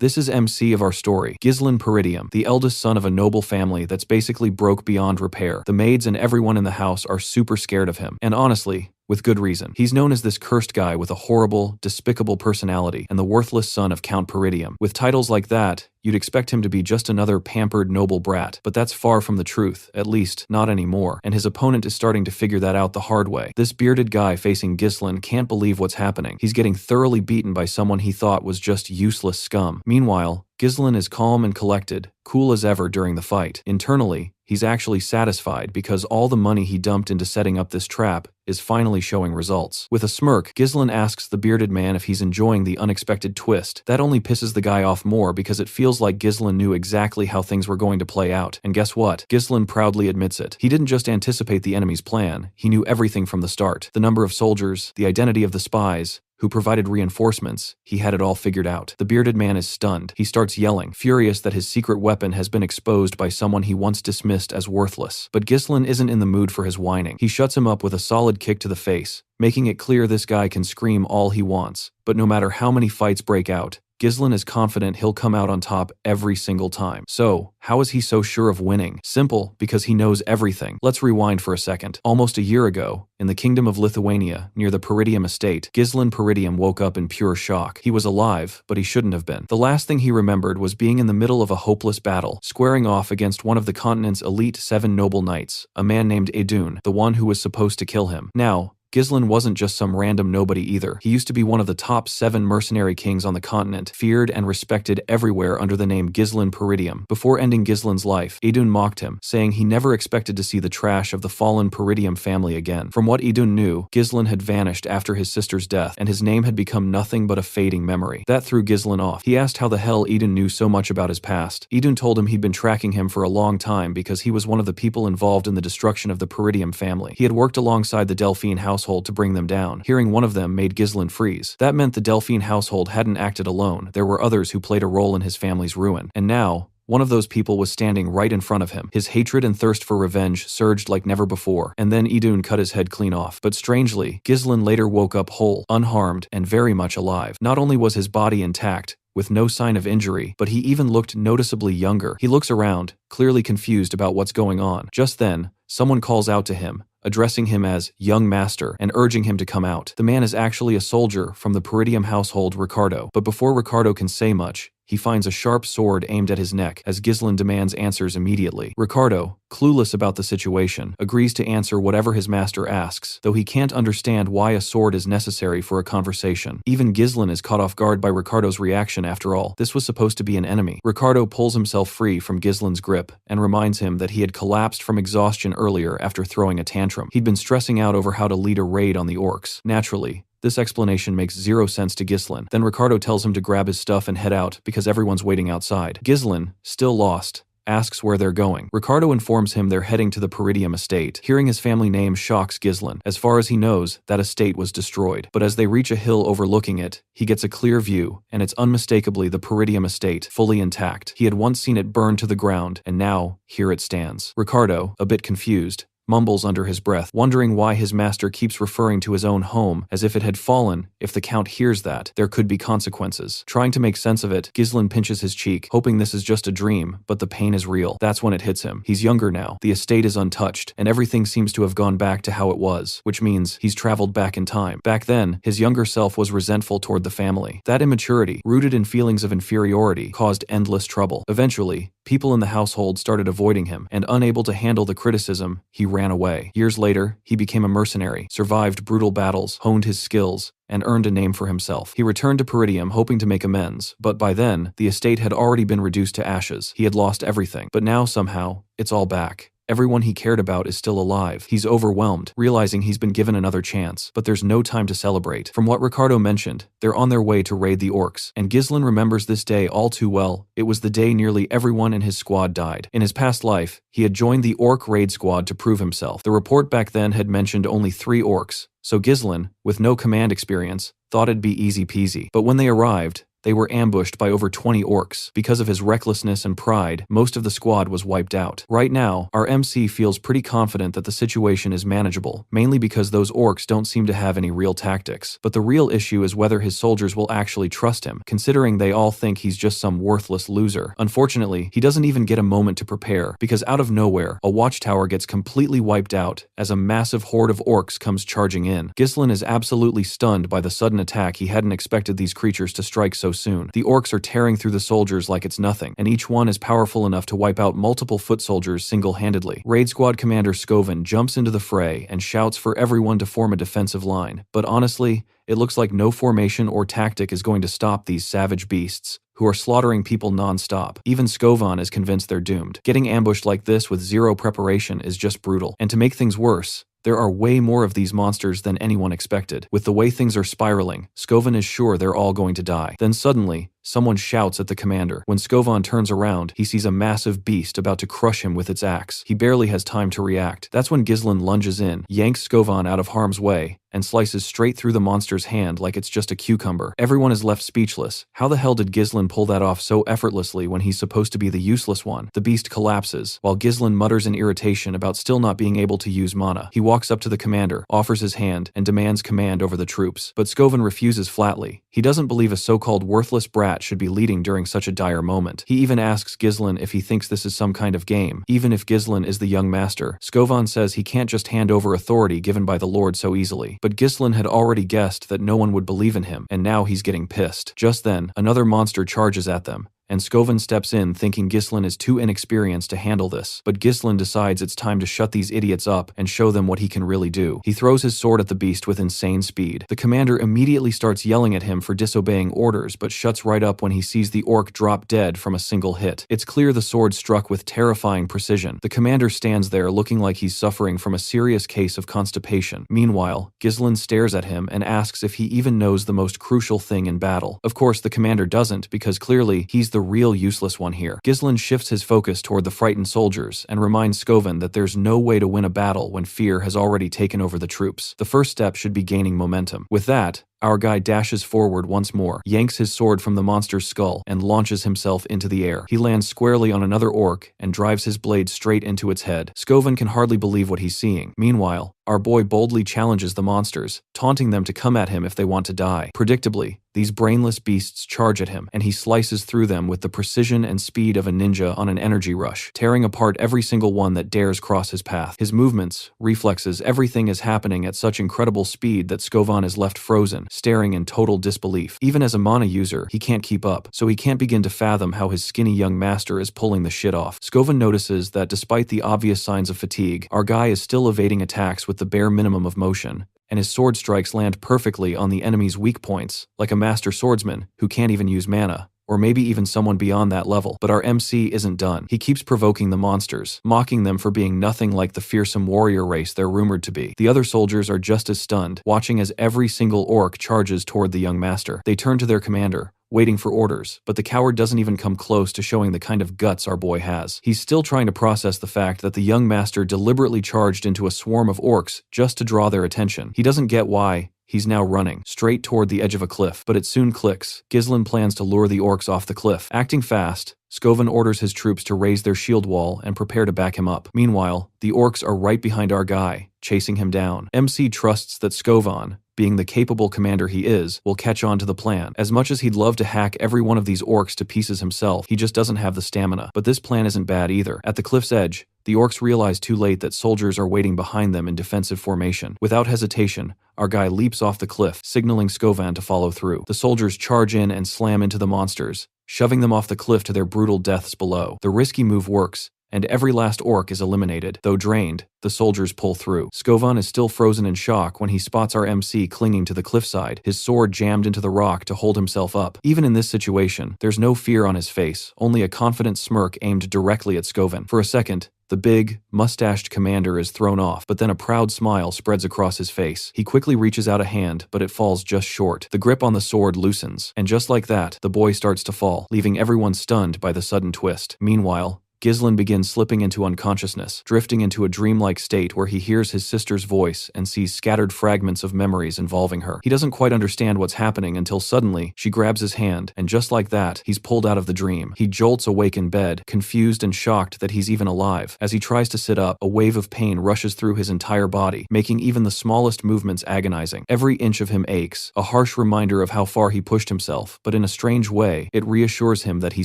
This is MC of our story, Ghislain Peridium, the eldest son of a noble family that's basically broke beyond repair. The maids and everyone in the house are super scared of him, and honestly, with good reason. He's known as this cursed guy with a horrible, despicable personality and the worthless son of Count Peridium. With titles like that, you'd expect him to be just another pampered noble brat, but that's far from the truth, at least not anymore, and his opponent is starting to figure that out the hard way. This bearded guy facing Ghislain can't believe what's happening. He's getting thoroughly beaten by someone he thought was just useless scum. Meanwhile, Ghislain is calm and collected, cool as ever during the fight. Internally, he's actually satisfied because all the money he dumped into setting up this trap is finally showing results. With a smirk, Ghislain asks the bearded man if he's enjoying the unexpected twist. That only pisses the guy off more because it feels like Ghislain knew exactly how things were going to play out. And guess what? Ghislain proudly admits it. He didn't just anticipate the enemy's plan, he knew everything from the start. The number of soldiers, the identity of the spies, who provided reinforcements, he had it all figured out. The bearded man is stunned. He starts yelling, furious that his secret weapon has been exposed by someone he once dismissed as worthless. But Ghislain isn't in the mood for his whining. He shuts him up with a solid kick to the face, making it clear this guy can scream all he wants. But no matter how many fights break out, Ghislain is confident he'll come out on top every single time. So, how is he so sure of winning? Simple, because he knows everything. Let's rewind for a second. Almost a year ago, in the kingdom of Lithuania, near the Peridium estate, Ghislain Peridium woke up in pure shock. He was alive, but he shouldn't have been. The last thing he remembered was being in the middle of a hopeless battle, squaring off against one of the continent's elite 7 noble knights, a man named Idun, the one who was supposed to kill him. Now, Ghislain wasn't just some random nobody either. He used to be one of the top 7 mercenary kings on the continent, feared and respected everywhere under the name Ghislain Peridium. Before ending Ghislain's life, Idun mocked him, saying he never expected to see the trash of the fallen Peridium family again. From what Idun knew, Ghislain had vanished after his sister's death, and his name had become nothing but a fading memory. That threw Ghislain off. He asked how the hell Idun knew so much about his past. Idun told him he'd been tracking him for a long time because he was one of the people involved in the destruction of the Peridium family. He had worked alongside the Delphine household to bring them down. Hearing one of them made Ghislain freeze. That meant the Delphine household hadn't acted alone. There were others who played a role in his family's ruin. And now, one of those people was standing right in front of him. His hatred and thirst for revenge surged like never before, and then Idun cut his head clean off. But strangely, Ghislain later woke up whole, unharmed, and very much alive. Not only was his body intact, with no sign of injury, but he even looked noticeably younger. He looks around, clearly confused about what's going on. Just then, someone calls out to him, addressing him as young master and urging him to come out. The man is actually a soldier from the Peridium household, Ricardo. But before Ricardo can say much, he finds a sharp sword aimed at his neck as Ghislain demands answers immediately. Ricardo, clueless about the situation, agrees to answer whatever his master asks, though he can't understand why a sword is necessary for a conversation. Even Ghislain is caught off guard by Ricardo's reaction after all. This was supposed to be an enemy. Ricardo pulls himself free from Ghislain's grip and reminds him that he had collapsed from exhaustion earlier after throwing a tantrum. He'd been stressing out over how to lead a raid on the orcs. Naturally, this explanation makes zero sense to Ghislain. Then Ricardo tells him to grab his stuff and head out because everyone's waiting outside. Ghislain, still lost, asks where they're going. Ricardo informs him they're heading to the Peridium estate. Hearing his family name shocks Ghislain. As far as he knows, that estate was destroyed. But as they reach a hill overlooking it, he gets a clear view, and it's unmistakably the Peridium estate, fully intact. He had once seen it burn to the ground, and now, here it stands. Ricardo, a bit confused, mumbles under his breath, wondering why his master keeps referring to his own home as if it had fallen. If the Count hears that, there could be consequences. Trying to make sense of it, Ghislain pinches his cheek, hoping this is just a dream, but the pain is real. That's when it hits him. He's younger now, the estate is untouched, and everything seems to have gone back to how it was, which means he's traveled back in time. Back then, his younger self was resentful toward the family. That immaturity, rooted in feelings of inferiority, caused endless trouble. Eventually, people in the household started avoiding him, and unable to handle the criticism, he ran away. Years later, he became a mercenary, survived brutal battles, honed his skills, and earned a name for himself. He returned to Peridium hoping to make amends, but by then, the estate had already been reduced to ashes. He had lost everything. But now, somehow, it's all back. Everyone he cared about is still alive. He's overwhelmed, realizing he's been given another chance, but there's no time to celebrate. From what Ricardo mentioned, they're on their way to raid the orcs, and Ghislain remembers this day all too well. It was the day nearly everyone in his squad died. In his past life, he had joined the orc raid squad to prove himself. The report back then had mentioned only 3 orcs, so Ghislain, with no command experience, thought it'd be easy peasy. But when they arrived, They were ambushed by over 20 orcs. Because of his recklessness and pride, most of the squad was wiped out. Right now, our MC feels pretty confident that the situation is manageable, mainly because those orcs don't seem to have any real tactics. But the real issue is whether his soldiers will actually trust him, considering they all think he's just some worthless loser. Unfortunately, he doesn't even get a moment to prepare, because out of nowhere, a watchtower gets completely wiped out as a massive horde of orcs comes charging in. Ghislain is absolutely stunned by the sudden attack. He hadn't expected these creatures to strike so soon. The orcs are tearing through the soldiers like it's nothing, and each one is powerful enough to wipe out multiple foot soldiers single-handedly. Raid Squad Commander Skovan jumps into the fray and shouts for everyone to form a defensive line, but honestly, it looks like no formation or tactic is going to stop these savage beasts, who are slaughtering people non-stop. Even Skovan is convinced they're doomed. Getting ambushed like this with zero preparation is just brutal. And to make things worse, there are way more of these monsters than anyone expected. With the way things are spiraling, Skovan is sure they're all going to die. Then suddenly, someone shouts at the commander. When Skovan turns around, he sees a massive beast about to crush him with its axe. He barely has time to react. That's when Ghislain lunges in, yanks Skovan out of harm's way, and slices straight through the monster's hand like it's just a cucumber. Everyone is left speechless. How the hell did Ghislain pull that off so effortlessly when he's supposed to be the useless one? The beast collapses, while Ghislain mutters in irritation about still not being able to use mana. He walks up to the commander, offers his hand, and demands command over the troops. But Skovan refuses flatly. He doesn't believe a so-called worthless brat should be leading during such a dire moment. He even asks Ghislain if he thinks this is some kind of game. Even if Ghislain is the young master, Skovan says he can't just hand over authority given by the Lord so easily. But Ghislain had already guessed that no one would believe in him, and now he's getting pissed. Just then, another monster charges at them, and Skovan steps in thinking Ghislain is too inexperienced to handle this. But Ghislain decides it's time to shut these idiots up and show them what he can really do. He throws his sword at the beast with insane speed. The commander immediately starts yelling at him for disobeying orders, but shuts right up when he sees the orc drop dead from a single hit. It's clear the sword struck with terrifying precision. The commander stands there looking like he's suffering from a serious case of constipation. Meanwhile, Ghislain stares at him and asks if he even knows the most crucial thing in battle. Of course, the commander doesn't, because clearly he's the real useless one here. Ghislain shifts his focus toward the frightened soldiers and reminds Skovan that there's no way to win a battle when fear has already taken over the troops. The first step should be gaining momentum. With that, our guy dashes forward once more, yanks his sword from the monster's skull, and launches himself into the air. He lands squarely on another orc and drives his blade straight into its head. Skovan can hardly believe what he's seeing. Meanwhile, our boy boldly challenges the monsters, taunting them to come at him if they want to die. Predictably, these brainless beasts charge at him, and he slices through them with the precision and speed of a ninja on an energy rush, tearing apart every single one that dares cross his path. His movements, reflexes, everything is happening at such incredible speed that Skovan is left frozen, staring in total disbelief. Even as a mana user, he can't keep up, so he can't begin to fathom how his skinny young master is pulling the shit off. Skovan notices that despite the obvious signs of fatigue, our guy is still evading attacks with the bare minimum of motion, and his sword strikes land perfectly on the enemy's weak points, like a master swordsman who can't even use mana, or maybe even someone beyond that level. But our MC isn't done. He keeps provoking the monsters, mocking them for being nothing like the fearsome warrior race they're rumored to be. The other soldiers are just as stunned, watching as every single orc charges toward the young master. They turn to their commander, waiting for orders, but the coward doesn't even come close to showing the kind of guts our boy has. He's still trying to process the fact that the young master deliberately charged into a swarm of orcs just to draw their attention. He doesn't get why. He's now running, straight toward the edge of a cliff, but it soon clicks. Ghislain plans to lure the orcs off the cliff. Acting fast, Skovan orders his troops to raise their shield wall and prepare to back him up. Meanwhile, the orcs are right behind our guy, chasing him down. MC trusts that Skovan, being the capable commander he is, will catch on to the plan. As much as he'd love to hack every one of these orcs to pieces himself, he just doesn't have the stamina. But this plan isn't bad either. At the cliff's edge, the orcs realize too late that soldiers are waiting behind them in defensive formation. Without hesitation, our guy leaps off the cliff, signaling Skovan to follow through. The soldiers charge in and slam into the monsters, shoving them off the cliff to their brutal deaths below. The risky move works, and every last orc is eliminated. Though drained, the soldiers pull through. Skovan is still frozen in shock when he spots our MC clinging to the cliffside, his sword jammed into the rock to hold himself up. Even in this situation, there's no fear on his face, only a confident smirk aimed directly at Skovan. For a second, the big, mustached commander is thrown off, but then a proud smile spreads across his face. He quickly reaches out a hand, but it falls just short. The grip on the sword loosens, and just like that, the boy starts to fall, leaving everyone stunned by the sudden twist. Meanwhile, Ghislain begins slipping into unconsciousness, drifting into a dreamlike state where he hears his sister's voice and sees scattered fragments of memories involving her. He doesn't quite understand what's happening until suddenly, she grabs his hand, and just like that, he's pulled out of the dream. He jolts awake in bed, confused and shocked that he's even alive. As he tries to sit up, a wave of pain rushes through his entire body, making even the smallest movements agonizing. Every inch of him aches, a harsh reminder of how far he pushed himself, but in a strange way, it reassures him that he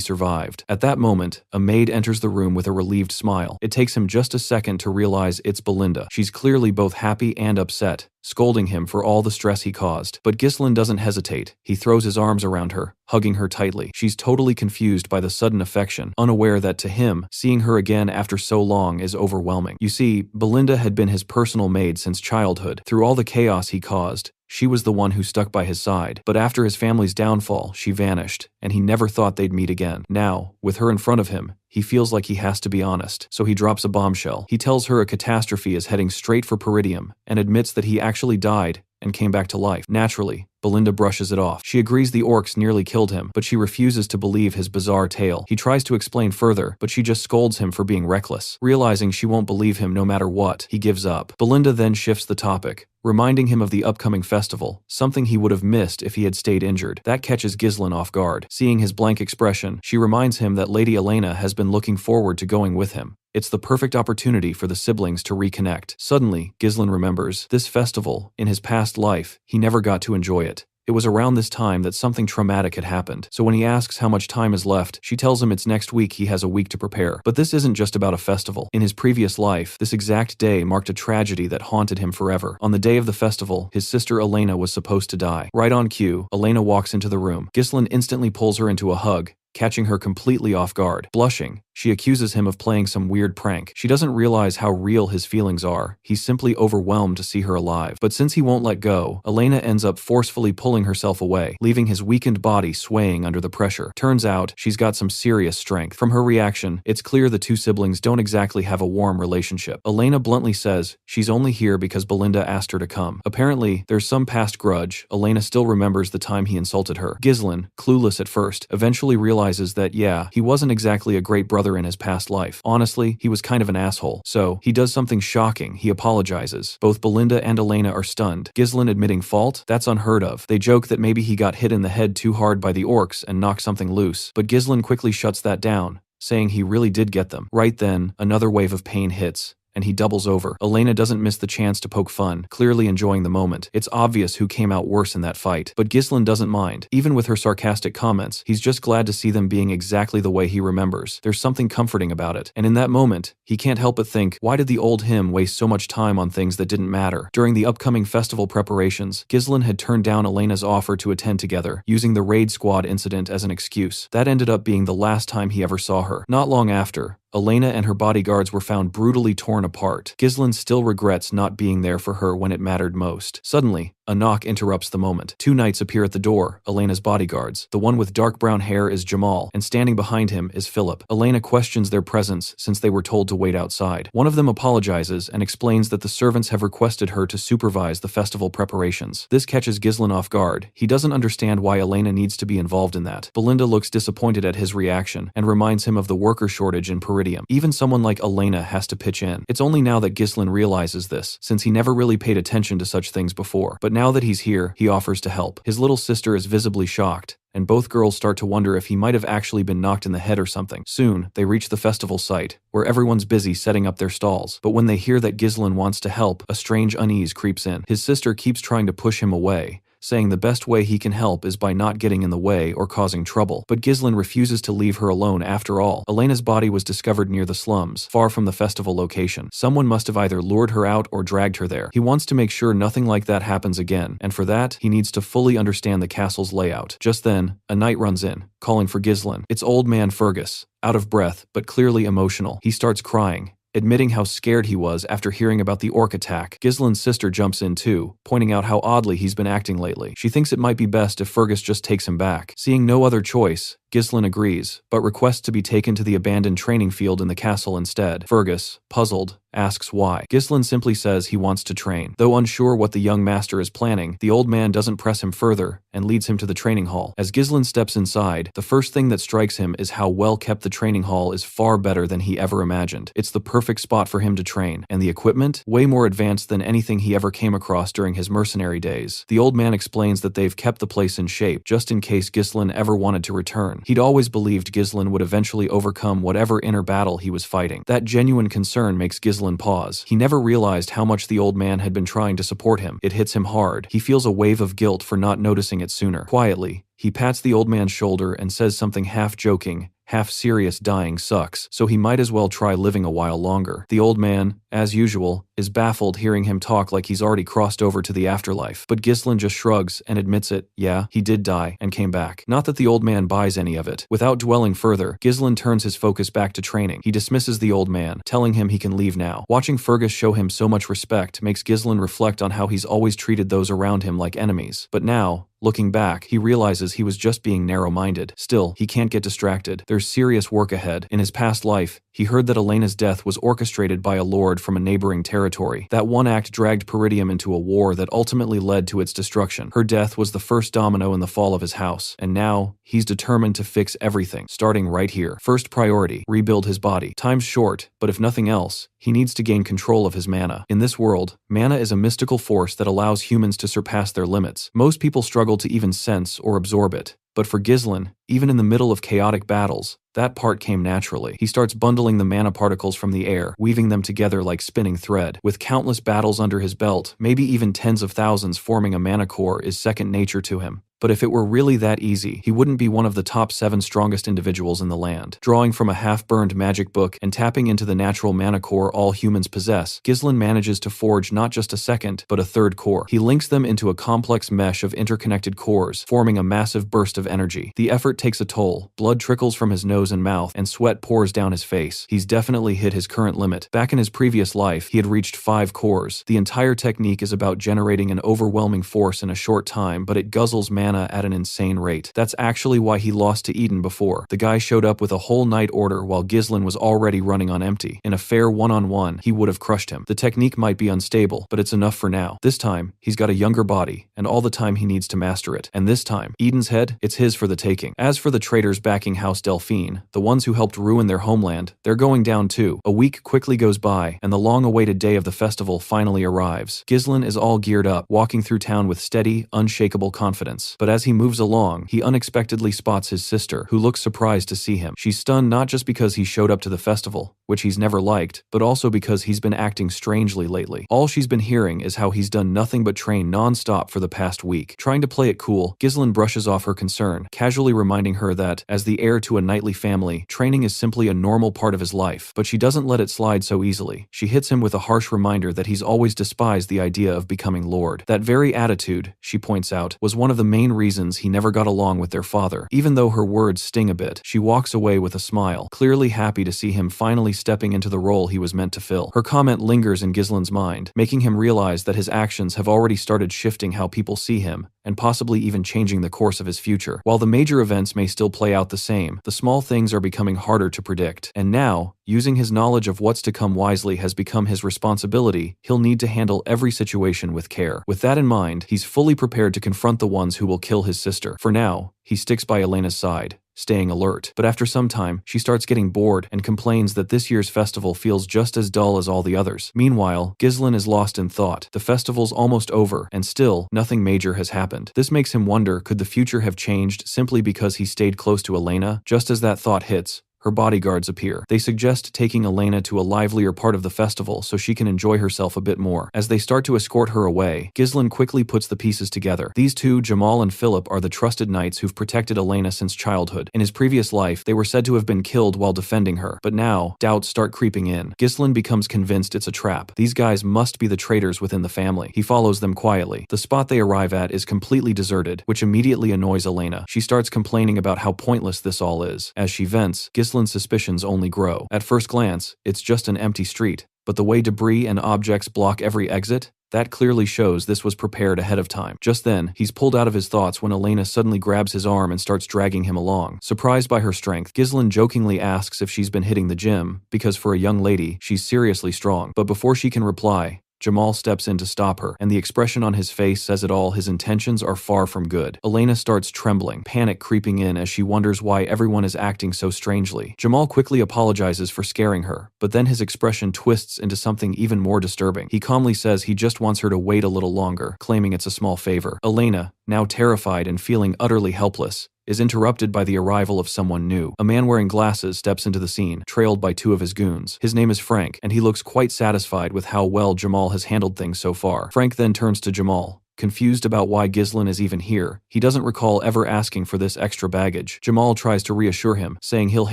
survived. At that moment, a maid enters the room with a relieved smile. It takes him just a second to realize it's Belinda. She's clearly both happy and upset, scolding him for all the stress he caused. But Ghislain doesn't hesitate. He throws his arms around her, hugging her tightly. She's totally confused by the sudden affection, unaware that to him, seeing her again after so long is overwhelming. You see, Belinda had been his personal maid since childhood. Through all the chaos he caused, she was the one who stuck by his side. But after his family's downfall, she vanished, and he never thought they'd meet again. Now, with her in front of him, he feels like he has to be honest, so he drops a bombshell. He tells her a catastrophe is heading straight for Peridium, and admits that he actually died and came back to life. Naturally, Belinda brushes it off. She agrees the orcs nearly killed him, but she refuses to believe his bizarre tale. He tries to explain further, but she just scolds him for being reckless. Realizing she won't believe him no matter what, he gives up. Belinda then shifts the topic, reminding him of the upcoming festival, something he would have missed if he had stayed injured. That catches Ghislain off guard. Seeing his blank expression, she reminds him that Lady Elena has been looking forward to going with him. It's the perfect opportunity for the siblings to reconnect. Suddenly, Ghislain remembers this festival. In his past life, he never got to enjoy it. It was around this time that something traumatic had happened, so when he asks how much time is left, she tells him it's next week. He has a week to prepare. But this isn't just about a festival. In his previous life, this exact day marked a tragedy that haunted him forever. On the day of the festival, his sister Elena was supposed to die. Right on cue, Elena walks into the room. Ghislain instantly pulls her into a hug, catching her completely off guard. Blushing, she accuses him of playing some weird prank. She doesn't realize how real his feelings are. He's simply overwhelmed to see her alive. But since he won't let go, Elena ends up forcefully pulling herself away, leaving his weakened body swaying under the pressure. Turns out, she's got some serious strength. From her reaction, it's clear the two siblings don't exactly have a warm relationship. Elena bluntly says she's only here because Belinda asked her to come. Apparently, there's some past grudge. Elena still remembers the time he insulted her. Ghislain, clueless at first, eventually realizes that, yeah, he wasn't exactly a great brother in his past life. Honestly, he was kind of an asshole. So, he does something shocking. He apologizes. Both Belinda and Elena are stunned. Ghislain admitting fault? That's unheard of. They joke that maybe he got hit in the head too hard by the orcs and knocked something loose. But Ghislain quickly shuts that down, saying he really did get them. Right then, another wave of pain hits, and he doubles over. Elena doesn't miss the chance to poke fun, clearly enjoying the moment. It's obvious who came out worse in that fight, but Ghislain doesn't mind. Even with her sarcastic comments, he's just glad to see them being exactly the way he remembers. There's something comforting about it, and in that moment, he can't help but think, why did the old him waste so much time on things that didn't matter? During the upcoming festival preparations, Ghislain had turned down Elena's offer to attend together, using the raid squad incident as an excuse. That ended up being the last time he ever saw her. Not long after, Elena and her bodyguards were found brutally torn apart. Ghislain still regrets not being there for her when it mattered most. Suddenly, a knock interrupts the moment. Two knights appear at the door, Elena's bodyguards. The one with dark brown hair is Jamal, and standing behind him is Philip. Elena questions their presence since they were told to wait outside. One of them apologizes and explains that the servants have requested her to supervise the festival preparations. This catches Ghislain off guard. He doesn't understand why Elena needs to be involved in that. Belinda looks disappointed at his reaction and reminds him of the worker shortage in Peridium. Even someone like Elena has to pitch in. It's only now that Ghislain realizes this, since he never really paid attention to such things before. But now that he's here, he offers to help. His little sister is visibly shocked, and both girls start to wonder if he might have actually been knocked in the head or something. Soon, they reach the festival site, where everyone's busy setting up their stalls. But when they hear that Ghislain wants to help, a strange unease creeps in. His sister keeps trying to push him away, saying the best way he can help is by not getting in the way or causing trouble. But Ghislain refuses to leave her alone after all. Elena's body was discovered near the slums, far from the festival location. Someone must have either lured her out or dragged her there. He wants to make sure nothing like that happens again, and for that, he needs to fully understand the castle's layout. Just then, a knight runs in, calling for Ghislain. It's old man Fergus, out of breath, but clearly emotional. He starts crying, admitting how scared he was after hearing about the orc attack. Ghislain's sister jumps in too, pointing out how oddly he's been acting lately. She thinks it might be best if Fergus just takes him back. Seeing no other choice, Ghislain agrees, but requests to be taken to the abandoned training field in the castle instead. Fergus, puzzled, asks why. Ghislain simply says he wants to train. Though unsure what the young master is planning, the old man doesn't press him further and leads him to the training hall. As Ghislain steps inside, the first thing that strikes him is how well kept the training hall is, far better than he ever imagined. It's the perfect spot for him to train, and the equipment? Way more advanced than anything he ever came across during his mercenary days. The old man explains that they've kept the place in shape just in case Ghislain ever wanted to return. He'd always believed Ghislain would eventually overcome whatever inner battle he was fighting. That genuine concern makes Ghislain pause. He never realized how much the old man had been trying to support him. It hits him hard. He feels a wave of guilt for not noticing it sooner. Quietly, he pats the old man's shoulder and says something half joking, half serious. Dying sucks, so he might as well try living a while longer. The old man, as usual, is baffled hearing him talk like he's already crossed over to the afterlife. But Ghislain just shrugs and admits it. Yeah, he did die and came back. Not that the old man buys any of it. Without dwelling further, Ghislain turns his focus back to training. He dismisses the old man, telling him he can leave now. Watching Fergus show him so much respect makes Ghislain reflect on how he's always treated those around him like enemies. But now, looking back, he realizes he was just being narrow-minded. Still, he can't get distracted. There's serious work ahead. In his past life, he heard that Elena's death was orchestrated by a lord from a neighboring territory. That one act dragged Peridium into a war that ultimately led to its destruction. Her death was the first domino in the fall of his house, and now, he's determined to fix everything, starting right here. First priority, rebuild his body. Time's short, but if nothing else, he needs to gain control of his mana. In this world, mana is a mystical force that allows humans to surpass their limits. Most people struggle to even sense or absorb it. But for Ghislain, even in the middle of chaotic battles, that part came naturally. He starts bundling the mana particles from the air, weaving them together like spinning thread. With countless battles under his belt, maybe even tens of thousands, forming a mana core is second nature to him. But if it were really that easy, he wouldn't be one of the top 7 strongest individuals in the land. Drawing from a half-burned magic book and tapping into the natural mana core all humans possess, Ghislain manages to forge not just a second, but a third core. He links them into a complex mesh of interconnected cores, forming a massive burst of energy. The effort takes a toll. Blood trickles from his nose and mouth, and sweat pours down his face. He's definitely hit his current limit. Back in his previous life, he had reached 5 cores. The entire technique is about generating an overwhelming force in a short time, but it guzzles mana at an insane rate. That's actually why he lost to Eden before. The guy showed up with a whole night order while Ghislain was already running on empty. In a fair one-on-one, he would have crushed him. The technique might be unstable, but it's enough for now. This time, he's got a younger body, and all the time he needs to master it. And this time, Eden's head, it's his for the taking. As for the traitors backing House Delphine, the ones who helped ruin their homeland, they're going down too. A week quickly goes by, and the long-awaited day of the festival finally arrives. Ghislain is all geared up, walking through town with steady, unshakable confidence. But as he moves along, he unexpectedly spots his sister, who looks surprised to see him. She's stunned not just because he showed up to the festival, which he's never liked, but also because he's been acting strangely lately. All she's been hearing is how he's done nothing but train non-stop for the past week. Trying to play it cool, Ghislain brushes off her concern, casually reminding her that, as the heir to a knightly family, training is simply a normal part of his life. But she doesn't let it slide so easily. She hits him with a harsh reminder that he's always despised the idea of becoming lord. That very attitude, she points out, was one of the main reasons he never got along with their father. Even though her words sting a bit, she walks away with a smile, clearly happy to see him finally stepping into the role he was meant to fill. Her comment lingers in Ghislain's mind, making him realize that his actions have already started shifting how people see him, and possibly even changing the course of his future. While the major events may still play out the same, the small things are becoming harder to predict. And now, using his knowledge of what's to come wisely has become his responsibility. He'll need to handle every situation with care. With that in mind, he's fully prepared to confront the ones who will kill his sister. For now, he sticks by Elena's side, staying alert. But after some time, she starts getting bored and complains that this year's festival feels just as dull as all the others. Meanwhile, Ghislain is lost in thought. The festival's almost over, and still, nothing major has happened. This makes him wonder, could the future have changed simply because he stayed close to Elena? Just as that thought hits, her bodyguards appear. They suggest taking Elena to a livelier part of the festival so she can enjoy herself a bit more. As they start to escort her away, Ghislain quickly puts the pieces together. These two, Jamal and Philip, are the trusted knights who've protected Elena since childhood. In his previous life, they were said to have been killed while defending her. But now, doubts start creeping in. Ghislain becomes convinced it's a trap. These guys must be the traitors within the family. He follows them quietly. The spot they arrive at is completely deserted, which immediately annoys Elena. She starts complaining about how pointless this all is. As she vents, Ghislain's suspicions only grow. At first glance, it's just an empty street, but the way debris and objects block every exit, That clearly shows this was prepared ahead of time. Just then, he's pulled out of his thoughts when Elena suddenly grabs his arm and starts dragging him along. Surprised by her strength, Ghislain jokingly asks if she's been hitting the gym, because for a young lady, she's seriously strong. But before she can reply, Jamal steps in to stop her, and the expression on his face says it all. His intentions are far from good. Elena starts trembling, panic creeping in as she wonders why everyone is acting so strangely. Jamal quickly apologizes for scaring her, but then his expression twists into something even more disturbing. He calmly says he just wants her to wait a little longer, claiming it's a small favor. Elena, now terrified and feeling utterly helpless, is interrupted by the arrival of someone new. A man wearing glasses steps into the scene, trailed by two of his goons. His name is Frank, and he looks quite satisfied with how well Jamal has handled things so far. Frank then turns to Jamal, confused about why Ghislain is even here. He doesn't recall ever asking for this extra baggage. Jamal tries to reassure him, saying he'll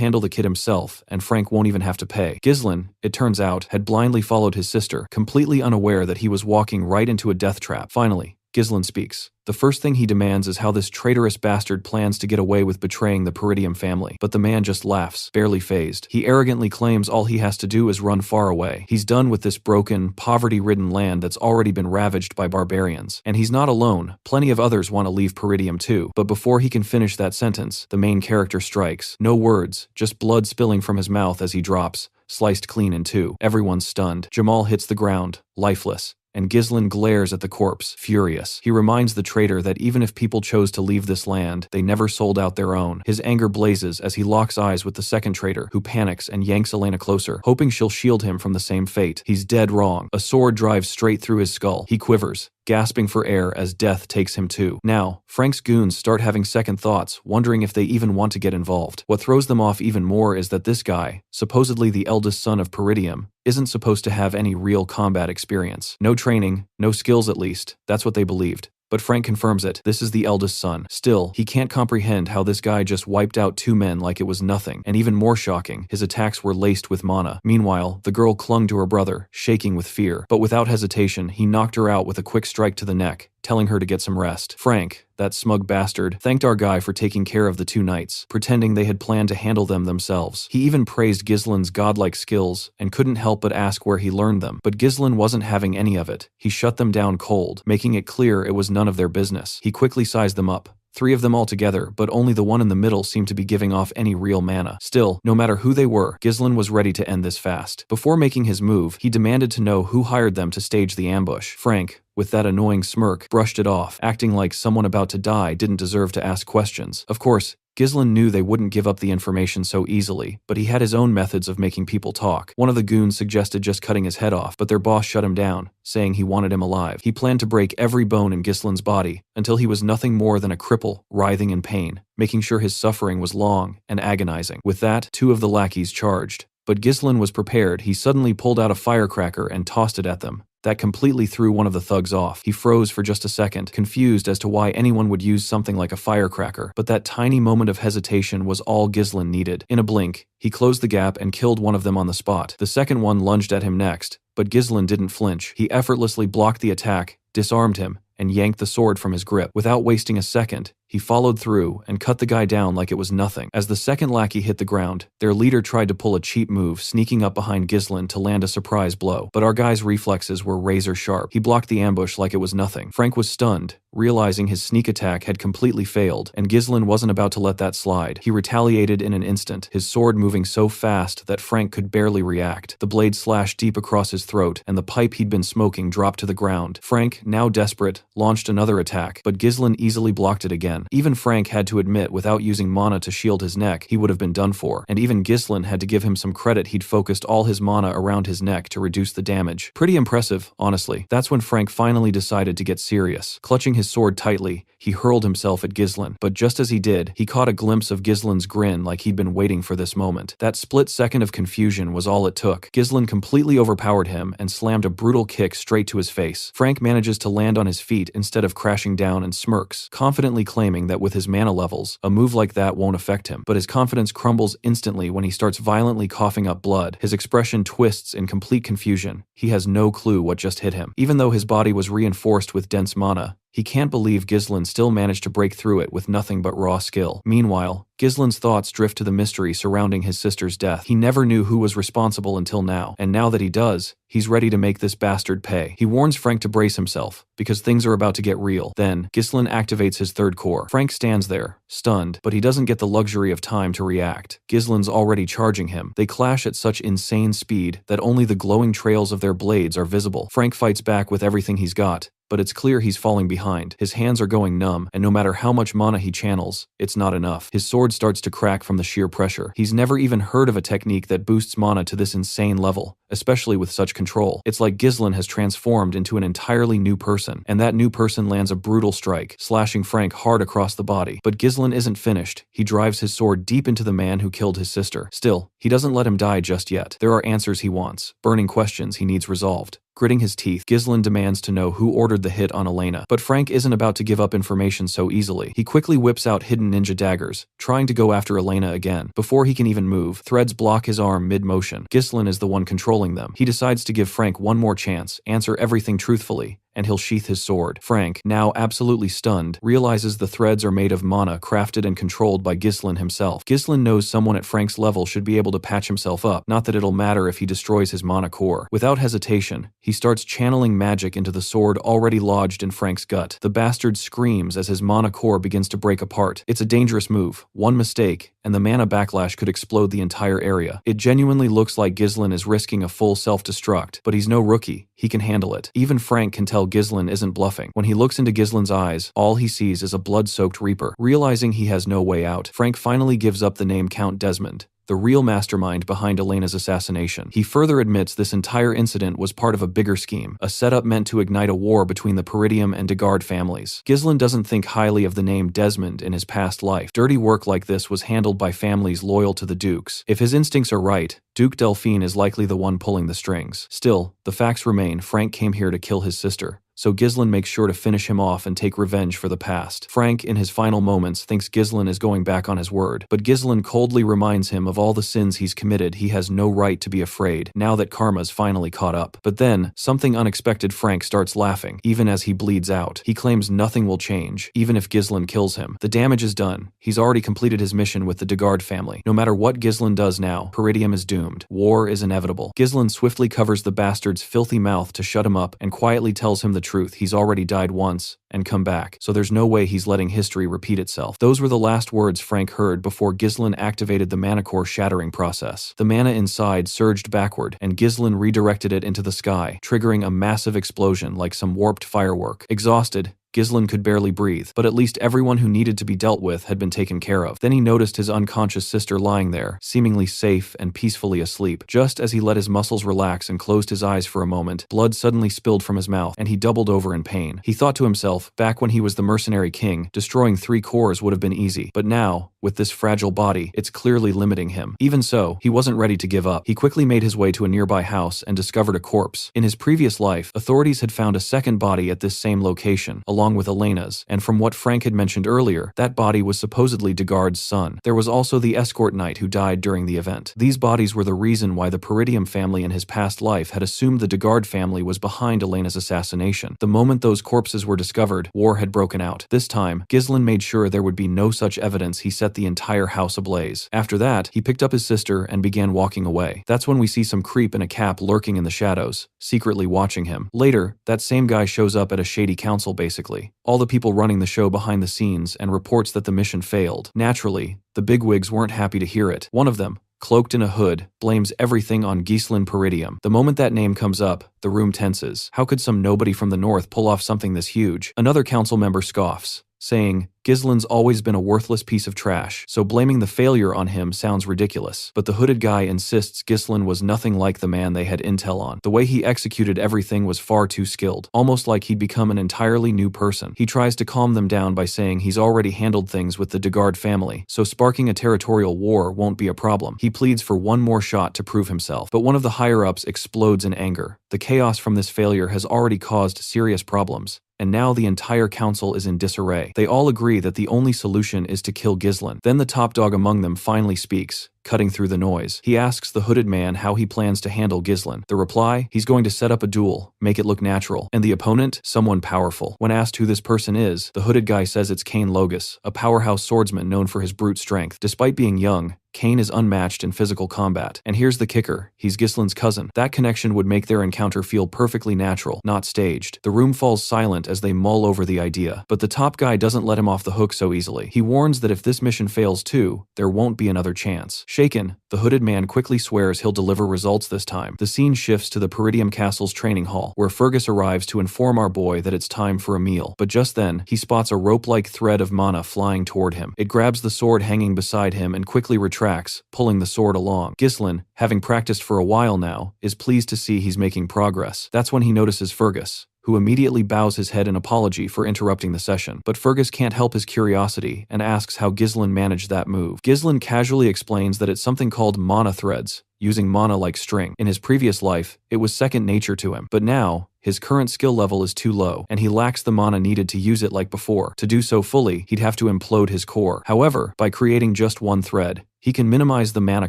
handle the kid himself, and Frank won't even have to pay. Ghislain, it turns out, had blindly followed his sister, completely unaware that he was walking right into a death trap. Finally, Ghislain speaks. The first thing he demands is how this traitorous bastard plans to get away with betraying the Peridium family. But the man just laughs, barely fazed. He arrogantly claims all he has to do is run far away. He's done with this broken, poverty-ridden land that's already been ravaged by barbarians. And he's not alone. Plenty of others want to leave Peridium too. But before he can finish that sentence, the main character strikes. No words, just blood spilling from his mouth as he drops, sliced clean in two. Everyone's stunned. Jamal hits the ground, lifeless, and Ghislain glares at the corpse, furious. He reminds the traitor that even if people chose to leave this land, they never sold out their own. His anger blazes as he locks eyes with the second traitor, who panics and yanks Elena closer, hoping she'll shield him from the same fate. He's dead wrong. A sword drives straight through his skull. He quivers, gasping for air as death takes him too. Now, Frank's goons start having second thoughts, wondering if they even want to get involved. What throws them off even more is that this guy, supposedly the eldest son of Peridium, isn't supposed to have any real combat experience. No training, no skills at least, that's what they believed. But Frank confirms it. This is the eldest son. Still, he can't comprehend how this guy just wiped out two men like it was nothing. And even more shocking, his attacks were laced with mana. Meanwhile, the girl clung to her brother, shaking with fear. But without hesitation, he knocked her out with a quick strike to the neck, telling her to get some rest. Frank, that smug bastard, thanked our guy for taking care of the two knights, pretending they had planned to handle them themselves. He even praised Ghislain's godlike skills, and couldn't help but ask where he learned them. But Ghislain wasn't having any of it. He shut them down cold, making it clear it was none of their business. He quickly sized them up. 3 of them altogether, but only the one in the middle seemed to be giving off any real mana. Still, no matter who they were, Ghislain was ready to end this fast. Before making his move, he demanded to know who hired them to stage the ambush. Frank, with that annoying smirk, brushed it off, acting like someone about to die didn't deserve to ask questions. Of course, Ghislain knew they wouldn't give up the information so easily, but he had his own methods of making people talk. One of the goons suggested just cutting his head off, but their boss shut him down, saying he wanted him alive. He planned to break every bone in Ghislain's body, until he was nothing more than a cripple, writhing in pain, making sure his suffering was long and agonizing. With that, 2 of the lackeys charged. But Ghislain was prepared. He suddenly pulled out a firecracker and tossed it at them. That completely threw one of the thugs off. He froze for just a second, confused as to why anyone would use something like a firecracker. But that tiny moment of hesitation was all Ghislain needed. In a blink, he closed the gap and killed one of them on the spot. The second one lunged at him next, but Ghislain didn't flinch. He effortlessly blocked the attack, disarmed him, and yanked the sword from his grip. Without wasting a second, he followed through and cut the guy down like it was nothing. As the second lackey hit the ground, their leader tried to pull a cheap move, sneaking up behind Ghislain to land a surprise blow. But our guy's reflexes were razor sharp. He blocked the ambush like it was nothing. Frank was stunned, realizing his sneak attack had completely failed, and Ghislain wasn't about to let that slide. He retaliated in an instant, his sword moving so fast that Frank could barely react. The blade slashed deep across his throat, and the pipe he'd been smoking dropped to the ground. Frank, now desperate, launched another attack, but Ghislain easily blocked it again. Even Frank had to admit without using mana to shield his neck, he would have been done for. And even Ghislain had to give him some credit. He'd focused all his mana around his neck to reduce the damage. Pretty impressive, honestly. That's when Frank finally decided to get serious. Clutching his sword tightly, he hurled himself at Ghislain. But just as he did, he caught a glimpse of Ghislain's grin like he'd been waiting for this moment. That split second of confusion was all it took. Ghislain completely overpowered him and slammed a brutal kick straight to his face. Frank manages to land on his feet instead of crashing down and smirks, confidently claiming that with his mana levels, a move like that won't affect him. But his confidence crumbles instantly when he starts violently coughing up blood. His expression twists in complete confusion. He has no clue what just hit him. Even though his body was reinforced with dense mana, He can't believe Ghislain still managed to break through it with nothing but raw skill. Meanwhile, Ghislain's thoughts drift to the mystery surrounding his sister's death. He never knew who was responsible until now, and now that he does, he's ready to make this bastard pay. He warns Frank to brace himself, because things are about to get real. Then, Ghislain activates his third core. Frank stands there, stunned, but he doesn't get the luxury of time to react. Ghislain's already charging him. They clash at such insane speed that only the glowing trails of their blades are visible. Frank fights back with everything he's got, but it's clear he's falling behind. His hands are going numb, and no matter how much mana he channels, it's not enough. His sword starts to crack from the sheer pressure. He's never even heard of a technique that boosts mana to this insane level, especially with such control. It's like Ghislain has transformed into an entirely new person, and that new person lands a brutal strike, slashing Frank hard across the body. But Ghislain isn't finished. He drives his sword deep into the man who killed his sister. Still, he doesn't let him die just yet. There are answers he wants, burning questions he needs resolved. Gritting his teeth, Ghislain demands to know who ordered the hit on Elena. But Frank isn't about to give up information so easily. He quickly whips out hidden ninja daggers, trying to go after Elena again. Before he can even move, threads block his arm mid-motion. Ghislain is the one controlling them. He decides to give Frank one more chance, answer everything truthfully, and he'll sheath his sword. Frank, now absolutely stunned, realizes the threads are made of mana crafted and controlled by Ghislain himself. Ghislain knows someone at Frank's level should be able to patch himself up, not that it'll matter if he destroys his mana core. Without hesitation, he starts channeling magic into the sword already lodged in Frank's gut. The bastard screams as his mana core begins to break apart. It's a dangerous move. One mistake, and the mana backlash could explode the entire area. It genuinely looks like Ghislain is risking a full self-destruct, but he's no rookie. He can handle it. Even Frank can tell Ghislain isn't bluffing. When he looks into Ghislain's eyes, all he sees is a blood-soaked reaper. Realizing he has no way out, Frank finally gives up the name Count Desmond, the real mastermind behind Elena's assassination. He further admits this entire incident was part of a bigger scheme, a setup meant to ignite a war between the Peridium and Degard families. Ghislain doesn't think highly of the name Desmond in his past life. Dirty work like this was handled by families loyal to the dukes. If his instincts are right, Duke Delphine is likely the one pulling the strings. Still, the facts remain: Frank came here to kill his sister, so Ghislain makes sure to finish him off and take revenge for the past. Frank, in his final moments, thinks Ghislain is going back on his word, but Ghislain coldly reminds him of all the sins he's committed. He has no right to be afraid, now that karma's finally caught up. But then, something unexpected: Frank starts laughing, even as he bleeds out. He claims nothing will change, even if Ghislain kills him. The damage is done. He's already completed his mission with the Degard family. No matter what Ghislain does now, Peridium is doomed. War is inevitable. Ghislain swiftly covers the bastard's filthy mouth to shut him up and quietly tells him the truth. He's already died once and come back, so there's no way he's letting history repeat itself. Those were the last words Frank heard before Ghislain activated the mana core shattering process. The mana inside surged backward, and Ghislain redirected it into the sky, triggering a massive explosion like some warped firework. Exhausted, Ghislain could barely breathe, but at least everyone who needed to be dealt with had been taken care of. Then he noticed his unconscious sister lying there, seemingly safe and peacefully asleep. Just as he let his muscles relax and closed his eyes for a moment, blood suddenly spilled from his mouth, and he doubled over in pain. He thought to himself, back when he was the Mercenary King, destroying 3 cores would have been easy. But now, with this fragile body, it's clearly limiting him. Even so, he wasn't ready to give up. He quickly made his way to a nearby house and discovered a corpse. In his previous life, authorities had found a second body at this same location, along with Elena's, and from what Frank had mentioned earlier, that body was supposedly Degard's son. There was also the escort knight who died during the event. These bodies were the reason why the Peridium family in his past life had assumed the Degard family was behind Elena's assassination. The moment those corpses were discovered, war had broken out. This time, Ghislain made sure there would be no such evidence. He set the entire house ablaze. After that, he picked up his sister and began walking away. That's when we see some creep in a cap lurking in the shadows, secretly watching him. Later, that same guy shows up at a shady council basically. All the people running the show behind the scenes, and reports that the mission failed. Naturally, the bigwigs weren't happy to hear it. One of them, cloaked in a hood, blames everything on Ghislain Peridium. The moment that name comes up, the room tenses. How could some nobody from the north pull off something this huge? Another council member scoffs, saying, Ghislain's always been a worthless piece of trash, so blaming the failure on him sounds ridiculous. But the hooded guy insists Ghislain was nothing like the man they had intel on. The way he executed everything was far too skilled, almost like he'd become an entirely new person. He tries to calm them down by saying he's already handled things with the Degard family, so sparking a territorial war won't be a problem. He pleads for one more shot to prove himself, but one of the higher-ups explodes in anger. The chaos from this failure has already caused serious problems, and now the entire council is in disarray. They all agree that the only solution is to kill Ghislain. Then the top dog among them finally speaks, cutting through the noise. He asks the hooded man how he plans to handle Ghislain. The reply, he's going to set up a duel, make it look natural. And the opponent? Someone powerful. When asked who this person is, the hooded guy says it's Cain Logus, a powerhouse swordsman known for his brute strength. Despite being young, Cain is unmatched in physical combat. And here's the kicker, he's Ghislain's cousin. That connection would make their encounter feel perfectly natural, not staged. The room falls silent as they mull over the idea. But the top guy doesn't let him off the hook so easily. He warns that if this mission fails too, there won't be another chance. Shaken, the hooded man quickly swears he'll deliver results this time. The scene shifts to the Peridium Castle's training hall, where Fergus arrives to inform our boy that it's time for a meal. But just then, he spots a rope-like thread of mana flying toward him. It grabs the sword hanging beside him and quickly retracts, pulling the sword along. Ghislain, having practiced for a while now, is pleased to see he's making progress. That's when he notices Fergus, who immediately bows his head in apology for interrupting the session. But Fergus can't help his curiosity and asks how Ghislain managed that move. Ghislain casually explains that it's something called mana threads, using mana like string. In his previous life, it was second nature to him. But now, his current skill level is too low, and he lacks the mana needed to use it like before. To do so fully, he'd have to implode his core. However, by creating just one thread, he can minimize the mana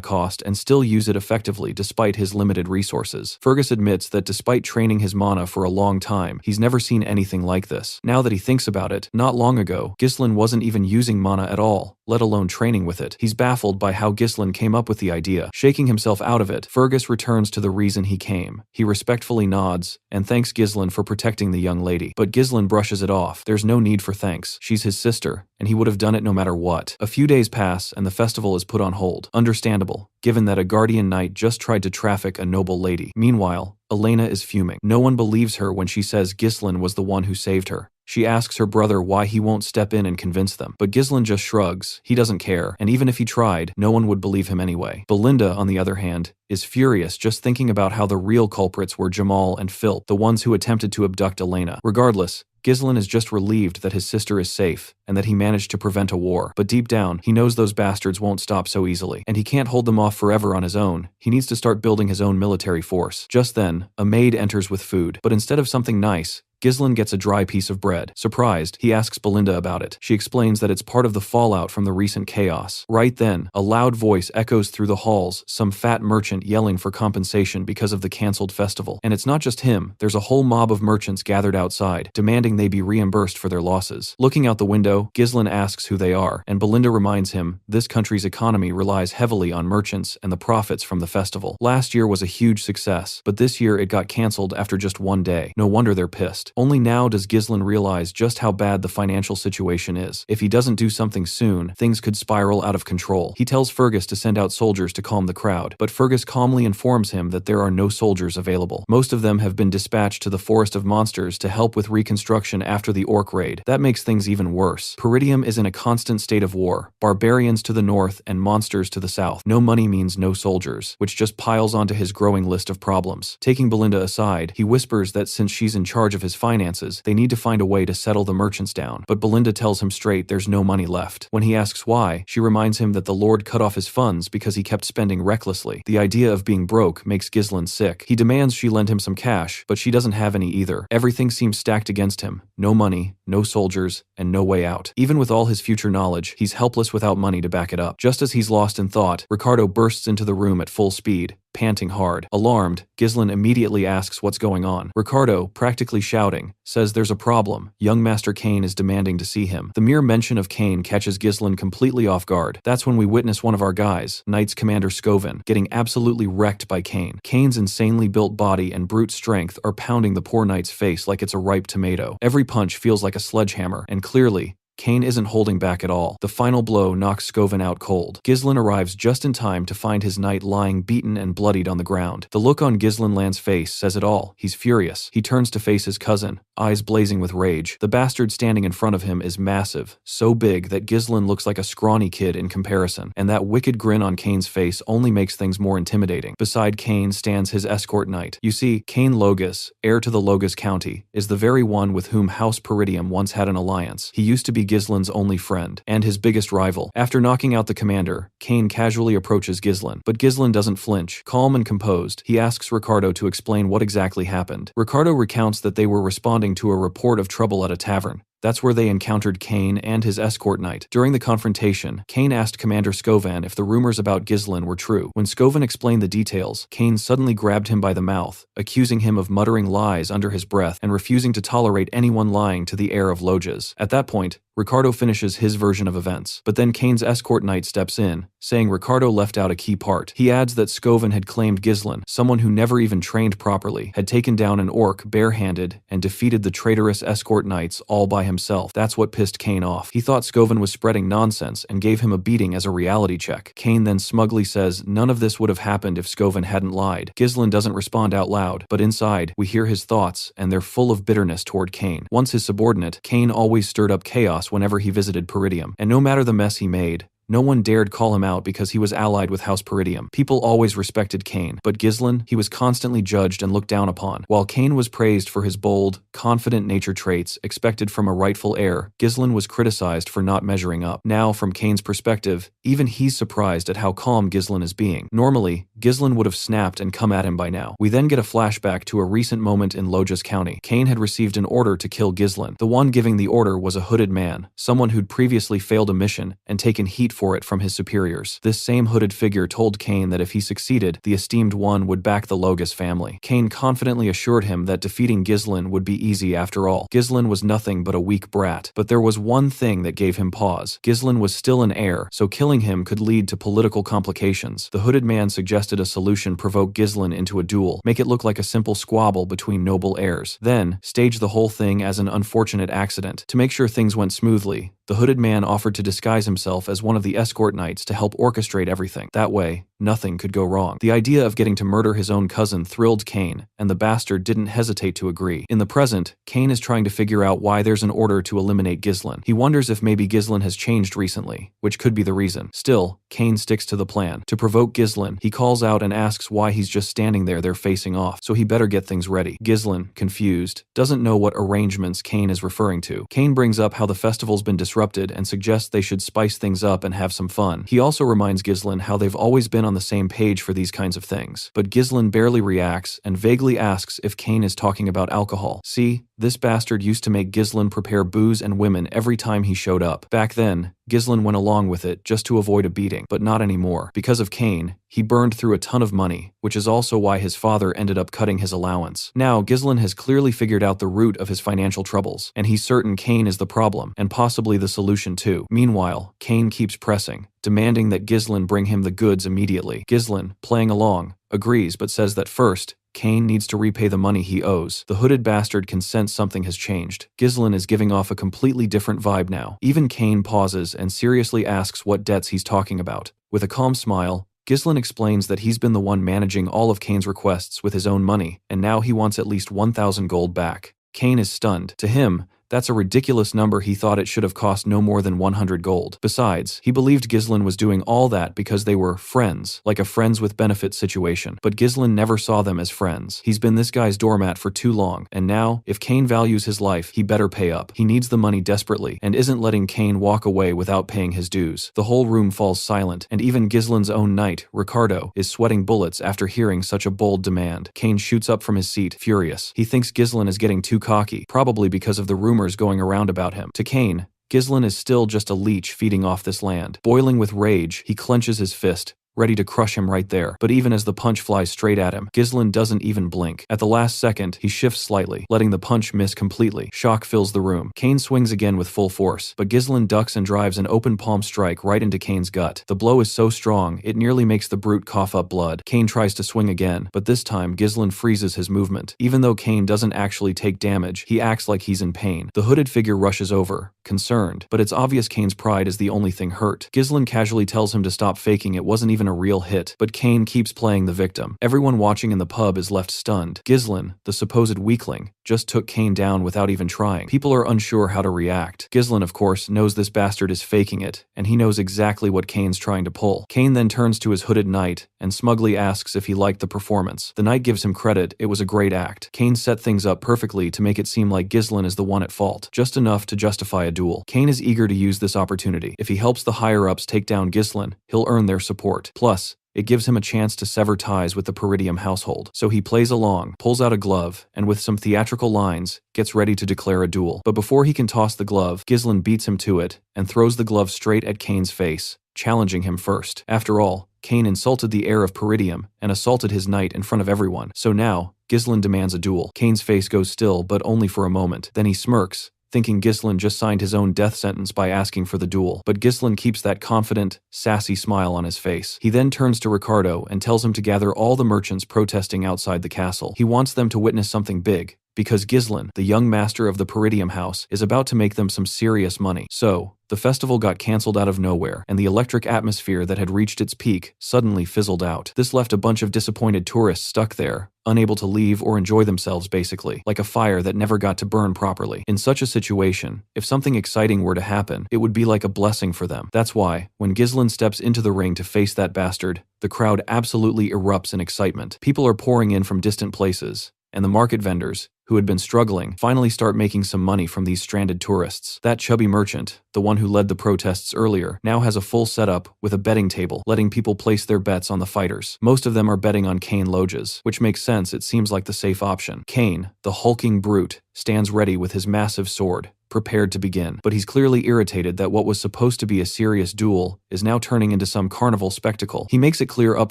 cost and still use it effectively despite his limited resources. Fergus admits that despite training his mana for a long time, he's never seen anything like this. Now that he thinks about it, not long ago, Ghislain wasn't even using mana at all, let alone training with it. He's baffled by how Ghislain came up with the idea. Shaking himself out of it, Fergus returns to the reason he came. He respectfully nods and thanks Ghislain for protecting the young lady. But Ghislain brushes it off. There's no need for thanks. She's his sister, and he would have done it no matter what. A few days pass and the festival is put on hold. Understandable, given that a guardian knight just tried to traffic a noble lady. Meanwhile, Elena is fuming. No one believes her when she says Ghislain was the one who saved her. She asks her brother why he won't step in and convince them. But Ghislain just shrugs. He doesn't care, and even if he tried, no one would believe him anyway. Belinda, on the other hand, is furious just thinking about how the real culprits were Jamal and Phil, the ones who attempted to abduct Elena. Regardless, Ghislain is just relieved that his sister is safe and that he managed to prevent a war. But deep down, he knows those bastards won't stop so easily, and he can't hold them off forever on his own. He needs to start building his own military force. Just then, a maid enters with food, but instead of something nice, Ghislain gets a dry piece of bread. Surprised, he asks Belinda about it. She explains that it's part of the fallout from the recent chaos. Right then, a loud voice echoes through the halls, some fat merchant yelling for compensation because of the cancelled festival. And it's not just him, there's a whole mob of merchants gathered outside, demanding they be reimbursed for their losses. Looking out the window, Ghislain asks who they are, and Belinda reminds him this country's economy relies heavily on merchants and the profits from the festival. Last year was a huge success, but this year it got cancelled after just one day. No wonder they're pissed. Only now does Ghislain realize just how bad the financial situation is. If he doesn't do something soon, things could spiral out of control. He tells Fergus to send out soldiers to calm the crowd, but Fergus calmly informs him that there are no soldiers available. Most of them have been dispatched to the Forest of Monsters to help with reconstruction after the orc raid. That makes things even worse. Peridium is in a constant state of war. Barbarians to the north and monsters to the south. No money means no soldiers, which just piles onto his growing list of problems. Taking Belinda aside, he whispers that since she's in charge of his finances, they need to find a way to settle the merchants down. But Belinda tells him straight there's no money left. When he asks why, she reminds him that the Lord cut off his funds because he kept spending recklessly. The idea of being broke makes Ghislain sick. He demands she lend him some cash, but she doesn't have any either. Everything seems stacked against him. No money, no soldiers, and no way out. Even with all his future knowledge, he's helpless without money to back it up. Just as he's lost in thought, Ricardo bursts into the room at full speed, panting hard. Alarmed, Ghislain immediately asks what's going on. Ricardo, practically shouting, says there's a problem. Young Master Cain is demanding to see him. The mere mention of Cain catches Ghislain completely off guard. That's when we witness one of our guys, Knights Commander Scoven, getting absolutely wrecked by Cain. Cain's insanely built body and brute strength are pounding the poor knight's face like it's a ripe tomato. Every punch feels like a sledgehammer, and clearly, Cain isn't holding back at all. The final blow knocks Scoven out cold. Ghislain arrives just in time to find his knight lying beaten and bloodied on the ground. The look on Ghislain's face says it all. He's furious. He turns to face his cousin, eyes blazing with rage. The bastard standing in front of him is massive, so big that Ghislain looks like a scrawny kid in comparison, and that wicked grin on Cain's face only makes things more intimidating. Beside Cain stands his escort knight. You see, Cain Logus, heir to the Logus County, is the very one with whom House Peridium once had an alliance. He used to be be Ghislain's only friend, and his biggest rival. After knocking out the commander, Kane casually approaches Ghislain. But Ghislain doesn't flinch. Calm and composed, he asks Ricardo to explain what exactly happened. Ricardo recounts that they were responding to a report of trouble at a tavern. That's where they encountered Kane and his escort knight. During the confrontation, Kane asked Commander Scovan if the rumors about Ghislain were true. When Scovan explained the details, Kane suddenly grabbed him by the mouth, accusing him of muttering lies under his breath and refusing to tolerate anyone lying to the heir of Loges. At that point, Ricardo finishes his version of events, but then Kane's escort knight steps in, saying Ricardo left out a key part. He adds that Scovan had claimed Ghislain, someone who never even trained properly, had taken down an orc barehanded and defeated the traitorous escort knights all by himself. That's what pissed Kane off. He thought Scovan was spreading nonsense and gave him a beating as a reality check. Kane then smugly says none of this would have happened if Scovan hadn't lied. Ghislain doesn't respond out loud, but inside, we hear his thoughts, and they're full of bitterness toward Kane. Once his subordinate, Kane always stirred up chaos whenever he visited Peridium, and no matter the mess he made, no one dared call him out because he was allied with House Peridium. People always respected Kane, but Ghislain, he was constantly judged and looked down upon. While Kane was praised for his bold, confident nature traits expected from a rightful heir, Ghislain was criticized for not measuring up. Now, from Kane's perspective, even he's surprised at how calm Ghislain is being. Normally, Ghislain would have snapped and come at him by now. We then get a flashback to a recent moment in Loges County. Kane had received an order to kill Ghislain. The one giving the order was a hooded man, someone who'd previously failed a mission and taken heat for it from his superiors. This same hooded figure told Kane that if he succeeded, the esteemed one would back the Loges family. Kane confidently assured him that defeating Ghislain would be easy after all. Ghislain was nothing but a weak brat, but there was one thing that gave him pause. Ghislain was still an heir, so killing him could lead to political complications. The hooded man suggested a solution: provoke Ghislain into a duel, make it look like a simple squabble between noble heirs, then stage the whole thing as an unfortunate accident. To make sure things went smoothly, the hooded man offered to disguise himself as one of the escort knights to help orchestrate everything. That way, nothing could go wrong. The idea of getting to murder his own cousin thrilled Kane, and the bastard didn't hesitate to agree. In the present, Kane is trying to figure out why there's an order to eliminate Ghislain. He wonders if maybe Ghislain has changed recently, which could be the reason. Still, Kane sticks to the plan. To provoke Ghislain, he calls out and asks why he's just standing there they're facing off, so he better get things ready. Ghislain, confused, doesn't know what arrangements Kane is referring to. Kane brings up how the festival's been disrupted and suggests they should spice things up and have some fun. He also reminds Ghislain how they've always been on the same page for these kinds of things. But Ghislain barely reacts and vaguely asks if Kane is talking about alcohol. See, this bastard used to make Ghislain prepare booze and women every time he showed up. Back then, Ghislain went along with it just to avoid a beating, but not anymore. Because of Kane, he burned through a ton of money, which is also why his father ended up cutting his allowance. Now, Ghislain has clearly figured out the root of his financial troubles, and he's certain Kane is the problem, and possibly the solution too. Meanwhile, Kane keeps pressing, demanding that Ghislain bring him the goods immediately. Ghislain, playing along, agrees but says that first, Kane needs to repay the money he owes. The hooded bastard can sense something has changed. Ghislain is giving off a completely different vibe now. Even Kane pauses and seriously asks what debts he's talking about. With a calm smile, Ghislain explains that he's been the one managing all of Kane's requests with his own money, and now he wants at least 1,000 gold back. Kane is stunned. To him, that's a ridiculous number. He thought it should have cost no more than 100 gold. Besides, he believed Ghislain was doing all that because they were friends, like a friends with benefits situation. But Ghislain never saw them as friends. He's been this guy's doormat for too long, and now, if Kane values his life, he better pay up. He needs the money desperately, and isn't letting Kane walk away without paying his dues. The whole room falls silent, and even Ghislain's own knight, Ricardo, is sweating bullets after hearing such a bold demand. Kane shoots up from his seat, furious. He thinks Ghislain is getting too cocky, probably because of the rumors going around about him. To Kane, Ghislain is still just a leech feeding off this land. Boiling with rage, he clenches his fist, ready to crush him right there. But even as the punch flies straight at him, Ghislain doesn't even blink. At the last second, he shifts slightly, letting the punch miss completely. Shock fills the room. Kane swings again with full force, but Ghislain ducks and drives an open palm strike right into Kane's gut. The blow is so strong, it nearly makes the brute cough up blood. Kane tries to swing again, but this time Ghislain freezes his movement. Even though Kane doesn't actually take damage, he acts like he's in pain. The hooded figure rushes over, concerned, but it's obvious Kane's pride is the only thing hurt. Ghislain casually tells him to stop faking. It wasn't even even a real hit, but Kane keeps playing the victim. Everyone watching in the pub is left stunned. Ghislain, the supposed weakling, just took Kane down without even trying. People are unsure how to react. Ghislain, of course, knows this bastard is faking it, and he knows exactly what Kane's trying to pull. Kane then turns to his hooded knight and smugly asks if he liked the performance. The knight gives him credit, it was a great act. Kane set things up perfectly to make it seem like Ghislain is the one at fault, just enough to justify a duel. Kane is eager to use this opportunity. If he helps the higher-ups take down Ghislain, he'll earn their support. Plus, it gives him a chance to sever ties with the Peridium household. So he plays along, pulls out a glove, and with some theatrical lines, gets ready to declare a duel. But before he can toss the glove, Ghislain beats him to it and throws the glove straight at Kane's face, challenging him first. After all, Kane insulted the heir of Peridium and assaulted his knight in front of everyone. So now, Ghislain demands a duel. Kane's face goes still, but only for a moment. Then he smirks, thinking Ghislain just signed his own death sentence by asking for the duel. But Ghislain keeps that confident, sassy smile on his face. He then turns to Ricardo and tells him to gather all the merchants protesting outside the castle. He wants them to witness something big, because Ghislain, the young master of the Peridium house, is about to make them some serious money. So, the festival got cancelled out of nowhere, and the electric atmosphere that had reached its peak suddenly fizzled out. This left a bunch of disappointed tourists stuck there, unable to leave or enjoy themselves basically, like a fire that never got to burn properly. In such a situation, if something exciting were to happen, it would be like a blessing for them. That's why, when Ghislain steps into the ring to face that bastard, the crowd absolutely erupts in excitement. People are pouring in from distant places, and the market vendors, who had been struggling, finally start making some money from these stranded tourists. That chubby merchant, the one who led the protests earlier, now has a full setup with a betting table, letting people place their bets on the fighters. Most of them are betting on Kane Loges, which makes sense, it seems like the safe option. Kane, the hulking brute, stands ready with his massive sword, prepared to begin. But he's clearly irritated that what was supposed to be a serious duel is now turning into some carnival spectacle. He makes it clear up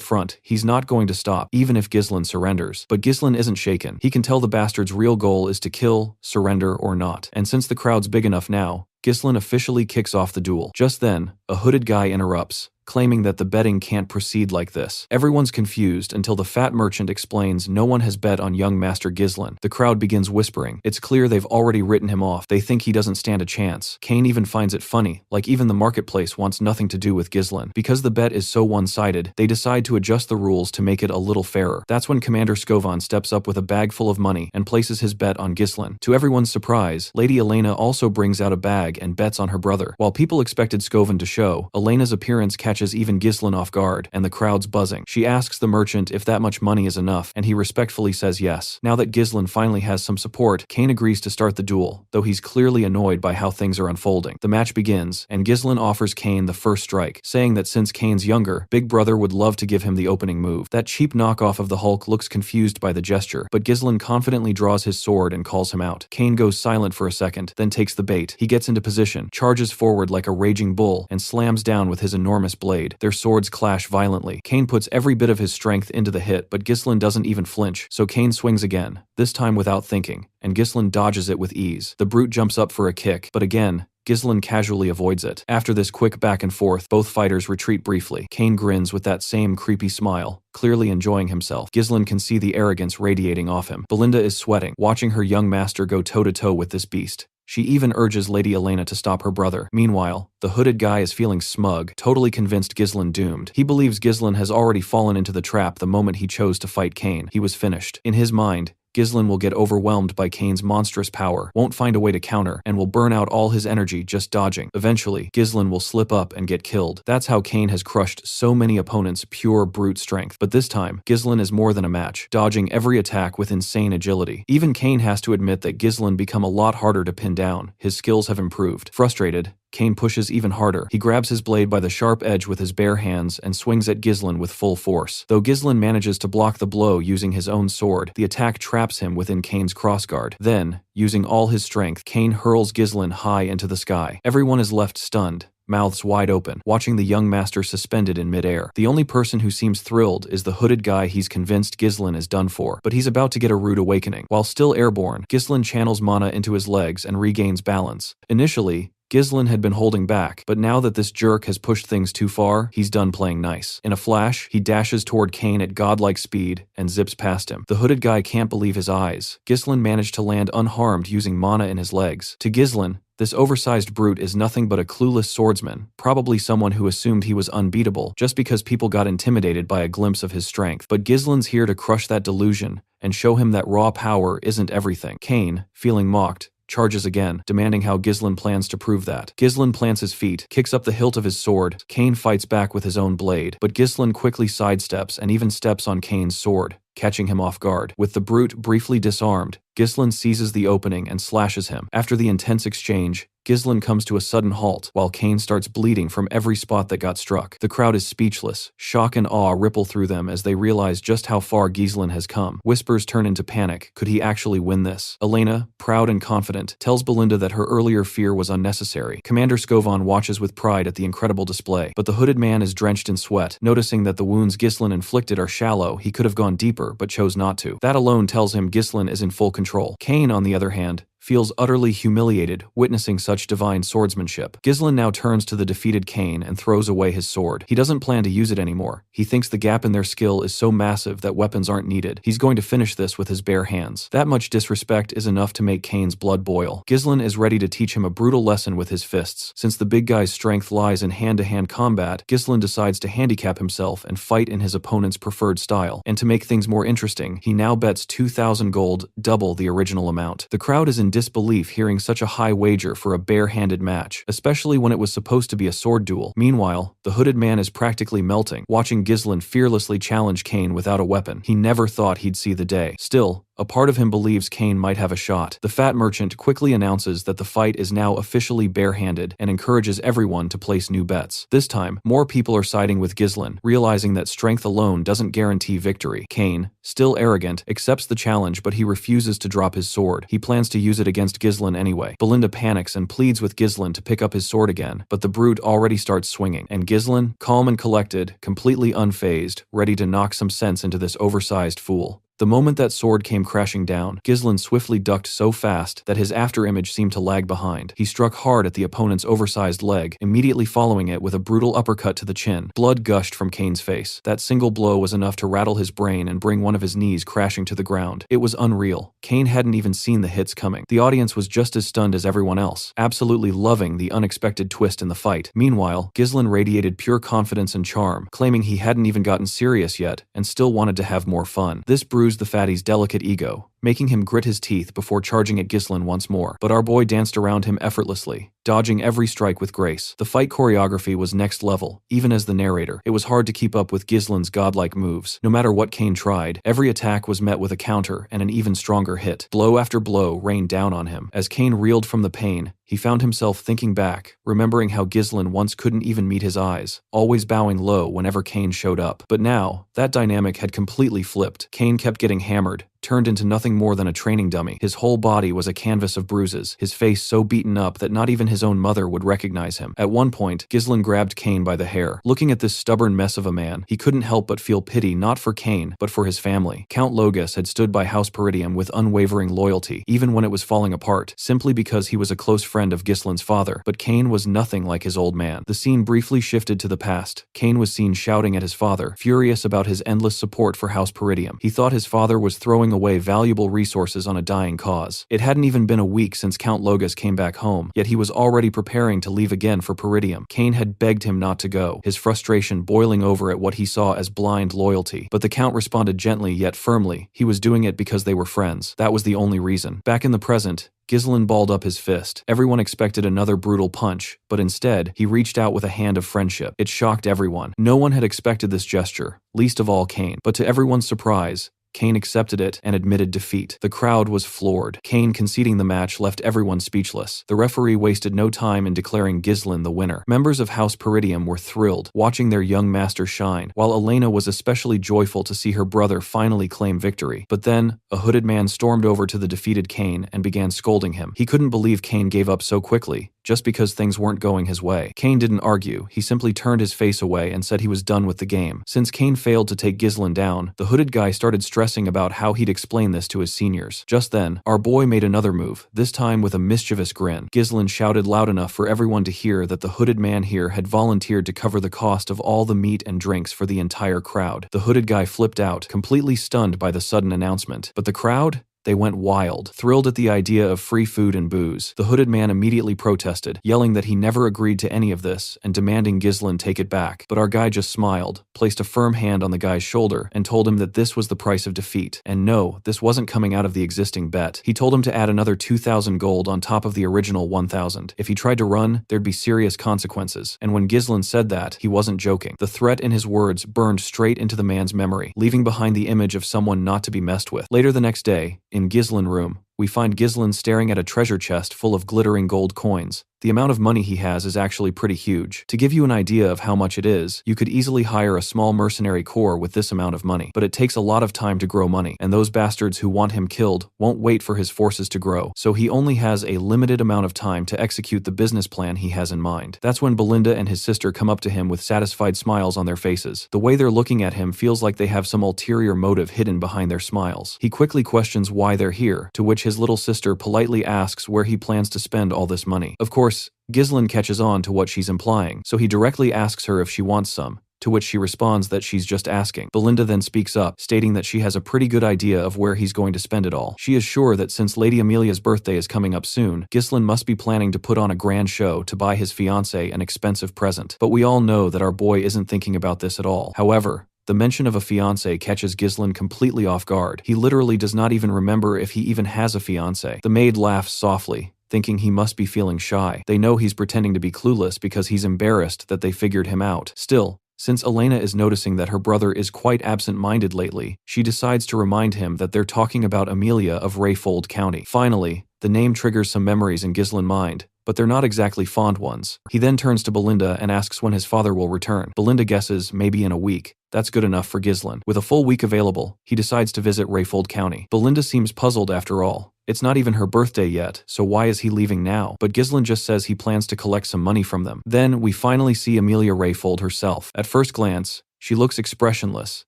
front, he's not going to stop, even if Ghislain surrenders. But Ghislain isn't shaken. He can tell the bastard's real goal is to kill, surrender, or not. And since the crowd's big enough now, Ghislain officially kicks off the duel. Just then, a hooded guy interrupts, claiming that the betting can't proceed like this. Everyone's confused until the fat merchant explains no one has bet on young Master Ghislain. The crowd begins whispering. It's clear they've already written him off. They think he doesn't stand a chance. Kane even finds it funny, like even the marketplace wants nothing to do with Ghislain. Because the bet is so one-sided, they decide to adjust the rules to make it a little fairer. That's when Commander Scovan steps up with a bag full of money and places his bet on Ghislain. To everyone's surprise, Lady Elena also brings out a bag and bets on her brother. While people expected Scovan to show, Elena's appearance catches even Ghislain off guard, and the crowd's buzzing. She asks the merchant if that much money is enough, and he respectfully says yes. Now that Ghislain finally has some support, Kane agrees to start the duel, though he's clearly annoyed by how things are unfolding. The match begins, and Ghislain offers Kane the first strike, saying that since Kane's younger, Big Brother would love to give him the opening move. That cheap knockoff of the Hulk looks confused by the gesture, but Ghislain confidently draws his sword and calls him out. Kane goes silent for a second, then takes the bait. He gets into position, charges forward like a raging bull, and slams down with his enormous blade. Their swords clash violently. Kane puts every bit of his strength into the hit, but Ghislain doesn't even flinch, so Kane swings again, this time without thinking, and Ghislain dodges it with ease. The brute jumps up for a kick, but again, Ghislain casually avoids it. After this quick back and forth, both fighters retreat briefly. Kane grins with that same creepy smile, clearly enjoying himself. Ghislain can see the arrogance radiating off him. Belinda is sweating, watching her young master go toe-to-toe with this beast. She even urges Lady Elena to stop her brother. Meanwhile, the hooded guy is feeling smug, totally convinced Ghislain doomed. He believes Ghislain has already fallen into the trap the moment he chose to fight Kane. He was finished. In his mind, Ghislain will get overwhelmed by Kane's monstrous power, won't find a way to counter, and will burn out all his energy just dodging. Eventually, Ghislain will slip up and get killed. That's how Kane has crushed so many opponents' pure brute strength. But this time, Ghislain is more than a match, dodging every attack with insane agility. Even Kane has to admit that Ghislain become a lot harder to pin down. His skills have improved. Frustrated, Kane pushes even harder. He grabs his blade by the sharp edge with his bare hands and swings at Ghislain with full force. Though Ghislain manages to block the blow using his own sword, the attack traps him within Kane's crossguard. Then, using all his strength, Kane hurls Ghislain high into the sky. Everyone is left stunned, mouths wide open, watching the young master suspended in midair. The only person who seems thrilled is the hooded guy. He's convinced Ghislain is done for, but he's about to get a rude awakening. While still airborne, Ghislain channels mana into his legs and regains balance. Initially, Ghislain had been holding back, but now that this jerk has pushed things too far, he's done playing nice. In a flash, he dashes toward Kane at godlike speed and zips past him. The hooded guy can't believe his eyes. Ghislain managed to land unharmed using mana in his legs. To Ghislain, this oversized brute is nothing but a clueless swordsman, probably someone who assumed he was unbeatable just because people got intimidated by a glimpse of his strength. But Ghislain's here to crush that delusion and show him that raw power isn't everything. Kane, feeling mocked, charges again, demanding how Ghislain plans to prove that. Ghislain plants his feet, kicks up the hilt of his sword. Kane fights back with his own blade, but Ghislain quickly sidesteps and even steps on Kane's sword, catching him off guard. With the brute briefly disarmed, Ghislain seizes the opening and slashes him. After the intense exchange, Ghislain comes to a sudden halt, while Kane starts bleeding from every spot that got struck. The crowd is speechless. Shock and awe ripple through them as they realize just how far Ghislain has come. Whispers turn into panic. Could he actually win this? Elena, proud and confident, tells Belinda that her earlier fear was unnecessary. Commander Scovon watches with pride at the incredible display, but the hooded man is drenched in sweat. Noticing that the wounds Ghislain inflicted are shallow, he could have gone deeper, but chose not to. That alone tells him Ghislain is in full control. Kane, on the other hand, feels utterly humiliated witnessing such divine swordsmanship. Ghislain now turns to the defeated Kane and throws away his sword. He doesn't plan to use it anymore. He thinks the gap in their skill is so massive that weapons aren't needed. He's going to finish this with his bare hands. That much disrespect is enough to make Kane's blood boil. Ghislain is ready to teach him a brutal lesson with his fists. Since the big guy's strength lies in hand-to-hand combat, Ghislain decides to handicap himself and fight in his opponent's preferred style. And to make things more interesting, he now bets 2,000 gold, double the original amount. The crowd is in disbelief hearing such a high wager for a bare-handed match, especially when it was supposed to be a sword duel. Meanwhile, the hooded man is practically melting, watching Ghislain fearlessly challenge Kane without a weapon. He never thought he'd see the day. Still, a part of him believes Kane might have a shot. The fat merchant quickly announces that the fight is now officially barehanded and encourages everyone to place new bets. This time, more people are siding with Ghislain, realizing that strength alone doesn't guarantee victory. Kane, still arrogant, accepts the challenge, but he refuses to drop his sword. He plans to use it against Ghislain anyway. Belinda panics and pleads with Ghislain to pick up his sword again, but the brute already starts swinging, and Ghislain, calm and collected, completely unfazed, ready to knock some sense into this oversized fool. The moment that sword came crashing down, Ghislain swiftly ducked so fast that his afterimage seemed to lag behind. He struck hard at the opponent's oversized leg, immediately following it with a brutal uppercut to the chin. Blood gushed from Kane's face. That single blow was enough to rattle his brain and bring one of his knees crashing to the ground. It was unreal. Kane hadn't even seen the hits coming. The audience was just as stunned as everyone else, absolutely loving the unexpected twist in the fight. Meanwhile, Ghislain radiated pure confidence and charm, claiming he hadn't even gotten serious yet and still wanted to have more fun. This bruised the fatty's delicate ego, making him grit his teeth before charging at Ghislain once more. But our boy danced around him effortlessly, dodging every strike with grace. The fight choreography was next level, even as the narrator. It was hard to keep up with Ghislain's godlike moves. No matter what Kane tried, every attack was met with a counter and an even stronger hit. Blow after blow rained down on him. As Kane reeled from the pain, he found himself thinking back, remembering how Ghislain once couldn't even meet his eyes, always bowing low whenever Kane showed up. But now, that dynamic had completely flipped. Kane kept getting hammered, turned into nothing more than a training dummy. His whole body was a canvas of bruises, his face so beaten up that not even his own mother would recognize him. At one point, Ghislain grabbed Kane by the hair. Looking at this stubborn mess of a man, he couldn't help but feel pity not for Kane, but for his family. Count Logus had stood by House Peridium with unwavering loyalty, even when it was falling apart, simply because he was a close friend of Ghislain's father. But Kane was nothing like his old man. The scene briefly shifted to the past. Kane was seen shouting at his father, furious about his endless support for House Peridium. He thought his father was throwing away valuable resources on a dying cause. It hadn't even been a week since Count Logus came back home, yet he was already preparing to leave again for Peridium. Kane had begged him not to go, his frustration boiling over at what he saw as blind loyalty. But the Count responded gently yet firmly. He was doing it because they were friends. That was the only reason. Back in the present, Ghislain balled up his fist. Everyone expected another brutal punch, but instead, he reached out with a hand of friendship. It shocked everyone. No one had expected this gesture, least of all Kane. But to everyone's surprise, Kane accepted it and admitted defeat. The crowd was floored. Kane conceding the match left everyone speechless. The referee wasted no time in declaring Ghislain the winner. Members of House Peridium were thrilled, watching their young master shine, while Elena was especially joyful to see her brother finally claim victory. But then, a hooded man stormed over to the defeated Kane and began scolding him. He couldn't believe Kane gave up so quickly, just because things weren't going his way. Kane didn't argue. He simply turned his face away and said he was done with the game. Since Kane failed to take Ghislain down, the hooded guy started stressing stressing about how he'd explain this to his seniors. Just then, our boy made another move, this time with a mischievous grin. Ghislain shouted loud enough for everyone to hear that the hooded man here had volunteered to cover the cost of all the meat and drinks for the entire crowd. The hooded guy flipped out, completely stunned by the sudden announcement. But the crowd? They went wild, thrilled at the idea of free food and booze. The hooded man immediately protested, yelling that he never agreed to any of this and demanding Ghislain take it back. But our guy just smiled, placed a firm hand on the guy's shoulder, and told him that this was the price of defeat. And no, this wasn't coming out of the existing bet. He told him to add another 2,000 gold on top of the original 1,000. If he tried to run, there'd be serious consequences. And when Ghislain said that, he wasn't joking. The threat in his words burned straight into the man's memory, leaving behind the image of someone not to be messed with. Later the next day, in Ghislain room, we find Ghislain staring at a treasure chest full of glittering gold coins. The amount of money he has is actually pretty huge. To give you an idea of how much it is, you could easily hire a small mercenary corps with this amount of money. But it takes a lot of time to grow money, and those bastards who want him killed won't wait for his forces to grow, so he only has a limited amount of time to execute the business plan he has in mind. That's when Belinda and his sister come up to him with satisfied smiles on their faces. The way they're looking at him feels like they have some ulterior motive hidden behind their smiles. He quickly questions why they're here, to which his little sister politely asks where he plans to spend all this money. Of course, Ghislain catches on to what she's implying, so he directly asks her if she wants some, to which she responds that she's just asking. Belinda then speaks up, stating that she has a pretty good idea of where he's going to spend it all. She is sure that since Lady Amelia's birthday is coming up soon, Ghislain must be planning to put on a grand show to buy his fiancée an expensive present. But we all know that our boy isn't thinking about this at all. However, the mention of a fiancé catches Ghislain completely off guard. He literally does not even remember if he even has a fiancé. The maid laughs softly, thinking he must be feeling shy. They know he's pretending to be clueless because he's embarrassed that they figured him out. Still, since Elena is noticing that her brother is quite absent-minded lately, she decides to remind him that they're talking about Amelia of Rayfold County. Finally, the name triggers some memories in Ghislain's mind, but they're not exactly fond ones. He then turns to Belinda and asks when his father will return. Belinda guesses maybe in a week. That's good enough for Ghislain. With a full week available, he decides to visit Rayfold County. Belinda seems puzzled after all. It's not even her birthday yet, so why is he leaving now? But Ghislain just says he plans to collect some money from them. Then, we finally see Amelia Rayfold herself. At first glance, she looks expressionless,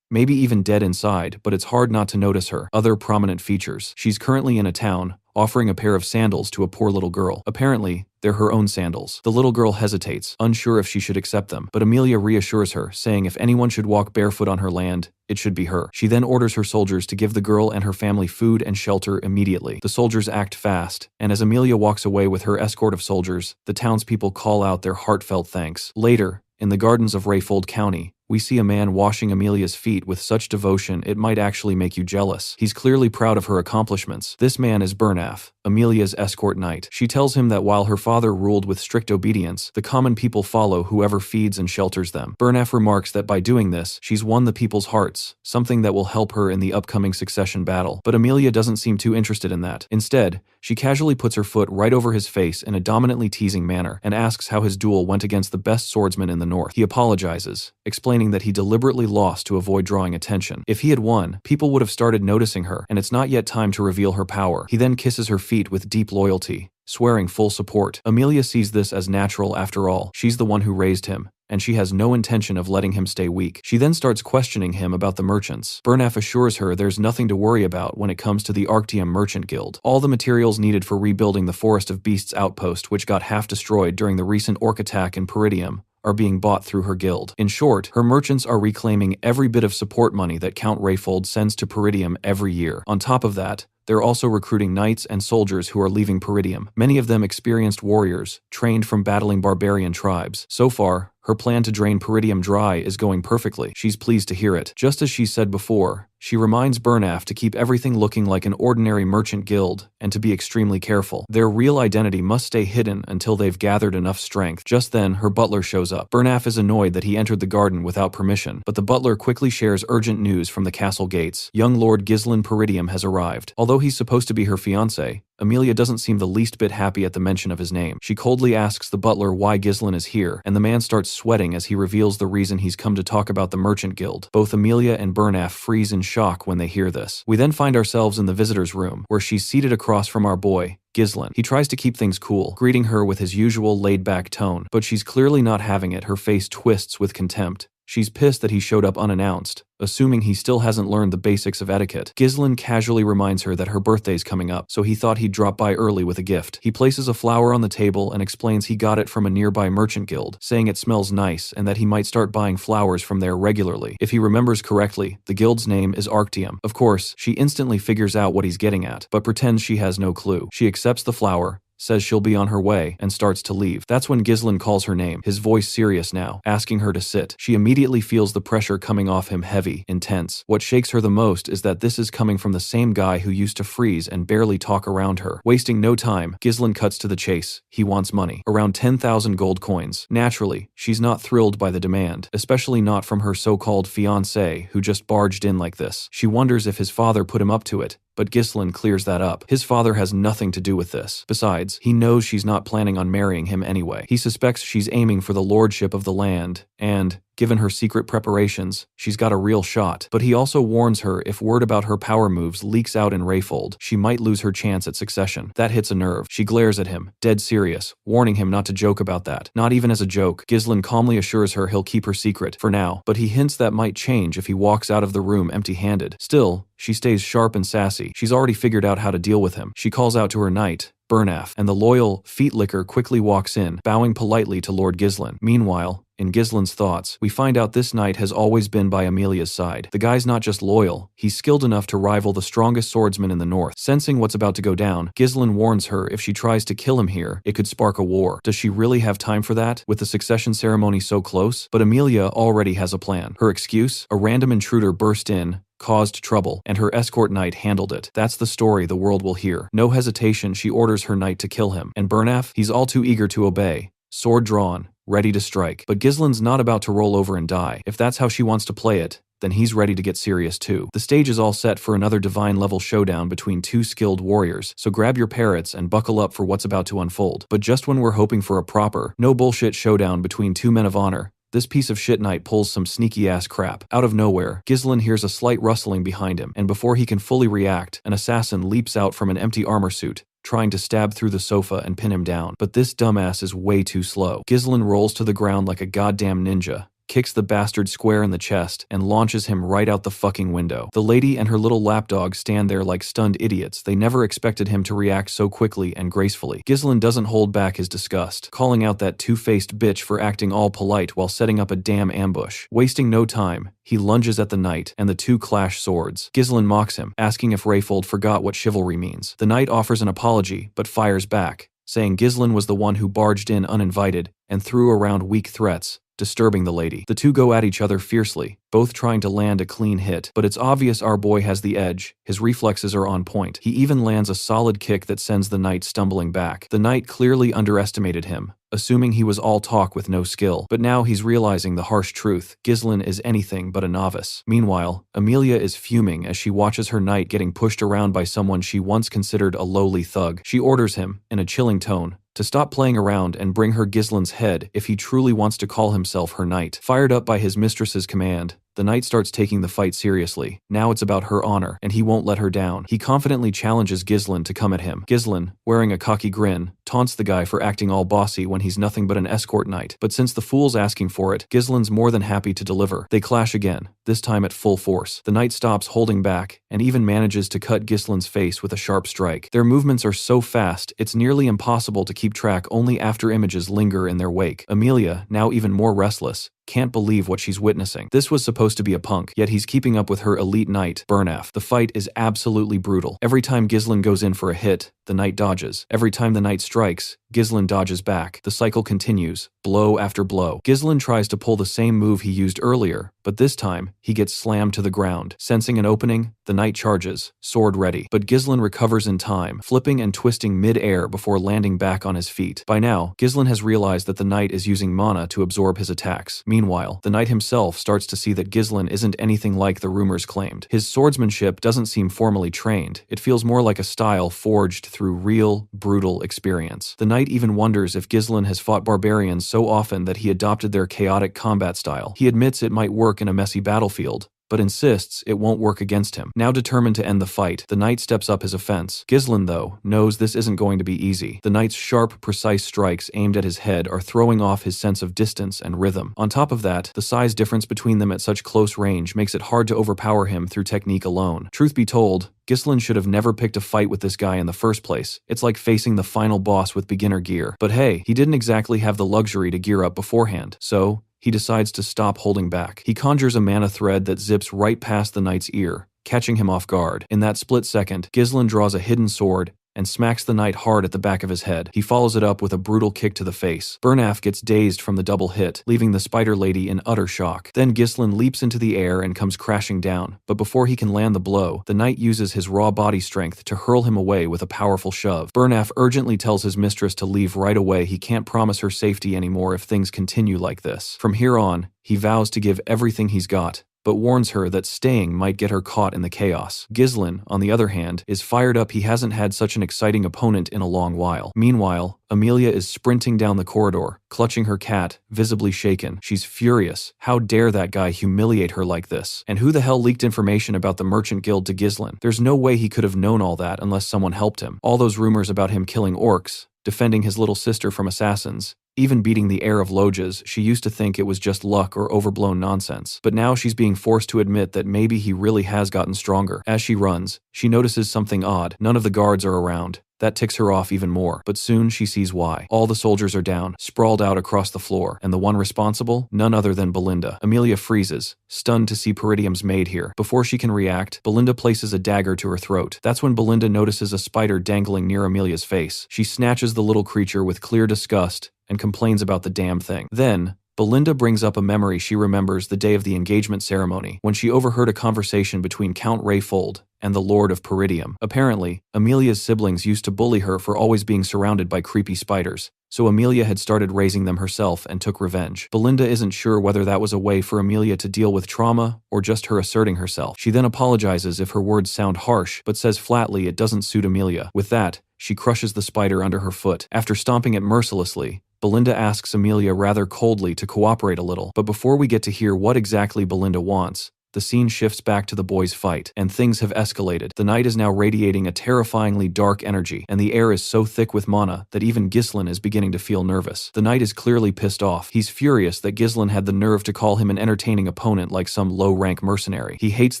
maybe even dead inside, but it's hard not to notice her other prominent features. She's currently in a town, offering a pair of sandals to a poor little girl. Apparently, they're her own sandals. The little girl hesitates, unsure if she should accept them, but Amelia reassures her, saying if anyone should walk barefoot on her land, it should be her. She then orders her soldiers to give the girl and her family food and shelter immediately. The soldiers act fast, and as Amelia walks away with her escort of soldiers, the townspeople call out their heartfelt thanks. Later, in the gardens of Rayfold County, we see a man washing Amelia's feet with such devotion it might actually make you jealous. He's clearly proud of her accomplishments. This man is Bernaf, Amelia's escort knight. She tells him that while her father ruled with strict obedience, the common people follow whoever feeds and shelters them. Bernaf remarks that by doing this, she's won the people's hearts, something that will help her in the upcoming succession battle. But Amelia doesn't seem too interested in that. Instead, she casually puts her foot right over his face in a dominantly teasing manner and asks how his duel went against the best swordsman in the north. He apologizes, explaining that he deliberately lost to avoid drawing attention. If he had won, people would have started noticing her, and it's not yet time to reveal her power. He then kisses her feet with deep loyalty, swearing full support. Amelia sees this as natural after all. She's the one who raised him, and she has no intention of letting him stay weak. She then starts questioning him about the merchants. Bernaf assures her there's nothing to worry about when it comes to the Arctium Merchant Guild. All the materials needed for rebuilding the Forest of Beasts outpost, which got half destroyed during the recent orc attack in Peridium, are being bought through her guild. In short, her merchants are reclaiming every bit of support money that Count Rayfold sends to Peridium every year. On top of that, they're also recruiting knights and soldiers who are leaving Peridium, many of them experienced warriors, trained from battling barbarian tribes. So far, her plan to drain Peridium dry is going perfectly. She's pleased to hear it. Just as she said before, she reminds Bernaf to keep everything looking like an ordinary merchant guild and to be extremely careful. Their real identity must stay hidden until they've gathered enough strength. Just then, her butler shows up. Bernaf is annoyed that he entered the garden without permission, but the butler quickly shares urgent news from the castle gates. Young Lord Ghislain Peridium has arrived. Although he's supposed to be her fiancé, Amelia doesn't seem the least bit happy at the mention of his name. She coldly asks the butler why Ghislain is here, and the man starts sweating as he reveals the reason he's come to talk about the Merchant Guild. Both Amelia and Bernaf freeze in shock when they hear this. We then find ourselves in the visitor's room, where she's seated across from our boy, Ghislain. He tries to keep things cool, greeting her with his usual laid-back tone, but she's clearly not having it. Her face twists with contempt. She's pissed that he showed up unannounced, assuming he still hasn't learned the basics of etiquette. Ghislain casually reminds her that her birthday's coming up, so he thought he'd drop by early with a gift. He places a flower on the table and explains he got it from a nearby merchant guild, saying it smells nice and that he might start buying flowers from there regularly. If he remembers correctly, the guild's name is Arctium. Of course, she instantly figures out what he's getting at, but pretends she has no clue. She accepts the flower, says she'll be on her way, and starts to leave. That's when Ghislain calls her name, his voice serious now, asking her to sit. She immediately feels the pressure coming off him heavy, intense. What shakes her the most is that this is coming from the same guy who used to freeze and barely talk around her. Wasting no time, Ghislain cuts to the chase. He wants money. Around 10,000 gold coins. Naturally, she's not thrilled by the demand, especially not from her so-called fiancé who just barged in like this. She wonders if his father put him up to it, but Ghislain clears that up. His father has nothing to do with this. Besides, he knows she's not planning on marrying him anyway. He suspects she's aiming for the lordship of the land, and, given her secret preparations, she's got a real shot. But he also warns her if word about her power moves leaks out in Rayfold, she might lose her chance at succession. That hits a nerve. She glares at him, dead serious, warning him not to joke about that. Not even as a joke, Ghislain calmly assures her he'll keep her secret, for now, but he hints that might change if he walks out of the room empty-handed. Still, she stays sharp and sassy. She's already figured out how to deal with him. She calls out to her knight, Bernaf, and the loyal feet-licker quickly walks in, bowing politely to Lord Ghislain. Meanwhile, in Ghislain's thoughts, we find out this knight has always been by Amelia's side. The guy's not just loyal, he's skilled enough to rival the strongest swordsman in the north. Sensing what's about to go down, Ghislain warns her if she tries to kill him here, it could spark a war. Does she really have time for that, with the succession ceremony so close? But Amelia already has a plan. Her excuse? A random intruder burst in, caused trouble, and her escort knight handled it. That's the story the world will hear. No hesitation, she orders her knight to kill him. And Bernaf? He's all too eager to obey. Sword drawn, ready to strike. But Ghislain's not about to roll over and die. If that's how she wants to play it, then he's ready to get serious too. The stage is all set for another divine-level showdown between two skilled warriors, so grab your parrots and buckle up for what's about to unfold. But just when we're hoping for a proper, no-bullshit showdown between two men of honor, this piece of shit knight pulls some sneaky-ass crap. Out of nowhere, Ghislain hears a slight rustling behind him, and before he can fully react, an assassin leaps out from an empty armor suit, trying to stab through the sofa and pin him down. But this dumbass is way too slow. Ghislain rolls to the ground like a goddamn ninja, kicks the bastard square in the chest, and launches him right out the fucking window. The lady and her little lapdog stand there like stunned idiots. They never expected him to react so quickly and gracefully. Ghislain doesn't hold back his disgust, calling out that two-faced bitch for acting all polite while setting up a damn ambush. Wasting no time, he lunges at the knight, and the two clash swords. Ghislain mocks him, asking if Rayfold forgot what chivalry means. The knight offers an apology, but fires back, saying Ghislain was the one who barged in uninvited and threw around weak threats, disturbing the lady. The two go at each other fiercely, both trying to land a clean hit, but it's obvious our boy has the edge. His reflexes are on point. He even lands a solid kick that sends the knight stumbling back. The knight clearly underestimated him, assuming he was all talk with no skill, but now he's realizing the harsh truth. Ghislain is anything but a novice. Meanwhile, Amelia is fuming as she watches her knight getting pushed around by someone she once considered a lowly thug. She orders him, in a chilling tone, to stop playing around and bring her Ghislain's head if he truly wants to call himself her knight. Fired up by his mistress's command, the knight starts taking the fight seriously. Now it's about her honor, and he won't let her down. He confidently challenges Ghislain to come at him. Ghislain, wearing a cocky grin, taunts the guy for acting all bossy when he's nothing but an escort knight. But since the fool's asking for it, Ghislain's more than happy to deliver. They clash again, this time at full force. The knight stops holding back, and even manages to cut Ghislain's face with a sharp strike. Their movements are so fast, it's nearly impossible to keep track. Only after images linger in their wake. Amelia, now even more restless, can't believe what she's witnessing. This was supposed to be a punk, yet he's keeping up with her elite knight, Bernaf. The fight is absolutely brutal. Every time Ghislain goes in for a hit, the knight dodges. Every time the knight strikes, Ghislain dodges back. The cycle continues, blow after blow. Ghislain tries to pull the same move he used earlier, but this time, he gets slammed to the ground. Sensing an opening, the knight charges, sword ready. But Ghislain recovers in time, flipping and twisting mid-air before landing back on his feet. By now, Ghislain has realized that the knight is using mana to absorb his attacks. Meanwhile, the knight himself starts to see that Ghislain isn't anything like the rumors claimed. His swordsmanship doesn't seem formally trained. It feels more like a style forged through real, brutal experience. The knight even wonders if Ghislain has fought barbarians so often that he adopted their chaotic combat style. He admits it might work in a messy battlefield, but insists it won't work against him. Now determined to end the fight, the knight steps up his offense. Ghislain, though, knows this isn't going to be easy. The knight's sharp, precise strikes aimed at his head are throwing off his sense of distance and rhythm. On top of that, the size difference between them at such close range makes it hard to overpower him through technique alone. Truth be told, Ghislain should have never picked a fight with this guy in the first place. It's like facing the final boss with beginner gear. But hey, he didn't exactly have the luxury to gear up beforehand, so he decides to stop holding back. He conjures a mana thread that zips right past the knight's ear, catching him off guard. In that split second, Ghislain draws a hidden sword and smacks the knight hard at the back of his head. He follows it up with a brutal kick to the face. Burnaf gets dazed from the double hit, leaving the spider lady in utter shock. Then Ghislain leaps into the air and comes crashing down, but before he can land the blow, the knight uses his raw body strength to hurl him away with a powerful shove. Burnaf urgently tells his mistress to leave right away. He can't promise her safety anymore if things continue like this. From here on, he vows to give everything he's got, but warns her that staying might get her caught in the chaos. Ghislain, on the other hand, is fired up. He hasn't had such an exciting opponent in a long while. Meanwhile, Amelia is sprinting down the corridor, clutching her cat, visibly shaken. She's furious. How dare that guy humiliate her like this? And who the hell leaked information about the Merchant Guild to Ghislain? There's no way he could have known all that unless someone helped him. All those rumors about him killing orcs, defending his little sister from assassins, even beating the heir of Loges, she used to think it was just luck or overblown nonsense. But now she's being forced to admit that maybe he really has gotten stronger. As she runs, she notices something odd. None of the guards are around. That ticks her off even more, but soon she sees why. All the soldiers are down, sprawled out across the floor, and the one responsible? None other than Belinda. Amelia freezes, stunned to see Peridium's maid here. Before she can react, Belinda places a dagger to her throat. That's when Belinda notices a spider dangling near Amelia's face. She snatches the little creature with clear disgust and complains about the damn thing. Then, Belinda brings up a memory she remembers the day of the engagement ceremony, when she overheard a conversation between Count Rayfold and the Lord of Peridium. Apparently, Amelia's siblings used to bully her for always being surrounded by creepy spiders, so Amelia had started raising them herself and took revenge. Belinda isn't sure whether that was a way for Amelia to deal with trauma or just her asserting herself. She then apologizes if her words sound harsh, but says flatly it doesn't suit Amelia. With that, she crushes the spider under her foot. After stomping it mercilessly, Belinda asks Amelia rather coldly to cooperate a little. But before we get to hear what exactly Belinda wants, the scene shifts back to the boys' fight, and things have escalated. The night is now radiating a terrifyingly dark energy, and the air is so thick with mana that even Ghislain is beginning to feel nervous. The knight is clearly pissed off. He's furious that Ghislain had the nerve to call him an entertaining opponent like some low-rank mercenary. He hates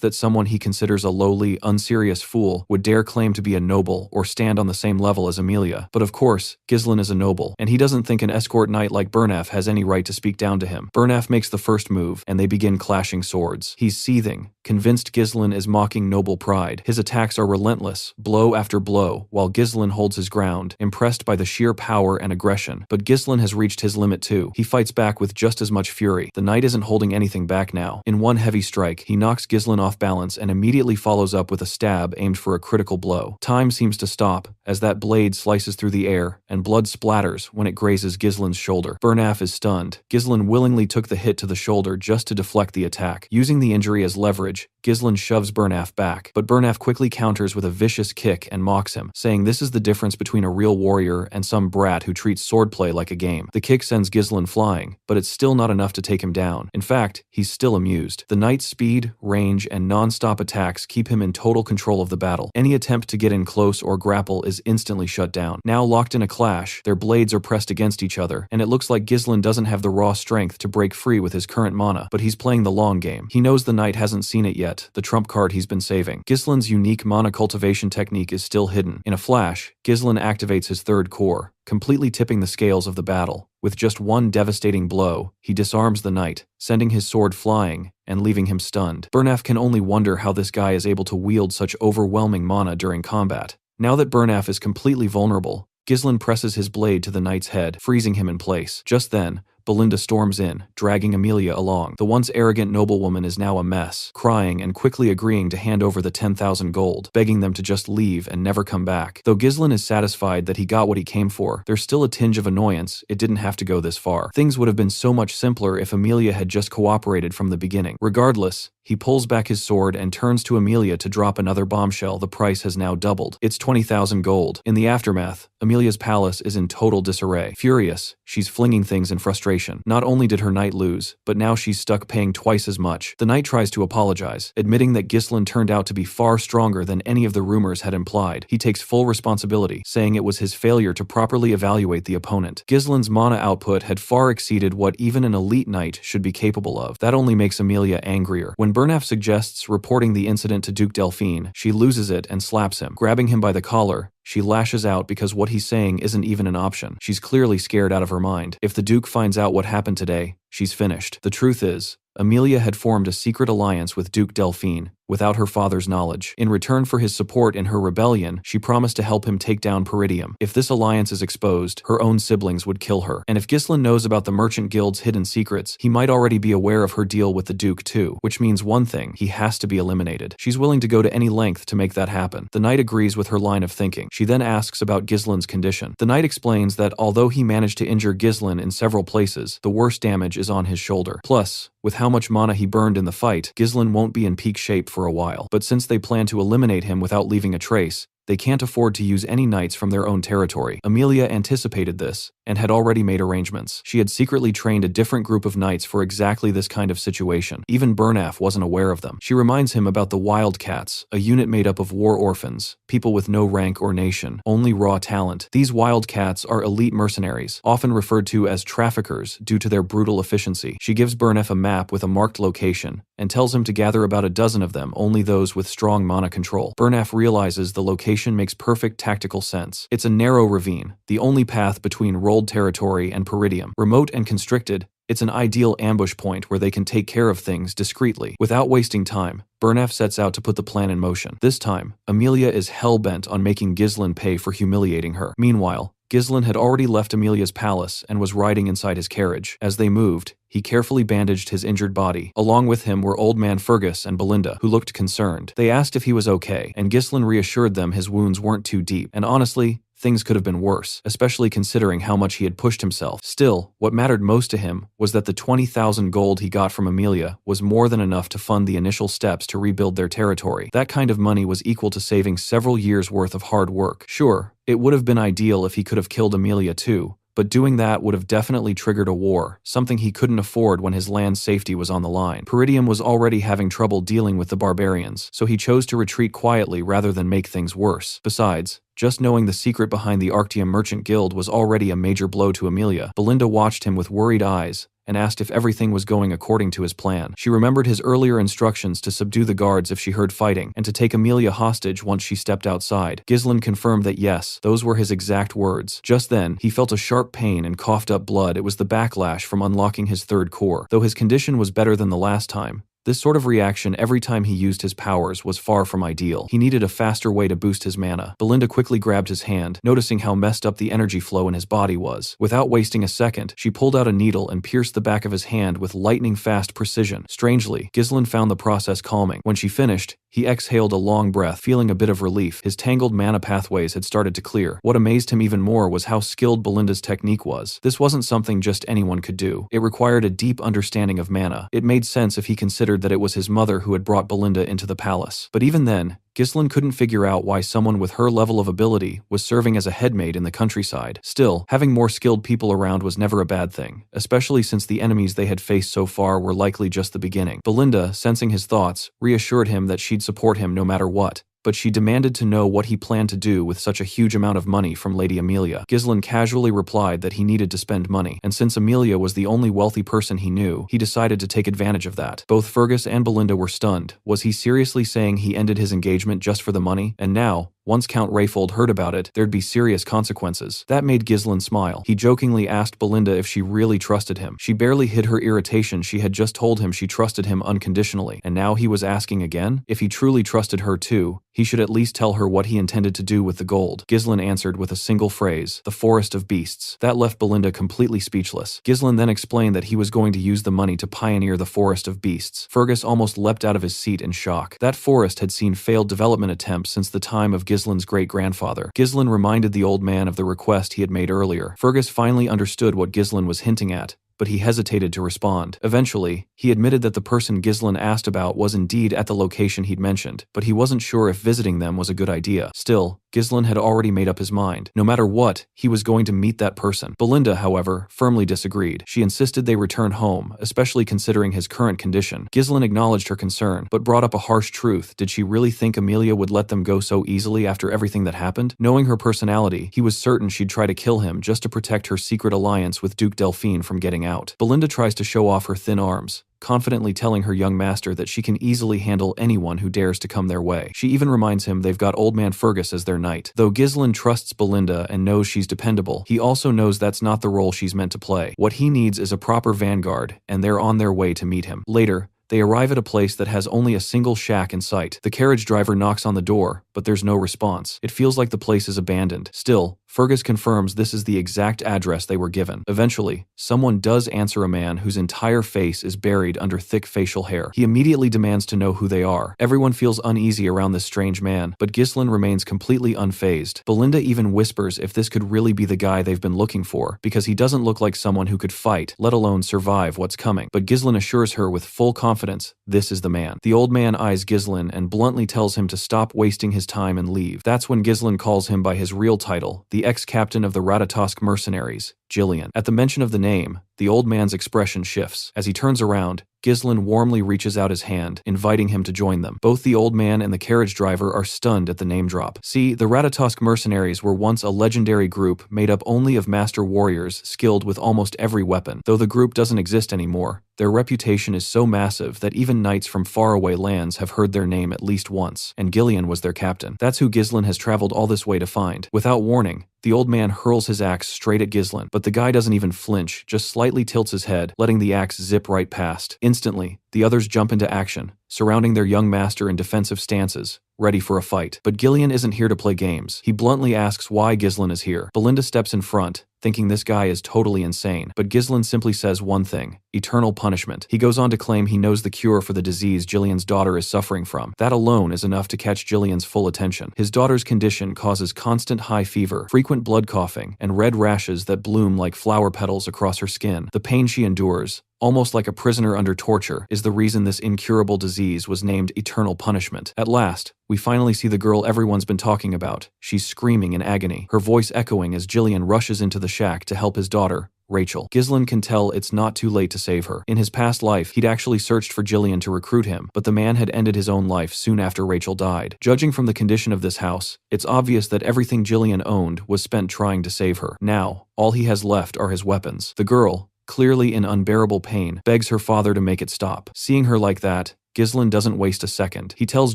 that someone he considers a lowly, unserious fool would dare claim to be a noble or stand on the same level as Amelia. But of course, Ghislain is a noble, and he doesn't think an escort knight like Burnaf has any right to speak down to him. Burnaf makes the first move, and they begin clashing swords. He's seething, convinced Ghislain is mocking noble pride. His attacks are relentless, blow after blow, while Ghislain holds his ground, impressed by the sheer power and aggression. But Ghislain has reached his limit too. He fights back with just as much fury. The knight isn't holding anything back now. In one heavy strike, he knocks Ghislain off balance and immediately follows up with a stab aimed for a critical blow. Time seems to stop as that blade slices through the air, and blood splatters when it grazes Ghislain's shoulder. Burnaf is stunned. Ghislain willingly took the hit to the shoulder just to deflect the attack. Using the injury as leverage, Ghislain shoves Burnaf back, but Burnaf quickly counters with a vicious kick and mocks him, saying this is the difference between a real warrior and some brat who treats swordplay like a game. The kick sends Ghislain flying, but it's still not enough to take him down. In fact, he's still amused. The knight's speed, range, and non-stop attacks keep him in total control of the battle. Any attempt to get in close or grapple is instantly shut down. Now locked in a clash, their blades are pressed against each other, and it looks like Ghislain doesn't have the raw strength to break free with his current mana, but he's playing the long game. He knows the knight hasn't seen it yet, the trump card he's been saving. Ghislain's unique mana cultivation technique is still hidden. In a flash, Ghislain activates his third core, completely tipping the scales of the battle. With just one devastating blow, he disarms the knight, sending his sword flying and leaving him stunned. Burnaf can only wonder how this guy is able to wield such overwhelming mana during combat. Now that Burnaf is completely vulnerable, Ghislain presses his blade to the knight's head, freezing him in place. Just then, Belinda storms in, dragging Amelia along. The once arrogant noblewoman is now a mess, crying and quickly agreeing to hand over the 10,000 gold, begging them to just leave and never come back. Though Ghislain is satisfied that he got what he came for, there's still a tinge of annoyance. It didn't have to go this far. Things would have been so much simpler if Amelia had just cooperated from the beginning. Regardless, He pulls back his sword and turns to Amelia to drop another bombshell. The price has now doubled. It's 20,000 gold. In the aftermath, Amelia's palace is in total disarray. Furious, she's flinging things in frustration. Not only did her knight lose, but now she's stuck paying twice as much. The knight tries to apologize, admitting that Ghislain turned out to be far stronger than any of the rumors had implied. He takes full responsibility, saying it was his failure to properly evaluate the opponent. Ghislain's mana output had far exceeded what even an elite knight should be capable of. That only makes Amelia angrier. When Bernaf suggests reporting the incident to Duke Delphine, she loses it and slaps him. Grabbing him by the collar, she lashes out because what he's saying isn't even an option. She's clearly scared out of her mind. If the Duke finds out what happened today, she's finished. The truth is, Amelia had formed a secret alliance with Duke Delphine, without her father's knowledge. In return for his support in her rebellion, she promised to help him take down Peridium. If this alliance is exposed, her own siblings would kill her. And if Ghislain knows about the Merchant Guild's hidden secrets, he might already be aware of her deal with the Duke too, which means one thing: he has to be eliminated. She's willing to go to any length to make that happen. The knight agrees with her line of thinking. She then asks about Ghislain's condition. The knight explains that although he managed to injure Ghislain in several places, the worst damage is on his shoulder. Plus, with how much mana he burned in the fight, Ghislain won't be in peak shape for a while. But since they plan to eliminate him without leaving a trace, they can't afford to use any knights from their own territory. Amelia anticipated this, and had already made arrangements. She had secretly trained a different group of knights for exactly this kind of situation. Even Bernaf wasn't aware of them. She reminds him about the Wildcats, a unit made up of war orphans, people with no rank or nation, only raw talent. These Wildcats are elite mercenaries, often referred to as traffickers due to their brutal efficiency. She gives Bernaf a map with a marked location, and tells him to gather about a dozen of them, only those with strong mana control. Bernaf realizes the location makes perfect tactical sense. It's a narrow ravine, the only path between rolled territory and Peridium. Remote and constricted, it's an ideal ambush point where they can take care of things discreetly. Without wasting time, Bernaf sets out to put the plan in motion. This time, Amelia is hell-bent on making Ghislain pay for humiliating her. Meanwhile, Ghislain had already left Amelia's palace and was riding inside his carriage. As they moved, he carefully bandaged his injured body. Along with him were old man Fergus and Belinda, who looked concerned. They asked if he was okay, and Ghislain reassured them his wounds weren't too deep. And honestly, things could have been worse, especially considering how much he had pushed himself. Still, what mattered most to him was that the 20,000 gold he got from Amelia was more than enough to fund the initial steps to rebuild their territory. That kind of money was equal to saving several years' worth of hard work. Sure, it would have been ideal if he could have killed Amelia too, but doing that would have definitely triggered a war, something he couldn't afford when his land's safety was on the line. Peridium was already having trouble dealing with the barbarians, so he chose to retreat quietly rather than make things worse. Besides, just knowing the secret behind the Arctium Merchant Guild was already a major blow to Amelia. Belinda watched him with worried eyes, and asked if everything was going according to his plan. She remembered his earlier instructions to subdue the guards if she heard fighting, and to take Amelia hostage once she stepped outside. Ghislain confirmed that yes, those were his exact words. Just then, he felt a sharp pain and coughed up blood. It was the backlash from unlocking his third core. Though his condition was better than the last time, this sort of reaction every time he used his powers was far from ideal. He needed a faster way to boost his mana. Belinda quickly grabbed his hand, noticing how messed up the energy flow in his body was. Without wasting a second, she pulled out a needle and pierced the back of his hand with lightning-fast precision. Strangely, Ghislain found the process calming. When she finished, he exhaled a long breath, feeling a bit of relief. His tangled mana pathways had started to clear. What amazed him even more was how skilled Belinda's technique was. This wasn't something just anyone could do. It required a deep understanding of mana. It made sense if he considered that it was his mother who had brought Belinda into the palace. But even then, Ghislain couldn't figure out why someone with her level of ability was serving as a headmaid in the countryside. Still, having more skilled people around was never a bad thing, especially since the enemies they had faced so far were likely just the beginning. Belinda, sensing his thoughts, reassured him that she'd support him no matter what, but she demanded to know what he planned to do with such a huge amount of money from Lady Amelia. Ghislain casually replied that he needed to spend money, and since Amelia was the only wealthy person he knew, he decided to take advantage of that. Both Fergus and Belinda were stunned. Was he seriously saying he ended his engagement just for the money? And now, once Count Rayfold heard about it, there'd be serious consequences. That made Ghislain smile. He jokingly asked Belinda if she really trusted him. She barely hid her irritation. She had just told him she trusted him unconditionally, and now he was asking again? If he truly trusted her too, he should at least tell her what he intended to do with the gold. Ghislain answered with a single phrase: the Forest of Beasts. That left Belinda completely speechless. Ghislain then explained that he was going to use the money to pioneer the Forest of Beasts. Fergus almost leapt out of his seat in shock. That forest had seen failed development attempts since the time of Ghislain's great-grandfather. Ghislain reminded the old man of the request he had made earlier. Fergus finally understood what Ghislain was hinting at, but he hesitated to respond. Eventually, he admitted that the person Ghislain asked about was indeed at the location he'd mentioned, but he wasn't sure if visiting them was a good idea. Still, Ghislain had already made up his mind. No matter what, he was going to meet that person. Belinda, however, firmly disagreed. She insisted they return home, especially considering his current condition. Ghislain acknowledged her concern, but brought up a harsh truth. Did she really think Amelia would let them go so easily after everything that happened? Knowing her personality, he was certain she'd try to kill him just to protect her secret alliance with Duke Delphine from getting out. Belinda tries to show off her thin arms, confidently telling her young master that she can easily handle anyone who dares to come their way. She even reminds him they've got Old Man Fergus as their knight. Though Ghislain trusts Belinda and knows she's dependable, he also knows that's not the role she's meant to play. What he needs is a proper vanguard, and they're on their way to meet him. Later, they arrive at a place that has only a single shack in sight. The carriage driver knocks on the door, but there's no response. It feels like the place is abandoned. Still, Fergus confirms this is the exact address they were given. Eventually, someone does answer, a man whose entire face is buried under thick facial hair. He immediately demands to know who they are. Everyone feels uneasy around this strange man, but Ghislain remains completely unfazed. Belinda even whispers if this could really be the guy they've been looking for, because he doesn't look like someone who could fight, let alone survive what's coming. But Ghislain assures her with full confidence, this is the man. The old man eyes Ghislain and bluntly tells him to stop wasting his time and leave. That's when Ghislain calls him by his real title, the ex-captain of the Ratatosk mercenaries, Gillian. At the mention of the name, the old man's expression shifts. As he turns around, Ghislain warmly reaches out his hand, inviting him to join them. Both the old man and the carriage driver are stunned at the name drop. See, the Ratatosk mercenaries were once a legendary group made up only of master warriors skilled with almost every weapon. Though the group doesn't exist anymore, their reputation is so massive that even knights from faraway lands have heard their name at least once, and Gillian was their captain. That's who Ghislain has traveled all this way to find. Without warning, the old man hurls his axe straight at Ghislain, but the guy doesn't even flinch, just slightly tilts his head, letting the axe zip right past. Instantly, the others jump into action, surrounding their young master in defensive stances, ready for a fight. But Gillian isn't here to play games. He bluntly asks why Ghislain is here. Belinda steps in front, thinking this guy is totally insane. But Ghislain simply says one thing: eternal punishment. He goes on to claim he knows the cure for the disease Gillian's daughter is suffering from. That alone is enough to catch Gillian's full attention. His daughter's condition causes constant high fever, frequent blood coughing, and red rashes that bloom like flower petals across her skin. The pain she endures, almost like a prisoner under torture, is the reason this incurable disease was named eternal punishment. At last, we finally see the girl everyone's been talking about. She's screaming in agony, her voice echoing as Gillian rushes into the shack to help his daughter, Rachel. Ghislain can tell it's not too late to save her. In his past life, he'd actually searched for Gillian to recruit him, but the man had ended his own life soon after Rachel died. Judging from the condition of this house, it's obvious that everything Gillian owned was spent trying to save her. Now, all he has left are his weapons. The girl, clearly in unbearable pain, begs her father to make it stop. Seeing her like that, Ghislain doesn't waste a second. He tells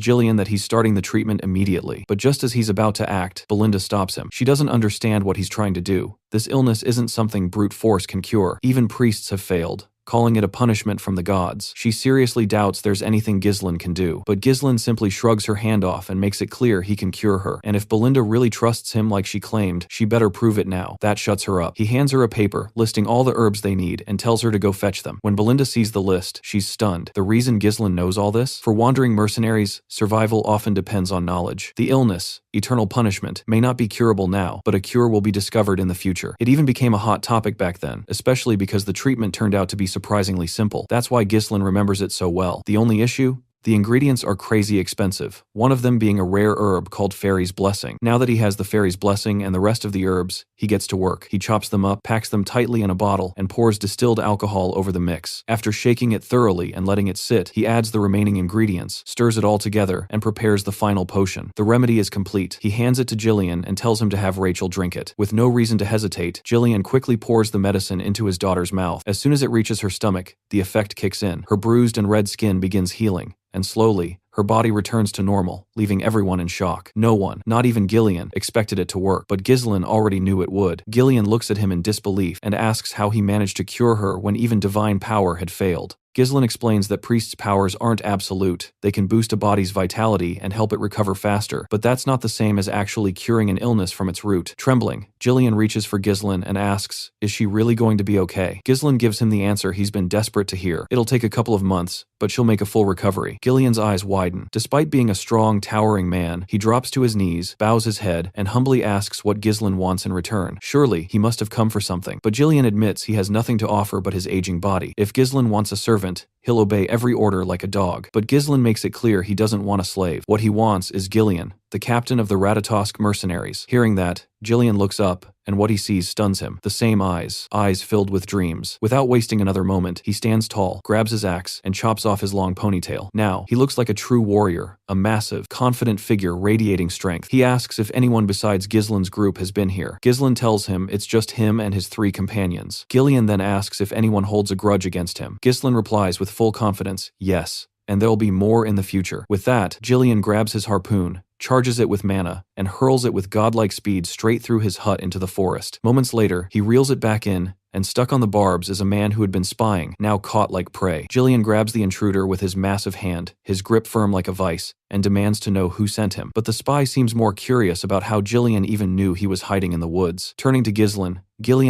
Gillian that he's starting the treatment immediately, but just as he's about to act, Belinda stops him. She doesn't understand what he's trying to do. This illness isn't something brute force can cure. Even priests have failed, calling it a punishment from the gods. She seriously doubts there's anything Ghislain can do, but Ghislain simply shrugs her hand off and makes it clear he can cure her. And if Belinda really trusts him like she claimed, she better prove it now. That shuts her up. He hands her a paper listing all the herbs they need and tells her to go fetch them. When Belinda sees the list, she's stunned. The reason Ghislain knows all this? For wandering mercenaries, survival often depends on knowledge. The illness, eternal punishment, may not be curable now, but a cure will be discovered in the future. It even became a hot topic back then, especially because the treatment turned out to be surprisingly simple. That's why Ghislain remembers it so well. The only issue? The ingredients are crazy expensive, one of them being a rare herb called Fairy's Blessing. Now that he has the Fairy's Blessing and the rest of the herbs, he gets to work. He chops them up, packs them tightly in a bottle, and pours distilled alcohol over the mix. After shaking it thoroughly and letting it sit, he adds the remaining ingredients, stirs it all together, and prepares the final potion. The remedy is complete. He hands it to Gillian and tells him to have Rachel drink it. With no reason to hesitate, Gillian quickly pours the medicine into his daughter's mouth. As soon as it reaches her stomach, the effect kicks in. Her bruised and red skin begins healing, and slowly, her body returns to normal, leaving everyone in shock. No one, not even Gillian, expected it to work, but Ghislain already knew it would. Gillian looks at him in disbelief and asks how he managed to cure her when even divine power had failed. Ghislain explains that priests' powers aren't absolute. They can boost a body's vitality and help it recover faster, but that's not the same as actually curing an illness from its root. Trembling, Ghislain reaches for Ghislain and asks, is she really going to be okay? Ghislain gives him the answer he's been desperate to hear. It'll take a couple of months, but she'll make a full recovery. Ghislain's eyes widen. Despite being a strong, towering man, he drops to his knees, bows his head, and humbly asks what Ghislain wants in return. Surely, he must have come for something. But Ghislain admits he has nothing to offer but his aging body. If Ghislain wants a servant, he'll obey every order like a dog. But Ghislain makes it clear he doesn't want a slave. What he wants is Ghislain, the captain of the Ratatosk mercenaries. Hearing that, Ghislain looks up, and what he sees stuns him. The same eyes filled with dreams. Without wasting another moment, he stands tall, grabs his axe, and chops off his long ponytail. Now, he looks like a true warrior, a massive, confident figure radiating strength. He asks if anyone besides Ghislain's group has been here. Ghislain tells him it's just him and his 3 companions. Ghislain then asks if anyone holds a grudge against him. Ghislain replies with full confidence, yes, and there'll be more in the future. With that, Ghislain grabs his harpoon, charges it with mana, and hurls it with godlike speed straight through his hut into the forest. Moments later, he reels it back in, and stuck on the barbs is a man who had been spying, now caught like prey. Ghislain grabs the intruder with his massive hand, his grip firm like a vice, and demands to know who sent him. But the spy seems more curious about how Ghislain even knew he was hiding in the woods. Turning to Ghislain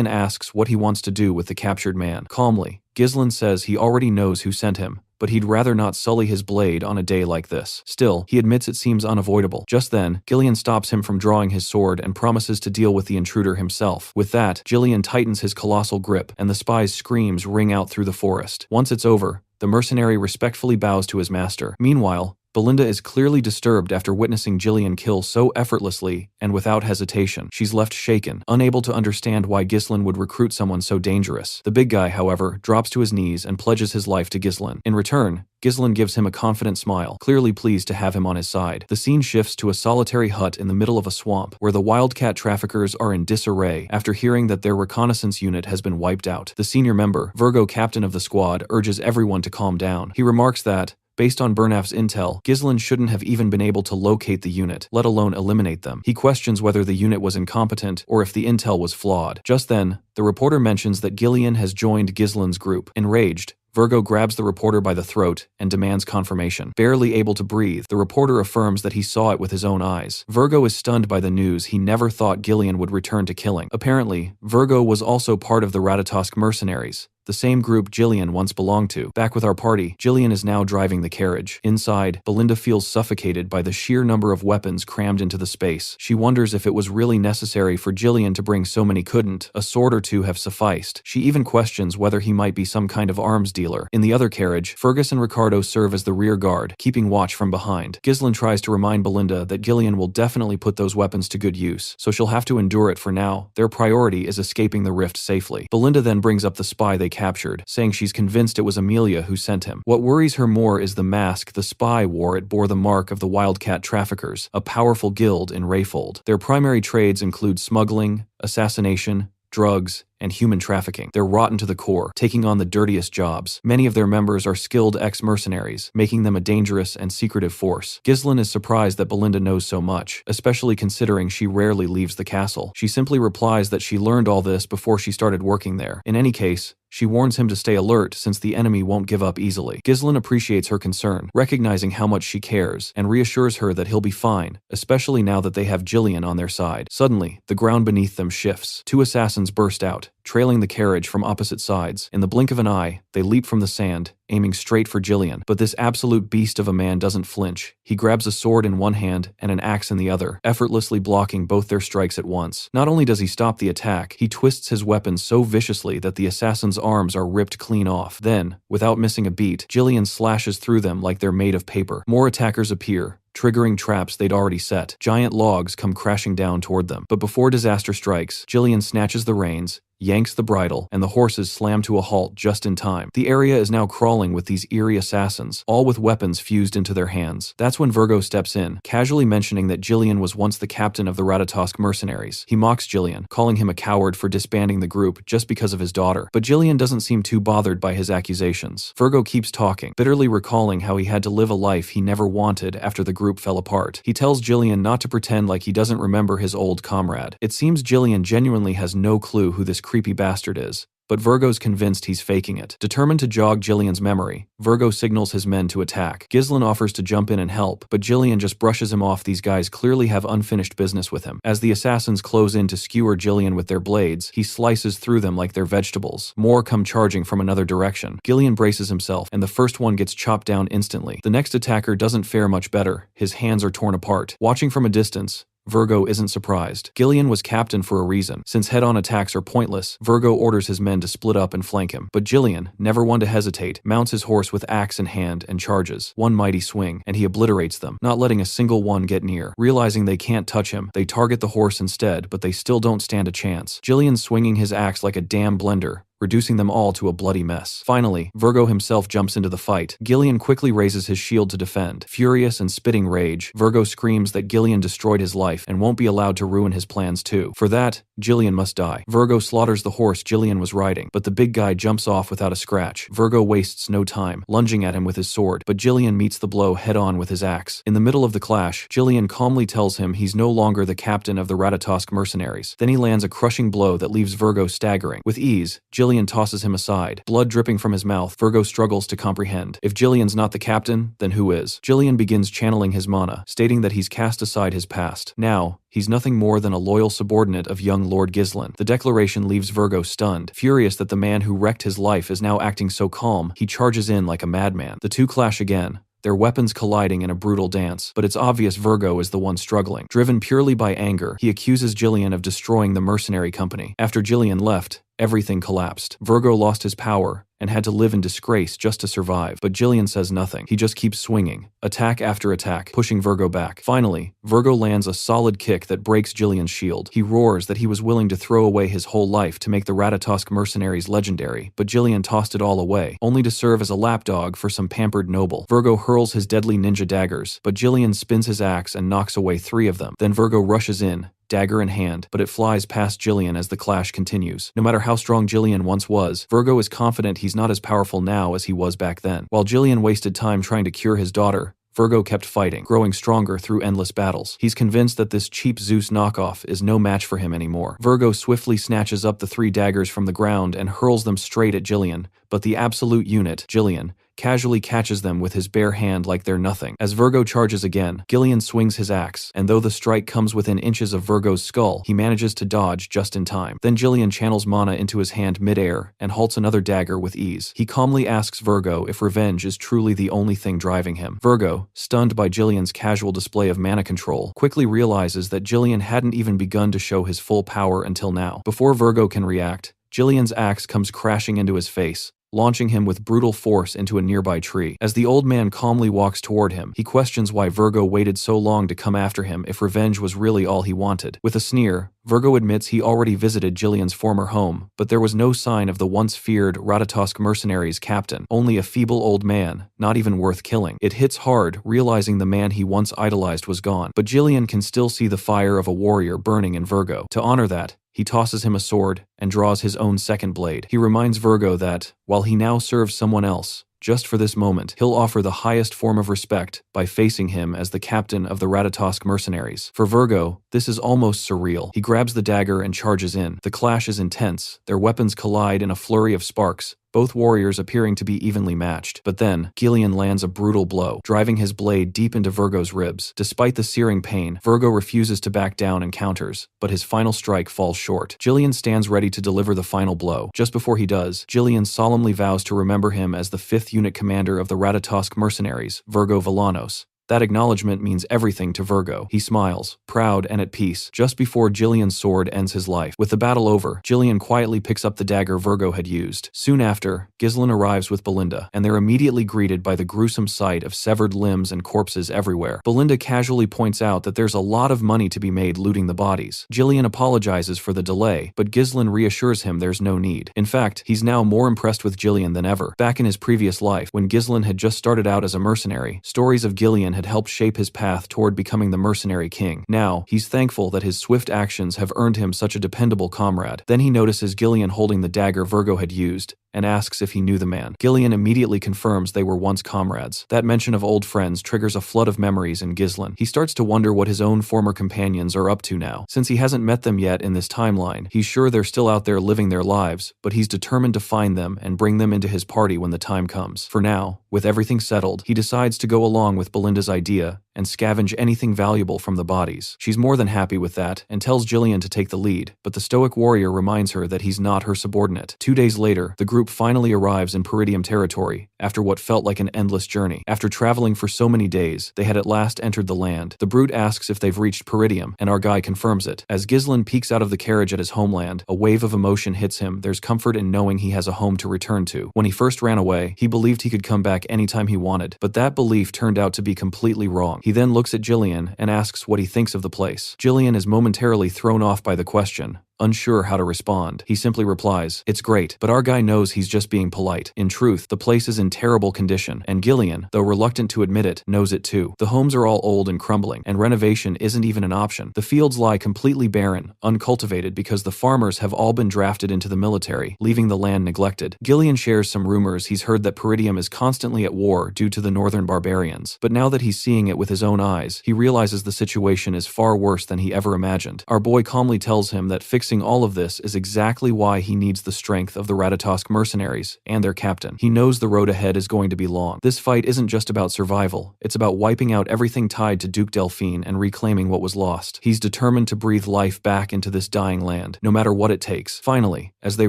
asks what he wants to do with the captured man. Calmly, Ghislain says he already knows who sent him, but he'd rather not sully his blade on a day like this. Still, he admits it seems unavoidable. Just then, Ghislain stops him from drawing his sword and promises to deal with the intruder himself. With that, Ghislain tightens his colossal grip, and the spy's screams ring out through the forest. Once it's over, the mercenary respectfully bows to his master. Meanwhile, Belinda is clearly disturbed after witnessing Ghislain kill so effortlessly and without hesitation. She's left shaken, unable to understand why Ghislain would recruit someone so dangerous. The big guy, however, drops to his knees and pledges his life to Ghislain. In return, Ghislain gives him a confident smile, clearly pleased to have him on his side. The scene shifts to a solitary hut in the middle of a swamp, where the wildcat traffickers are in disarray after hearing that their reconnaissance unit has been wiped out. The senior member, Virgo, captain of the squad, urges everyone to calm down. He remarks that, based on Burnaf's intel, Ghislain shouldn't have even been able to locate the unit, let alone eliminate them. He questions whether the unit was incompetent or if the intel was flawed. Just then, the reporter mentions that Ghislain has joined Ghislain's group. Enraged, Virgo grabs the reporter by the throat and demands confirmation. Barely able to breathe, the reporter affirms that he saw it with his own eyes. Virgo is stunned by the news he never thought Ghislain would return to killing. Apparently, Virgo was also part of the Ratatosk mercenaries, the same group Ghislain once belonged to. Back with our party, Ghislain is now driving the carriage. Inside, Belinda feels suffocated by the sheer number of weapons crammed into the space. She wonders if it was really necessary for Ghislain to bring so many. Couldn't a sword or two have sufficed? She even questions whether he might be some kind of arms dealer. In the other carriage, Fergus and Ricardo serve as the rear guard, keeping watch from behind. Ghislain tries to remind Belinda that Ghislain will definitely put those weapons to good use, so she'll have to endure it for now. Their priority is escaping the rift safely. Belinda then brings up the spy they captured, saying she's convinced it was Amelia who sent him. What worries her more is the mask the spy wore. It bore the mark of the Wildcat Traffickers, a powerful guild in Rayfold. Their primary trades include smuggling, assassination, drugs, and human trafficking. They're rotten to the core, taking on the dirtiest jobs. Many of their members are skilled ex-mercenaries, making them a dangerous and secretive force. Ghislain is surprised that Belinda knows so much, especially considering she rarely leaves the castle. She simply replies that she learned all this before she started working there. In any case, she warns him to stay alert since the enemy won't give up easily. Ghislain appreciates her concern, recognizing how much she cares, and reassures her that he'll be fine, especially now that they have Ghislain on their side. Suddenly, the ground beneath them shifts. 2 assassins burst out, trailing the carriage from opposite sides. In the blink of an eye, they leap from the sand, aiming straight for Ghislain. But this absolute beast of a man doesn't flinch. He grabs a sword in one hand and an axe in the other, effortlessly blocking both their strikes at once. Not only does he stop the attack, he twists his weapon so viciously that the assassin's arms are ripped clean off. Then, without missing a beat, Ghislain slashes through them like they're made of paper. More attackers appear, triggering traps they'd already set. Giant logs come crashing down toward them. But before disaster strikes, Ghislain snatches the reins, yanks the bridle, and the horses slam to a halt just in time. The area is now crawling with these eerie assassins, all with weapons fused into their hands. That's when Virgo steps in, casually mentioning that Ghislain was once the captain of the Ratatosk mercenaries. He mocks Ghislain, calling him a coward for disbanding the group just because of his daughter. But Ghislain doesn't seem too bothered by his accusations. Virgo keeps talking, bitterly recalling how he had to live a life he never wanted after the group fell apart. He tells Ghislain not to pretend like he doesn't remember his old comrade. It seems Ghislain genuinely has no clue who this creepy bastard is. but Virgo's convinced he's faking it. Determined to jog Ghislain's memory, Virgo signals his men to attack. Ghislain offers to jump in and help, but Ghislain just brushes him off. These guys clearly have unfinished business with him. As the assassins close in to skewer Ghislain with their blades, he slices through them like they're vegetables. More come charging from another direction. Ghislain braces himself, and the first one gets chopped down instantly. The next attacker doesn't fare much better. His hands are torn apart. Watching from a distance, Virgo isn't surprised. Ghislain was captain for a reason. Since head-on attacks are pointless, Virgo orders his men to split up and flank him. But Ghislain, never one to hesitate, mounts his horse with axe in hand and charges. One mighty swing, and he obliterates them, not letting a single one get near. Realizing they can't touch him, they target the horse instead, but they still don't stand a chance. Ghislain swinging his axe like a damn blender, reducing them all to a bloody mess. Finally, Virgo himself jumps into the fight. Ghislain quickly raises his shield to defend. Furious and spitting rage, Virgo screams that Ghislain destroyed his life and won't be allowed to ruin his plans too. For that, Ghislain must die. Virgo slaughters the horse Ghislain was riding, but the big guy jumps off without a scratch. Virgo wastes no time, lunging at him with his sword, but Ghislain meets the blow head-on with his axe. In the middle of the clash, Ghislain calmly tells him he's no longer the captain of the Ratatosk mercenaries. Then he lands a crushing blow that leaves Virgo staggering. With ease, Ghislain tosses him aside, blood dripping from his mouth. Virgo struggles to comprehend. If Ghislain's not the captain, then who is? Ghislain begins channeling his mana, stating that he's cast aside his past. Now, he's nothing more than a loyal subordinate of young Lord Ghislain. The declaration leaves Virgo stunned. Furious that the man who wrecked his life is now acting so calm, he charges in like a madman. The two clash again, their weapons colliding in a brutal dance, but it's obvious Virgo is the one struggling. Driven purely by anger, he accuses Ghislain of destroying the mercenary company. After Ghislain left, everything collapsed. Virgo lost his power and had to live in disgrace just to survive. But Ghislain says nothing. He just keeps swinging, attack after attack, pushing Virgo back. Finally, Virgo lands a solid kick that breaks Ghislain's shield. He roars that he was willing to throw away his whole life to make the Ratatosk mercenaries legendary, but Ghislain tossed it all away, only to serve as a lapdog for some pampered noble. Virgo hurls his deadly ninja daggers, but Ghislain spins his axe and knocks away 3 of them. Then Virgo rushes in, dagger in hand, but it flies past Ghislain as the clash continues. No matter how strong Ghislain once was, Virgo is confident he's not as powerful now as he was back then. While Ghislain wasted time trying to cure his daughter, Virgo kept fighting, growing stronger through endless battles. He's convinced that this cheap Zeus knockoff is no match for him anymore. Virgo swiftly snatches up the 3 daggers from the ground and hurls them straight at Ghislain, but the absolute unit, Ghislain, casually catches them with his bare hand like they're nothing. As Virgo charges again, Ghislain swings his axe, and though the strike comes within inches of Virgo's skull, he manages to dodge just in time. Then Ghislain channels mana into his hand mid-air and halts another dagger with ease. He calmly asks Virgo if revenge is truly the only thing driving him. Virgo, stunned by Ghislain's casual display of mana control, quickly realizes that Ghislain hadn't even begun to show his full power until now. Before Virgo can react, Ghislain's axe comes crashing into his face, launching him with brutal force into a nearby tree. As the old man calmly walks toward him, he questions why Virgo waited so long to come after him if revenge was really all he wanted. With a sneer, Virgo admits he already visited Ghislain's former home, but there was no sign of the once feared Ratatosk mercenaries captain, only a feeble old man, not even worth killing. It hits hard, realizing the man he once idolized was gone, but Ghislain can still see the fire of a warrior burning in Virgo. To honor that, he tosses him a sword and draws his own second blade. He reminds Virgo that, while he now serves someone else, just for this moment, he'll offer the highest form of respect by facing him as the captain of the Ratatosk mercenaries. For Virgo, this is almost surreal. He grabs the dagger and charges in. The clash is intense. Their weapons collide in a flurry of sparks, both warriors appearing to be evenly matched. But then, Ghislain lands a brutal blow, driving his blade deep into Virgo's ribs. Despite the searing pain, Virgo refuses to back down and counters, but his final strike falls short. Ghislain stands ready to deliver the final blow. Just before he does, Ghislain solemnly vows to remember him as the 5th unit commander of the Ratatosk mercenaries, Virgo Villanos. That acknowledgement means everything to Virgo. He smiles, proud and at peace, just before Ghislain's sword ends his life. With the battle over, Ghislain quietly picks up the dagger Virgo had used. Soon after, Ghislain arrives with Belinda, and they're immediately greeted by the gruesome sight of severed limbs and corpses everywhere. Belinda casually points out that there's a lot of money to be made looting the bodies. Ghislain apologizes for the delay, but Ghislain reassures him there's no need. In fact, he's now more impressed with Ghislain than ever. Back in his previous life, when Ghislain had just started out as a mercenary, stories of Ghislain had helped shape his path toward becoming the Mercenary King. Now, he's thankful that his swift actions have earned him such a dependable comrade. Then he notices Ghislain holding the dagger Virgo had used, and asks if he knew the man. Ghislain immediately confirms they were once comrades. That mention of old friends triggers a flood of memories in Ghislain. He starts to wonder what his own former companions are up to now. Since he hasn't met them yet in this timeline, he's sure they're still out there living their lives, but he's determined to find them and bring them into his party when the time comes. For now, with everything settled, he decides to go along with Belinda's idea and scavenge anything valuable from the bodies. She's more than happy with that and tells Ghislain to take the lead, but the stoic warrior reminds her that he's not her subordinate. 2 days later, the group finally arrives in Peridium territory after what felt like an endless journey. After traveling for so many days, they had at last entered the land. The brute asks if they've reached Peridium, and our guy confirms it. As Ghislain peeks out of the carriage at his homeland, a wave of emotion hits him. There's comfort in knowing he has a home to return to. When he first ran away, he believed he could come back anytime he wanted, but that belief turned out to be completely wrong. He then looks at Ghislain and asks what he thinks of the place. Ghislain is momentarily thrown off by the question, unsure how to respond. He simply replies, "It's great," but our guy knows he's just being polite. In truth, the place is in terrible condition, and Ghislain, though reluctant to admit it, knows it too. The homes are all old and crumbling, and renovation isn't even an option. The fields lie completely barren, uncultivated because the farmers have all been drafted into the military, leaving the land neglected. Ghislain shares some rumors he's heard that Peridium is constantly at war due to the northern barbarians, but now that he's seeing it with his own eyes, he realizes the situation is far worse than he ever imagined. Our boy calmly tells him that fixing all of this is exactly why he needs the strength of the Ratatosk mercenaries and their captain. He knows the road ahead is going to be long. This fight isn't just about survival, it's about wiping out everything tied to Duke Delphine and reclaiming what was lost. He's determined to breathe life back into this dying land, no matter what it takes. Finally, as they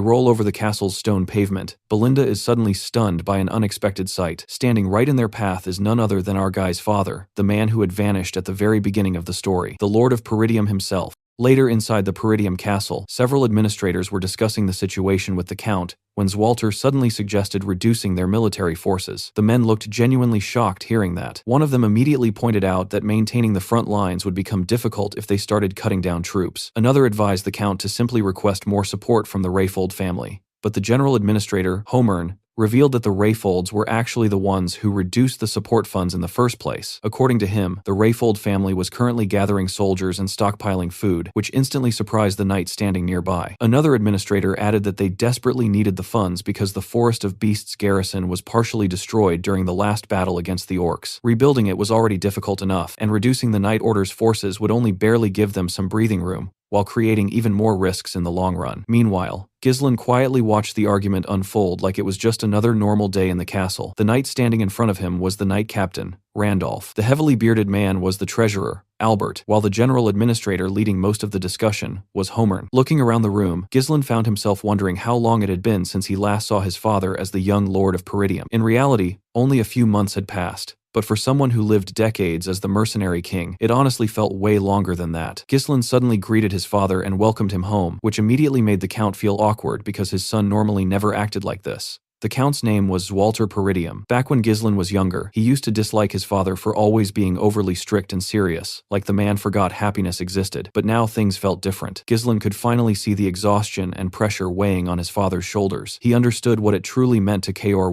roll over the castle's stone pavement, Belinda is suddenly stunned by an unexpected sight. Standing right in their path is none other than our guy's father, the man who had vanished at the very beginning of the story, the Lord of Peridium himself. Later inside the Peridium castle, several administrators were discussing the situation with the Count when Zwalter suddenly suggested reducing their military forces. The men looked genuinely shocked hearing that. One of them immediately pointed out that maintaining the front lines would become difficult if they started cutting down troops. Another advised the Count to simply request more support from the Rayfold family. But the general administrator, Homern, revealed that the Rayfolds were actually the ones who reduced the support funds in the first place. According to him, the Rayfold family was currently gathering soldiers and stockpiling food, which instantly surprised the knight standing nearby. Another administrator added that they desperately needed the funds because the Forest of Beasts garrison was partially destroyed during the last battle against the orcs. Rebuilding it was already difficult enough, and reducing the Night Order's forces would only barely give them some breathing room, while creating even more risks in the long run. Meanwhile, Ghislain quietly watched the argument unfold like it was just another normal day in the castle. The knight standing in front of him was the knight captain, Randolph. The heavily bearded man was the treasurer, Albert, while the general administrator leading most of the discussion was Homern. Looking around the room, Ghislain found himself wondering how long it had been since he last saw his father as the young Lord of Peridium. In reality, only a few months had passed. But for someone who lived decades as the Mercenary King, it honestly felt way longer than that. Ghislain suddenly greeted his father and welcomed him home, which immediately made the Count feel awkward because his son normally never acted like this. The Count's name was Zwalter Peridium. Back when Ghislain was younger, he used to dislike his father for always being overly strict and serious, like the man forgot happiness existed. But now things felt different. Ghislain could finally see the exhaustion and pressure weighing on his father's shoulders. He understood what it truly meant to KOR,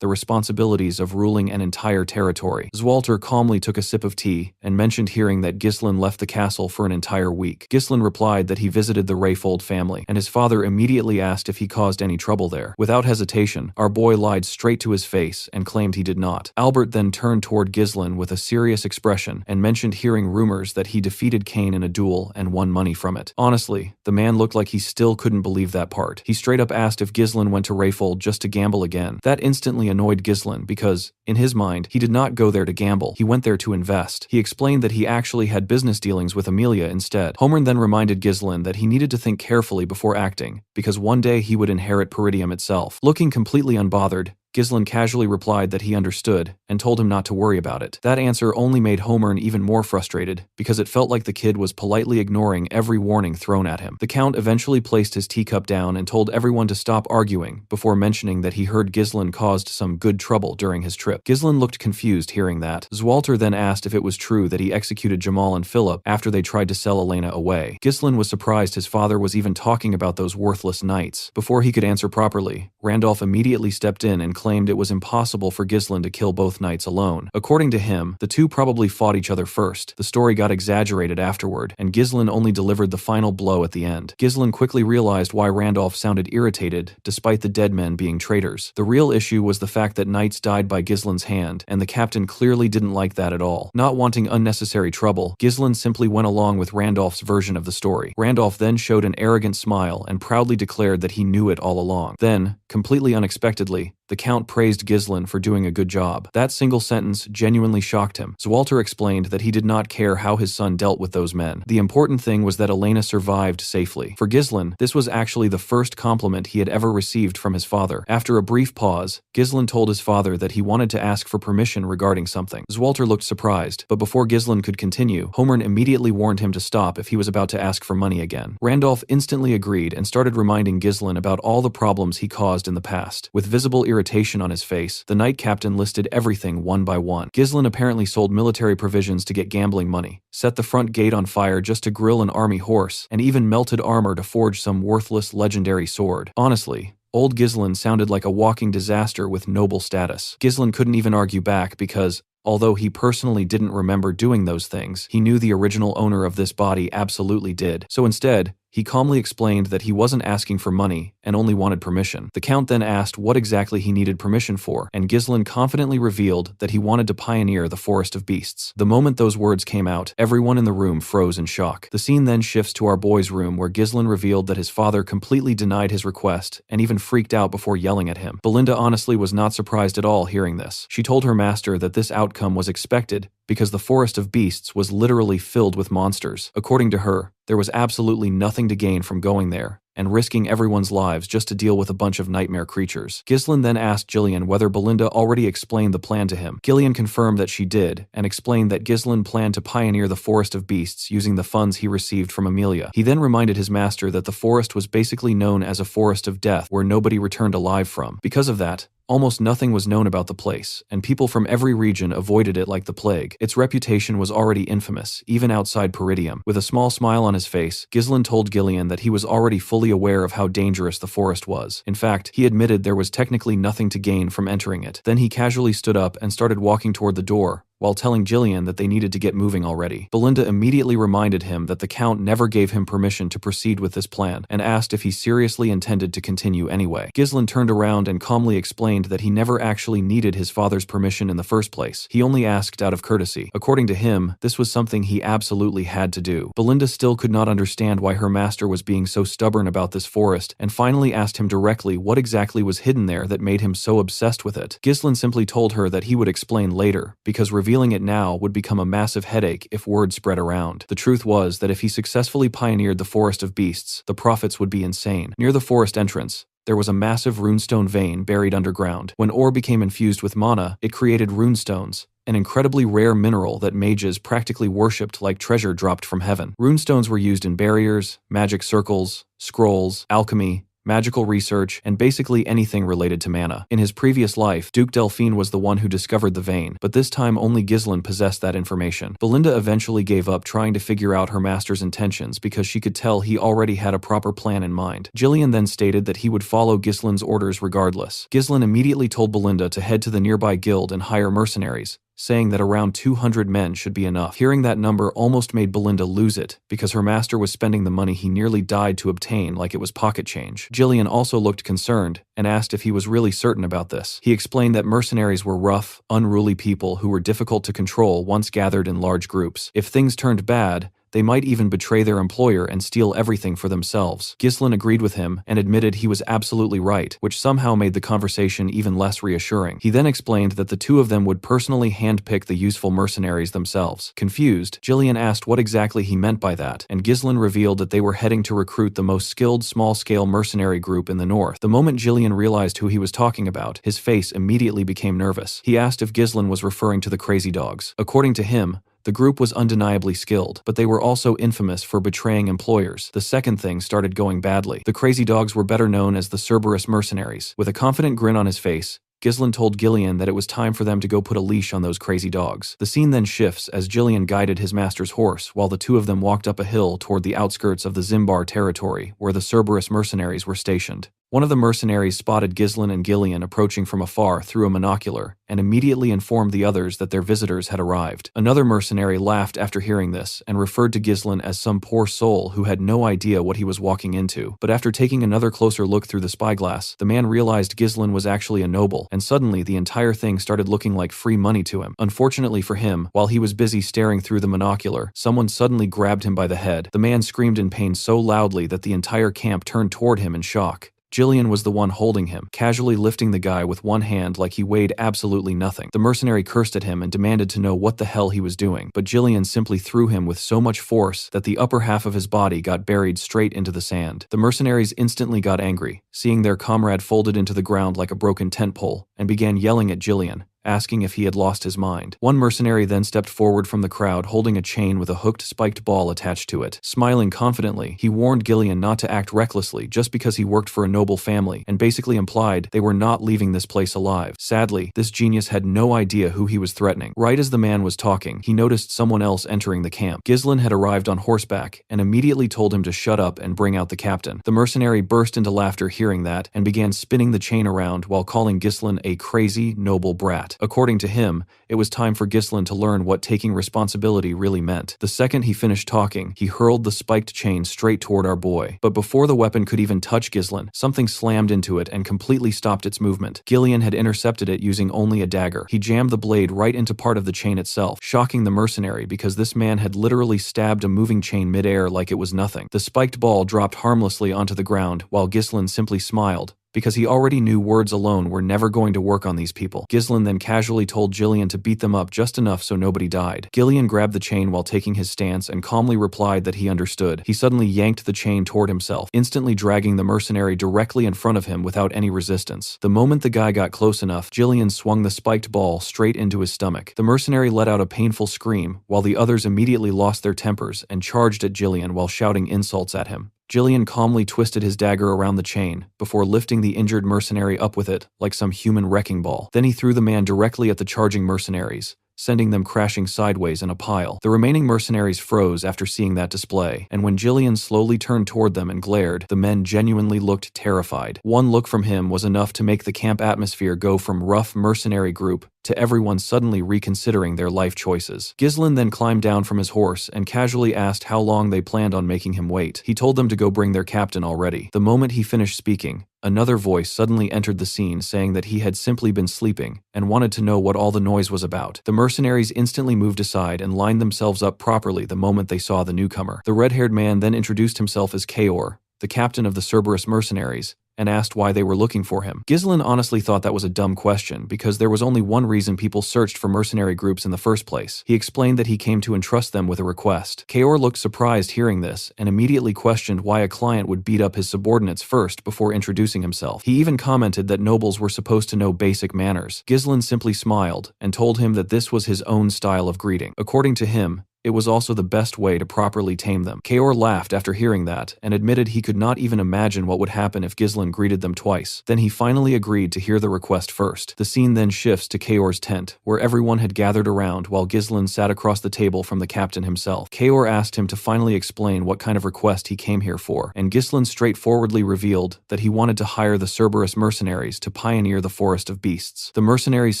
the responsibilities of ruling an entire territory. Zwalter calmly took a sip of tea and mentioned hearing that Ghislain left the castle for an entire week. Ghislain replied that he visited the Rayfold family, and his father immediately asked if he caused any trouble there. Without hesitation, our boy lied straight to his face and claimed he did not. Albert then turned toward Ghislain with a serious expression and mentioned hearing rumors that he defeated Cain in a duel and won money from it. Honestly, the man looked like he still couldn't believe that part. He straight up asked if Ghislain went to Rayfold just to gamble again. That instantly annoyed Ghislain because, in his mind, he did not go there to gamble. He went there to invest. He explained that he actually had business dealings with Amelia instead. Homern then reminded Ghislain that he needed to think carefully before acting, because one day he would inherit Peridium itself. Looking completely unbothered, Ghislain casually replied that he understood and told him not to worry about it. That answer only made Homern even more frustrated because it felt like the kid was politely ignoring every warning thrown at him. The Count eventually placed his teacup down and told everyone to stop arguing before mentioning that he heard Ghislain caused some good trouble during his trip. Ghislain looked confused hearing that. Zwalter then asked if it was true that he executed Jamal and Philip after they tried to sell Elena away. Ghislain was surprised his father was even talking about those worthless knights. Before he could answer properly, Randolph immediately stepped in and claimed it was impossible for Ghislain to kill both knights alone. According to him, the two probably fought each other first. The story got exaggerated afterward, and Ghislain only delivered the final blow at the end. Ghislain quickly realized why Randolph sounded irritated, despite the dead men being traitors. The real issue was the fact that knights died by Ghislain's hand, and the captain clearly didn't like that at all. Not wanting unnecessary trouble, Ghislain simply went along with Randolph's version of the story. Randolph then showed an arrogant smile and proudly declared that he knew it all along. Then, completely unexpectedly, the Count praised Ghislain for doing a good job. That single sentence genuinely shocked him. Zwalter explained that he did not care how his son dealt with those men. The important thing was that Elena survived safely. For Ghislain, this was actually the first compliment he had ever received from his father. After a brief pause, Ghislain told his father that he wanted to ask for permission regarding something. Zwalter looked surprised, but before Ghislain could continue, Homern immediately warned him to stop if he was about to ask for money again. Randolph instantly agreed and started reminding Ghislain about all the problems he caused in the past. With visible irritation on his face, the knight captain listed everything one by one. Ghislain apparently sold military provisions to get gambling money, set the front gate on fire just to grill an army horse, and even melted armor to forge some worthless legendary sword. Honestly, old Ghislain sounded like a walking disaster with noble status. Ghislain couldn't even argue back because, although he personally didn't remember doing those things, he knew the original owner of this body absolutely did. So instead, he calmly explained that he wasn't asking for money and only wanted permission. The Count then asked what exactly he needed permission for, and Ghislain confidently revealed that he wanted to pioneer the Forest of Beasts. The moment those words came out, everyone in the room froze in shock. The scene then shifts to our boy's room where Ghislain revealed that his father completely denied his request and even freaked out before yelling at him. Belinda honestly was not surprised at all hearing this. She told her master that this outcome was expected because the Forest of Beasts was literally filled with monsters. According to her, there was absolutely nothing to gain from going there and risking everyone's lives just to deal with a bunch of nightmare creatures. Ghislain then asked Gillian whether Belinda already explained the plan to him. Gillian confirmed that she did, and explained that Ghislain planned to pioneer the Forest of Beasts using the funds he received from Amelia. He then reminded his master that the forest was basically known as a forest of death where nobody returned alive from. Because of that, almost nothing was known about the place, and people from every region avoided it like the plague. Its reputation was already infamous, even outside Peridium. With a small smile on his face, Ghislain told Gillian that he was already fully aware of how dangerous the forest was. In fact, he admitted there was technically nothing to gain from entering it. Then he casually stood up and started walking toward the door, while telling Gillian that they needed to get moving already. Belinda immediately reminded him that the Count never gave him permission to proceed with this plan, and asked if he seriously intended to continue anyway. Ghislain turned around and calmly explained that he never actually needed his father's permission in the first place. He only asked out of courtesy. According to him, this was something he absolutely had to do. Belinda still could not understand why her master was being so stubborn about this forest, and finally asked him directly what exactly was hidden there that made him so obsessed with it. Ghislain simply told her that he would explain later, because revealing it now would become a massive headache if word spread around. The truth was that if he successfully pioneered the Forest of Beasts, the profits would be insane. Near the forest entrance, there was a massive runestone vein buried underground. When ore became infused with mana, it created runestones, an incredibly rare mineral that mages practically worshipped like treasure dropped from heaven. Runestones were used in barriers, magic circles, scrolls, alchemy, magical research, and basically anything related to mana. In his previous life, Duke Delphine was the one who discovered the vein, but this time only Ghislain possessed that information. Belinda eventually gave up trying to figure out her master's intentions because she could tell he already had a proper plan in mind. Gillian then stated that he would follow Ghislain's orders regardless. Ghislain immediately told Belinda to head to the nearby guild and hire mercenaries, saying that around 200 men should be enough. Hearing that number almost made Belinda lose it, because her master was spending the money he nearly died to obtain like it was pocket change. Gillian also looked concerned, and asked if he was really certain about this. He explained that mercenaries were rough, unruly people who were difficult to control once gathered in large groups. If things turned bad, they might even betray their employer and steal everything for themselves. Ghislain agreed with him and admitted he was absolutely right, which somehow made the conversation even less reassuring. He then explained that the two of them would personally handpick the useful mercenaries themselves. Confused, Gillian asked what exactly he meant by that, and Ghislain revealed that they were heading to recruit the most skilled small-scale mercenary group in the north. The moment Gillian realized who he was talking about, his face immediately became nervous. He asked if Ghislain was referring to the Crazy Dogs. According to him, the group was undeniably skilled, but they were also infamous for betraying employers. The second thing started going badly. The Crazy Dogs were better known as the Cerberus mercenaries. With a confident grin on his face, Ghislain told Gillian that it was time for them to go put a leash on those crazy dogs. The scene then shifts as Gillian guided his master's horse while the two of them walked up a hill toward the outskirts of the Zimbar territory where the Cerberus mercenaries were stationed. One of the mercenaries spotted Ghislain and Ghislain approaching from afar through a monocular, and immediately informed the others that their visitors had arrived. Another mercenary laughed after hearing this, and referred to Ghislain as some poor soul who had no idea what he was walking into. But after taking another closer look through the spyglass, the man realized Ghislain was actually a noble, and suddenly the entire thing started looking like free money to him. Unfortunately for him, while he was busy staring through the monocular, someone suddenly grabbed him by the head. The man screamed in pain so loudly that the entire camp turned toward him in shock. Ghislain was the one holding him, casually lifting the guy with one hand like he weighed absolutely nothing. The mercenary cursed at him and demanded to know what the hell he was doing, but Ghislain simply threw him with so much force that the upper half of his body got buried straight into the sand. The mercenaries instantly got angry, seeing their comrade folded into the ground like a broken tent pole, and began yelling at Ghislain, asking if he had lost his mind. One mercenary then stepped forward from the crowd holding a chain with a hooked spiked ball attached to it. Smiling confidently, he warned Ghislain not to act recklessly just because he worked for a noble family, and basically implied they were not leaving this place alive. Sadly, this genius had no idea who he was threatening. Right as the man was talking, he noticed someone else entering the camp. Ghislain had arrived on horseback, and immediately told him to shut up and bring out the captain. The mercenary burst into laughter hearing that, and began spinning the chain around while calling Ghislain a crazy, noble brat. According to him, it was time for Ghislain to learn what taking responsibility really meant. The second he finished talking, he hurled the spiked chain straight toward our boy. But before the weapon could even touch Ghislain, something slammed into it and completely stopped its movement. Ghislain had intercepted it using only a dagger. He jammed the blade right into part of the chain itself, shocking the mercenary because this man had literally stabbed a moving chain midair like it was nothing. The spiked ball dropped harmlessly onto the ground while Ghislain simply smiled, because he already knew words alone were never going to work on these people. Ghislain then casually told Ghislain to beat them up just enough so nobody died. Ghislain grabbed the chain while taking his stance and calmly replied that he understood. He suddenly yanked the chain toward himself, instantly dragging the mercenary directly in front of him without any resistance. The moment the guy got close enough, Ghislain swung the spiked ball straight into his stomach. The mercenary let out a painful scream, while the others immediately lost their tempers and charged at Ghislain while shouting insults at him. Ghislain calmly twisted his dagger around the chain, before lifting the injured mercenary up with it, like some human wrecking ball. Then he threw the man directly at the charging mercenaries, sending them crashing sideways in a pile. The remaining mercenaries froze after seeing that display, and when Ghislain slowly turned toward them and glared, the men genuinely looked terrified. One look from him was enough to make the camp atmosphere go from rough mercenary group to everyone suddenly reconsidering their life choices. Ghislain then climbed down from his horse and casually asked how long they planned on making him wait. He told them to go bring their captain already. The moment he finished speaking, another voice suddenly entered the scene saying that he had simply been sleeping and wanted to know what all the noise was about. The mercenaries instantly moved aside and lined themselves up properly the moment they saw the newcomer. The red-haired man then introduced himself as Kaor, the captain of the Cerberus mercenaries, and asked why they were looking for him. Ghislain honestly thought that was a dumb question because there was only one reason people searched for mercenary groups in the first place. He explained that he came to entrust them with a request. Kaor looked surprised hearing this and immediately questioned why a client would beat up his subordinates first before introducing himself. He even commented that nobles were supposed to know basic manners. Ghislain simply smiled and told him that this was his own style of greeting. According to him, it was also the best way to properly tame them. Kaor laughed after hearing that and admitted he could not even imagine what would happen if Ghislain greeted them twice. Then he finally agreed to hear the request first. The scene then shifts to Kaor's tent, where everyone had gathered around while Ghislain sat across the table from the captain himself. Kaor asked him to finally explain what kind of request he came here for, and Ghislain straightforwardly revealed that he wanted to hire the Cerberus mercenaries to pioneer the forest of beasts. The mercenaries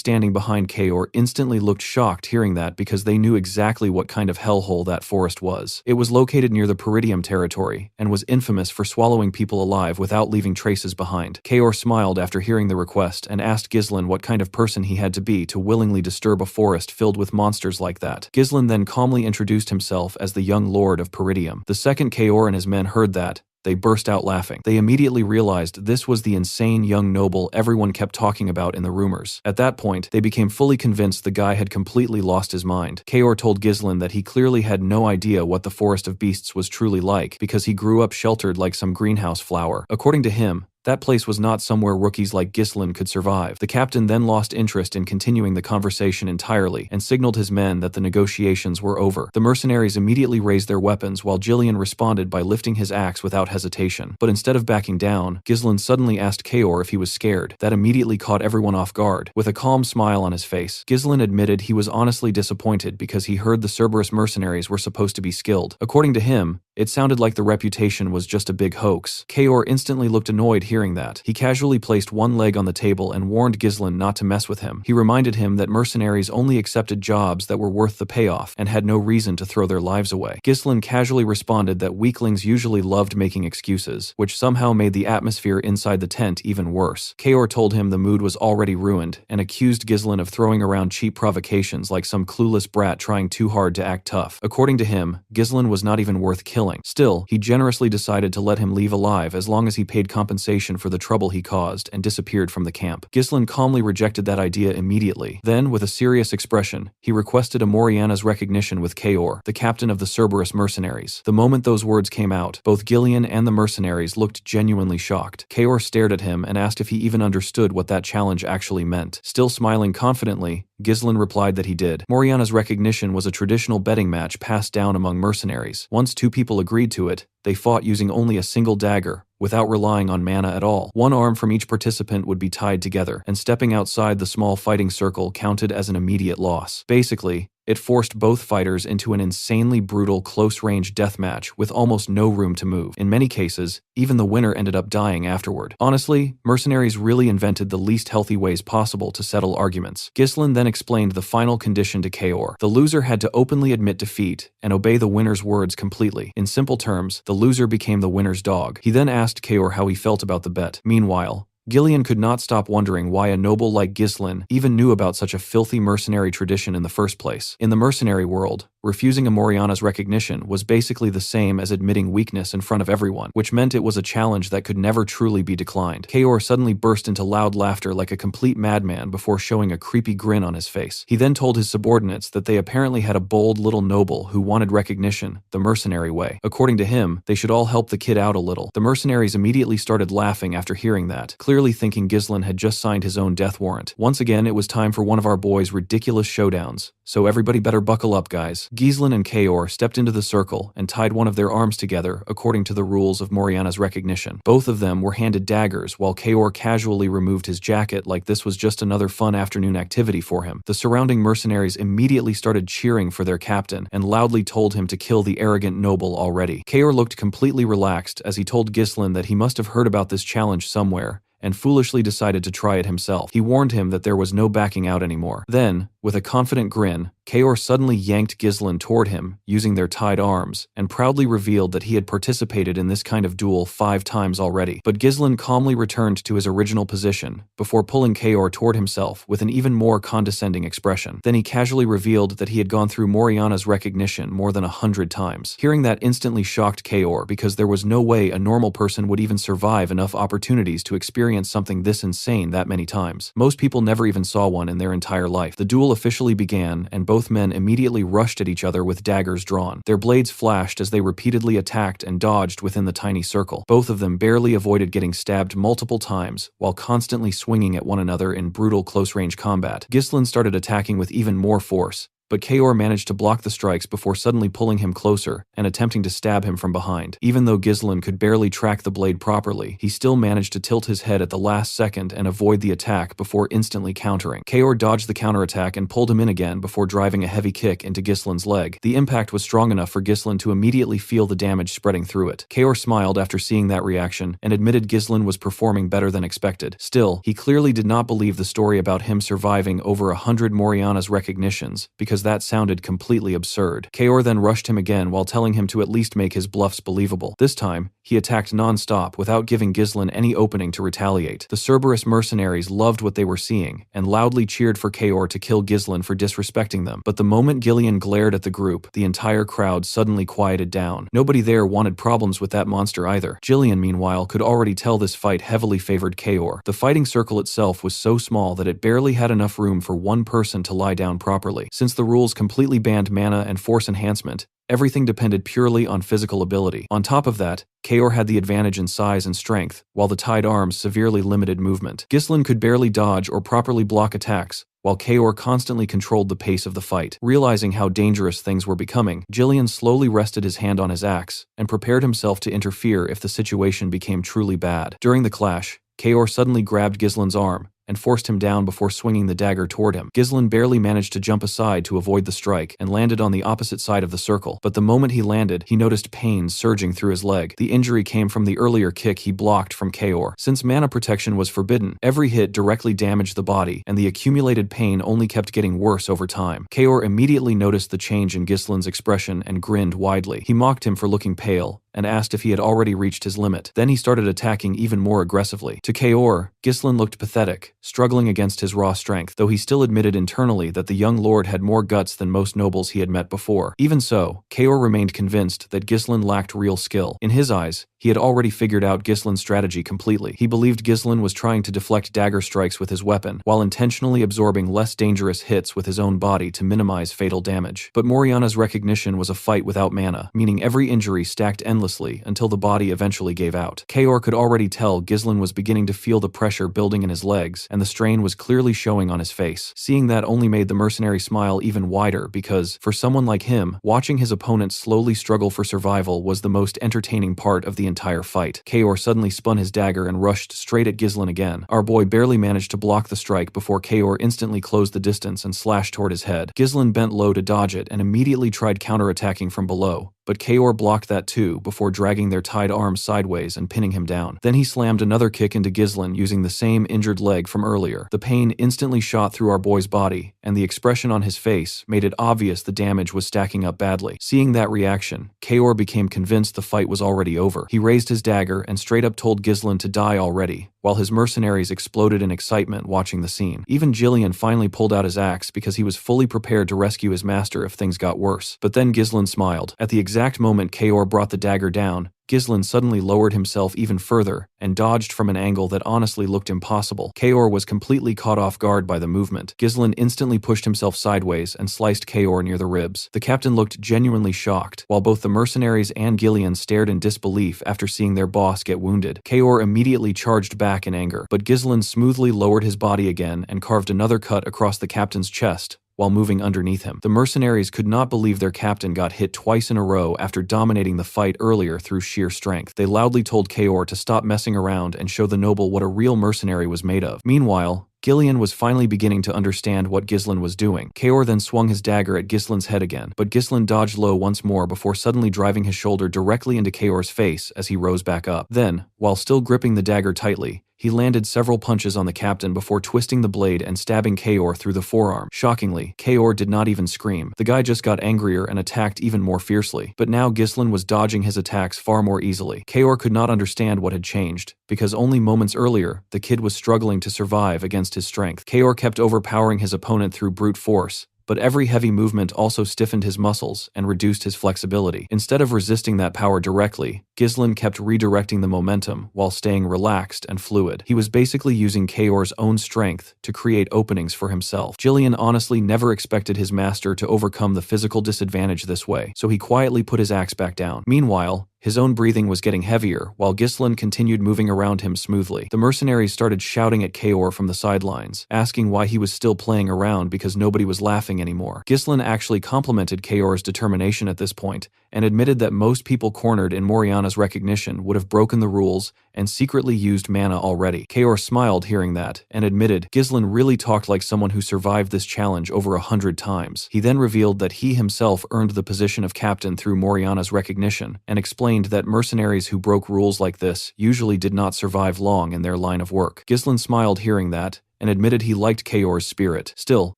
standing behind Kaor instantly looked shocked hearing that because they knew exactly what kind of hellhole that forest was. It was located near the Peridium territory and was infamous for swallowing people alive without leaving traces behind. Kaor smiled after hearing the request and asked Ghislain what kind of person he had to be to willingly disturb a forest filled with monsters like that. Ghislain then calmly introduced himself as the young lord of Peridium. The second Kaor and his men heard that, they burst out laughing. They immediately realized this was the insane young noble everyone kept talking about in the rumors. At that point, they became fully convinced the guy had completely lost his mind. Kaor told Ghislain that he clearly had no idea what the Forest of Beasts was truly like because he grew up sheltered like some greenhouse flower. According to him, that place was not somewhere rookies like Ghislain could survive. The captain then lost interest in continuing the conversation entirely and signaled his men that the negotiations were over. The mercenaries immediately raised their weapons while Ghislain responded by lifting his axe without hesitation. But instead of backing down, Ghislain suddenly asked Kaor if he was scared. That immediately caught everyone off guard. With a calm smile on his face, Ghislain admitted he was honestly disappointed because he heard the Cerberus mercenaries were supposed to be skilled. According to him, It sounded like the reputation was just a big hoax. Kaor instantly looked annoyed hearing that. He casually placed one leg on the table and warned Ghislain not to mess with him. He reminded him that mercenaries only accepted jobs that were worth the payoff and had no reason to throw their lives away. Ghislain casually responded that weaklings usually loved making excuses, which somehow made the atmosphere inside the tent even worse. Kaor told him the mood was already ruined and accused Ghislain of throwing around cheap provocations like some clueless brat trying too hard to act tough. According to him, Ghislain was not even worth killing. Still, he generously decided to let him leave alive as long as he paid compensation for the trouble he caused and disappeared from the camp. Ghislain calmly rejected that idea immediately. Then, with a serious expression, he requested a Moriana's recognition with Kaor, the captain of the Cerberus mercenaries. The moment those words came out, both Ghislain and the mercenaries looked genuinely shocked. Kaor stared at him and asked if he even understood what that challenge actually meant. Still smiling confidently, Ghislain replied that he did. Moriana's recognition was a traditional betting match passed down among mercenaries. Once two people agreed to it, they fought using only a single dagger, without relying on mana at all. One arm from each participant would be tied together, and stepping outside the small fighting circle counted as an immediate loss. Basically, it forced both fighters into an insanely brutal close-range deathmatch with almost no room to move. In many cases, even the winner ended up dying afterward. Honestly, mercenaries really invented the least healthy ways possible to settle arguments. Ghislain then explained the final condition to Kaor. The loser had to openly admit defeat and obey the winner's words completely. In simple terms, the loser became the winner's dog. He then asked Kaor how he felt about the bet. Meanwhile, Ghislain could not stop wondering why a noble like Ghislain even knew about such a filthy mercenary tradition in the first place. In the mercenary world, refusing a Moriana's recognition was basically the same as admitting weakness in front of everyone, which meant it was a challenge that could never truly be declined. Kaor suddenly burst into loud laughter like a complete madman before showing a creepy grin on his face. He then told his subordinates that they apparently had a bold little noble who wanted recognition the mercenary way. According to him, they should all help the kid out a little. The mercenaries immediately started laughing after hearing that, clearly thinking Ghislain had just signed his own death warrant. Once again, it was time for one of our boys' ridiculous showdowns, so everybody better buckle up, guys. Ghislain and Kaor stepped into the circle and tied one of their arms together according to the rules of Moriana's recognition. Both of them were handed daggers while Kaor casually removed his jacket like this was just another fun afternoon activity for him. The surrounding mercenaries immediately started cheering for their captain and loudly told him to kill the arrogant noble already. Kaor looked completely relaxed as he told Ghislain that he must have heard about this challenge somewhere and foolishly decided to try it himself. He warned him that there was no backing out anymore. Then, with a confident grin, Kaor suddenly yanked Ghislain toward him, using their tied arms, and proudly revealed that he had participated in this kind of duel 5 times already. But Ghislain calmly returned to his original position, before pulling Kaor toward himself with an even more condescending expression. Then he casually revealed that he had gone through Moriana's recognition more than 100 times. Hearing that instantly shocked Kaor because there was no way a normal person would even survive enough opportunities to experience something this insane that many times. Most people never even saw one in their entire life. The duel officially began, and both men immediately rushed at each other with daggers drawn. Their blades flashed as they repeatedly attacked and dodged within the tiny circle. Both of them barely avoided getting stabbed multiple times, while constantly swinging at one another in brutal close-range combat. Ghislain started attacking with even more force, but Kaor managed to block the strikes before suddenly pulling him closer and attempting to stab him from behind. Even though Ghislain could barely track the blade properly, he still managed to tilt his head at the last second and avoid the attack before instantly countering. Kaor dodged the counterattack and pulled him in again before driving a heavy kick into Ghislain's leg. The impact was strong enough for Ghislain to immediately feel the damage spreading through it. Kaor smiled after seeing that reaction and admitted Ghislain was performing better than expected. Still, he clearly did not believe the story about him surviving over 100 Moriana's recognitions, because that sounded completely absurd. Kaor then rushed him again while telling him to at least make his bluffs believable. This time, he attacked non-stop without giving Ghislain any opening to retaliate. The Cerberus mercenaries loved what they were seeing and loudly cheered for Kaor to kill Ghislain for disrespecting them. But the moment Ghislain glared at the group, the entire crowd suddenly quieted down. Nobody there wanted problems with that monster either. Ghislain, meanwhile, could already tell this fight heavily favored Kaor. The fighting circle itself was so small that it barely had enough room for one person to lie down properly. Since the rules completely banned mana and force enhancement, everything depended purely on physical ability. On top of that, Kaor had the advantage in size and strength, while the tied arms severely limited movement. Ghislain could barely dodge or properly block attacks, while Kaor constantly controlled the pace of the fight. Realizing how dangerous things were becoming, Ghislain slowly rested his hand on his axe and prepared himself to interfere if the situation became truly bad. During the clash, Kaor suddenly grabbed Ghislain's arm and forced him down before swinging the dagger toward him. Ghislain barely managed to jump aside to avoid the strike and landed on the opposite side of the circle, but the moment he landed, he noticed pain surging through his leg. The injury came from the earlier kick he blocked from Kaor. Since mana protection was forbidden, every hit directly damaged the body, and the accumulated pain only kept getting worse over time. Kaor immediately noticed the change in Ghislain's expression and grinned widely. He mocked him for looking pale, and asked if he had already reached his limit. Then he started attacking even more aggressively. To Kaor, Ghislain looked pathetic, struggling against his raw strength, though he still admitted internally that the young lord had more guts than most nobles he had met before. Even so, Kaor remained convinced that Ghislain lacked real skill. In his eyes, he had already figured out Ghislain's strategy completely. He believed Ghislain was trying to deflect dagger strikes with his weapon, while intentionally absorbing less dangerous hits with his own body to minimize fatal damage. But Moriana's recognition was a fight without mana, meaning every injury stacked endlessly until the body eventually gave out. Kaor could already tell Ghislain was beginning to feel the pressure building in his legs, and the strain was clearly showing on his face. Seeing that only made the mercenary smile even wider because, for someone like him, watching his opponent slowly struggle for survival was the most entertaining part of the entire fight. Kaor suddenly spun his dagger and rushed straight at Ghislain again. Our boy barely managed to block the strike before Kaor instantly closed the distance and slashed toward his head. Ghislain bent low to dodge it and immediately tried counterattacking from below, but Kaor blocked that too before dragging their tied arms sideways and pinning him down. Then he slammed another kick into Ghislain using the same injured leg from earlier. The pain instantly shot through our boy's body, and the expression on his face made it obvious the damage was stacking up badly. Seeing that reaction, Kaor became convinced the fight was already over. He raised his dagger and straight up told Ghislain to die already, while his mercenaries exploded in excitement watching the scene. Even Ghislain finally pulled out his axe because he was fully prepared to rescue his master if things got worse. But then Ghislain smiled. At the exact moment Kaor brought the dagger down, Ghislain suddenly lowered himself even further and dodged from an angle that honestly looked impossible. Kaor was completely caught off guard by the movement. Ghislain instantly pushed himself sideways and sliced Kaor near the ribs. The captain looked genuinely shocked, while both the mercenaries and Ghislain stared in disbelief after seeing their boss get wounded. Kaor immediately charged back in anger, but Ghislain smoothly lowered his body again and carved another cut across the captain's chest while moving underneath him. The mercenaries could not believe their captain got hit twice in a row after dominating the fight earlier through sheer strength. They loudly told Kaor to stop messing around and show the noble what a real mercenary was made of. Meanwhile, Ghislain was finally beginning to understand what Ghislain was doing. Kaor then swung his dagger at Ghislain's head again, but Ghislain dodged low once more before suddenly driving his shoulder directly into Kaor's face as he rose back up. Then, while still gripping the dagger tightly, he landed several punches on the captain before twisting the blade and stabbing Kaor through the forearm. Shockingly, Kaor did not even scream. The guy just got angrier and attacked even more fiercely. But now Ghislain was dodging his attacks far more easily. Kaor could not understand what had changed, because only moments earlier, the kid was struggling to survive against his strength. Kaor kept overpowering his opponent through brute force, but every heavy movement also stiffened his muscles and reduced his flexibility. Instead of resisting that power directly, Ghislain kept redirecting the momentum while staying relaxed and fluid. He was basically using Kaor's own strength to create openings for himself. Ghislain honestly never expected his master to overcome the physical disadvantage this way, so he quietly put his axe back down. Meanwhile, his own breathing was getting heavier, while Ghislain continued moving around him smoothly. The mercenaries started shouting at Kaor from the sidelines, asking why he was still playing around because nobody was laughing anymore. Ghislain actually complimented Kaor's determination at this point, and admitted that most people cornered in Moriana's recognition would have broken the rules and secretly used mana already. Kaor smiled hearing that, and admitted Ghislain really talked like someone who survived this challenge over 100 times. He then revealed that he himself earned the position of captain through Moriana's recognition, and explained that mercenaries who broke rules like this usually did not survive long in their line of work. Ghislain smiled hearing that, and admitted he liked Kaor's spirit. Still,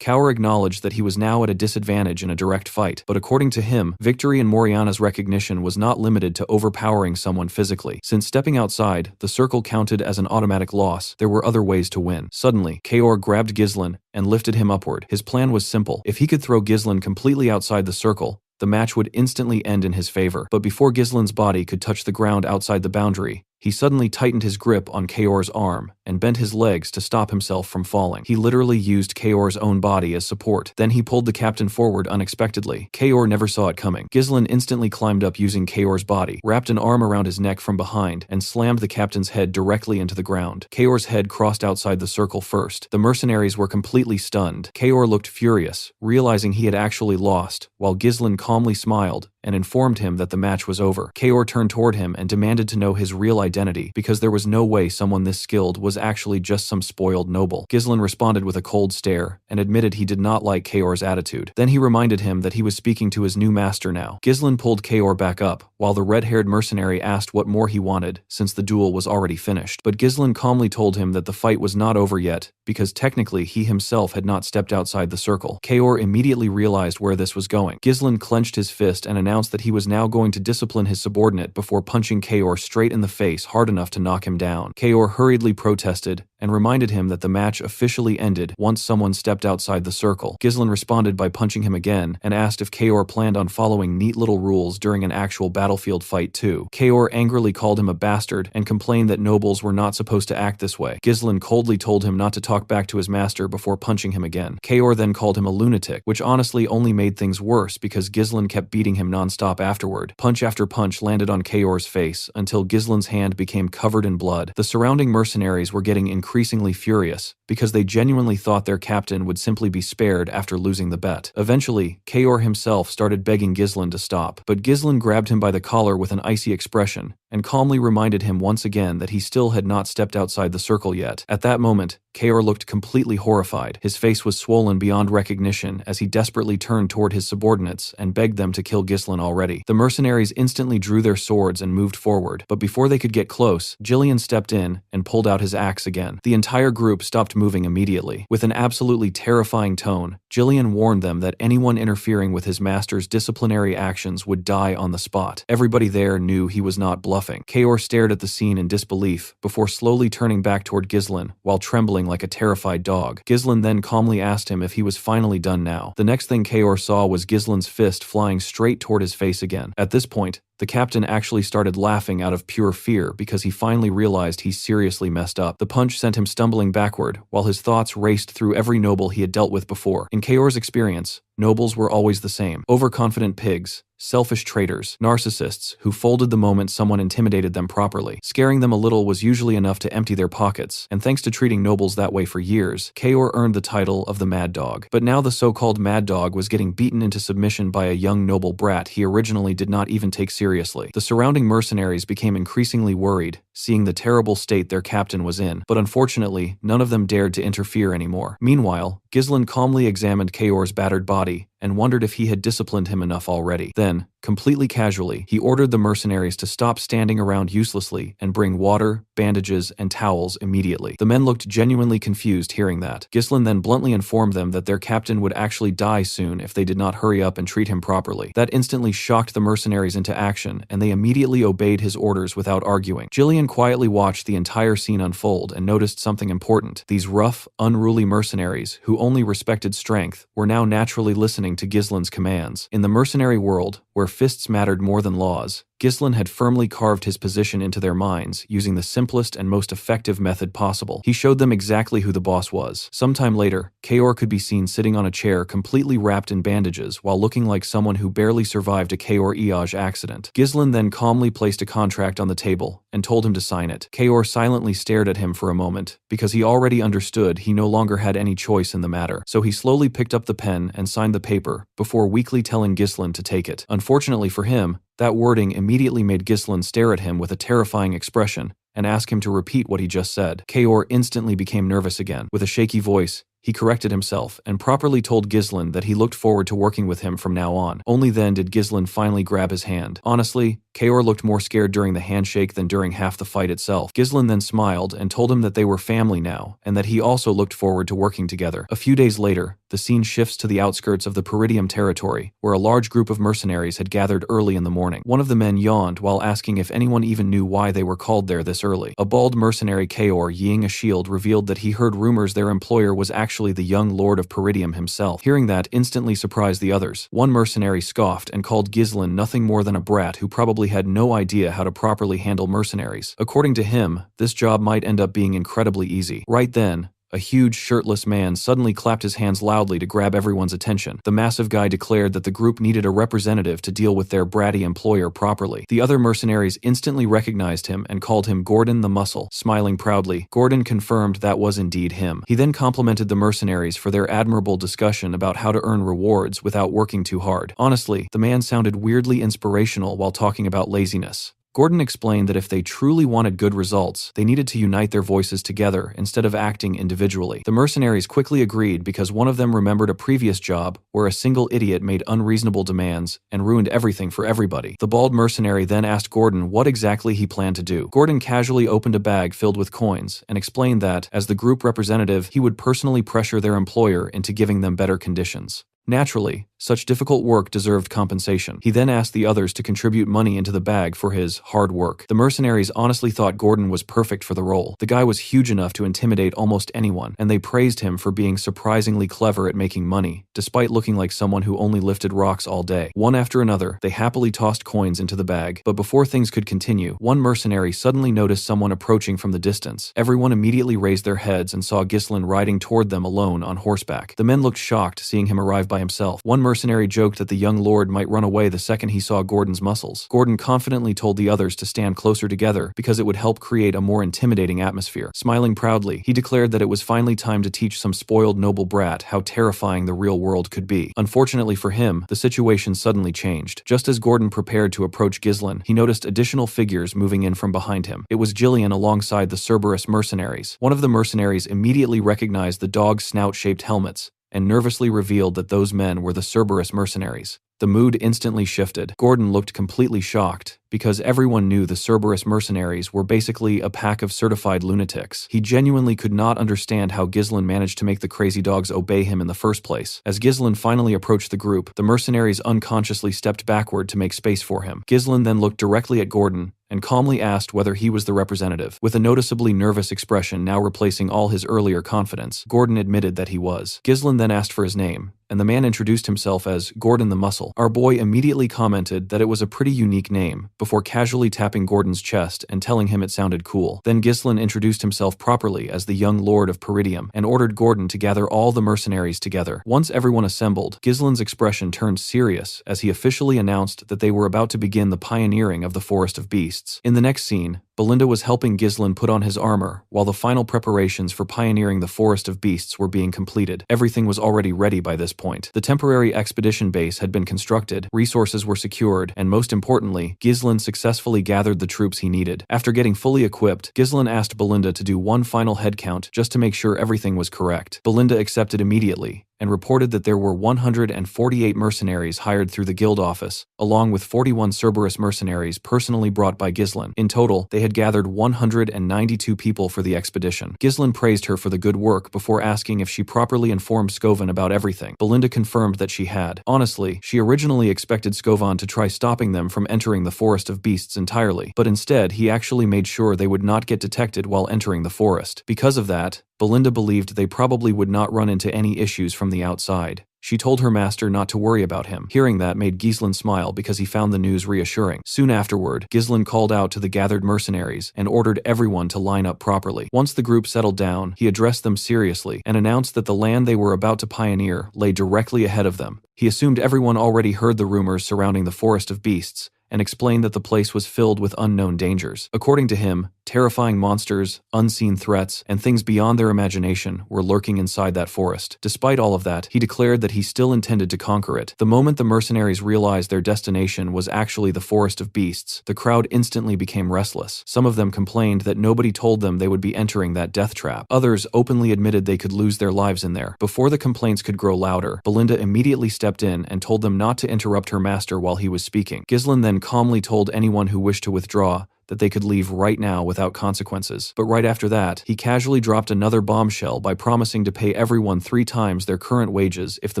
Kaor acknowledged that he was now at a disadvantage in a direct fight, but according to him, victory in Moriana's recognition was not limited to overpowering someone physically. Since stepping outside, the circle counted as an automatic loss, there were other ways to win. Suddenly, Kaor grabbed Ghislain and lifted him upward. His plan was simple. If he could throw Ghislain completely outside the circle, the match would instantly end in his favor. But before Ghislain's body could touch the ground outside the boundary, he suddenly tightened his grip on Kaor's arm and bent his legs to stop himself from falling. He literally used Kaor's own body as support. Then he pulled the captain forward unexpectedly. Kaor never saw it coming. Ghislain instantly climbed up using Kaor's body, wrapped an arm around his neck from behind, and slammed the captain's head directly into the ground. Kaor's head crossed outside the circle first. The mercenaries were completely stunned. Kaor looked furious, realizing he had actually lost, while Ghislain calmly smiled and informed him that the match was over. Kaor turned toward him and demanded to know his real identity, because there was no way someone this skilled was was actually just some spoiled noble. Ghislain responded with a cold stare and admitted he did not like Kaor's attitude. Then he reminded him that he was speaking to his new master now. Ghislain pulled Kaor back up, while the red-haired mercenary asked what more he wanted since the duel was already finished. But Ghislain calmly told him that the fight was not over yet, because technically he himself had not stepped outside the circle. Kaor immediately realized where this was going. Ghislain clenched his fist and announced that he was now going to discipline his subordinate before punching Kaor straight in the face hard enough to knock him down. Kaor hurriedly protested and reminded him that the match officially ended once someone stepped outside the circle. Ghislain responded by punching him again and asked if Kaor planned on following neat little rules during an actual battlefield fight too. Kaor angrily called him a bastard and complained that nobles were not supposed to act this way. Ghislain coldly told him not to talk back to his master before punching him again. Kaor then called him a lunatic, which honestly only made things worse because Ghislain kept beating him non-stop afterward. Punch after punch landed on Kaor's face until Ghislain's hand became covered in blood. The surrounding mercenaries were getting increasingly furious because they genuinely thought their captain would simply be spared after losing the bet. Eventually, Kaor himself started begging Ghislain to stop, but Ghislain grabbed him by the collar with an icy expression and calmly reminded him once again that he still had not stepped outside the circle yet. At that moment, Kaor looked completely horrified. His face was swollen beyond recognition as he desperately turned toward his subordinates and begged them to kill Ghislain already. The mercenaries instantly drew their swords and moved forward, but before they could get close, Ghislain stepped in and pulled out his axe again. The entire group stopped moving immediately. With an absolutely terrifying tone, Ghislain warned them that anyone interfering with his master's disciplinary actions would die on the spot. Everybody there knew he was not bluffing. Kaor stared at the scene in disbelief before slowly turning back toward Ghislain while trembling like a terrified dog. Ghislain then calmly asked him if he was finally done now. The next thing Kaor saw was Ghislain's fist flying straight toward his face again. At this point, the captain actually started laughing out of pure fear because he finally realized he seriously messed up. The punch sent him stumbling backward while his thoughts raced through every noble he had dealt with before. In Kaor's experience, nobles were always the same: overconfident pigs, selfish traitors, narcissists who folded the moment someone intimidated them properly. Scaring them a little was usually enough to empty their pockets, and thanks to treating nobles that way for years, Kaor earned the title of the Mad Dog. But now the so-called Mad Dog was getting beaten into submission by a young noble brat he originally did not even take seriously. The surrounding mercenaries became increasingly worried, seeing the terrible state their captain was in, but unfortunately, none of them dared to interfere anymore. Meanwhile, Ghislain calmly examined Kaor's battered body and wondered if he had disciplined him enough already. Then, completely casually, he ordered the mercenaries to stop standing around uselessly and bring water, bandages, and towels immediately. The men looked genuinely confused hearing that. Ghislain then bluntly informed them that their captain would actually die soon if they did not hurry up and treat him properly. That instantly shocked the mercenaries into action, and they immediately obeyed his orders without arguing. Ghislain quietly watched the entire scene unfold and noticed something important. These rough, unruly mercenaries, who only respected strength, were now naturally listening to Ghislain's commands. In the mercenary world, where fists mattered more than laws, Ghislain had firmly carved his position into their minds using the simplest and most effective method possible. He showed them exactly who the boss was. Sometime later, Kaor could be seen sitting on a chair completely wrapped in bandages while looking like someone who barely survived a Kaor-Iaj accident. Ghislain then calmly placed a contract on the table and told him to sign it. Kaor silently stared at him for a moment because he already understood he no longer had any choice in the matter, so he slowly picked up the pen and signed the paper before weakly telling Ghislain to take it. Unfortunately for him, that wording immediately made Ghislain stare at him with a terrifying expression and ask him to repeat what he just said. Kaor instantly became nervous again. With a shaky voice, he corrected himself and properly told Ghislain that he looked forward to working with him from now on. Only then did Ghislain finally grab his hand. Honestly, Kaor looked more scared during the handshake than during half the fight itself. Ghislain then smiled and told him that they were family now, and that he also looked forward to working together. A few days later, the scene shifts to the outskirts of the Peridium territory, where a large group of mercenaries had gathered early in the morning. One of the men yawned while asking if anyone even knew why they were called there this early. A bald mercenary Kaor yeeing a shield revealed that he heard rumors their employer was actually the young lord of Peridium himself. Hearing that instantly surprised the others. One mercenary scoffed and called Ghislain nothing more than a brat who probably had no idea how to properly handle mercenaries. According to him, this job might end up being incredibly easy. Right then, a huge shirtless man suddenly clapped his hands loudly to grab everyone's attention. The massive guy declared that the group needed a representative to deal with their bratty employer properly. The other mercenaries instantly recognized him and called him Gordon the Muscle. Smiling proudly, Gordon confirmed that was indeed him. He then complimented the mercenaries for their admirable discussion about how to earn rewards without working too hard. Honestly, the man sounded weirdly inspirational while talking about laziness. Gordon explained that if they truly wanted good results, they needed to unite their voices together instead of acting individually. The mercenaries quickly agreed because one of them remembered a previous job where a single idiot made unreasonable demands and ruined everything for everybody. The bald mercenary then asked Gordon what exactly he planned to do. Gordon casually opened a bag filled with coins and explained that, as the group representative, he would personally pressure their employer into giving them better conditions. Naturally, such difficult work deserved compensation. He then asked the others to contribute money into the bag for his hard work. The mercenaries honestly thought Gordon was perfect for the role. The guy was huge enough to intimidate almost anyone, and they praised him for being surprisingly clever at making money, despite looking like someone who only lifted rocks all day. One after another, they happily tossed coins into the bag, but before things could continue, one mercenary suddenly noticed someone approaching from the distance. Everyone immediately raised their heads and saw Ghislain riding toward them alone on horseback. The men looked shocked seeing him arrive by himself. One mercenary joked that the young lord might run away the second he saw Gordon's muscles. Gordon confidently told the others to stand closer together because it would help create a more intimidating atmosphere. Smiling proudly, he declared that it was finally time to teach some spoiled noble brat how terrifying the real world could be. Unfortunately for him, the situation suddenly changed. Just as Gordon prepared to approach Ghislain, he noticed additional figures moving in from behind him. It was Ghislain alongside the Cerberus mercenaries. One of the mercenaries immediately recognized the dog snout-shaped helmets and nervously revealed that those men were the Cerberus mercenaries. The mood instantly shifted. Gordon looked completely shocked, because everyone knew the Cerberus mercenaries were basically a pack of certified lunatics. He genuinely could not understand how Ghislain managed to make the crazy dogs obey him in the first place. As Ghislain finally approached the group, the mercenaries unconsciously stepped backward to make space for him. Ghislain then looked directly at Gordon and calmly asked whether he was the representative. With a noticeably nervous expression now replacing all his earlier confidence, Gordon admitted that he was. Ghislain then asked for his name, and the man introduced himself as Gordon the Muscle. Our boy immediately commented that it was a pretty unique name, before casually tapping Gordon's chest and telling him it sounded cool. Then Ghislain introduced himself properly as the young lord of Peridium and ordered Gordon to gather all the mercenaries together. Once everyone assembled, Ghislain's expression turned serious as he officially announced that they were about to begin the pioneering of the Forest of Beasts. In the next scene, Belinda was helping Ghislain put on his armor while the final preparations for pioneering the Forest of Beasts were being completed. Everything was already ready by this point. The temporary expedition base had been constructed, resources were secured, and most importantly, Ghislain successfully gathered the troops he needed. After getting fully equipped, Ghislain asked Belinda to do one final head count just to make sure everything was correct. Belinda accepted immediately and reported that there were 148 mercenaries hired through the guild office, along with 41 Cerberus mercenaries personally brought by Ghislain. In total, they had gathered 192 people for the expedition. Ghislain praised her for the good work before asking if she properly informed Scovan about everything. Belinda confirmed that she had. Honestly, she originally expected Scovan to try stopping them from entering the Forest of Beasts entirely, but instead he actually made sure they would not get detected while entering the forest. Because of that, Belinda believed they probably would not run into any issues from the outside. She told her master not to worry about him. Hearing that made Ghislain smile because he found the news reassuring. Soon afterward, Ghislain called out to the gathered mercenaries and ordered everyone to line up properly. Once the group settled down, he addressed them seriously and announced that the land they were about to pioneer lay directly ahead of them. He assumed everyone already heard the rumors surrounding the Forest of Beasts and explained that the place was filled with unknown dangers. According to him, terrifying monsters, unseen threats, and things beyond their imagination were lurking inside that forest. Despite all of that, he declared that he still intended to conquer it. The moment the mercenaries realized their destination was actually the Forest of Beasts, the crowd instantly became restless. Some of them complained that nobody told them they would be entering that death trap. Others openly admitted they could lose their lives in there. Before the complaints could grow louder, Belinda immediately stepped in and told them not to interrupt her master while he was speaking. Ghislain then calmly told anyone who wished to withdraw that they could leave right now without consequences. But right after that, he casually dropped another bombshell by promising to pay everyone 3 times their current wages if the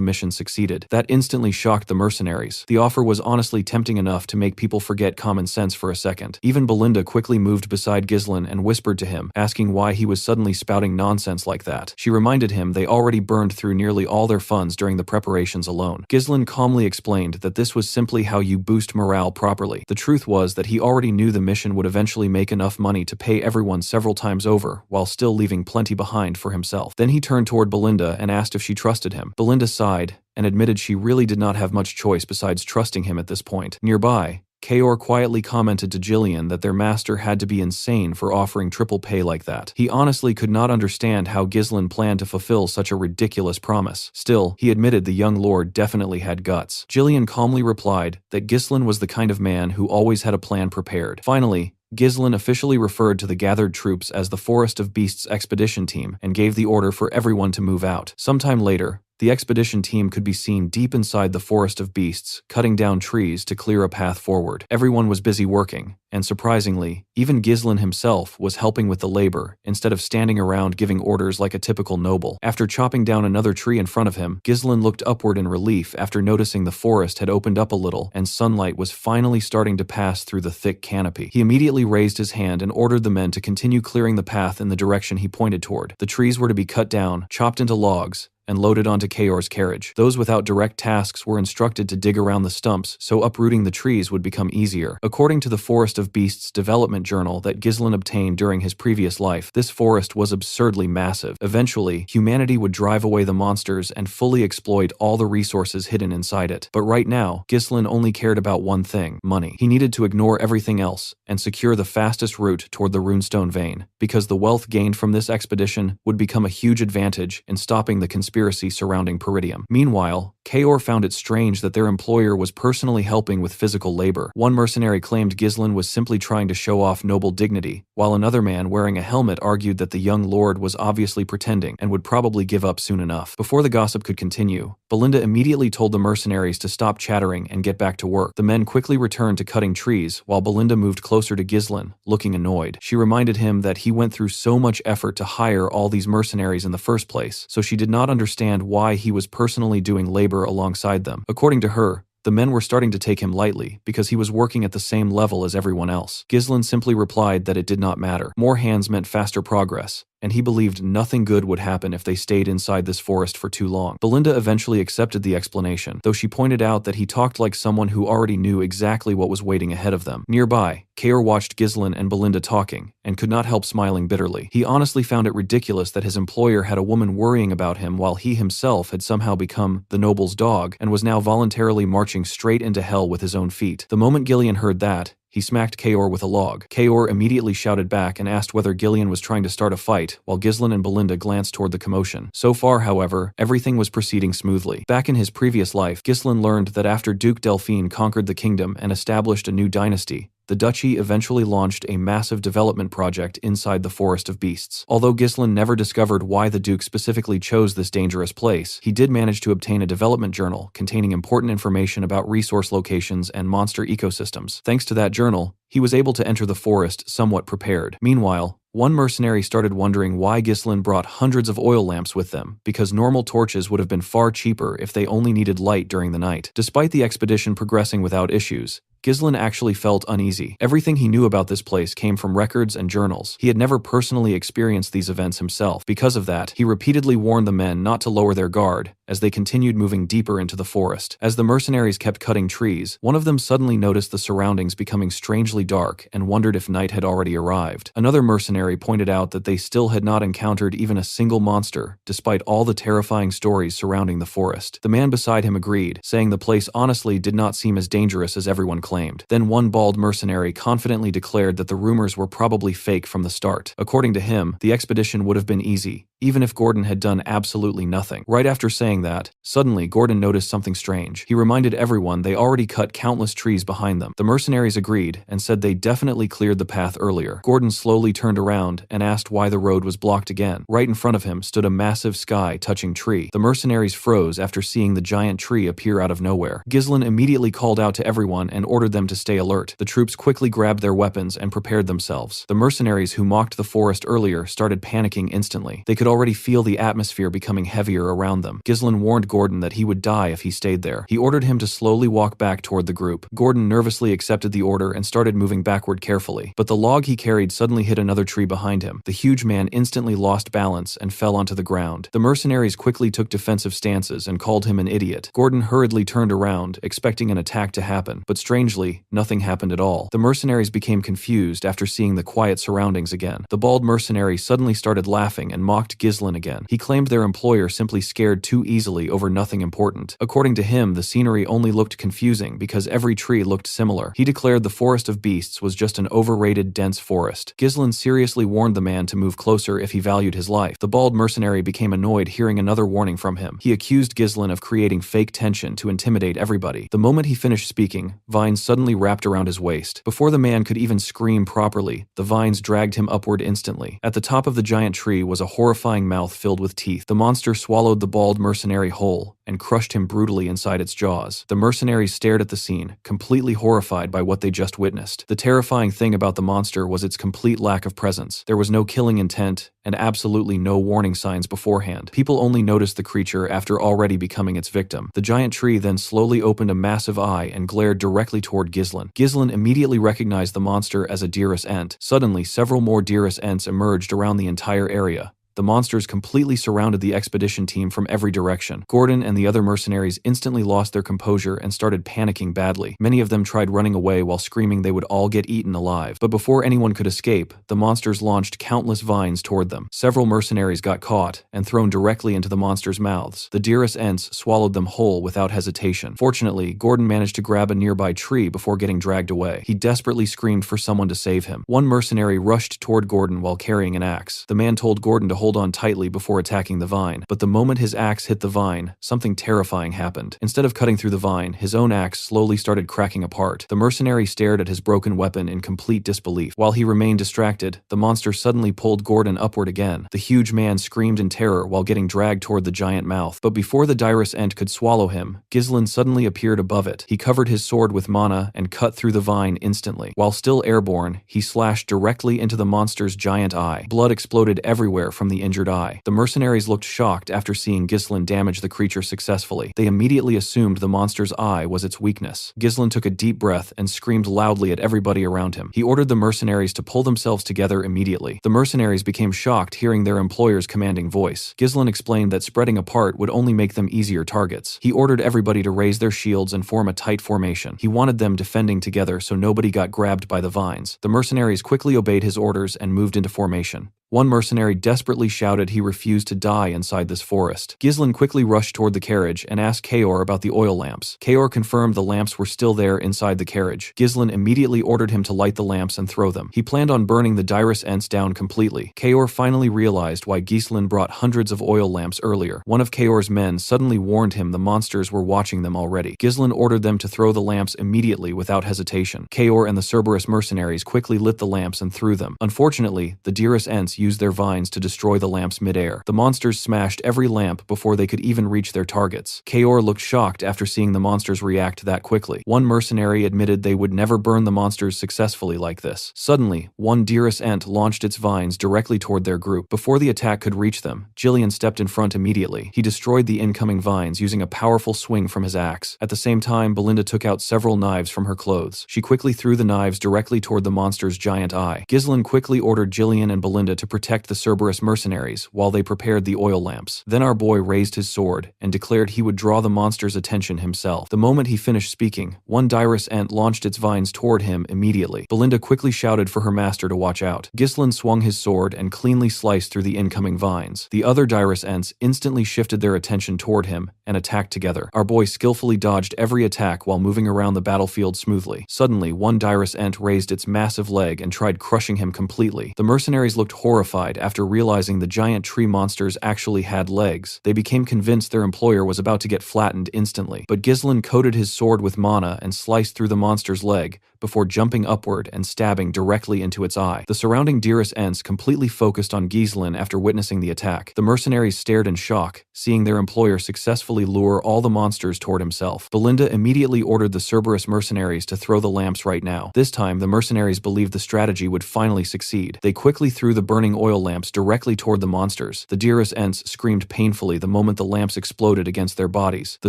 mission succeeded. That instantly shocked the mercenaries. The offer was honestly tempting enough to make people forget common sense for a second. Even Belinda quickly moved beside Ghislain and whispered to him, asking why he was suddenly spouting nonsense like that. She reminded him they already burned through nearly all their funds during the preparations alone. Ghislain calmly explained that this was simply how you boost morale properly. The truth was that he already knew the mission would eventually make enough money to pay everyone several times over, while still leaving plenty behind for himself. Then he turned toward Belinda and asked if she trusted him. Belinda sighed and admitted she really did not have much choice besides trusting him at this point. Nearby, Kaor quietly commented to Ghislain that their master had to be insane for offering triple pay like that. He honestly could not understand how Ghislain planned to fulfill such a ridiculous promise. Still, he admitted the young lord definitely had guts. Ghislain calmly replied that Ghislain was the kind of man who always had a plan prepared. Finally, Ghislain officially referred to the gathered troops as the Forest of Beasts expedition team and gave the order for everyone to move out. Sometime later, the expedition team could be seen deep inside the Forest of Beasts, cutting down trees to clear a path forward. Everyone was busy working, and surprisingly, even Ghislain himself was helping with the labor, instead of standing around giving orders like a typical noble. After chopping down another tree in front of him, Ghislain looked upward in relief after noticing the forest had opened up a little and sunlight was finally starting to pass through the thick canopy. He immediately raised his hand and ordered the men to continue clearing the path in the direction he pointed toward. The trees were to be cut down, chopped into logs, and loaded onto Kaor's carriage. Those without direct tasks were instructed to dig around the stumps, so uprooting the trees would become easier. According to the Forest of Beasts development journal that Ghislain obtained during his previous life, this forest was absurdly massive. Eventually, humanity would drive away the monsters and fully exploit all the resources hidden inside it. But right now, Ghislain only cared about one thing: money. He needed to ignore everything else and secure the fastest route toward the runestone vein, because the wealth gained from this expedition would become a huge advantage in stopping the conspiracy surrounding Peridium. Meanwhile, Kaor found it strange that their employer was personally helping with physical labor. One mercenary claimed Ghislain was simply trying to show off noble dignity, while another man wearing a helmet argued that the young lord was obviously pretending and would probably give up soon enough. Before the gossip could continue, Belinda immediately told the mercenaries to stop chattering and get back to work. The men quickly returned to cutting trees, while Belinda moved closer to Ghislain, looking annoyed. She reminded him that he went through so much effort to hire all these mercenaries in the first place, so she did not understand why he was personally doing labor alongside them. According to her, the men were starting to take him lightly because he was working at the same level as everyone else. Ghislain simply replied that it did not matter. More hands meant faster progress, and he believed nothing good would happen if they stayed inside this forest for too long. Belinda eventually accepted the explanation, though she pointed out that he talked like someone who already knew exactly what was waiting ahead of them. Nearby, Kaor watched Ghislain and Belinda talking, and could not help smiling bitterly. He honestly found it ridiculous that his employer had a woman worrying about him while he himself had somehow become the noble's dog and was now voluntarily marching straight into hell with his own feet. The moment Ghislain heard that, he smacked Kaor with a log. Kaor immediately shouted back and asked whether Ghislain was trying to start a fight, while Ghislain and Belinda glanced toward the commotion. So far, however, everything was proceeding smoothly. Back in his previous life, Ghislain learned that after Duke Delphine conquered the kingdom and established a new dynasty, the duchy eventually launched a massive development project inside the Forest of Beasts. Although Ghislain never discovered why the Duke specifically chose this dangerous place, he did manage to obtain a development journal containing important information about resource locations and monster ecosystems. Thanks to that journal, he was able to enter the forest somewhat prepared. Meanwhile, one mercenary started wondering why Ghislain brought hundreds of oil lamps with them, because normal torches would have been far cheaper if they only needed light during the night. Despite the expedition progressing without issues, Ghislain actually felt uneasy. Everything he knew about this place came from records and journals. He had never personally experienced these events himself. Because of that, he repeatedly warned the men not to lower their guard as they continued moving deeper into the forest. As the mercenaries kept cutting trees, one of them suddenly noticed the surroundings becoming strangely dark and wondered if night had already arrived. Another mercenary pointed out that they still had not encountered even a single monster, despite all the terrifying stories surrounding the forest. The man beside him agreed, saying the place honestly did not seem as dangerous as everyone claimed. Then one bald mercenary confidently declared that the rumors were probably fake from the start. According to him, the expedition would have been easy, even if Gordon had done absolutely nothing. Right after saying that, suddenly Gordon noticed something strange. He reminded everyone they already cut countless trees behind them. The mercenaries agreed and said they definitely cleared the path earlier. Gordon slowly turned around and asked why the road was blocked again. Right in front of him stood a massive sky-touching tree. The mercenaries froze after seeing the giant tree appear out of nowhere. Ghislain immediately called out to everyone and ordered them to stay alert. The troops quickly grabbed their weapons and prepared themselves. The mercenaries who mocked the forest earlier started panicking instantly. They could already feel the atmosphere becoming heavier around them. Ghislain warned Gordon that he would die if he stayed there. He ordered him to slowly walk back toward the group. Gordon nervously accepted the order and started moving backward carefully. But the log he carried suddenly hit another tree behind him. The huge man instantly lost balance and fell onto the ground. The mercenaries quickly took defensive stances and called him an idiot. Gordon hurriedly turned around, expecting an attack to happen, but strangely, nothing happened at all. The mercenaries became confused after seeing the quiet surroundings again. The bald mercenary suddenly started laughing and mocked attacked Ghislain again. He claimed their employer simply scared too easily over nothing important. According to him, the scenery only looked confusing because every tree looked similar. He declared the Forest of Beasts was just an overrated, dense forest. Ghislain seriously warned the man to move closer if he valued his life. The bald mercenary became annoyed hearing another warning from him. He accused Ghislain of creating fake tension to intimidate everybody. The moment he finished speaking, vines suddenly wrapped around his waist. Before the man could even scream properly, the vines dragged him upward instantly. At the top of the giant tree was a horrifying mouth filled with teeth. The monster swallowed the bald mercenary whole and crushed him brutally inside its jaws. The mercenaries stared at the scene, completely horrified by what they just witnessed. The terrifying thing about the monster was its complete lack of presence. There was no killing intent and absolutely no warning signs beforehand. People only noticed the creature after already becoming its victim. The giant tree then slowly opened a massive eye and glared directly toward Ghislain. Ghislain immediately recognized the monster as a Dearest Ent. Suddenly, several more Dearest Ents emerged around the entire area. The monsters completely surrounded the expedition team from every direction. Gordon and the other mercenaries instantly lost their composure and started panicking badly. Many of them tried running away while screaming they would all get eaten alive. But before anyone could escape, the monsters launched countless vines toward them. Several mercenaries got caught and thrown directly into the monsters' mouths. The Dearest Ents swallowed them whole without hesitation. Fortunately, Gordon managed to grab a nearby tree before getting dragged away. He desperately screamed for someone to save him. One mercenary rushed toward Gordon while carrying an axe. The man told Gordon to hold on tightly before attacking the vine, but the moment his axe hit the vine, something terrifying happened. Instead of cutting through the vine, his own axe slowly started cracking apart. The mercenary stared at his broken weapon in complete disbelief. While he remained distracted, the monster suddenly pulled Gordon upward again. The huge man screamed in terror while getting dragged toward the giant mouth. But before the Dearest Ent could swallow him, Ghislain suddenly appeared above it. He covered his sword with mana and cut through the vine instantly. While still airborne, he slashed directly into the monster's giant eye. Blood exploded everywhere from the injured eye. The mercenaries looked shocked after seeing Ghislain damage the creature successfully. They immediately assumed the monster's eye was its weakness. Ghislain took a deep breath and screamed loudly at everybody around him. He ordered the mercenaries to pull themselves together immediately. The mercenaries became shocked hearing their employer's commanding voice. Ghislain explained that spreading apart would only make them easier targets. He ordered everybody to raise their shields and form a tight formation. He wanted them defending together so nobody got grabbed by the vines. The mercenaries quickly obeyed his orders and moved into formation. One mercenary desperately shouted he refused to die inside this forest. Ghislain quickly rushed toward the carriage and asked Kaor about the oil lamps. Kaor confirmed the lamps were still there inside the carriage. Ghislain immediately ordered him to light the lamps and throw them. He planned on burning the Dearest Ents down completely. Kaor finally realized why Ghislain brought hundreds of oil lamps earlier. One of Kaor's men suddenly warned him the monsters were watching them already. Ghislain ordered them to throw the lamps immediately without hesitation. Kaor and the Cerberus mercenaries quickly lit the lamps and threw them. Unfortunately, the Dearest Ents used their vines to destroy the lamps midair. The monsters smashed every lamp before they could even reach their targets. Kaor looked shocked after seeing the monsters react that quickly. One mercenary admitted they would never burn the monsters successfully like this. Suddenly, one Dearest Ent launched its vines directly toward their group. Before the attack could reach them, Ghislain stepped in front immediately. He destroyed the incoming vines using a powerful swing from his axe. At the same time, Belinda took out several knives from her clothes. She quickly threw the knives directly toward the monster's giant eye. Ghislain quickly ordered Ghislain and Belinda to protect the Cerberus mercenaries while they prepared the oil lamps. Then our boy raised his sword and declared he would draw the monster's attention himself. The moment he finished speaking, one Dearest Ent launched its vines toward him immediately. Belinda quickly shouted for her master to watch out. Ghislain swung his sword and cleanly sliced through the incoming vines. The other Dearest Ents instantly shifted their attention toward him and attacked together. Our boy skillfully dodged every attack while moving around the battlefield smoothly. Suddenly, one Dearest Ent raised its massive leg and tried crushing him completely. The mercenaries looked horrified after realizing the giant tree monsters actually had legs. They became convinced their employer was about to get flattened instantly. But Ghislain coated his sword with mana and sliced through the monster's leg before jumping upward and stabbing directly into its eye. The surrounding Dearest Ents completely focused on Ghislain after witnessing the attack. The mercenaries stared in shock, seeing their employer successfully lure all the monsters toward himself. Belinda immediately ordered the Cerberus mercenaries to throw the lamps right now. This time, the mercenaries believed the strategy would finally succeed. They quickly threw the burning oil lamps directly toward the monsters. The Dearest Ents screamed painfully the moment the lamps exploded against their bodies. The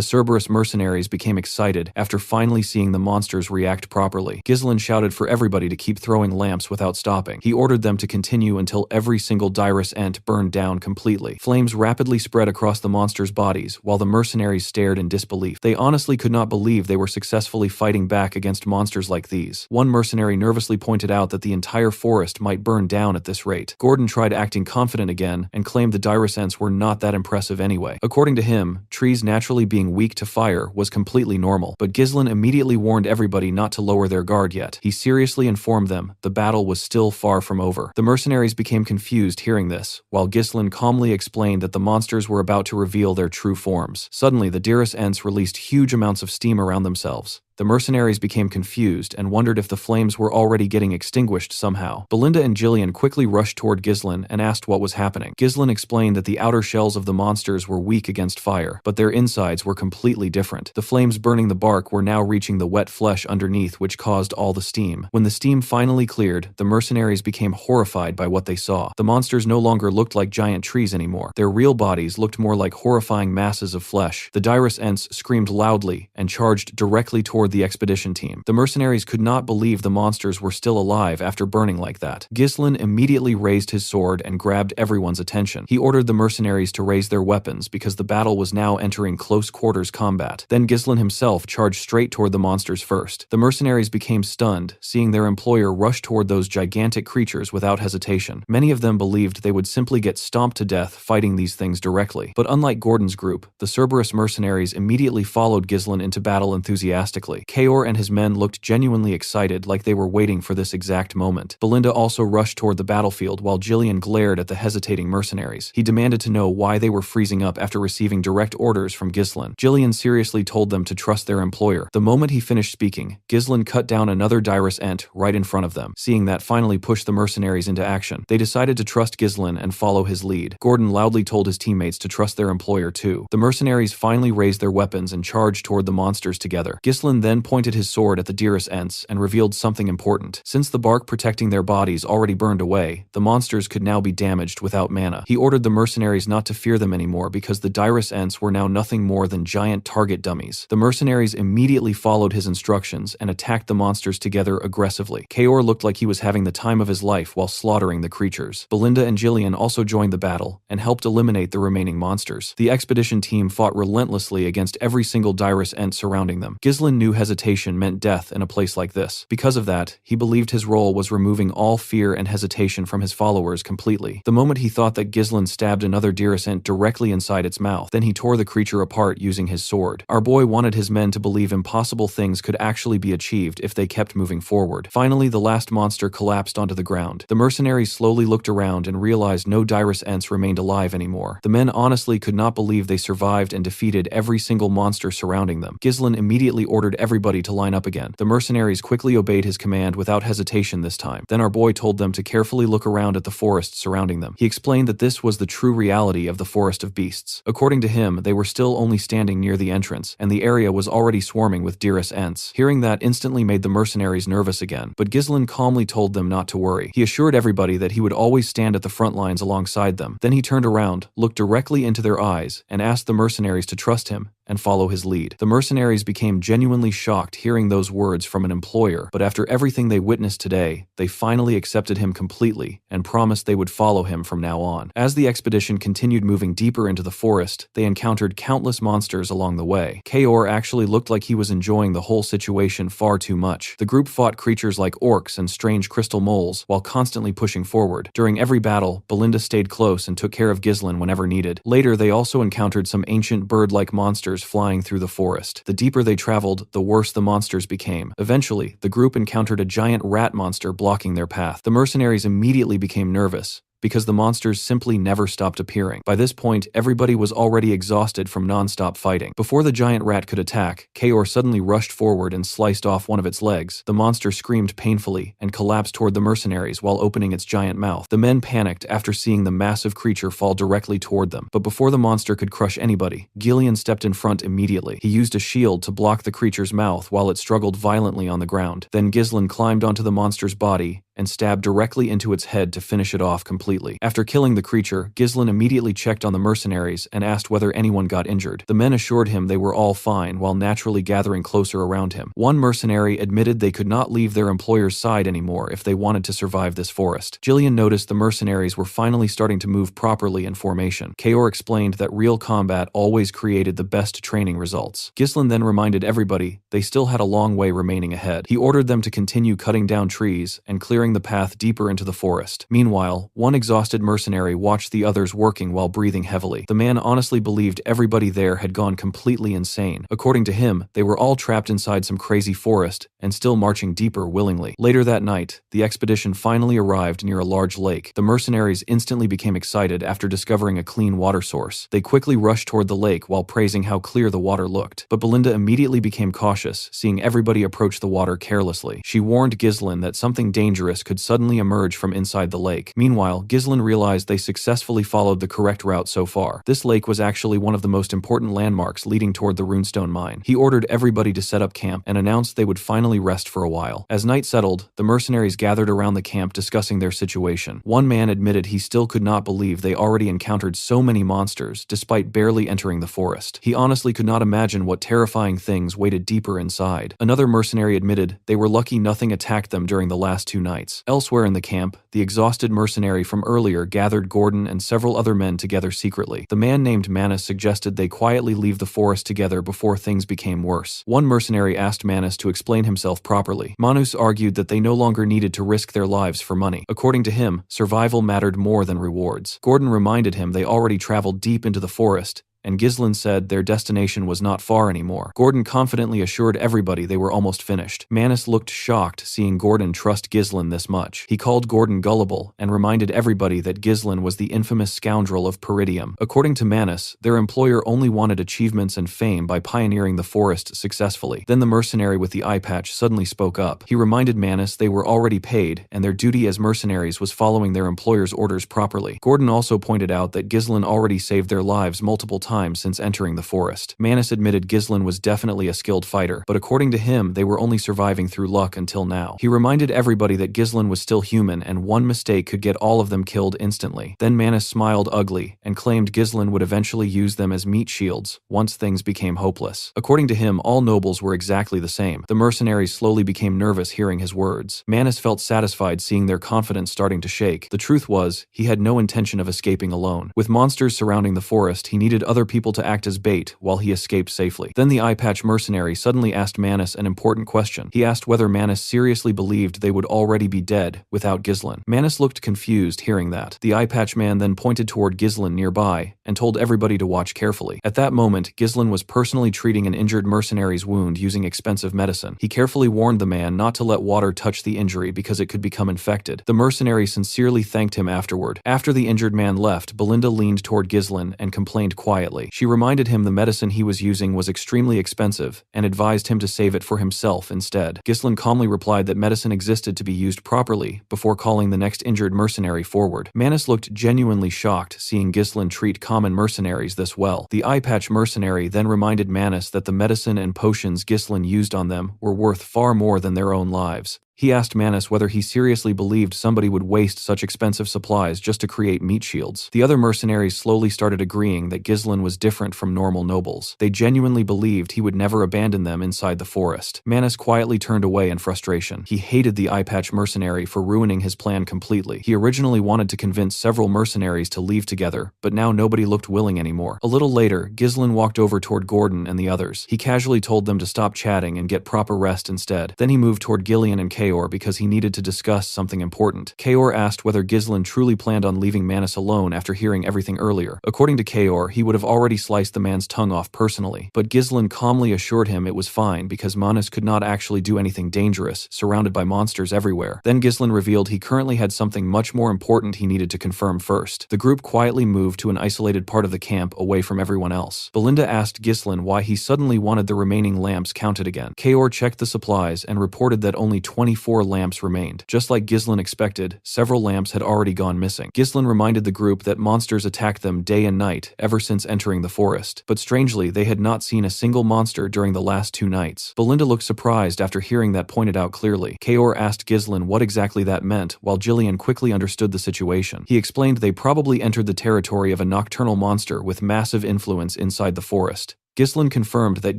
Cerberus mercenaries became excited after finally seeing the monsters react properly. Ghislain shouted for everybody to keep throwing lamps without stopping. He ordered them to continue until every single Dearest Ent burned down completely. Flames rapidly spread across the monsters' bodies while the mercenaries stared in disbelief. They honestly could not believe they were successfully fighting back against monsters like these. One mercenary nervously pointed out that the entire forest might burn down at this rate. Gordon tried acting confident again and claimed the Dirus Ents were not that impressive anyway. According to him, trees naturally being weak to fire was completely normal, but Ghislain immediately warned everybody not to lower their guard yet. He seriously informed them the battle was still far from over. The mercenaries became confused hearing this, while Ghislain calmly explained that the monsters were about to reveal their true forms. Suddenly, the Dirus Ents released huge amounts of steam around themselves. The mercenaries became confused and wondered if the flames were already getting extinguished somehow. Belinda and Gillian quickly rushed toward Ghislain and asked what was happening. Ghislain explained that the outer shells of the monsters were weak against fire, but their insides were completely different. The flames burning the bark were now reaching the wet flesh underneath, which caused all the steam. When the steam finally cleared, the mercenaries became horrified by what they saw. The monsters no longer looked like giant trees anymore. Their real bodies looked more like horrifying masses of flesh. The Dirus Ents screamed loudly and charged directly toward the expedition team. The mercenaries could not believe the monsters were still alive after burning like that. Ghislain immediately raised his sword and grabbed everyone's attention. He ordered the mercenaries to raise their weapons because the battle was now entering close quarters combat. Then Ghislain himself charged straight toward the monsters first. The mercenaries became stunned, seeing their employer rush toward those gigantic creatures without hesitation. Many of them believed they would simply get stomped to death fighting these things directly. But unlike Gordon's group, the Cerberus mercenaries immediately followed Ghislain into battle enthusiastically. Kaor and his men looked genuinely excited, like they were waiting for this exact moment. Belinda also rushed toward the battlefield while Gillian glared at the hesitating mercenaries. He demanded to know why they were freezing up after receiving direct orders from Ghislain. Gillian seriously told them to trust their employer. The moment he finished speaking, Ghislain cut down another Dirus Ent right in front of them. Seeing that finally pushed the mercenaries into action. They decided to trust Ghislain and follow his lead. Gordon loudly told his teammates to trust their employer too. The mercenaries finally raised their weapons and charged toward the monsters together. Ghislain then pointed his sword at the Dirus Ents and revealed something important. Since the bark protecting their bodies already burned away, the monsters could now be damaged without mana. He ordered the mercenaries not to fear them anymore because the Dirus Ents were now nothing more than giant target dummies. The mercenaries immediately followed his instructions and attacked the monsters together aggressively. Kaor looked like he was having the time of his life while slaughtering the creatures. Belinda and Gillian also joined the battle and helped eliminate the remaining monsters. The expedition team fought relentlessly against every single Dirus Ent surrounding them. Ghislain knew hesitation meant death in a place like this. Because of that, he believed his role was removing all fear and hesitation from his followers completely. The moment he thought that Ghislain stabbed another Dirus Ent directly inside its mouth, then he tore the creature apart using his sword. Our boy wanted his men to believe impossible things could actually be achieved if they kept moving forward. Finally, the last monster collapsed onto the ground. The mercenaries slowly looked around and realized no Dirus Ents remained alive anymore. The men honestly could not believe they survived and defeated every single monster surrounding them. Ghislain immediately ordered everybody to line up again. The mercenaries quickly obeyed his command without hesitation this time. Then our boy told them to carefully look around at the forest surrounding them. He explained that this was the true reality of the Forest of Beasts. According to him, they were still only standing near the entrance, and the area was already swarming with Dirus Ents. Hearing that instantly made the mercenaries nervous again, but Ghislain calmly told them not to worry. He assured everybody that he would always stand at the front lines alongside them. Then he turned around, looked directly into their eyes, and asked the mercenaries to trust him and follow his lead. The mercenaries became genuinely shocked hearing those words from an employer, but after everything they witnessed today, they finally accepted him completely and promised they would follow him from now on. As the expedition continued moving deeper into the forest, they encountered countless monsters along the way. Kaor actually looked like he was enjoying the whole situation far too much. The group fought creatures like orcs and strange crystal moles while constantly pushing forward. During every battle, Belinda stayed close and took care of Ghislain whenever needed. Later, they also encountered some ancient bird-like monsters flying through the forest. The deeper they traveled, the worse the monsters became. Eventually, the group encountered a giant rat monster blocking their path. The mercenaries immediately became nervous, because the monsters simply never stopped appearing. By this point, everybody was already exhausted from non-stop fighting. Before the giant rat could attack, Kaor suddenly rushed forward and sliced off one of its legs. The monster screamed painfully and collapsed toward the mercenaries while opening its giant mouth. The men panicked after seeing the massive creature fall directly toward them. But before the monster could crush anybody, Ghislain stepped in front immediately. He used a shield to block the creature's mouth while it struggled violently on the ground. Then Ghislain climbed onto the monster's body and stabbed directly into its head to finish it off completely. After killing the creature, Ghislain immediately checked on the mercenaries and asked whether anyone got injured. The men assured him they were all fine while naturally gathering closer around him. One mercenary admitted they could not leave their employer's side anymore if they wanted to survive this forest. Gillian noticed the mercenaries were finally starting to move properly in formation. Kaor explained that real combat always created the best training results. Ghislain then reminded everybody they still had a long way remaining ahead. He ordered them to continue cutting down trees and clearing clearing the path deeper into the forest. Meanwhile, one exhausted mercenary watched the others working while breathing heavily. The man honestly believed everybody there had gone completely insane. According to him, they were all trapped inside some crazy forest and still marching deeper willingly. Later that night, the expedition finally arrived near a large lake. The mercenaries instantly became excited after discovering a clean water source. They quickly rushed toward the lake while praising how clear the water looked. But Belinda immediately became cautious, seeing everybody approach the water carelessly. She warned Ghislain that something dangerous could suddenly emerge from inside the lake. Meanwhile, Ghislain realized they successfully followed the correct route so far. This lake was actually one of the most important landmarks leading toward the runestone mine. He ordered everybody to set up camp and announced they would finally rest for a while. As night settled, the mercenaries gathered around the camp discussing their situation. One man admitted he still could not believe they already encountered so many monsters despite barely entering the forest. He honestly could not imagine what terrifying things waited deeper inside. Another mercenary admitted they were lucky nothing attacked them during the last 2 nights. Elsewhere in the camp, the exhausted mercenary from earlier gathered Gordon and several other men together secretly. The man named Manus suggested they quietly leave the forest together before things became worse. One mercenary asked Manus to explain himself properly. Manus argued that they no longer needed to risk their lives for money. According to him, survival mattered more than rewards. Gordon reminded him they already traveled deep into the forest, and Ghislain said their destination was not far anymore. Gordon confidently assured everybody they were almost finished. Manus looked shocked seeing Gordon trust Ghislain this much. He called Gordon gullible and reminded everybody that Ghislain was the infamous scoundrel of Peridium. According to Manus, their employer only wanted achievements and fame by pioneering the forest successfully. Then the mercenary with the eye patch suddenly spoke up. He reminded Manus they were already paid and their duty as mercenaries was following their employer's orders properly. Gordon also pointed out that Ghislain already saved their lives multiple times since entering the forest. Manus admitted Ghislain was definitely a skilled fighter, but according to him, they were only surviving through luck until now. He reminded everybody that Ghislain was still human and one mistake could get all of them killed instantly. Then Manus smiled ugly and claimed Ghislain would eventually use them as meat shields once things became hopeless. According to him, all nobles were exactly the same. The mercenaries slowly became nervous hearing his words. Manus felt satisfied seeing their confidence starting to shake. The truth was, he had no intention of escaping alone. With monsters surrounding the forest, he needed other people to act as bait while he escaped safely. Then the eye patch mercenary suddenly asked Manus an important question. He asked whether Manus seriously believed they would already be dead without Ghislain. Manus looked confused hearing that. The eye patch man then pointed toward Ghislain nearby and told everybody to watch carefully. At that moment, Ghislain was personally treating an injured mercenary's wound using expensive medicine. He carefully warned the man not to let water touch the injury because it could become infected. The mercenary sincerely thanked him afterward. After the injured man left, Belinda leaned toward Ghislain and complained quietly. She reminded him the medicine he was using was extremely expensive and advised him to save it for himself instead. Ghislain calmly replied that medicine existed to be used properly before calling the next injured mercenary forward. Manus looked genuinely shocked seeing Ghislain treat common mercenaries this well. The eye patch mercenary then reminded Manus that the medicine and potions Ghislain used on them were worth far more than their own lives. He asked Manus whether he seriously believed somebody would waste such expensive supplies just to create meat shields. The other mercenaries slowly started agreeing that Ghislain was different from normal nobles. They genuinely believed he would never abandon them inside the forest. Manus quietly turned away in frustration. He hated the eye patch mercenary for ruining his plan completely. He originally wanted to convince several mercenaries to leave together, but now nobody looked willing anymore. A little later, Ghislain walked over toward Gordon and the others. He casually told them to stop chatting and get proper rest instead. Then he moved toward Ghislain and Kaor because he needed to discuss something important. Kaor asked whether Ghislain truly planned on leaving Manus alone after hearing everything earlier. According to Kaor, he would have already sliced the man's tongue off personally, but Ghislain calmly assured him it was fine because Manus could not actually do anything dangerous, surrounded by monsters everywhere. Then Ghislain revealed he currently had something much more important he needed to confirm first. The group quietly moved to an isolated part of the camp away from everyone else. Belinda asked Ghislain why he suddenly wanted the remaining lamps counted again. Kaor checked the supplies and reported that only 24 lamps remained. Just like Ghislain expected, several lamps had already gone missing. Ghislain reminded the group that monsters attacked them day and night ever since entering the forest, but strangely they had not seen a single monster during the last 2 nights. Belinda looked surprised after hearing that pointed out clearly. Kaor asked Ghislain what exactly that meant, while Ghislain quickly understood the situation. He explained they probably entered the territory of a nocturnal monster with massive influence inside the forest. Ghislain confirmed that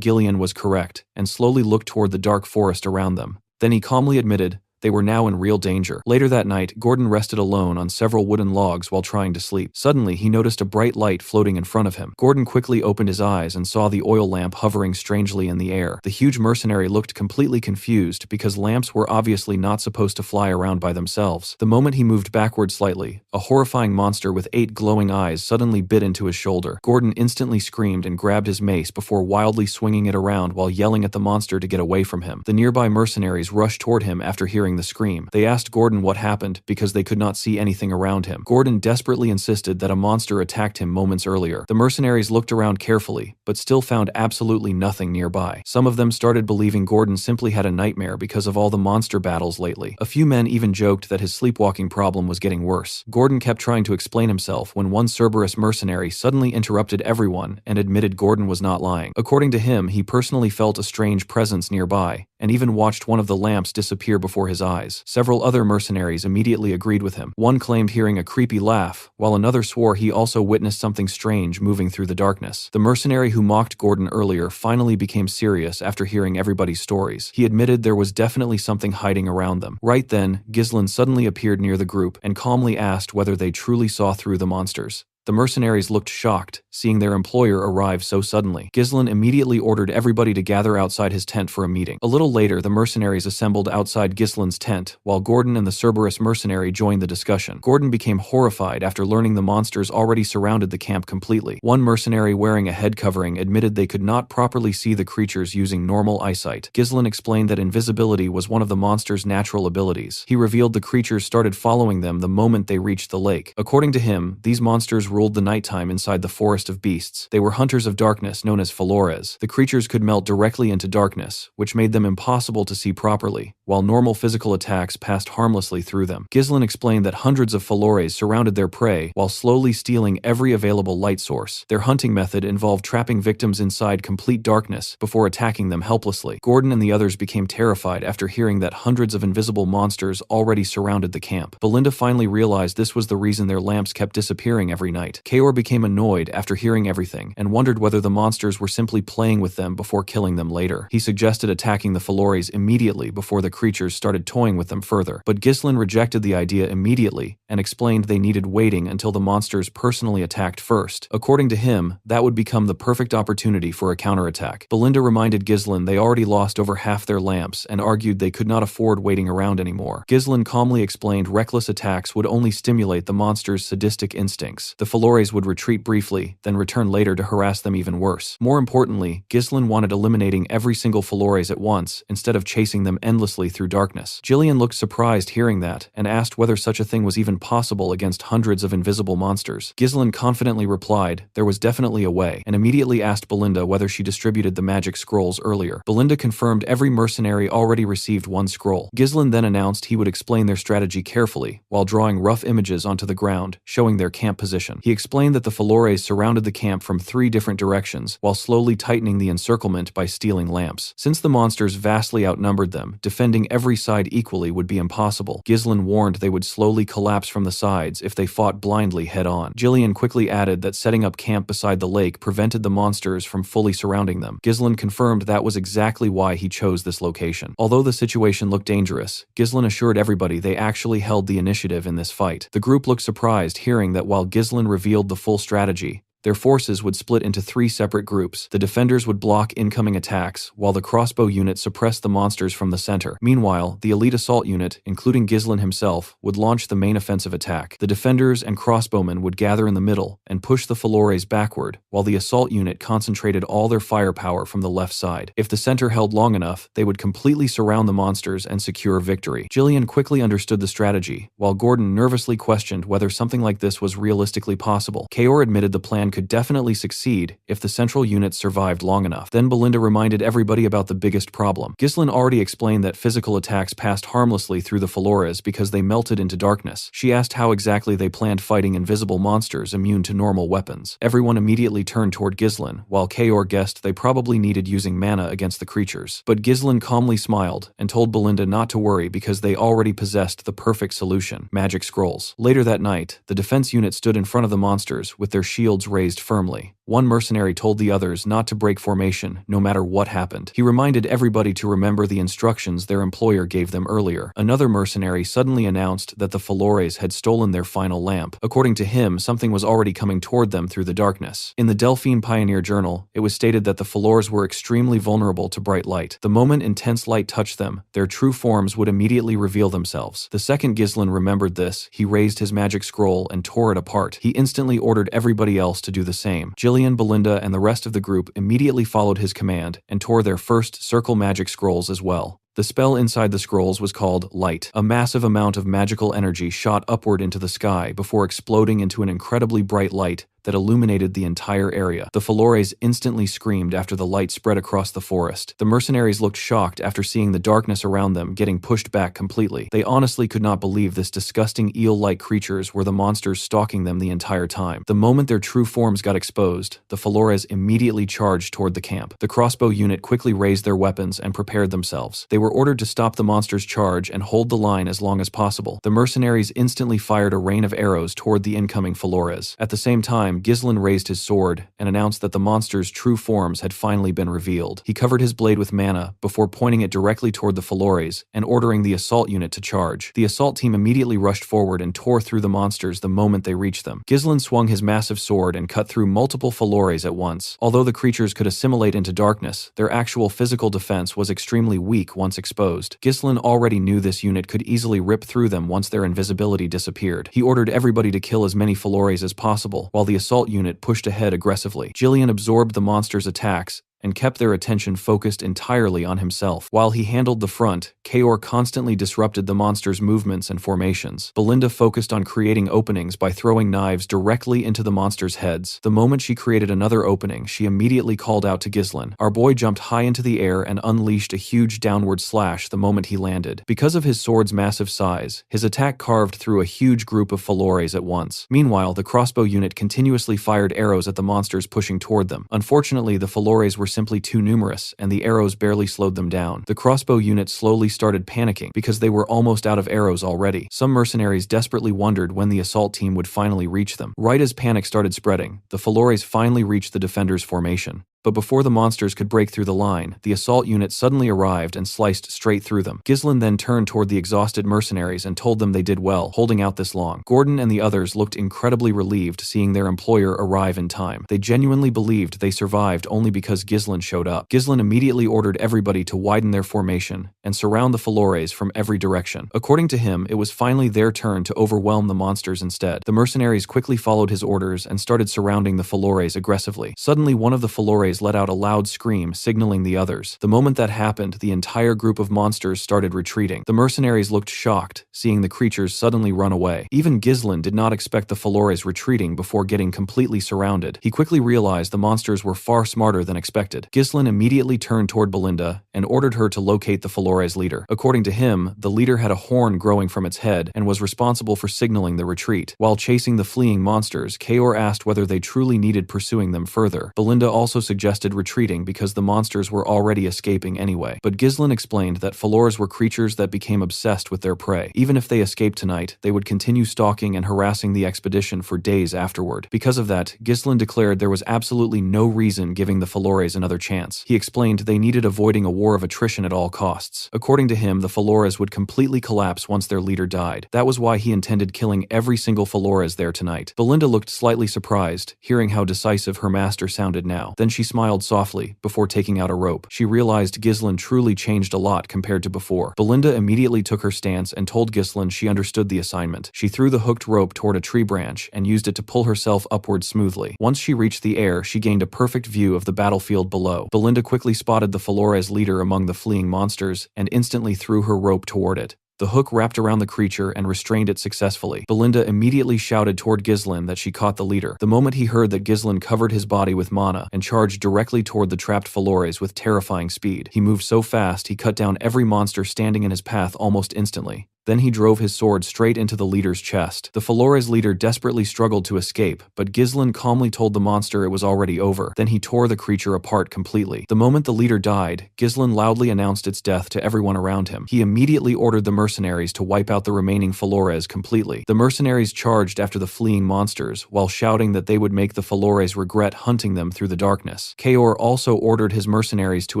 Ghislain was correct and slowly looked toward the dark forest around them. Then he calmly admitted, They were now in real danger. Later that night, Gordon rested alone on several wooden logs while trying to sleep. Suddenly, he noticed a bright light floating in front of him. Gordon quickly opened his eyes and saw the oil lamp hovering strangely in the air. The huge mercenary looked completely confused because lamps were obviously not supposed to fly around by themselves. The moment he moved backward slightly, a horrifying monster with 8 glowing eyes suddenly bit into his shoulder. Gordon instantly screamed and grabbed his mace before wildly swinging it around while yelling at the monster to get away from him. The nearby mercenaries rushed toward him after hearing the scream. They asked Gordon what happened because they could not see anything around him. Gordon desperately insisted that a monster attacked him moments earlier. The mercenaries looked around carefully, but still found absolutely nothing nearby. Some of them started believing Gordon simply had a nightmare because of all the monster battles lately. A few men even joked that his sleepwalking problem was getting worse. Gordon kept trying to explain himself when one Cerberus mercenary suddenly interrupted everyone and admitted Gordon was not lying. According to him, he personally felt a strange presence nearby, and even watched one of the lamps disappear before his eyes. Several other mercenaries immediately agreed with him. One claimed hearing a creepy laugh, while another swore he also witnessed something strange moving through the darkness. The mercenary who mocked Gordon earlier finally became serious after hearing everybody's stories. He admitted there was definitely something hiding around them. Right then, Ghislain suddenly appeared near the group and calmly asked whether they truly saw through the monsters. The mercenaries looked shocked, seeing their employer arrive so suddenly. Ghislain immediately ordered everybody to gather outside his tent for a meeting. A little later, the mercenaries assembled outside Ghislain's tent, while Gordon and the Cerberus mercenary joined the discussion. Gordon became horrified after learning the monsters already surrounded the camp completely. One mercenary wearing a head covering admitted they could not properly see the creatures using normal eyesight. Ghislain explained that invisibility was one of the monsters' natural abilities. He revealed the creatures started following them the moment they reached the lake. According to him, these monsters ruled the nighttime inside the forest of beasts. They were hunters of darkness known as Flores. The creatures could melt directly into darkness, which made them impossible to see properly, while normal physical attacks passed harmlessly through them. Ghislain explained that hundreds of Flores surrounded their prey while slowly stealing every available light source. Their hunting method involved trapping victims inside complete darkness before attacking them helplessly. Gordon and the others became terrified after hearing that hundreds of invisible monsters already surrounded the camp. Belinda finally realized this was the reason their lamps kept disappearing every night. Kaor became annoyed after hearing everything and wondered whether the monsters were simply playing with them before killing them later. He suggested attacking the Flores immediately before the creatures started toying with them further, but Ghislain rejected the idea immediately and explained they needed waiting until the monsters personally attacked first. According to him, that would become the perfect opportunity for a counterattack. Belinda reminded Ghislain they already lost over half their lamps and argued they could not afford waiting around anymore. Ghislain calmly explained reckless attacks would only stimulate the monsters' sadistic instincts. The Flores would retreat briefly, then return later to harass them even worse. More importantly, Ghislain wanted eliminating every single Flores at once, instead of chasing them endlessly through darkness. Ghislain looked surprised hearing that, and asked whether such a thing was even possible against hundreds of invisible monsters. Ghislain confidently replied there was definitely a way, and immediately asked Belinda whether she distributed the magic scrolls earlier. Belinda confirmed every mercenary already received one scroll. Ghislain then announced he would explain their strategy carefully, while drawing rough images onto the ground, showing their camp position. He explained that the Flores surrounded the camp from 3 different directions, while slowly tightening the encirclement by stealing lamps. Since the monsters vastly outnumbered them, defending every side equally would be impossible. Ghislain warned they would slowly collapse from the sides if they fought blindly head-on. Ghislain quickly added that setting up camp beside the lake prevented the monsters from fully surrounding them. Ghislain confirmed that was exactly why he chose this location. Although the situation looked dangerous, Ghislain assured everybody they actually held the initiative in this fight. The group looked surprised hearing that while Ghislain revealed the full strategy, their forces would split into 3 separate groups. The defenders would block incoming attacks, while the crossbow unit suppressed the monsters from the center. Meanwhile, the elite assault unit, including Ghislain himself, would launch the main offensive attack. The defenders and crossbowmen would gather in the middle and push the Flores backward, while the assault unit concentrated all their firepower from the left side. If the center held long enough, they would completely surround the monsters and secure victory. Ghislain quickly understood the strategy, while Gordon nervously questioned whether something like this was realistically possible. Kaor admitted the plan could definitely succeed if the central unit survived long enough. Then Belinda reminded everybody about the biggest problem. Ghislain already explained that physical attacks passed harmlessly through the Flores because they melted into darkness. She asked how exactly they planned fighting invisible monsters immune to normal weapons. Everyone immediately turned toward Ghislain, while Kaor guessed they probably needed using mana against the creatures. But Ghislain calmly smiled and told Belinda not to worry because they already possessed the perfect solution: magic scrolls. Later that night, the defense unit stood in front of the monsters with their shields raised firmly, One mercenary told the others not to break formation, no matter what happened. He reminded everybody to remember the instructions their employer gave them earlier. Another mercenary suddenly announced that the Flores had stolen their final lamp. According to him, something was already coming toward them through the darkness. In the Delphine Pioneer Journal, it was stated that the Flores were extremely vulnerable to bright light. The moment intense light touched them, their true forms would immediately reveal themselves. The second Ghislain remembered this, he raised his magic scroll and tore it apart. He instantly ordered everybody else to do the same. Ghislain, Belinda, and the rest of the group immediately followed his command and tore their first circle magic scrolls as well. The spell inside the scrolls was called Light. A massive amount of magical energy shot upward into the sky before exploding into an incredibly bright light that illuminated the entire area. The Flores instantly screamed after the light spread across the forest. The mercenaries looked shocked after seeing the darkness around them getting pushed back completely. They honestly could not believe this disgusting eel-like creatures were the monsters stalking them the entire time. The moment their true forms got exposed, the Flores immediately charged toward the camp. The crossbow unit quickly raised their weapons and prepared themselves. They were ordered to stop the monsters' charge and hold the line as long as possible. The mercenaries instantly fired a rain of arrows toward the incoming Flores. At the same time, Ghislain raised his sword and announced that the monster's true forms had finally been revealed. He covered his blade with mana before pointing it directly toward the Flores and ordering the assault unit to charge. The assault team immediately rushed forward and tore through the monsters the moment they reached them. Ghislain swung his massive sword and cut through multiple Flores at once. Although the creatures could assimilate into darkness, their actual physical defense was extremely weak once exposed. Ghislain already knew this unit could easily rip through them once their invisibility disappeared. He ordered everybody to kill as many Flores as possible, while the assault unit pushed ahead aggressively. Ghislain absorbed the monster's attacks and kept their attention focused entirely on himself. While he handled the front, Kaor constantly disrupted the monster's movements and formations. Belinda focused on creating openings by throwing knives directly into the monster's heads. The moment she created another opening, she immediately called out to Ghislain. Our boy jumped high into the air and unleashed a huge downward slash the moment he landed. Because of his sword's massive size, his attack carved through a huge group of Flores at once. Meanwhile, the crossbow unit continuously fired arrows at the monsters pushing toward them. Unfortunately, the Flores were simply too numerous, and the arrows barely slowed them down. The crossbow unit slowly started panicking because they were almost out of arrows already. Some mercenaries desperately wondered when the assault team would finally reach them. Right as panic started spreading, the Flores finally reached the defenders' formation. But before the monsters could break through the line, the assault unit suddenly arrived and sliced straight through them. Ghislain then turned toward the exhausted mercenaries and told them they did well, holding out this long. Gordon and the others looked incredibly relieved seeing their employer arrive in time. They genuinely believed they survived only because Ghislain showed up. Ghislain immediately ordered everybody to widen their formation and surround the Flores from every direction. According to him, it was finally their turn to overwhelm the monsters instead. The mercenaries quickly followed his orders and started surrounding the Flores aggressively. Suddenly, one of the Flores let out a loud scream, signaling the others. The moment that happened, the entire group of monsters started retreating. The mercenaries looked shocked, seeing the creatures suddenly run away. Even Ghislain did not expect the Flores retreating before getting completely surrounded. He quickly realized the monsters were far smarter than expected. Ghislain immediately turned toward Belinda and ordered her to locate the Flores leader. According to him, the leader had a horn growing from its head and was responsible for signaling the retreat. While chasing the fleeing monsters, Kaor asked whether they truly needed pursuing them further. Belinda also suggested retreating because the monsters were already escaping anyway. But Ghislain explained that Flores were creatures that became obsessed with their prey. Even if they escaped tonight, they would continue stalking and harassing the expedition for days afterward. Because of that, Ghislain declared there was absolutely no reason giving the Flores another chance. He explained they needed avoiding a war of attrition at all costs. According to him, the Flores would completely collapse once their leader died. That was why he intended killing every single Flores there tonight. Belinda looked slightly surprised, hearing how decisive her master sounded now. Then she smiled softly before taking out a rope. She realized Ghislain truly changed a lot compared to before. Belinda immediately took her stance and told Ghislain she understood the assignment. She threw the hooked rope toward a tree branch and used it to pull herself upward smoothly. Once she reached the air, she gained a perfect view of the battlefield below. Belinda quickly spotted the Flores leader among the fleeing monsters and instantly threw her rope toward it. The hook wrapped around the creature and restrained it successfully. Belinda immediately shouted toward Ghislain that she caught the leader. The moment he heard that Ghislain covered his body with mana and charged directly toward the trapped Flores with terrifying speed. He moved so fast he cut down every monster standing in his path almost instantly. Then he drove his sword straight into the leader's chest. The Flores leader desperately struggled to escape, but Ghislain calmly told the monster it was already over. Then he tore the creature apart completely. The moment the leader died, Ghislain loudly announced its death to everyone around him. He immediately ordered the mercenaries to wipe out the remaining Flores completely. The mercenaries charged after the fleeing monsters, while shouting that they would make the Flores regret hunting them through the darkness. Kaor also ordered his mercenaries to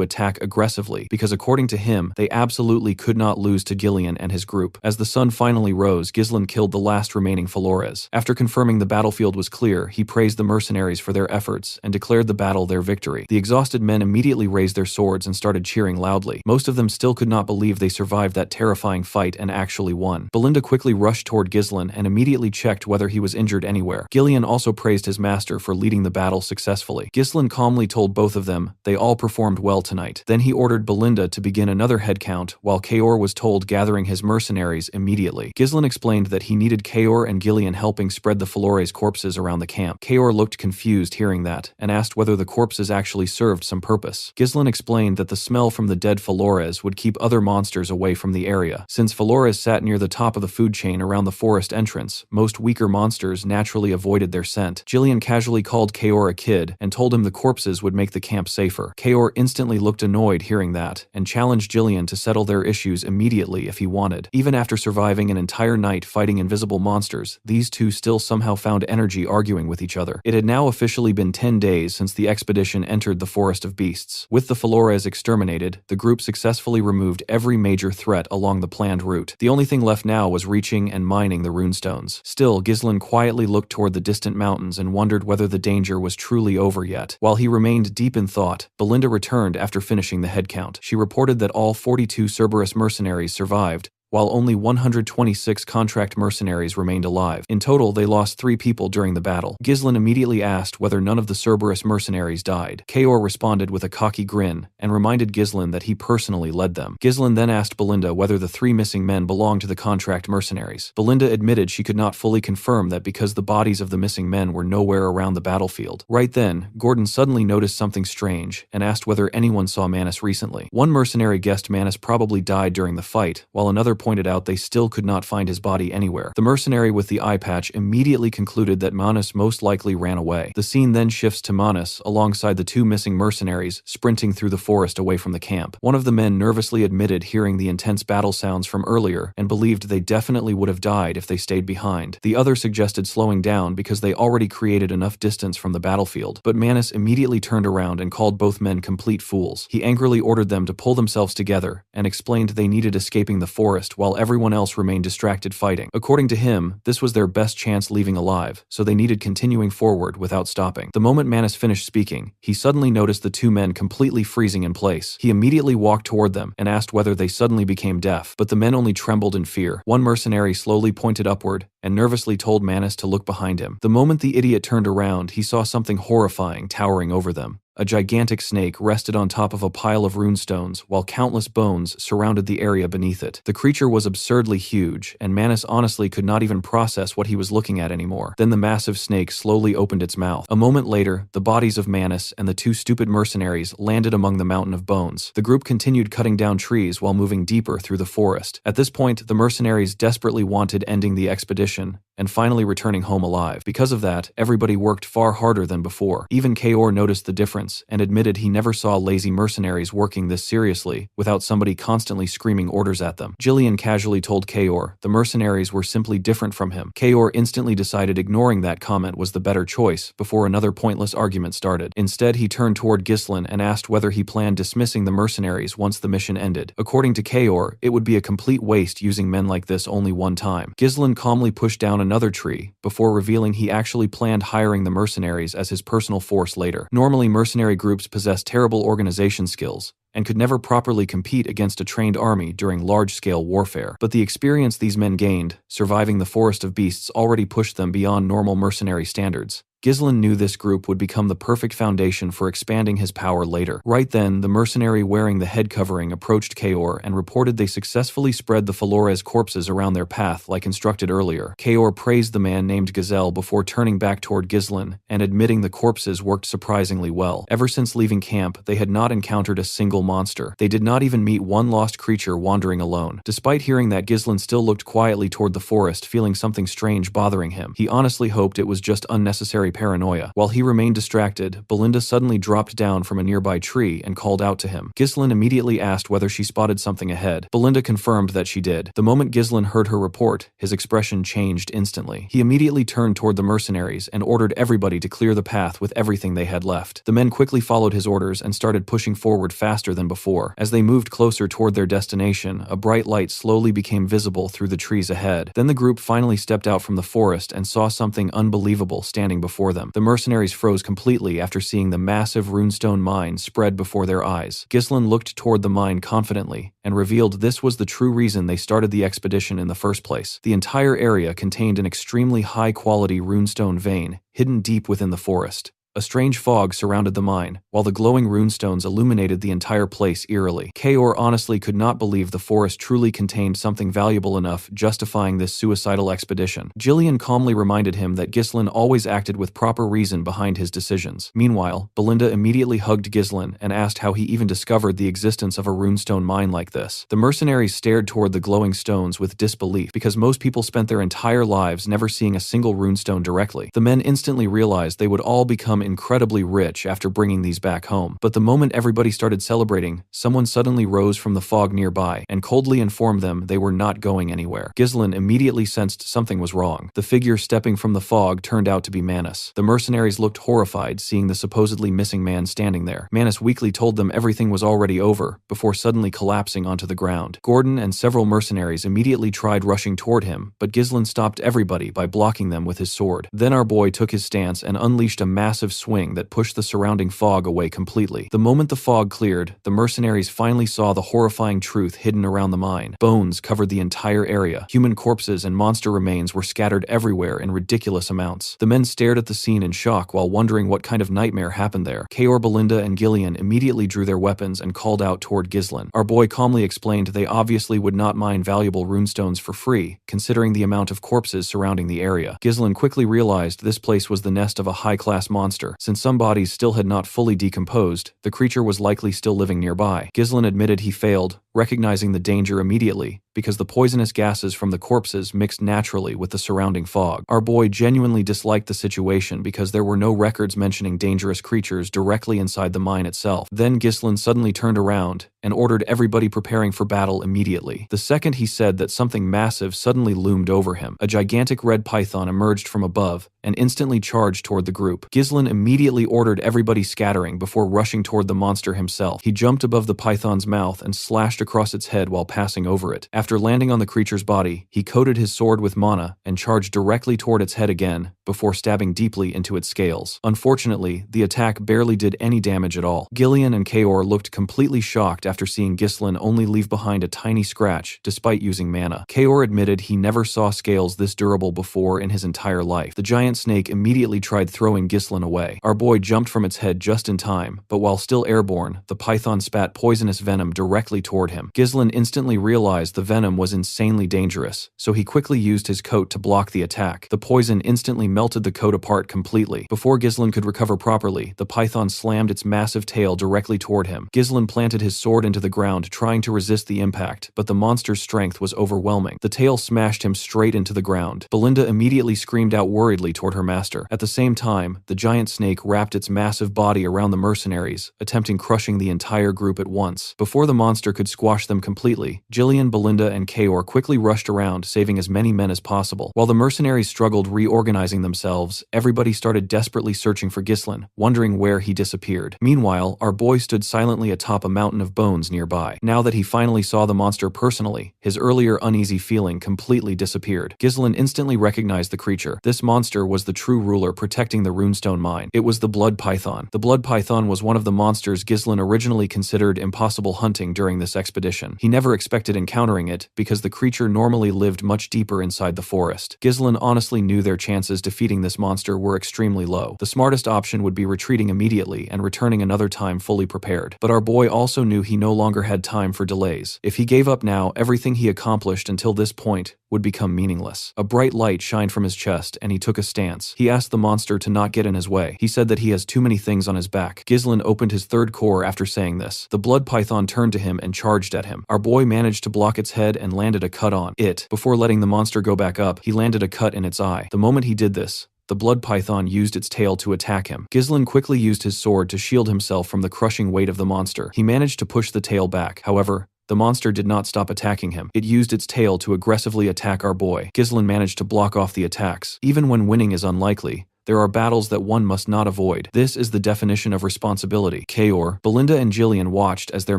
attack aggressively, because according to him, they absolutely could not lose to Ghislain and his group. As the sun finally rose, Ghislain killed the last remaining Flores. After confirming the battlefield was clear, he praised the mercenaries for their efforts and declared the battle their victory. The exhausted men immediately raised their swords and started cheering loudly. Most of them still could not believe they survived that terrifying fight and actually won. Belinda quickly rushed toward Ghislain and immediately checked whether he was injured anywhere. Ghislain also praised his master for leading the battle successfully. Ghislain calmly told both of them they all performed well tonight. Then he ordered Belinda to begin another head count, while Kaor was told gathering his mercenaries immediately. Ghislain explained that he needed Kaor and Ghislain helping spread the Flores corpses around the camp. Kaor looked confused hearing that, and asked whether the corpses actually served some purpose. Ghislain explained that the smell from the dead Flores would keep other monsters away from the area. Since Flores sat near the top of the food chain around the forest entrance, most weaker monsters naturally avoided their scent. Ghislain casually called Kaor a kid and told him the corpses would make the camp safer. Kaor instantly looked annoyed hearing that, and challenged Ghislain to settle their issues immediately if he wanted. Even after surviving an entire night fighting invisible monsters, these two still somehow found energy arguing with each other. It had now officially been 10 days since the expedition entered the Forest of Beasts. With the Flores exterminated, the group successfully removed every major threat along the planned route. The only thing left now was reaching and mining the runestones. Still, Ghislain quietly looked toward the distant mountains and wondered whether the danger was truly over yet. While he remained deep in thought, Belinda returned after finishing the head count. She reported that all 42 Cerberus mercenaries survived, while only 126 contract mercenaries remained alive. In total, they lost 3 people during the battle. Ghislain immediately asked whether none of the Cerberus mercenaries died. Kaor responded with a cocky grin, and reminded Ghislain that he personally led them. Ghislain then asked Belinda whether the 3 missing men belonged to the contract mercenaries. Belinda admitted she could not fully confirm that because the bodies of the missing men were nowhere around the battlefield. Right then, Gordon suddenly noticed something strange, and asked whether anyone saw Manus recently. One mercenary guessed Manus probably died during the fight, while another pointed out they still could not find his body anywhere. The mercenary with the eye patch immediately concluded that Manus most likely ran away. The scene then shifts to Manus alongside the 2 missing mercenaries sprinting through the forest away from the camp. One of the men nervously admitted hearing the intense battle sounds from earlier and believed they definitely would have died if they stayed behind. The other suggested slowing down because they already created enough distance from the battlefield, but Manus immediately turned around and called both men complete fools. He angrily ordered them to pull themselves together and explained they needed escaping the forest while everyone else remained distracted fighting. According to him, this was their best chance leaving alive, so they needed continuing forward without stopping. The moment Manus finished speaking, he suddenly noticed the 2 men completely freezing in place. He immediately walked toward them and asked whether they suddenly became deaf, but the men only trembled in fear. One mercenary slowly pointed upward and nervously told Manus to look behind him. The moment the idiot turned around, he saw something horrifying towering over them. A gigantic snake rested on top of a pile of runestones, while countless bones surrounded the area beneath it. The creature was absurdly huge, and Manus honestly could not even process what he was looking at anymore. Then the massive snake slowly opened its mouth. A moment later, the bodies of Manus and the 2 stupid mercenaries landed among the mountain of bones. The group continued cutting down trees while moving deeper through the forest. At this point, the mercenaries desperately wanted ending the expedition and finally returning home alive. Because of that, everybody worked far harder than before. Even Kaor noticed the difference and admitted he never saw lazy mercenaries working this seriously without somebody constantly screaming orders at them. Ghislain casually told Kaor the mercenaries were simply different from him. Kaor instantly decided ignoring that comment was the better choice before another pointless argument started. Instead, he turned toward Ghislain and asked whether he planned dismissing the mercenaries once the mission ended. According to Kaor, it would be a complete waste using men like this only one time. Ghislain calmly pushed down another tree before revealing he actually planned hiring the mercenaries as his personal force later. Normally, mercenary groups possess terrible organization skills and could never properly compete against a trained army during large-scale warfare. But the experience these men gained, surviving the Forest of Beasts, already pushed them beyond normal mercenary standards. Ghislain knew this group would become the perfect foundation for expanding his power later. Right then, the mercenary wearing the head covering approached Kaor and reported they successfully spread the Flores corpses around their path like instructed earlier. Kaor praised the man named Gazelle before turning back toward Ghislain and admitting the corpses worked surprisingly well. Ever since leaving camp, they had not encountered a single monster. They did not even meet one lost creature wandering alone. Despite hearing that, Ghislain still looked quietly toward the forest, feeling something strange bothering him. He honestly hoped it was just unnecessary mercenary paranoia. While he remained distracted, Belinda suddenly dropped down from a nearby tree and called out to him. Ghislain immediately asked whether she spotted something ahead. Belinda confirmed that she did. The moment Ghislain heard her report, his expression changed instantly. He immediately turned toward the mercenaries and ordered everybody to clear the path with everything they had left. The men quickly followed his orders and started pushing forward faster than before. As they moved closer toward their destination, a bright light slowly became visible through the trees ahead. Then the group finally stepped out from the forest and saw something unbelievable standing before them. The mercenaries froze completely after seeing the massive runestone mine spread before their eyes. Ghislain looked toward the mine confidently and revealed this was the true reason they started the expedition in the first place. The entire area contained an extremely high-quality runestone vein hidden deep within the forest. A strange fog surrounded the mine, while the glowing runestones illuminated the entire place eerily. Kaor honestly could not believe the forest truly contained something valuable enough justifying this suicidal expedition. Ghislain calmly reminded him that Ghislain always acted with proper reason behind his decisions. Meanwhile, Belinda immediately hugged Ghislain and asked how he even discovered the existence of a runestone mine like this. The mercenaries stared toward the glowing stones with disbelief because most people spent their entire lives never seeing a single runestone directly. The men instantly realized they would all become incredibly rich after bringing these back home. But the moment everybody started celebrating, someone suddenly rose from the fog nearby and coldly informed them they were not going anywhere. Ghislain immediately sensed something was wrong. The figure stepping from the fog turned out to be Manus. The mercenaries looked horrified seeing the supposedly missing man standing there. Manus weakly told them everything was already over before suddenly collapsing onto the ground. Gordon and several mercenaries immediately tried rushing toward him, but Ghislain stopped everybody by blocking them with his sword. Then our boy took his stance and unleashed a massive swing that pushed the surrounding fog away completely. The moment the fog cleared, the mercenaries finally saw the horrifying truth hidden around the mine. Bones covered the entire area. Human corpses and monster remains were scattered everywhere in ridiculous amounts. The men stared at the scene in shock while wondering what kind of nightmare happened there. Kaor, Belinda, and Ghislain immediately drew their weapons and called out toward Ghislain. Our boy calmly explained they obviously would not mine valuable runestones for free, considering the amount of corpses surrounding the area. Ghislain quickly realized this place was the nest of a high-class monster. Since some bodies still had not fully decomposed, the creature was likely still living nearby. Ghislain admitted he failed, recognizing the danger immediately, because the poisonous gases from the corpses mixed naturally with the surrounding fog. Our boy genuinely disliked the situation because there were no records mentioning dangerous creatures directly inside the mine itself. Then Ghislain suddenly turned around and ordered everybody preparing for battle immediately. The second he said that, something massive suddenly loomed over him. A gigantic red python emerged from above and instantly charged toward the group. Ghislain immediately ordered everybody scattering before rushing toward the monster himself. He jumped above the python's mouth and slashed across its head while passing over it. After landing on the creature's body, he coated his sword with mana and charged directly toward its head again before stabbing deeply into its scales. Unfortunately, the attack barely did any damage at all. Ghislain and Kaor looked completely shocked after seeing Ghislain only leave behind a tiny scratch despite using mana. Kaor admitted he never saw scales this durable before in his entire life. The giant snake immediately tried throwing Ghislain away. Our boy jumped from its head just in time, but while still airborne, the python spat poisonous venom directly toward him. Ghislain instantly realized the venom was insanely dangerous, so he quickly used his coat to block the attack. The poison instantly melted the coat apart completely. Before Ghislain could recover properly, the python slammed its massive tail directly toward him. Ghislain planted his sword into the ground trying to resist the impact, but the monster's strength was overwhelming. The tail smashed him straight into the ground. Belinda immediately screamed out worriedly toward her master. At the same time, the giant snake wrapped its massive body around the mercenaries, attempting crushing the entire group at once. Before the monster could squash them completely, Ghislain, Belinda, and Kaor quickly rushed around, saving as many men as possible. While the mercenaries struggled reorganizing themselves, everybody started desperately searching for Ghislain, wondering where he disappeared. Meanwhile, our boy stood silently atop a mountain of bones nearby. Now that he finally saw the monster personally, his earlier uneasy feeling completely disappeared. Ghislain instantly recognized the creature. This monster was the true ruler protecting the runestone mine. It was the blood python. The blood python was one of the monsters Ghislain originally considered impossible hunting during this expedition. He never expected encountering it because the creature normally lived much deeper inside the forest. Ghislain honestly knew their chances defeating this monster were extremely low. The smartest option would be retreating immediately and returning another time fully prepared. But our boy also knew he no longer had time for delays. If he gave up now, everything he accomplished until this point would become meaningless. A bright light shined from his chest and he took a stance. He asked the monster to not get in his way. He said that he has too many things on his back. Ghislain opened his third core after saying this. The blood python turned to him and charged at him. Our boy managed to block its head and landed a cut on it. Before letting the monster go back up, he landed a cut in its eye. The moment he did this, the blood python used its tail to attack him. Ghislain quickly used his sword to shield himself from the crushing weight of the monster. He managed to push the tail back. However, the monster did not stop attacking him. It used its tail to aggressively attack our boy. Ghislain managed to block off the attacks. Even when winning is unlikely, there are battles that one must not avoid. This is the definition of responsibility. Kaor, Belinda and Ghislain watched as their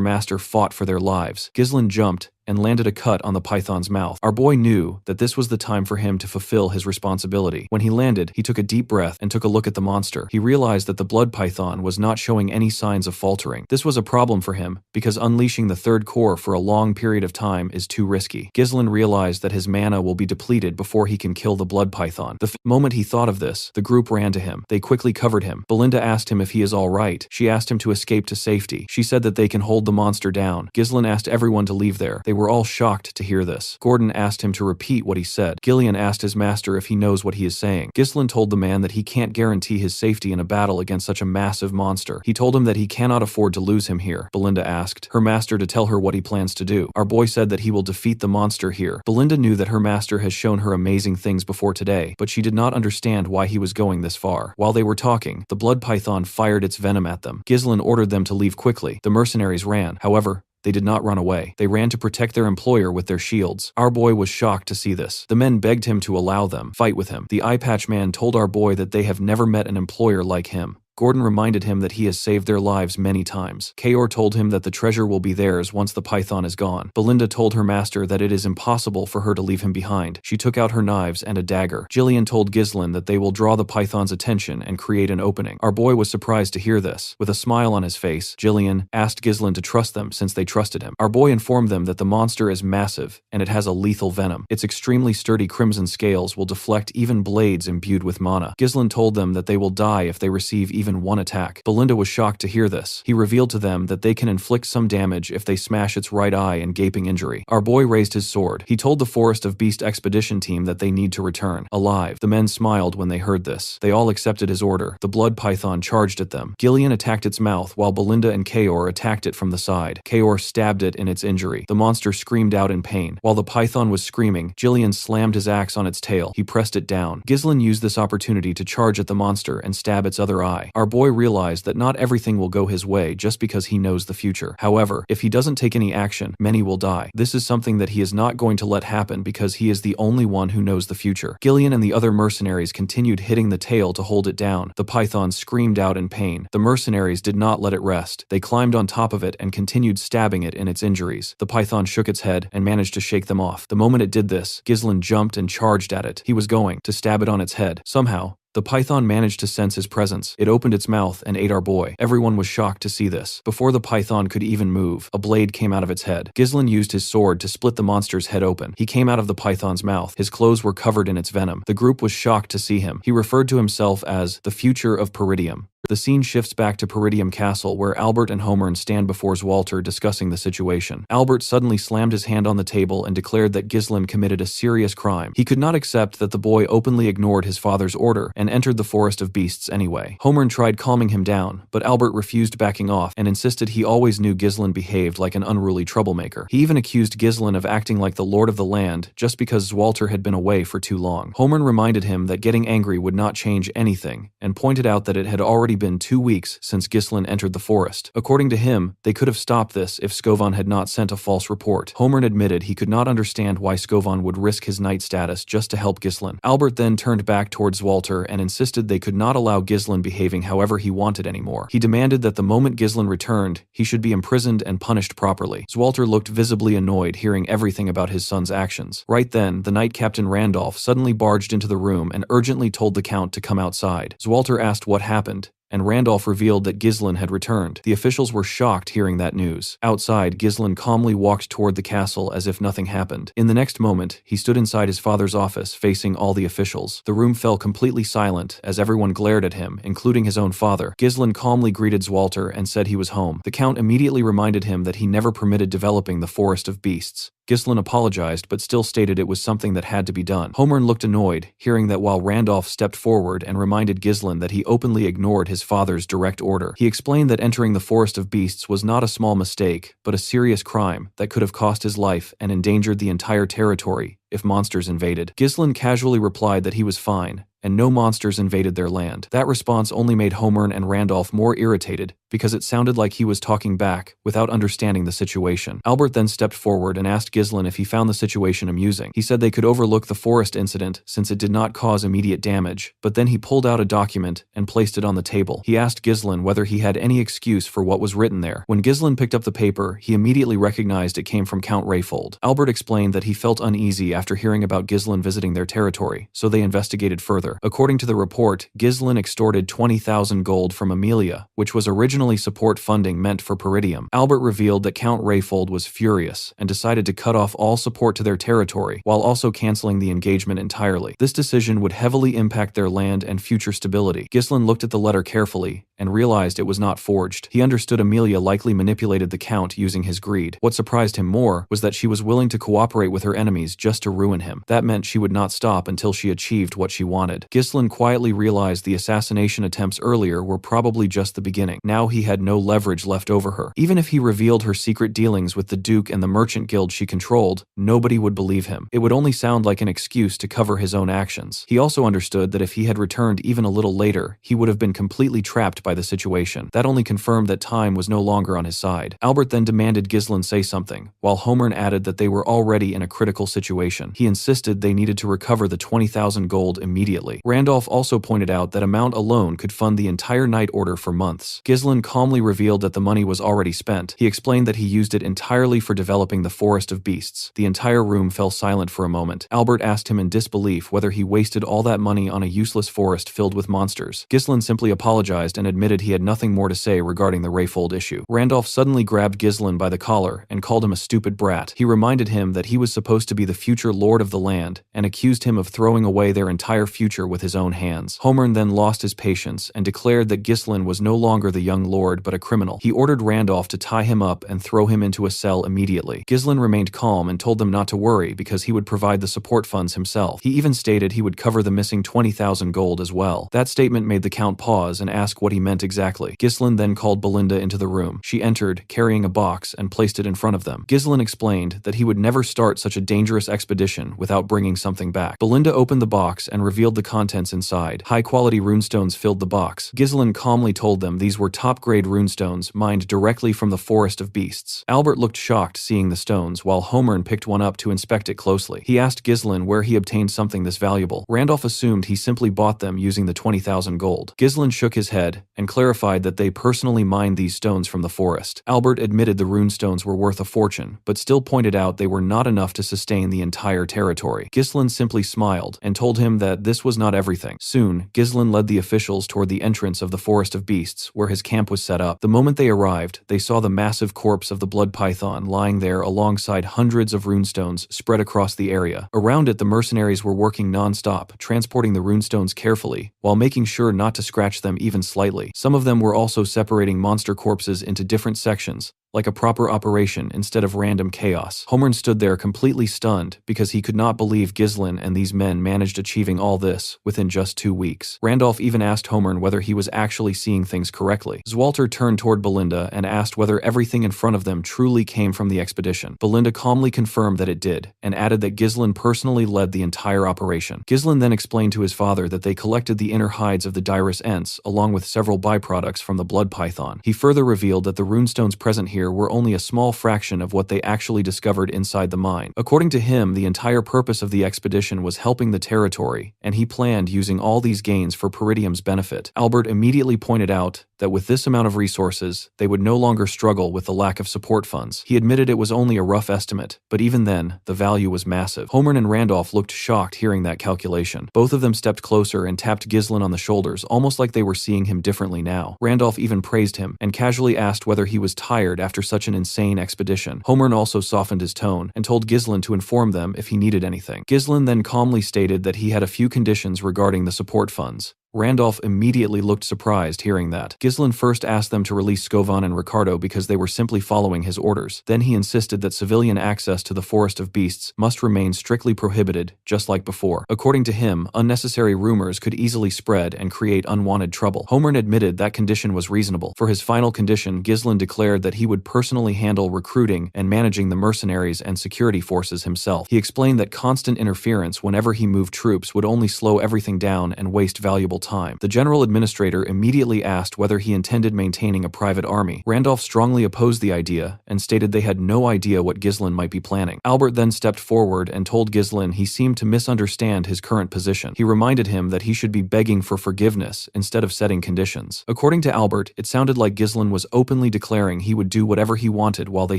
master fought for their lives. Ghislain jumped and landed a cut on the python's mouth. Our boy knew that this was the time for him to fulfill his responsibility. When he landed, he took a deep breath and took a look at the monster. He realized that the blood python was not showing any signs of faltering. This was a problem for him, because unleashing the third core for a long period of time is too risky. Ghislain realized that his mana will be depleted before he can kill the blood python. The moment he thought of this, the group ran to him. They quickly covered him. Belinda asked him if he is alright. She asked him to escape to safety. She said that they can hold the monster down. Ghislain asked everyone to leave there. They were all shocked to hear this. Gordon asked him to repeat what he said. Ghislain asked his master if he knows what he is saying. Ghislain told the man that he can't guarantee his safety in a battle against such a massive monster. He told him that he cannot afford to lose him here. Belinda asked her master to tell her what he plans to do. Our boy said that he will defeat the monster here. Belinda knew that her master has shown her amazing things before today, but she did not understand why he was going this far. While they were talking, the blood python fired its venom at them. Ghislain ordered them to leave quickly. The mercenaries ran. However, they did not run away. They ran to protect their employer with their shields. Our boy was shocked to see this. The men begged him to allow them fight with him. The eye patch man told our boy that they have never met an employer like him. Gordon reminded him that he has saved their lives many times. Kaor told him that the treasure will be theirs once the python is gone. Belinda told her master that it is impossible for her to leave him behind. She took out her knives and a dagger. Ghislain told Ghislain that they will draw the python's attention and create an opening. Our boy was surprised to hear this. With a smile on his face, Ghislain asked Ghislain to trust them since they trusted him. Our boy informed them that the monster is massive and it has a lethal venom. Its extremely sturdy crimson scales will deflect even blades imbued with mana. Ghislain told them that they will die if they receive even one attack. Belinda was shocked to hear this. He revealed to them that they can inflict some damage if they smash its right eye and gaping injury. Our boy raised his sword. He told the Forest of Beast expedition team that they need to return alive. The men smiled when they heard this. They all accepted his order. The blood python charged at them. Ghislain attacked its mouth while Belinda and Kaor attacked it from the side. Kaor stabbed it in its injury. The monster screamed out in pain. While the python was screaming, Ghislain slammed his axe on its tail. He pressed it down. Ghislain used this opportunity to charge at the monster and stab its other eye. Our boy realized that not everything will go his way just because he knows the future. However, if he doesn't take any action, many will die. This is something that he is not going to let happen because he is the only one who knows the future. Ghislain and the other mercenaries continued hitting the tail to hold it down. The python screamed out in pain. The mercenaries did not let it rest. They climbed on top of it and continued stabbing it in its injuries. The python shook its head and managed to shake them off. The moment it did this, Ghislain jumped and charged at it. He was going to stab it on its head. Somehow, the python managed to sense his presence. It opened its mouth and ate our boy. Everyone was shocked to see this. Before the python could even move, a blade came out of its head. Ghislain used his sword to split the monster's head open. He came out of the python's mouth. His clothes were covered in its venom. The group was shocked to see him. He referred to himself as the future of Peridium. The scene shifts back to Peridium Castle, where Albert and Homern stand before Zwalter discussing the situation. Albert suddenly slammed his hand on the table and declared that Ghislain committed a serious crime. He could not accept that the boy openly ignored his father's order and entered the Forest of Beasts anyway. Homern tried calming him down, but Albert refused backing off and insisted he always knew Ghislain behaved like an unruly troublemaker. He even accused Ghislain of acting like the lord of the land just because Zwalter had been away for too long. Homern reminded him that getting angry would not change anything and pointed out that it had already been 2 weeks since Ghislain entered the forest. According to him, they could have stopped this if Skovan had not sent a false report. Homern admitted he could not understand why Skovan would risk his knight status just to help Ghislain. Albert then turned back towards Zwalter and insisted they could not allow Ghislain behaving however he wanted anymore. He demanded that the moment Ghislain returned, he should be imprisoned and punished properly. Zwalter looked visibly annoyed hearing everything about his son's actions. Right then, the knight captain Randolph suddenly barged into the room and urgently told the count to come outside. Zwalter asked what happened, and Randolph revealed that Ghislain had returned. The officials were shocked hearing that news. Outside, Ghislain calmly walked toward the castle as if nothing happened. In the next moment, he stood inside his father's office, facing all the officials. The room fell completely silent as everyone glared at him, including his own father. Ghislain calmly greeted Zwalter and said he was home. The count immediately reminded him that he never permitted developing the Forest of Beasts. Ghislain apologized but still stated it was something that had to be done. Homern looked annoyed, hearing that while Randolph stepped forward and reminded Ghislain that he openly ignored his father's direct order. He explained that entering the Forest of Beasts was not a small mistake, but a serious crime that could have cost his life and endangered the entire territory if monsters invaded. Ghislain casually replied that he was fine, and no monsters invaded their land. That response only made Homer and Randolph more irritated because it sounded like he was talking back without understanding the situation. Albert then stepped forward and asked Ghislain if he found the situation amusing. He said they could overlook the forest incident since it did not cause immediate damage, but then he pulled out a document and placed it on the table. He asked Ghislain whether he had any excuse for what was written there. When Ghislain picked up the paper, he immediately recognized it came from Count Rayfold. Albert explained that he felt uneasy after hearing about Ghislain visiting their territory, so they investigated further. According to the report, Ghislain extorted 20,000 gold from Amelia, which was originally support funding meant for Peridium. Albert revealed that Count Rayfold was furious and decided to cut off all support to their territory, while also canceling the engagement entirely. This decision would heavily impact their land and future stability. Ghislain looked at the letter carefully and realized it was not forged. He understood Amelia likely manipulated the Count using his greed. What surprised him more was that she was willing to cooperate with her enemies just to ruin him. That meant she would not stop until she achieved what she wanted. Ghislain quietly realized the assassination attempts earlier were probably just the beginning. Now he had no leverage left over her. Even if he revealed her secret dealings with the Duke and the merchant guild she controlled, nobody would believe him. It would only sound like an excuse to cover his own actions. He also understood that if he had returned even a little later, he would have been completely trapped by the situation. That only confirmed that time was no longer on his side. Albert then demanded Ghislain say something, while Homer added that they were already in a critical situation. He insisted they needed to recover the 20,000 gold immediately. Randolph also pointed out that amount alone could fund the entire night order for months. Ghislain calmly revealed that the money was already spent. He explained that he used it entirely for developing the Forest of Beasts. The entire room fell silent for a moment. Albert asked him in disbelief whether he wasted all that money on a useless forest filled with monsters. Ghislain simply apologized and admitted he had nothing more to say regarding the Rayfold issue. Randolph suddenly grabbed Ghislain by the collar and called him a stupid brat. He reminded him that he was supposed to be the future lord of the land and accused him of throwing away their entire future with his own hands. Homer then lost his patience and declared that Ghislain was no longer the young lord but a criminal. He ordered Randolph to tie him up and throw him into a cell immediately. Ghislain remained calm and told them not to worry because he would provide the support funds himself. He even stated he would cover the missing 20,000 gold as well. That statement made the Count pause and ask what he meant exactly. Ghislain then called Belinda into the room. She entered, carrying a box, and placed it in front of them. Ghislain explained that he would never start such a dangerous expedition without bringing something back. Belinda opened the box and revealed the contents inside. High-quality runestones filled the box. Ghislain calmly told them these were top-grade runestones mined directly from the Forest of Beasts. Albert looked shocked seeing the stones, while Homer picked one up to inspect it closely. He asked Ghislain where he obtained something this valuable. Randolph assumed he simply bought them using the 20,000 gold. Ghislain shook his head and clarified that they personally mined these stones from the forest. Albert admitted the runestones were worth a fortune, but still pointed out they were not enough to sustain the entire territory. Ghislain simply smiled and told him that this was not everything. Soon, Ghislain led the officials toward the entrance of the Forest of Beasts, where his camp was set up. The moment they arrived, they saw the massive corpse of the blood python lying there alongside hundreds of runestones spread across the area. Around it, the mercenaries were working non-stop, transporting the runestones carefully, while making sure not to scratch them even slightly. Some of them were also separating monster corpses into different sections, like a proper operation instead of random chaos. Homer stood there completely stunned because he could not believe Ghislain and these men managed achieving all this within just 2 weeks. Randolph even asked Homer whether he was actually seeing things correctly. Zwalter turned toward Belinda and asked whether everything in front of them truly came from the expedition. Belinda calmly confirmed that it did, and added that Ghislain personally led the entire operation. Ghislain then explained to his father that they collected the inner hides of the Dirus Ents along with several byproducts from the blood python. He further revealed that the runestones present here were only a small fraction of what they actually discovered inside the mine. According to him, the entire purpose of the expedition was helping the territory, and he planned using all these gains for Peridium's benefit. Albert immediately pointed out that with this amount of resources, they would no longer struggle with the lack of support funds. He admitted it was only a rough estimate, but even then, the value was massive. Homer and Randolph looked shocked hearing that calculation. Both of them stepped closer and tapped Ghislain on the shoulders, almost like they were seeing him differently now. Randolph even praised him, and casually asked whether he was tired after such an insane expedition. Homer also softened his tone, and told Ghislain to inform them if he needed anything. Ghislain then calmly stated that he had a few conditions regarding the support funds. Randolph immediately looked surprised hearing that. Ghislain first asked them to release Scovan and Ricardo because they were simply following his orders. Then he insisted that civilian access to the Forest of Beasts must remain strictly prohibited, just like before. According to him, unnecessary rumors could easily spread and create unwanted trouble. Homern admitted that condition was reasonable. For his final condition, Ghislain declared that he would personally handle recruiting and managing the mercenaries and security forces himself. He explained that constant interference whenever he moved troops would only slow everything down and waste valuable time. The general administrator immediately asked whether he intended maintaining a private army. Randolph strongly opposed the idea and stated they had no idea what Ghislain might be planning. Albert then stepped forward and told Ghislain he seemed to misunderstand his current position. He reminded him that he should be begging for forgiveness instead of setting conditions. According to Albert, it sounded like Ghislain was openly declaring he would do whatever he wanted while they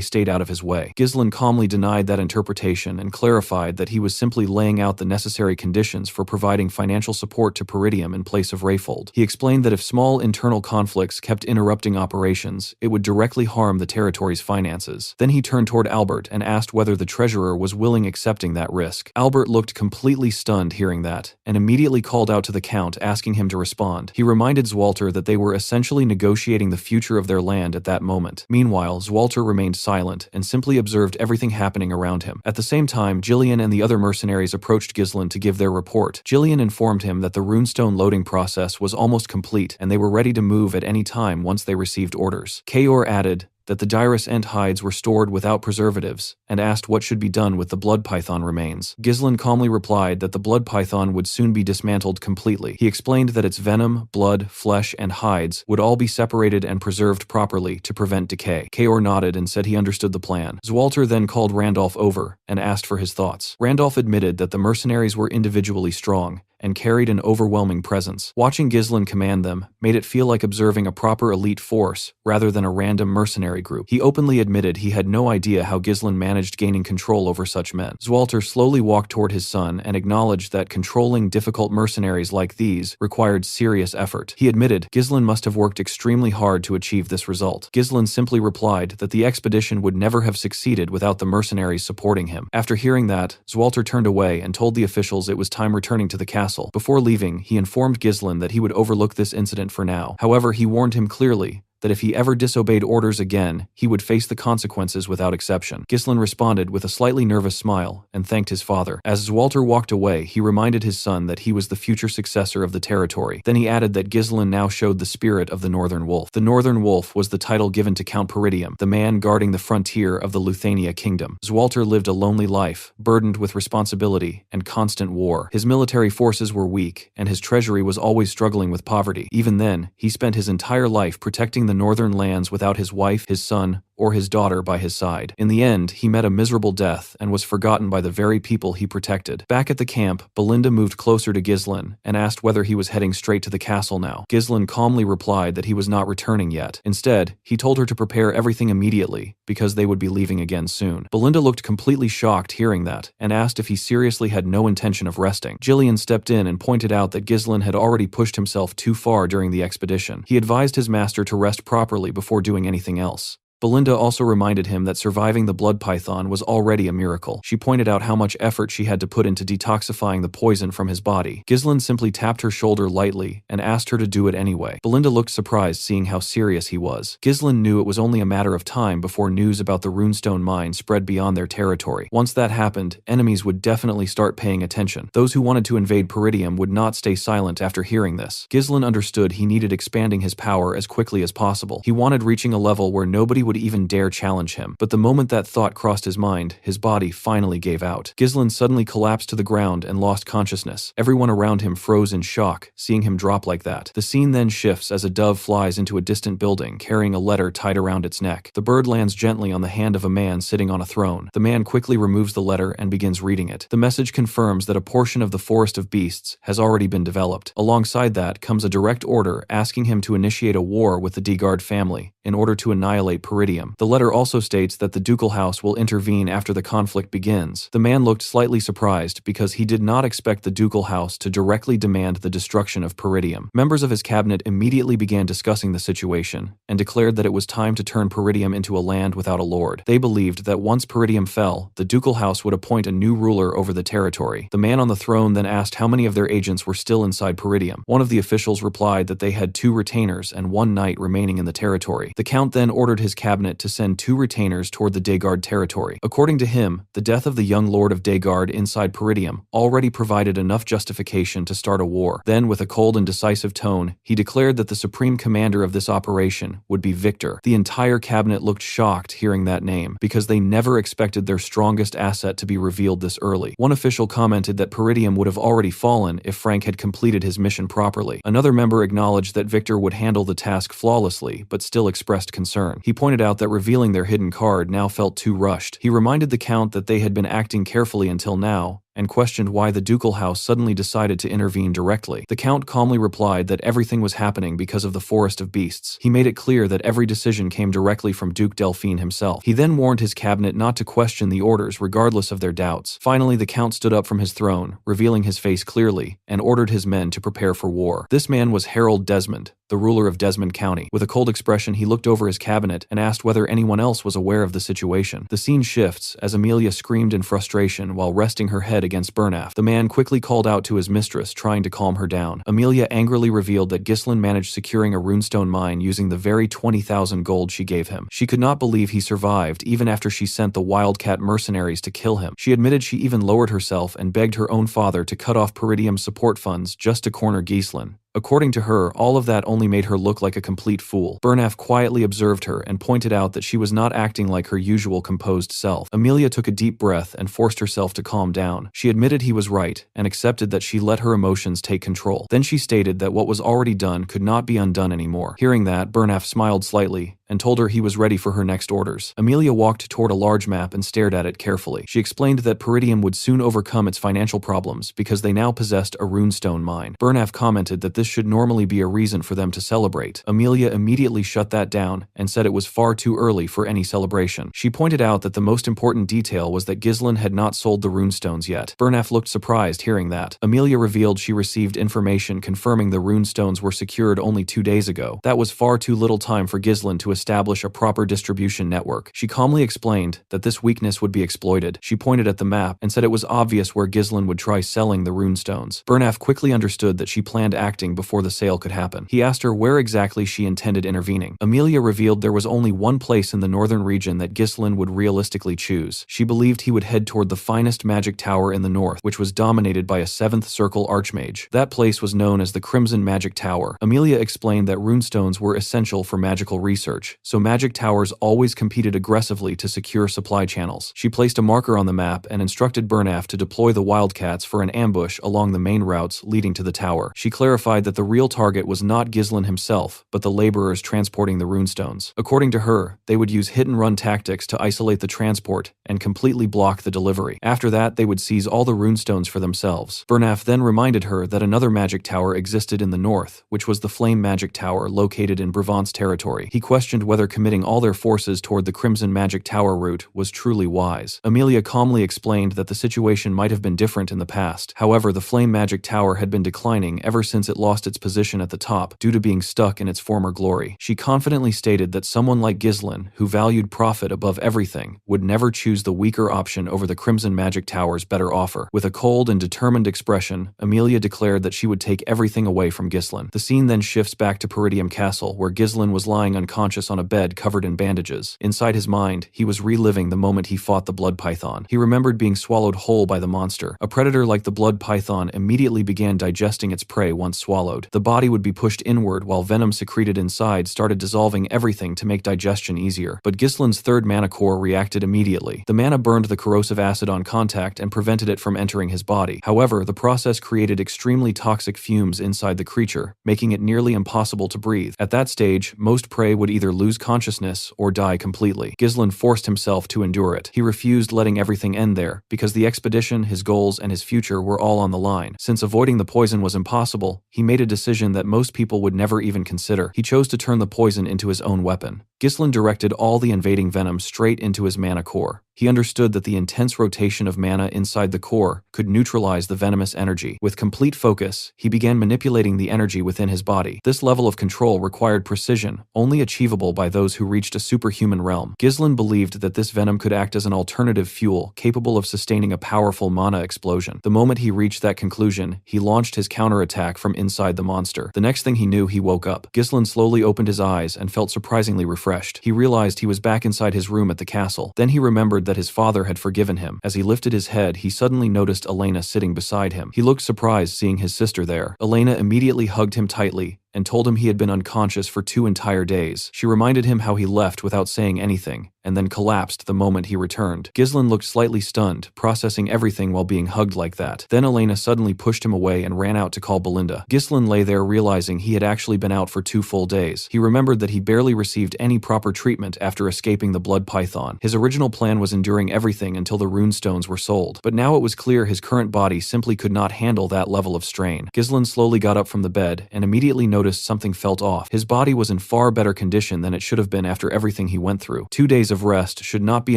stayed out of his way. Ghislain calmly denied that interpretation and clarified that he was simply laying out the necessary conditions for providing financial support to Peridium in place of Rayfold. He explained that if small internal conflicts kept interrupting operations, it would directly harm the territory's finances. Then he turned toward Albert and asked whether the treasurer was willing accepting that risk. Albert looked completely stunned hearing that, and immediately called out to the Count asking him to respond. He reminded Zwalter that they were essentially negotiating the future of their land at that moment. Meanwhile, Zwalter remained silent and simply observed everything happening around him. At the same time, Ghislain and the other mercenaries approached Ghislain to give their report. Ghislain informed him that the runestone loading process was almost complete and they were ready to move at any time once they received orders. Kayor added that the Dirus Ent hides were stored without preservatives, and asked what should be done with the blood python remains. Ghislain calmly replied that the blood python would soon be dismantled completely. He explained that its venom, blood, flesh, and hides would all be separated and preserved properly to prevent decay. Kayor nodded and said he understood the plan. Zwalter then called Randolph over and asked for his thoughts. Randolph admitted that the mercenaries were individually strong and carried an overwhelming presence. Watching Ghislain command them made it feel like observing a proper elite force rather than a random mercenary group. He openly admitted he had no idea how Ghislain managed gaining control over such men. Zwalter slowly walked toward his son and acknowledged that controlling difficult mercenaries like these required serious effort. He admitted Ghislain must have worked extremely hard to achieve this result. Ghislain simply replied that the expedition would never have succeeded without the mercenaries supporting him. After hearing that, Zwalter turned away and told the officials it was time returning to the castle. Before leaving, he informed Ghislain that he would overlook this incident for now. However, he warned him clearly that if he ever disobeyed orders again, he would face the consequences without exception. Ghislain responded with a slightly nervous smile and thanked his father. As Zwalter walked away, he reminded his son that he was the future successor of the territory. Then he added that Ghislain now showed the spirit of the Northern Wolf. The Northern Wolf was the title given to Count Peridium, the man guarding the frontier of the Luthania kingdom. Zwalter lived a lonely life, burdened with responsibility and constant war. His military forces were weak, and his treasury was always struggling with poverty. Even then, he spent his entire life protecting the northern lands without his wife, his son, or his daughter by his side. In the end, he met a miserable death and was forgotten by the very people he protected. Back at the camp, Belinda moved closer to Ghislain and asked whether he was heading straight to the castle now. Ghislain calmly replied that he was not returning yet. Instead, he told her to prepare everything immediately because they would be leaving again soon. Belinda looked completely shocked hearing that and asked if he seriously had no intention of resting. Ghislain stepped in and pointed out that Ghislain had already pushed himself too far during the expedition. He advised his master to rest properly before doing anything else. Belinda also reminded him that surviving the blood python was already a miracle. She pointed out how much effort she had to put into detoxifying the poison from his body. Ghislain simply tapped her shoulder lightly and asked her to do it anyway. Belinda looked surprised seeing how serious he was. Ghislain knew it was only a matter of time before news about the runestone mine spread beyond their territory. Once that happened, enemies would definitely start paying attention. Those who wanted to invade Peridium would not stay silent after hearing this. Ghislain understood he needed expanding his power as quickly as possible. He wanted reaching a level where nobody would even dare challenge him. But the moment that thought crossed his mind, his body finally gave out. Ghislain suddenly collapsed to the ground and lost consciousness. Everyone around him froze in shock, seeing him drop like that. The scene then shifts as a dove flies into a distant building, carrying a letter tied around its neck. The bird lands gently on the hand of a man sitting on a throne. The man quickly removes the letter and begins reading it. The message confirms that a portion of the Forest of Beasts has already been developed. Alongside that comes a direct order asking him to initiate a war with the Degard family in order to annihilate Peridium Peridium. The letter also states that the ducal house will intervene after the conflict begins. The man looked slightly surprised because he did not expect the ducal house to directly demand the destruction of Peridium. Members of his cabinet immediately began discussing the situation and declared that it was time to turn Peridium into a land without a lord. They believed that once Peridium fell, the ducal house would appoint a new ruler over the territory. The man on the throne then asked how many of their agents were still inside Peridium. One of the officials replied that they had 2 retainers and 1 knight remaining in the territory. The count then ordered his cabinet to send 2 retainers toward the Daygard territory. According to him, the death of the young lord of Daygard inside Peridium already provided enough justification to start a war. Then, with a cold and decisive tone, he declared that the supreme commander of this operation would be Victor. The entire cabinet looked shocked hearing that name, because they never expected their strongest asset to be revealed this early. One official commented that Peridium would have already fallen if Frank had completed his mission properly. Another member acknowledged that Victor would handle the task flawlessly, but still expressed concern. He pointed out that revealing their hidden card now felt too rushed. He reminded the Count that they had been acting carefully until now, and questioned why the ducal house suddenly decided to intervene directly. The Count calmly replied that everything was happening because of the Forest of Beasts. He made it clear that every decision came directly from Duke Delphine himself. He then warned his cabinet not to question the orders regardless of their doubts. Finally, the Count stood up from his throne, revealing his face clearly, and ordered his men to prepare for war. This man was Harold Desmond, the ruler of Desmond County. With a cold expression, he looked over his cabinet and asked whether anyone else was aware of the situation. The scene shifts as Amelia screamed in frustration while resting her head against Burnaf. The man quickly called out to his mistress, trying to calm her down. Amelia angrily revealed that Ghislain managed securing a runestone mine using the very 20,000 gold she gave him. She could not believe he survived even after she sent the Wildcat mercenaries to kill him. She admitted she even lowered herself and begged her own father to cut off Peridium's support funds just to corner Ghislain. According to her, all of that only made her look like a complete fool. Burnaf quietly observed her and pointed out that she was not acting like her usual composed self. Amelia took a deep breath and forced herself to calm down. She admitted he was right and accepted that she let her emotions take control. Then she stated that what was already done could not be undone anymore. Hearing that, Burnaf smiled slightly and told her he was ready for her next orders. Amelia walked toward a large map and stared at it carefully. She explained that Peridium would soon overcome its financial problems because they now possessed a runestone mine. Burnaf commented that this should normally be a reason for them to celebrate. Amelia immediately shut that down and said it was far too early for any celebration. She pointed out that the most important detail was that Ghislain had not sold the runestones yet. Burnaf looked surprised hearing that. Amelia revealed she received information confirming the runestones were secured only 2 days ago. That was far too little time for Ghislain to establish a proper distribution network. She calmly explained that this weakness would be exploited. She pointed at the map and said it was obvious where Ghislain would try selling the runestones. Burnaf quickly understood that she planned acting before the sale could happen. He asked her where exactly she intended intervening. Amelia revealed there was only one place in the northern region that Ghislain would realistically choose. She believed he would head toward the finest magic tower in the north, which was dominated by a 7th Circle Archmage. That place was known as the Crimson Magic Tower. Amelia explained that runestones were essential for magical research, so magic towers always competed aggressively to secure supply channels. She placed a marker on the map and instructed Burnaf to deploy the Wildcats for an ambush along the main routes leading to the tower. She clarified that the real target was not Ghislain himself, but the laborers transporting the runestones. According to her, they would use hit-and-run tactics to isolate the transport and completely block the delivery. After that, they would seize all the runestones for themselves. Burnaf then reminded her that another magic tower existed in the north, which was the Flame Magic Tower located in Brevant's territory. He questioned whether committing all their forces toward the Crimson Magic Tower route was truly wise. Amelia calmly explained that the situation might have been different in the past. However, the Flame Magic Tower had been declining ever since it lost its position at the top due to being stuck in its former glory. She confidently stated that someone like Ghislain, who valued profit above everything, would never choose the weaker option over the Crimson Magic Tower's better offer. With a cold and determined expression, Amelia declared that she would take everything away from Ghislain. The scene then shifts back to Peridium Castle, where Ghislain was lying unconscious on a bed covered in bandages. Inside his mind, he was reliving the moment he fought the blood python. He remembered being swallowed whole by the monster. A predator like the blood python immediately began digesting its prey once swallowed. The body would be pushed inward while venom secreted inside started dissolving everything to make digestion easier. But Ghislain's third mana core reacted immediately. The mana burned the corrosive acid on contact and prevented it from entering his body. However, the process created extremely toxic fumes inside the creature, making it nearly impossible to breathe. At that stage, most prey would either either lose consciousness or die completely. Ghislain forced himself to endure it. He refused letting everything end there, because the expedition, his goals, and his future were all on the line. Since avoiding the poison was impossible, he made a decision that most people would never even consider. He chose to turn the poison into his own weapon. Ghislain directed all the invading venom straight into his mana core. He understood that the intense rotation of mana inside the core could neutralize the venomous energy. With complete focus, he began manipulating the energy within his body. This level of control required precision, only achievable by those who reached a superhuman realm. Ghislain believed that this venom could act as an alternative fuel capable of sustaining a powerful mana explosion. The moment he reached that conclusion, he launched his counterattack from inside the monster. The next thing he knew, he woke up. Ghislain slowly opened his eyes and felt surprisingly refreshed. He realized he was back inside his room at the castle. Then he remembered that his father had forgiven him. As he lifted his head, he suddenly noticed Elena sitting beside him. He looked surprised seeing his sister there. Elena immediately hugged him tightly and told him he had been unconscious for 2 entire days. She reminded him how he left without saying anything, and then collapsed the moment he returned. Ghislain looked slightly stunned, processing everything while being hugged like that. Then Elena suddenly pushed him away and ran out to call Belinda. Ghislain lay there realizing he had actually been out for 2 full days. He remembered that he barely received any proper treatment after escaping the blood python. His original plan was enduring everything until the runestones were sold, but now it was clear his current body simply could not handle that level of strain. Ghislain slowly got up from the bed and immediately noticed something felt off. His body was in far better condition than it should have been after everything he went through. 2 days of rest should not be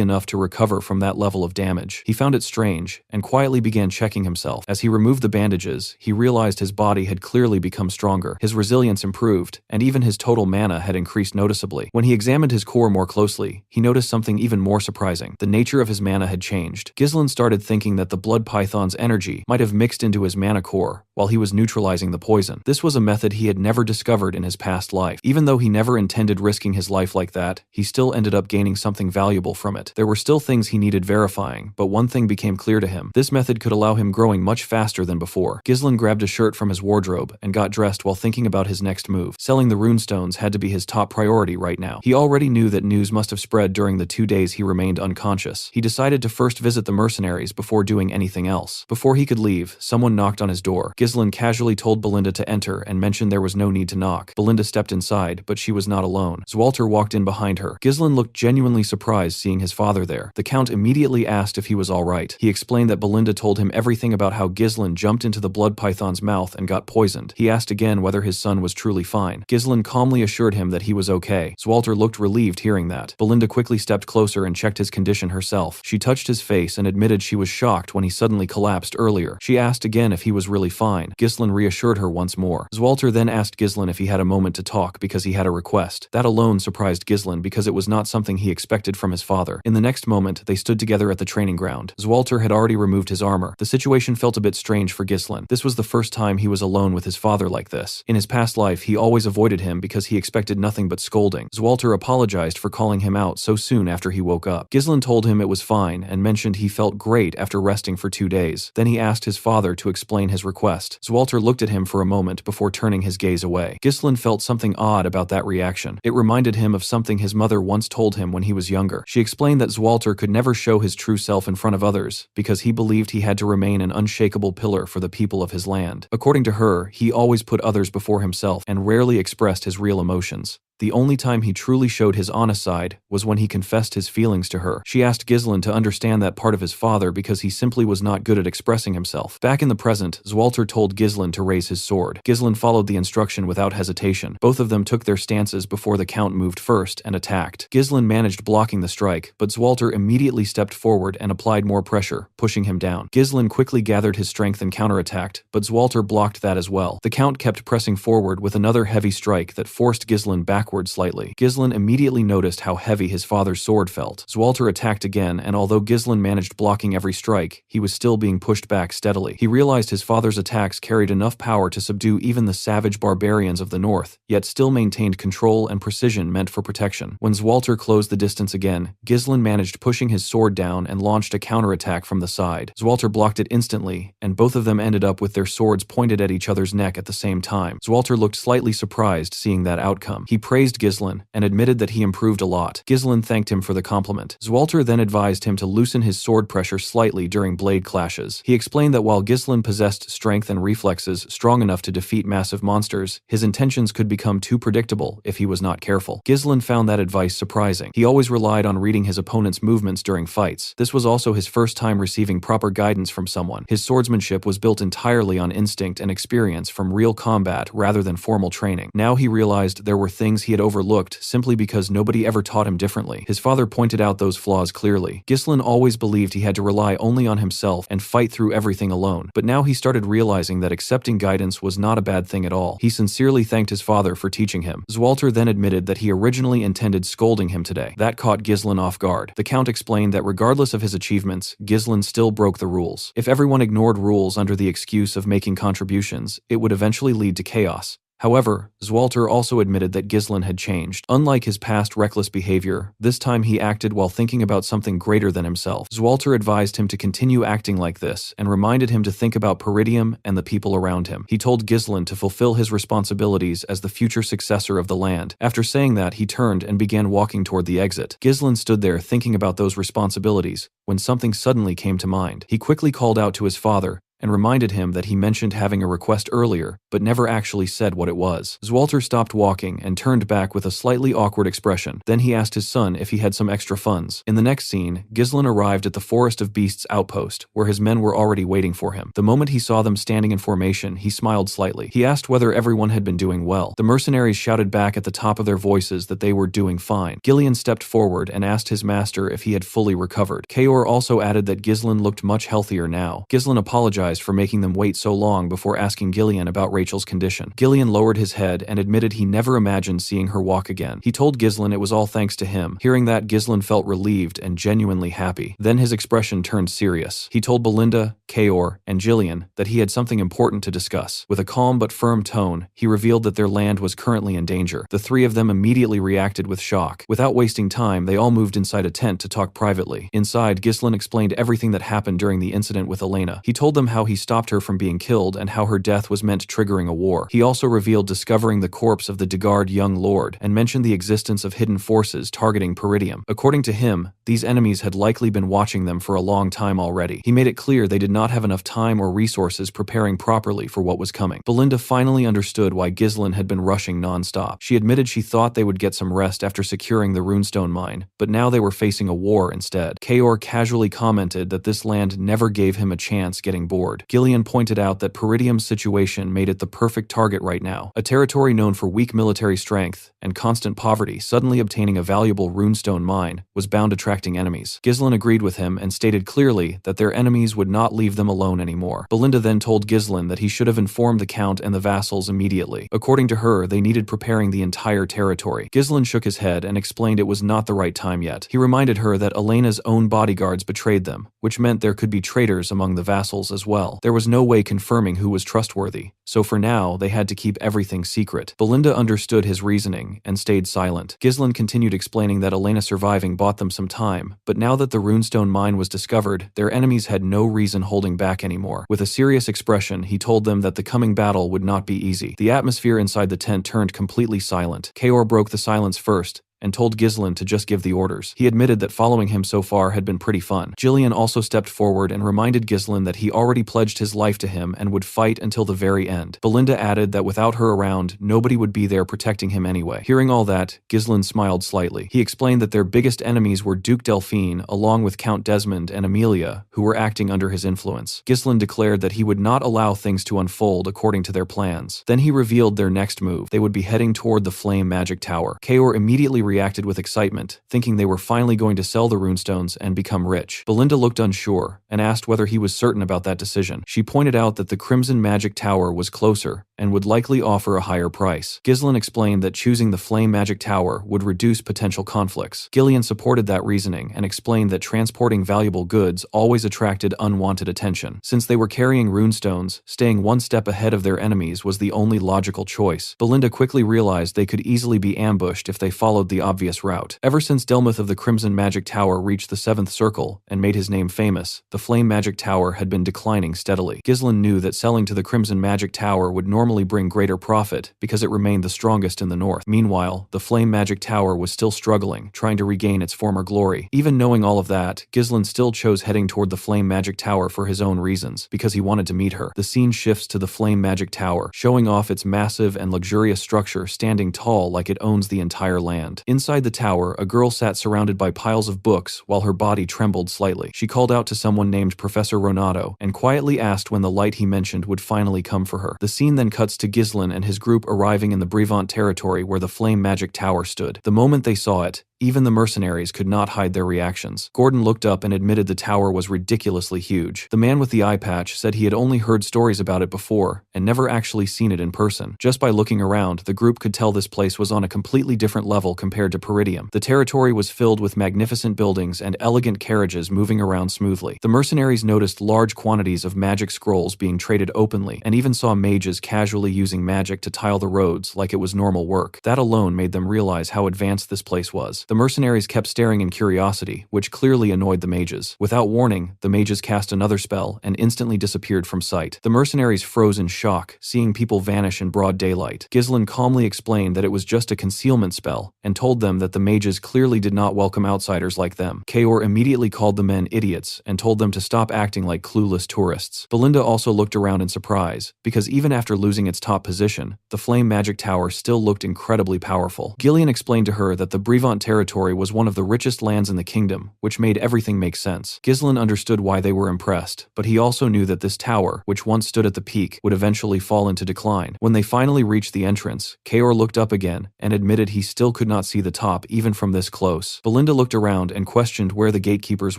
enough to recover from that level of damage. He found it strange and quietly began checking himself. As he removed the bandages, he realized his body had clearly become stronger. His resilience improved, and even his total mana had increased noticeably. When he examined his core more closely, he noticed something even more surprising. The nature of his mana had changed. Ghislain started thinking that the blood python's energy might have mixed into his mana core while he was neutralizing the poison. This was a method he had never discovered in his past life. Even though he never intended risking his life like that, he still ended up gaining something valuable from it. There were still things he needed verifying, but one thing became clear to him. This method could allow him growing much faster than before. Ghislain grabbed a shirt from his wardrobe and got dressed while thinking about his next move. Selling the runestones had to be his top priority right now. He already knew that news must have spread during the 2 days he remained unconscious. He decided to first visit the mercenaries before doing anything else. Before he could leave, someone knocked on his door. Ghislain casually told Belinda to enter and mentioned there was no need to knock. Belinda stepped inside, but she was not alone. Zwalter walked in behind her. Ghislain looked genuinely surprised seeing his father there. The Count immediately asked if he was alright. He explained that Belinda told him everything about how Ghislain jumped into the blood python's mouth and got poisoned. He asked again whether his son was truly fine. Ghislain calmly assured him that he was okay. Zwalter looked relieved hearing that. Belinda quickly stepped closer and checked his condition herself. She touched his face and admitted she was shocked when he suddenly collapsed earlier. She asked again if he was really fine. Ghislain reassured her once more. Zwalter then asked Ghislain if he had a moment to talk because he had a request. That alone surprised Ghislain because it was not something he expected from his father. In the next moment, they stood together at the training ground. Zwalter had already removed his armor. The situation felt a bit strange for Ghislain. This was the first time he was alone with his father like this. In his past life, he always avoided him because he expected nothing but scolding. Zwalter apologized for calling him out so soon after he woke up. Ghislain told him it was fine and mentioned he felt great after resting for 2 days. Then he asked his father to explain his request. Zwalter looked at him for a moment before turning his gaze away. Ghislain felt something odd about that reaction. It reminded him of something his mother once told him when he was younger. She explained that Zwalter could never show his true self in front of others because he believed he had to remain an unshakable pillar for the people of his land. According to her, he always put others before himself and rarely expressed his real emotions. The only time he truly showed his honest side was when he confessed his feelings to her. She asked Ghislain to understand that part of his father because he simply was not good at expressing himself. Back in the present, Zwalter told Ghislain to raise his sword. Ghislain followed the instruction without hesitation. Both of them took their stances before the Count moved first and attacked. Ghislain managed blocking the strike, but Zwalter immediately stepped forward and applied more pressure, pushing him down. Ghislain quickly gathered his strength and counterattacked, but Zwalter blocked that as well. The Count kept pressing forward with another heavy strike that forced Ghislain back slightly. Ghislain immediately noticed how heavy his father's sword felt. Zwalter attacked again, and although Ghislain managed blocking every strike, he was still being pushed back steadily. He realized his father's attacks carried enough power to subdue even the savage barbarians of the north, yet still maintained control and precision meant for protection. When Zwalter closed the distance again, Ghislain managed pushing his sword down and launched a counterattack from the side. Zwalter blocked it instantly, and both of them ended up with their swords pointed at each other's neck at the same time. Zwalter looked slightly surprised seeing that outcome. He prayed praised Ghislain and admitted that he improved a lot. Ghislain thanked him for the compliment. Zwalter then advised him to loosen his sword pressure slightly during blade clashes. He explained that while Ghislain possessed strength and reflexes strong enough to defeat massive monsters, his intentions could become too predictable if he was not careful. Ghislain found that advice surprising. He always relied on reading his opponent's movements during fights. This was also his first time receiving proper guidance from someone. His swordsmanship was built entirely on instinct and experience from real combat rather than formal training. Now he realized there were things he had overlooked simply because nobody ever taught him differently. His father pointed out those flaws clearly. Ghislain always believed he had to rely only on himself and fight through everything alone, but now he started realizing that accepting guidance was not a bad thing at all. He sincerely thanked his father for teaching him. Zwalter then admitted that he originally intended scolding him today. That caught Ghislain off guard. The Count explained that regardless of his achievements, Ghislain still broke the rules. If everyone ignored rules under the excuse of making contributions, it would eventually lead to chaos. However, Zwalter also admitted that Ghislain had changed. Unlike his past reckless behavior, this time he acted while thinking about something greater than himself. Zwalter advised him to continue acting like this and reminded him to think about Peridium and the people around him. He told Ghislain to fulfill his responsibilities as the future successor of the land. After saying that, he turned and began walking toward the exit. Ghislain stood there thinking about those responsibilities when something suddenly came to mind. He quickly called out to his father and reminded him that he mentioned having a request earlier, but never actually said what it was. Zwalter stopped walking and turned back with a slightly awkward expression. Then he asked his son if he had some extra funds. In the next scene, Ghislain arrived at the Forest of Beasts outpost, where his men were already waiting for him. The moment he saw them standing in formation, he smiled slightly. He asked whether everyone had been doing well. The mercenaries shouted back at the top of their voices that they were doing fine. Ghislain stepped forward and asked his master if he had fully recovered. Kaor also added that Ghislain looked much healthier now. Ghislain apologized for making them wait so long before asking Ghislain about Rachel's condition. Ghislain lowered his head and admitted he never imagined seeing her walk again. He told Ghislain it was all thanks to him. Hearing that, Ghislain felt relieved and genuinely happy. Then his expression turned serious. He told Belinda, Kaor, and Ghislain that he had something important to discuss. With a calm but firm tone, he revealed that their land was currently in danger. The three of them immediately reacted with shock. Without wasting time, they all moved inside a tent to talk privately. Inside, Ghislain explained everything that happened during the incident with Elena. He told them how he stopped her from being killed and how her death was meant triggering a war. He also revealed discovering the corpse of the Degard young lord and mentioned the existence of hidden forces targeting Peridium. According to him, these enemies had likely been watching them for a long time already. He made it clear they did not have enough time or resources preparing properly for what was coming. Belinda finally understood why Ghislain had been rushing non-stop. She admitted she thought they would get some rest after securing the runestone mine, but now they were facing a war instead. Kaor casually commented that this land never gave him a chance getting bored. Ghislain pointed out that Peridium's situation made it the perfect target right now. A territory known for weak military strength and constant poverty, suddenly obtaining a valuable runestone mine was bound attracting enemies. Ghislain agreed with him and stated clearly that their enemies would not leave them alone anymore. Belinda then told Ghislain that he should have informed the Count and the vassals immediately. According to her, they needed preparing the entire territory. Ghislain shook his head and explained it was not the right time yet. He reminded her that Elena's own bodyguards betrayed them, which meant there could be traitors among the vassals as well. There was no way confirming who was trustworthy, so for now they had to keep everything secret. Belinda understood his reasoning and stayed silent. Ghislain continued explaining that Elena surviving bought them some time, but now that the runestone mine was discovered, their enemies had no reason holding back anymore. With a serious expression, he told them that the coming battle would not be easy. The atmosphere inside the tent turned completely silent. Kaor broke the silence first and told Ghislain to just give the orders. He admitted that following him so far had been pretty fun. Ghislain also stepped forward and reminded Ghislain that he already pledged his life to him and would fight until the very end. Belinda added that without her around, nobody would be there protecting him anyway. Hearing all that, Ghislain smiled slightly. He explained that their biggest enemies were Duke Delphine, along with Count Desmond and Amelia, who were acting under his influence. Ghislain declared that he would not allow things to unfold according to their plans. Then he revealed their next move. They would be heading toward the Flame Magic Tower. Kaor immediately reacted with excitement, thinking they were finally going to sell the runestones and become rich. Belinda looked unsure and asked whether he was certain about that decision. She pointed out that the Crimson Magic Tower was closer and would likely offer a higher price. Ghislain explained that choosing the Flame Magic Tower would reduce potential conflicts. Ghislain supported that reasoning and explained that transporting valuable goods always attracted unwanted attention. Since they were carrying runestones, staying one step ahead of their enemies was the only logical choice. Belinda quickly realized they could easily be ambushed if they followed the obvious route. Ever since Delmuth of the Crimson Magic Tower reached the 7th Circle and made his name famous, the Flame Magic Tower had been declining steadily. Ghislain knew that selling to the Crimson Magic Tower would normally normally bring greater profit because it remained the strongest in the north. Meanwhile, the Flame Magic Tower was still struggling, trying to regain its former glory. Even knowing all of that, Ghislain still chose heading toward the Flame Magic Tower for his own reasons, because he wanted to meet her. The scene shifts to the Flame Magic Tower, showing off its massive and luxurious structure standing tall like it owns the entire land. Inside the tower, a girl sat surrounded by piles of books while her body trembled slightly. She called out to someone named Professor Ronato and quietly asked when the light he mentioned would finally come for her. The scene then cuts to Ghislain and his group arriving in the Brevant territory where the Flame Magic Tower stood. The moment they saw it, even the mercenaries could not hide their reactions. Gordon looked up and admitted the tower was ridiculously huge. The man with the eye patch said he had only heard stories about it before and never actually seen it in person. Just by looking around, the group could tell this place was on a completely different level compared to Peridium. The territory was filled with magnificent buildings and elegant carriages moving around smoothly. The mercenaries noticed large quantities of magic scrolls being traded openly and even saw mages casually using magic to tile the roads like it was normal work. That alone made them realize how advanced this place was. The mercenaries kept staring in curiosity, which clearly annoyed the mages. Without warning, the mages cast another spell and instantly disappeared from sight. The mercenaries froze in shock, seeing people vanish in broad daylight. Ghislain calmly explained that it was just a concealment spell and told them that the mages clearly did not welcome outsiders like them. Kaor immediately called the men idiots and told them to stop acting like clueless tourists. Belinda also looked around in surprise, because even after losing its top position, the Flame Magic Tower still looked incredibly powerful. Ghislain explained to her that the Brevant territory was one of the richest lands in the kingdom, which made everything make sense. Ghislain understood why they were impressed, but he also knew that this tower, which once stood at the peak, would eventually fall into decline. When they finally reached the entrance, Kaor looked up again and admitted he still could not see the top even from this close. Belinda looked around and questioned where the gatekeepers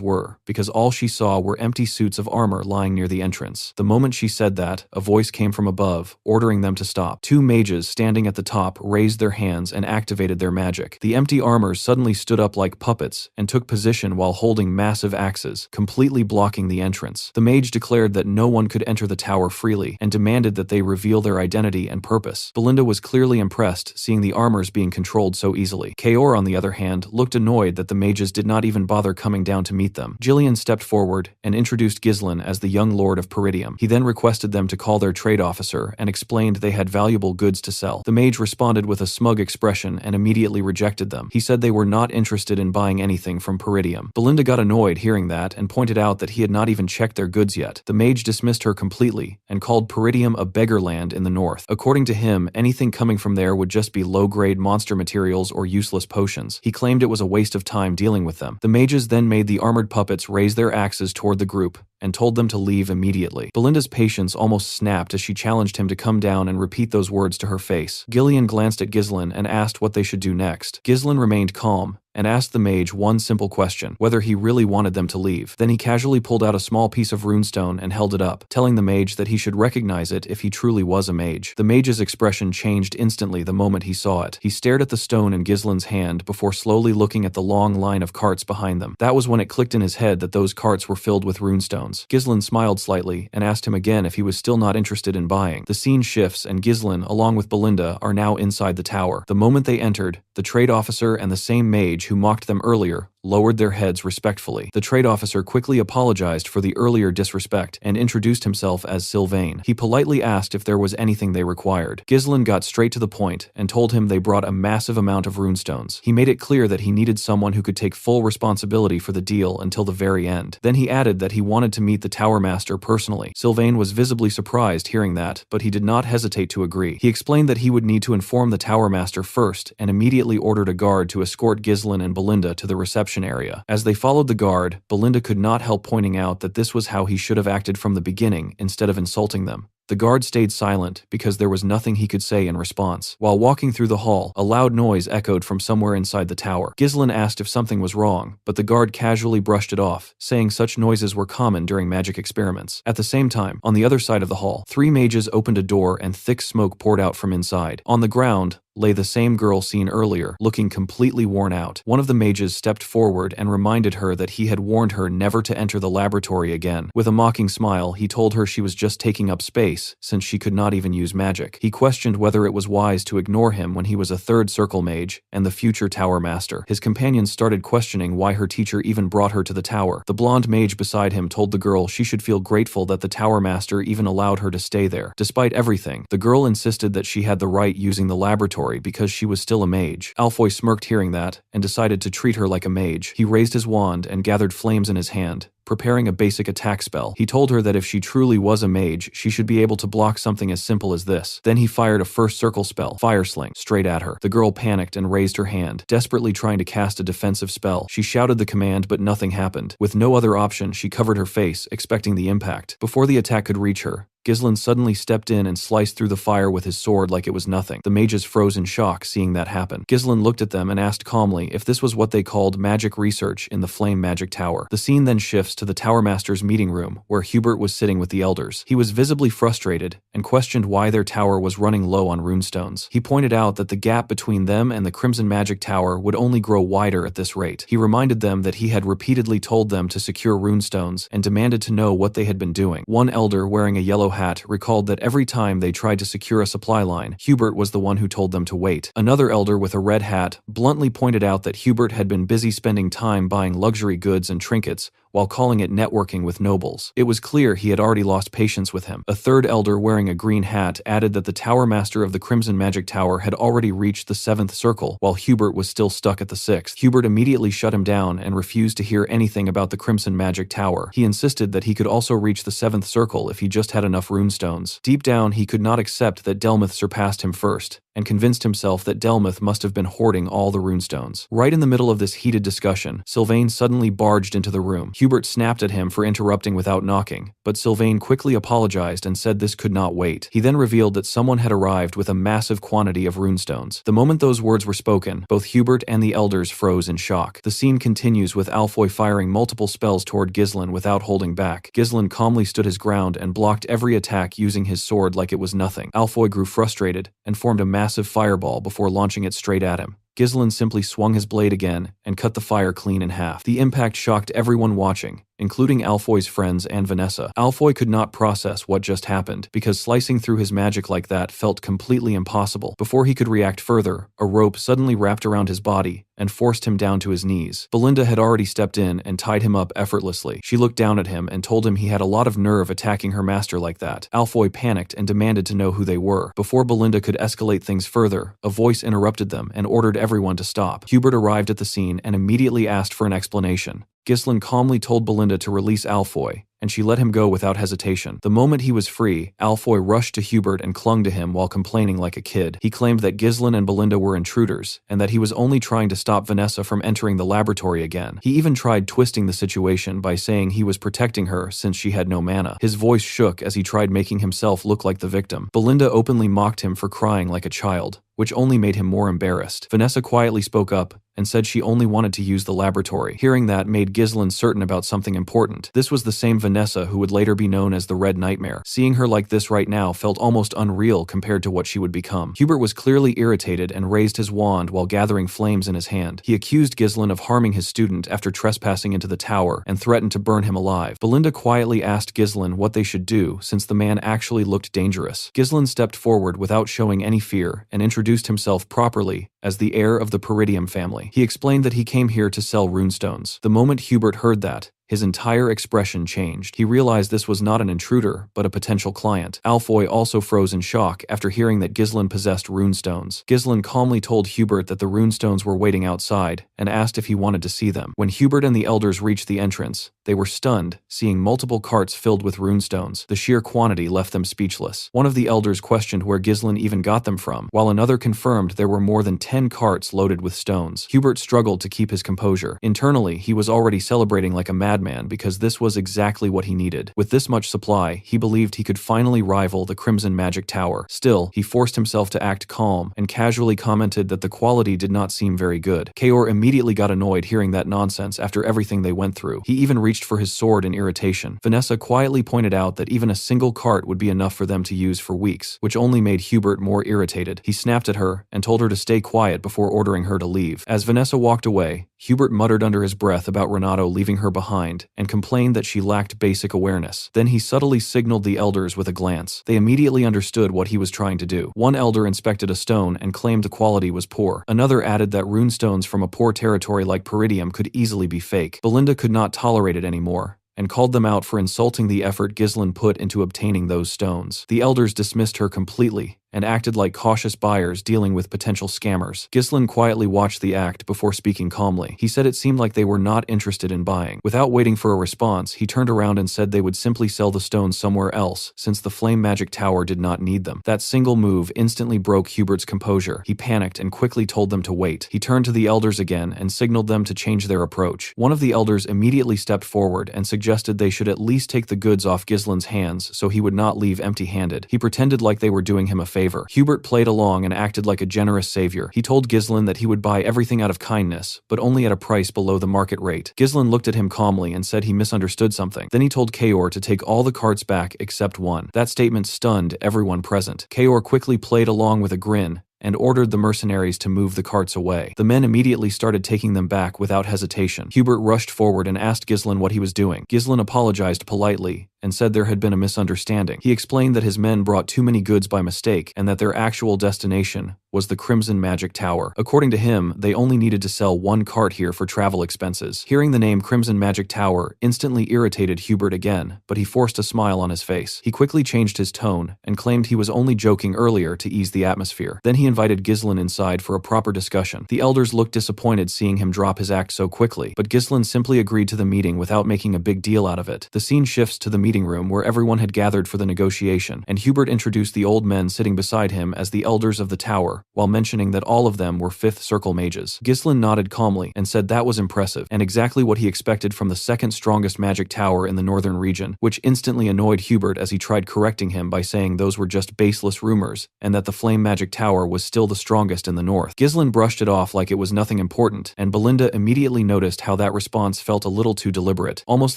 were, because all she saw were empty suits of armor lying near the entrance. The moment she said that, a voice came from above, ordering them to stop. Two mages standing at the top raised their hands and activated their magic. The empty armors suddenly stood up like puppets and took position while holding massive axes, completely blocking the entrance. The mage declared that no one could enter the tower freely and demanded that they reveal their identity and purpose. Belinda was clearly impressed, seeing the armors being controlled so easily. Kaor, on the other hand, looked annoyed that the mages did not even bother coming down to meet them. Ghislain stepped forward and introduced Ghislain as the young lord of Peridium. He then requested them to call their trade officer and explained they had valuable goods to sell. The mage responded with a smug expression and immediately rejected them. He said they were not interested in buying anything from Peridium. Belinda got annoyed hearing that and pointed out that he had not even checked their goods yet. The mage dismissed her completely and called Peridium a beggar land in the north. According to him, anything coming from there would just be low-grade monster materials or useless potions. He claimed it was a waste of time dealing with them. The mages then made the armored puppets raise their axes toward the group and told them to leave immediately. Belinda's patience almost snapped as she challenged him to come down and repeat those words to her face. Ghislain glanced at Ghislain and asked what they should do next. Ghislain remained calm and asked the mage one simple question, whether he really wanted them to leave. Then he casually pulled out a small piece of runestone and held it up, telling the mage that he should recognize it if he truly was a mage. The mage's expression changed instantly the moment he saw it. He stared at the stone in Ghislain's hand before slowly looking at the long line of carts behind them. That was when it clicked in his head that those carts were filled with runestones. Ghislain smiled slightly and asked him again if he was still not interested in buying. The scene shifts and Ghislain, along with Belinda, are now inside the tower. The moment they entered, the trade officer and the same mage who mocked them earlier lowered their heads respectfully. The trade officer quickly apologized for the earlier disrespect and introduced himself as Sylvain. He politely asked if there was anything they required. Ghislain got straight to the point and told him they brought a massive amount of runestones. He made it clear that he needed someone who could take full responsibility for the deal until the very end. Then he added that he wanted to meet the Tower Master personally. Sylvain was visibly surprised hearing that, but he did not hesitate to agree. He explained that he would need to inform the Tower Master first and immediately ordered a guard to escort Ghislain and Belinda to the reception area. As they followed the guard, Belinda could not help pointing out that this was how he should have acted from the beginning instead of insulting them. The guard stayed silent because there was nothing he could say in response. While walking through the hall, a loud noise echoed from somewhere inside the tower. Ghislain asked if something was wrong, but the guard casually brushed it off, saying such noises were common during magic experiments. At the same time, on the other side of the hall, three mages opened a door and thick smoke poured out from inside. On the ground, lay the same girl seen earlier, looking completely worn out. One of the mages stepped forward and reminded her that he had warned her never to enter the laboratory again. With a mocking smile, he told her she was just taking up space, since she could not even use magic. He questioned whether it was wise to ignore him when he was a third circle mage and the future tower master. His companions started questioning why her teacher even brought her to the tower. The blonde mage beside him told the girl she should feel grateful that the tower master even allowed her to stay there. Despite everything, the girl insisted that she had the right using the laboratory because she was still a mage. Alfoy smirked hearing that and decided to treat her like a mage. He raised his wand and gathered flames in his hand, preparing a basic attack spell. He told her that if she truly was a mage, she should be able to block something as simple as this. Then he fired a first circle spell, Fire Sling, straight at her. The girl panicked and raised her hand, desperately trying to cast a defensive spell. She shouted the command, but nothing happened. With no other option, she covered her face, expecting the impact. Before the attack could reach her, Ghislain suddenly stepped in and sliced through the fire with his sword like it was nothing. The mages froze in shock seeing that happen. Ghislain looked at them and asked calmly if this was what they called magic research in the Flame Magic Tower. The scene then shifts to the Tower Master's meeting room, where Hubert was sitting with the elders. He was visibly frustrated and questioned why their tower was running low on runestones. He pointed out that the gap between them and the Crimson Magic Tower would only grow wider at this rate. He reminded them that he had repeatedly told them to secure runestones and demanded to know what they had been doing. One elder wearing a yellow hat recalled that every time they tried to secure a supply line, Hubert was the one who told them to wait. Another elder with a red hat bluntly pointed out that Hubert had been busy spending time buying luxury goods and trinkets while calling it networking with nobles. It was clear he had already lost patience with him. A third elder wearing a green hat added that the Tower Master of the Crimson Magic Tower had already reached the 7th circle, while Hubert was still stuck at the 6th. Hubert immediately shut him down and refused to hear anything about the Crimson Magic Tower. He insisted that he could also reach the 7th circle if he just had enough runestones. Deep down, he could not accept that Delmuth surpassed him first, and convinced himself that Delmuth must have been hoarding all the runestones. Right in the middle of this heated discussion, Sylvain suddenly barged into the room. Hubert snapped at him for interrupting without knocking, but Sylvain quickly apologized and said this could not wait. He then revealed that someone had arrived with a massive quantity of runestones. The moment those words were spoken, both Hubert and the elders froze in shock. The scene continues with Alfoy firing multiple spells toward Ghislain without holding back. Ghislain calmly stood his ground and blocked every attack using his sword like it was nothing. Alfoy grew frustrated and formed a massive fireball before launching it straight at him. Ghislain simply swung his blade again and cut the fire clean in half. The impact shocked everyone watching, including Alfoy's friends and Vanessa. Alfoy could not process what just happened, because slicing through his magic like that felt completely impossible. Before he could react further, a rope suddenly wrapped around his body and forced him down to his knees. Belinda had already stepped in and tied him up effortlessly. She looked down at him and told him he had a lot of nerve attacking her master like that. Alfoy panicked and demanded to know who they were. Before Belinda could escalate things further, a voice interrupted them and ordered everyone to stop. Hubert arrived at the scene and immediately asked for an explanation. Ghislain calmly told Belinda to release Alfoy, and she let him go without hesitation. The moment he was free, Alfoy rushed to Hubert and clung to him while complaining like a kid. He claimed that Ghislain and Belinda were intruders, and that he was only trying to stop Vanessa from entering the laboratory again. He even tried twisting the situation by saying he was protecting her since she had no mana. His voice shook as he tried making himself look like the victim. Belinda openly mocked him for crying like a child, which only made him more embarrassed. Vanessa quietly spoke up and said she only wanted to use the laboratory. Hearing that made Ghislain certain about something important. This was the same Vanessa who would later be known as the Red Nightmare. Seeing her like this right now felt almost unreal compared to what she would become. Hubert was clearly irritated and raised his wand while gathering flames in his hand. He accused Ghislain of harming his student after trespassing into the tower and threatened to burn him alive. Belinda quietly asked Ghislain what they should do since the man actually looked dangerous. Ghislain stepped forward without showing any fear and introduced himself properly as the heir of the Peridium family. He explained that he came here to sell runestones. The moment Hubert heard that, his entire expression changed. He realized this was not an intruder, but a potential client. Alfoy also froze in shock after hearing that Ghislain possessed runestones. Ghislain calmly told Hubert that the runestones were waiting outside and asked if he wanted to see them. When Hubert and the elders reached the entrance, they were stunned, seeing multiple carts filled with runestones. The sheer quantity left them speechless. One of the elders questioned where Ghislain even got them from, while another confirmed there were more than 10 carts loaded with stones. Hubert struggled to keep his composure. Internally, he was already celebrating like a madman because this was exactly what he needed. With this much supply, he believed he could finally rival the Crimson Magic Tower. Still, he forced himself to act calm and casually commented that the quality did not seem very good. Kaor immediately got annoyed hearing that nonsense after everything they went through. He even reached reached for his sword in irritation. Vanessa quietly pointed out that even a single cart would be enough for them to use for weeks, which only made Hubert more irritated. He snapped at her and told her to stay quiet before ordering her to leave. As Vanessa walked away, Hubert muttered under his breath about Renato leaving her behind and complained that she lacked basic awareness. Then he subtly signaled the elders with a glance. They immediately understood what he was trying to do. One elder inspected a stone and claimed the quality was poor. Another added that runestones from a poor territory like Peridium could easily be fake. Belinda could not tolerate it anymore and called them out for insulting the effort Ghislain put into obtaining those stones. The elders dismissed her completely and acted like cautious buyers dealing with potential scammers. Ghislain quietly watched the act before speaking calmly. He said it seemed like they were not interested in buying. Without waiting for a response, he turned around and said they would simply sell the stones somewhere else, since the flame magic tower did not need them. That single move instantly broke Hubert's composure. He panicked and quickly told them to wait. He turned to the elders again and signaled them to change their approach. One of the elders immediately stepped forward and suggested they should at least take the goods off Ghislain's hands so he would not leave empty-handed. He pretended like they were doing him a favor. Hubert played along and acted like a generous savior. He told Ghislain that he would buy everything out of kindness, but only at a price below the market rate. Ghislain looked at him calmly and said he misunderstood something. Then he told Kaor to take all the carts back except one. That statement stunned everyone present. Kaor quickly played along with a grin and ordered the mercenaries to move the carts away. The men immediately started taking them back without hesitation. Hubert rushed forward and asked Ghislain what he was doing. Ghislain apologized politely and said there had been a misunderstanding. He explained that his men brought too many goods by mistake and that their actual destination was the Crimson Magic Tower. According to him, they only needed to sell one cart here for travel expenses. Hearing the name Crimson Magic Tower instantly irritated Hubert again, but he forced a smile on his face. He quickly changed his tone and claimed he was only joking earlier to ease the atmosphere. Then he invited Ghislain inside for a proper discussion. The elders looked disappointed seeing him drop his act so quickly, but Ghislain simply agreed to the meeting without making a big deal out of it. The scene shifts to the meeting room where everyone had gathered for the negotiation, and Hubert introduced the old men sitting beside him as the elders of the tower, while mentioning that all of them were 5th Circle mages. Ghislain nodded calmly and said that was impressive and exactly what he expected from the 2nd strongest magic tower in the northern region, which instantly annoyed Hubert as he tried correcting him by saying those were just baseless rumors and that the flame magic tower was still the strongest in the north. Ghislain brushed it off like it was nothing important, and Belinda immediately noticed how that response felt a little too deliberate, almost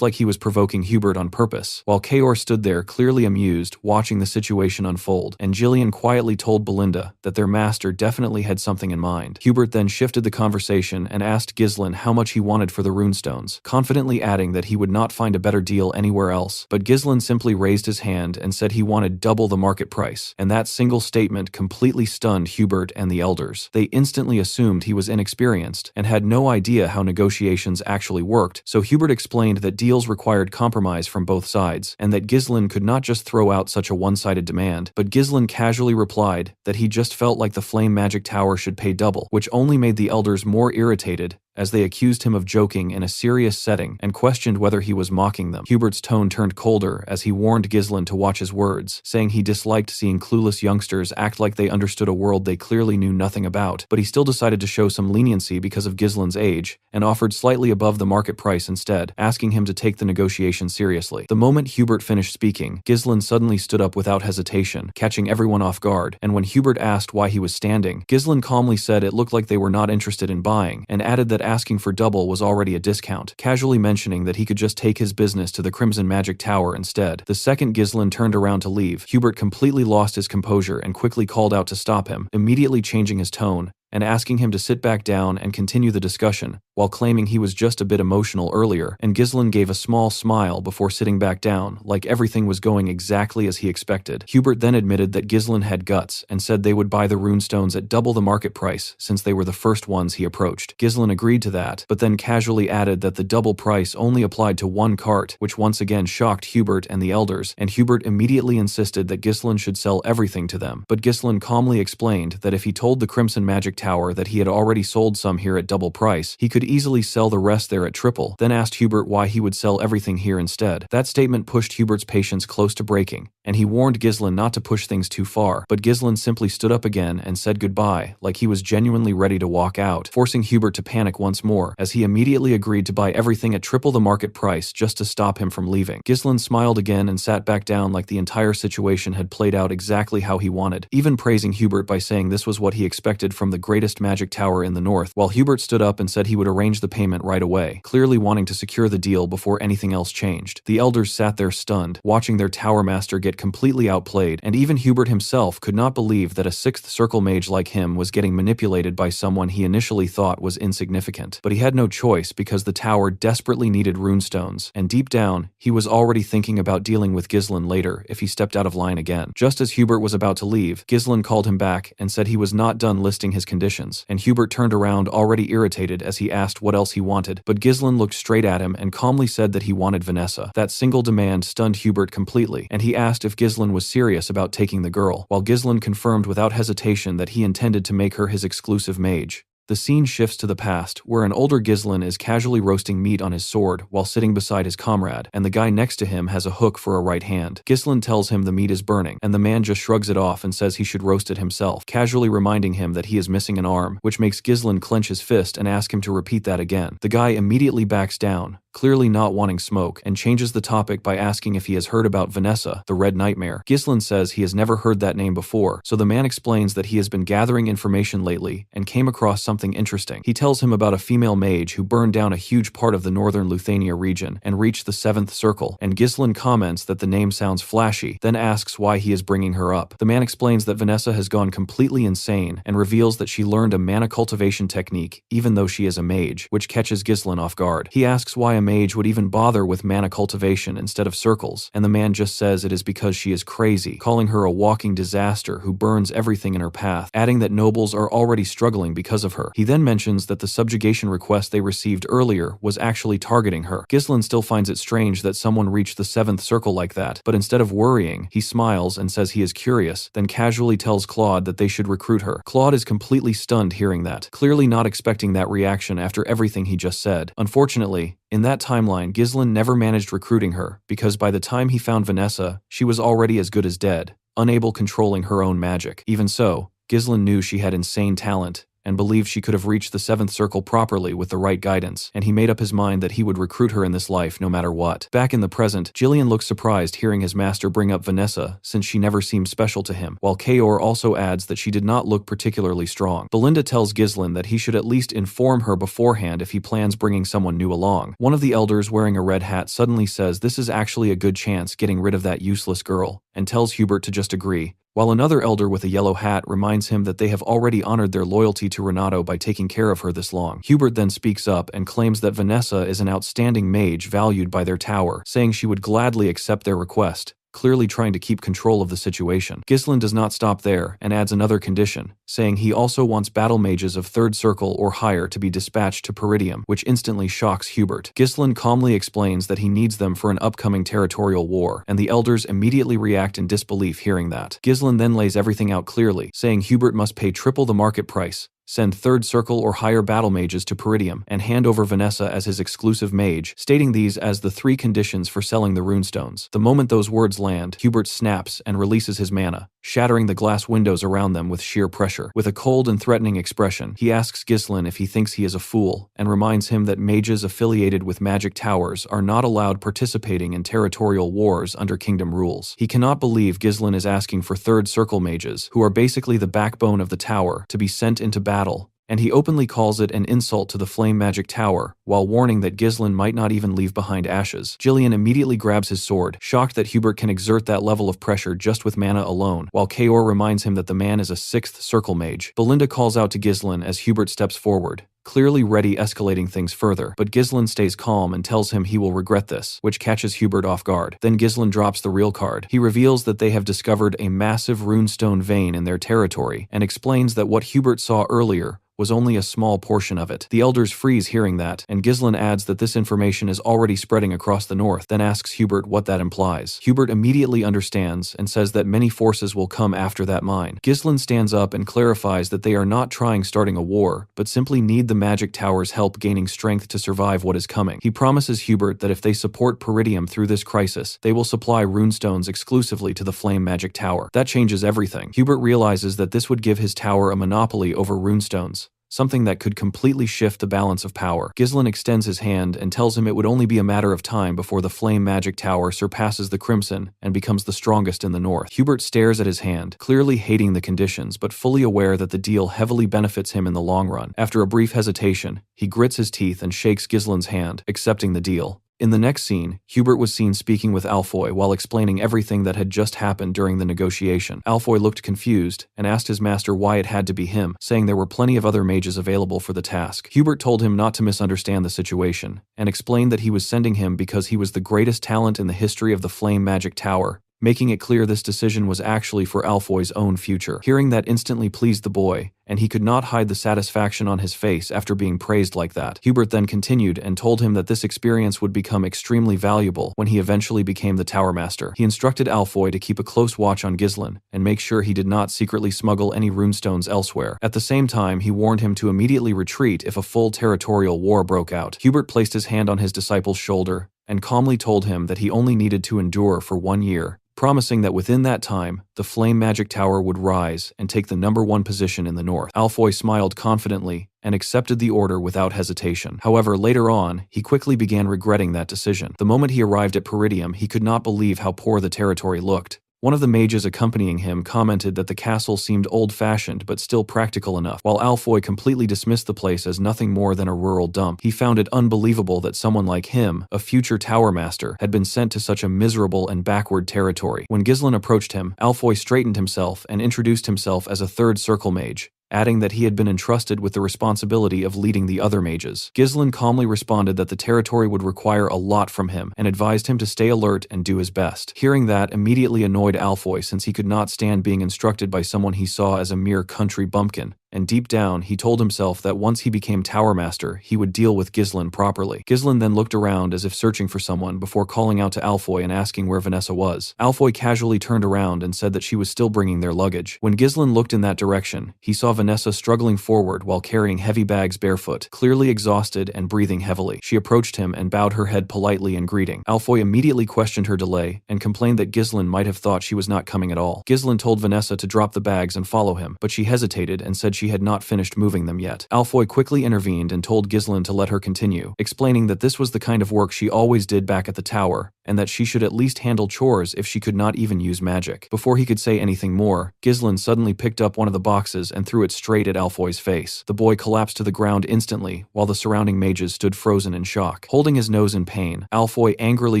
like he was provoking Hubert on purpose, while Kaor stood there clearly amused, watching the situation unfold, and Ghislain quietly told Belinda that their master definitely had something in mind. Hubert then shifted the conversation and asked Ghislain how much he wanted for the runestones, confidently adding that he would not find a better deal anywhere else, but Ghislain simply raised his hand and said he wanted double the market price, and that single statement completely stunned Hubert and the elders. They instantly assumed he was inexperienced and had no idea how negotiations actually worked, so Hubert explained that deals required compromise from both sides, and that Ghislain could not just throw out such a one-sided demand. But Ghislain casually replied that he just felt like the flame magic tower should pay double, which only made the elders more irritated as they accused him of joking in a serious setting and questioned whether he was mocking them. Hubert's tone turned colder as he warned Ghislain to watch his words, saying he disliked seeing clueless youngsters act like they understood a world they clearly knew nothing about, but he still decided to show some leniency because of Ghislain's age and offered slightly above the market price instead, asking him to take the negotiation seriously. The moment Hubert finished speaking, Ghislain suddenly stood up without hesitation, catching everyone off guard, and when Hubert asked why he was standing, Ghislain calmly said it looked like they were not interested in buying, and added that asking for double was already a discount, casually mentioning that he could just take his business to the Crimson Magic Tower instead. The second Ghislain turned around to leave, Hubert completely lost his composure and quickly called out to stop him, immediately changing his tone and asking him to sit back down and continue the discussion, while claiming he was just a bit emotional earlier, and Ghislain gave a small smile before sitting back down, like everything was going exactly as he expected. Hubert then admitted that Ghislain had guts and said they would buy the runestones at double the market price since they were the first ones he approached. Ghislain agreed to that, but then casually added that the double price only applied to one cart, which once again shocked Hubert and the elders, and Hubert immediately insisted that Ghislain should sell everything to them. But Ghislain calmly explained that if he told the Crimson Magic Tower that he had already sold some here at double price, he could easily sell the rest there at triple, then asked Hubert why he would sell everything here instead. That statement pushed Hubert's patience close to breaking, and he warned Ghislain not to push things too far, but Ghislain simply stood up again and said goodbye, like he was genuinely ready to walk out, forcing Hubert to panic once more, as he immediately agreed to buy everything at triple the market price just to stop him from leaving. Ghislain smiled again and sat back down like the entire situation had played out exactly how he wanted, even praising Hubert by saying this was what he expected from the greatest magic tower in the north, while Hubert stood up and said he would arrange the payment right away, clearly wanting to secure the deal before anything else changed. The elders sat there stunned, watching their tower master get completely outplayed, and even Hubert himself could not believe that a sixth circle mage like him was getting manipulated by someone he initially thought was insignificant. But he had no choice because the tower desperately needed runestones, and deep down, he was already thinking about dealing with Ghislain later if he stepped out of line again. Just as Hubert was about to leave, Ghislain called him back and said he was not done listing his conditions, and Hubert turned around already irritated as he asked what else he wanted, but Ghislain looked straight at him and calmly said that he wanted Vanessa. That single demand stunned Hubert completely, and he asked if Ghislain was serious about taking the girl, while Ghislain confirmed without hesitation that he intended to make her his exclusive mage. The scene shifts to the past, where an older Ghislain is casually roasting meat on his sword while sitting beside his comrade, and the guy next to him has a hook for a right hand. Ghislain tells him the meat is burning, and the man just shrugs it off and says he should roast it himself, casually reminding him that he is missing an arm, which makes Ghislain clench his fist and ask him to repeat that again. The guy immediately backs down, clearly not wanting smoke, and changes the topic by asking if he has heard about Vanessa, the Red Nightmare. Ghislain says he has never heard that name before, so the man explains that he has been gathering information lately and came across something interesting. He tells him about a female mage who burned down a huge part of the northern Luthania region and reached the seventh circle, and Ghislain comments that the name sounds flashy, then asks why he is bringing her up. The man explains that Vanessa has gone completely insane and reveals that she learned a mana cultivation technique even though she is a mage, which catches Ghislain off guard. He asks why a mage would even bother with mana cultivation instead of circles, and the man just says it is because she is crazy, calling her a walking disaster who burns everything in her path, adding that nobles are already struggling because of her. He then mentions that the subjugation request they received earlier was actually targeting her. Ghislain still finds it strange that someone reached the seventh circle like that, but instead of worrying, he smiles and says he is curious, then casually tells Claude that they should recruit her. Claude is completely stunned hearing that, clearly not expecting that reaction after everything he just said. Unfortunately, in that timeline, Ghislain never managed recruiting her, because by the time he found Vanessa, she was already as good as dead, unable controlling her own magic. Even so, Ghislain knew she had insane talent, and believed she could have reached the seventh circle properly with the right guidance, and he made up his mind that he would recruit her in this life no matter what. Back in the present, Ghislain looks surprised hearing his master bring up Vanessa, since she never seemed special to him, while Kaor also adds that she did not look particularly strong. Belinda tells Ghislain that he should at least inform her beforehand if he plans bringing someone new along. One of the elders wearing a red hat suddenly says this is actually a good chance getting rid of that useless girl, and tells Hubert to just agree, while another elder with a yellow hat reminds him that they have already honored their loyalty to Renato by taking care of her this long. Hubert then speaks up and claims that Vanessa is an outstanding mage valued by their tower, saying she would gladly accept their request, clearly trying to keep control of the situation. Ghislain does not stop there and adds another condition, saying he also wants battle mages of third circle or higher to be dispatched to Peridium, which instantly shocks Hubert. Ghislain calmly explains that he needs them for an upcoming territorial war, and the elders immediately react in disbelief hearing that. Ghislain then lays everything out clearly, saying Hubert must pay triple the market price, send third circle or higher battle mages to Peridium, and hand over Vanessa as his exclusive mage, stating these as the 3 conditions for selling the runestones. The moment those words land, Hubert snaps and releases his mana, shattering the glass windows around them with sheer pressure. With a cold and threatening expression, he asks Ghislain if he thinks he is a fool, and reminds him that mages affiliated with magic towers are not allowed participating in territorial wars under kingdom rules. He cannot believe Ghislain is asking for third circle mages, who are basically the backbone of the tower, to be sent into battle, and he openly calls it an insult to the flame magic tower, while warning that Ghislain might not even leave behind ashes. Ghislain immediately grabs his sword, shocked that Hubert can exert that level of pressure just with mana alone, while Kaor reminds him that the man is a 6th circle mage. Belinda calls out to Ghislain as Hubert steps forward, clearly ready escalating things further, but Ghislain stays calm and tells him he will regret this, which catches Hubert off guard. Then Ghislain drops the real card. He reveals that they have discovered a massive runestone vein in their territory, and explains that what Hubert saw earlier was only a small portion of it. The elders freeze hearing that, and Ghislain adds that this information is already spreading across the north, then asks Hubert what that implies. Hubert immediately understands and says that many forces will come after that mine. Ghislain stands up and clarifies that they are not starting a war, but simply need the magic tower's help gaining strength to survive what is coming. He promises Hubert that if they support Peridium through this crisis, they will supply runestones exclusively to the flame magic tower. That changes everything. Hubert realizes that this would give his tower a monopoly over runestones, something that could completely shift the balance of power. Ghislain extends his hand and tells him it would only be a matter of time before the flame magic tower surpasses the Crimson and becomes the strongest in the north. Hubert stares at his hand, clearly hating the conditions but fully aware that the deal heavily benefits him in the long run. After a brief hesitation, he grits his teeth and shakes Ghislain's hand, accepting the deal. In the next scene, Hubert was seen speaking with Alfoy while explaining everything that had just happened during the negotiation. Alfoy looked confused and asked his master why it had to be him, saying there were plenty of other mages available for the task. Hubert told him not to misunderstand the situation, and explained that he was sending him because he was the greatest talent in the history of the Flame Magic Tower, making it clear this decision was actually for Alfoy's own future. Hearing that instantly pleased the boy, and he could not hide the satisfaction on his face after being praised like that. Hubert then continued and told him that this experience would become extremely valuable when he eventually became the Tower Master. He instructed Alfoy to keep a close watch on Ghislain and make sure he did not secretly smuggle any runestones elsewhere. At the same time, he warned him to immediately retreat if a full territorial war broke out. Hubert placed his hand on his disciple's shoulder and calmly told him that he only needed to endure for 1 year, promising that within that time, the Flame Magic Tower would rise and take the #1 position in the north. Alfoy smiled confidently and accepted the order without hesitation. However, later on, he quickly began regretting that decision. The moment he arrived at Peridium, he could not believe how poor the territory looked. One of the mages accompanying him commented that the castle seemed old-fashioned but still practical enough, while Alfoy completely dismissed the place as nothing more than a rural dump. He found it unbelievable that someone like him, a future Tower Master, had been sent to such a miserable and backward territory. When Ghislain approached him, Alfoy straightened himself and introduced himself as a third circle mage, adding that he had been entrusted with the responsibility of leading the other mages. Ghislain calmly responded that the territory would require a lot from him and advised him to stay alert and do his best. Hearing that immediately annoyed Alfoy since he could not stand being instructed by someone he saw as a mere country bumpkin, and deep down he told himself that once he became Tower Master, he would deal with Ghislain properly. Ghislain then looked around as if searching for someone before calling out to Alfoy and asking where Vanessa was. Alfoy casually turned around and said that she was still bringing their luggage. When Ghislain looked in that direction, he saw Vanessa struggling forward while carrying heavy bags barefoot, clearly exhausted and breathing heavily. She approached him and bowed her head politely in greeting. Alfoy immediately questioned her delay and complained that Ghislain might have thought she was not coming at all. Ghislain told Vanessa to drop the bags and follow him, but she hesitated and said she had not finished moving them yet. Alfoy quickly intervened and told Ghislain to let her continue, explaining that this was the kind of work she always did back at the tower, and that she should at least handle chores if she could not even use magic. Before he could say anything more, Ghislain suddenly picked up one of the boxes and threw it straight at Alfoy's face. The boy collapsed to the ground instantly, while the surrounding mages stood frozen in shock. Holding his nose in pain, Alfoy angrily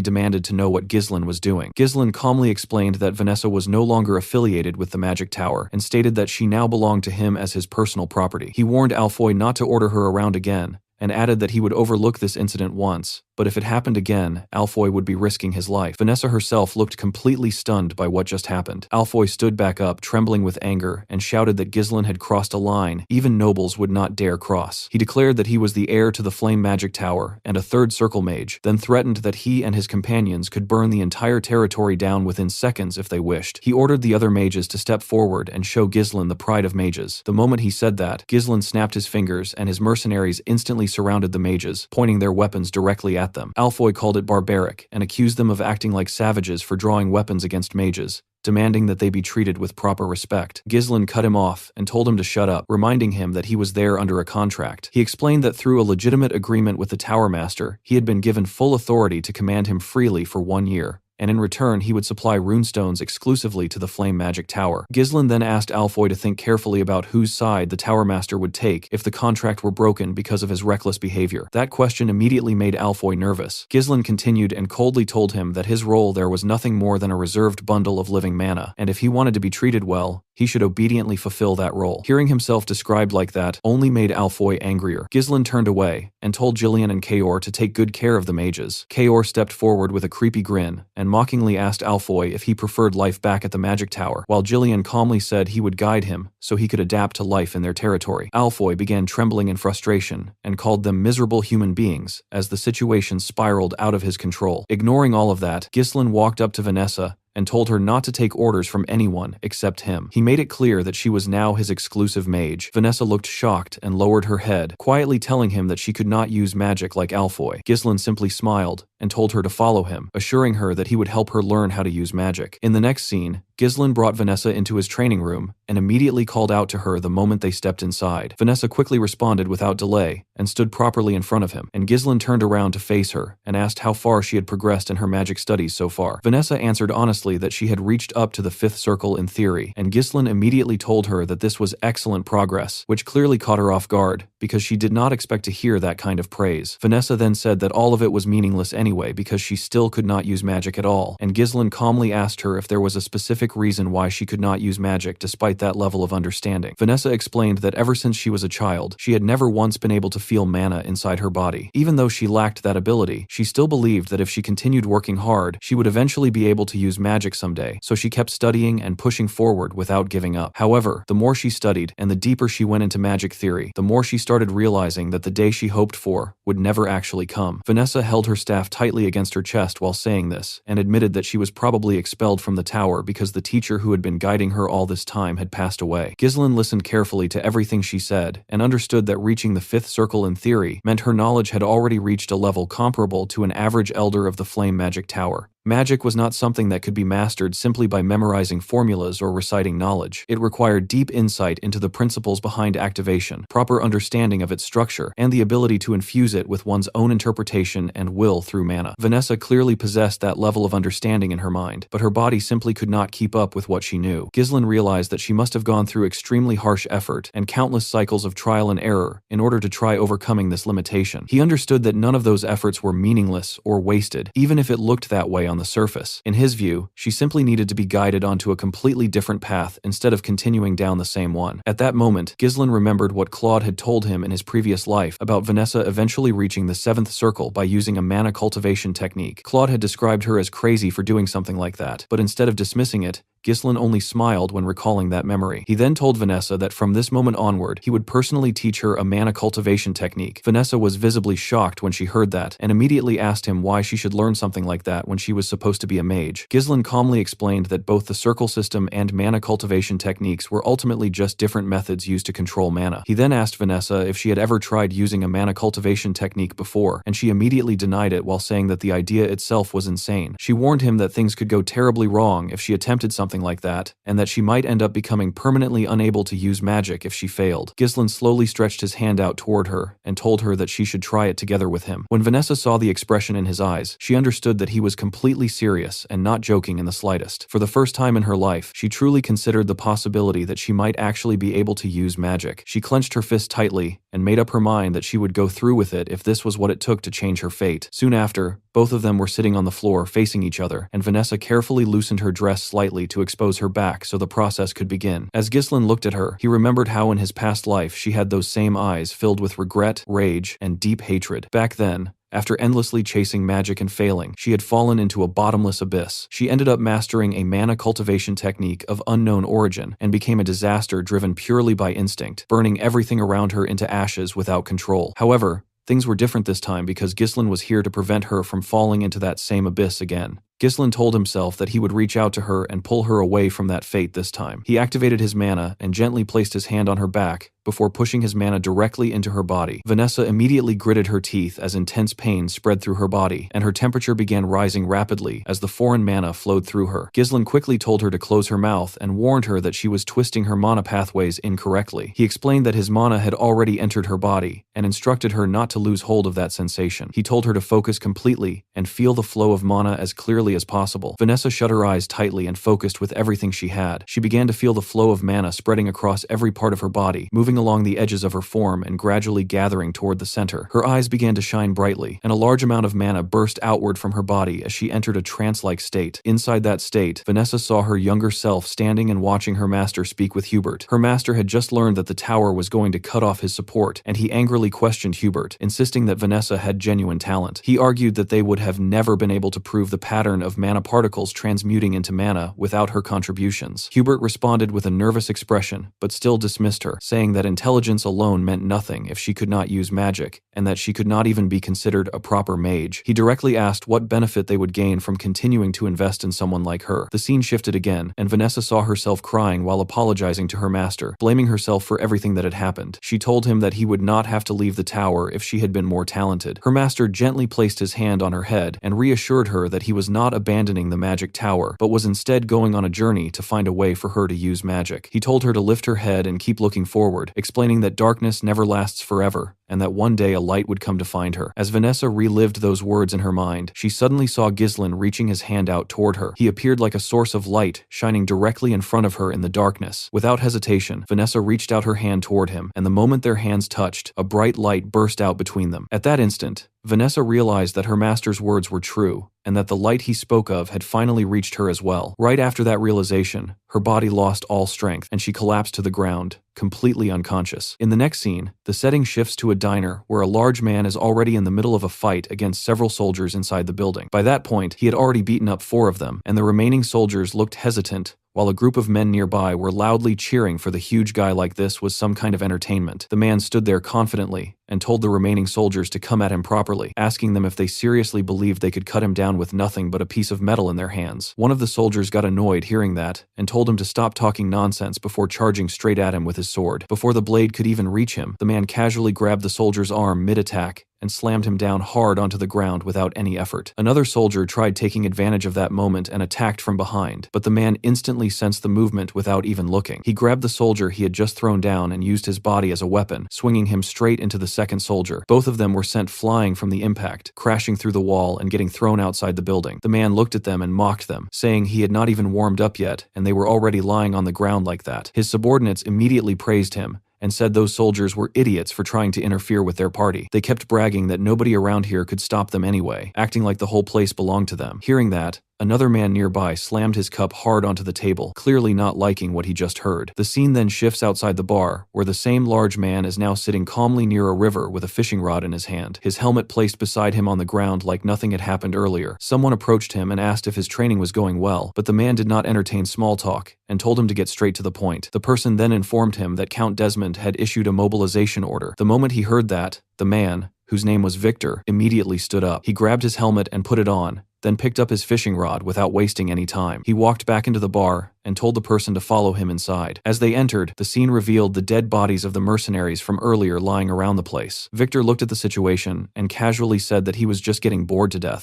demanded to know what Ghislain was doing. Ghislain calmly explained that Vanessa was no longer affiliated with the magic tower, and stated that she now belonged to him as his personal property. He warned Alfoy not to order her around again, and added that he would overlook this incident once, but if it happened again, Alfoy would be risking his life. Vanessa herself looked completely stunned by what just happened. Alfoy stood back up, trembling with anger, and shouted that Ghislain had crossed a line even nobles would not dare cross. He declared that he was the heir to the Flame Magic Tower and a third circle mage, then threatened that he and his companions could burn the entire territory down within seconds if they wished. He ordered the other mages to step forward and show Ghislain the pride of mages. The moment he said that, Ghislain snapped his fingers and his mercenaries instantly surrounded the mages, pointing their weapons directly at them. Alfoy called it barbaric and accused them of acting like savages for drawing weapons against mages, demanding that they be treated with proper respect. Ghislain cut him off and told him to shut up, reminding him that he was there under a contract. He explained that through a legitimate agreement with the Tower Master, he had been given full authority to command him freely for 1 year, and in return he would supply runestones exclusively to the Flame Magic Tower. Ghislain then asked Alfoy to think carefully about whose side the Tower Master would take if the contract were broken because of his reckless behavior. That question immediately made Alfoy nervous. Ghislain continued and coldly told him that his role there was nothing more than a reserved bundle of living mana, and if he wanted to be treated well, he should obediently fulfill that role. Hearing himself described like that only made Alfoy angrier. Ghislain turned away and told Ghislain and Kaor to take good care of the mages. Kaor stepped forward with a creepy grin and mockingly asked Alfoy if he preferred life back at the magic tower, while Ghislain calmly said he would guide him so he could adapt to life in their territory. Alfoy began trembling in frustration and called them miserable human beings as the situation spiraled out of his control. Ignoring all of that, Ghislain walked up to Vanessa and told her not to take orders from anyone except him. He made it clear that she was now his exclusive mage. Vanessa looked shocked and lowered her head, quietly telling him that she could not use magic like Alfoy. Ghislain simply smiled and told her to follow him, assuring her that he would help her learn how to use magic. In the next scene, Ghislain brought Vanessa into his training room and immediately called out to her the moment they stepped inside. Vanessa quickly responded without delay and stood properly in front of him, and Ghislain turned around to face her and asked how far she had progressed in her magic studies so far. Vanessa answered honestly that she had reached up to the 5th circle in theory, and Ghislain immediately told her that this was excellent progress, which clearly caught her off guard because she did not expect to hear that kind of praise. Vanessa then said that all of it was meaningless anyway because she still could not use magic at all, and Ghislain calmly asked her if there was a specific reason why she could not use magic despite that level of understanding. Vanessa explained that ever since she was a child, she had never once been able to feel mana inside her body. Even though she lacked that ability, she still believed that if she continued working hard, she would eventually be able to use magic someday, so she kept studying and pushing forward without giving up. However, the more she studied and the deeper she went into magic theory, the more she started realizing that the day she hoped for would never actually come. Vanessa held her staff tightly against her chest while saying this, and admitted that she was probably expelled from the tower because the teacher who had been guiding her all this time had passed away. Ghislain listened carefully to everything she said, and understood that reaching the 5th circle in theory meant her knowledge had already reached a level comparable to an average elder of the Flame Magic Tower. Magic was not something that could be mastered simply by memorizing formulas or reciting knowledge. It required deep insight into the principles behind activation, proper understanding of its structure, and the ability to infuse it with one's own interpretation and will through mana. Vanessa clearly possessed that level of understanding in her mind, but her body simply could not keep up with what she knew. Ghislain realized that she must have gone through extremely harsh effort and countless cycles of trial and error in order to try overcoming this limitation. He understood that none of those efforts were meaningless or wasted, even if it looked that way on the surface. In his view, she simply needed to be guided onto a completely different path instead of continuing down the same one. At that moment, Ghislain remembered what Claude had told him in his previous life about Vanessa eventually reaching the 7th circle by using a mana cultivation technique. Claude had described her as crazy for doing something like that, but instead of dismissing it, Ghislain only smiled when recalling that memory. He then told Vanessa that from this moment onward, he would personally teach her a mana cultivation technique. Vanessa was visibly shocked when she heard that, and immediately asked him why she should learn something like that when she was supposed to be a mage. Ghislain calmly explained that both the circle system and mana cultivation techniques were ultimately just different methods used to control mana. He then asked Vanessa if she had ever tried using a mana cultivation technique before, and she immediately denied it while saying that the idea itself was insane. She warned him that things could go terribly wrong if she attempted something like that, and that she might end up becoming permanently unable to use magic if she failed. Ghislain slowly stretched his hand out toward her and told her that she should try it together with him. When Vanessa saw the expression in his eyes, she understood that he was completely serious and not joking in the slightest. For the first time in her life, she truly considered the possibility that she might actually be able to use magic. She clenched her fist tightly and made up her mind that she would go through with it if this was what it took to change her fate. Soon after, both of them were sitting on the floor facing each other, and Vanessa carefully loosened her dress slightly to expose her back so the process could begin. As Ghislain looked at her, he remembered how in his past life she had those same eyes filled with regret, rage, and deep hatred. Back then, after endlessly chasing magic and failing, she had fallen into a bottomless abyss. She ended up mastering a mana cultivation technique of unknown origin and became a disaster driven purely by instinct, burning everything around her into ashes without control. However, things were different this time because Ghislain was here to prevent her from falling into that same abyss again. Ghislain told himself that he would reach out to her and pull her away from that fate this time. He activated his mana and gently placed his hand on her back before pushing his mana directly into her body. Vanessa immediately gritted her teeth as intense pain spread through her body, and her temperature began rising rapidly as the foreign mana flowed through her. Ghislain quickly told her to close her mouth and warned her that she was twisting her mana pathways incorrectly. He explained that his mana had already entered her body and instructed her not to lose hold of that sensation. He told her to focus completely and feel the flow of mana as clearly as possible. Vanessa shut her eyes tightly and focused with everything she had. She began to feel the flow of mana spreading across every part of her body, moving along the edges of her form and gradually gathering toward the center. Her eyes began to shine brightly, and a large amount of mana burst outward from her body as she entered a trance-like state. Inside that state, Vanessa saw her younger self standing and watching her master speak with Hubert. Her master had just learned that the tower was going to cut off his support, and he angrily questioned Hubert, insisting that Vanessa had genuine talent. He argued that they would have never been able to prove the pattern of mana particles transmuting into mana without her contributions. Hubert responded with a nervous expression, but still dismissed her, saying that intelligence alone meant nothing if she could not use magic, and that she could not even be considered a proper mage. He directly asked what benefit they would gain from continuing to invest in someone like her. The scene shifted again, and Vanessa saw herself crying while apologizing to her master, blaming herself for everything that had happened. She told him that he would not have to leave the tower if she had been more talented. Her master gently placed his hand on her head and reassured her that he was not abandoning the magic tower, but was instead going on a journey to find a way for her to use magic. He told her to lift her head and keep looking forward, explaining that darkness never lasts forever, and that one day a light would come to find her. As Vanessa relived those words in her mind, she suddenly saw Ghislain reaching his hand out toward her. He appeared like a source of light, shining directly in front of her in the darkness. Without hesitation, Vanessa reached out her hand toward him, and the moment their hands touched, a bright light burst out between them. At that instant, Vanessa realized that her master's words were true, and that the light he spoke of had finally reached her as well. Right after that realization, her body lost all strength, and she collapsed to the ground, completely unconscious. In the next scene, the setting shifts to a diner where a large man is already in the middle of a fight against several soldiers inside the building. By that point, he had already beaten up 4 of them, and the remaining soldiers looked hesitant, while a group of men nearby were loudly cheering for the huge guy like this was some kind of entertainment. The man stood there confidently and told the remaining soldiers to come at him properly, asking them if they seriously believed they could cut him down with nothing but a piece of metal in their hands. One of the soldiers got annoyed hearing that and told him to stop talking nonsense before charging straight at him with his sword. Before the blade could even reach him, the man casually grabbed the soldier's arm mid-attack and slammed him down hard onto the ground without any effort. Another soldier tried taking advantage of that moment and attacked from behind, but the man instantly sensed the movement without even looking. He grabbed the soldier he had just thrown down and used his body as a weapon, swinging him straight into the second soldier. Both of them were sent flying from the impact, crashing through the wall and getting thrown outside the building. The man looked at them and mocked them, saying he had not even warmed up yet and they were already lying on the ground like that. His subordinates immediately praised him and said those soldiers were idiots for trying to interfere with their party. They kept bragging that nobody around here could stop them anyway, acting like the whole place belonged to them. Hearing that, another man nearby slammed his cup hard onto the table, clearly not liking what he just heard. The scene then shifts outside the bar, where the same large man is now sitting calmly near a river with a fishing rod in his hand, his helmet placed beside him on the ground like nothing had happened earlier. Someone approached him and asked if his training was going well, but the man did not entertain small talk and told him to get straight to the point. The person then informed him that Count Desmond had issued a mobilization order. The moment he heard that, the man, whose name was Victor, immediately stood up. He grabbed his helmet and put it on, then picked up his fishing rod without wasting any time. He walked back into the bar and told the person to follow him inside. As they entered, the scene revealed the dead bodies of the mercenaries from earlier lying around the place. Victor looked at the situation and casually said that he was just getting bored to death.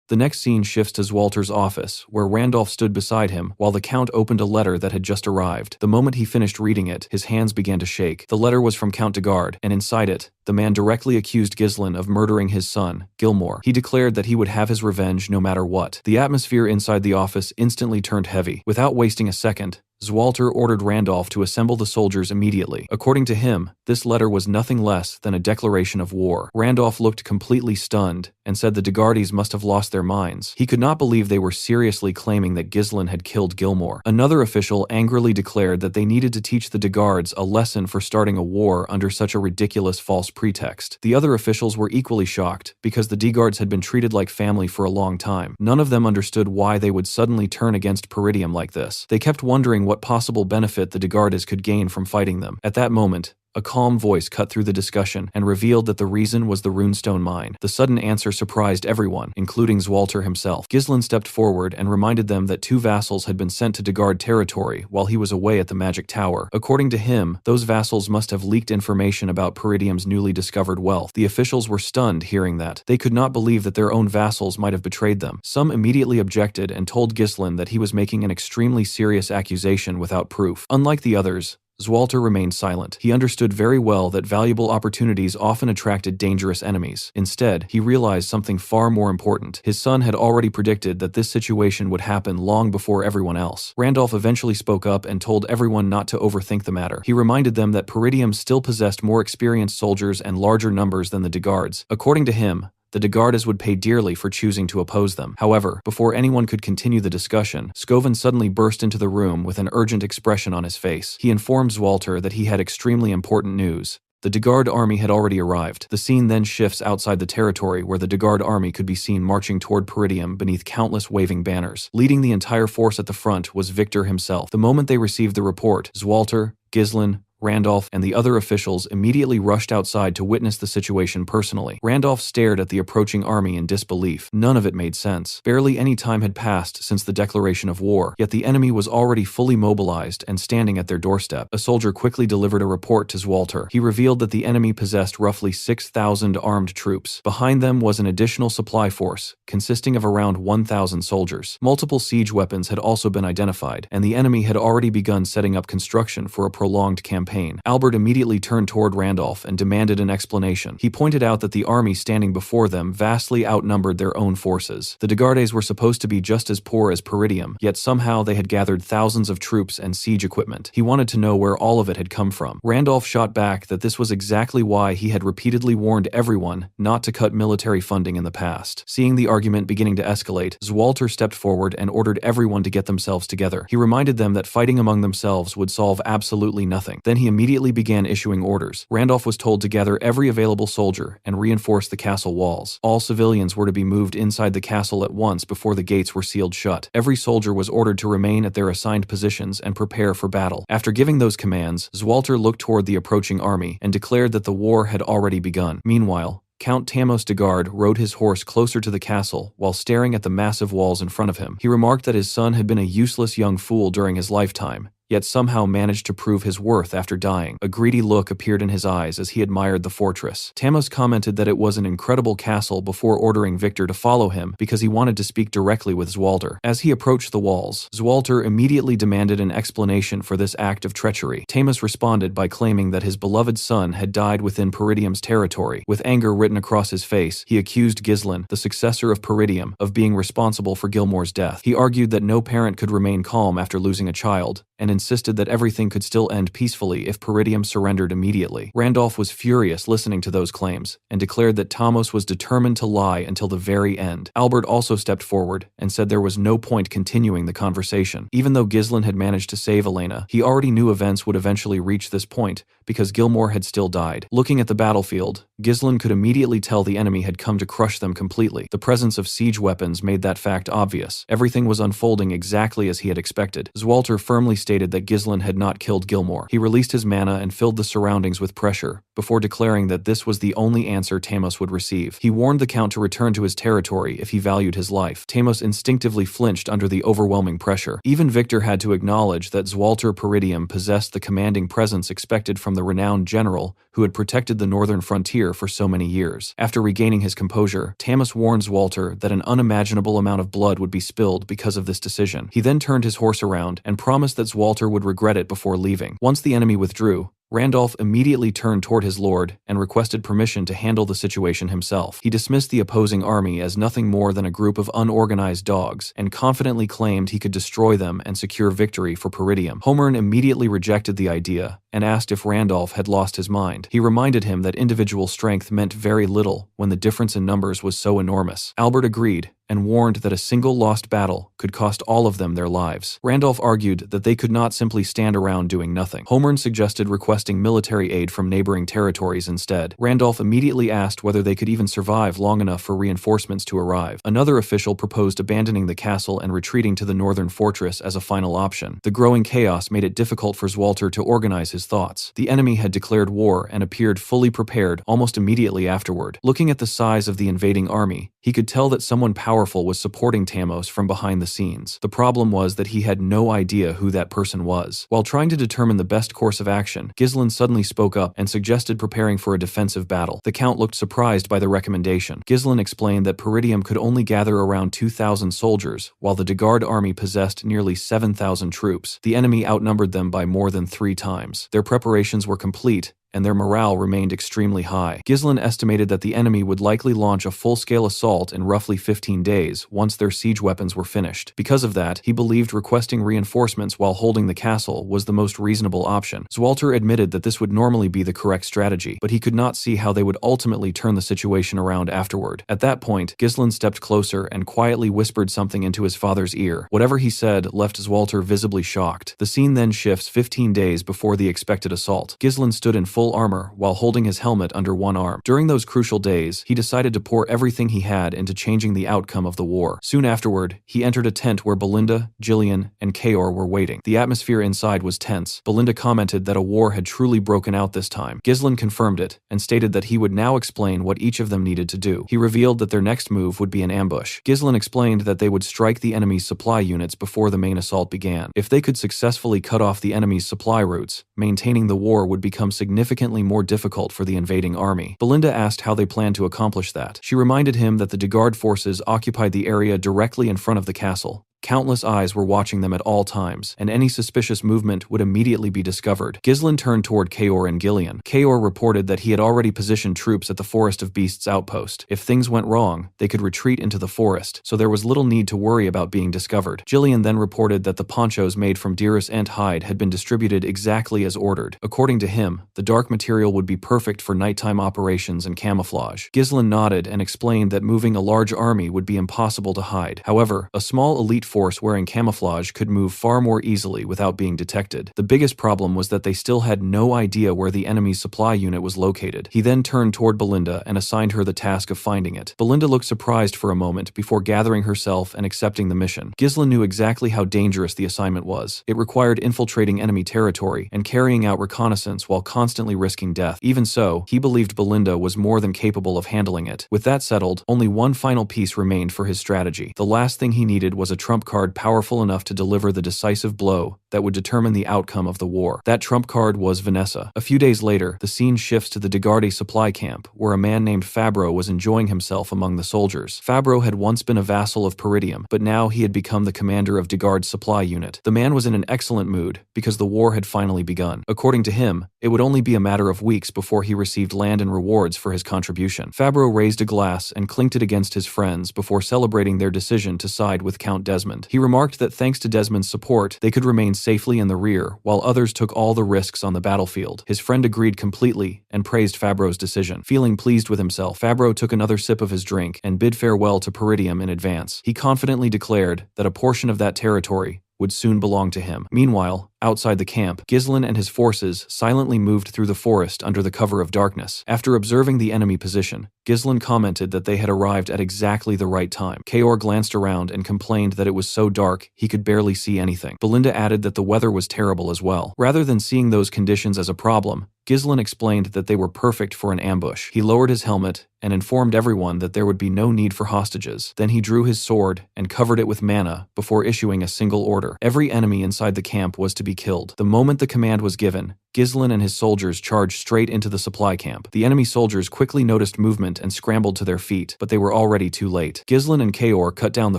The next scene shifts to Walter's office, where Randolph stood beside him while the Count opened a letter that had just arrived. The moment he finished reading it, his hands began to shake. The letter was from Count de Garde, and inside it, the man directly accused Ghislain of murdering his son, Gilmore. He declared that he would have his revenge no matter what. The atmosphere inside the office instantly turned heavy. Without wasting a second, Walter ordered Randolph to assemble the soldiers immediately. According to him, this letter was nothing less than a declaration of war. Randolph looked completely stunned and said the de Gardes must have lost their minds. He could not believe they were seriously claiming that Ghislain had killed Gilmore. Another official angrily declared that they needed to teach the de Gardes a lesson for starting a war under such a ridiculous false pretext. The other officials were equally shocked because the de Gardes had been treated like family for a long time. None of them understood why they would suddenly turn against Peridium like this. They kept wondering what possible benefit the de Gardes could gain from fighting them. At that moment, a calm voice cut through the discussion and revealed that the reason was the runestone mine. The sudden answer surprised everyone, including Walter himself. Ghislain stepped forward and reminded them that 2 vassals had been sent to de Garde territory while he was away at the magic tower. According to him, those vassals must have leaked information about Peridium's newly discovered wealth. The officials were stunned hearing that. They could not believe that their own vassals might have betrayed them. Some immediately objected and told Ghislain that he was making an extremely serious accusation without proof. Unlike the others, Walter remained silent. He understood very well that valuable opportunities often attracted dangerous enemies. Instead, he realized something far more important. His son had already predicted that this situation would happen long before everyone else. Randolph eventually spoke up and told everyone not to overthink the matter. He reminded them that Peridium still possessed more experienced soldiers and larger numbers than the de Gardes. According to him, the de Gardes would pay dearly for choosing to oppose them. However, before anyone could continue the discussion, Scoven suddenly burst into the room with an urgent expression on his face. He informs Walter that he had extremely important news, The Degard army had already arrived. The scene then shifts outside the territory where the Degard army could be seen marching toward Peridium beneath countless waving banners. Leading the entire force at the front was Victor himself. The moment they received the report, Zwalter, Ghislain, Randolph, and the other officials immediately rushed outside to witness the situation personally. Randolph stared at the approaching army in disbelief. None of it made sense. Barely any time had passed since the declaration of war, yet the enemy was already fully mobilized and standing at their doorstep. A soldier quickly delivered a report to Zwalter. He revealed that the enemy possessed roughly 6,000 armed troops. Behind them was an additional supply force, consisting of around 1,000 soldiers. Multiple siege weapons had also been identified, and the enemy had already begun setting up construction for a prolonged campaign. Albert immediately turned toward Randolph and demanded an explanation. He pointed out that the army standing before them vastly outnumbered their own forces. The Degardes were supposed to be just as poor as Peridium, yet somehow they had gathered thousands of troops and siege equipment. He wanted to know where all of it had come from. Randolph shot back that this was exactly why he had repeatedly warned everyone not to cut military funding in the past. Seeing the argument beginning to escalate, Zwalter stepped forward and ordered everyone to get themselves together. He reminded them that fighting among themselves would solve absolutely nothing. Then he immediately began issuing orders. Randolph was told to gather every available soldier and reinforce the castle walls. All civilians were to be moved inside the castle at once before the gates were sealed shut. Every soldier was ordered to remain at their assigned positions and prepare for battle. After giving those commands, Zwalter looked toward the approaching army and declared that the war had already begun. Meanwhile, Count Tamos Degard rode his horse closer to the castle while staring at the massive walls in front of him. He remarked that his son had been a useless young fool during his lifetime, yet somehow managed to prove his worth after dying. A greedy look appeared in his eyes as he admired the fortress. Tamos commented that it was an incredible castle before ordering Victor to follow him because he wanted to speak directly with Zwalter. As he approached the walls, Zwalter immediately demanded an explanation for this act of treachery. Tamos responded by claiming that his beloved son had died within Peridium's territory. With anger written across his face, he accused Ghislain, the successor of Peridium, of being responsible for Gilmore's death. He argued that no parent could remain calm after losing a child, and insisted that everything could still end peacefully if Peridium surrendered immediately. Randolph was furious listening to those claims, and declared that Tamos was determined to lie until the very end. Albert also stepped forward and said there was no point continuing the conversation. Even though Ghislain had managed to save Elena, he already knew events would eventually reach this point, because Gilmore had still died. Looking at the battlefield, Ghislain could immediately tell the enemy had come to crush them completely. The presence of siege weapons made that fact obvious. Everything was unfolding exactly as he had expected. Zwalter firmly stated that Ghislain had not killed Gilmore. He released his mana and filled the surroundings with pressure, before declaring that this was the only answer Tamos would receive. He warned the Count to return to his territory if he valued his life. Tamos instinctively flinched under the overwhelming pressure. Even Victor had to acknowledge that Zwalter Peridium possessed the commanding presence expected from the renowned general who had protected the northern frontier for so many years. After regaining his composure, Tamos warned Zwalter that an unimaginable amount of blood would be spilled because of this decision. He then turned his horse around and promised that Zwalter would regret it before leaving. Once the enemy withdrew, Randolph immediately turned toward his lord and requested permission to handle the situation himself. He dismissed the opposing army as nothing more than a group of unorganized dogs and confidently claimed he could destroy them and secure victory for Peridium. Homern immediately rejected the idea and asked if Randolph had lost his mind. He reminded him that individual strength meant very little when the difference in numbers was so enormous. Albert agreed and warned that a single lost battle could cost all of them their lives. Randolph argued that they could not simply stand around doing nothing. Homern suggested requesting military aid from neighboring territories instead. Randolph immediately asked whether they could even survive long enough for reinforcements to arrive. Another official proposed abandoning the castle and retreating to the northern fortress as a final option. The growing chaos made it difficult for Zwalter to organize his thoughts. The enemy had declared war and appeared fully prepared almost immediately afterward. Looking at the size of the invading army, he could tell that someone powerful was supporting Tamos from behind the scenes. The problem was that he had no idea who that person was. While trying to determine the best course of action, Ghislain suddenly spoke up and suggested preparing for a defensive battle. The Count looked surprised by the recommendation. Ghislain explained that Peridium could only gather around 2,000 soldiers, while the Degard army possessed nearly 7,000 troops. The enemy outnumbered them by more than 3 times. Their preparations were complete, and their morale remained extremely high. Ghislain estimated that the enemy would likely launch a full-scale assault in roughly 15 days once their siege weapons were finished. Because of that, he believed requesting reinforcements while holding the castle was the most reasonable option. Zwalter admitted that this would normally be the correct strategy, but he could not see how they would ultimately turn the situation around afterward. At that point, Ghislain stepped closer and quietly whispered something into his father's ear. Whatever he said left Zwalter visibly shocked. The scene then shifts 15 days before the expected assault. Ghislain stood in full full armor while holding his helmet under one arm. During those crucial days, he decided to pour everything he had into changing the outcome of the war. Soon afterward, he entered a tent where Belinda, Ghislain, and Kaor were waiting. The atmosphere inside was tense. Belinda commented that a war had truly broken out this time. Ghislain confirmed it and stated that he would now explain what each of them needed to do. He revealed that their next move would be an ambush. Ghislain explained that they would strike the enemy's supply units before the main assault began. If they could successfully cut off the enemy's supply routes, maintaining the war would become significantly more difficult for the invading army. Belinda asked how they planned to accomplish that. She reminded him that the Degard forces occupied the area directly in front of the castle. Countless eyes were watching them at all times, and any suspicious movement would immediately be discovered. Ghislain turned toward Kaor and Ghislain. Kaor reported that he had already positioned troops at the Forest of Beasts outpost. If things went wrong, they could retreat into the forest, so there was little need to worry about being discovered. Ghislain then reported that the ponchos made from deer's ant hide had been distributed exactly as ordered. According to him, the dark material would be perfect for nighttime operations and camouflage. Ghislain nodded and explained that moving a large army would be impossible to hide. However, a small elite force wearing camouflage could move far more easily without being detected. The biggest problem was that they still had no idea where the enemy's supply unit was located. He then turned toward Belinda and assigned her the task of finding it. Belinda looked surprised for a moment before gathering herself and accepting the mission. Ghislain knew exactly how dangerous the assignment was. It required infiltrating enemy territory and carrying out reconnaissance while constantly risking death. Even so, he believed Belinda was more than capable of handling it. With that settled, only one final piece remained for his strategy. The last thing he needed was a trump card powerful enough to deliver the decisive blow that would determine the outcome of the war. That trump card was Vanessa. A few days later, the scene shifts to the Degarde supply camp, where a man named Fabro was enjoying himself among the soldiers. Fabro had once been a vassal of Peridium, but now he had become the commander of Degarde's supply unit. The man was in an excellent mood, because the war had finally begun. According to him, it would only be a matter of weeks before he received land and rewards for his contribution. Fabro raised a glass and clinked it against his friends before celebrating their decision to side with Count Desmond. He remarked that thanks to Desmond's support, they could remain safely in the rear, while others took all the risks on the battlefield. His friend agreed completely and praised Fabro's decision. Feeling pleased with himself, Fabro took another sip of his drink and bid farewell to Peridium in advance. He confidently declared that a portion of that territory would soon belong to him. Meanwhile, outside the camp, Ghislain and his forces silently moved through the forest under the cover of darkness. After observing the enemy position, Ghislain commented that they had arrived at exactly the right time. Kaor glanced around and complained that it was so dark he could barely see anything. Belinda added that the weather was terrible as well. Rather than seeing those conditions as a problem, Ghislain explained that they were perfect for an ambush. He lowered his helmet and informed everyone that there would be no need for hostages. Then he drew his sword and covered it with mana before issuing a single order. Every enemy inside the camp was to be killed. The moment the command was given, Ghislain and his soldiers charged straight into the supply camp. The enemy soldiers quickly noticed movement and scrambled to their feet, but they were already too late. Ghislain and Kaor cut down the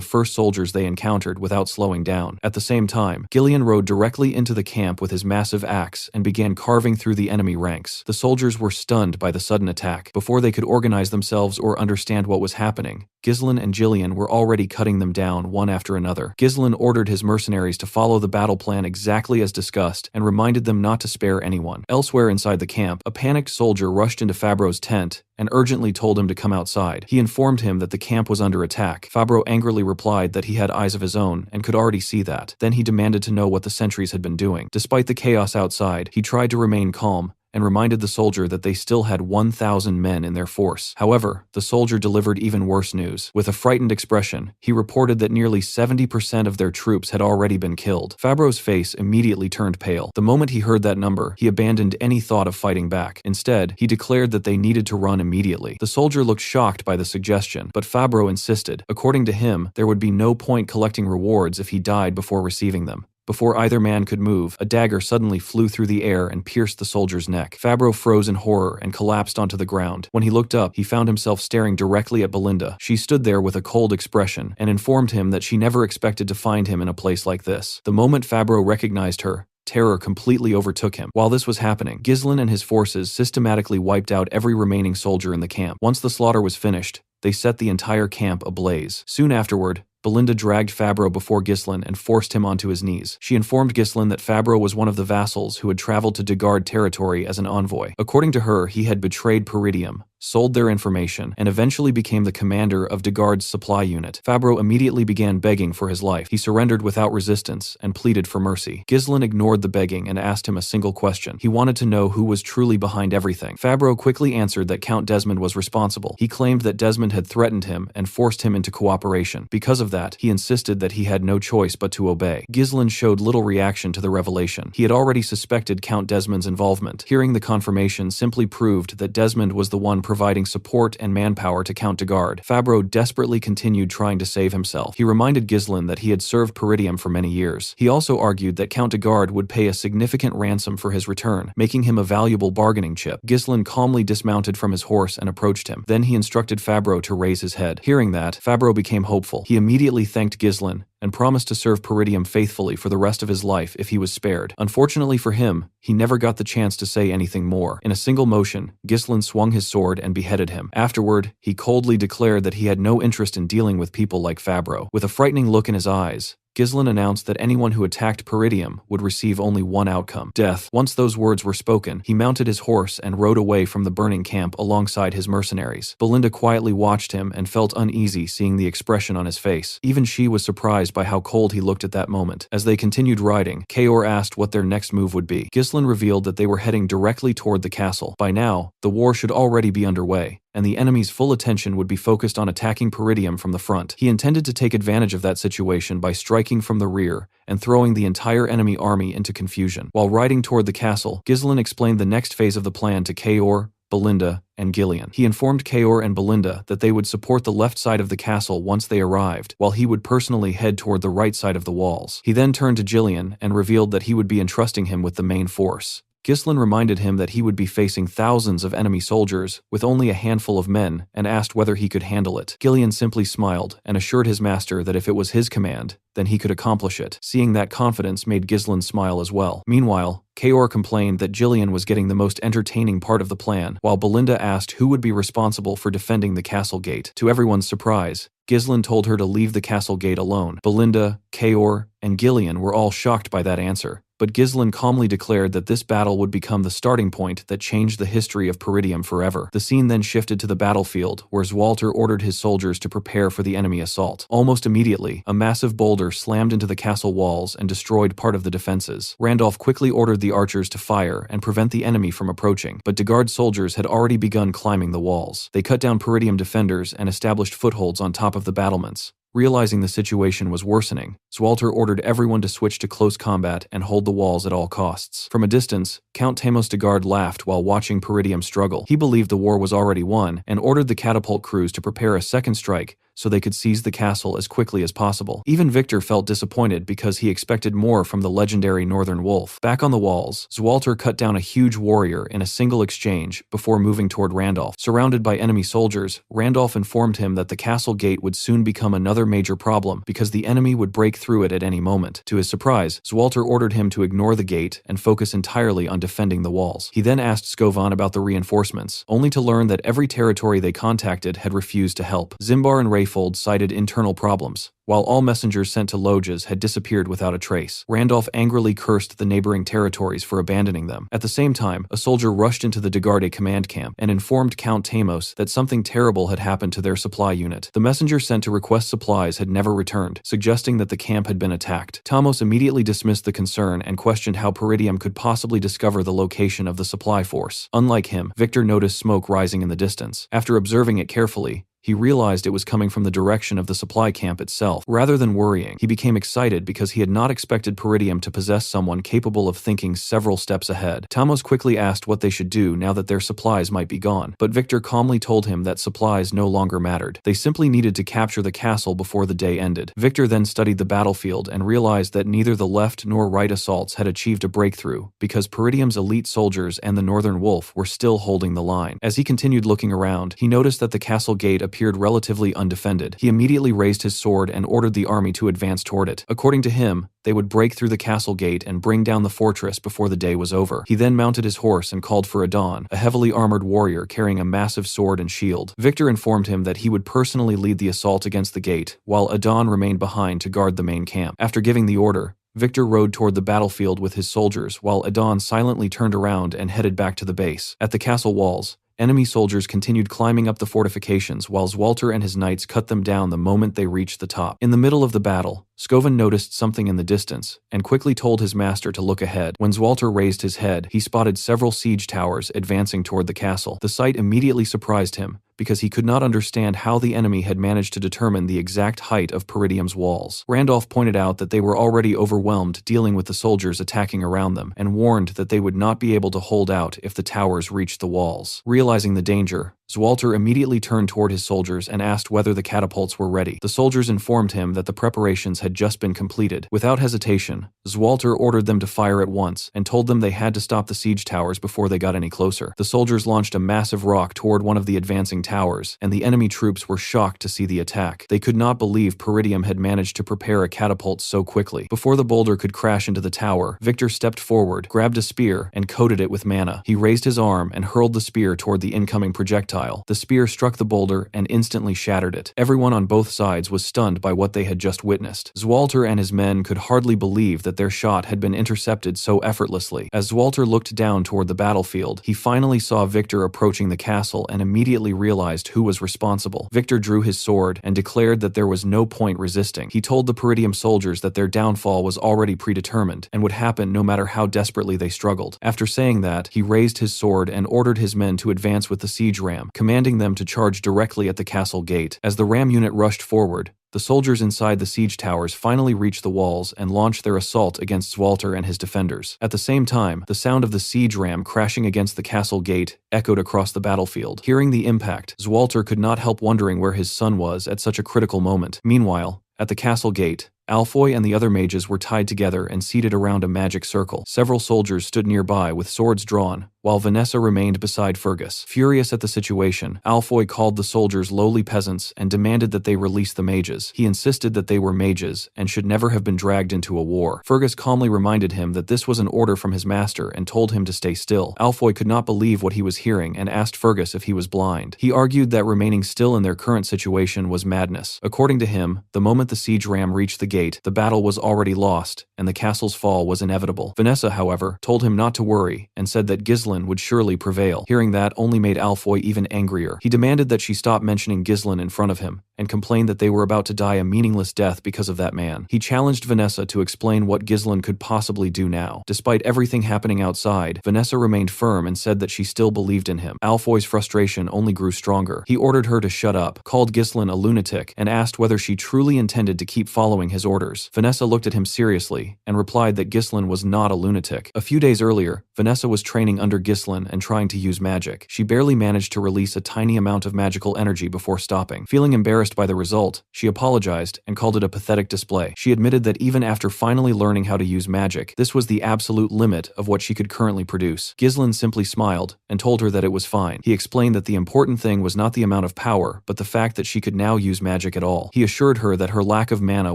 first soldiers they encountered without slowing down. At the same time, Ghislain rode directly into the camp with his massive axe and began carving through the enemy ranks. The soldiers were stunned by the sudden attack. Before they could organize themselves or understand what was happening, Ghislain and Ghislain were already cutting them down one after another. Ghislain ordered his mercenaries to follow the battle plan exactly as discussed and reminded them not to spare anyone. Elsewhere inside the camp, a panicked soldier rushed into Fabro's tent and urgently told him to come outside. He informed him that the camp was under attack. Fabro angrily replied that he had eyes of his own and could already see that. Then he demanded to know what the sentries had been doing. Despite the chaos outside, he tried to remain calm and reminded the soldier that they still had 1,000 men in their force. However, the soldier delivered even worse news. With a frightened expression, he reported that nearly 70% of their troops had already been killed. Fabro's face immediately turned pale. The moment he heard that number, he abandoned any thought of fighting back. Instead, he declared that they needed to run immediately. The soldier looked shocked by the suggestion, but Fabro insisted. According to him, there would be no point collecting rewards if he died before receiving them. Before either man could move, a dagger suddenly flew through the air and pierced the soldier's neck. Fabro froze in horror and collapsed onto the ground. When he looked up, he found himself staring directly at Belinda. She stood there with a cold expression and informed him that she never expected to find him in a place like this. The moment Fabro recognized her, terror completely overtook him. While this was happening, Ghislain and his forces systematically wiped out every remaining soldier in the camp. Once the slaughter was finished, they set the entire camp ablaze. Soon afterward, Belinda dragged Fabro before Ghislain and forced him onto his knees. She informed Ghislain that Fabro was one of the vassals who had traveled to Degarde territory as an envoy. According to her, he had betrayed Peridium, sold their information, and eventually became the commander of Degard's supply unit. Fabro immediately began begging for his life. He surrendered without resistance and pleaded for mercy. Ghislain ignored the begging and asked him a single question. He wanted to know who was truly behind everything. Fabro quickly answered that Count Desmond was responsible. He claimed that Desmond had threatened him and forced him into cooperation. Because of that, he insisted that he had no choice but to obey. Ghislain showed little reaction to the revelation. He had already suspected Count Desmond's involvement. Hearing the confirmation simply proved that Desmond was the one providing support and manpower to Count Degard. Fabro desperately continued trying to save himself. He reminded Ghislain that he had served Peridium for many years. He also argued that Count Degard would pay a significant ransom for his return, making him a valuable bargaining chip. Ghislain calmly dismounted from his horse and approached him. Then he instructed Fabro to raise his head. Hearing that, Fabro became hopeful. He immediately thanked Ghislain and promised to serve Peridium faithfully for the rest of his life if he was spared. Unfortunately for him, he never got the chance to say anything more. In a single motion, Ghislain swung his sword and beheaded him. Afterward, he coldly declared that he had no interest in dealing with people like Fabro. With a frightening look in his eyes, Ghislain announced that anyone who attacked Peridium would receive only one outcome: death. Once those words were spoken, he mounted his horse and rode away from the burning camp alongside his mercenaries. Belinda quietly watched him and felt uneasy seeing the expression on his face. Even she was surprised by how cold he looked at that moment. As they continued riding, Kaor asked what their next move would be. Ghislain revealed that they were heading directly toward the castle. By now, the war should already be underway, and the enemy's full attention would be focused on attacking Peridium from the front. He intended to take advantage of that situation by striking from the rear and throwing the entire enemy army into confusion. While riding toward the castle, Ghislain explained the next phase of the plan to Kaor, Belinda, and Ghislain. He informed Kaor and Belinda that they would support the left side of the castle once they arrived, while he would personally head toward the right side of the walls. He then turned to Ghislain and revealed that he would be entrusting him with the main force. Ghislain reminded him that he would be facing thousands of enemy soldiers with only a handful of men and asked whether he could handle it. Ghislain simply smiled and assured his master that if it was his command, then he could accomplish it. Seeing that confidence made Ghislain smile as well. Meanwhile, Kaor complained that Ghislain was getting the most entertaining part of the plan, while Belinda asked who would be responsible for defending the castle gate. To everyone's surprise, Ghislain told her to leave the castle gate alone. Belinda, Kaor, and Ghislain were all shocked by that answer, but Ghislain calmly declared that this battle would become the starting point that changed the history of Peridium forever. The scene then shifted to the battlefield, where Zwalter ordered his soldiers to prepare for the enemy assault. Almost immediately, a massive boulder slammed into the castle walls and destroyed part of the defenses. Randolph quickly ordered the archers to fire and prevent the enemy from approaching, but Degard's soldiers had already begun climbing the walls. They cut down Peridium defenders and established footholds on top of the battlements. Realizing the situation was worsening, Zwalter ordered everyone to switch to close combat and hold the walls at all costs. From a distance, Count Tamos Degard laughed while watching Peridium struggle. He believed the war was already won and ordered the catapult crews to prepare a second strike so they could seize the castle as quickly as possible. Even Victor felt disappointed because he expected more from the legendary Northern Wolf. Back on the walls, Zwalter cut down a huge warrior in a single exchange before moving toward Randolph. Surrounded by enemy soldiers, Randolph informed him that the castle gate would soon become another major problem because the enemy would break through it at any moment. To his surprise, Zwalter ordered him to ignore the gate and focus entirely on defending the walls. He then asked Skovan about the reinforcements, only to learn that every territory they contacted had refused to help. Zimbar and Rayfold cited internal problems, while all messengers sent to Loges had disappeared without a trace. Randolph angrily cursed the neighboring territories for abandoning them. At the same time, a soldier rushed into the Degarde command camp and informed Count Tamos that something terrible had happened to their supply unit. The messenger sent to request supplies had never returned, suggesting that the camp had been attacked. Tamos immediately dismissed the concern and questioned how Peridium could possibly discover the location of the supply force. Unlike him, Victor noticed smoke rising in the distance. After observing it carefully, he realized it was coming from the direction of the supply camp itself. Rather than worrying, he became excited because he had not expected Peridium to possess someone capable of thinking several steps ahead. Tamos quickly asked what they should do now that their supplies might be gone, but Victor calmly told him that supplies no longer mattered. They simply needed to capture the castle before the day ended. Victor then studied the battlefield and realized that neither the left nor right assaults had achieved a breakthrough because Peridium's elite soldiers and the Northern Wolf were still holding the line. As he continued looking around, he noticed that the castle gate appeared relatively undefended. He immediately raised his sword and ordered the army to advance toward it. According to him, they would break through the castle gate and bring down the fortress before the day was over. He then mounted his horse and called for Adon, a heavily armored warrior carrying a massive sword and shield. Victor informed him that he would personally lead the assault against the gate, while Adon remained behind to guard the main camp. After giving the order, Victor rode toward the battlefield with his soldiers, while Adon silently turned around and headed back to the base. At the castle walls, Enemy soldiers continued climbing up the fortifications while Zwalter and his knights cut them down the moment they reached the top. In the middle of the battle, Skovan noticed something in the distance and quickly told his master to look ahead. When Zwalter raised his head, he spotted several siege towers advancing toward the castle. The sight immediately surprised him, because he could not understand how the enemy had managed to determine the exact height of Peridium's walls. Randolph pointed out that they were already overwhelmed dealing with the soldiers attacking around them, and warned that they would not be able to hold out if the towers reached the walls. Realizing the danger, Zwalter immediately turned toward his soldiers and asked whether the catapults were ready. The soldiers informed him that the preparations had just been completed. Without hesitation, Zwalter ordered them to fire at once and told them they had to stop the siege towers before they got any closer. The soldiers launched a massive rock toward one of the advancing towers, and the enemy troops were shocked to see the attack. They could not believe Peridium had managed to prepare a catapult so quickly. Before the boulder could crash into the tower, Victor stepped forward, grabbed a spear, and coated it with mana. He raised his arm and hurled the spear toward the incoming projectile. The spear struck the boulder and instantly shattered it. Everyone on both sides was stunned by what they had just witnessed. Zwalter and his men could hardly believe that their shot had been intercepted so effortlessly. As Zwalter looked down toward the battlefield, he finally saw Victor approaching the castle and immediately realized who was responsible. Victor drew his sword and declared that there was no point resisting. He told the Peridium soldiers that their downfall was already predetermined and would happen no matter how desperately they struggled. After saying that, he raised his sword and ordered his men to advance with the siege ram, commanding them to charge directly at the castle gate. As the ram unit rushed forward, the soldiers inside the siege towers finally reached the walls and launched their assault against Zwalter and his defenders. At the same time, the sound of the siege ram crashing against the castle gate echoed across the battlefield. Hearing the impact, Zwalter could not help wondering where his son was at such a critical moment. Meanwhile, at the castle gate, Alfoy and the other mages were tied together and seated around a magic circle. Several soldiers stood nearby with swords drawn, while Vanessa remained beside Fergus. Furious at the situation, Alfoy called the soldiers lowly peasants and demanded that they release the mages. He insisted that they were mages and should never have been dragged into a war. Fergus calmly reminded him that this was an order from his master and told him to stay still. Alfoy could not believe what he was hearing and asked Fergus if he was blind. He argued that remaining still in their current situation was madness. According to him, the moment the siege ram reached the gate, the battle was already lost, and the castle's fall was inevitable. Vanessa, however, told him not to worry, and said that Ghislain would surely prevail. Hearing that only made Alfoy even angrier. He demanded that she stop mentioning Ghislain in front of him, and complained that they were about to die a meaningless death because of that man. He challenged Vanessa to explain what Ghislain could possibly do now. Despite everything happening outside, Vanessa remained firm and said that she still believed in him. Alfoy's frustration only grew stronger. He ordered her to shut up, called Ghislain a lunatic, and asked whether she truly intended to keep following his orders. Vanessa looked at him seriously and replied that Ghislain was not a lunatic. A few days earlier, Vanessa was training under Ghislain and trying to use magic. She barely managed to release a tiny amount of magical energy before stopping. Feeling embarrassed by the result, she apologized and called it a pathetic display. She admitted that even after finally learning how to use magic, this was the absolute limit of what she could currently produce. Ghislain simply smiled and told her that it was fine. He explained that the important thing was not the amount of power, but the fact that she could now use magic at all. He assured her that her lack of mana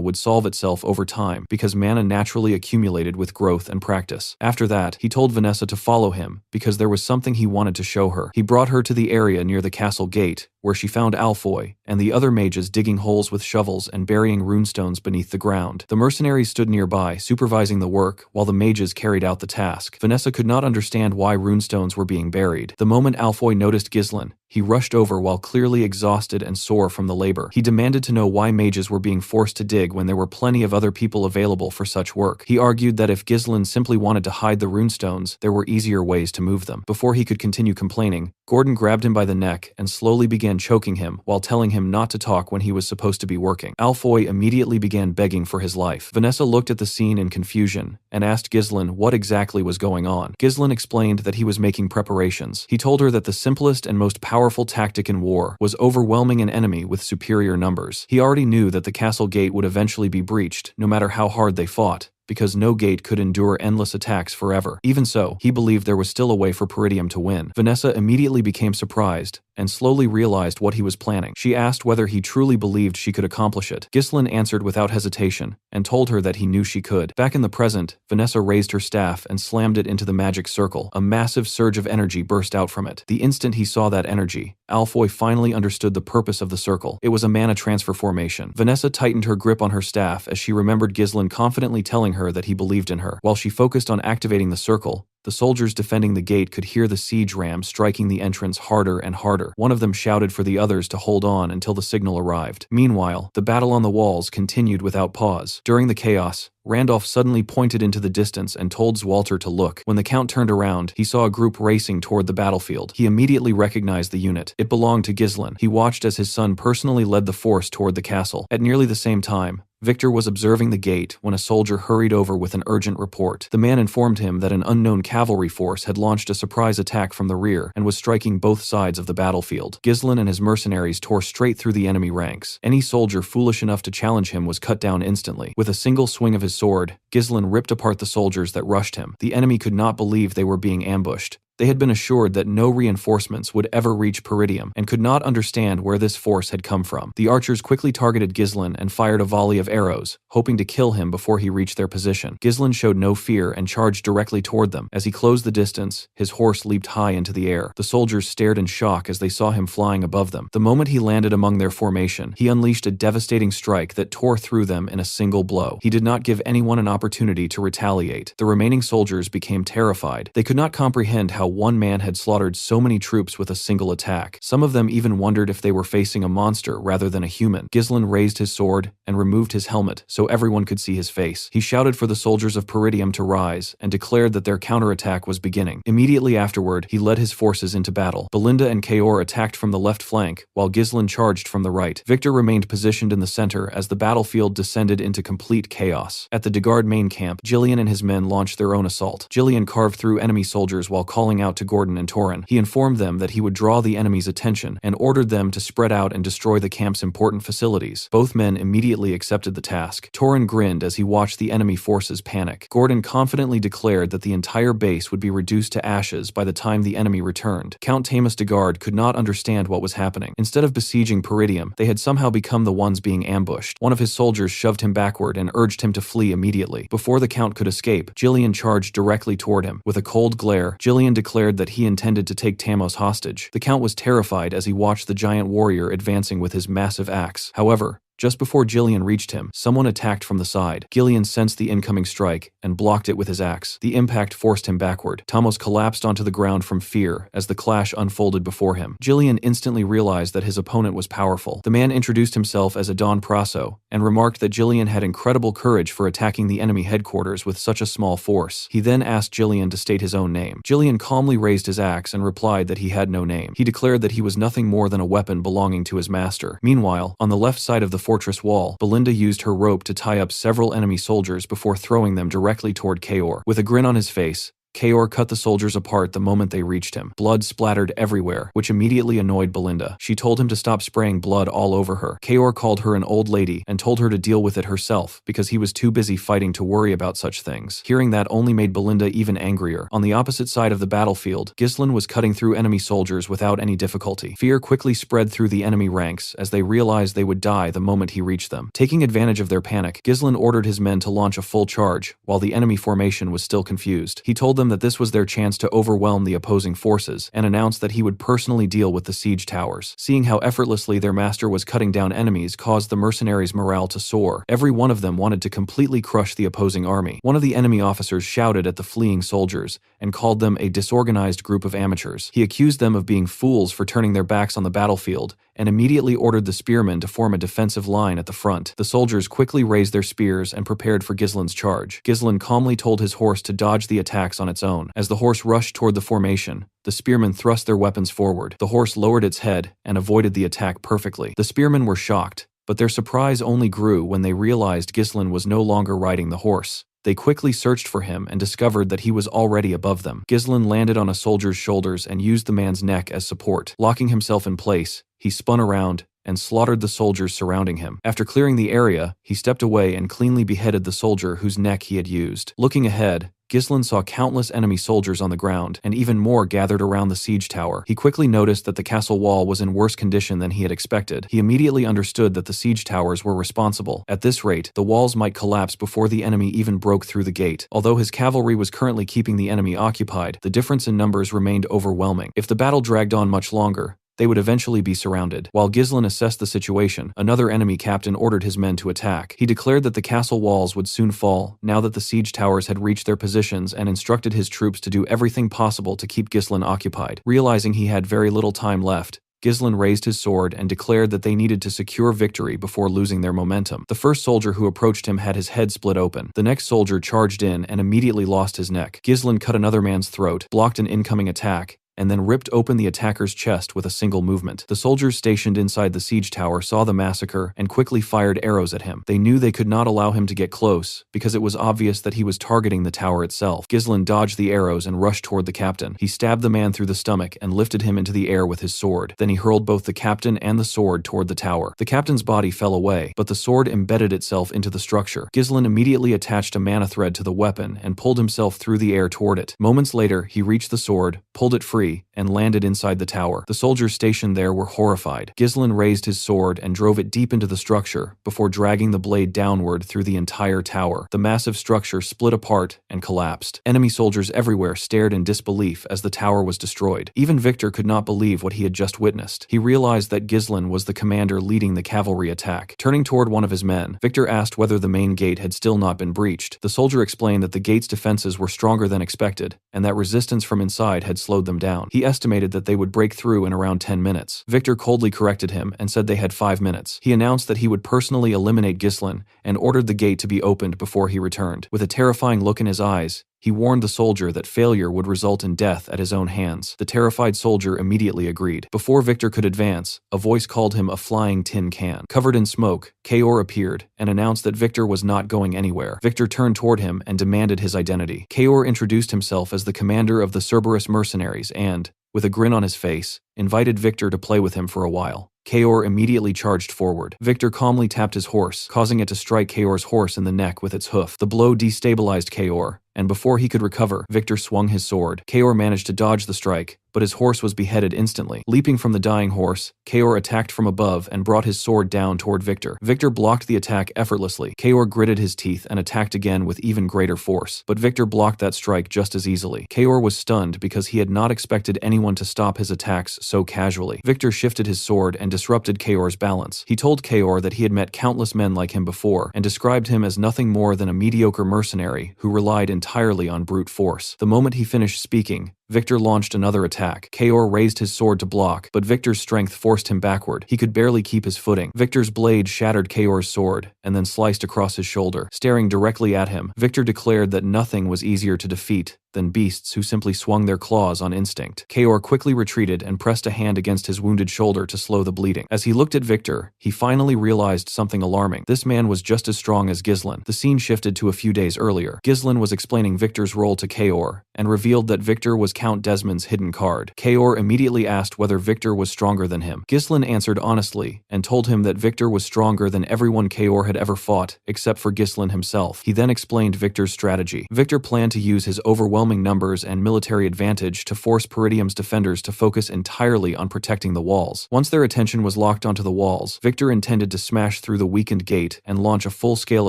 would solve itself over time because mana naturally accumulated with growth and practice. After that, he told Vanessa to follow him because there was something he wanted to show her. He brought her to the area near the castle gate, where she found Alfoy and the other mages digging holes with shovels and burying runestones beneath the ground. The mercenaries stood nearby, supervising the work, while the mages carried out the task. Vanessa could not understand why runestones were being buried. The moment Alfoy noticed Ghislain, he rushed over while clearly exhausted and sore from the labor. He demanded to know why mages were being forced to dig when there were plenty of other people available for such work. He argued that if Ghislain simply wanted to hide the runestones, there were easier ways to move them. Before he could continue complaining, Gordon grabbed him by the neck and slowly began choking him while telling him not to talk when he was supposed to be working. Alfoy immediately began begging for his life. Vanessa looked at the scene in confusion and asked Ghislain what exactly was going on. Ghislain explained that he was making preparations. He told her that the simplest and most powerful tactic in war was overwhelming an enemy with superior numbers. He already knew that the castle gate would eventually be breached, no matter how hard they fought, because no gate could endure endless attacks forever. Even so, he believed there was still a way for Peridium to win. Vanessa immediately became surprised and slowly realized what he was planning. She asked whether he truly believed she could accomplish it. Ghislain answered without hesitation and told her that he knew she could. Back in the present, Vanessa raised her staff and slammed it into the magic circle. A massive surge of energy burst out from it. The instant he saw that energy, Alfoy finally understood the purpose of the circle. It was a mana transfer formation. Vanessa tightened her grip on her staff as she remembered Ghislain confidently telling her that he believed in her. While she focused on activating the circle, The soldiers defending the gate could hear the siege rams striking the entrance harder and harder. One of them shouted for the others to hold on until the signal arrived. Meanwhile, the battle on the walls continued without pause. During the chaos, Randolph suddenly pointed into the distance and told Walter to look. When the Count turned around, he saw a group racing toward the battlefield. He immediately recognized the unit. It belonged to Ghislain. He watched as his son personally led the force toward the castle. At nearly the same time, Victor was observing the gate when a soldier hurried over with an urgent report. The man informed him that an unknown cavalry force had launched a surprise attack from the rear and was striking both sides of the battlefield. Ghislain and his mercenaries tore straight through the enemy ranks. Any soldier foolish enough to challenge him was cut down instantly. With a single swing of his sword, Ghislain ripped apart the soldiers that rushed him. The enemy could not believe they were being ambushed. They had been assured that no reinforcements would ever reach Peridium and could not understand where this force had come from. The archers quickly targeted Ghislain and fired a volley of arrows, hoping to kill him before he reached their position. Ghislain showed no fear and charged directly toward them. As he closed the distance, his horse leaped high into the air. The soldiers stared in shock as they saw him flying above them. The moment he landed among their formation, he unleashed a devastating strike that tore through them in a single blow. He did not give anyone an opportunity to retaliate. The remaining soldiers became terrified. They could not comprehend how one man had slaughtered so many troops with a single attack. Some of them even wondered if they were facing a monster rather than a human. Ghislain raised his sword and removed his helmet so everyone could see his face. He shouted for the soldiers of Peridium to rise and declared that their counterattack was beginning. Immediately afterward, he led his forces into battle. Belinda and Kaor attacked from the left flank, while Ghislain charged from the right. Victor remained positioned in the center as the battlefield descended into complete chaos. At the Degard main camp, Gillian and his men launched their own assault. Gillian carved through enemy soldiers while calling out to Gordon and Torin. He informed them that he would draw the enemy's attention and ordered them to spread out and destroy the camp's important facilities. Both men immediately accepted the task. Torin grinned as he watched the enemy forces panic. Gordon confidently declared that the entire base would be reduced to ashes by the time the enemy returned. Count Tamus Degard could not understand what was happening. Instead of besieging Peridium, they had somehow become the ones being ambushed. One of his soldiers shoved him backward and urged him to flee immediately. Before the Count could escape, Gillian charged directly toward him. With a cold glare, Gillian declared that he intended to take Tamos hostage. The Count was terrified as he watched the giant warrior advancing with his massive axe. However, just before Gillian reached him, someone attacked from the side. Gillian sensed the incoming strike and blocked it with his axe. The impact forced him backward. Tamos collapsed onto the ground from fear as the clash unfolded before him. Gillian instantly realized that his opponent was powerful. The man introduced himself as Adon Praso and remarked that Gillian had incredible courage for attacking the enemy headquarters with such a small force. He then asked Gillian to state his own name. Gillian calmly raised his axe and replied that he had no name. He declared that he was nothing more than a weapon belonging to his master. Meanwhile, on the left side of the fortress wall, Belinda used her rope to tie up several enemy soldiers before throwing them directly toward Kaor. With a grin on his face, Kaor cut the soldiers apart the moment they reached him. Blood splattered everywhere, which immediately annoyed Belinda. She told him to stop spraying blood all over her. Kaor called her an old lady and told her to deal with it herself because he was too busy fighting to worry about such things. Hearing that only made Belinda even angrier. On the opposite side of the battlefield, Ghislain was cutting through enemy soldiers without any difficulty. Fear quickly spread through the enemy ranks as they realized they would die the moment he reached them. Taking advantage of their panic, Ghislain ordered his men to launch a full charge while the enemy formation was still confused. He told them that this was their chance to overwhelm the opposing forces and announced that he would personally deal with the siege towers. Seeing how effortlessly their master was cutting down enemies caused the mercenaries' morale to soar. Every one of them wanted to completely crush the opposing army. One of the enemy officers shouted at the fleeing soldiers and called them a disorganized group of amateurs. He accused them of being fools for turning their backs on the battlefield and immediately ordered the spearmen to form a defensive line at the front. The soldiers quickly raised their spears and prepared for Ghislain's charge. Ghislain calmly told his horse to dodge the attacks on its own. As the horse rushed toward the formation, the spearmen thrust their weapons forward. The horse lowered its head and avoided the attack perfectly. The spearmen were shocked, but their surprise only grew when they realized Ghislain was no longer riding the horse. They quickly searched for him and discovered that he was already above them. Ghislain landed on a soldier's shoulders and used the man's neck as support. Locking himself in place, he spun around and slaughtered the soldiers surrounding him. After clearing the area, he stepped away and cleanly beheaded the soldier whose neck he had used. Looking ahead, Ghislain saw countless enemy soldiers on the ground, and even more gathered around the siege tower. He quickly noticed that the castle wall was in worse condition than he had expected. He immediately understood that the siege towers were responsible. At this rate, the walls might collapse before the enemy even broke through the gate. Although his cavalry was currently keeping the enemy occupied, the difference in numbers remained overwhelming. If the battle dragged on much longer, they would eventually be surrounded. While Ghislain assessed the situation, another enemy captain ordered his men to attack. He declared that the castle walls would soon fall, now that the siege towers had reached their positions, and instructed his troops to do everything possible to keep Ghislain occupied. Realizing he had very little time left, Ghislain raised his sword and declared that they needed to secure victory before losing their momentum. The first soldier who approached him had his head split open. The next soldier charged in and immediately lost his neck. Ghislain cut another man's throat, blocked an incoming attack, and then ripped open the attacker's chest with a single movement. The soldiers stationed inside the siege tower saw the massacre and quickly fired arrows at him. They knew they could not allow him to get close, because it was obvious that he was targeting the tower itself. Ghislain dodged the arrows and rushed toward the captain. He stabbed the man through the stomach and lifted him into the air with his sword. Then he hurled both the captain and the sword toward the tower. The captain's body fell away, but the sword embedded itself into the structure. Ghislain immediately attached a mana thread to the weapon and pulled himself through the air toward it. Moments later, he reached the sword, pulled it free, and landed inside the tower. The soldiers stationed there were horrified. Ghislain raised his sword and drove it deep into the structure before dragging the blade downward through the entire tower. The massive structure split apart and collapsed. Enemy soldiers everywhere stared in disbelief as the tower was destroyed. Even Victor could not believe what he had just witnessed. He realized that Ghislain was the commander leading the cavalry attack. Turning toward one of his men, Victor asked whether the main gate had still not been breached. The soldier explained that the gate's defenses were stronger than expected, and that resistance from inside had slowed them down. He estimated that they would break through in around 10 minutes. Victor coldly corrected him and said they had 5 minutes. He announced that he would personally eliminate Ghislain and ordered the gate to be opened before he returned. With a terrifying look in his eyes, he warned the soldier that failure would result in death at his own hands. The terrified soldier immediately agreed. Before Victor could advance, a voice called him a flying tin can. Covered in smoke, Kaor appeared and announced that Victor was not going anywhere. Victor turned toward him and demanded his identity. Kaor introduced himself as the commander of the Cerberus mercenaries and, with a grin on his face, invited Victor to play with him for a while. Kaor immediately charged forward. Victor calmly tapped his horse, causing it to strike Kaor's horse in the neck with its hoof. The blow destabilized Kaor, and before he could recover, Victor swung his sword. Kaor managed to dodge the strike, but his horse was beheaded instantly. Leaping from the dying horse, Kaor attacked from above and brought his sword down toward Victor. Victor blocked the attack effortlessly. Kaor gritted his teeth and attacked again with even greater force, but Victor blocked that strike just as easily. Kaor was stunned because he had not expected anyone to stop his attacks so casually. Victor shifted his sword and disrupted Kaor's balance. He told Kaor that he had met countless men like him before and described him as nothing more than a mediocre mercenary who relied entirely on brute force. The moment he finished speaking, Victor launched another attack. Kaor raised his sword to block, but Victor's strength forced him backward. He could barely keep his footing. Victor's blade shattered Kaor's sword and then sliced across his shoulder. Staring directly at him, Victor declared that nothing was easier to defeat than beasts who simply swung their claws on instinct. Kaor quickly retreated and pressed a hand against his wounded shoulder to slow the bleeding. As he looked at Victor, he finally realized something alarming. This man was just as strong as Ghislain. The scene shifted to a few days earlier. Ghislain was explaining Victor's role to Kaor and revealed that Victor was Count Desmond's hidden card. Kaor immediately asked whether Victor was stronger than him. Ghislain answered honestly and told him that Victor was stronger than everyone Kaor had ever fought, except for Ghislain himself. He then explained Victor's strategy. Victor planned to use his overwhelming numbers and military advantage to force Peridium's defenders to focus entirely on protecting the walls. Once their attention was locked onto the walls, Victor intended to smash through the weakened gate and launch a full-scale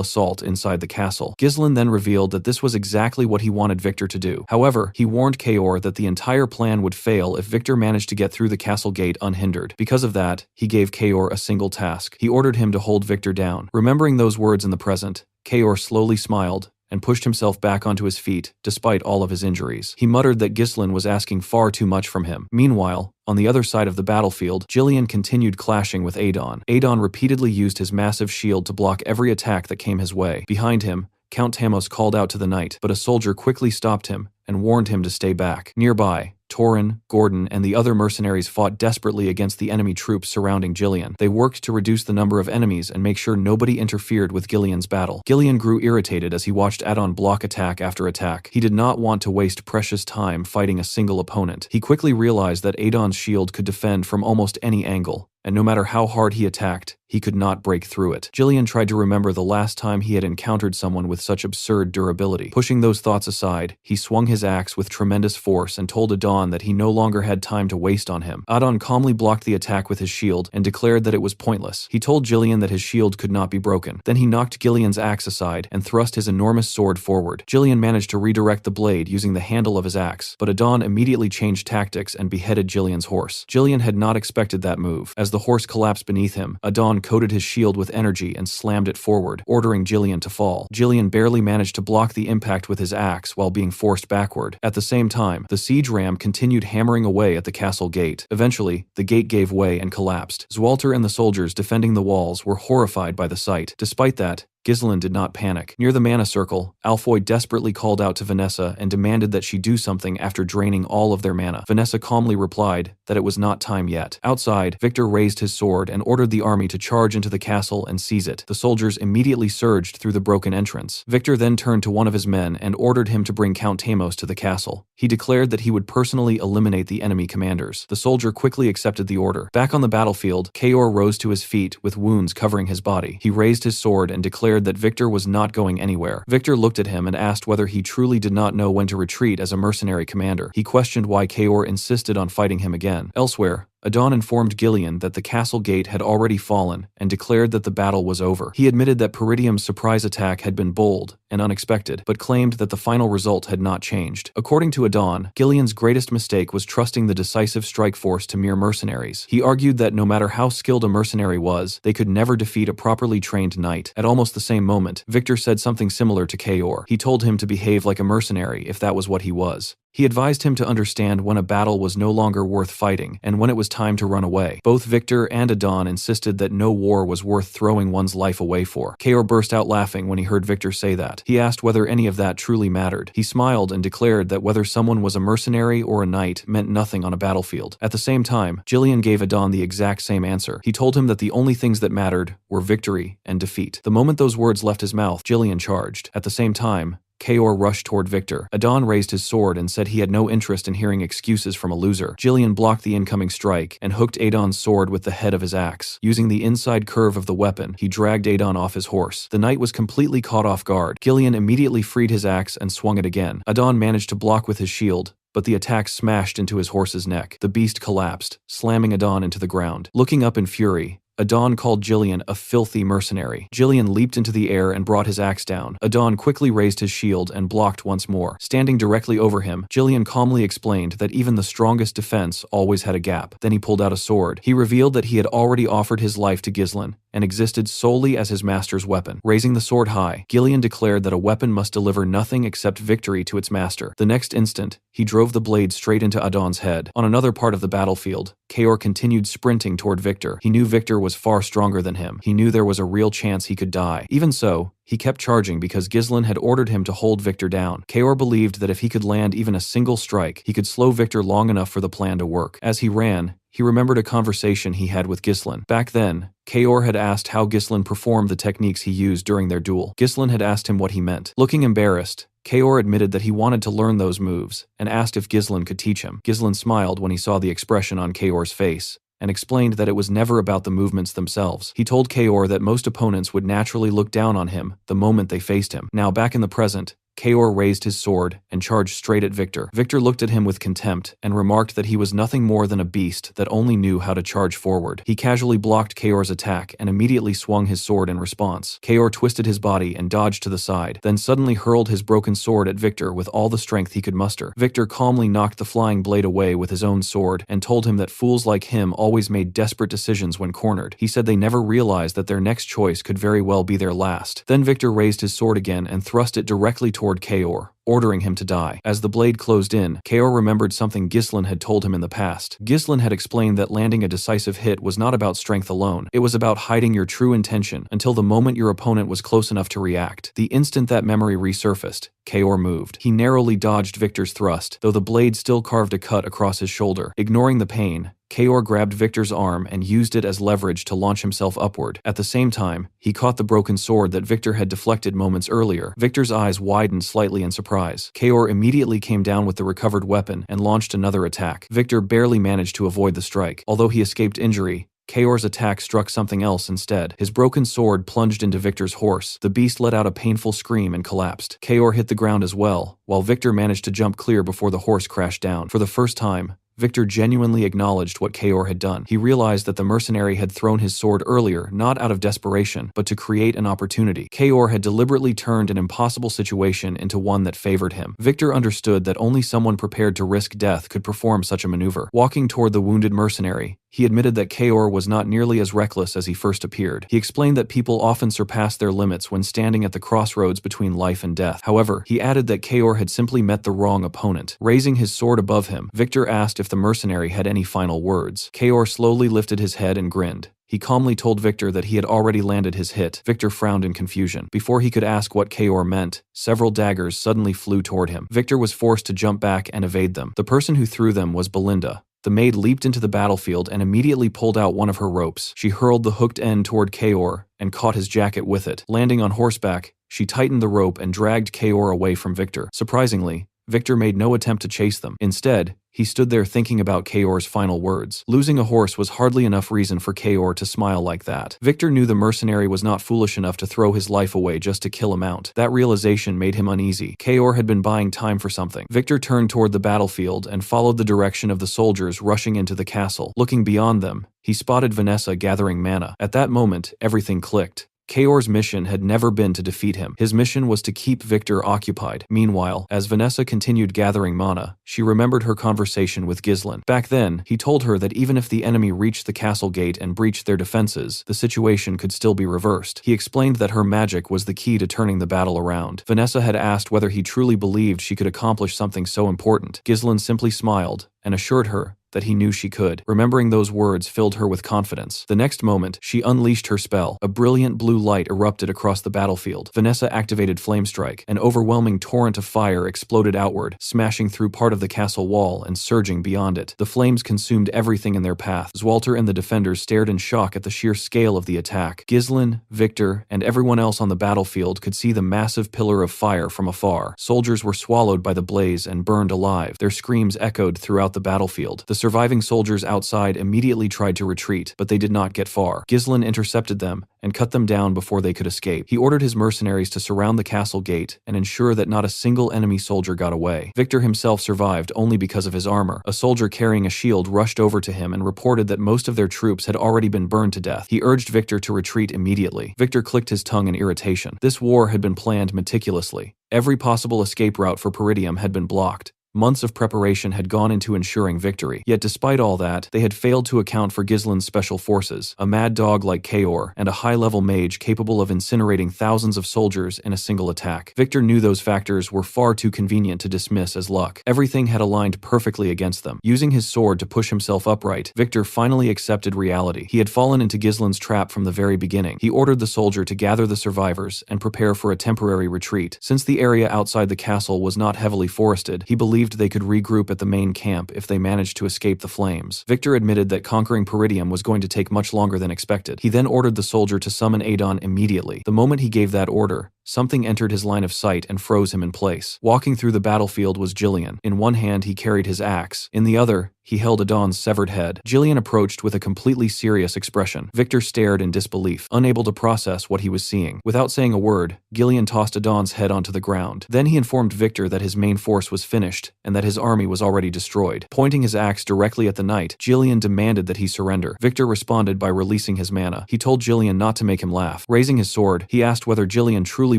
assault inside the castle. Ghislain then revealed that this was exactly what he wanted Victor to do. However, he warned Kaor that the entire plan would fail if Victor managed to get through the castle gate unhindered. Because of that, he gave Kaor a single task. He ordered him to hold Victor down. Remembering those words in the present, Kaor slowly smiled and pushed himself back onto his feet, despite all of his injuries. He muttered that Ghislain was asking far too much from him. Meanwhile, on the other side of the battlefield, Ghislain continued clashing with Adon. Adon repeatedly used his massive shield to block every attack that came his way. Behind him, Count Tamos called out to the knight, but a soldier quickly stopped him and warned him to stay back. Nearby, Torin, Gordon, and the other mercenaries fought desperately against the enemy troops surrounding Ghislain. They worked to reduce the number of enemies and make sure nobody interfered with Ghislain's battle. Ghislain grew irritated as he watched Adon block attack after attack. He did not want to waste precious time fighting a single opponent. He quickly realized that Adon's shield could defend from almost any angle, and no matter how hard he attacked, he could not break through it. Ghislain tried to remember the last time he had encountered someone with such absurd durability. Pushing those thoughts aside, he swung his axe with tremendous force and told Adon that he no longer had time to waste on him. Adon calmly blocked the attack with his shield and declared that it was pointless. He told Ghislain that his shield could not be broken. Then he knocked Ghislain's axe aside and thrust his enormous sword forward. Ghislain managed to redirect the blade using the handle of his axe, but Adon immediately changed tactics and beheaded Ghislain's horse. Ghislain had not expected that move. As the horse collapsed beneath him, Adon coated his shield with energy and slammed it forward, ordering Ghislain to fall. Ghislain barely managed to block the impact with his axe while being forced backward. At the same time, the siege ram continued hammering away at the castle gate. Eventually, the gate gave way and collapsed. Zwalter and the soldiers defending the walls were horrified by the sight. Despite that, Ghislain did not panic. Near the mana circle, Alfoy desperately called out to Vanessa and demanded that she do something after draining all of their mana. Vanessa calmly replied that it was not time yet. Outside, Victor raised his sword and ordered the army to charge into the castle and seize it. The soldiers immediately surged through the broken entrance. Victor then turned to one of his men and ordered him to bring Count Tamos to the castle. He declared that he would personally eliminate the enemy commanders. The soldier quickly accepted the order. Back on the battlefield, Kaor rose to his feet with wounds covering his body. He raised his sword and declared that Victor was not going anywhere. Victor looked at him and asked whether he truly did not know when to retreat as a mercenary commander. He questioned why Kaor insisted on fighting him again. Elsewhere, Adon informed Ghislain that the castle gate had already fallen and declared that the battle was over. He admitted that Peridium's surprise attack had been bold and unexpected, but claimed that the final result had not changed. According to Adon, Ghislain's greatest mistake was trusting the decisive strike force to mere mercenaries. He argued that no matter how skilled a mercenary was, they could never defeat a properly trained knight. At almost the same moment, Victor said something similar to Kaor. He told him to behave like a mercenary if that was what he was. He advised him to understand when a battle was no longer worth fighting and when it was time to run away. Both Victor and Adon insisted that no war was worth throwing one's life away for. Kaor burst out laughing when he heard Victor say that. He asked whether any of that truly mattered. He smiled and declared that whether someone was a mercenary or a knight meant nothing on a battlefield. At the same time, Ghislain gave Adon the exact same answer. He told him that the only things that mattered were victory and defeat. The moment those words left his mouth, Ghislain charged. At the same time, Kaor rushed toward Victor. Adon raised his sword and said he had no interest in hearing excuses from a loser. Ghislain blocked the incoming strike and hooked Adon's sword with the head of his axe. Using the inside curve of the weapon, he dragged Adon off his horse. The knight was completely caught off guard. Ghislain immediately freed his axe and swung it again. Adon managed to block with his shield, but the attack smashed into his horse's neck. The beast collapsed, slamming Adon into the ground. Looking up in fury, Adon called Ghislain a filthy mercenary. Ghislain leaped into the air and brought his axe down. Adon quickly raised his shield and blocked once more. Standing directly over him, Ghislain calmly explained that even the strongest defense always had a gap. Then he pulled out a sword. He revealed that he had already offered his life to Ghislain and existed solely as his master's weapon. Raising the sword high, Ghislain declared that a weapon must deliver nothing except victory to its master. The next instant, he drove the blade straight into Adon's head. On another part of the battlefield, Kaor continued sprinting toward Victor. He knew Victor was far stronger than him. He knew there was a real chance he could die. Even so, he kept charging because Ghislain had ordered him to hold Victor down. Kaor believed that if he could land even a single strike, he could slow Victor long enough for the plan to work. As he ran, he remembered a conversation he had with Ghislain. Back then, Kaor had asked how Ghislain performed the techniques he used during their duel. Ghislain had asked him what he meant. Looking embarrassed, Kaor admitted that he wanted to learn those moves and asked if Ghislain could teach him. Ghislain smiled when he saw the expression on Kaor's face and explained that it was never about the movements themselves. He told Kaor that most opponents would naturally look down on him the moment they faced him. Now back in the present, Kaor raised his sword and charged straight at Victor. Victor looked at him with contempt and remarked that he was nothing more than a beast that only knew how to charge forward. He casually blocked Kaor's attack and immediately swung his sword in response. Kaor twisted his body and dodged to the side, then suddenly hurled his broken sword at Victor with all the strength he could muster. Victor calmly knocked the flying blade away with his own sword and told him that fools like him always made desperate decisions when cornered. He said they never realized that their next choice could very well be their last. Then Victor raised his sword again and thrust it directly toward Kaor, ordering him to die. As the blade closed in, Kaor remembered something Ghislain had told him in the past. Ghislain had explained that landing a decisive hit was not about strength alone. It was about hiding your true intention until the moment your opponent was close enough to react. The instant that memory resurfaced, Kaor moved. He narrowly dodged Victor's thrust, though the blade still carved a cut across his shoulder. Ignoring the pain, Kaor grabbed Victor's arm and used it as leverage to launch himself upward. At the same time, he caught the broken sword that Victor had deflected moments earlier. Victor's eyes widened slightly in surprise. Kaor immediately came down with the recovered weapon and launched another attack. Victor barely managed to avoid the strike. Although he escaped injury, Kaor's attack struck something else instead. His broken sword plunged into Victor's horse. The beast let out a painful scream and collapsed. Kaor hit the ground as well, while Victor managed to jump clear before the horse crashed down. For the first time, Victor genuinely acknowledged what Kaor had done. He realized that the mercenary had thrown his sword earlier, not out of desperation, but to create an opportunity. Kaor had deliberately turned an impossible situation into one that favored him. Victor understood that only someone prepared to risk death could perform such a maneuver. Walking toward the wounded mercenary, he admitted that Kaor was not nearly as reckless as he first appeared. He explained that people often surpass their limits when standing at the crossroads between life and death. However, he added that Kaor had simply met the wrong opponent. Raising his sword above him, Victor asked if the mercenary had any final words. Kaor slowly lifted his head and grinned. He calmly told Victor that he had already landed his hit. Victor frowned in confusion. Before he could ask what Kaor meant, several daggers suddenly flew toward him. Victor was forced to jump back and evade them. The person who threw them was Belinda. The maid leaped into the battlefield and immediately pulled out one of her ropes. She hurled the hooked end toward Kaor and caught his jacket with it. Landing on horseback, she tightened the rope and dragged Kaor away from Victor. Surprisingly, Victor made no attempt to chase them. Instead, he stood there thinking about Kaor's final words. Losing a horse was hardly enough reason for Kaor to smile like that. Victor knew the mercenary was not foolish enough to throw his life away just to kill him out. That realization made him uneasy. Kaor had been buying time for something. Victor turned toward the battlefield and followed the direction of the soldiers rushing into the castle. Looking beyond them, he spotted Vanessa gathering mana. At that moment, everything clicked. Kaor's mission had never been to defeat him. His mission was to keep Victor occupied. Meanwhile, as Vanessa continued gathering mana, she remembered her conversation with Ghislain. Back then, he told her that even if the enemy reached the castle gate and breached their defenses, the situation could still be reversed. He explained that her magic was the key to turning the battle around. Vanessa had asked whether he truly believed she could accomplish something so important. Ghislain simply smiled and assured her that he knew she could. Remembering those words filled her with confidence. The next moment, she unleashed her spell. A brilliant blue light erupted across the battlefield. Vanessa activated Flame Strike. An overwhelming torrent of fire exploded outward, smashing through part of the castle wall and surging beyond it. The flames consumed everything in their path. Zwalter and the defenders stared in shock at the sheer scale of the attack. Ghislain, Victor, and everyone else on the battlefield could see the massive pillar of fire from afar. Soldiers were swallowed by the blaze and burned alive. Their screams echoed throughout the battlefield. The surviving soldiers outside immediately tried to retreat, but they did not get far. Ghislain intercepted them and cut them down before they could escape. He ordered his mercenaries to surround the castle gate and ensure that not a single enemy soldier got away. Victor himself survived only because of his armor. A soldier carrying a shield rushed over to him and reported that most of their troops had already been burned to death. He urged Victor to retreat immediately. Victor clicked his tongue in irritation. This war had been planned meticulously. Every possible escape route for Peridium had been blocked. Months of preparation had gone into ensuring victory. Yet despite all that, they had failed to account for Ghislain's special forces, a mad dog like Kaor, and a high-level mage capable of incinerating thousands of soldiers in a single attack. Victor knew those factors were far too convenient to dismiss as luck. Everything had aligned perfectly against them. Using his sword to push himself upright, Victor finally accepted reality. He had fallen into Ghislain's trap from the very beginning. He ordered the soldier to gather the survivors and prepare for a temporary retreat. Since the area outside the castle was not heavily forested, he believed they could regroup at the main camp if they managed to escape the flames. Victor admitted that conquering Peridium was going to take much longer than expected. He then ordered the soldier to summon Adon immediately. The moment he gave that order, something entered his line of sight and froze him in place. Walking through the battlefield was Ghislain. In one hand he carried his axe. In the other, he held Adon's severed head. Ghislain approached with a completely serious expression. Victor stared in disbelief, unable to process what he was seeing. Without saying a word, Ghislain tossed Adon's head onto the ground. Then he informed Victor that his main force was finished and that his army was already destroyed. Pointing his axe directly at the knight, Ghislain demanded that he surrender. Victor responded by releasing his mana. He told Ghislain not to make him laugh. Raising his sword, he asked whether Ghislain truly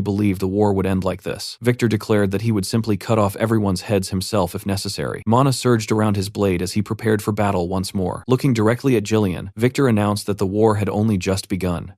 believed the war would end like this. Victor declared that he would simply cut off everyone's heads himself if necessary. Mana surged around his blade as he prepared for battle once more. Looking directly at Ghislain, Victor announced that the war had only just begun.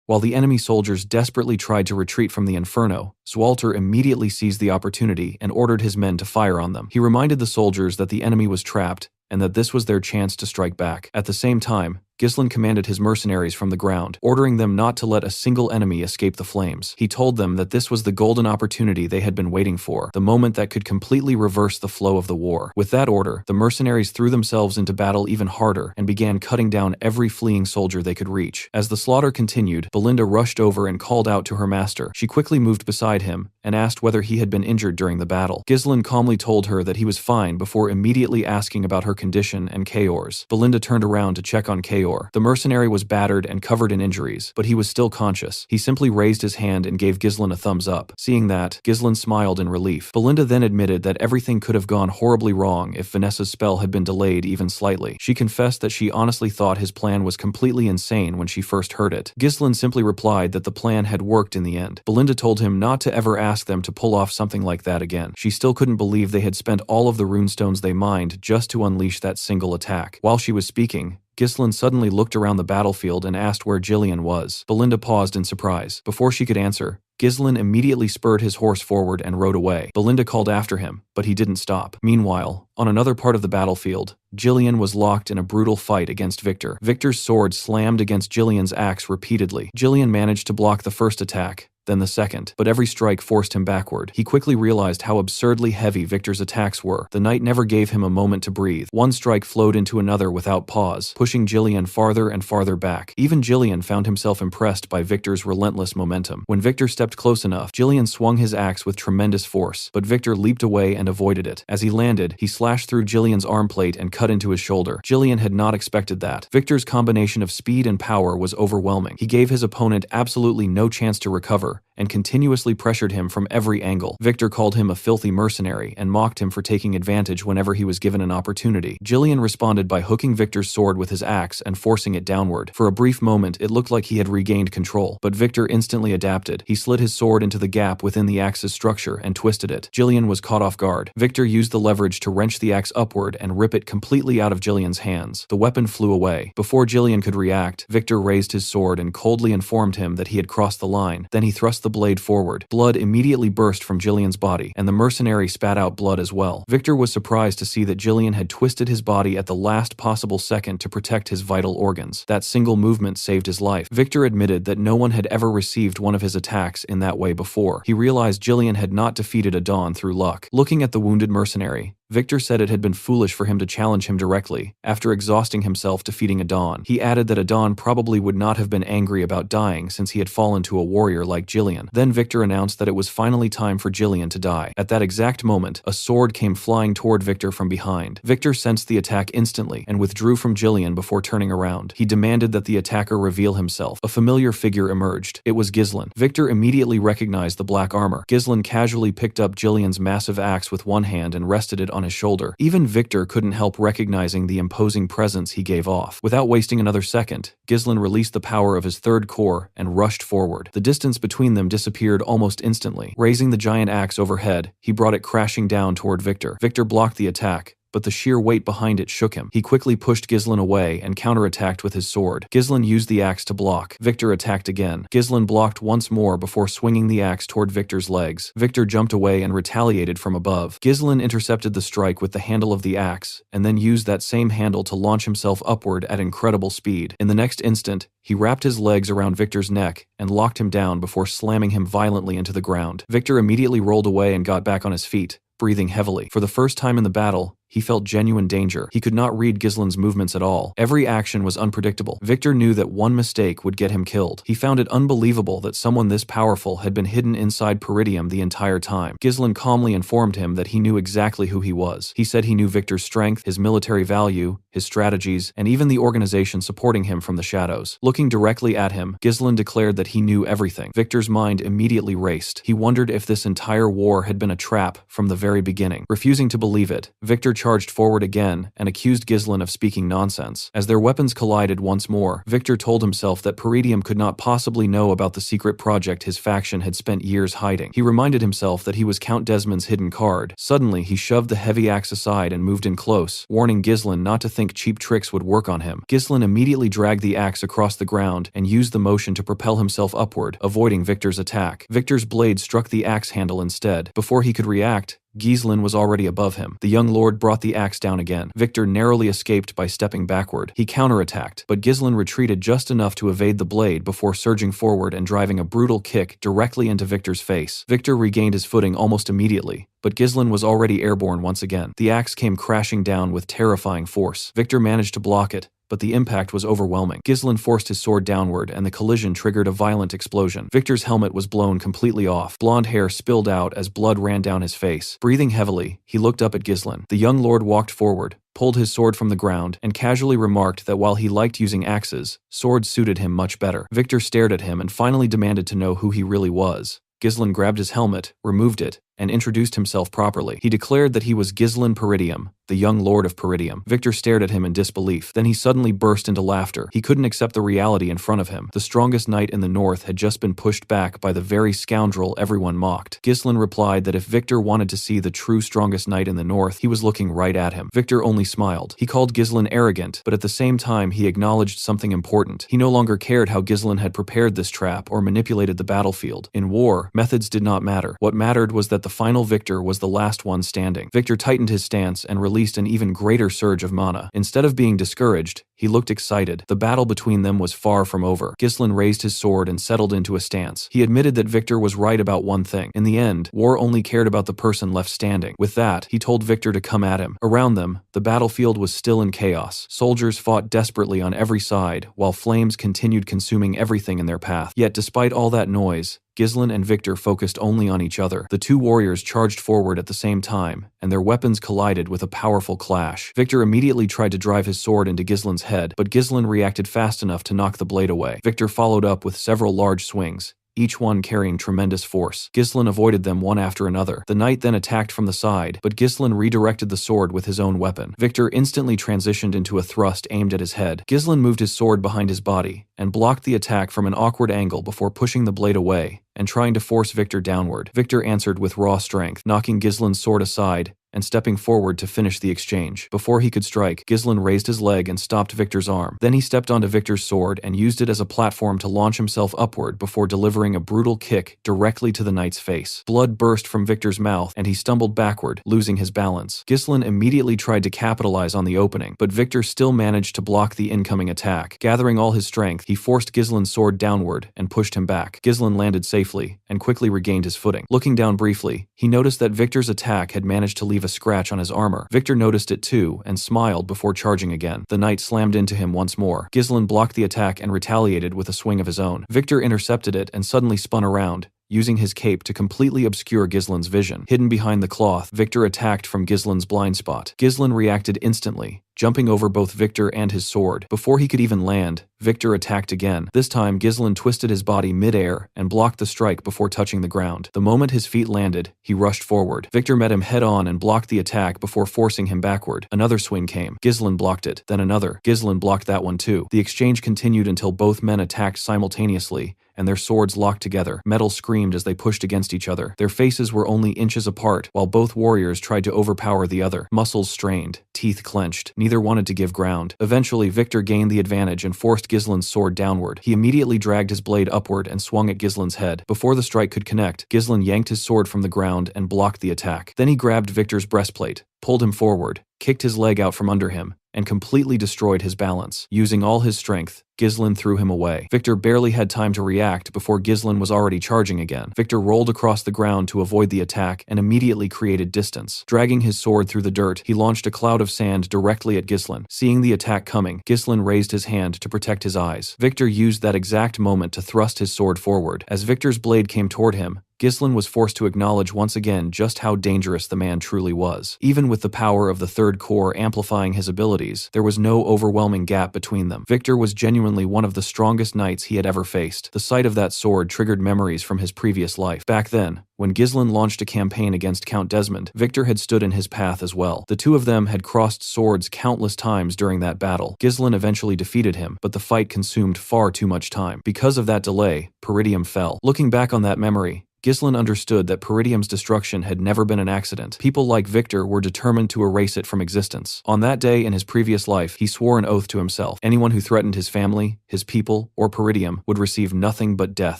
While the enemy soldiers desperately tried to retreat from the inferno, Zwalter immediately seized the opportunity and ordered his men to fire on them. He reminded the soldiers that the enemy was trapped and that this was their chance to strike back. At the same time, Ghislain commanded his mercenaries from the ground, ordering them not to let a single enemy escape the flames. He told them that this was the golden opportunity they had been waiting for, the moment that could completely reverse the flow of the war. With that order, the mercenaries threw themselves into battle even harder and began cutting down every fleeing soldier they could reach. As the slaughter continued, Belinda rushed over and called out to her master. She quickly moved beside him and asked whether he had been injured during the battle. Ghislain calmly told her that he was fine before immediately asking about her condition and Kaor's. Belinda turned around to check on Kaor. Kayor. The mercenary was battered and covered in injuries, but he was still conscious. He simply raised his hand and gave Ghislain a thumbs up. Seeing that, Ghislain smiled in relief. Belinda then admitted that everything could have gone horribly wrong if Vanessa's spell had been delayed even slightly. She confessed that she honestly thought his plan was completely insane when she first heard it. Ghislain simply replied that the plan had worked in the end. Belinda told him not to ever ask them to pull off something like that again. She still couldn't believe they had spent all of the runestones they mined just to unleash that single attack. While she was speaking, Ghislain suddenly looked around the battlefield and asked where Ghislain was. Belinda paused in surprise. Before she could answer, Ghislain immediately spurred his horse forward and rode away. Belinda called after him, but he didn't stop. Meanwhile, on another part of the battlefield, Ghislain was locked in a brutal fight against Victor. Victor's sword slammed against Ghislain's axe repeatedly. Ghislain managed to block the first attack, then the second, but every strike forced him backward. He quickly realized how absurdly heavy Victor's attacks were. The knight never gave him a moment to breathe. One strike flowed into another without pause, pushing Ghislain farther and farther back. Even Ghislain found himself impressed by Victor's relentless momentum. When Victor stepped close enough, Ghislain swung his axe with tremendous force, but Victor leaped away and avoided it. As he landed, he slashed through Ghislain's arm plate and cut into his shoulder. Ghislain had not expected that. Victor's combination of speed and power was overwhelming. He gave his opponent absolutely no chance to recover, and continuously pressured him from every angle. Victor called him a filthy mercenary and mocked him for taking advantage whenever he was given an opportunity. Ghislain responded by hooking Victor's sword with his axe and forcing it downward. For a brief moment, it looked like he had regained control, but Victor instantly adapted. He slid his sword into the gap within the axe's structure and twisted it. Ghislain was caught off guard. Victor used the leverage to wrench the axe upward and rip it completely out of Ghislain's hands. The weapon flew away. Before Ghislain could react, Victor raised his sword and coldly informed him that he had crossed the line. Then he thrust the blade forward. Blood immediately burst from Ghislain's body, and the mercenary spat out blood as well. Victor was surprised to see that Ghislain had twisted his body at the last possible second to protect his vital organs. That single movement saved his life. Victor admitted that no one had ever received one of his attacks in that way before. He realized Ghislain had not defeated Adon through luck. Looking at the wounded mercenary, Victor said it had been foolish for him to challenge him directly, after exhausting himself defeating Adon. He added that Adon probably would not have been angry about dying since he had fallen to a warrior like Ghislain. Then Victor announced that it was finally time for Ghislain to die. At that exact moment, a sword came flying toward Victor from behind. Victor sensed the attack instantly and withdrew from Ghislain before turning around. He demanded that the attacker reveal himself. A familiar figure emerged. It was Ghislain. Victor immediately recognized the black armor. Ghislain casually picked up Ghislain's massive axe with one hand and rested it on his shoulder. Even Victor couldn't help recognizing the imposing presence he gave off. Without wasting another second, Ghislain released the power of his third core and rushed forward. The distance between them disappeared almost instantly. Raising the giant axe overhead, he brought it crashing down toward Victor. Victor blocked the attack, but the sheer weight behind it shook him. He quickly pushed Ghislain away and counterattacked with his sword. Ghislain used the axe to block. Victor attacked again. Ghislain blocked once more before swinging the axe toward Victor's legs. Victor jumped away and retaliated from above. Ghislain intercepted the strike with the handle of the axe, and then used that same handle to launch himself upward at incredible speed. In the next instant, he wrapped his legs around Victor's neck and locked him down before slamming him violently into the ground. Victor immediately rolled away and got back on his feet, breathing heavily. For the first time in the battle, he felt genuine danger. He could not read Ghislain's movements at all. Every action was unpredictable. Victor knew that one mistake would get him killed. He found it unbelievable that someone this powerful had been hidden inside Peridium the entire time. Ghislain calmly informed him that he knew exactly who he was. He said he knew Victor's strength, his military value, his strategies, and even the organization supporting him from the shadows. Looking directly at him, Ghislain declared that he knew everything. Victor's mind immediately raced. He wondered if this entire war had been a trap from the very beginning. Refusing to believe it, Victor charged forward again and accused Ghislain of speaking nonsense. As their weapons collided once more, Victor told himself that Peridium could not possibly know about the secret project his faction had spent years hiding. He reminded himself that he was Count Desmond's hidden card. Suddenly, he shoved the heavy axe aside and moved in close, warning Ghislain not to think cheap tricks would work on him. Ghislain immediately dragged the axe across the ground and used the motion to propel himself upward, avoiding Victor's attack. Victor's blade struck the axe handle instead. Before he could react, Ghislain was already above him. The young lord brought the axe down again. Victor narrowly escaped by stepping backward. He counterattacked, but Ghislain retreated just enough to evade the blade before surging forward and driving a brutal kick directly into Victor's face. Victor regained his footing almost immediately, but Ghislain was already airborne once again. The axe came crashing down with terrifying force. Victor managed to block it, but the impact was overwhelming. Ghislain forced his sword downward, and the collision triggered a violent explosion. Victor's helmet was blown completely off. Blonde hair spilled out as blood ran down his face. Breathing heavily, he looked up at Ghislain. The young lord walked forward, pulled his sword from the ground, and casually remarked that while he liked using axes, swords suited him much better. Victor stared at him and finally demanded to know who he really was. Ghislain grabbed his helmet, removed it, and introduced himself properly. He declared that he was Ghislain Peridium, the young lord of Peridium. Victor stared at him in disbelief. Then he suddenly burst into laughter. He couldn't accept the reality in front of him. The strongest knight in the north had just been pushed back by the very scoundrel everyone mocked. Ghislain replied that if Victor wanted to see the true strongest knight in the north, he was looking right at him. Victor only smiled. He called Ghislain arrogant, but at the same time he acknowledged something important. He no longer cared how Ghislain had prepared this trap or manipulated the battlefield. In war, methods did not matter. What mattered was that the final victor was the last one standing. Victor tightened his stance and released an even greater surge of mana. Instead of being discouraged, he looked excited. The battle between them was far from over. Ghislain raised his sword and settled into a stance. He admitted that Victor was right about one thing. In the end, war only cared about the person left standing. With that, he told Victor to come at him. Around them, the battlefield was still in chaos. Soldiers fought desperately on every side, while flames continued consuming everything in their path. Yet despite all that noise, Ghislain and Victor focused only on each other. The two warriors charged forward at the same time, and their weapons collided with a powerful clash. Victor immediately tried to drive his sword into Ghislain's head, but Ghislain reacted fast enough to knock the blade away. Victor followed up with several large swings, each one carrying tremendous force. Ghislain avoided them one after another. The knight then attacked from the side, but Ghislain redirected the sword with his own weapon. Victor instantly transitioned into a thrust aimed at his head. Ghislain moved his sword behind his body and blocked the attack from an awkward angle before pushing the blade away and trying to force Victor downward. Victor answered with raw strength, knocking Ghislain's sword aside and stepping forward to finish the exchange. Before he could strike, Ghislain raised his leg and stopped Victor's arm. Then he stepped onto Victor's sword and used it as a platform to launch himself upward before delivering a brutal kick directly to the knight's face. Blood burst from Victor's mouth and he stumbled backward, losing his balance. Ghislain immediately tried to capitalize on the opening, but Victor still managed to block the incoming attack. Gathering all his strength, he forced Ghislain's sword downward and pushed him back. Ghislain landed safely and quickly regained his footing. Looking down briefly, he noticed that Victor's attack had managed to leave a scratch on his armor. Victor noticed it too and smiled before charging again. The knight slammed into him once more. Ghislain blocked the attack and retaliated with a swing of his own. Victor intercepted it and suddenly spun around, using his cape to completely obscure Ghislain's vision. Hidden behind the cloth, Victor attacked from Ghislain's blind spot. Ghislain reacted instantly, jumping over both Victor and his sword. Before he could even land, Victor attacked again. This time, Ghislain twisted his body mid-air and blocked the strike before touching the ground. The moment his feet landed, he rushed forward. Victor met him head-on and blocked the attack before forcing him backward. Another swing came. Ghislain blocked it, then another. Ghislain blocked that one too. The exchange continued until both men attacked simultaneously, and their swords locked together. Metal screamed as they pushed against each other. Their faces were only inches apart, while both warriors tried to overpower the other. Muscles strained, teeth clenched. Neither wanted to give ground. Eventually, Victor gained the advantage and forced Ghislain's sword downward. He immediately dragged his blade upward and swung at Ghislain's head. Before the strike could connect, Ghislain yanked his sword from the ground and blocked the attack. Then he grabbed Victor's breastplate, pulled him forward, kicked his leg out from under him, and completely destroyed his balance. Using all his strength, Ghislain threw him away. Victor barely had time to react before Ghislain was already charging again. Victor rolled across the ground to avoid the attack and immediately created distance. Dragging his sword through the dirt, he launched a cloud of sand directly at Ghislain. Seeing the attack coming, Ghislain raised his hand to protect his eyes. Victor used that exact moment to thrust his sword forward. As Victor's blade came toward him, Ghislain was forced to acknowledge once again just how dangerous the man truly was. Even with the power of the third core amplifying his abilities, there was no overwhelming gap between them. Victor was genuinely one of the strongest knights he had ever faced. The sight of that sword triggered memories from his previous life. Back then, when Ghislain launched a campaign against Count Desmond, Victor had stood in his path as well. The two of them had crossed swords countless times during that battle. Ghislain eventually defeated him, but the fight consumed far too much time. Because of that delay, Peridium fell. Looking back on that memory, Ghislain understood that Peridium's destruction had never been an accident. People like Victor were determined to erase it from existence. On that day in his previous life, he swore an oath to himself. Anyone who threatened his family, his people, or Peridium would receive nothing but death.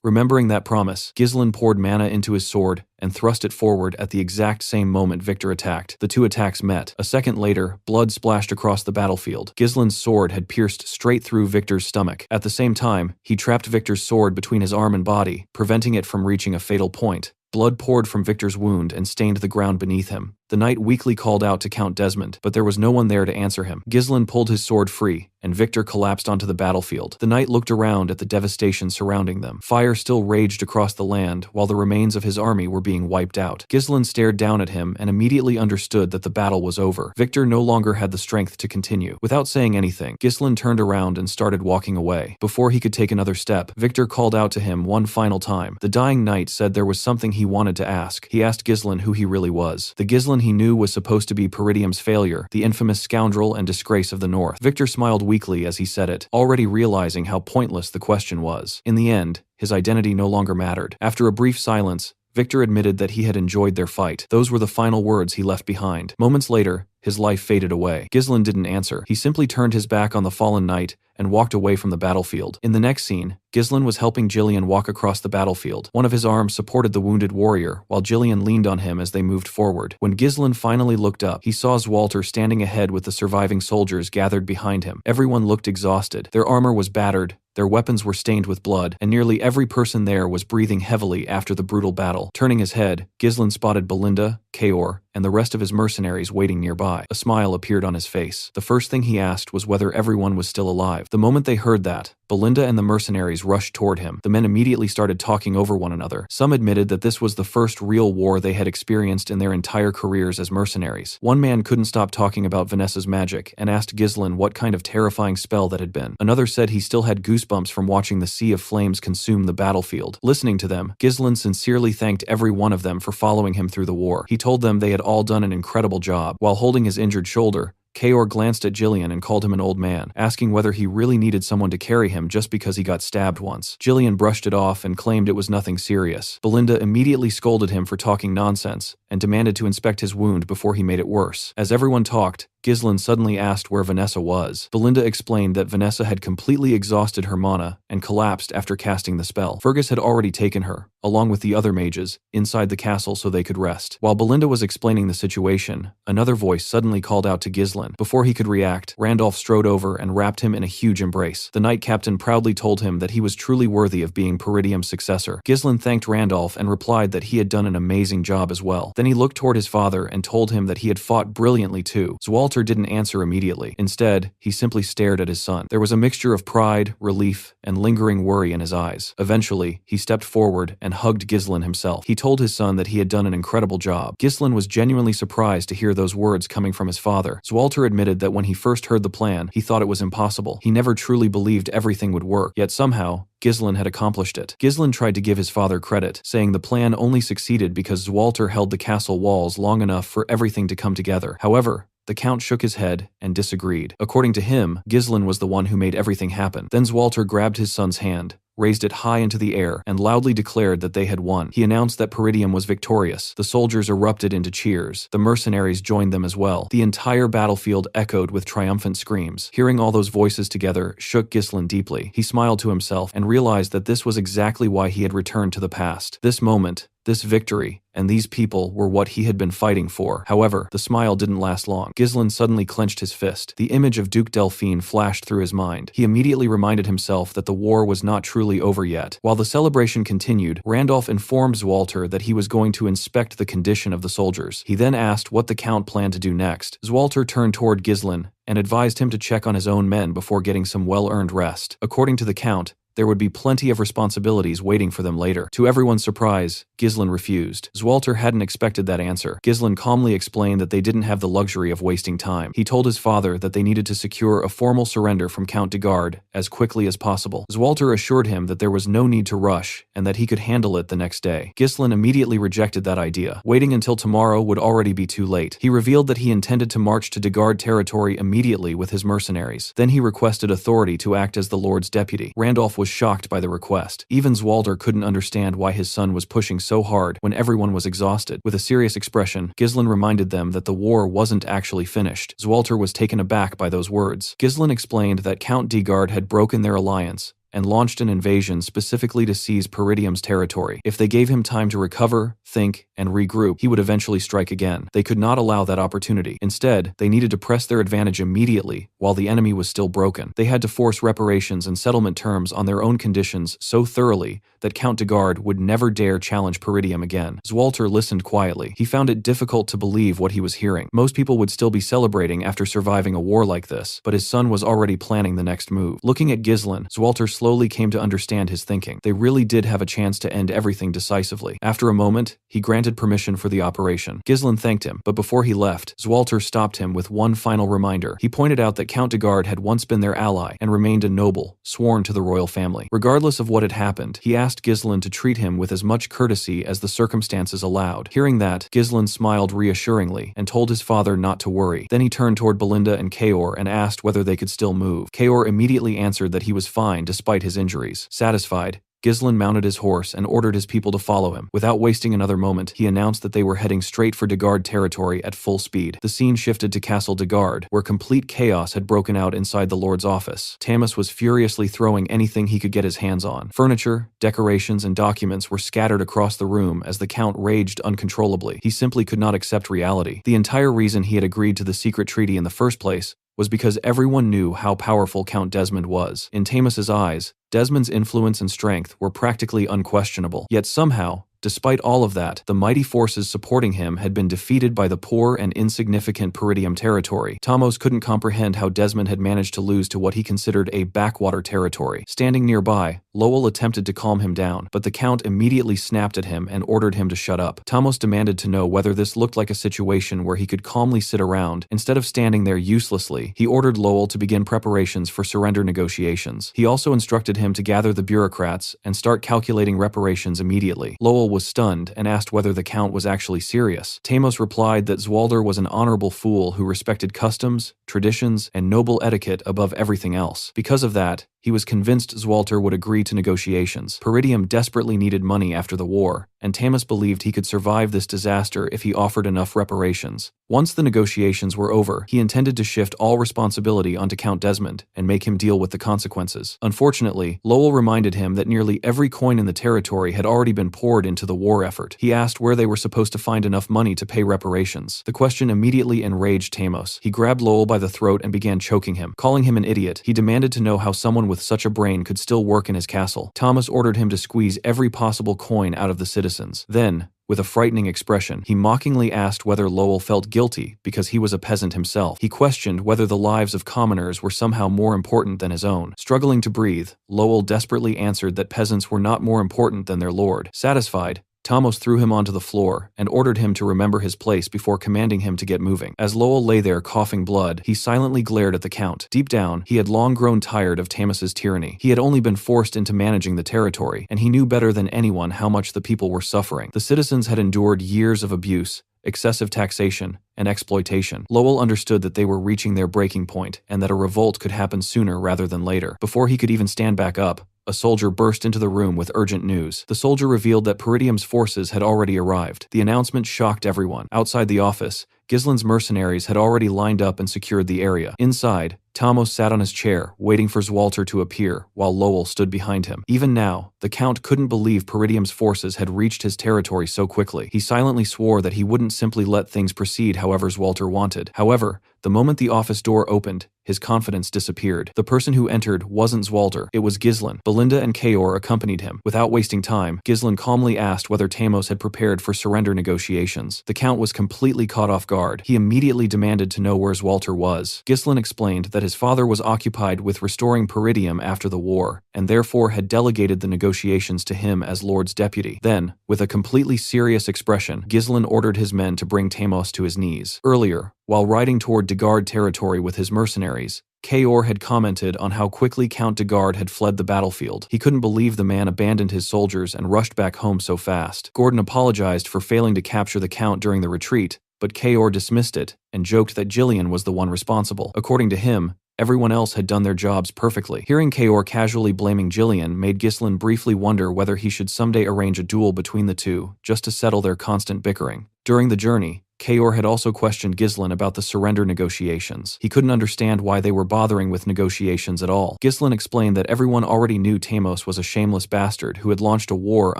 Remembering that promise, Ghislain poured mana into his sword and thrust it forward at the exact same moment Victor attacked. The two attacks met. A second later, blood splashed across the battlefield. Ghislain's sword had pierced straight through Victor's stomach. At the same time, he trapped Victor's sword between his arm and body, preventing it from reaching a fatal point. Blood poured from Victor's wound and stained the ground beneath him. The knight weakly called out to Count Desmond, but there was no one there to answer him. Ghislain pulled his sword free, and Victor collapsed onto the battlefield. The knight looked around at the devastation surrounding them. Fire still raged across the land, while the remains of his army were being wiped out. Ghislain stared down at him and immediately understood that the battle was over. Victor no longer had the strength to continue. Without saying anything, Ghislain turned around and started walking away. Before he could take another step, Victor called out to him one final time. The dying knight said there was something he wanted to ask. He asked Ghislain who he really was. The Ghislain he knew was supposed to be Peridium's failure, the infamous scoundrel and disgrace of the North. Victor smiled weakly as he said it, already realizing how pointless the question was. In the end, his identity no longer mattered. After a brief silence, Victor admitted that he had enjoyed their fight. Those were the final words he left behind. Moments later, his life faded away. Ghislain didn't answer. He simply turned his back on the fallen knight and walked away from the battlefield. In the next scene, Ghislain was helping Ghislain walk across the battlefield. One of his arms supported the wounded warrior, while Ghislain leaned on him as they moved forward. When Ghislain finally looked up, he saw Zwalter standing ahead with the surviving soldiers gathered behind him. Everyone looked exhausted. Their armor was battered, their weapons were stained with blood, and nearly every person there was breathing heavily after the brutal battle. Turning his head, Ghislain spotted Belinda, Kaor, and the rest of his mercenaries waiting nearby. A smile appeared on his face. The first thing he asked was whether everyone was still alive. The moment they heard that, Belinda and the mercenaries rushed toward him. The men immediately started talking over one another. Some admitted that this was the first real war they had experienced in their entire careers as mercenaries. One man couldn't stop talking about Vanessa's magic and asked Ghislain what kind of terrifying spell that had been. Another said he still had goosebumps from watching the sea of flames consume the battlefield. Listening to them, Ghislain sincerely thanked every one of them for following him through the war. He told them they had all done an incredible job. While holding his injured shoulder, Kaor glanced at Ghislain and called him an old man, asking whether he really needed someone to carry him just because he got stabbed once. Ghislain brushed it off and claimed it was nothing serious. Belinda immediately scolded him for talking nonsense and demanded to inspect his wound before he made it worse. As everyone talked, Ghislain suddenly asked where Vanessa was. Belinda explained that Vanessa had completely exhausted her mana and collapsed after casting the spell. Fergus had already taken her, along with the other mages, inside the castle so they could rest. While Belinda was explaining the situation, another voice suddenly called out to Ghislain. Before he could react, Randolph strode over and wrapped him in a huge embrace. The knight captain proudly told him that he was truly worthy of being Peridium's successor. Ghislain thanked Randolph and replied that he had done an amazing job as well. Then he looked toward his father and told him that he had fought brilliantly too. Zwalter didn't answer immediately. Instead, he simply stared at his son. There was a mixture of pride, relief, and lingering worry in his eyes. Eventually, he stepped forward and hugged Ghislain himself. He told his son that he had done an incredible job. Ghislain was genuinely surprised to hear those words coming from his father. Zwalter admitted that when he first heard the plan, he thought it was impossible. He never truly believed everything would work, yet somehow, Ghislain had accomplished it. Ghislain tried to give his father credit, saying the plan only succeeded because Zwalter held the castle walls long enough for everything to come together. However, the Count shook his head and disagreed. According to him, Ghislain was the one who made everything happen. Then Zwalter grabbed his son's hand, raised it high into the air, and loudly declared that they had won. He announced that Peridium was victorious. The soldiers erupted into cheers. The mercenaries joined them as well. The entire battlefield echoed with triumphant screams. Hearing all those voices together shook Ghislain deeply. He smiled to himself and realized that this was exactly why he had returned to the past. This moment, this victory, and these people were what he had been fighting for. However, the smile didn't last long. Ghislain suddenly clenched his fist. The image of Duke Delphine flashed through his mind. He immediately reminded himself that the war was not truly over yet. While the celebration continued, Randolph informed Zwalter that he was going to inspect the condition of the soldiers. He then asked what the Count planned to do next. Zwalter turned toward Ghislain and advised him to check on his own men before getting some well-earned rest. According to the Count, there would be plenty of responsibilities waiting for them later. To everyone's surprise, Ghislain refused. Zwalter hadn't expected that answer. Ghislain calmly explained that they didn't have the luxury of wasting time. He told his father that they needed to secure a formal surrender from Count de Garde as quickly as possible. Zwalter assured him that there was no need to rush and that he could handle it the next day. Ghislain immediately rejected that idea. Waiting until tomorrow would already be too late. He revealed that he intended to march to de Garde territory immediately with his mercenaries. Then he requested authority to act as the Lord's deputy. Randolph was shocked by the request. Even Zwalter couldn't understand why his son was pushing so hard when everyone was exhausted. With a serious expression, Ghislain reminded them that the war wasn't actually finished. Zwalter was taken aback by those words. Ghislain explained that Count de Garde had broken their alliance and launched an invasion specifically to seize Peridium's territory. If they gave him time to recover, think, and regroup, he would eventually strike again. They could not allow that opportunity. Instead, they needed to press their advantage immediately while the enemy was still broken. They had to force reparations and settlement terms on their own conditions so thoroughly that Count de Garde would never dare challenge Peridium again. Zwalter listened quietly. He found it difficult to believe what he was hearing. Most people would still be celebrating after surviving a war like this, but his son was already planning the next move. Looking at Ghislain, Zwalter slowly came to understand his thinking. They really did have a chance to end everything decisively. After a moment, he granted permission for the operation. Ghislain thanked him, but before he left, Zwalter stopped him with one final reminder. He pointed out that Count de Garde had once been their ally and remained a noble, sworn to the royal family. Regardless of what had happened, he asked Ghislain to treat him with as much courtesy as the circumstances allowed. Hearing that, Ghislain smiled reassuringly and told his father not to worry. Then he turned toward Belinda and Kaor and asked whether they could still move. Kaor immediately answered that he was fine despite his injuries. Satisfied, Ghislain mounted his horse and ordered his people to follow him. Without wasting another moment, he announced that they were heading straight for de Garde territory at full speed. The scene shifted to Castle de Garde, where complete chaos had broken out inside the Lord's office. Tamas was furiously throwing anything he could get his hands on. Furniture, decorations, and documents were scattered across the room as the Count raged uncontrollably. He simply could not accept reality. The entire reason he had agreed to the secret treaty in the first place was because everyone knew how powerful Count Desmond was. In Tamas's eyes, Desmond's influence and strength were practically unquestionable. Yet somehow, despite all of that, the mighty forces supporting him had been defeated by the poor and insignificant Peridium territory. Tamos couldn't comprehend how Desmond had managed to lose to what he considered a backwater territory. Standing nearby, Lowell attempted to calm him down, but the Count immediately snapped at him and ordered him to shut up. Tamos demanded to know whether this looked like a situation where he could calmly sit around. Instead of standing there uselessly, he ordered Lowell to begin preparations for surrender negotiations. He also instructed him to gather the bureaucrats and start calculating reparations immediately. Lowell was stunned and asked whether the Count was actually serious. Tamos replied that Zwalder was an honorable fool who respected customs, traditions, and noble etiquette above everything else. Because of that, he was convinced Zwalter would agree to negotiations. Peridium desperately needed money after the war, and Tamas believed he could survive this disaster if he offered enough reparations. Once the negotiations were over, he intended to shift all responsibility onto Count Desmond and make him deal with the consequences. Unfortunately, Lowell reminded him that nearly every coin in the territory had already been poured into the war effort. He asked where they were supposed to find enough money to pay reparations. The question immediately enraged Tamos. He grabbed Lowell by the throat and began choking him. Calling him an idiot, he demanded to know how someone with such a brain could still work in his castle. Thomas ordered him to squeeze every possible coin out of the citizens. Then, with a frightening expression, he mockingly asked whether Lowell felt guilty because he was a peasant himself. He questioned whether the lives of commoners were somehow more important than his own. Struggling to breathe, Lowell desperately answered that peasants were not more important than their lord. Satisfied, Tamos threw him onto the floor and ordered him to remember his place before commanding him to get moving. As Lowell lay there coughing blood, he silently glared at the Count. Deep down, he had long grown tired of Tamas's tyranny. He had only been forced into managing the territory, and he knew better than anyone how much the people were suffering. The citizens had endured years of abuse, excessive taxation, and exploitation. Lowell understood that they were reaching their breaking point, and that a revolt could happen sooner rather than later. Before he could even stand back up, a soldier burst into the room with urgent news. The soldier revealed that Peridium's forces had already arrived. The announcement shocked everyone. Outside the office, Ghislain's mercenaries had already lined up and secured the area. Inside, Tamos sat on his chair, waiting for Zwalter to appear, while Lowell stood behind him. Even now, the Count couldn't believe Peridium's forces had reached his territory so quickly. He silently swore that he wouldn't simply let things proceed however Zwalter wanted. However, the moment the office door opened, his confidence disappeared. The person who entered wasn't Zwalter, it was Ghislain. Belinda and Kaor accompanied him. Without wasting time, Ghislain calmly asked whether Tamos had prepared for surrender negotiations. The Count was completely caught off guard. He immediately demanded to know where Zwalter was. Ghislain explained that his father was occupied with restoring Peridium after the war, and therefore had delegated the negotiations to him as Lord's deputy. Then, with a completely serious expression, Ghislain ordered his men to bring Tamos to his knees. Earlier, while riding toward de Garde territory with his mercenaries, Kaor had commented on how quickly Count de Garde had fled the battlefield. He couldn't believe the man abandoned his soldiers and rushed back home so fast. Gordon apologized for failing to capture the Count during the retreat, but Kaor dismissed it and joked that Ghislain was the one responsible. According to him, everyone else had done their jobs perfectly. Hearing Kaor casually blaming Ghislain made Ghislain briefly wonder whether he should someday arrange a duel between the two, just to settle their constant bickering. During the journey, Kaor had also questioned Ghislain about the surrender negotiations. He couldn't understand why they were bothering with negotiations at all. Ghislain explained that everyone already knew Tamos was a shameless bastard who had launched a war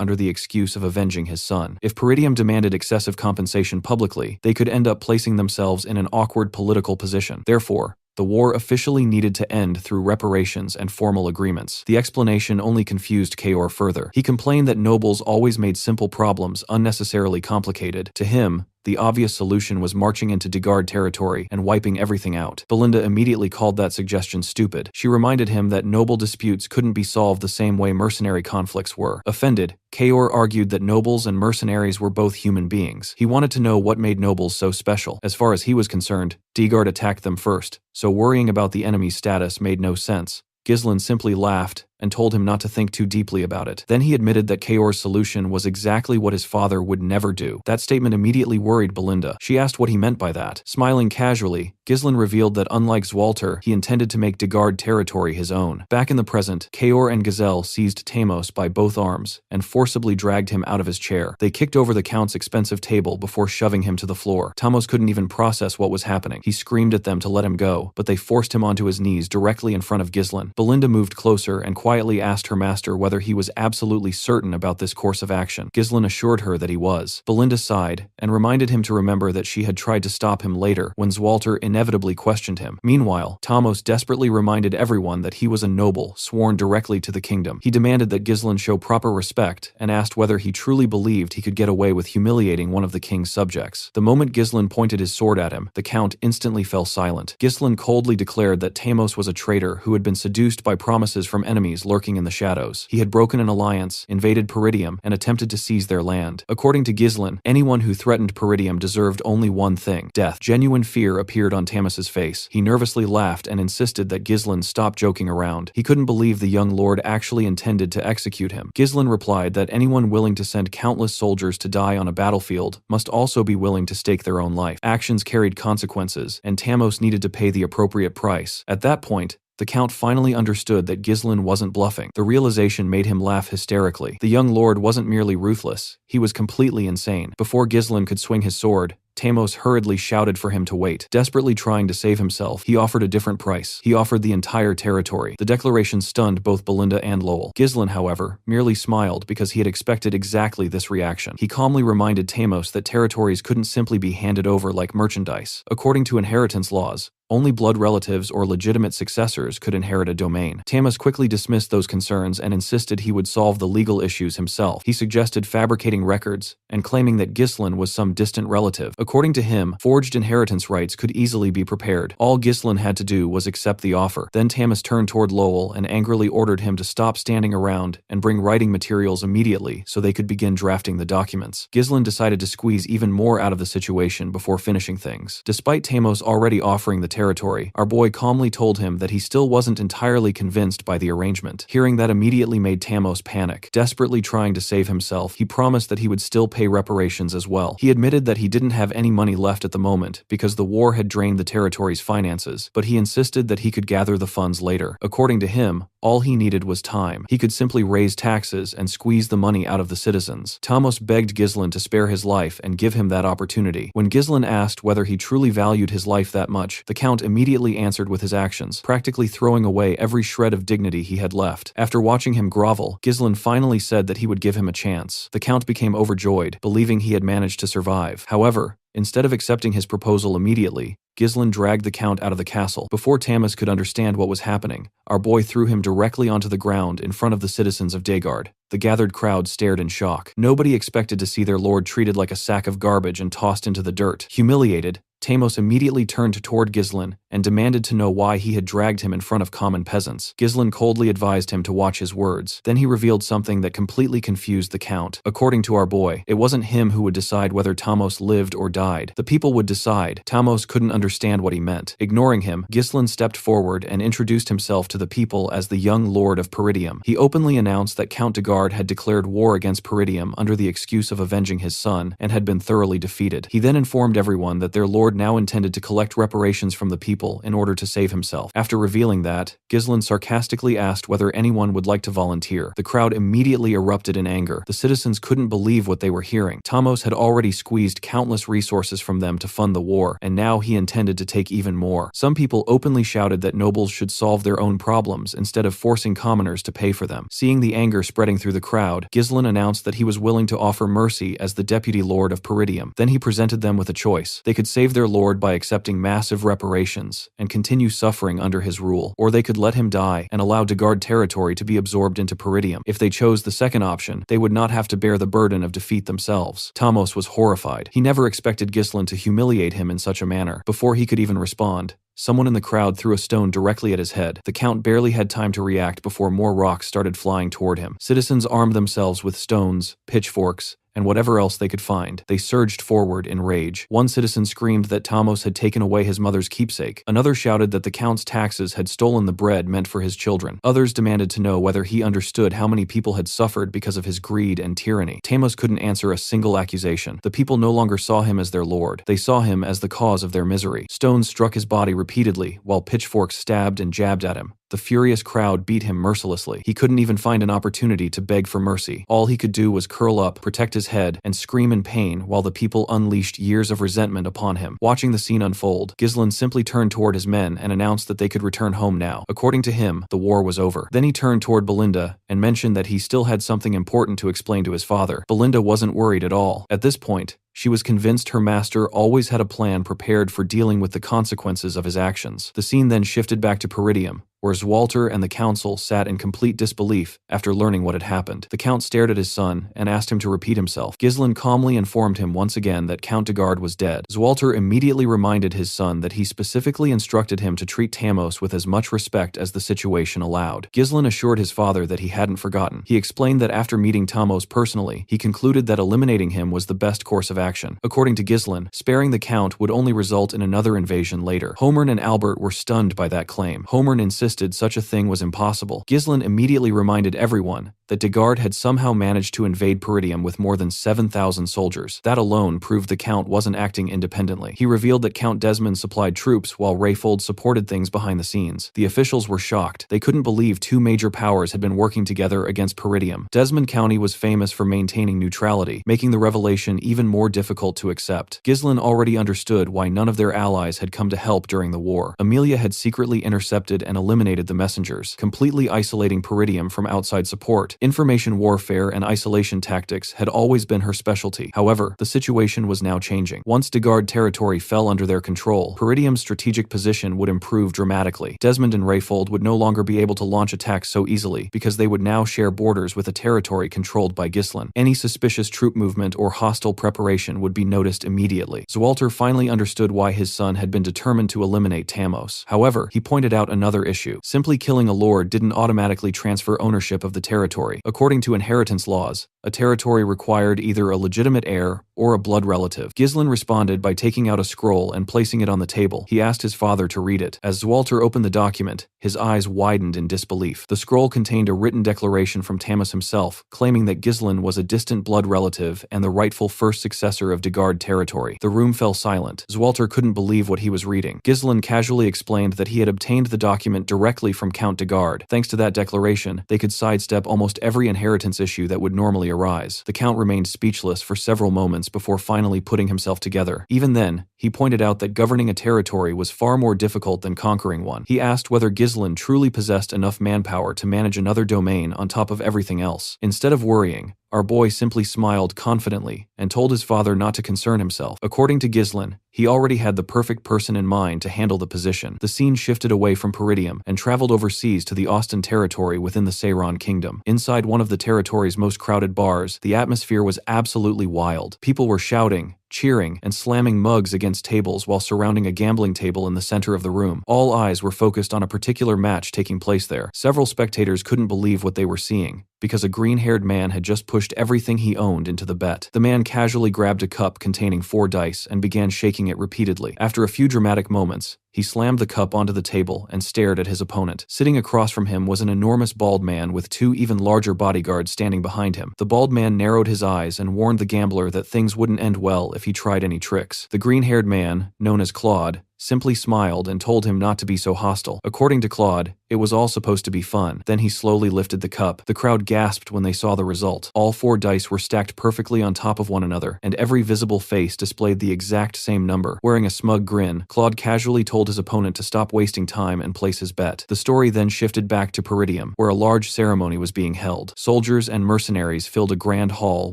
under the excuse of avenging his son. If Peridium demanded excessive compensation publicly, they could end up placing themselves in an awkward political position. Therefore, the war officially needed to end through reparations and formal agreements. The explanation only confused Kaor further. He complained that nobles always made simple problems unnecessarily complicated. To him, the obvious solution was marching into Degard territory and wiping everything out. Belinda immediately called that suggestion stupid. She reminded him that noble disputes couldn't be solved the same way mercenary conflicts were. Offended, Kaor argued that nobles and mercenaries were both human beings. He wanted to know what made nobles so special. As far as he was concerned, Degard attacked them first, so worrying about the enemy's status made no sense. Ghislain simply laughed and told him not to think too deeply about it. Then he admitted that Kaor's solution was exactly what his father would never do. That statement immediately worried Belinda. She asked what he meant by that. Smiling casually, Ghislain revealed that unlike Zwalter, he intended to make Degard territory his own. Back in the present, Kaor and Gazelle seized Tamos by both arms and forcibly dragged him out of his chair. They kicked over the Count's expensive table before shoving him to the floor. Tamos couldn't even process what was happening. He screamed at them to let him go, but they forced him onto his knees directly in front of Ghislain. Belinda moved closer and quietly asked her master whether he was absolutely certain about this course of action. Ghislain assured her that he was. Belinda sighed and reminded him to remember that she had tried to stop him later when Zwalter inevitably questioned him. Meanwhile, Tamos desperately reminded everyone that he was a noble, sworn directly to the kingdom. He demanded that Ghislain show proper respect and asked whether he truly believed he could get away with humiliating one of the king's subjects. The moment Ghislain pointed his sword at him, the Count instantly fell silent. Ghislain coldly declared that Tamos was a traitor who had been seduced by promises from enemies lurking in the shadows. He had broken an alliance, invaded Peridium, and attempted to seize their land. According to Ghislain, anyone who threatened Peridium deserved only one thing: death. Genuine fear appeared on Tamos's face. He nervously laughed and insisted that Ghislain stop joking around. He couldn't believe the young lord actually intended to execute him. Ghislain replied that anyone willing to send countless soldiers to die on a battlefield must also be willing to stake their own life. Actions carried consequences, and Tamos needed to pay the appropriate price. At that point, the Count finally understood that Ghislain wasn't bluffing. The realization made him laugh hysterically. The young lord wasn't merely ruthless, he was completely insane. Before Ghislain could swing his sword, Tamos hurriedly shouted for him to wait. Desperately trying to save himself, he offered a different price. He offered the entire territory. The declaration stunned both Belinda and Lowell. Ghislain, however, merely smiled because he had expected exactly this reaction. He calmly reminded Tamos that territories couldn't simply be handed over like merchandise. According to inheritance laws, only blood relatives or legitimate successors could inherit a domain. Tamos quickly dismissed those concerns and insisted he would solve the legal issues himself. He suggested fabricating records and claiming that Ghislain was some distant relative. According to him, forged inheritance rights could easily be prepared. All Ghislain had to do was accept the offer. Then Tamos turned toward Lowell and angrily ordered him to stop standing around and bring writing materials immediately so they could begin drafting the documents. Ghislain decided to squeeze even more out of the situation before finishing things. Despite Tamos already offering the territory, our boy calmly told him that he still wasn't entirely convinced by the arrangement. Hearing that immediately made Tamos panic. Desperately trying to save himself, he promised that he would still pay reparations as well. He admitted that he didn't have any money left at the moment because the war had drained the territory's finances, but he insisted that he could gather the funds later. According to him, all he needed was time. He could simply raise taxes and squeeze the money out of the citizens. Tamos begged Ghislain to spare his life and give him that opportunity. When Ghislain asked whether he truly valued his life that much, the Count immediately answered with his actions, practically throwing away every shred of dignity he had left. After watching him grovel, Ghislain finally said that he would give him a chance. The Count became overjoyed, believing he had managed to survive. However, instead of accepting his proposal immediately, Ghislain dragged the Count out of the castle. Before Tamos could understand what was happening, our boy threw him directly onto the ground in front of the citizens of Degard. The gathered crowd stared in shock. Nobody expected to see their lord treated like a sack of garbage and tossed into the dirt. Humiliated, Tamos immediately turned toward Ghislain and demanded to know why he had dragged him in front of common peasants. Ghislain coldly advised him to watch his words. Then he revealed something that completely confused the Count. According to our boy, it wasn't him who would decide whether Tamos lived or died. The people would decide. Tamos couldn't understand what he meant. Ignoring him, Ghislain stepped forward and introduced himself to the people as the young lord of Peridium. He openly announced that Count Degard had declared war against Peridium under the excuse of avenging his son and had been thoroughly defeated. He then informed everyone that their lord now intended to collect reparations from the people people in order to save himself. After revealing that, Ghislain sarcastically asked whether anyone would like to volunteer. The crowd immediately erupted in anger. The citizens couldn't believe what they were hearing. Thamos had already squeezed countless resources from them to fund the war, and now he intended to take even more. Some people openly shouted that nobles should solve their own problems instead of forcing commoners to pay for them. Seeing the anger spreading through the crowd, Ghislain announced that he was willing to offer mercy as the deputy lord of Peridium. Then he presented them with a choice. They could save their lord by accepting massive reparations and continue suffering under his rule, or they could let him die and allow Degard territory to be absorbed into Peridium. If they chose the second option, they would not have to bear the burden of defeat themselves. Thamos was horrified. He never expected Ghislain to humiliate him in such a manner. Before he could even respond, someone in the crowd threw a stone directly at his head. The count barely had time to react before more rocks started flying toward him. Citizens armed themselves with stones, pitchforks, and whatever else they could find. They surged forward in rage. One citizen screamed that Thamos had taken away his mother's keepsake. Another shouted that the count's taxes had stolen the bread meant for his children. Others demanded to know whether he understood how many people had suffered because of his greed and tyranny. Thamos couldn't answer a single accusation. The people no longer saw him as their lord. They saw him as the cause of their misery. Stones struck his body repeatedly, while pitchforks stabbed and jabbed at him. The furious crowd beat him mercilessly. He couldn't even find an opportunity to beg for mercy. All he could do was curl up, protect his head, and scream in pain while the people unleashed years of resentment upon him. Watching the scene unfold, Ghislain simply turned toward his men and announced that they could return home now. According to him, the war was over. Then he turned toward Belinda and mentioned that he still had something important to explain to his father. Belinda wasn't worried at all. At this point, she was convinced her master always had a plan prepared for dealing with the consequences of his actions. The scene then shifted back to Peridium, where Zwalter and the council sat in complete disbelief after learning what had happened. The count stared at his son and asked him to repeat himself. Ghislain calmly informed him once again that Count Degard was dead. Zwalter immediately reminded his son that he specifically instructed him to treat Thamos with as much respect as the situation allowed. Ghislain assured his father that he hadn't forgotten. He explained that after meeting Thamos personally, he concluded that eliminating him was the best course of action. According to Ghislain, sparing the count would only result in another invasion later. Homern and Albert were stunned by that claim. Homern insisted such a thing was impossible. Ghislain immediately reminded everyone that Degard had somehow managed to invade Peridium with more than 7,000 soldiers. That alone proved the count wasn't acting independently. He revealed that Count Desmond supplied troops while Rayfold supported things behind the scenes. The officials were shocked. They couldn't believe two major powers had been working together against Peridium. Desmond County was famous for maintaining neutrality, making the revelation even more difficult to accept. Ghislain already understood why none of their allies had come to help during the war. Amelia had secretly intercepted and eliminated the messengers, completely isolating Peridium from outside support. Information warfare and isolation tactics had always been her specialty. However, the situation was now changing. Once Degard territory fell under their control, Peridium's strategic position would improve dramatically. Desmond and Rayfold would no longer be able to launch attacks so easily because they would now share borders with a territory controlled by Ghislain. Any suspicious troop movement or hostile preparation would be noticed immediately. Zwalter finally understood why his son had been determined to eliminate Thamos. However, he pointed out another issue. Simply killing a lord didn't automatically transfer ownership of the territory. According to inheritance laws, a territory required either a legitimate heir or a blood relative. Ghislain responded by taking out a scroll and placing it on the table. He asked his father to read it. As Zwalter opened the document, his eyes widened in disbelief. The scroll contained a written declaration from Thamos himself, claiming that Ghislain was a distant blood relative and the rightful first successor of Degard territory. The room fell silent. Zwalter couldn't believe what he was reading. Ghislain casually explained that he had obtained the document directly from Count Degard. Thanks to that declaration, they could sidestep almost every inheritance issue that would normally arise. The Count remained speechless for several moments before finally putting himself together. Even then, he pointed out that governing a territory was far more difficult than conquering one. He asked whether Ghislain truly possessed enough manpower to manage another domain on top of everything else. Instead of worrying, our boy simply smiled confidently and told his father not to concern himself. According to Ghislain, he already had the perfect person in mind to handle the position. The scene shifted away from Peridium and traveled overseas to the Austin territory within the Seiron kingdom. Inside one of the territory's most crowded bars, the atmosphere was absolutely wild. People were shouting, cheering, and slamming mugs against tables while surrounding a gambling table in the center of the room. All eyes were focused on a particular match taking place there. Several spectators couldn't believe what they were seeing, because a green-haired man had just pushed everything he owned into the bet. The man casually grabbed a cup containing 4 dice and began shaking it repeatedly. After a few dramatic moments, he slammed the cup onto the table and stared at his opponent. Sitting across from him was an enormous bald man with 2 even larger bodyguards standing behind him. The bald man narrowed his eyes and warned the gambler that things wouldn't end well if he tried any tricks. The green-haired man, known as Claude, simply smiled and told him not to be so hostile. According to Claude, it was all supposed to be fun. Then he slowly lifted the cup. The crowd gasped when they saw the result. All 4 dice were stacked perfectly on top of one another, and every visible face displayed the exact same number. Wearing a smug grin, Claude casually told his opponent to stop wasting time and place his bet. The story then shifted back to Peridium, where a large ceremony was being held. Soldiers and mercenaries filled a grand hall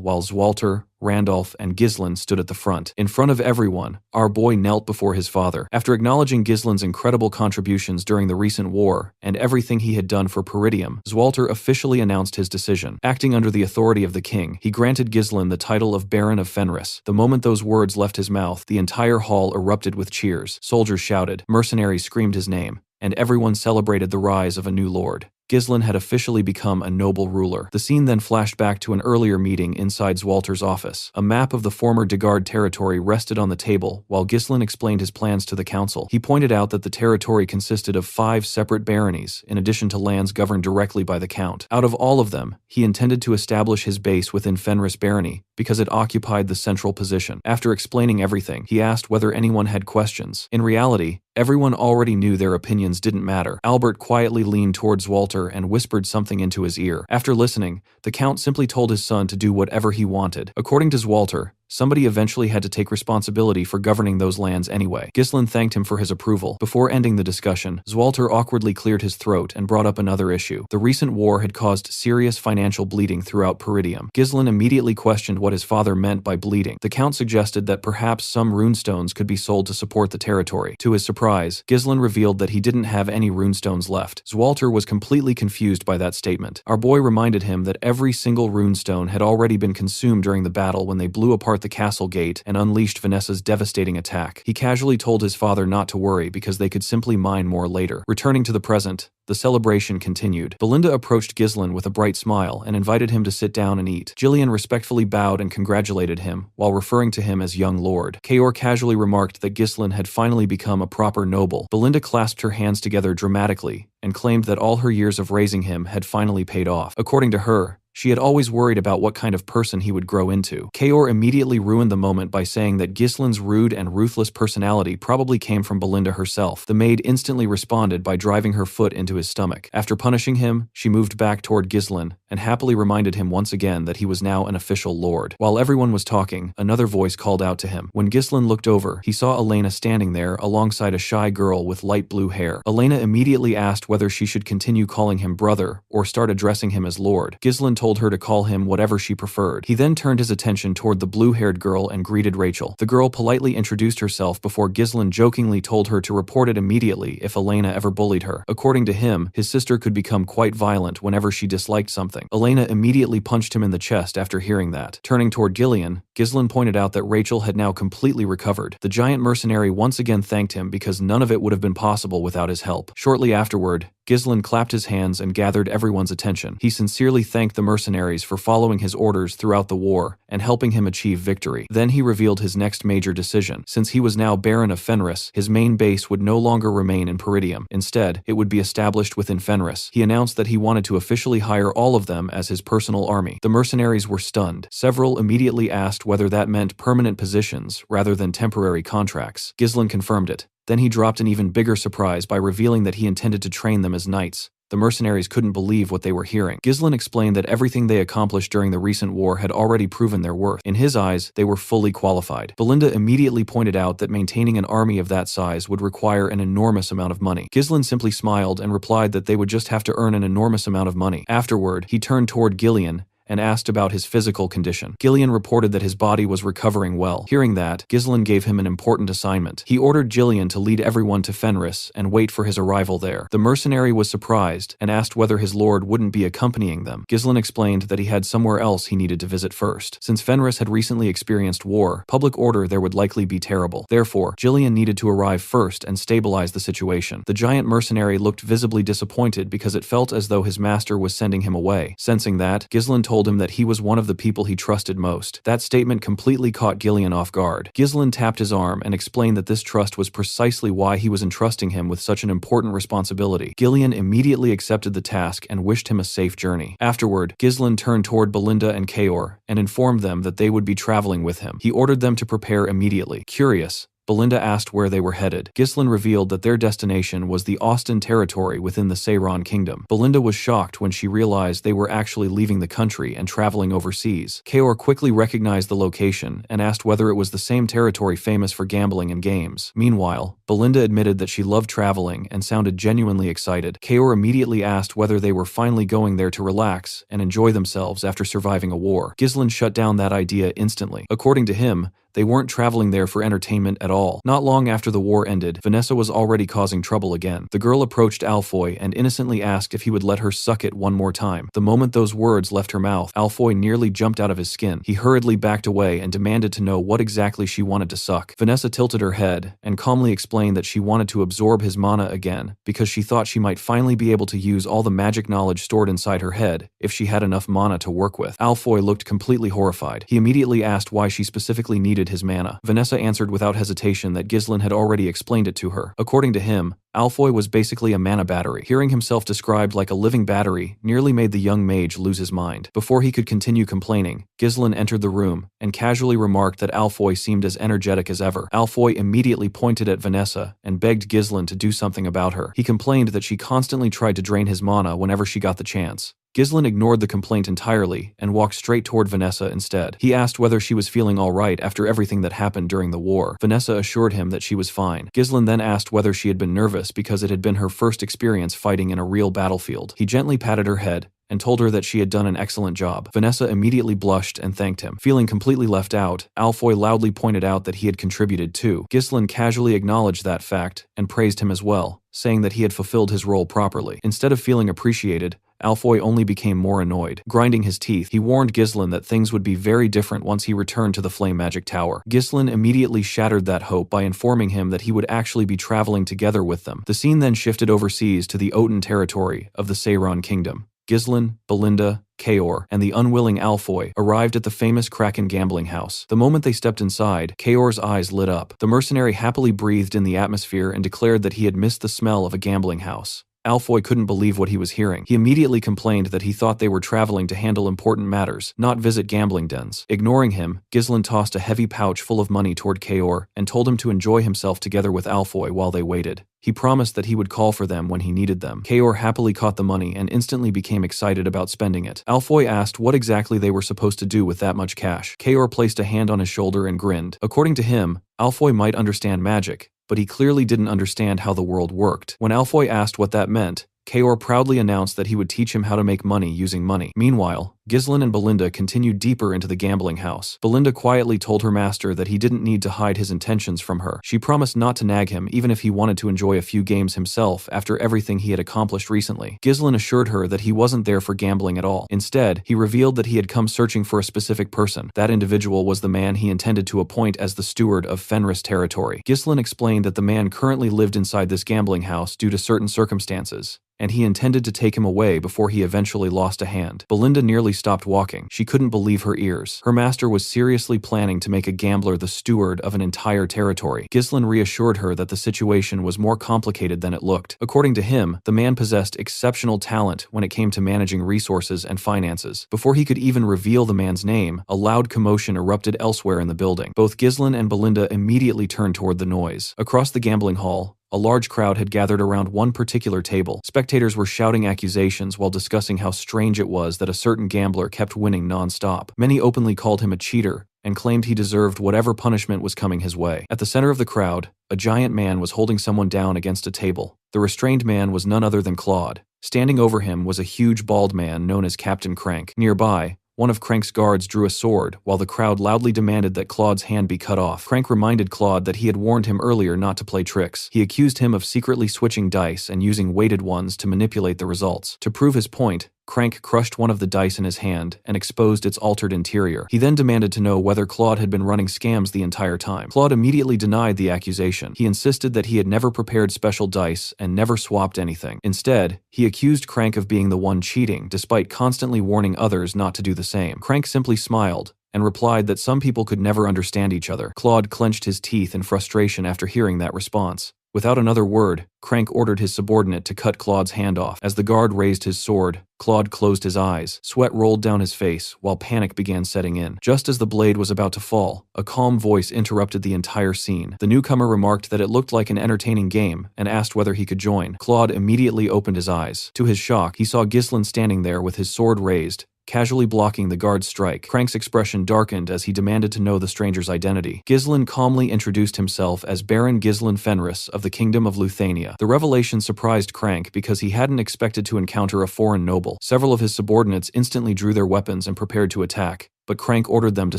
while Zwalter, Randolph, and Ghislain stood at the front. In front of everyone, our boy knelt before his father. After acknowledging Ghislain's incredible contributions during the recent war and everything he had done for Peridium, Zwalter officially announced his decision. Acting under the authority of the king, he granted Ghislain the title of Baron of Fenris. The moment those words left his mouth, the entire hall erupted with cheers. Soldiers shouted, mercenaries screamed his name, and everyone celebrated the rise of a new lord. Ghislain had officially become a noble ruler. The scene then flashed back to an earlier meeting inside Zwalter's office. A map of the former Degard territory rested on the table while Ghislain explained his plans to the council. He pointed out that the territory consisted of 5 separate baronies, in addition to lands governed directly by the count. Out of all of them, he intended to establish his base within Fenris barony because it occupied the central position. After explaining everything, he asked whether anyone had questions. In reality, everyone already knew their opinions didn't matter. Albert quietly leaned towards Walter and whispered something into his ear. After listening, the count simply told his son to do whatever he wanted. According to Walter, somebody eventually had to take responsibility for governing those lands anyway. Ghislain thanked him for his approval. Before ending the discussion, Zwalter awkwardly cleared his throat and brought up another issue. The recent war had caused serious financial bleeding throughout Peridium. Ghislain immediately questioned what his father meant by bleeding. The count suggested that perhaps some runestones could be sold to support the territory. To his surprise, Ghislain revealed that he didn't have any runestones left. Zwalter was completely confused by that statement. Our boy reminded him that every single runestone had already been consumed during the battle when they blew apart the castle gate and unleashed Vanessa's devastating attack. He casually told his father not to worry because they could simply mine more later. Returning to the present, the celebration continued. Belinda approached Ghislain with a bright smile and invited him to sit down and eat. Gillian respectfully bowed and congratulated him, while referring to him as young lord. Kaor casually remarked that Ghislain had finally become a proper noble. Belinda clasped her hands together dramatically and claimed that all her years of raising him had finally paid off. According to her, she had always worried about what kind of person he would grow into. Kaor immediately ruined the moment by saying that Ghislain's rude and ruthless personality probably came from Belinda herself. The maid instantly responded by driving her foot into his stomach. After punishing him, she moved back toward Ghislain and happily reminded him once again that he was now an official lord. While everyone was talking, another voice called out to him. When Ghislain looked over, he saw Elena standing there alongside a shy girl with light blue hair. Elena immediately asked whether she should continue calling him brother or start addressing him as lord. Ghislain told her to call him whatever she preferred. He then turned his attention toward the blue-haired girl and greeted Rachel. The girl politely introduced herself before Ghislain jokingly told her to report it immediately if Elena ever bullied her. According to him, his sister could become quite violent whenever she disliked something. Elena immediately punched him in the chest after hearing that. Turning toward Gillian, Ghislain pointed out that Rachel had now completely recovered. The giant mercenary once again thanked him because none of it would have been possible without his help. Shortly afterward, Ghislain clapped his hands and gathered everyone's attention. He sincerely thanked the mercenaries for following his orders throughout the war and helping him achieve victory. Then he revealed his next major decision. Since he was now Baron of Fenris, his main base would no longer remain in Peridium. Instead, it would be established within Fenris. He announced that he wanted to officially hire all of them as his personal army. The mercenaries were stunned. Several immediately asked whether that meant permanent positions rather than temporary contracts. Ghislain confirmed it. Then he dropped an even bigger surprise by revealing that he intended to train them as knights. The mercenaries couldn't believe what they were hearing. Ghislain explained that everything they accomplished during the recent war had already proven their worth. In his eyes, they were fully qualified. Belinda immediately pointed out that maintaining an army of that size would require an enormous amount of money. Ghislain simply smiled and replied that they would just have to earn an enormous amount of money. Afterward, he turned toward Gillian and asked about his physical condition. Gillian reported that his body was recovering well. Hearing that, Ghislain gave him an important assignment. He ordered Gillian to lead everyone to Fenris and wait for his arrival there. The mercenary was surprised and asked whether his lord wouldn't be accompanying them. Ghislain explained that he had somewhere else he needed to visit first. Since Fenris had recently experienced war, public order there would likely be terrible. Therefore, Gillian needed to arrive first and stabilize the situation. The giant mercenary looked visibly disappointed because it felt as though his master was sending him away. Sensing that, Ghislain told him that he was one of the people he trusted most. That statement completely caught Gillian off guard. Ghislain tapped his arm and explained that this trust was precisely why he was entrusting him with such an important responsibility. Gillian immediately accepted the task and wished him a safe journey. Afterward, Ghislain turned toward Belinda and Kaor and informed them that they would be traveling with him. He ordered them to prepare immediately. Curious, Belinda asked where they were headed. Ghislain revealed that their destination was the Austin territory within the Seiron kingdom. Belinda was shocked when she realized they were actually leaving the country and traveling overseas. Kaor quickly recognized the location and asked whether it was the same territory famous for gambling and games. Meanwhile, Belinda admitted that she loved traveling and sounded genuinely excited. Kaor immediately asked whether they were finally going there to relax and enjoy themselves after surviving a war. Ghislain shut down that idea instantly. According to him, they weren't traveling there for entertainment at all. Not long after the war ended, Vanessa was already causing trouble again. The girl approached Alfoy and innocently asked if he would let her suck it one more time. The moment those words left her mouth, Alfoy nearly jumped out of his skin. He hurriedly backed away and demanded to know what exactly she wanted to suck. Vanessa tilted her head and calmly explained that she wanted to absorb his mana again because she thought she might finally be able to use all the magic knowledge stored inside her head if she had enough mana to work with. Alfoy looked completely horrified. He immediately asked why she specifically needed his mana. Vanessa answered without hesitation that Ghislain had already explained it to her. According to him, Alfoy was basically a mana battery. Hearing himself described like a living battery nearly made the young mage lose his mind. Before he could continue complaining, Ghislain entered the room and casually remarked that Alfoy seemed as energetic as ever. Alfoy immediately pointed at Vanessa and begged Ghislain to do something about her. He complained that she constantly tried to drain his mana whenever she got the chance. Ghislain ignored the complaint entirely and walked straight toward Vanessa instead. He asked whether she was feeling alright after everything that happened during the war. Vanessa assured him that she was fine. Ghislain then asked whether she had been nervous because it had been her first experience fighting in a real battlefield. He gently patted her head and told her that she had done an excellent job. Vanessa immediately blushed and thanked him. Feeling completely left out, Alfoy loudly pointed out that he had contributed too. Ghislain casually acknowledged that fact and praised him as well, saying that he had fulfilled his role properly. Instead of feeling appreciated, Alfoy only became more annoyed. Grinding his teeth, he warned Ghislain that things would be very different once he returned to the Flame Magic Tower. Ghislain immediately shattered that hope by informing him that he would actually be traveling together with them. The scene then shifted overseas to the Oten territory of the Seiron Kingdom. Ghislain, Belinda, Kaor, and the unwilling Alfoy arrived at the famous Kraken gambling house. The moment they stepped inside, Kaor's eyes lit up. The mercenary happily breathed in the atmosphere and declared that he had missed the smell of a gambling house. Alfoy couldn't believe what he was hearing. He immediately complained that he thought they were traveling to handle important matters, not visit gambling dens. Ignoring him, Ghislain tossed a heavy pouch full of money toward Kaor and told him to enjoy himself together with Alfoy while they waited. He promised that he would call for them when he needed them. Kaor happily caught the money and instantly became excited about spending it. Alfoy asked what exactly they were supposed to do with that much cash. Kaor placed a hand on his shoulder and grinned. According to him, Alfoy might understand magic, but he clearly didn't understand how the world worked. When Alfoy asked what that meant, Kaor proudly announced that he would teach him how to make money using money. Meanwhile, Ghislain and Belinda continued deeper into the gambling house. Belinda quietly told her master that he didn't need to hide his intentions from her. She promised not to nag him even if he wanted to enjoy a few games himself after everything he had accomplished recently. Ghislain assured her that he wasn't there for gambling at all. Instead, he revealed that he had come searching for a specific person. That individual was the man he intended to appoint as the steward of Fenris territory. Ghislain explained that the man currently lived inside this gambling house due to certain circumstances, and he intended to take him away before he eventually lost a hand. Belinda nearly stopped walking. She couldn't believe her ears. Her master was seriously planning to make a gambler the steward of an entire territory. Ghislain reassured her that the situation was more complicated than it looked. According to him, the man possessed exceptional talent when it came to managing resources and finances. Before he could even reveal the man's name, a loud commotion erupted elsewhere in the building. Both Ghislain and Belinda immediately turned toward the noise. Across the gambling hall, a large crowd had gathered around one particular table. Spectators were shouting accusations while discussing how strange it was that a certain gambler kept winning non-stop. Many openly called him a cheater and claimed he deserved whatever punishment was coming his way. At the center of the crowd, a giant man was holding someone down against a table. The restrained man was none other than Claude. Standing over him was a huge bald man known as Captain Crank. Nearby, one of Crank's guards drew a sword, while the crowd loudly demanded that Claude's hand be cut off. Crank reminded Claude that he had warned him earlier not to play tricks. He accused him of secretly switching dice and using weighted ones to manipulate the results. To prove his point, Crank crushed one of the dice in his hand and exposed its altered interior. He then demanded to know whether Claude had been running scams the entire time. Claude immediately denied the accusation. He insisted that he had never prepared special dice and never swapped anything. Instead, he accused Crank of being the one cheating, despite constantly warning others not to do the same. Crank simply smiled and replied that some people could never understand each other. Claude clenched his teeth in frustration after hearing that response. Without another word, Crank ordered his subordinate to cut Claude's hand off. As the guard raised his sword, Claude closed his eyes. Sweat rolled down his face, while panic began setting in. Just as the blade was about to fall, a calm voice interrupted the entire scene. The newcomer remarked that it looked like an entertaining game, and asked whether he could join. Claude immediately opened his eyes. To his shock, he saw Ghislain standing there with his sword raised, casually blocking the guard's strike. Crank's expression darkened as he demanded to know the stranger's identity. Ghislain calmly introduced himself as Baron Ghislain Fenris of the Kingdom of Luthania. The revelation surprised Crank because he hadn't expected to encounter a foreign noble. Several of his subordinates instantly drew their weapons and prepared to attack, but Crank ordered them to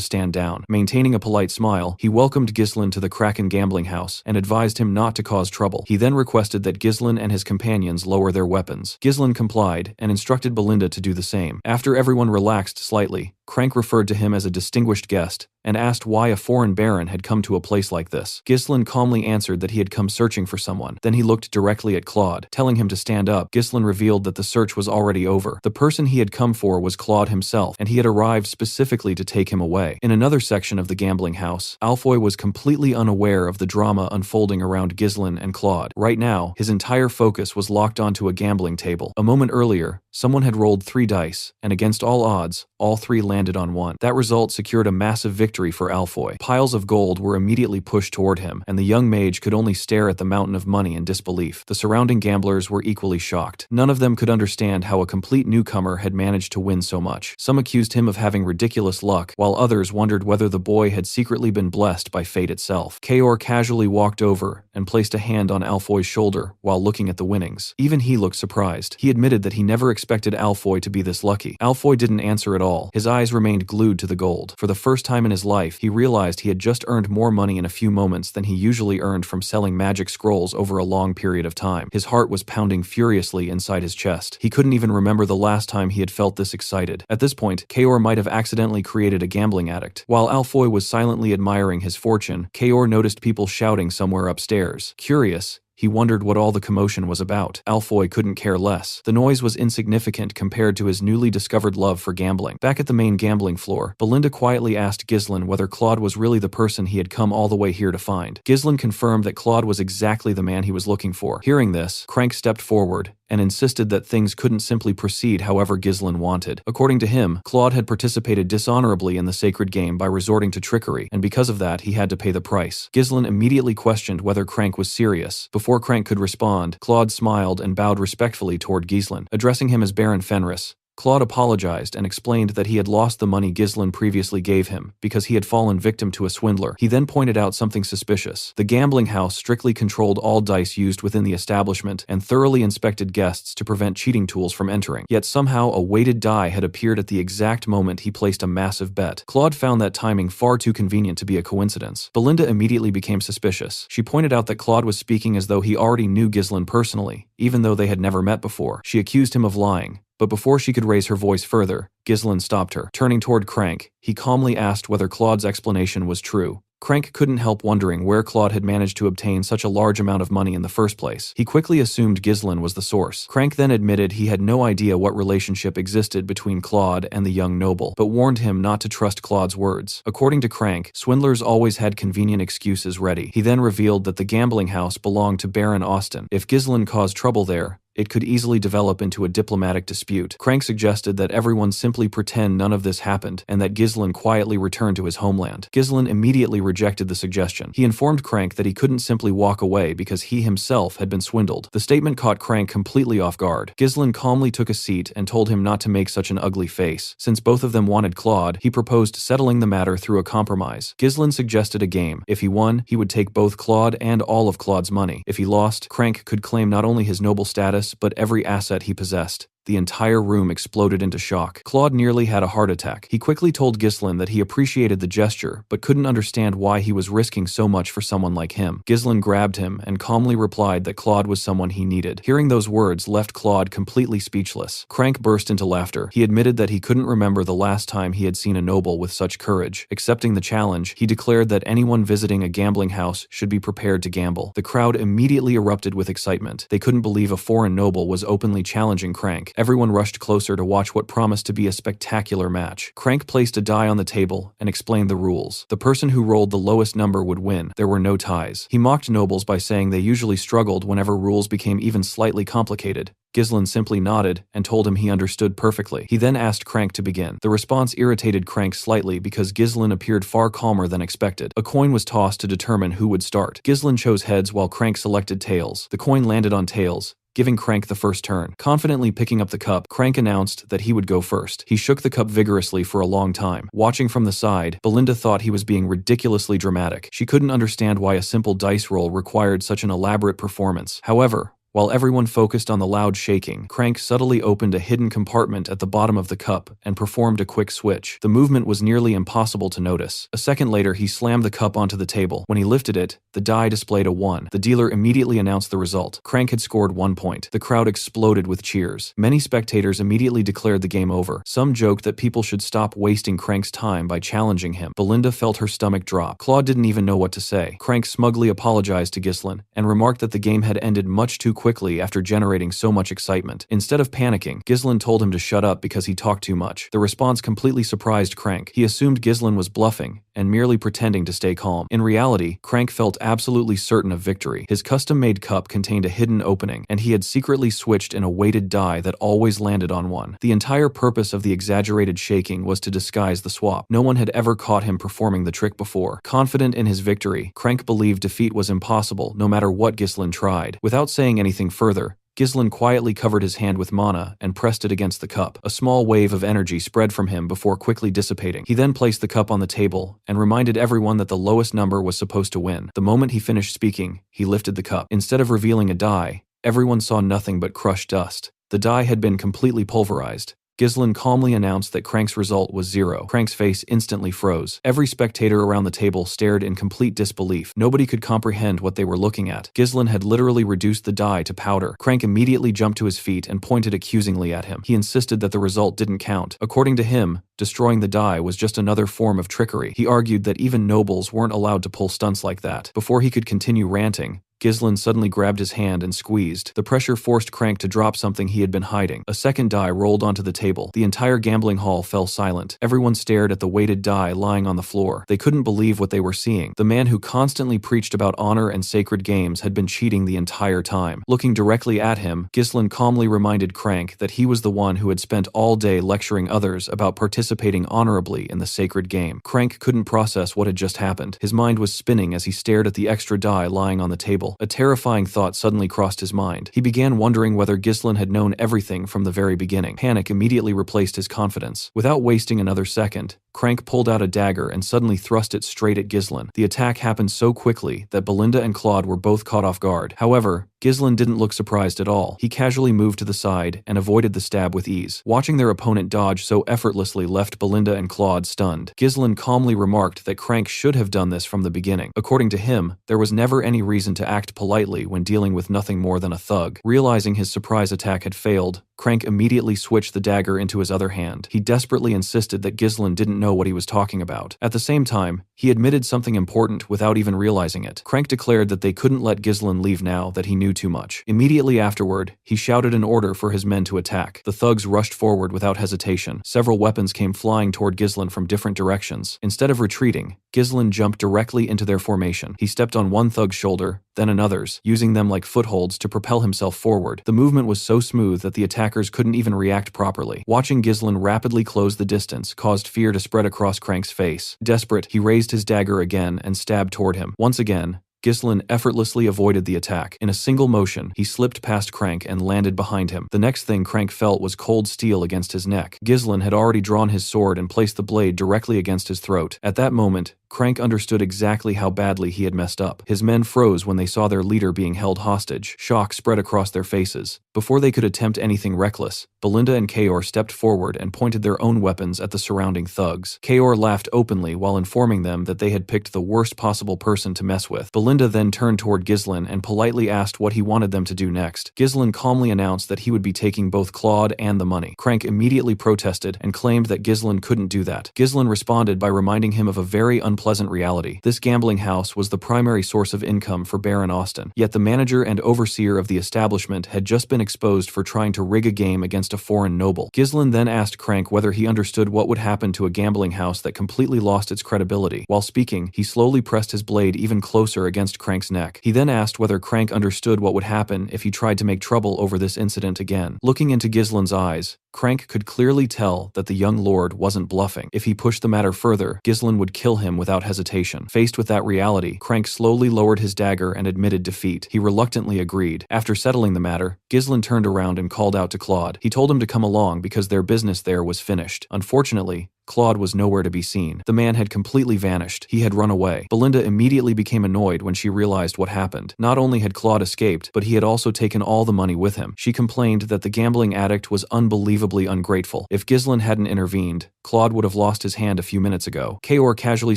stand down. Maintaining a polite smile, he welcomed Ghislain to the Kraken gambling house and advised him not to cause trouble. He then requested that Ghislain and his companions lower their weapons. Ghislain complied and instructed Belinda to do the same. After everyone relaxed slightly, Crank referred to him as a distinguished guest and asked why a foreign baron had come to a place like this. Ghislain calmly answered that he had come searching for someone. Then he looked directly at Claude. Telling him to stand up, Ghislain revealed that the search was already over. The person he had come for was Claude himself, and he had arrived specifically to take him away. In another section of the gambling house, Alfoy was completely unaware of the drama unfolding around Ghislain and Claude. Right now, his entire focus was locked onto a gambling table. A moment earlier, someone had rolled 3 dice, and against all odds, all 3 landed on 1. That result secured a massive victory for Alfoy. Piles of gold were immediately pushed toward him, and the young mage could only stare at the mountain of money in disbelief. The surrounding gamblers were equally shocked. None of them could understand how a complete newcomer had managed to win so much. Some accused him of having ridiculous luck, while others wondered whether the boy had secretly been blessed by fate itself. Kaor casually walked over and placed a hand on Alfoy's shoulder while looking at the winnings. Even he looked surprised. He admitted that he never expected Alfoy to be this lucky. Alfoy didn't answer at all. His eyes remained glued to the gold. For the first time in his life, he realized he had just earned more money in a few moments than he usually earned from selling magic scrolls over a long period of time. His heart was pounding furiously inside his chest. He couldn't even remember the last time he had felt this excited. At this point, Kaor might have accidentally created a gambling addict. While Alfoy was silently admiring his fortune, Kaor noticed people shouting somewhere upstairs. Curious, he wondered what all the commotion was about. Alfoy couldn't care less. The noise was insignificant compared to his newly discovered love for gambling. Back at the main gambling floor, Belinda quietly asked Ghislain whether Claude was really the person he had come all the way here to find. Ghislain confirmed that Claude was exactly the man he was looking for. Hearing this, Crank stepped forward and insisted that things couldn't simply proceed however Ghislain wanted. According to him, Claude had participated dishonorably in the sacred game by resorting to trickery, and because of that, he had to pay the price. Ghislain immediately questioned whether Crank was serious. Before Crank could respond, Claude smiled and bowed respectfully toward Ghislain. Addressing him as Baron Fenris, Claude apologized and explained that he had lost the money Ghislain previously gave him because he had fallen victim to a swindler. He then pointed out something suspicious. The gambling house strictly controlled all dice used within the establishment and thoroughly inspected guests to prevent cheating tools from entering. Yet somehow a weighted die had appeared at the exact moment he placed a massive bet. Claude found that timing far too convenient to be a coincidence. Belinda immediately became suspicious. She pointed out that Claude was speaking as though he already knew Ghislain personally, even though they had never met before. She accused him of lying. But before she could raise her voice further, Ghislain stopped her. Turning toward Crank, he calmly asked whether Claude's explanation was true. Crank couldn't help wondering where Claude had managed to obtain such a large amount of money in the first place. He quickly assumed Ghislain was the source. Crank then admitted he had no idea what relationship existed between Claude and the young noble, but warned him not to trust Claude's words. According to Crank, swindlers always had convenient excuses ready. He then revealed that the gambling house belonged to Baron Austin. If Ghislain caused trouble there, it could easily develop into a diplomatic dispute. Crank suggested that everyone simply pretend none of this happened and that Ghislain quietly return to his homeland. Ghislain immediately rejected the suggestion. He informed Crank that he couldn't simply walk away because he himself had been swindled. The statement caught Crank completely off guard. Ghislain calmly took a seat and told him not to make such an ugly face. Since both of them wanted Claude, he proposed settling the matter through a compromise. Ghislain suggested a game. If he won, he would take both Claude and all of Claude's money. If he lost, Crank could claim not only his noble status, but every asset he possessed. The entire room exploded into shock. Claude nearly had a heart attack. He quickly told Ghislain that he appreciated the gesture, but couldn't understand why he was risking so much for someone like him. Ghislain grabbed him and calmly replied that Claude was someone he needed. Hearing those words left Claude completely speechless. Crank burst into laughter. He admitted that he couldn't remember the last time he had seen a noble with such courage. Accepting the challenge, he declared that anyone visiting a gambling house should be prepared to gamble. The crowd immediately erupted with excitement. They couldn't believe a foreign noble was openly challenging Crank. Everyone rushed closer to watch what promised to be a spectacular match. Crank placed a die on the table and explained the rules. The person who rolled the lowest number would win. There were no ties. He mocked nobles by saying they usually struggled whenever rules became even slightly complicated. Ghislain simply nodded and told him he understood perfectly. He then asked Crank to begin. The response irritated Crank slightly because Ghislain appeared far calmer than expected. A coin was tossed to determine who would start. Ghislain chose heads while Crank selected tails. The coin landed on tails, giving Crank the first turn. Confidently picking up the cup, Crank announced that he would go first. He shook the cup vigorously for a long time. Watching from the side, Belinda thought he was being ridiculously dramatic. She couldn't understand why a simple dice roll required such an elaborate performance. However, while everyone focused on the loud shaking, Crank subtly opened a hidden compartment at the bottom of the cup and performed a quick switch. The movement was nearly impossible to notice. A second later, he slammed the cup onto the table. When he lifted it, the die displayed a 1. The dealer immediately announced the result. Crank had scored 1 point. The crowd exploded with cheers. Many spectators immediately declared the game over. Some joked that people should stop wasting Crank's time by challenging him. Belinda felt her stomach drop. Claude didn't even know what to say. Crank smugly apologized to Ghislain and remarked that the game had ended much too quickly after generating so much excitement. Instead of panicking, Ghislain told him to shut up because he talked too much. The response completely surprised Crank. He assumed Ghislain was bluffing and merely pretending to stay calm. In reality, Crank felt absolutely certain of victory. His custom-made cup contained a hidden opening, and he had secretly switched in a weighted die that always landed on 1. The entire purpose of the exaggerated shaking was to disguise the swap. No one had ever caught him performing the trick before. Confident in his victory, Crank believed defeat was impossible no matter what Ghislain tried. Without saying anything further, Ghislain quietly covered his hand with mana and pressed it against the cup. A small wave of energy spread from him before quickly dissipating. He then placed the cup on the table and reminded everyone that the lowest number was supposed to win. The moment he finished speaking, he lifted the cup. Instead of revealing a die, everyone saw nothing but crushed dust. The die had been completely pulverized. Ghislain calmly announced that Crank's result was 0. Crank's face instantly froze. Every spectator around the table stared in complete disbelief. Nobody could comprehend what they were looking at. Ghislain had literally reduced the die to powder. Crank immediately jumped to his feet and pointed accusingly at him. He insisted that the result didn't count. According to him, destroying the die was just another form of trickery. He argued that even nobles weren't allowed to pull stunts like that. Before he could continue ranting, Ghislain suddenly grabbed his hand and squeezed. The pressure forced Crank to drop something he had been hiding. A second die rolled onto the table. The entire gambling hall fell silent. Everyone stared at the weighted die lying on the floor. They couldn't believe what they were seeing. The man who constantly preached about honor and sacred games had been cheating the entire time. Looking directly at him, Ghislain calmly reminded Crank that he was the one who had spent all day lecturing others about participating honorably in the sacred game. Crank couldn't process what had just happened. His mind was spinning as he stared at the extra die lying on the table. A terrifying thought suddenly crossed his mind. He began wondering whether Ghislain had known everything from the very beginning. Panic immediately replaced his confidence. Without wasting another second, Crank pulled out a dagger and suddenly thrust it straight at Ghislain. The attack happened so quickly that Belinda and Claude were both caught off guard. However, Ghislain didn't look surprised at all. He casually moved to the side and avoided the stab with ease. Watching their opponent dodge so effortlessly left Belinda and Claude stunned. Ghislain calmly remarked that Crank should have done this from the beginning. According to him, there was never any reason to act politely when dealing with nothing more than a thug. Realizing his surprise attack had failed, Crank immediately switched the dagger into his other hand. He desperately insisted that Ghislain didn't know what he was talking about. At the same time, he admitted something important without even realizing it. Crank declared that they couldn't let Ghislain leave now that he knew too much. Immediately afterward, he shouted an order for his men to attack. The thugs rushed forward without hesitation. Several weapons came flying toward Ghislain from different directions. Instead of retreating, Ghislain jumped directly into their formation. He stepped on one thug's shoulder, then another's, using them like footholds to propel himself forward. The movement was so smooth that the attackers couldn't even react properly. Watching Ghislain rapidly close the distance caused fear to spread across Crank's face. Desperate, he raised his dagger again and stabbed toward him. Once again, Ghislain effortlessly avoided the attack. In a single motion, he slipped past Crank and landed behind him. The next thing Crank felt was cold steel against his neck. Ghislain had already drawn his sword and placed the blade directly against his throat. At that moment, Crank understood exactly how badly he had messed up. His men froze when they saw their leader being held hostage. Shock spread across their faces. Before they could attempt anything reckless, Belinda and Kaor stepped forward and pointed their own weapons at the surrounding thugs. Kaor laughed openly while informing them that they had picked the worst possible person to mess with. Belinda then turned toward Ghislain and politely asked what he wanted them to do next. Ghislain calmly announced that he would be taking both Claude and the money. Crank immediately protested and claimed that Ghislain couldn't do that. Ghislain responded by reminding him of a very unpleasant unpleasant reality. This gambling house was the primary source of income for Baron Austin, yet the manager and overseer of the establishment had just been exposed for trying to rig a game against a foreign noble. Ghislain then asked Crank whether he understood what would happen to a gambling house that completely lost its credibility. While speaking, he slowly pressed his blade even closer against Crank's neck. He then asked whether Crank understood what would happen if he tried to make trouble over this incident again. Looking into Ghislain's eyes, Crank could clearly tell that the young lord wasn't bluffing. If he pushed the matter further, Ghislain would kill him without hesitation. Faced with that reality, Crank slowly lowered his dagger and admitted defeat. He reluctantly agreed. After settling the matter, Ghislain turned around and called out to Claude. He told him to come along because their business there was finished. Unfortunately, Claude was nowhere to be seen. The man had completely vanished. He had run away. Belinda immediately became annoyed when she realized what happened. Not only had Claude escaped, but he had also taken all the money with him. She complained that the gambling addict was unbelievably ungrateful. If Ghislain hadn't intervened, Claude would have lost his hand a few minutes ago. Kaor casually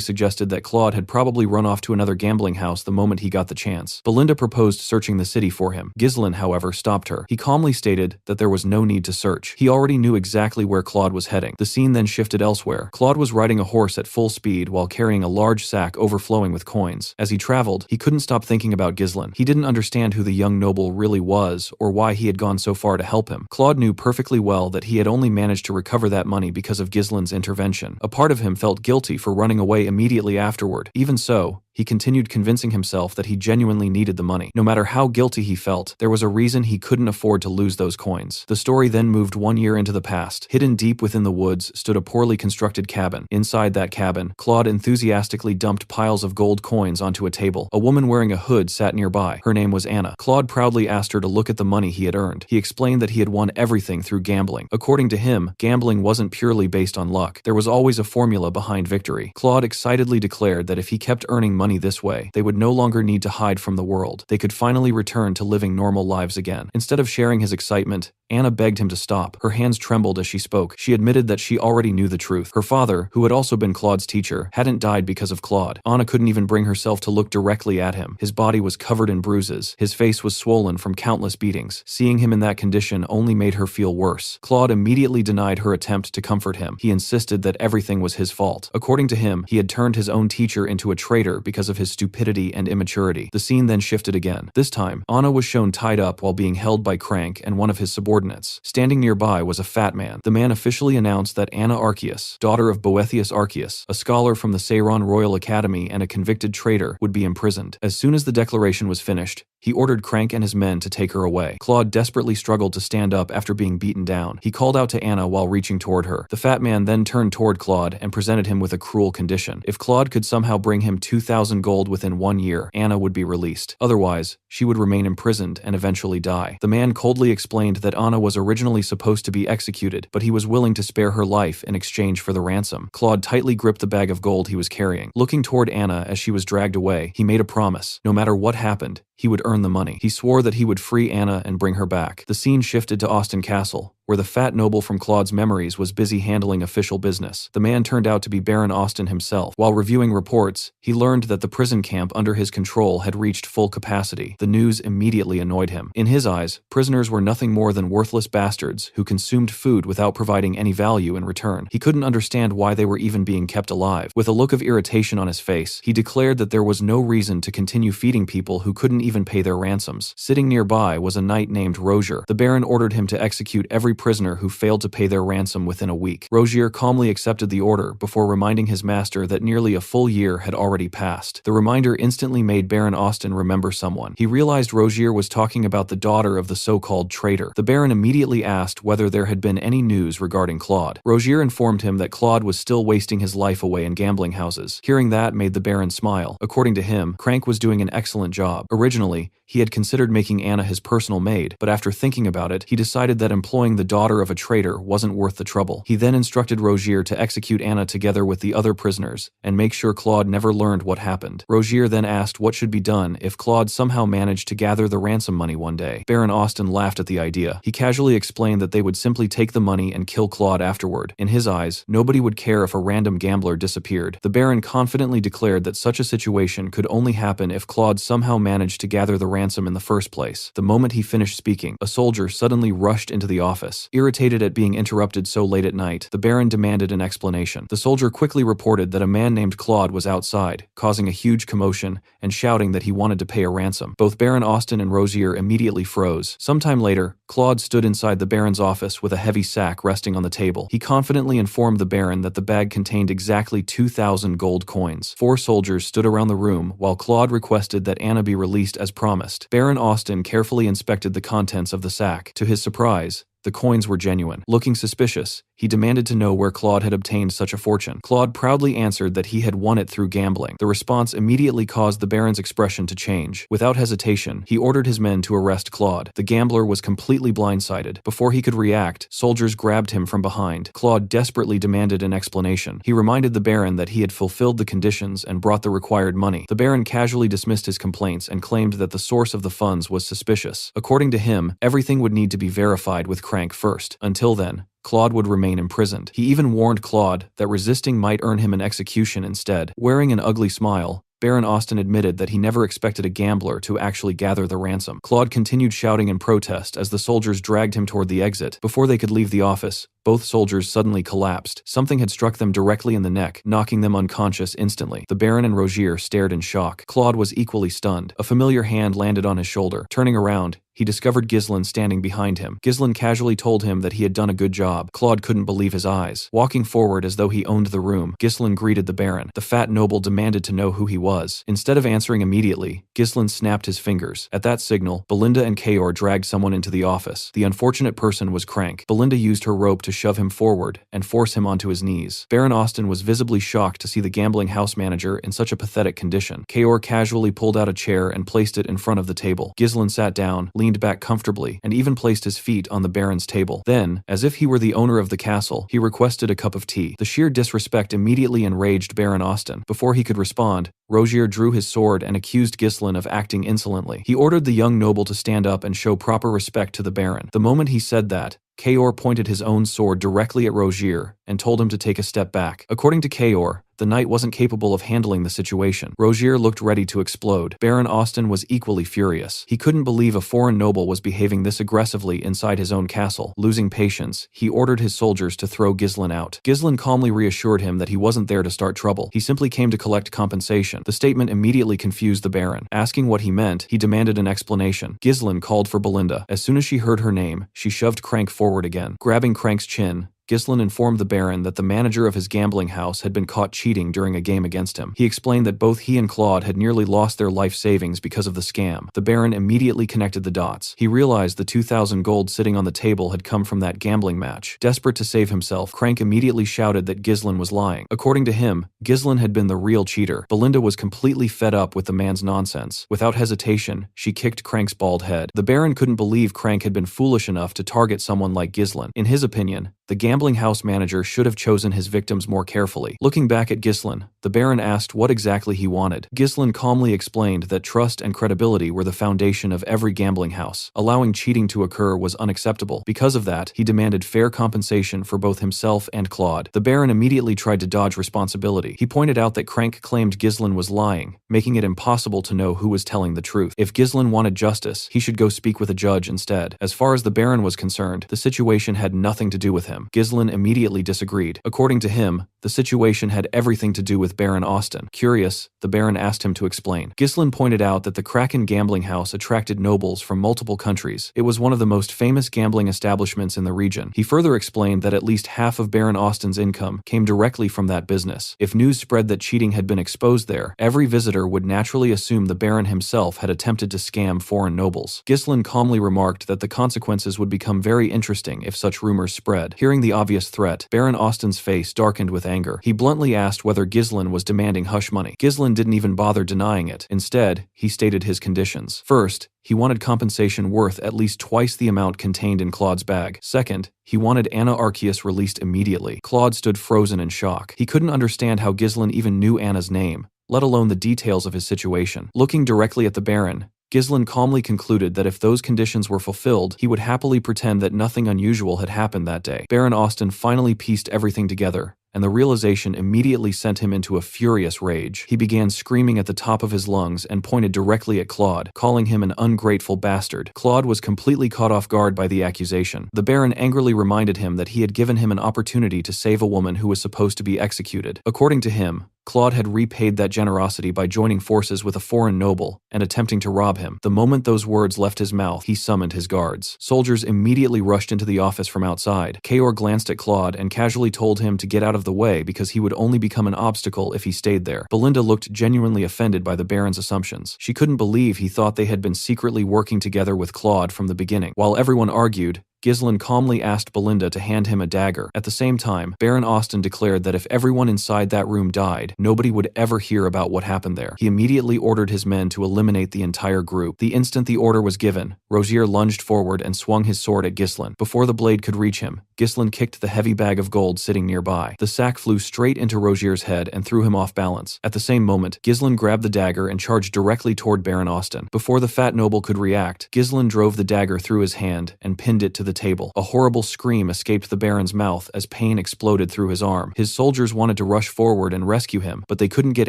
suggested that Claude had probably run off to another gambling house the moment he got the chance. Belinda proposed searching the city for him. Ghislain, however, stopped her. He calmly stated that there was no need to search. He already knew exactly where Claude was heading. The scene then shifted elsewhere. Claude was riding a horse at full speed while carrying a large sack overflowing with coins. As he traveled, he couldn't stop thinking about Ghislain. He didn't understand who the young noble really was or why he had gone so far to help him. Claude knew perfectly well that he had only managed to recover that money because of Ghislain's intervention. A part of him felt guilty for running away immediately afterward. Even so, he continued convincing himself that he genuinely needed the money. No matter how guilty he felt, there was a reason he couldn't afford to lose those coins. The story then moved 1 year into the past. Hidden deep within the woods stood a poorly constructed cabin. Inside that cabin, Claude enthusiastically dumped piles of gold coins onto a table. A woman wearing a hood sat nearby. Her name was Anna. Claude proudly asked her to look at the money he had earned. He explained that he had won everything through gambling. According to him, gambling wasn't purely based on luck. There was always a formula behind victory. Claude excitedly declared that if he kept earning money this way, they would no longer need to hide from the world. They could finally return to living normal lives again. Instead of sharing his excitement, Anna begged him to stop. Her hands trembled as she spoke. She admitted that she already knew the truth. Her father, who had also been Claude's teacher, hadn't died because of Claude. Anna couldn't even bring herself to look directly at him. His body was covered in bruises. His face was swollen from countless beatings. Seeing him in that condition only made her feel worse. Claude immediately denied her attempt to comfort him. He insisted that everything was his fault. According to him, he had turned his own teacher into a traitor because of his stupidity and immaturity. The scene then shifted again. This time, Anna was shown tied up while being held by Crank and one of his subordinates. Standing nearby was a fat man. The man officially announced that Anna Arceus, daughter of Boethius Arceus, a scholar from the Seiron Royal Academy and a convicted traitor, would be imprisoned. As soon as the declaration was finished, he ordered Crank and his men to take her away. Claude desperately struggled to stand up after being beaten down. He called out to Anna while reaching toward her. The fat man then turned toward Claude and presented him with a cruel condition. If Claude could somehow bring him 2,000 gold within 1 year, Anna would be released. Otherwise, she would remain imprisoned and eventually die. The man coldly explained that Anna was originally supposed to be executed, but he was willing to spare her life in exchange for the ransom. Claude tightly gripped the bag of gold he was carrying. Looking toward Anna as she was dragged away, he made a promise. No matter what happened, he would earn the money. He swore that he would free Anna and bring her back. The scene shifted to Austin Castle, where the fat noble from Claude's memories was busy handling official business. The man turned out to be Baron Austin himself. While reviewing reports, he learned that the prison camp under his control had reached full capacity. The news immediately annoyed him. In his eyes, prisoners were nothing more than worthless bastards who consumed food without providing any value in return. He couldn't understand why they were even being kept alive. With a look of irritation on his face, he declared that there was no reason to continue feeding people who couldn't even pay their ransoms. Sitting nearby was a knight named Rogier. The Baron ordered him to execute every prisoner who failed to pay their ransom within a week. Rogier calmly accepted the order before reminding his master that nearly a full year had already passed. The reminder instantly made Baron Austin remember someone. He realized Rogier was talking about the daughter of the so-called traitor. The Baron immediately asked whether there had been any news regarding Claude. Rogier informed him that Claude was still wasting his life away in gambling houses. Hearing that made the Baron smile. According to him, Crank was doing an excellent job. Originally, he had considered making Anna his personal maid, but after thinking about it, he decided that employing the daughter of a traitor wasn't worth the trouble. He then instructed Rogier to execute Anna together with the other prisoners and make sure Claude never learned what happened. Rogier then asked what should be done if Claude somehow managed to gather the ransom money one day. Baron Austin laughed at the idea. He casually explained that they would simply take the money and kill Claude afterward. In his eyes, nobody would care if a random gambler disappeared. The Baron confidently declared that such a situation could only happen if Claude somehow managed to gather the ransom in the first place. The moment he finished speaking, a soldier suddenly rushed into the office. Irritated at being interrupted so late at night, the Baron demanded an explanation. The soldier quickly reported that a man named Claude was outside, causing a huge commotion and shouting that he wanted to pay a ransom. Both Baron Austin and Rosier immediately froze. Sometime later, Claude stood inside the Baron's office with a heavy sack resting on the table. He confidently informed the Baron that the bag contained exactly 2,000 gold coins. 4 soldiers stood around the room while Claude requested that Anna be released as promised. Baron Austin carefully inspected the contents of the sack. To his surprise, the coins were genuine. Looking suspicious, he demanded to know where Claude had obtained such a fortune. Claude proudly answered that he had won it through gambling. The response immediately caused the Baron's expression to change. Without hesitation, he ordered his men to arrest Claude. The gambler was completely blindsided. Before he could react, soldiers grabbed him from behind. Claude desperately demanded an explanation. He reminded the Baron that he had fulfilled the conditions and brought the required money. The Baron casually dismissed his complaints and claimed that the source of the funds was suspicious. According to him, everything would need to be verified with Crank first. Until then, Claude would remain imprisoned. He even warned Claude that resisting might earn him an execution instead. Wearing an ugly smile, Baron Austin admitted that he never expected a gambler to actually gather the ransom. Claude continued shouting in protest as the soldiers dragged him toward the exit. Before they could leave the office, both soldiers suddenly collapsed. Something had struck them directly in the neck, knocking them unconscious instantly. The Baron and Rosier stared in shock. Claude was equally stunned. A familiar hand landed on his shoulder. Turning around, he discovered Ghislain standing behind him. Ghislain casually told him that he had done a good job. Claude couldn't believe his eyes. Walking forward as though he owned the room, Ghislain greeted the Baron. The fat noble demanded to know who he was. Instead of answering immediately, Ghislain snapped his fingers. At that signal, Belinda and Kaor dragged someone into the office. The unfortunate person was Crank. Belinda used her rope to shove him forward and force him onto his knees. Baron Austin was visibly shocked to see the gambling house manager in such a pathetic condition. Kaor casually pulled out a chair and placed it in front of the table. Ghislain sat down, leaned back comfortably, and even placed his feet on the Baron's table. Then, as if he were the owner of the castle, he requested a cup of tea. The sheer disrespect immediately enraged Baron Austin. Before he could respond, Rosier drew his sword and accused Ghislain of acting insolently. He ordered the young noble to stand up and show proper respect to the Baron. The moment he said that, Kaor pointed his own sword directly at Rosier and told him to take a step back. According to Kaor, the knight wasn't capable of handling the situation. Rosier looked ready to explode. Baron Austin was equally furious. He couldn't believe a foreign noble was behaving this aggressively inside his own castle. Losing patience, he ordered his soldiers to throw Ghislain out. Ghislain calmly reassured him that he wasn't there to start trouble. He simply came to collect compensation. The statement immediately confused the Baron. Asking what he meant, he demanded an explanation. Ghislain called for Belinda. As soon as she heard her name, she shoved Crank forward again. Grabbing Crank's chin, Ghislain informed the Baron that the manager of his gambling house had been caught cheating during a game against him. He explained that both he and Claude had nearly lost their life savings because of the scam. The Baron immediately connected the dots. He realized the 2,000 gold sitting on the table had come from that gambling match. Desperate to save himself, Crank immediately shouted that Ghislain was lying. According to him, Ghislain had been the real cheater. Belinda was completely fed up with the man's nonsense. Without hesitation, she kicked Crank's bald head. The Baron couldn't believe Crank had been foolish enough to target someone like Ghislain. In his opinion, the gambling house manager should have chosen his victims more carefully. Looking back at Ghislain, the Baron asked what exactly he wanted. Ghislain calmly explained that trust and credibility were the foundation of every gambling house. Allowing cheating to occur was unacceptable. Because of that, he demanded fair compensation for both himself and Claude. The Baron immediately tried to dodge responsibility. He pointed out that Crank claimed Ghislain was lying, making it impossible to know who was telling the truth. If Ghislain wanted justice, he should go speak with a judge instead. As far as the Baron was concerned, the situation had nothing to do with him. Ghislain immediately disagreed. According to him, the situation had everything to do with Baron Austin. Curious, the Baron asked him to explain. Ghislain pointed out that the Kraken gambling house attracted nobles from multiple countries. It was one of the most famous gambling establishments in the region. He further explained that at least half of Baron Austin's income came directly from that business. If news spread that cheating had been exposed there, every visitor would naturally assume the Baron himself had attempted to scam foreign nobles. Ghislain calmly remarked that the consequences would become very interesting if such rumors spread. Hearing the obvious threat, Baron Austin's face darkened with anger. He bluntly asked whether Ghislain was demanding hush money. Ghislain didn't even bother denying it. Instead, he stated his conditions. First, he wanted compensation worth at least twice the amount contained in Claude's bag. Second, he wanted Anna Arceus released immediately. Claude stood frozen in shock. He couldn't understand how Ghislain even knew Anna's name, let alone the details of his situation. Looking directly at the Baron, Ghislain calmly concluded that if those conditions were fulfilled, he would happily pretend that nothing unusual had happened that day. Baron Austin finally pieced everything together, and the realization immediately sent him into a furious rage. He began screaming at the top of his lungs and pointed directly at Claude, calling him an ungrateful bastard. Claude was completely caught off guard by the accusation. The Baron angrily reminded him that he had given him an opportunity to save a woman who was supposed to be executed. According to him, Claude had repaid that generosity by joining forces with a foreign noble and attempting to rob him. The moment those words left his mouth, he summoned his guards. Soldiers immediately rushed into the office from outside. Kaor glanced at Claude and casually told him to get out of the way because he would only become an obstacle if he stayed there. Belinda looked genuinely offended by the Baron's assumptions. She couldn't believe he thought they had been secretly working together with Claude from the beginning. While everyone argued, Ghislain calmly asked Belinda to hand him a dagger. At the same time, Baron Austin declared that if everyone inside that room died, nobody would ever hear about what happened there. He immediately ordered his men to eliminate the entire group. The instant the order was given, Rozier lunged forward and swung his sword at Ghislain. Before the blade could reach him, Ghislain kicked the heavy bag of gold sitting nearby. The sack flew straight into Rozier's head and threw him off balance. At the same moment, Ghislain grabbed the dagger and charged directly toward Baron Austin. Before the fat noble could react, Ghislain drove the dagger through his hand and pinned it to the table. A horrible scream escaped the Baron's mouth as pain exploded through his arm. His soldiers wanted to rush forward and rescue him, but they couldn't get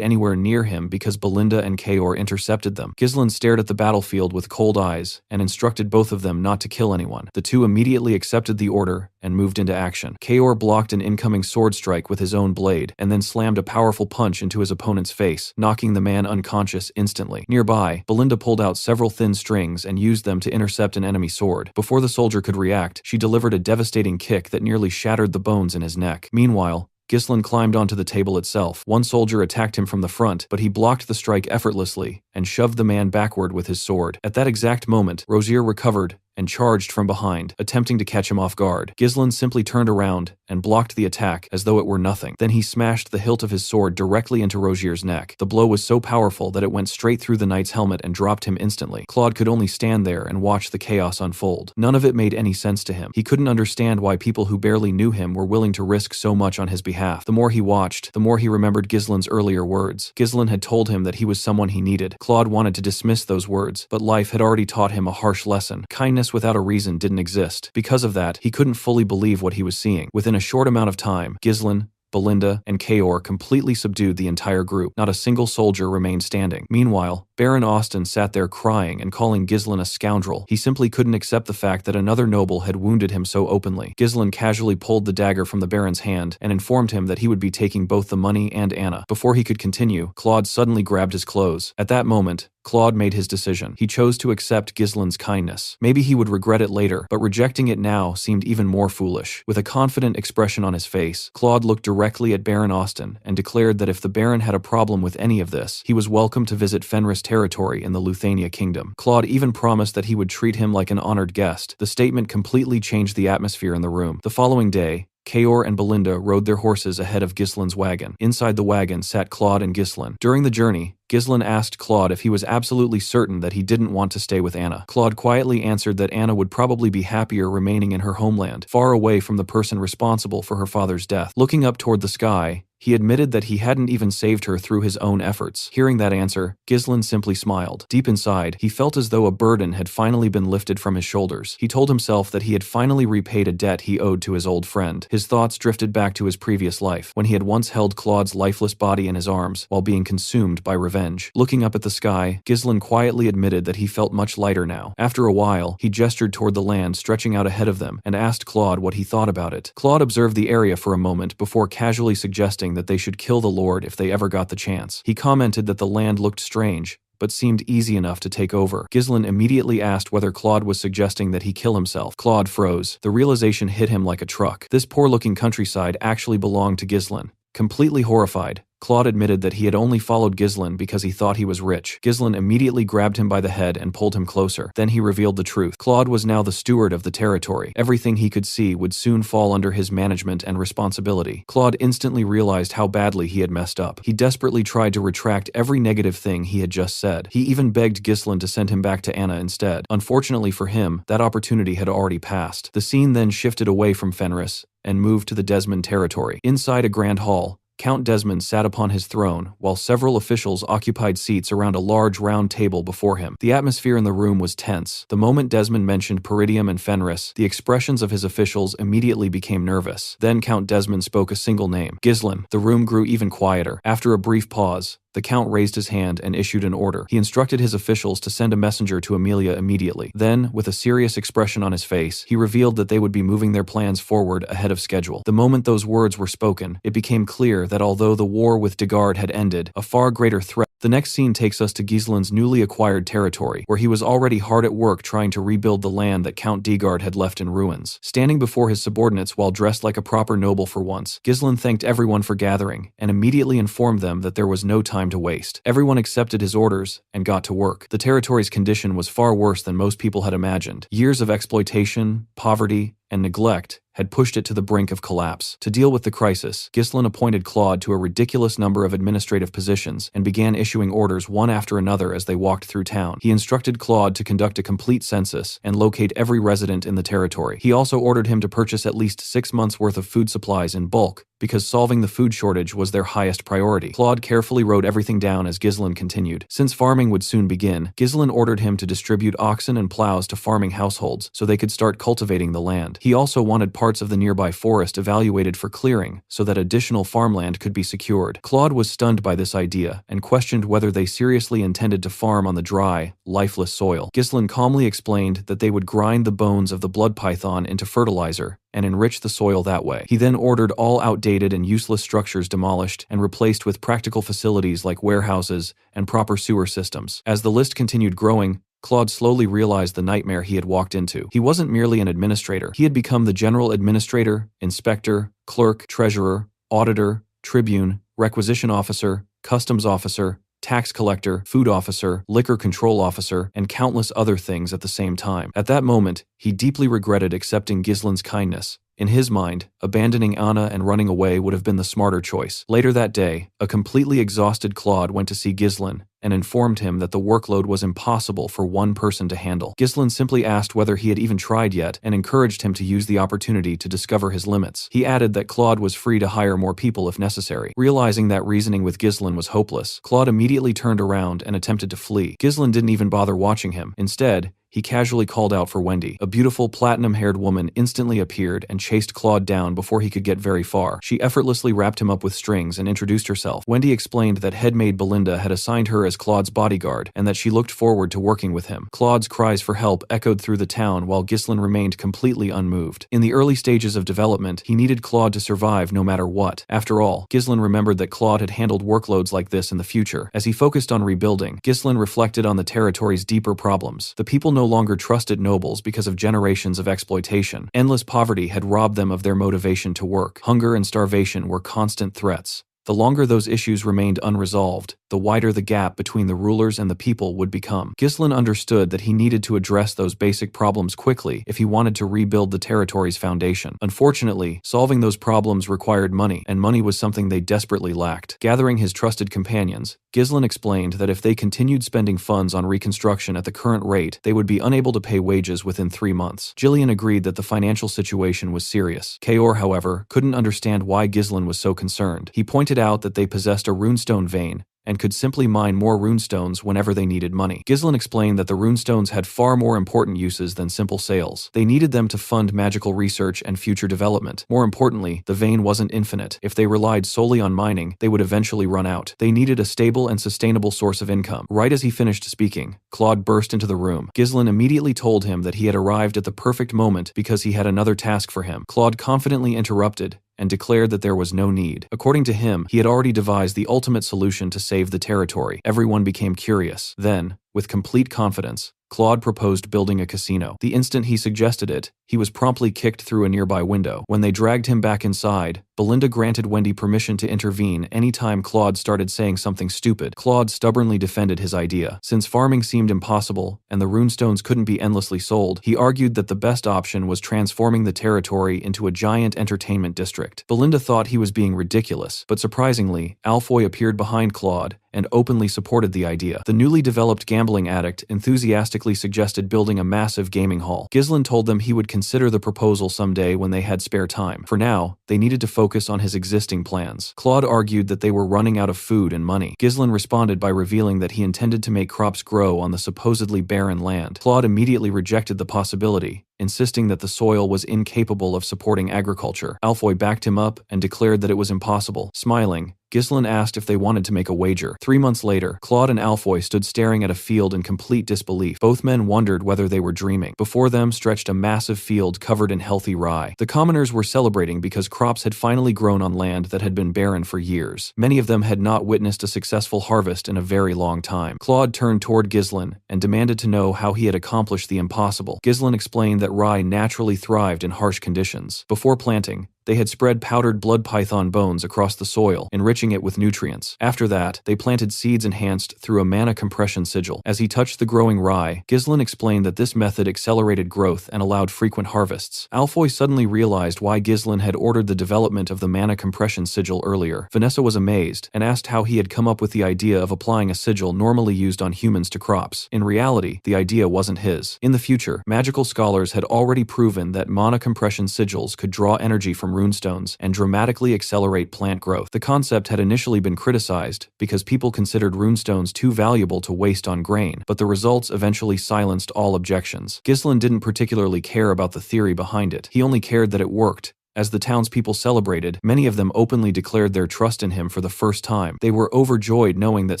anywhere near him because Belinda and Kaor intercepted them. Ghislain stared at the battlefield with cold eyes and instructed both of them not to kill anyone. The two immediately accepted the order and moved into action. Kaor blocked an incoming sword strike with his own blade and then slammed a powerful punch into his opponent's face, knocking the man unconscious instantly. Nearby, Belinda pulled out several thin strings and used them to intercept an enemy sword. Before the soldier could react, she delivered a devastating kick that nearly shattered the bones in his neck. Meanwhile, Ghislain climbed onto the table itself. One soldier attacked him from the front, but he blocked the strike effortlessly and shoved the man backward with his sword. At that exact moment, Rozier recovered and charged from behind, attempting to catch him off guard. Ghislain simply turned around and blocked the attack as though it were nothing. Then he smashed the hilt of his sword directly into Rozier's neck. The blow was so powerful that it went straight through the knight's helmet and dropped him instantly. Claude could only stand there and watch the chaos unfold. None of it made any sense to him. He couldn't understand why people who barely knew him were willing to risk so much on his behalf. The more he watched, the more he remembered Ghislain's earlier words. Ghislain had told him that he was someone he needed. Claude wanted to dismiss those words, but life had already taught him a harsh lesson. Kindness without a reason didn't exist. Because of that, he couldn't fully believe what he was seeing. Within a short amount of time, Ghislain, Belinda, and Kaor completely subdued the entire group. Not a single soldier remained standing. Meanwhile, Baron Austin sat there crying and calling Ghislain a scoundrel. He simply couldn't accept the fact that another noble had wounded him so openly. Ghislain casually pulled the dagger from the Baron's hand and informed him that he would be taking both the money and Anna. Before he could continue, Claude suddenly grabbed his clothes. At that moment, Claude made his decision. He chose to accept Ghislain's kindness. Maybe he would regret it later, but rejecting it now seemed even more foolish. With a confident expression on his face, Claude looked directly at Baron Austin and declared that if the Baron had a problem with any of this, he was welcome to visit Fenris territory in the Luthania kingdom. Claude even promised that he would treat him like an honored guest. The statement completely changed the atmosphere in the room. The following day, Kaor and Belinda rode their horses ahead of Ghislain's wagon. Inside the wagon sat Claude and Ghislain. During the journey, Ghislain asked Claude if he was absolutely certain that he didn't want to stay with Anna. Claude quietly answered that Anna would probably be happier remaining in her homeland, far away from the person responsible for her father's death. Looking up toward the sky, he admitted that he hadn't even saved her through his own efforts. Hearing that answer, Ghislain simply smiled. Deep inside, he felt as though a burden had finally been lifted from his shoulders. He told himself that he had finally repaid a debt he owed to his old friend. His thoughts drifted back to his previous life, when he had once held Claude's lifeless body in his arms while being consumed by revenge. Looking up at the sky, Ghislain quietly admitted that he felt much lighter now. After a while, he gestured toward the land stretching out ahead of them and asked Claude what he thought about it. Claude observed the area for a moment before casually suggesting that they should kill the Lord if they ever got the chance. He commented that the land looked strange, but seemed easy enough to take over. Ghislain immediately asked whether Claude was suggesting that he kill himself. Claude froze. The realization hit him like a truck. This poor-looking countryside actually belonged to Ghislain. Completely horrified, Claude admitted that he had only followed Ghislain because he thought he was rich. Ghislain immediately grabbed him by the head and pulled him closer. Then he revealed the truth. Claude was now the steward of the territory. Everything he could see would soon fall under his management and responsibility. Claude instantly realized how badly he had messed up. He desperately tried to retract every negative thing he had just said. He even begged Ghislain to send him back to Anna instead. Unfortunately for him, that opportunity had already passed. The scene then shifted away from Fenris and moved to the Desmond territory. Inside a grand hall, Count Desmond sat upon his throne, while several officials occupied seats around a large round table before him. The atmosphere in the room was tense. The moment Desmond mentioned Peridium and Fenris, the expressions of his officials immediately became nervous. Then Count Desmond spoke a single name, Ghislain. The room grew even quieter. After a brief pause, the Count raised his hand and issued an order. He instructed his officials to send a messenger to Amelia immediately. Then, with a serious expression on his face, he revealed that they would be moving their plans forward ahead of schedule. The moment those words were spoken, it became clear that although the war with Degard had ended, a far greater threat. The next scene takes us to Ghislain's newly acquired territory, where he was already hard at work trying to rebuild the land that Count Degard had left in ruins. Standing before his subordinates while dressed like a proper noble for once, Ghislain thanked everyone for gathering, and immediately informed them that there was no time to waste. Everyone accepted his orders and got to work. The territory's condition was far worse than most people had imagined. Years of exploitation, poverty, and neglect had pushed it to the brink of collapse. To deal with the crisis, Ghislain appointed Claude to a ridiculous number of administrative positions and began issuing orders one after another as they walked through town. He instructed Claude to conduct a complete census and locate every resident in the territory. He also ordered him to purchase at least 6 months' worth of food supplies in bulk, because solving the food shortage was their highest priority. Claude carefully wrote everything down as Ghislain continued. Since farming would soon begin, Ghislain ordered him to distribute oxen and plows to farming households so they could start cultivating the land. He also wanted parts of the nearby forest evaluated for clearing so that additional farmland could be secured. Claude was stunned by this idea and questioned whether they seriously intended to farm on the dry, lifeless soil. Ghislain calmly explained that they would grind the bones of the blood python into fertilizer and enrich the soil that way. He then ordered all outdated and useless structures demolished and replaced with practical facilities like warehouses and proper sewer systems. As the list continued growing, Claude slowly realized the nightmare he had walked into. He wasn't merely an administrator. He had become the general administrator, inspector, clerk, treasurer, auditor, tribune, requisition officer, customs officer, tax collector, food officer, liquor control officer, and countless other things at the same time. At that moment, he deeply regretted accepting Ghislain's kindness. In his mind, abandoning Anna and running away would have been the smarter choice. Later that day, a completely exhausted Claude went to see Ghislain and informed him that the workload was impossible for one person to handle. Ghislain simply asked whether he had even tried yet and encouraged him to use the opportunity to discover his limits. He added that Claude was free to hire more people if necessary. Realizing that reasoning with Ghislain was hopeless, Claude immediately turned around and attempted to flee. Ghislain didn't even bother watching him. Instead, he casually called out for Wendy. A beautiful platinum-haired woman instantly appeared and chased Claude down before he could get very far. She effortlessly wrapped him up with strings and introduced herself. Wendy explained that headmaid Belinda had assigned her as Claude's bodyguard and that she looked forward to working with him. Claude's cries for help echoed through the town while Ghislain remained completely unmoved. In the early stages of development, he needed Claude to survive no matter what. After all, Ghislain remembered that Claude had handled workloads like this in the future. As he focused on rebuilding, Ghislain reflected on the territory's deeper problems. The people no longer trusted nobles because of generations of exploitation. Endless poverty had robbed them of their motivation to work. Hunger and starvation were constant threats. The longer those issues remained unresolved, the wider the gap between the rulers and the people would become. Ghislain understood that he needed to address those basic problems quickly if he wanted to rebuild the territory's foundation. Unfortunately, solving those problems required money, and money was something they desperately lacked. Gathering his trusted companions, Ghislain explained that if they continued spending funds on reconstruction at the current rate, they would be unable to pay wages within 3 months. Gillian agreed that the financial situation was serious. Kaor, however, couldn't understand why Ghislain was so concerned. He pointed out that they possessed a runestone vein and could simply mine more runestones whenever they needed money. Ghislain explained that the runestones had far more important uses than simple sales. They needed them to fund magical research and future development. More importantly, the vein wasn't infinite. If they relied solely on mining, they would eventually run out. They needed a stable and sustainable source of income. Right as he finished speaking, Claude burst into the room. Ghislain immediately told him that he had arrived at the perfect moment because he had another task for him. Claude confidently interrupted and declared that there was no need. According to him, he had already devised the ultimate solution to save the territory. Everyone became curious. Then, with complete confidence, Claude proposed building a casino. The instant he suggested it, he was promptly kicked through a nearby window. When they dragged him back inside, Belinda granted Wendy permission to intervene anytime Claude started saying something stupid. Claude stubbornly defended his idea. Since farming seemed impossible and the runestones couldn't be endlessly sold, he argued that the best option was transforming the territory into a giant entertainment district. Belinda thought he was being ridiculous, but surprisingly, Alfoy appeared behind Claude and openly supported the idea. The newly developed gambling addict enthusiastically suggested building a massive gaming hall. Ghislain told them he would consider the proposal someday when they had spare time. For now, they needed to focus focus on his existing plans. Claude argued that they were running out of food and money. Ghislain responded by revealing that he intended to make crops grow on the supposedly barren land. Claude immediately rejected the possibility, insisting that the soil was incapable of supporting agriculture. Alfoy backed him up and declared that it was impossible. Smiling, Ghislain asked if they wanted to make a wager. 3 months later, Claude and Alfoy stood staring at a field in complete disbelief. Both men wondered whether they were dreaming. Before them stretched a massive field covered in healthy rye. The commoners were celebrating because crops had finally grown on land that had been barren for years. Many of them had not witnessed a successful harvest in a very long time. Claude turned toward Ghislain and demanded to know how he had accomplished the impossible. Ghislain explained that rye naturally thrived in harsh conditions. Before planting, they had spread powdered blood python bones across the soil, enriching it with nutrients. After that, they planted seeds enhanced through a mana compression sigil. As he touched the growing rye, Ghislain explained that this method accelerated growth and allowed frequent harvests. Alfoy suddenly realized why Ghislain had ordered the development of the mana compression sigil earlier. Vanessa was amazed and asked how he had come up with the idea of applying a sigil normally used on humans to crops. In reality, the idea wasn't his. In the future, magical scholars had already proven that mana compression sigils could draw energy from runestones and dramatically accelerate plant growth. The concept had initially been criticized because people considered runestones too valuable to waste on grain, but the results eventually silenced all objections. Ghislain didn't particularly care about the theory behind it. He only cared that it worked. As the townspeople celebrated, many of them openly declared their trust in him for the first time. They were overjoyed knowing that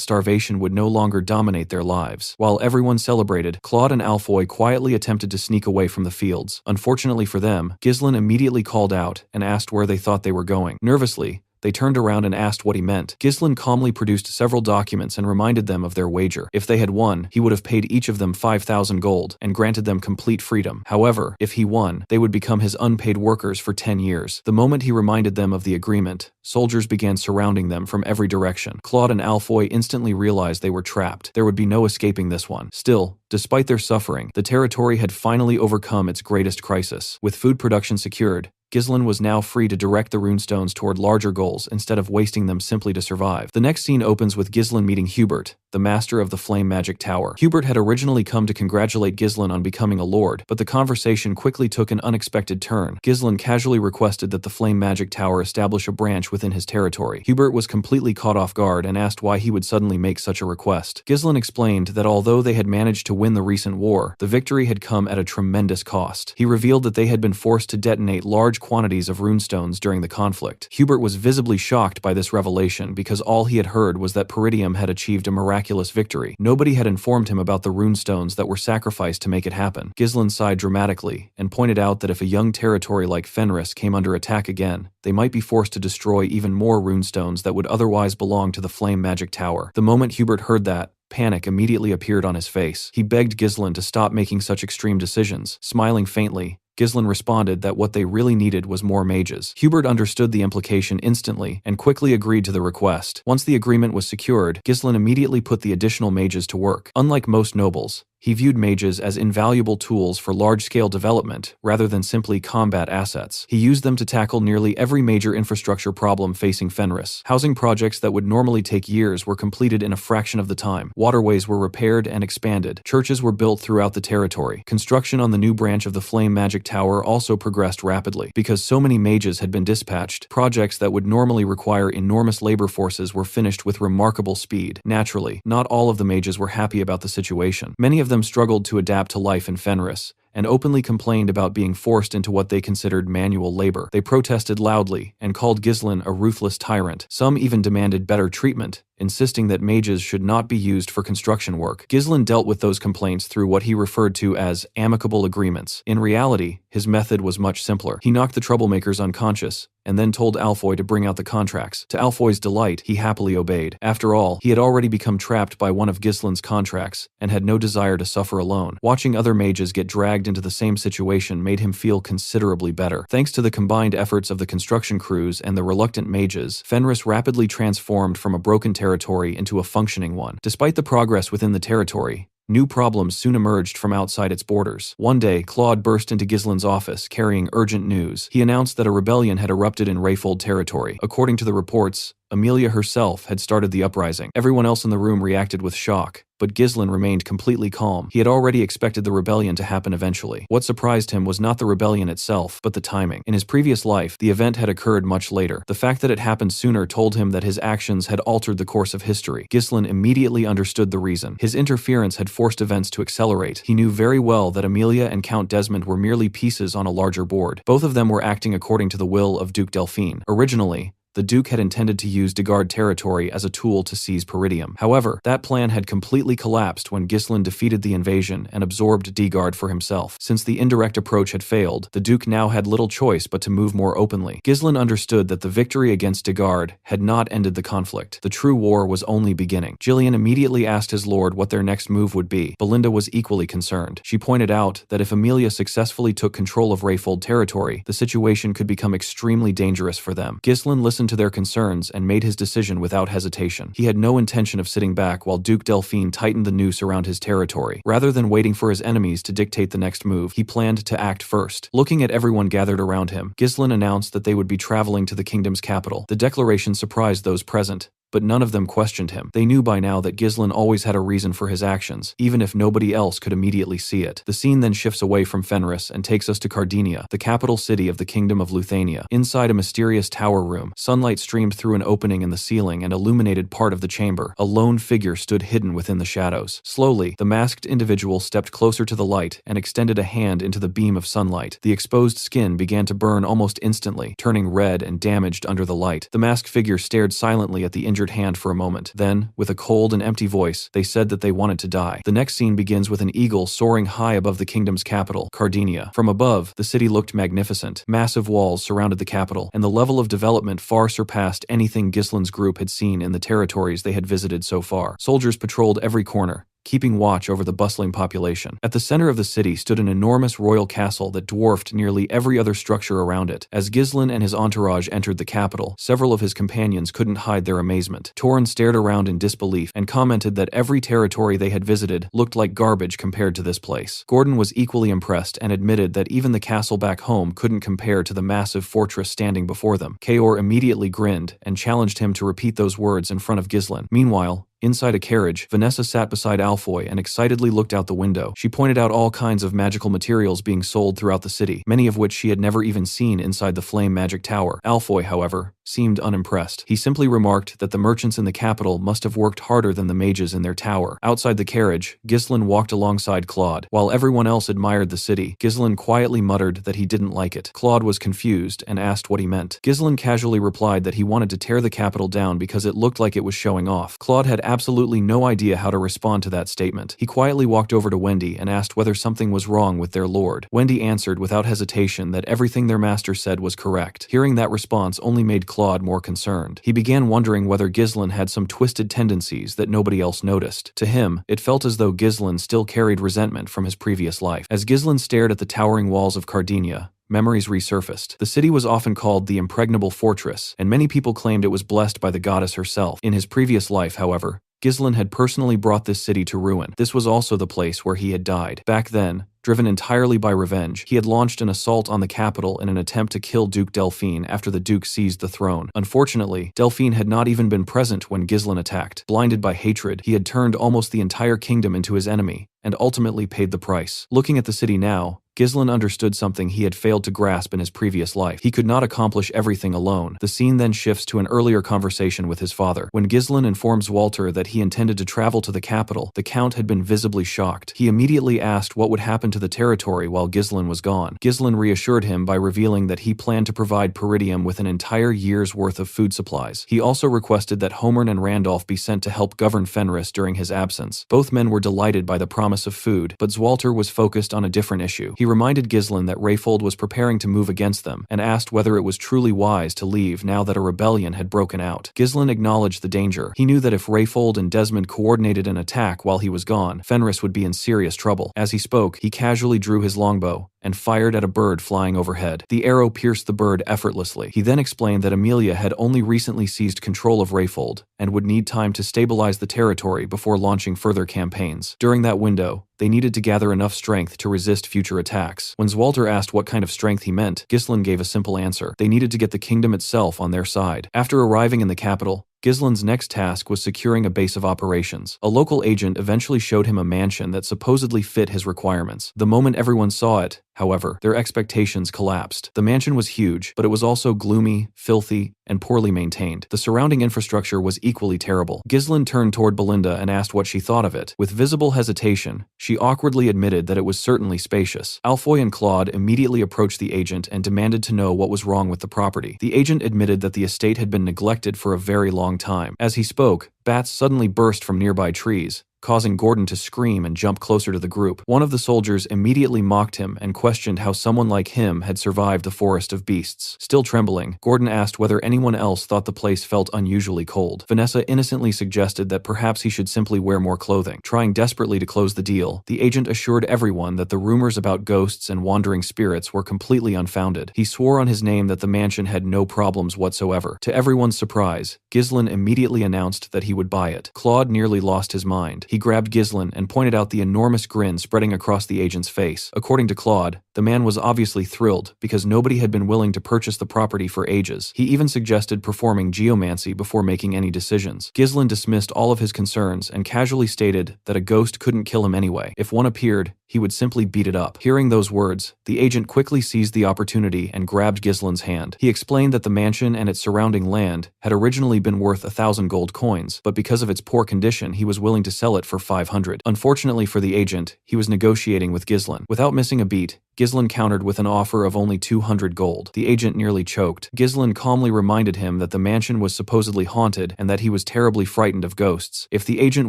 starvation would no longer dominate their lives. While everyone celebrated, Claude and Alfoy quietly attempted to sneak away from the fields. Unfortunately for them, Ghislain immediately called out and asked where they thought they were going. Nervously, they turned around and asked what he meant. Ghislain calmly produced several documents and reminded them of their wager. If they had won, he would have paid each of them 5,000 gold and granted them complete freedom. However, if he won, they would become his unpaid workers for 10 years. The moment he reminded them of the agreement, soldiers began surrounding them from every direction. Claude and Alfoy instantly realized they were trapped. There would be no escaping this one. Still, despite their suffering, the territory had finally overcome its greatest crisis. With food production secured, Ghislain was now free to direct the runestones toward larger goals instead of wasting them simply to survive. The next scene opens with Ghislain meeting Hubert, the master of the Flame Magic Tower. Hubert had originally come to congratulate Ghislain on becoming a lord, but the conversation quickly took an unexpected turn. Ghislain casually requested that the Flame Magic Tower establish a branch within his territory. Hubert was completely caught off guard and asked why he would suddenly make such a request. Ghislain explained that although they had managed to win the recent war, the victory had come at a tremendous cost. He revealed that they had been forced to detonate large quantities of runestones during the conflict. Hubert was visibly shocked by this revelation because all he had heard was that Peridium had achieved a miraculous victory. Nobody had informed him about the runestones that were sacrificed to make it happen. Ghislain sighed dramatically and pointed out that if a young territory like Fenris came under attack again, they might be forced to destroy even more runestones that would otherwise belong to the Flame Magic Tower. The moment Hubert heard that, panic immediately appeared on his face. He begged Ghislain to stop making such extreme decisions. Smiling faintly, Ghislain responded that what they really needed was more mages. Hubert understood the implication instantly and quickly agreed to the request. Once the agreement was secured, Ghislain immediately put the additional mages to work. Unlike most nobles, he viewed mages as invaluable tools for large-scale development rather than simply combat assets. He used them to tackle nearly every major infrastructure problem facing Fenris. Housing projects that would normally take years were completed in a fraction of the time. Waterways were repaired and expanded. Churches were built throughout the territory. Construction on the new branch of the Flame Magic Tower also progressed rapidly. Because so many mages had been dispatched, projects that would normally require enormous labor forces were finished with remarkable speed. Naturally, not all of the mages were happy about the situation. Many of them struggled to adapt to life in Fenris, and openly complained about being forced into what they considered manual labor. They protested loudly and called Ghislain a ruthless tyrant. Some even demanded better treatment, insisting that mages should not be used for construction work. Ghislain dealt with those complaints through what he referred to as amicable agreements. In reality, his method was much simpler. He knocked the troublemakers unconscious, and then told Alfoy to bring out the contracts. To Alfoy's delight, he happily obeyed. After all, he had already become trapped by one of Ghislain's contracts, and had no desire to suffer alone. Watching other mages get dragged into the same situation made him feel considerably better. Thanks to the combined efforts of the construction crews and the reluctant mages, Fenris rapidly transformed from a broken territory into a functioning one. Despite the progress within the territory, new problems soon emerged from outside its borders. One day, Claude burst into Ghislain's office carrying urgent news. He announced that a rebellion had erupted in Rayfold territory. According to the reports, Amelia herself had started the uprising. Everyone else in the room reacted with shock, but Ghislain remained completely calm. He had already expected the rebellion to happen eventually. What surprised him was not the rebellion itself, but the timing. In his previous life, the event had occurred much later. The fact that it happened sooner told him that his actions had altered the course of history. Ghislain immediately understood the reason. His interference had forced events to accelerate. He knew very well that Amelia and Count Desmond were merely pieces on a larger board. Both of them were acting according to the will of Duke Delphine. Originally, the Duke had intended to use Degard territory as a tool to seize Peridium. However, that plan had completely collapsed when Ghislain defeated the invasion and absorbed Degard for himself. Since the indirect approach had failed, the Duke now had little choice but to move more openly. Ghislain understood that the victory against Degard had not ended the conflict. The true war was only beginning. Ghislain immediately asked his lord what their next move would be. Belinda was equally concerned. She pointed out that if Amelia successfully took control of Rayfold territory, the situation could become extremely dangerous for them. Ghislain listened to their concerns and made his decision without hesitation. He had no intention of sitting back while Duke Delphine tightened the noose around his territory. Rather than waiting for his enemies to dictate the next move, he planned to act first. Looking at everyone gathered around him, Ghislain announced that they would be traveling to the kingdom's capital. The declaration surprised those present, but none of them questioned him. They knew by now that Ghislain always had a reason for his actions, even if nobody else could immediately see it. The scene then shifts away from Fenris and takes us to Cardinia, the capital city of the Kingdom of Luthania. Inside a mysterious tower room, sunlight streamed through an opening in the ceiling and illuminated part of the chamber. A lone figure stood hidden within the shadows. Slowly, the masked individual stepped closer to the light and extended a hand into the beam of sunlight. The exposed skin began to burn almost instantly, turning red and damaged under the light. The masked figure stared silently at the injured hand for a moment. Then, with a cold and empty voice, they said that they wanted to die. The next scene begins with an eagle soaring high above the kingdom's capital, Cardinia. From above, the city looked magnificent. Massive walls surrounded the capital, and the level of development far surpassed anything Ghislain's group had seen in the territories they had visited so far. Soldiers patrolled every corner, keeping watch over the bustling population. At the center of the city stood an enormous royal castle that dwarfed nearly every other structure around it. As Ghislain and his entourage entered the capital, several of his companions couldn't hide their amazement. Torrin stared around in disbelief and commented that every territory they had visited looked like garbage compared to this place. Gordon was equally impressed and admitted that even the castle back home couldn't compare to the massive fortress standing before them. Kaor immediately grinned and challenged him to repeat those words in front of Ghislain. Meanwhile, inside a carriage, Vanessa sat beside Alfoy and excitedly looked out the window. She pointed out all kinds of magical materials being sold throughout the city, many of which she had never even seen inside the Flame Magic Tower. Alfoy, however, seemed unimpressed. He simply remarked that the merchants in the capital must have worked harder than the mages in their tower. Outside the carriage, Ghislain walked alongside Claude. While everyone else admired the city, Ghislain quietly muttered that he didn't like it. Claude was confused and asked what he meant. Ghislain casually replied that he wanted to tear the capital down because it looked like it was showing off. Claude had absolutely no idea how to respond to that statement. He quietly walked over to Wendy and asked whether something was wrong with their lord. Wendy answered without hesitation that everything their master said was correct. Hearing that response only made Claude more concerned. He began wondering whether Ghislain had some twisted tendencies that nobody else noticed. To him, it felt as though Ghislain still carried resentment from his previous life. As Ghislain stared at the towering walls of Cardinia, memories resurfaced. The city was often called the Impregnable Fortress, and many people claimed it was blessed by the goddess herself. In his previous life, however, Ghislain had personally brought this city to ruin. This was also the place where he had died. Back then, driven entirely by revenge, he had launched an assault on the capital in an attempt to kill Duke Delphine after the Duke seized the throne. Unfortunately, Delphine had not even been present when Ghislain attacked. Blinded by hatred, he had turned almost the entire kingdom into his enemy, and ultimately paid the price. Looking at the city now, Ghislain understood something he had failed to grasp in his previous life. He could not accomplish everything alone. The scene then shifts to an earlier conversation with his father. When Ghislain informs Walter that he intended to travel to the capital, the Count had been visibly shocked. He immediately asked what would happen to the territory while Ghislain was gone. Ghislain reassured him by revealing that he planned to provide Peridium with an entire year's worth of food supplies. He also requested that Homern and Randolph be sent to help govern Fenris during his absence. Both men were delighted by the promise of food, but Zwalter was focused on a different issue. He reminded Ghislain that Rayfold was preparing to move against them, and asked whether it was truly wise to leave now that a rebellion had broken out. Ghislain acknowledged the danger. He knew that if Rayfold and Desmond coordinated an attack while he was gone, Fenris would be in serious trouble. As he spoke, he casually drew his longbow, and fired at a bird flying overhead. The arrow pierced the bird effortlessly. He then explained that Amelia had only recently seized control of Rayfold and would need time to stabilize the territory before launching further campaigns. During that window, they needed to gather enough strength to resist future attacks. When Zwalter asked what kind of strength he meant, Ghislain gave a simple answer. They needed to get the kingdom itself on their side. After arriving in the capital, Ghislain's next task was securing a base of operations. A local agent eventually showed him a mansion that supposedly fit his requirements. The moment everyone saw it, however, their expectations collapsed. The mansion was huge, but it was also gloomy, filthy, and poorly maintained. The surrounding infrastructure was equally terrible. Ghislain turned toward Belinda and asked what she thought of it. With visible hesitation, she awkwardly admitted that it was certainly spacious. Alfoy and Claude immediately approached the agent and demanded to know what was wrong with the property. The agent admitted that the estate had been neglected for a very long time. As he spoke, bats suddenly burst from nearby trees, causing Gordon to scream and jump closer to the group. One of the soldiers immediately mocked him and questioned how someone like him had survived the forest of beasts. Still trembling, Gordon asked whether anyone else thought the place felt unusually cold. Vanessa innocently suggested that perhaps he should simply wear more clothing. Trying desperately to close the deal, the agent assured everyone that the rumors about ghosts and wandering spirits were completely unfounded. He swore on his name that the mansion had no problems whatsoever. To everyone's surprise, Ghislain immediately announced that he would buy it. Claude nearly lost his mind. He grabbed Ghislain and pointed out the enormous grin spreading across the agent's face. According to Claude, the man was obviously thrilled because nobody had been willing to purchase the property for ages. He even suggested performing geomancy before making any decisions. Ghislain dismissed all of his concerns and casually stated that a ghost couldn't kill him anyway. If one appeared, he would simply beat it up. Hearing those words, the agent quickly seized the opportunity and grabbed Ghislain's hand. He explained that the mansion and its surrounding land had originally been worth 1,000 gold coins, but because of its poor condition, he was willing to sell it for 500. Unfortunately for the agent, he was negotiating with Ghislain. Without missing a beat, Ghislain countered with an offer of only 200 gold. The agent nearly choked. Ghislain calmly reminded him that the mansion was supposedly haunted and that he was terribly frightened of ghosts. If the agent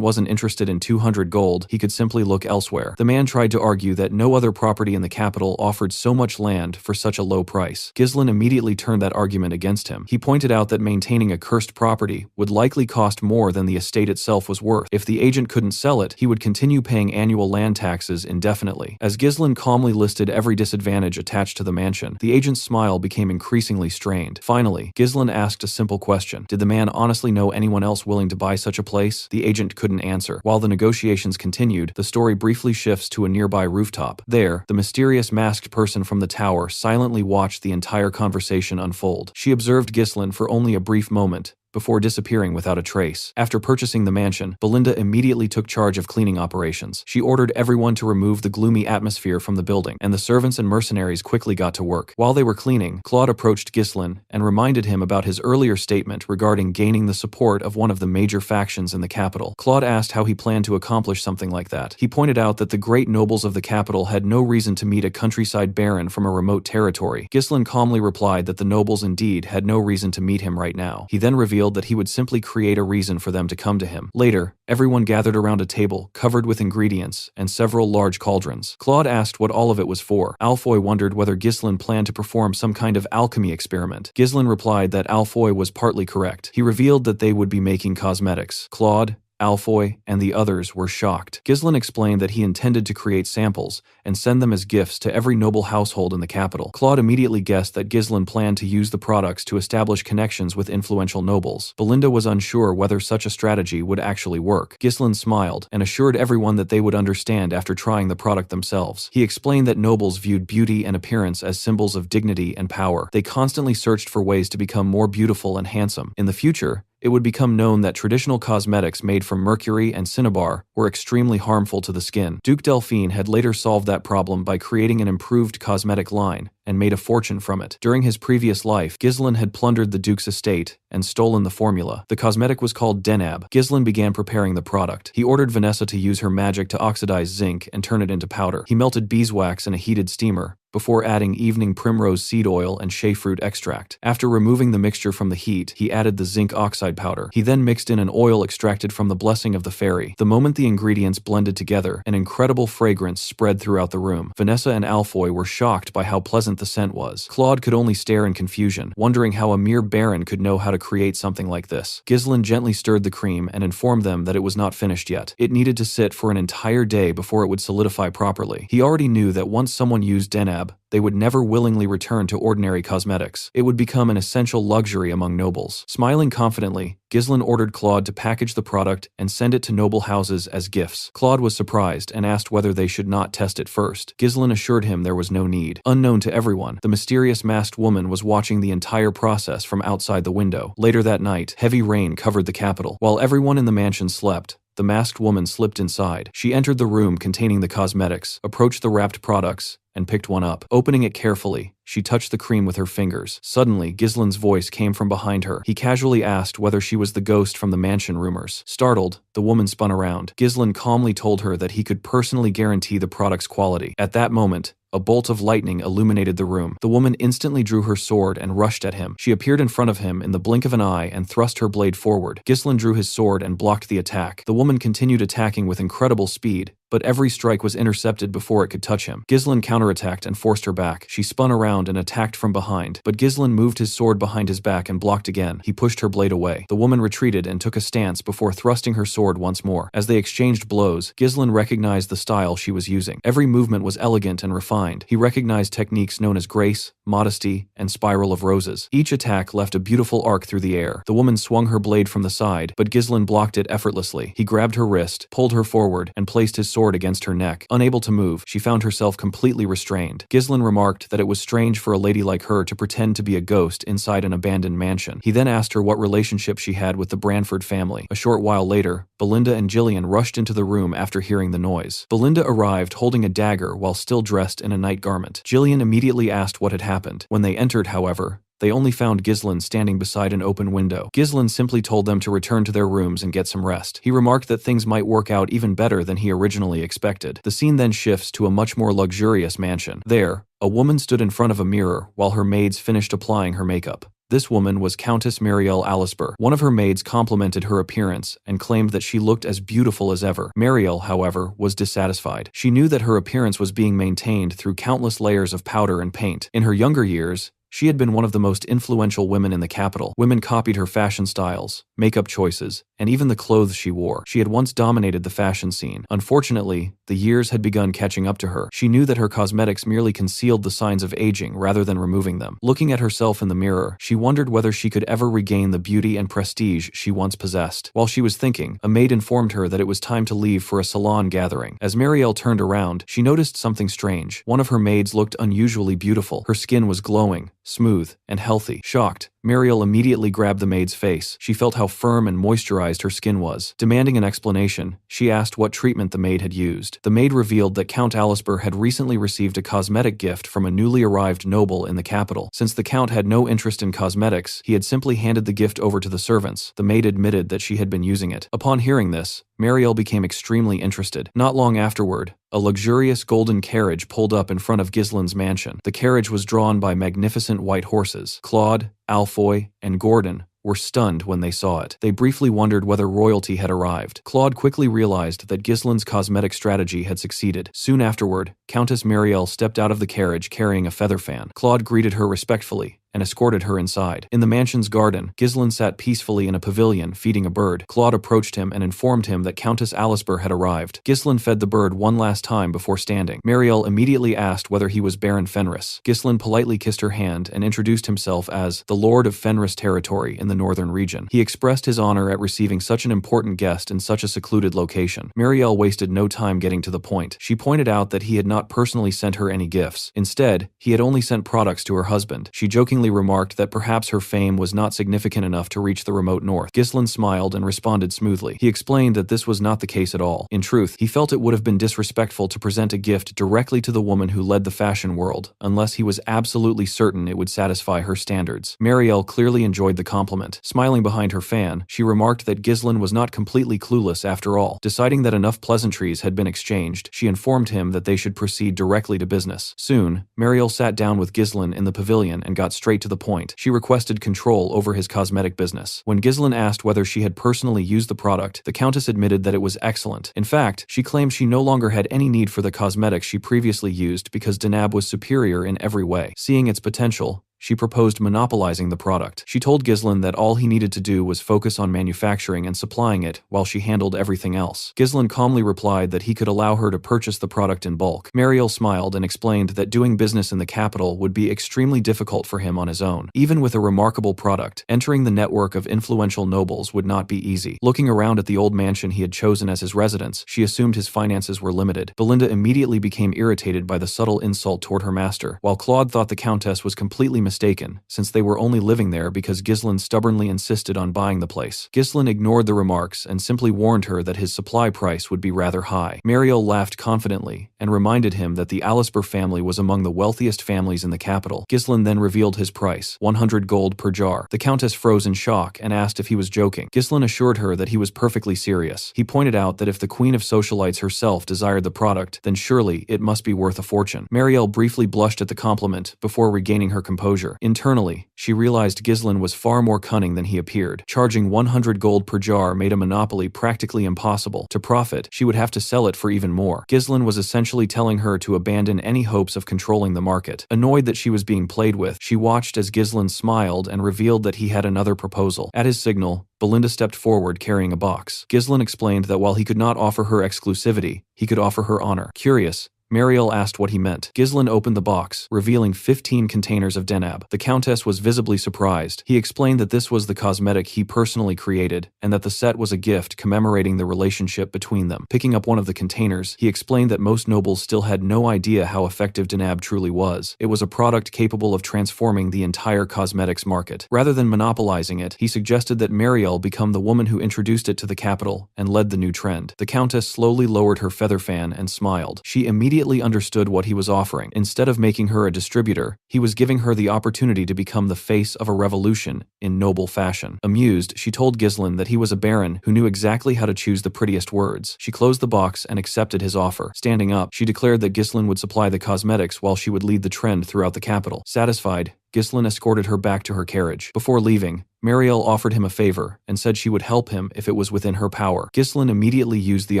wasn't interested in 200 gold, he could simply look elsewhere. The man tried to argue that no other property in the capital offered so much land for such a low price. Ghislain immediately turned that argument against him. He pointed out that maintaining a cursed property would likely cost more than the estate itself was worth. If the agent couldn't sell it, he would continue paying annual land taxes indefinitely. As Ghislain calmly listed every disadvantage attached to the mansion, the agent's smile became increasingly strained. Finally, Ghislain asked a simple question. Did the man honestly know anyone else willing to buy such a place? The agent couldn't answer. While the negotiations continued, the story briefly shifts to a nearby rooftop. There, the mysterious masked person from the tower silently watched the entire conversation unfold. She observed Ghislain for only a brief moment, before disappearing without a trace. After purchasing the mansion, Belinda immediately took charge of cleaning operations. She ordered everyone to remove the gloomy atmosphere from the building, and the servants and mercenaries quickly got to work. While they were cleaning, Claude approached Ghislain and reminded him about his earlier statement regarding gaining the support of one of the major factions in the capital. Claude asked how he planned to accomplish something like that. He pointed out that the great nobles of the capital had no reason to meet a countryside baron from a remote territory. Ghislain calmly replied that the nobles indeed had no reason to meet him right now. He then revealed that he would simply create a reason for them to come to him. Later, everyone gathered around a table covered with ingredients and several large cauldrons. Claude asked what all of it was for. Alfoy wondered whether Ghislain planned to perform some kind of alchemy experiment. Ghislain replied that Alfoy was partly correct. He revealed that they would be making cosmetics. Claude, Alfoy, and the others were shocked. Ghislain explained that he intended to create samples and send them as gifts to every noble household in the capital. Claude immediately guessed that Ghislain planned to use the products to establish connections with influential nobles. Belinda was unsure whether such a strategy would actually work. Ghislain smiled and assured everyone that they would understand after trying the product themselves. He explained that nobles viewed beauty and appearance as symbols of dignity and power. They constantly searched for ways to become more beautiful and handsome. In the future, it would become known that traditional cosmetics made from mercury and cinnabar were extremely harmful to the skin. Duke Delphine had later solved that problem by creating an improved cosmetic line and made a fortune from it. During his previous life, Ghislain had plundered the Duke's estate and stolen the formula. The cosmetic was called Denab. Ghislain began preparing the product. He ordered Vanessa to use her magic to oxidize zinc and turn it into powder. He melted beeswax in a heated steamer, before adding evening primrose seed oil and shea fruit extract. After removing the mixture from the heat, he added the zinc oxide powder. He then mixed in an oil extracted from the blessing of the fairy. The moment the ingredients blended together, an incredible fragrance spread throughout the room. Vanessa and Alfoy were shocked by how pleasant the scent was. Claude could only stare in confusion, wondering how a mere baron could know how to create something like this. Ghislain gently stirred the cream and informed them that it was not finished yet. It needed to sit for an entire day before it would solidify properly. He already knew that once someone used Denab Denab, they would never willingly return to ordinary cosmetics. It would become an essential luxury among nobles. Smiling confidently, Ghislain ordered Claude to package the product and send it to noble houses as gifts. Claude was surprised and asked whether they should not test it first. Ghislain assured him there was no need. Unknown to everyone, the mysterious masked woman was watching the entire process from outside the window. Later that night, heavy rain covered the capital. While everyone in the mansion slept, the masked woman slipped inside. She entered the room containing the cosmetics, approached the wrapped products, and picked one up. Opening it carefully, she touched the cream with her fingers. Suddenly, Ghislain's voice came from behind her. He casually asked whether she was the ghost from the mansion rumors. Startled, the woman spun around. Ghislain calmly told her that he could personally guarantee the product's quality. At that moment, a bolt of lightning illuminated the room. The woman instantly drew her sword and rushed at him. She appeared in front of him in the blink of an eye and thrust her blade forward. Ghislain drew his sword and blocked the attack. The woman continued attacking with incredible speed, but every strike was intercepted before it could touch him. Ghislain counterattacked and forced her back. She spun around and attacked from behind, but Ghislain moved his sword behind his back and blocked again. He pushed her blade away. The woman retreated and took a stance before thrusting her sword once more. As they exchanged blows, Ghislain recognized the style she was using. Every movement was elegant and refined. He recognized techniques known as grace, modesty, and spiral of roses. Each attack left a beautiful arc through the air. The woman swung her blade from the side, but Ghislain blocked it effortlessly. He grabbed her wrist, pulled her forward, and placed his sword against her neck. Unable to move, she found herself completely restrained. Ghislain remarked that it was strange for a lady like her to pretend to be a ghost inside an abandoned mansion. He then asked her what relationship she had with the Branford family. A short while later, Belinda and Gillian rushed into the room after hearing the noise. Belinda arrived holding a dagger while still dressed in a night garment. Gillian immediately asked what had happened. When they entered, however, they only found Ghislain standing beside an open window. Ghislain simply told them to return to their rooms and get some rest. He remarked that things might work out even better than he originally expected. The scene then shifts to a much more luxurious mansion. There, a woman stood in front of a mirror while her maids finished applying her makeup. This woman was Countess Marielle Alisper. One of her maids complimented her appearance and claimed that she looked as beautiful as ever. Marielle, however, was dissatisfied. She knew that her appearance was being maintained through countless layers of powder and paint. In her younger years, she had been one of the most influential women in the capital. Women copied her fashion styles, makeup choices, and even the clothes she wore. She had once dominated the fashion scene. Unfortunately, the years had begun catching up to her. She knew that her cosmetics merely concealed the signs of aging rather than removing them. Looking at herself in the mirror, she wondered whether she could ever regain the beauty and prestige she once possessed. While she was thinking, a maid informed her that it was time to leave for a salon gathering. As Marielle turned around, she noticed something strange. One of her maids looked unusually beautiful. Her skin was glowing, smooth, and healthy. Shocked, Marielle immediately grabbed the maid's face. She felt how firm and moisturized her skin was. Demanding an explanation, she asked what treatment the maid had used. The maid revealed that Count Alisper had recently received a cosmetic gift from a newly arrived noble in the capital. Since the Count had no interest in cosmetics, he had simply handed the gift over to the servants. The maid admitted that she had been using it. Upon hearing this, Marielle became extremely interested. Not long afterward, a luxurious golden carriage pulled up in front of Ghislain's mansion. The carriage was drawn by magnificent white horses. Claude, Alfoy, and Gordon were stunned when they saw it. They briefly wondered whether royalty had arrived. Claude quickly realized that Ghislain's cosmetic strategy had succeeded. Soon afterward, Countess Marielle stepped out of the carriage carrying a feather fan. Claude greeted her respectfully and escorted her inside. In the mansion's garden, Ghislain sat peacefully in a pavilion feeding a bird. Claude approached him and informed him that Countess Alisper had arrived. Ghislain fed the bird one last time before standing. Marielle immediately asked whether he was Baron Fenris. Ghislain politely kissed her hand and introduced himself as the Lord of Fenris territory in the northern region. He expressed his honor at receiving such an important guest in such a secluded location. Marielle wasted no time getting to the point. She pointed out that he had not personally sent her any gifts. Instead, he had only sent products to her husband. She jokingly remarked that perhaps her fame was not significant enough to reach the remote north. Ghislain smiled and responded smoothly. He explained that this was not the case at all. In truth, he felt it would have been disrespectful to present a gift directly to the woman who led the fashion world, unless he was absolutely certain it would satisfy her standards. Marielle clearly enjoyed the compliment. Smiling behind her fan, she remarked that Ghislain was not completely clueless after all. Deciding that enough pleasantries had been exchanged, she informed him that they should proceed directly to business. Soon, Marielle sat down with Ghislain in the pavilion and got straight to the point. She requested control over his cosmetic business. When Ghislain asked whether she had personally used the product, the Countess admitted that it was excellent. In fact, she claimed she no longer had any need for the cosmetics she previously used because Denab was superior in every way. Seeing its potential, she proposed monopolizing the product. She told Ghislain that all he needed to do was focus on manufacturing and supplying it while she handled everything else. Ghislain calmly replied that he could allow her to purchase the product in bulk. Mariel smiled and explained that doing business in the capital would be extremely difficult for him on his own. Even with a remarkable product, entering the network of influential nobles would not be easy. Looking around at the old mansion he had chosen as his residence, she assumed his finances were limited. Belinda immediately became irritated by the subtle insult toward her master, while Claude thought the Countess was completely mistaken, since they were only living there because Ghislain stubbornly insisted on buying the place. Ghislain ignored the remarks and simply warned her that his supply price would be rather high. Mariel laughed confidently and reminded him that the Alisper family was among the wealthiest families in the capital. Ghislain then revealed his price, 100 gold per jar. The Countess froze in shock and asked if he was joking. Ghislain assured her that he was perfectly serious. He pointed out that if the Queen of Socialites herself desired the product, then surely it must be worth a fortune. Mariel briefly blushed at the compliment before regaining her composure. Internally, she realized Ghislain was far more cunning than he appeared. Charging 100 gold per jar made a monopoly practically impossible. To profit, she would have to sell it for even more. Ghislain was essentially telling her to abandon any hopes of controlling the market. Annoyed that she was being played with, she watched as Ghislain smiled and revealed that he had another proposal. At his signal, Belinda stepped forward carrying a box. Ghislain explained that while he could not offer her exclusivity, he could offer her honor. Curious, Mariel asked what he meant. Ghislain opened the box, revealing 15 containers of denab. The Countess was visibly surprised. He explained that this was the cosmetic he personally created, and that the set was a gift commemorating the relationship between them. Picking up one of the containers, he explained that most nobles still had no idea how effective denab truly was. It was a product capable of transforming the entire cosmetics market. Rather than monopolizing it, he suggested that Mariel become the woman who introduced it to the capital and led the new trend. The Countess slowly lowered her feather fan and smiled. She immediately understood what he was offering. Instead of making her a distributor, he was giving her the opportunity to become the face of a revolution in noble fashion. Amused, she told Ghislain that he was a baron who knew exactly how to choose the prettiest words. She closed the box and accepted his offer. Standing up, she declared that Ghislain would supply the cosmetics while she would lead the trend throughout the capital. Satisfied, Ghislain escorted her back to her carriage. Before leaving, Mariel offered him a favor and said she would help him if it was within her power. Ghislain immediately used the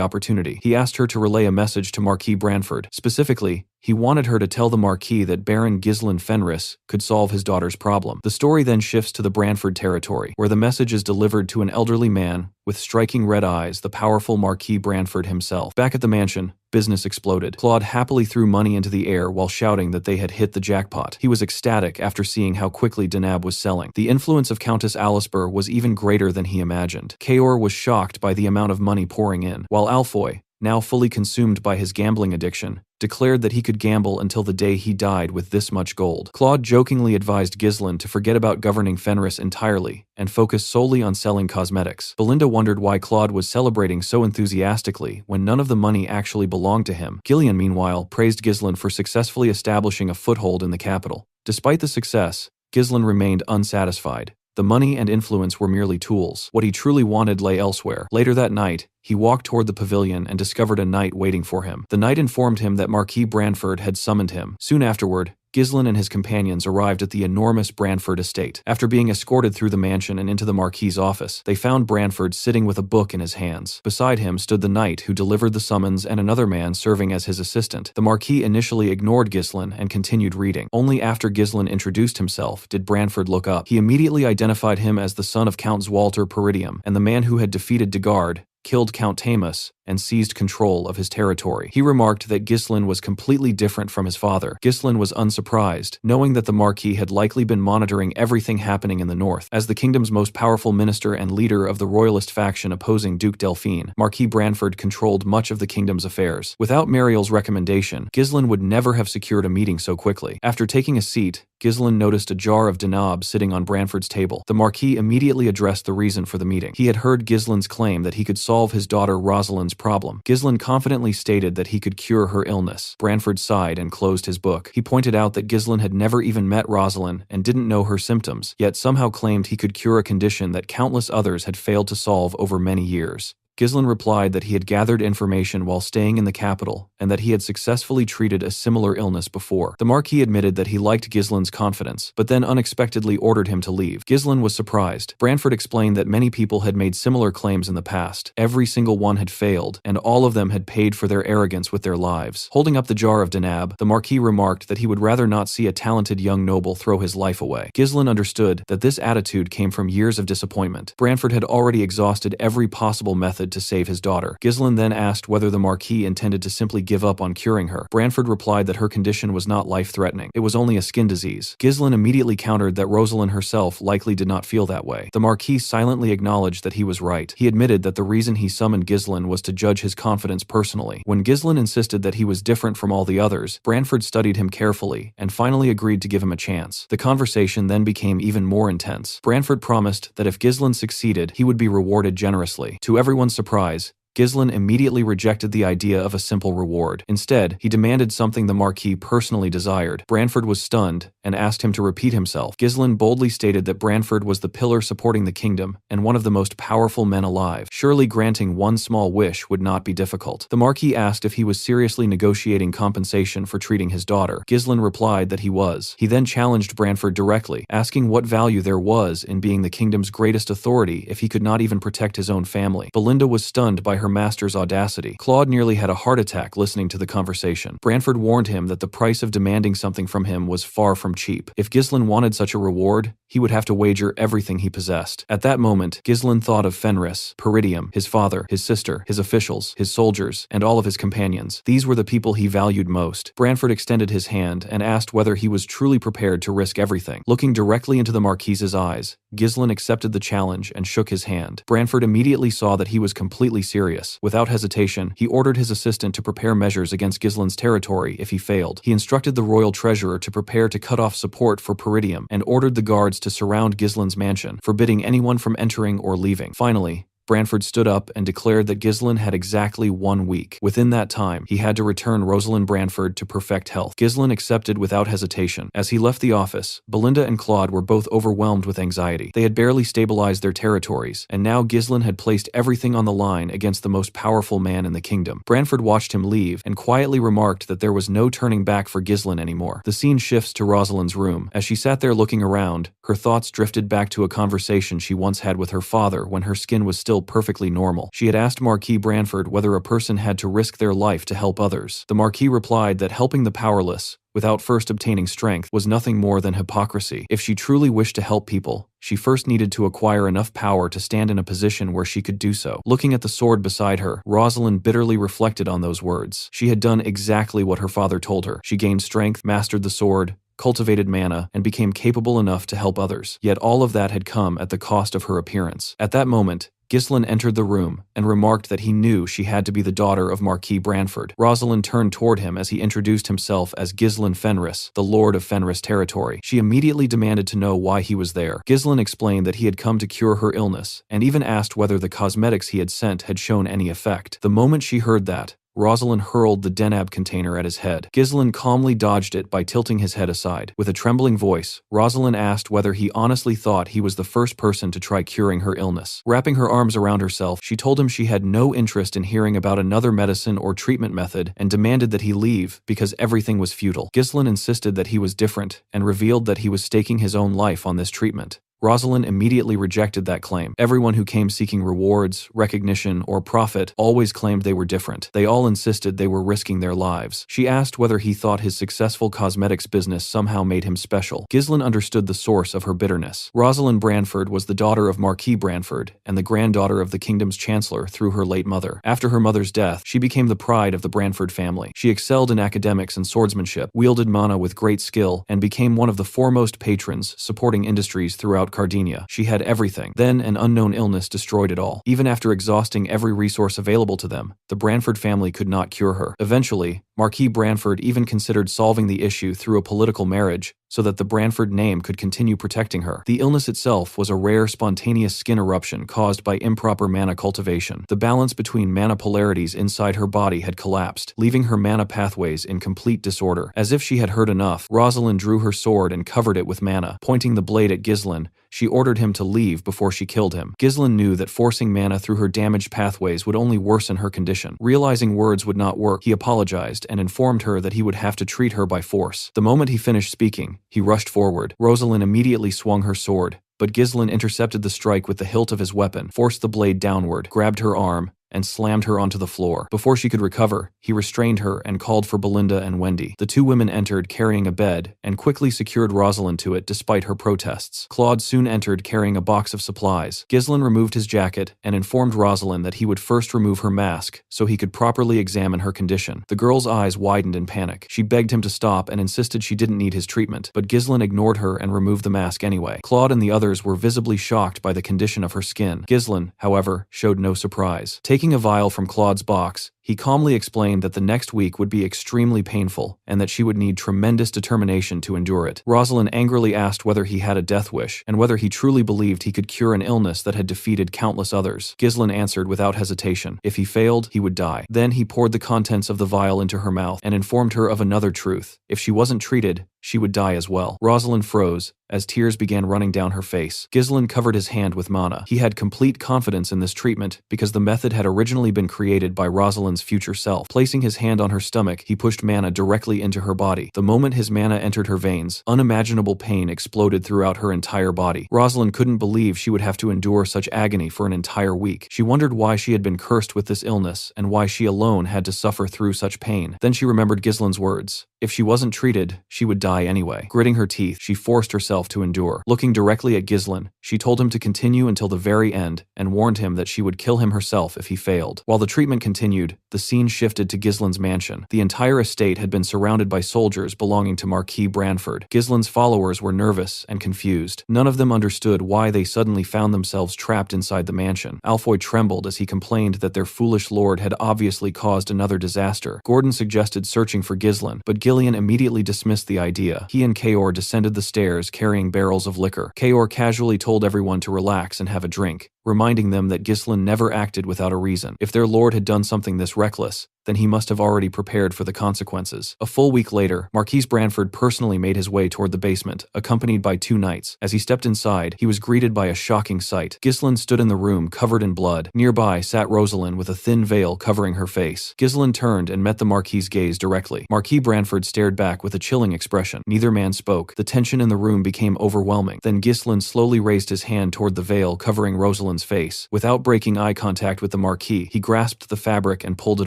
opportunity. He asked her to relay a message to Marquis Branford. Specifically, he wanted her to tell the Marquis that Baron Ghislain Fenris could solve his daughter's problem. The story then shifts to the Branford territory, where the message is delivered to an elderly man with striking red eyes, the powerful Marquis Branford himself. Back at the mansion, business exploded. Claude happily threw money into the air while shouting that they had hit the jackpot. He was ecstatic after seeing how quickly denab was selling. The influence of Countess Alisper was even greater than he imagined. Kaor was shocked by the amount of money pouring in, while Alfoy, now fully consumed by his gambling addiction, declared that he could gamble until the day he died with this much gold. Claude jokingly advised Ghislain to forget about governing Fenris entirely and focus solely on selling cosmetics. Belinda wondered why Claude was celebrating so enthusiastically when none of the money actually belonged to him. Ghislain, meanwhile, praised Ghislain for successfully establishing a foothold in the capital. Despite the success, Ghislain remained unsatisfied. The money and influence were merely tools. What he truly wanted lay elsewhere. Later that night, he walked toward the pavilion and discovered a knight waiting for him. The knight informed him that Marquis Branford had summoned him. Soon afterward, Ghislain and his companions arrived at the enormous Branford estate. After being escorted through the mansion and into the Marquis's office, they found Branford sitting with a book in his hands. Beside him stood the knight who delivered the summons and another man serving as his assistant. The Marquis initially ignored Ghislain and continued reading. Only after Ghislain introduced himself did Branford look up. He immediately identified him as the son of Count Zwalter Peridium and the man who had defeated Degard, killed Count Tamus, and seized control of his territory. He remarked that Ghislain was completely different from his father. Ghislain was unsurprised, knowing that the Marquis had likely been monitoring everything happening in the north. As the kingdom's most powerful minister and leader of the royalist faction opposing Duke Delphine, Marquis Branford controlled much of the kingdom's affairs. Without Mariel's recommendation, Ghislain would never have secured a meeting so quickly. After taking a seat, Ghislain noticed a jar of denab sitting on Branford's table. The Marquis immediately addressed the reason for the meeting. He had heard Ghislain's claim that he could solve his daughter Rosalind's problem. Ghislain confidently stated that he could cure her illness. Branford sighed and closed his book. He pointed out that Ghislain had never even met Rosalind and didn't know her symptoms, yet somehow claimed he could cure a condition that countless others had failed to solve over many years. Ghislain replied that he had gathered information while staying in the capital, and that he had successfully treated a similar illness before. The Marquis admitted that he liked Ghislain's confidence, but then unexpectedly ordered him to leave. Ghislain was surprised. Branford explained that many people had made similar claims in the past. Every single one had failed, and all of them had paid for their arrogance with their lives. Holding up the jar of Denab, the Marquis remarked that he would rather not see a talented young noble throw his life away. Ghislain understood that this attitude came from years of disappointment. Branford had already exhausted every possible method to save his daughter. Ghislain then asked whether the Marquis intended to simply give up on curing her. Branford replied that her condition was not life-threatening. It was only a skin disease. Ghislain immediately countered that Rosalind herself likely did not feel that way. The Marquis silently acknowledged that he was right. He admitted that the reason he summoned Ghislain was to judge his confidence personally. When Ghislain insisted that he was different from all the others, Branford studied him carefully and finally agreed to give him a chance. The conversation then became even more intense. Branford promised that if Ghislain succeeded, he would be rewarded generously. To everyone's surprise, Ghislain immediately rejected the idea of a simple reward. Instead, he demanded something the Marquis personally desired. Branford was stunned and asked him to repeat himself. Ghislain boldly stated that Branford was the pillar supporting the kingdom and one of the most powerful men alive. Surely granting one small wish would not be difficult. The Marquis asked if he was seriously negotiating compensation for treating his daughter. Ghislain replied that he was. He then challenged Branford directly, asking what value there was in being the kingdom's greatest authority if he could not even protect his own family. Belinda was stunned by her master's audacity. Claude nearly had a heart attack listening to the conversation. Branford warned him that the price of demanding something from him was far from cheap. If Ghislain wanted such a reward, he would have to wager everything he possessed. At that moment, Ghislain thought of Fenris, Peridium, his father, his sister, his officials, his soldiers, and all of his companions. These were the people he valued most. Branford extended his hand and asked whether he was truly prepared to risk everything. Looking directly into the Marquis's eyes, Ghislain accepted the challenge and shook his hand. Branford immediately saw that he was completely serious. Without hesitation, he ordered his assistant to prepare measures against Ghislain's territory if he failed. He instructed the royal treasurer to prepare to cut off support for Peridium and ordered the guards to surround Ghislain's mansion, forbidding anyone from entering or leaving. Finally, Branford stood up and declared that Ghislain had exactly 1 week. Within that time, he had to return Rosalind Branford to perfect health. Ghislain accepted without hesitation. As he left the office, Belinda and Claude were both overwhelmed with anxiety. They had barely stabilized their territories, and now Ghislain had placed everything on the line against the most powerful man in the kingdom. Branford watched him leave and quietly remarked that there was no turning back for Ghislain anymore. The scene shifts to Rosalind's room. As she sat there looking around, her thoughts drifted back to a conversation she once had with her father when her skin was still perfectly normal. She had asked Marquis Branford whether a person had to risk their life to help others. The Marquis replied that helping the powerless, without first obtaining strength, was nothing more than hypocrisy. If she truly wished to help people, she first needed to acquire enough power to stand in a position where she could do so. Looking at the sword beside her, Rosalind bitterly reflected on those words. She had done exactly what her father told her. She gained strength, mastered the sword, cultivated mana, and became capable enough to help others. Yet all of that had come at the cost of her appearance. At that moment, Ghislain entered the room and remarked that he knew she had to be the daughter of Marquis Branford. Rosalind turned toward him as he introduced himself as Ghislain Fenris, the Lord of Fenris territory. She immediately demanded to know why he was there. Ghislain explained that he had come to cure her illness, and even asked whether the cosmetics he had sent had shown any effect. The moment she heard that, Rosalind hurled the Denab container at his head. Ghislain calmly dodged it by tilting his head aside. With a trembling voice, Rosalind asked whether he honestly thought he was the first person to try curing her illness. Wrapping her arms around herself, she told him she had no interest in hearing about another medicine or treatment method and demanded that he leave because everything was futile. Ghislain insisted that he was different and revealed that he was staking his own life on this treatment. Rosalind immediately rejected that claim. Everyone who came seeking rewards, recognition, or profit always claimed they were different. They all insisted they were risking their lives. She asked whether he thought his successful cosmetics business somehow made him special. Ghislain understood the source of her bitterness. Rosalind Branford was the daughter of Marquis Branford and the granddaughter of the kingdom's chancellor through her late mother. After her mother's death, she became the pride of the Branford family. She excelled in academics and swordsmanship, wielded mana with great skill, and became one of the foremost patrons supporting industries throughout Cardinia. She had everything. Then an unknown illness destroyed it all. Even after exhausting every resource available to them, the Branford family could not cure her. Eventually, Marquis Branford even considered solving the issue through a political marriage so that the Branford name could continue protecting her. The illness itself was a rare spontaneous skin eruption caused by improper mana cultivation. The balance between mana polarities inside her body had collapsed, leaving her mana pathways in complete disorder. As if she had heard enough, Rosalind drew her sword and covered it with mana. Pointing the blade at Ghislain, She ordered him to leave before she killed him. Ghislain knew that forcing mana through her damaged pathways would only worsen her condition. Realizing words would not work, he apologized and informed her that he would have to treat her by force. The moment he finished speaking, he rushed forward. Rosalind immediately swung her sword, but Ghislain intercepted the strike with the hilt of his weapon, forced the blade downward, grabbed her arm, and slammed her onto the floor. Before she could recover, he restrained her and called for Belinda and Wendy. The two women entered carrying a bed and quickly secured Rosalind to it despite her protests. Claude soon entered carrying a box of supplies. Ghislain removed his jacket and informed Rosalind that he would first remove her mask so he could properly examine her condition. The girl's eyes widened in panic. She begged him to stop and insisted she didn't need his treatment, but Ghislain ignored her and removed the mask anyway. Claude and the others were visibly shocked by the condition of her skin. Ghislain, however, showed no surprise. Taking a vial from Claude's box, he calmly explained that the next week would be extremely painful and that she would need tremendous determination to endure it. Rosalind angrily asked whether he had a death wish and whether he truly believed he could cure an illness that had defeated countless others. Ghislain answered without hesitation. If he failed, he would die. Then he poured the contents of the vial into her mouth and informed her of another truth. If she wasn't treated, she would die as well. Rosalind froze as tears began running down her face. Ghislain covered his hand with mana. He had complete confidence in this treatment because the method had originally been created by Rosalind's future self. Placing his hand on her stomach, he pushed mana directly into her body. The moment his mana entered her veins, unimaginable pain exploded throughout her entire body. Rosalind couldn't believe she would have to endure such agony for an entire week. She wondered why she had been cursed with this illness and why she alone had to suffer through such pain. Then she remembered Ghislain's words. If she wasn't treated, she would die anyway. Gritting her teeth, she forced herself to endure. Looking directly at Ghislain, she told him to continue until the very end and warned him that she would kill him herself if he failed. While the treatment continued, the scene shifted to Ghislain's mansion. The entire estate had been surrounded by soldiers belonging to Marquis Branford. Ghislain's followers were nervous and confused. None of them understood why they suddenly found themselves trapped inside the mansion. Alfoy trembled as he complained that their foolish lord had obviously caused another disaster. Gordon suggested searching for Ghislain, but Ghislain immediately dismissed the idea. He and Kaor descended the stairs carrying barrels of liquor. Kaor casually told everyone to relax and have a drink, reminding them that Ghislain never acted without a reason. If their lord had done something this reckless, then he must have already prepared for the consequences. A full week later, Marquis Branford personally made his way toward the basement, accompanied by two knights. As he stepped inside, he was greeted by a shocking sight. Ghislain stood in the room covered in blood. Nearby sat Rosalind with a thin veil covering her face. Ghislain turned and met the Marquis's gaze directly. Marquis Branford stared back with a chilling expression. Neither man spoke. The tension in the room became overwhelming. Then Ghislain slowly raised his hand toward the veil covering Rosalind's face. Without breaking eye contact with the Marquis, he grasped the fabric and pulled it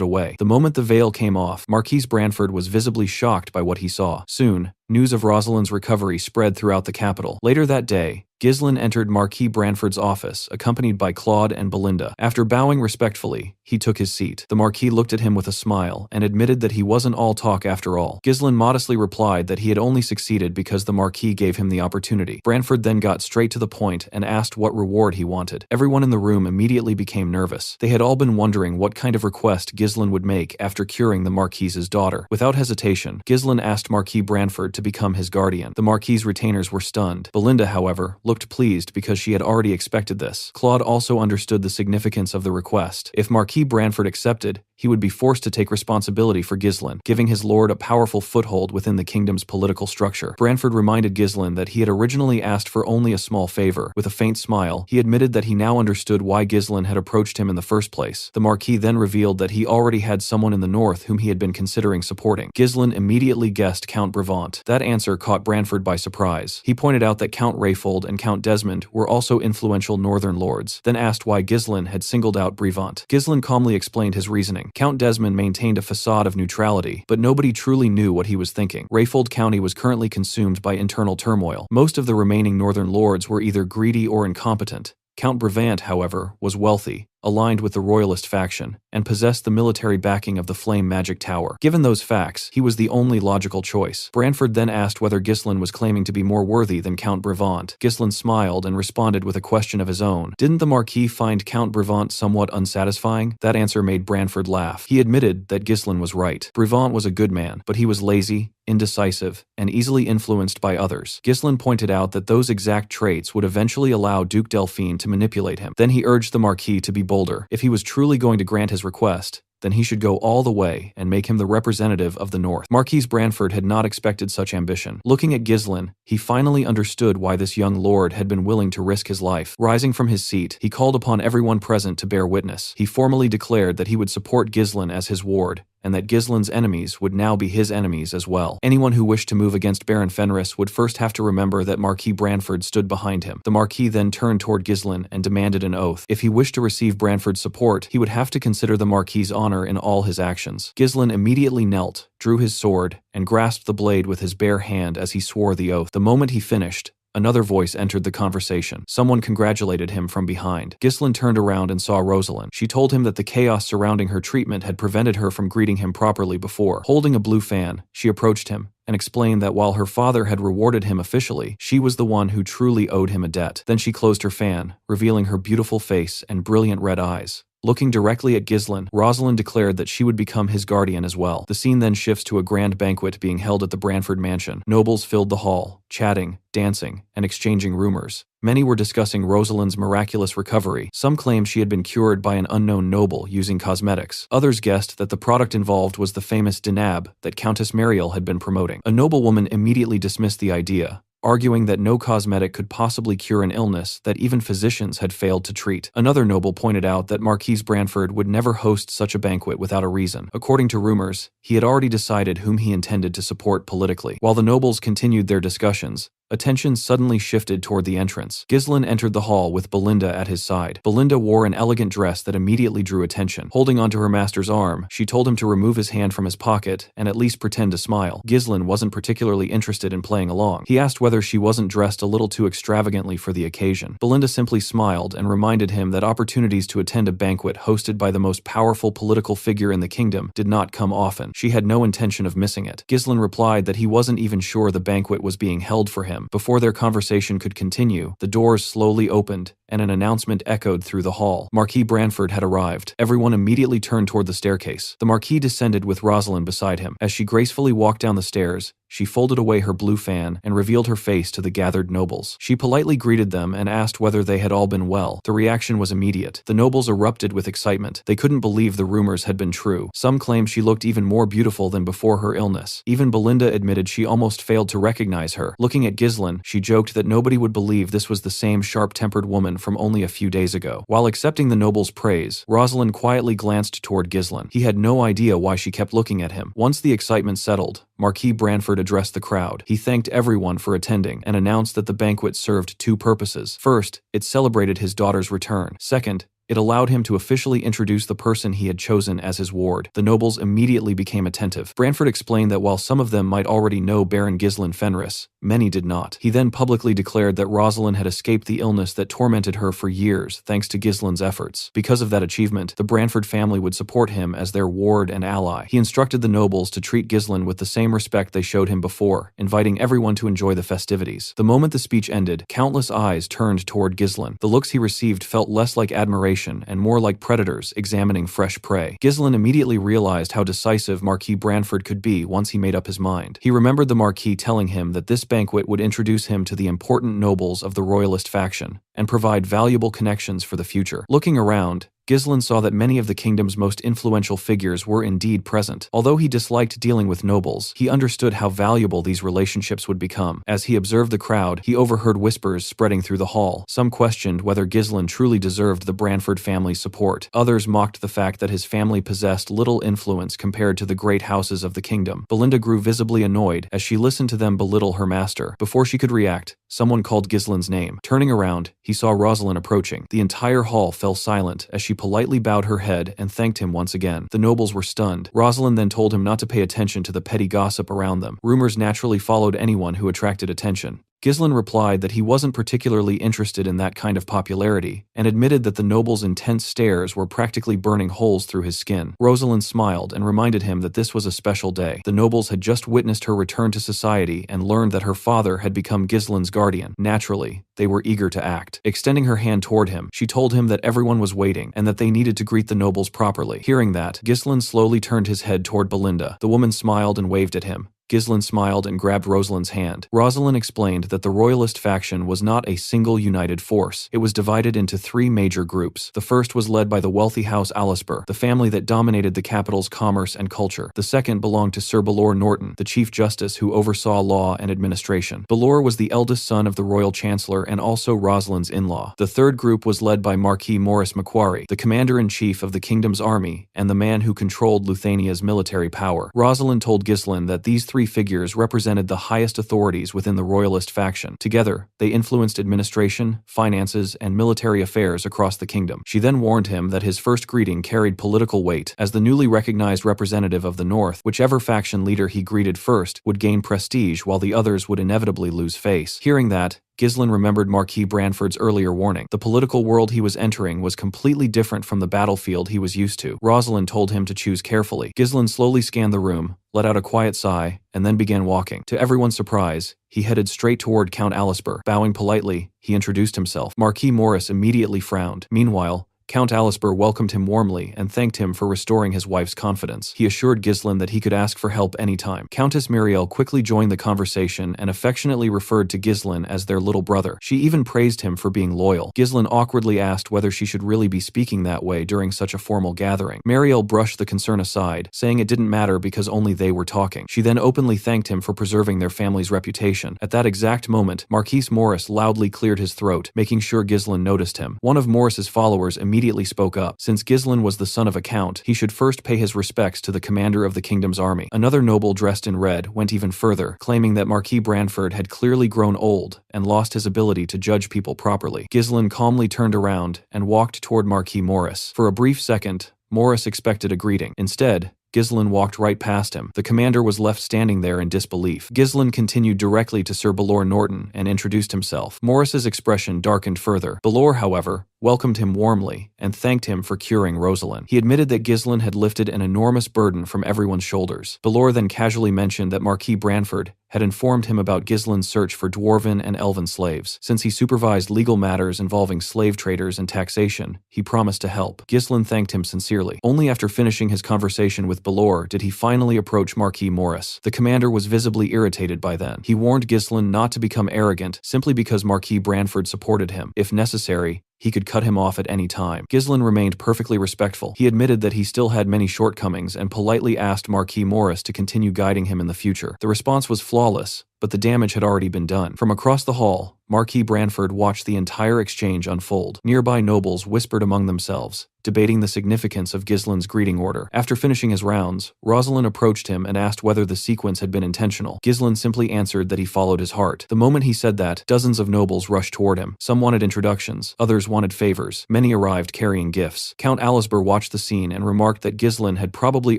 away. The moment the veil came off, Marquis Branford was visibly shocked by what he saw. Soon, news of Rosalind's recovery spread throughout the capital. Later that day, Ghislain entered Marquis Branford's office, accompanied by Claude and Belinda. After bowing respectfully, he took his seat. The Marquis looked at him with a smile and admitted that he wasn't all talk after all. Ghislain modestly replied that he had only succeeded because the Marquis gave him the opportunity. Branford then got straight to the point and asked what reward he wanted. Everyone in the room immediately became nervous. They had all been wondering what kind of request Ghislain would make after curing the Marquis's daughter. Without hesitation, Ghislain asked Marquis Branford to become his guardian. The Marquis's retainers were stunned. Belinda, however, looked pleased because she had already expected this. Claude also understood the significance of the request. If Marquis Branford accepted, he would be forced to take responsibility for Ghislain, giving his lord a powerful foothold within the kingdom's political structure. Branford reminded Ghislain that he had originally asked for only a small favor. With a faint smile, he admitted that he now understood why Ghislain had approached him in the first place. The Marquis then revealed that he already had someone in the north whom he had been considering supporting. Ghislain immediately guessed Count Brevant. That answer caught Branford by surprise. He pointed out that Count Rayfold and Count Desmond were also influential northern lords, then asked why Ghislain had singled out Brevant. Ghislain calmly explained his reasoning. Count Desmond maintained a facade of neutrality, but nobody truly knew what he was thinking. Rayfold County was currently consumed by internal turmoil. Most of the remaining northern lords were either greedy or incompetent. Count Brevant, however, was wealthy, aligned with the royalist faction, and possessed the military backing of the Flame Magic Tower. Given those facts, he was the only logical choice. Branford then asked whether Ghislain was claiming to be more worthy than Count Brevant. Ghislain smiled and responded with a question of his own. Didn't the Marquis find Count Brevant somewhat unsatisfying? That answer made Branford laugh. He admitted that Ghislain was right. Brevant was a good man, but he was lazy, indecisive, and easily influenced by others. Ghislain pointed out that those exact traits would eventually allow Duke Delphine to manipulate him. Then he urged the Marquis to be bolder. If he was truly going to grant his request, then he should go all the way and make him the representative of the North. Marquise Branford had not expected such ambition. Looking at Ghislain, he finally understood why this young lord had been willing to risk his life. Rising from his seat, he called upon everyone present to bear witness. He formally declared that he would support Ghislain as his ward, and that Ghislain's enemies would now be his enemies as well. Anyone who wished to move against Baron Fenris would first have to remember that Marquis Branford stood behind him. The Marquis then turned toward Ghislain and demanded an oath. If he wished to receive Branford's support, he would have to consider the Marquis's honor in all his actions. Ghislain immediately knelt, drew his sword, and grasped the blade with his bare hand as he swore the oath. The moment he finished, another voice entered the conversation. Someone congratulated him from behind. Ghislain turned around and saw Rosalind. She told him that the chaos surrounding her treatment had prevented her from greeting him properly before. Holding a blue fan, she approached him and explained that while her father had rewarded him officially, she was the one who truly owed him a debt. Then she closed her fan, revealing her beautiful face and brilliant red eyes. Looking directly at Ghislain, Rosalind declared that she would become his guardian as well. The scene then shifts to a grand banquet being held at the Branford mansion. Nobles filled the hall, chatting, dancing, and exchanging rumors. Many were discussing Rosalind's miraculous recovery. Some claimed she had been cured by an unknown noble using cosmetics. Others guessed that the product involved was the famous Dinab that Countess Mariel had been promoting. A noblewoman immediately dismissed the idea, arguing that no cosmetic could possibly cure an illness that even physicians had failed to treat. Another noble pointed out that Marquise Branford would never host such a banquet without a reason. According to rumors, he had already decided whom he intended to support politically. While the nobles continued their discussions, attention suddenly shifted toward the entrance. Ghislain entered the hall with Belinda at his side. Belinda wore an elegant dress that immediately drew attention. Holding onto her master's arm, she told him to remove his hand from his pocket and at least pretend to smile. Ghislain wasn't particularly interested in playing along. He asked whether she wasn't dressed a little too extravagantly for the occasion. Belinda simply smiled and reminded him that opportunities to attend a banquet hosted by the most powerful political figure in the kingdom did not come often. She had no intention of missing it. Ghislain replied that he wasn't even sure the banquet was being held for him. Before their conversation could continue, the doors slowly opened and an announcement echoed through the hall. Marquis Branford had arrived. Everyone immediately turned toward the staircase. The Marquis descended with Rosalind beside him. As she gracefully walked down the stairs, she folded away her blue fan and revealed her face to the gathered nobles. She politely greeted them and asked whether they had all been well. The reaction was immediate. The nobles erupted with excitement. They couldn't believe the rumors had been true. Some claimed she looked even more beautiful than before her illness. Even Belinda admitted she almost failed to recognize her. Looking at Ghislain, she joked that nobody would believe this was the same sharp-tempered woman from only a few days ago. While accepting the nobles' praise, Rosalind quietly glanced toward Ghislain. He had no idea why she kept looking at him. Once the excitement settled, Marquis Branford addressed the crowd. He thanked everyone for attending and announced that the banquet served two purposes. First, it celebrated his daughter's return. Second, it allowed him to officially introduce the person he had chosen as his ward. The nobles immediately became attentive. Branford explained that while some of them might already know Baron Ghislain Fenris, many did not. He then publicly declared that Rosalind had escaped the illness that tormented her for years thanks to Ghislain's efforts. Because of that achievement, the Branford family would support him as their ward and ally. He instructed the nobles to treat Ghislain with the same respect they showed him before, inviting everyone to enjoy the festivities. The moment the speech ended, countless eyes turned toward Ghislain. The looks he received felt less like admiration and more like predators examining fresh prey. Ghislain immediately realized how decisive Marquis Branford could be once he made up his mind. He remembered the Marquis telling him that this banquet would introduce him to the important nobles of the royalist faction and provide valuable connections for the future. Looking around, Ghislain saw that many of the kingdom's most influential figures were indeed present. Although he disliked dealing with nobles, he understood how valuable these relationships would become. As he observed the crowd, he overheard whispers spreading through the hall. Some questioned whether Ghislain truly deserved the Branford family's support. Others mocked the fact that his family possessed little influence compared to the great houses of the kingdom. Belinda grew visibly annoyed as she listened to them belittle her master. Before she could react, someone called Ghislain's name. Turning around, he saw Rosalind approaching. The entire hall fell silent as she politely bowed her head and thanked him once again. The nobles were stunned. Rosalind then told him not to pay attention to the petty gossip around them. Rumors naturally followed anyone who attracted attention. Ghislain replied that he wasn't particularly interested in that kind of popularity, and admitted that the noble's intense stares were practically burning holes through his skin. Rosalind smiled and reminded him that this was a special day. The nobles had just witnessed her return to society and learned that her father had become Ghislain's guardian. Naturally, they were eager to act. Extending her hand toward him, she told him that everyone was waiting and that they needed to greet the nobles properly. Hearing that, Ghislain slowly turned his head toward Belinda. The woman smiled and waved at him, Ghislain smiled and grabbed Rosalind's hand. Rosalind explained that the royalist faction was not a single united force. It was divided into 3 major groups. The first was led by the wealthy House Alisper, the family that dominated the capital's commerce and culture. The second belonged to Sir Balor Norton, the Chief Justice who oversaw law and administration. Balor was the eldest son of the Royal Chancellor and also Rosalind's in-law. The third group was led by Marquis Maurice Macquarie, the commander-in-chief of the kingdom's army and the man who controlled Luthania's military power. Rosalind told Ghislain that these 3 figures represented the highest authorities within the royalist faction. Together, they influenced administration, finances, and military affairs across the kingdom. She then warned him that his first greeting carried political weight. As the newly recognized representative of the North, whichever faction leader he greeted first would gain prestige while the others would inevitably lose face. Hearing that, Ghislain remembered Marquis Branford's earlier warning. The political world he was entering was completely different from the battlefield he was used to. Rosalind told him to choose carefully. Ghislain slowly scanned the room, let out a quiet sigh, and then began walking. To everyone's surprise, he headed straight toward Count Alisper. Bowing politely, he introduced himself. Marquis Maurice immediately frowned. Meanwhile, Count Alisper welcomed him warmly and thanked him for restoring his wife's confidence. He assured Ghislain that he could ask for help anytime. Countess Muriel quickly joined the conversation and affectionately referred to Ghislain as their little brother. She even praised him for being loyal. Ghislain awkwardly asked whether she should really be speaking that way during such a formal gathering. Muriel brushed the concern aside, saying it didn't matter because only they were talking. She then openly thanked him for preserving their family's reputation. At that exact moment, Marquis Maurice loudly cleared his throat, making sure Ghislain noticed him. One of Maurice's followers immediately spoke up. Since Ghislain was the son of a count, he should first pay his respects to the commander of the kingdom's army. Another noble dressed in red went even further, claiming that Marquis Branford had clearly grown old and lost his ability to judge people properly. Ghislain calmly turned around and walked toward Marquis Maurice. For a brief second, Maurice expected a greeting. Instead, Ghislain walked right past him. The commander was left standing there in disbelief. Ghislain continued directly to Sir Balor Norton and introduced himself. Maurice's expression darkened further. Balor, however, welcomed him warmly and thanked him for curing Rosalind. He admitted that Ghislain had lifted an enormous burden from everyone's shoulders. Balor then casually mentioned that Marquis Branford had informed him about Ghislain's search for dwarven and elven slaves. Since he supervised legal matters involving slave traders and taxation, he promised to help. Ghislain thanked him sincerely. Only after finishing his conversation with Balor did he finally approach Marquis Maurice. The commander was visibly irritated by then. He warned Ghislain not to become arrogant simply because Marquis Branford supported him. If necessary, he could cut him off at any time. Ghislain remained perfectly respectful. He admitted that he still had many shortcomings and politely asked Marquis Maurice to continue guiding him in the future. The response was flawless, but the damage had already been done. From across the hall, Marquis Branford watched the entire exchange unfold. Nearby nobles whispered among themselves, debating the significance of Ghislain's greeting order. After finishing his rounds, Rosalind approached him and asked whether the sequence had been intentional. Ghislain simply answered that he followed his heart. The moment he said that, dozens of nobles rushed toward him. Some wanted introductions, others wanted favors. Many arrived carrying gifts. Count Alisper watched the scene and remarked that Ghislain had probably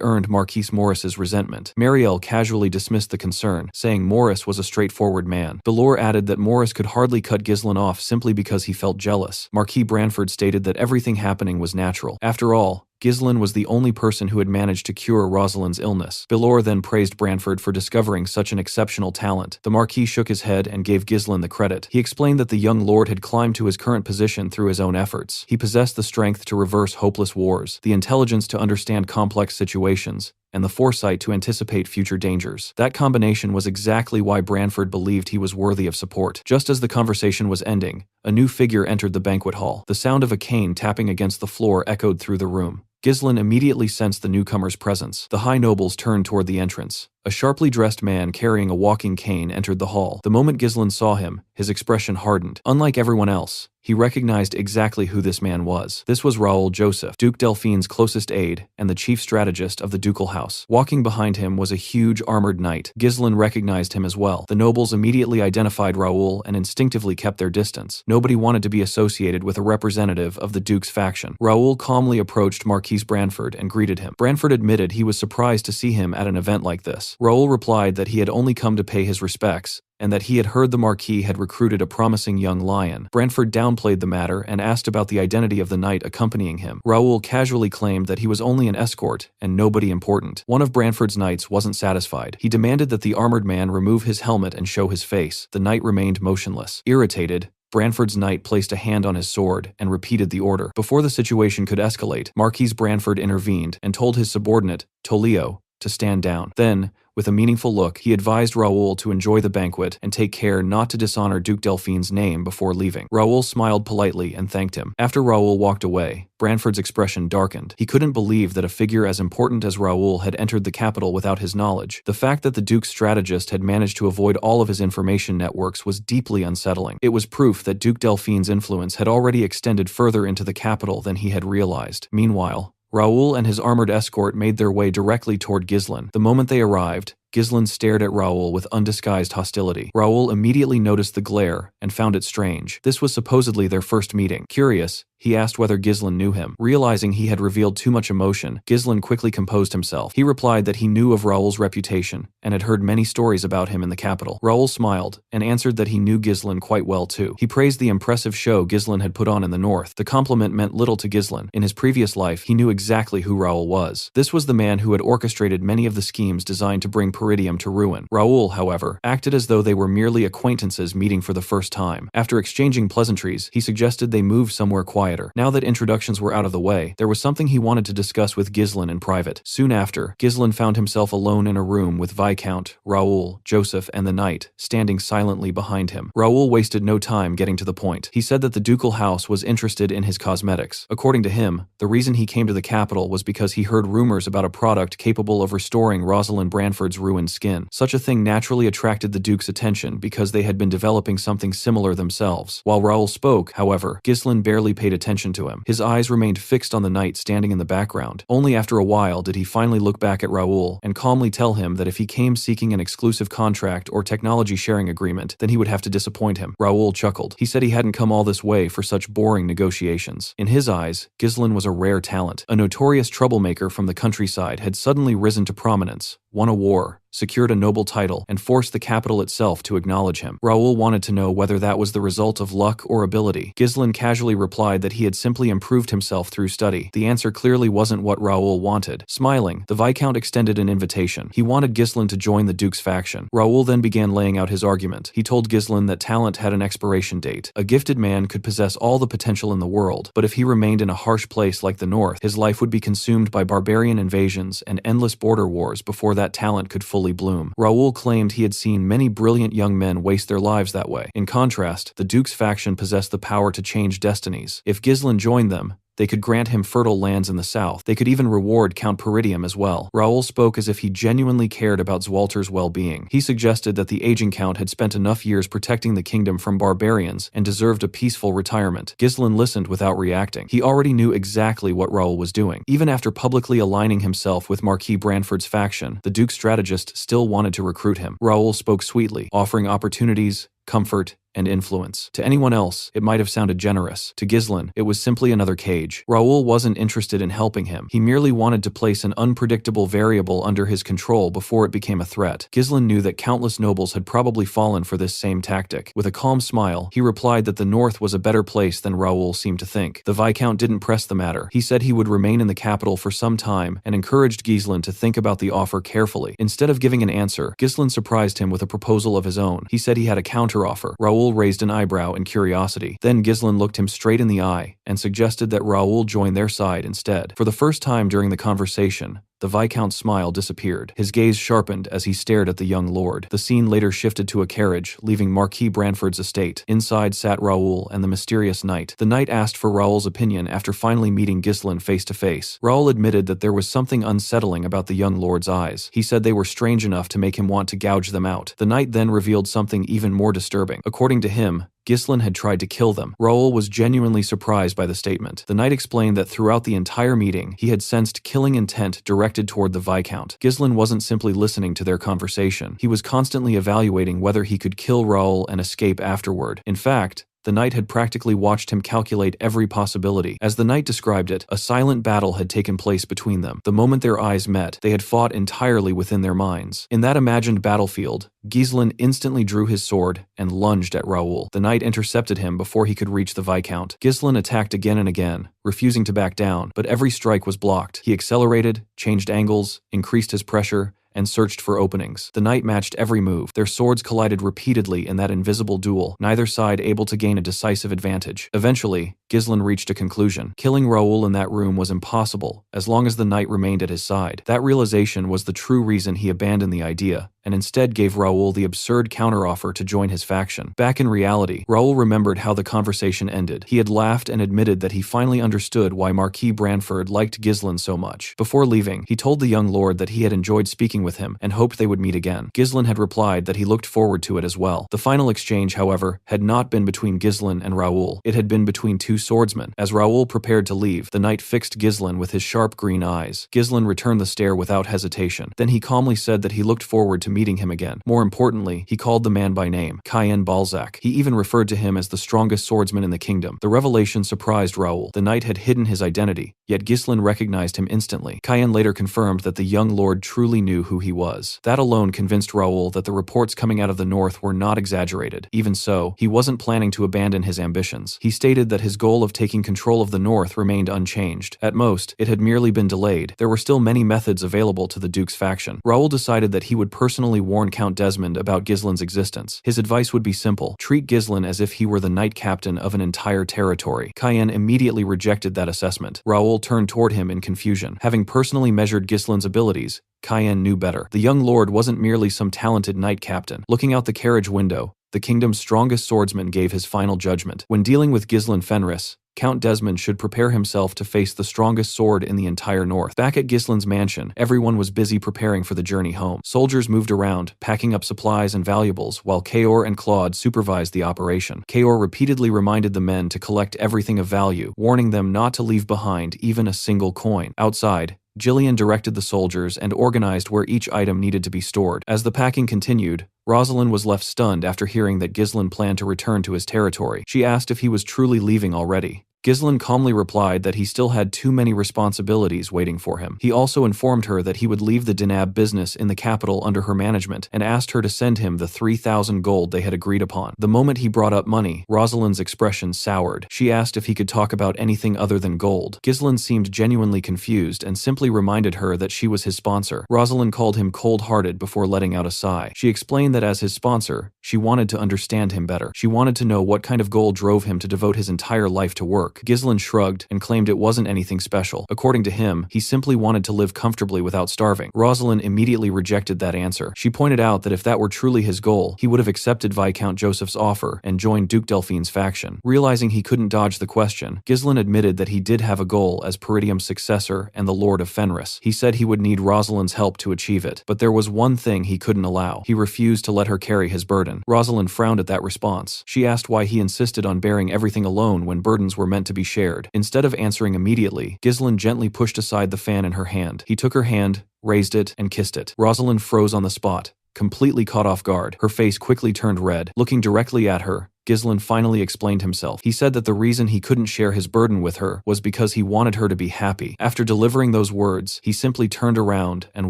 earned Marquis Maurice's resentment. Muriel casually dismissed the concern, saying Maurice was a straightforward man. Balor added that Maurice could hardly cut Ghislain off simply because he felt jealous. Marquis Branford stated that everything happening was natural. After all, Ghislain was the only person who had managed to cure Rosalind's illness. Balor then praised Branford for discovering such an exceptional talent. The Marquis shook his head and gave Ghislain the credit. He explained that the young lord had climbed to his current position through his own efforts. He possessed the strength to reverse hopeless wars, the intelligence to understand complex situations, and the foresight to anticipate future dangers. That combination was exactly why Branford believed he was worthy of support. Just as the conversation was ending, a new figure entered the banquet hall. The sound of a cane tapping against the floor echoed through the room. Ghislain immediately sensed the newcomer's presence. The high nobles turned toward the entrance. A sharply dressed man carrying a walking cane entered the hall. The moment Ghislain saw him, his expression hardened. Unlike everyone else, he recognized exactly who this man was. This was Raoul Joseph, Duke Delphine's closest aide and the chief strategist of the ducal house. Walking behind him was a huge armored knight. Ghislain recognized him as well. The nobles immediately identified Raoul and instinctively kept their distance. Nobody wanted to be associated with a representative of the Duke's faction. Raoul calmly approached Marquis Branford and greeted him. Branford admitted he was surprised to see him at an event like this. Raoul replied that he had only come to pay his respects, and that he had heard the Marquis had recruited a promising young lion. Branford downplayed the matter and asked about the identity of the knight accompanying him. Raoul casually claimed that he was only an escort and nobody important. One of Branford's knights wasn't satisfied. He demanded that the armored man remove his helmet and show his face. The knight remained motionless. Irritated, Branford's knight placed a hand on his sword and repeated the order. Before the situation could escalate, Marquis Branford intervened and told his subordinate, Tolio, to stand down. Then, With a meaningful look, he advised Raoul to enjoy the banquet and take care not to dishonor Duke Delphine's name before leaving. Raoul smiled politely and thanked him. After Raoul walked away, Branford's expression darkened. He couldn't believe that a figure as important as Raoul had entered the capital without his knowledge. The fact that the Duke's strategist had managed to avoid all of his information networks was deeply unsettling. It was proof that Duke Delphine's influence had already extended further into the capital than he had realized. Meanwhile, Raoul and his armored escort made their way directly toward Ghislain. The moment they arrived, Ghislain stared at Raoul with undisguised hostility. Raoul immediately noticed the glare and found it strange. This was supposedly their first meeting. Curious, he asked whether Ghislain knew him. Realizing he had revealed too much emotion, Ghislain quickly composed himself. He replied that he knew of Raoul's reputation and had heard many stories about him in the capital. Raoul smiled and answered that he knew Ghislain quite well too. He praised the impressive show Ghislain had put on in the north. The compliment meant little to Ghislain. In his previous life, he knew exactly who Raoul was. This was the man who had orchestrated many of the schemes designed to bring Peridium to ruin. Raoul, however, acted as though they were merely acquaintances meeting for the first time. After exchanging pleasantries, he suggested they move somewhere quieter. Now that introductions were out of the way, there was something he wanted to discuss with Ghislain in private. Soon after, Ghislain found himself alone in a room with Viscount, Raoul, Joseph, and the knight, standing silently behind him. Raoul wasted no time getting to the point. He said that the ducal house was interested in his cosmetics. According to him, the reason he came to the capital was because he heard rumors about a product capable of restoring Rosalind Branford's ruined skin. Such a thing naturally attracted the Duke's attention because they had been developing something similar themselves. While Raoul spoke, however, Ghislain barely paid attention to him. His eyes remained fixed on the knight standing in the background. Only after a while did he finally look back at Raoul and calmly tell him that if he came seeking an exclusive contract or technology sharing agreement, then he would have to disappoint him. Raoul chuckled. He said he hadn't come all this way for such boring negotiations. In his eyes, Ghislain was a rare talent. A notorious troublemaker from the countryside had suddenly risen to prominence, won a war, secured a noble title, and forced the capital itself to acknowledge him. Raoul wanted to know whether that was the result of luck or ability. Ghislain casually replied that he had simply improved himself through study. The answer clearly wasn't what Raoul wanted. Smiling, the Viscount extended an invitation. He wanted Ghislain to join the Duke's faction. Raoul then began laying out his argument. He told Ghislain that talent had an expiration date. A gifted man could possess all the potential in the world, but if he remained in a harsh place like the North, his life would be consumed by barbarian invasions and endless border wars before that talent could fully bloom. Raoul claimed he had seen many brilliant young men waste their lives that way. In contrast, the Duke's faction possessed the power to change destinies. If Ghislain joined them, they could grant him fertile lands in the south. They could even reward Count Peridium as well. Raoul spoke as if he genuinely cared about Zwalter's well-being. He suggested that the aging count had spent enough years protecting the kingdom from barbarians and deserved a peaceful retirement. Ghislain listened without reacting. He already knew exactly what Raoul was doing. Even after publicly aligning himself with Marquis Branford's faction, the Duke's strategist still wanted to recruit him. Raoul spoke sweetly, offering opportunities, comfort, and influence. To anyone else, it might have sounded generous. To Ghislain, it was simply another cage. Raoul wasn't interested in helping him. He merely wanted to place an unpredictable variable under his control before it became a threat. Ghislain knew that countless nobles had probably fallen for this same tactic. With a calm smile, he replied that the north was a better place than Raoul seemed to think. The Viscount didn't press the matter. He said he would remain in the capital for some time and encouraged Ghislain to think about the offer carefully. Instead of giving an answer, Ghislain surprised him with a proposal of his own. He said he had a counteroffer. Raoul raised an eyebrow in curiosity. Then Ghislain looked him straight in the eye and suggested that Raoul join their side instead. For the first time during the conversation, the Viscount's smile disappeared. His gaze sharpened as he stared at the young lord. The scene later shifted to a carriage, leaving Marquis Branford's estate. Inside sat Raoul and the mysterious knight. The knight asked for Raoul's opinion after finally meeting Ghislain face to face. Raoul admitted that there was something unsettling about the young lord's eyes. He said they were strange enough to make him want to gouge them out. The knight then revealed something even more disturbing. According to him, Ghislain had tried to kill them. Raoul was genuinely surprised by the statement. The knight explained that throughout the entire meeting, he had sensed killing intent directed toward the Viscount. Ghislain wasn't simply listening to their conversation. He was constantly evaluating whether he could kill Raoul and escape afterward. In fact, the knight had practically watched him calculate every possibility. As the knight described it, a silent battle had taken place between them. The moment their eyes met, they had fought entirely within their minds. In that imagined battlefield, Ghislain instantly drew his sword and lunged at Raoul. The knight intercepted him before he could reach the Viscount. Ghislain attacked again and again, refusing to back down, but every strike was blocked. He accelerated, changed angles, increased his pressure, and searched for openings. The knight matched every move. Their swords collided repeatedly in that invisible duel, neither side able to gain a decisive advantage. Eventually, Ghislain reached a conclusion. Killing Raoul in that room was impossible, as long as the knight remained at his side. That realization was the true reason he abandoned the idea, and instead gave Raoul the absurd counteroffer to join his faction. Back in reality, Raoul remembered how the conversation ended. He had laughed and admitted that he finally understood why Marquis Branford liked Ghislain so much. Before leaving, he told the young lord that he had enjoyed speaking with him and hoped they would meet again. Ghislain had replied that he looked forward to it as well. The final exchange, however, had not been between Ghislain and Raoul. It had been between two swordsmen. As Raoul prepared to leave, the knight fixed Ghislain with his sharp green eyes. Ghislain returned the stare without hesitation. Then he calmly said that he looked forward to meeting him again. More importantly, he called the man by name, Cayenne Balzac. He even referred to him as the strongest swordsman in the kingdom. The revelation surprised Raoul. The knight had hidden his identity, yet Ghislain recognized him instantly. Cayenne later confirmed that the young lord truly knew who he was. That alone convinced Raoul that the reports coming out of the north were not exaggerated. Even so, he wasn't planning to abandon his ambitions. He stated that his goal of taking control of the north remained unchanged. At most, it had merely been delayed. There were still many methods available to the Duke's faction. Raoul decided that he would personally warn Count Desmond about Ghislain's existence. His advice would be simple: treat Ghislain as if he were the knight captain of an entire territory. Cayenne immediately rejected that assessment. Raoul turned toward him in confusion. Having personally measured Ghislain's abilities, Cayenne knew better. The young lord wasn't merely some talented knight captain. Looking out the carriage window, the kingdom's strongest swordsman gave his final judgment. When dealing with Ghislain Fenris, Count Desmond should prepare himself to face the strongest sword in the entire north. Back at Ghislain's mansion, everyone was busy preparing for the journey home. Soldiers moved around, packing up supplies and valuables, while Kaor and Claude supervised the operation. Kaor repeatedly reminded the men to collect everything of value, warning them not to leave behind even a single coin. Outside, Ghislain directed the soldiers and organized where each item needed to be stored. As the packing continued, Rosalind was left stunned after hearing that Ghislain planned to return to his territory. She asked if he was truly leaving already. Ghislain calmly replied that he still had too many responsibilities waiting for him. He also informed her that he would leave the Dinab business in the capital under her management and asked her to send him the 3,000 gold they had agreed upon. The moment he brought up money, Rosalind's expression soured. She asked if he could talk about anything other than gold. Ghislain seemed genuinely confused and simply reminded her that she was his sponsor. Rosalind called him cold-hearted before letting out a sigh. She explained that as his sponsor, she wanted to understand him better. She wanted to know what kind of goal drove him to devote his entire life to work. Ghislain shrugged and claimed it wasn't anything special. According to him, he simply wanted to live comfortably without starving. Rosalind immediately rejected that answer. She pointed out that if that were truly his goal, he would have accepted Viscount Joseph's offer and joined Duke Delphine's faction. Realizing he couldn't dodge the question, Ghislain admitted that he did have a goal as Peridium's successor and the Lord of Fenris. He said he would need Rosalind's help to achieve it, but there was one thing he couldn't allow. He refused to let her carry his burden. Rosalind frowned at that response. She asked why he insisted on bearing everything alone when burdens were meant to be shared. Instead of answering immediately, Ghislain gently pushed aside the fan in her hand. He took her hand, raised it, and kissed it. Rosalind froze on the spot, completely caught off guard. Her face quickly turned red. Looking directly at her, Ghislain finally explained himself. He said that the reason he couldn't share his burden with her was because he wanted her to be happy. After delivering those words, he simply turned around and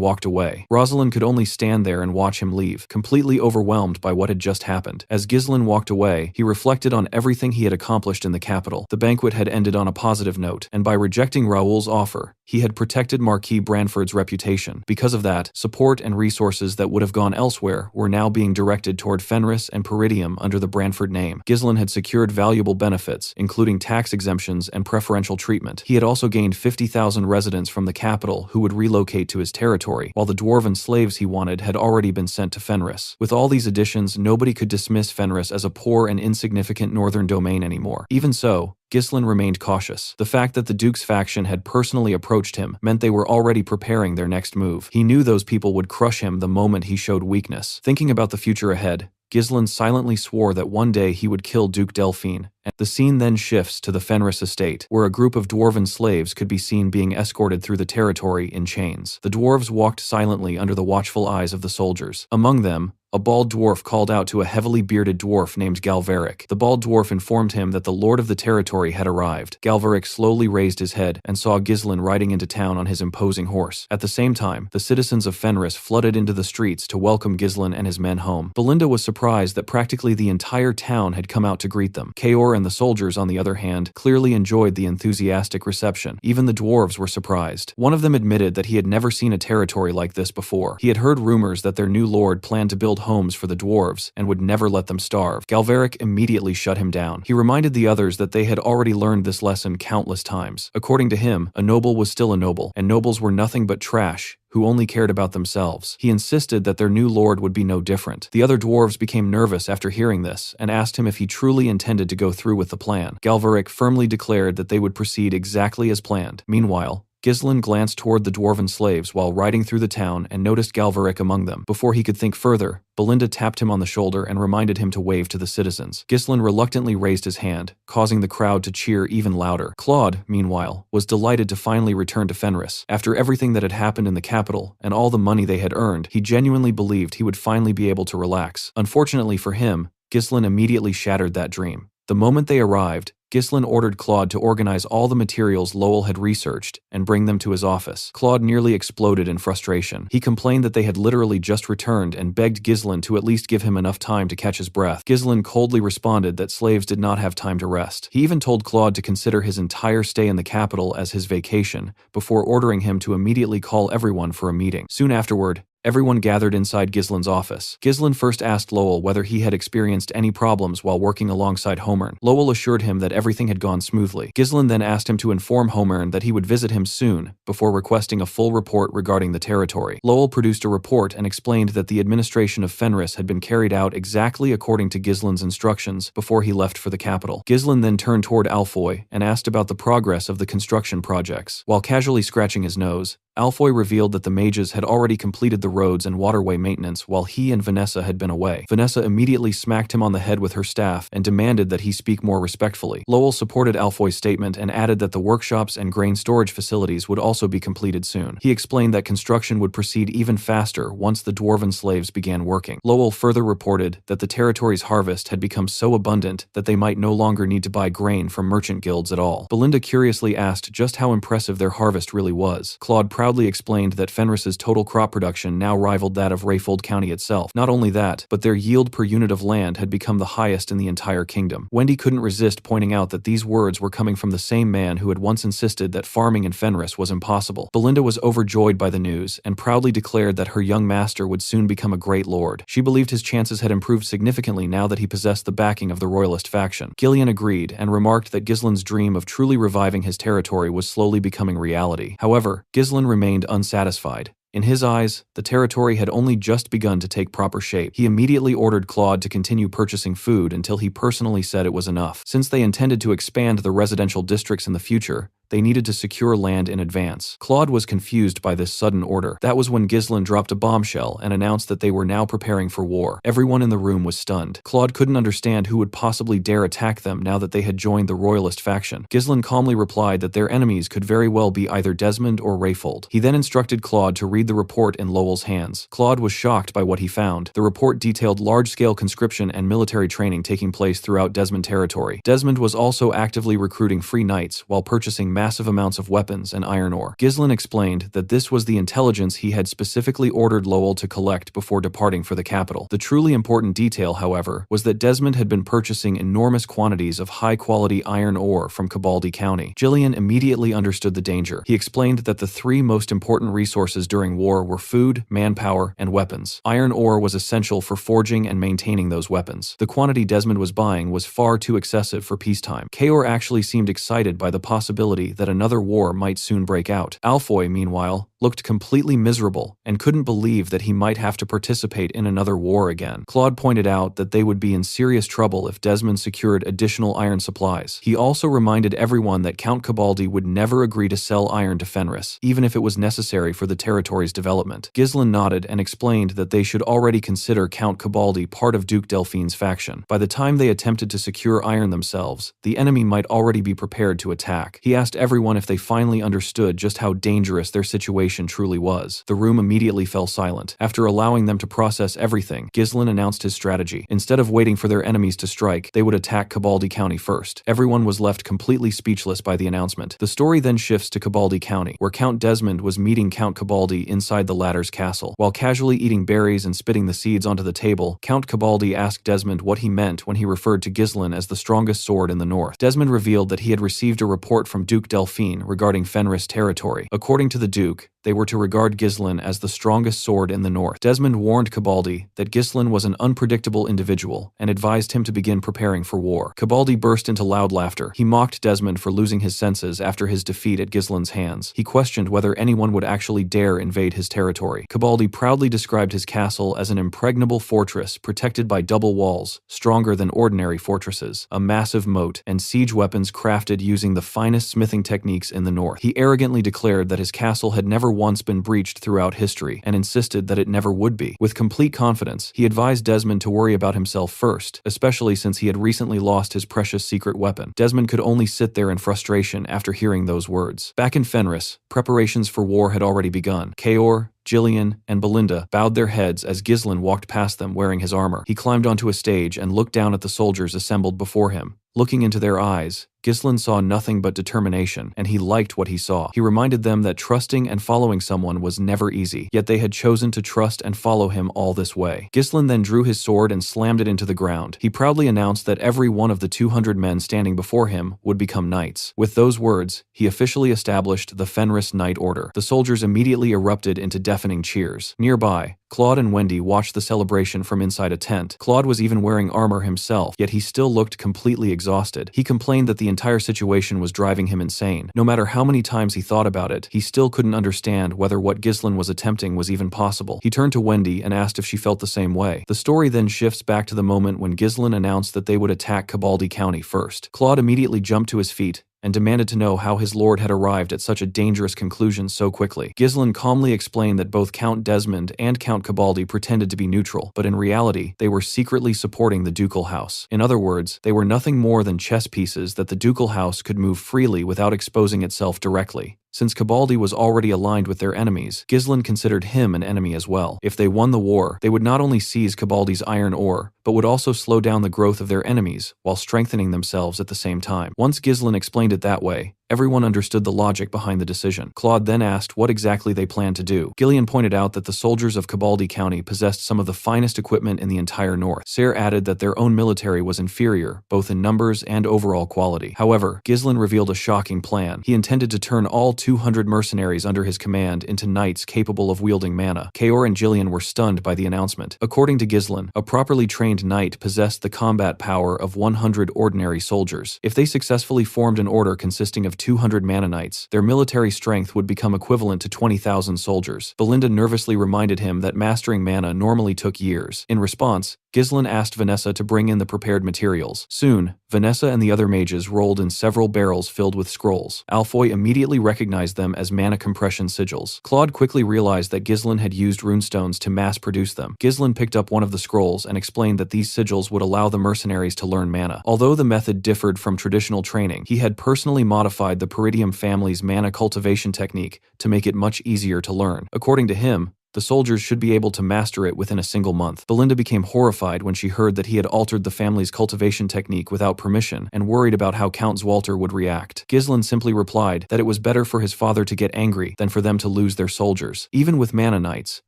walked away. Rosalind could only stand there and watch him leave, completely overwhelmed by what had just happened. As Ghislain walked away, he reflected on everything he had accomplished in the capital. The banquet had ended on a positive note, and by rejecting Raoul's offer, he had protected Marquis Branford's reputation. Because of that, support and resources that would have gone elsewhere were now being directed toward Fenris and Peridium under the Branford name. Ghislain had secured valuable benefits, including tax exemptions and preferential treatment. He had also gained 50,000 residents from the capital who would relocate to his territory, while the dwarven slaves he wanted had already been sent to Fenris. With all these additions, nobody could dismiss Fenris as a poor and insignificant northern domain anymore. Even so, Ghislain remained cautious. The fact that the Duke's faction had personally approached him meant they were already preparing their next move. He knew those people would crush him the moment he showed weakness. Thinking about the future ahead, Ghislain silently swore that one day he would kill Duke Delphine. The scene then shifts to the Fenris estate, where a group of dwarven slaves could be seen being escorted through the territory in chains. The dwarves walked silently under the watchful eyes of the soldiers. Among them, a bald dwarf called out to a heavily bearded dwarf named Galveric. The bald dwarf informed him that the lord of the territory had arrived. Galveric slowly raised his head and saw Ghislain riding into town on his imposing horse. At the same time, the citizens of Fenris flooded into the streets to welcome Ghislain and his men home. Belinda was surprised surprised that practically the entire town had come out to greet them. Kaor and the soldiers, on the other hand, clearly enjoyed the enthusiastic reception. Even the dwarves were surprised. One of them admitted that he had never seen a territory like this before. He had heard rumors that their new lord planned to build homes for the dwarves and would never let them starve. Galveric immediately shut him down. He reminded the others that they had already learned this lesson countless times. According to him, a noble was still a noble, and nobles were nothing but trash who only cared about themselves. He insisted that their new lord would be no different. The other dwarves became nervous after hearing this and asked him if he truly intended to go through with the plan. Galveric firmly declared that they would proceed exactly as planned. Meanwhile, Ghislain glanced toward the dwarven slaves while riding through the town and noticed Galveric among them. Before he could think further, Belinda tapped him on the shoulder and reminded him to wave to the citizens. Ghislain reluctantly raised his hand, causing the crowd to cheer even louder. Claude, meanwhile, was delighted to finally return to Fenris. After everything that had happened in the capital and all the money they had earned, he genuinely believed he would finally be able to relax. Unfortunately for him, Ghislain immediately shattered that dream. The moment they arrived, Ghislain ordered Claude to organize all the materials Lowell had researched and bring them to his office. Claude nearly exploded in frustration. He complained that they had literally just returned and begged Ghislain to at least give him enough time to catch his breath. Ghislain coldly responded that slaves did not have time to rest. He even told Claude to consider his entire stay in the capital as his vacation, before ordering him to immediately call everyone for a meeting. Soon afterward, everyone gathered inside Ghislain's office. Ghislain first asked Lowell whether he had experienced any problems while working alongside Homern. Lowell assured him that everything had gone smoothly. Ghislain then asked him to inform Homern that he would visit him soon, before requesting a full report regarding the territory. Lowell produced a report and explained that the administration of Fenris had been carried out exactly according to Ghislain's instructions before he left for the capital. Ghislain then turned toward Alfoy and asked about the progress of the construction projects. While casually scratching his nose, Alfoy revealed that the mages had already completed the roads and waterway maintenance while he and Vanessa had been away. Vanessa immediately smacked him on the head with her staff and demanded that he speak more respectfully. Lowell supported Alfoy's statement and added that the workshops and grain storage facilities would also be completed soon. He explained that construction would proceed even faster once the dwarven slaves began working. Lowell further reported that the territory's harvest had become so abundant that they might no longer need to buy grain from merchant guilds at all. Belinda curiously asked just how impressive their harvest really was. Claude proudly explained that Fenris's total crop production now rivaled that of Rayfold County itself. Not only that, but their yield per unit of land had become the highest in the entire kingdom. Wendy couldn't resist pointing out that these words were coming from the same man who had once insisted that farming in Fenris was impossible. Belinda was overjoyed by the news and proudly declared that her young master would soon become a great lord. She believed his chances had improved significantly now that he possessed the backing of the royalist faction. Ghislain agreed and remarked that Ghislain's dream of truly reviving his territory was slowly becoming reality. However, Ghislain remained unsatisfied. In his eyes, the territory had only just begun to take proper shape. He immediately ordered Claude to continue purchasing food until he personally said it was enough. Since they intended to expand the residential districts in the future, they needed to secure land in advance. Claude was confused by this sudden order. That was when Ghislain dropped a bombshell and announced that they were now preparing for war. Everyone in the room was stunned. Claude couldn't understand who would possibly dare attack them now that they had joined the royalist faction. Ghislain calmly replied that their enemies could very well be either Desmond or Rayfold. He then instructed Claude to read the report in Lowell's hands. Claude was shocked by what he found. The report detailed large-scale conscription and military training taking place throughout Desmond territory. Desmond was also actively recruiting free knights while purchasing massive amounts of weapons and iron ore. Ghislain explained that this was the intelligence he had specifically ordered Lowell to collect before departing for the capital. The truly important detail, however, was that Desmond had been purchasing enormous quantities of high-quality iron ore from Cabaldi County. Ghislain immediately understood the danger. He explained that the three most important resources during war were food, manpower, and weapons. Iron ore was essential for forging and maintaining those weapons. The quantity Desmond was buying was far too excessive for peacetime. Kaor actually seemed excited by the possibility that another war might soon break out. Alfoy, meanwhile, looked completely miserable and couldn't believe that he might have to participate in another war again. Claude pointed out that they would be in serious trouble if Desmond secured additional iron supplies. He also reminded everyone that Count Cabaldi would never agree to sell iron to Fenris, even if it was necessary for the territory's development. Ghislain nodded and explained that they should already consider Count Cabaldi part of Duke Delphine's faction. By the time they attempted to secure iron themselves, the enemy might already be prepared to attack. He asked everyone if they finally understood just how dangerous their situation truly was. The room immediately fell silent. After allowing them to process everything, Ghislain announced his strategy. Instead of waiting for their enemies to strike, they would attack Cabaldi County first. Everyone was left completely speechless by the announcement. The story then shifts to Cabaldi County, where Count Desmond was meeting Count Cabaldi inside the latter's castle. While casually eating berries and spitting the seeds onto the table, Count Cabaldi asked Desmond what he meant when he referred to Ghislain as the strongest sword in the north. Desmond revealed that he had received a report from Duke Delphine regarding Fenris territory. According to the Duke, they were to regard Ghislain as the strongest sword in the north. Desmond warned Cabaldi that Ghislain was an unpredictable individual and advised him to begin preparing for war. Cabaldi burst into loud laughter. He mocked Desmond for losing his senses after his defeat at Ghislain's hands. He questioned whether anyone would actually dare invade his territory. Cabaldi proudly described his castle as an impregnable fortress protected by double walls, stronger than ordinary fortresses, a massive moat, and siege weapons crafted using the finest smithing techniques in the north. He arrogantly declared that his castle had never once been breached throughout history and insisted that it never would be. With complete confidence, he advised Desmond to worry about himself first, especially since he had recently lost his precious secret weapon. Desmond could only sit there in frustration after hearing those words. Back in Fenris, preparations for war had already begun. Kaor, Ghislain, and Belinda bowed their heads as Ghislain walked past them wearing his armor. He climbed onto a stage and looked down at the soldiers assembled before him. Looking into their eyes, Ghislain saw nothing but determination, and he liked what he saw. He reminded them that trusting and following someone was never easy, yet they had chosen to trust and follow him all this way. Ghislain then drew his sword and slammed it into the ground. He proudly announced that every one of the 200 men standing before him would become knights. With those words, he officially established the Fenris Knight Order. The soldiers immediately erupted into deafening cheers. Nearby, Claude and Wendy watched the celebration from inside a tent. Claude was even wearing armor himself, yet he still looked completely exhausted. He complained that the entire situation was driving him insane. No matter how many times he thought about it, he still couldn't understand whether what Ghislain was attempting was even possible. He turned to Wendy and asked if she felt the same way. The story then shifts back to the moment when Ghislain announced that they would attack Cabaldi County first. Claude immediately jumped to his feet and demanded to know how his lord had arrived at such a dangerous conclusion so quickly. Ghislain calmly explained that both Count Desmond and Count Cabaldi pretended to be neutral, but in reality, they were secretly supporting the ducal house. In other words, they were nothing more than chess pieces that the ducal house could move freely without exposing itself directly. Since Cabaldi was already aligned with their enemies, Ghislain considered him an enemy as well. If they won the war, they would not only seize Cabaldi's iron ore, but would also slow down the growth of their enemies while strengthening themselves at the same time. Once Ghislain explained it that way, everyone understood the logic behind the decision. Claude then asked what exactly they planned to do. Ghislain pointed out that the soldiers of Cabaldi County possessed some of the finest equipment in the entire north. Sayre added that their own military was inferior, both in numbers and overall quality. However, Ghislain revealed a shocking plan. He intended to turn all 200 mercenaries under his command into knights capable of wielding mana. Kaor and Ghislain were stunned by the announcement. According to Ghislain, a properly trained knight possessed the combat power of 100 ordinary soldiers. If they successfully formed an order consisting of 200 mana knights, their military strength would become equivalent to 20,000 soldiers. Belinda nervously reminded him that mastering mana normally took years. In response, Ghislain asked Vanessa to bring in the prepared materials. Soon, Vanessa and the other mages rolled in several barrels filled with scrolls. Alfoy immediately recognized them as mana compression sigils. Claude quickly realized that Ghislain had used runestones to mass-produce them. Ghislain picked up one of the scrolls and explained that these sigils would allow the mercenaries to learn mana. Although the method differed from traditional training, he had personally modified the Peridium family's mana cultivation technique to make it much easier to learn. According to him, the soldiers should be able to master it within a single month. Belinda became horrified when she heard that he had altered the family's cultivation technique without permission and worried about how Count Zwalter would react. Ghislain simply replied that it was better for his father to get angry than for them to lose their soldiers. Even with mana knights,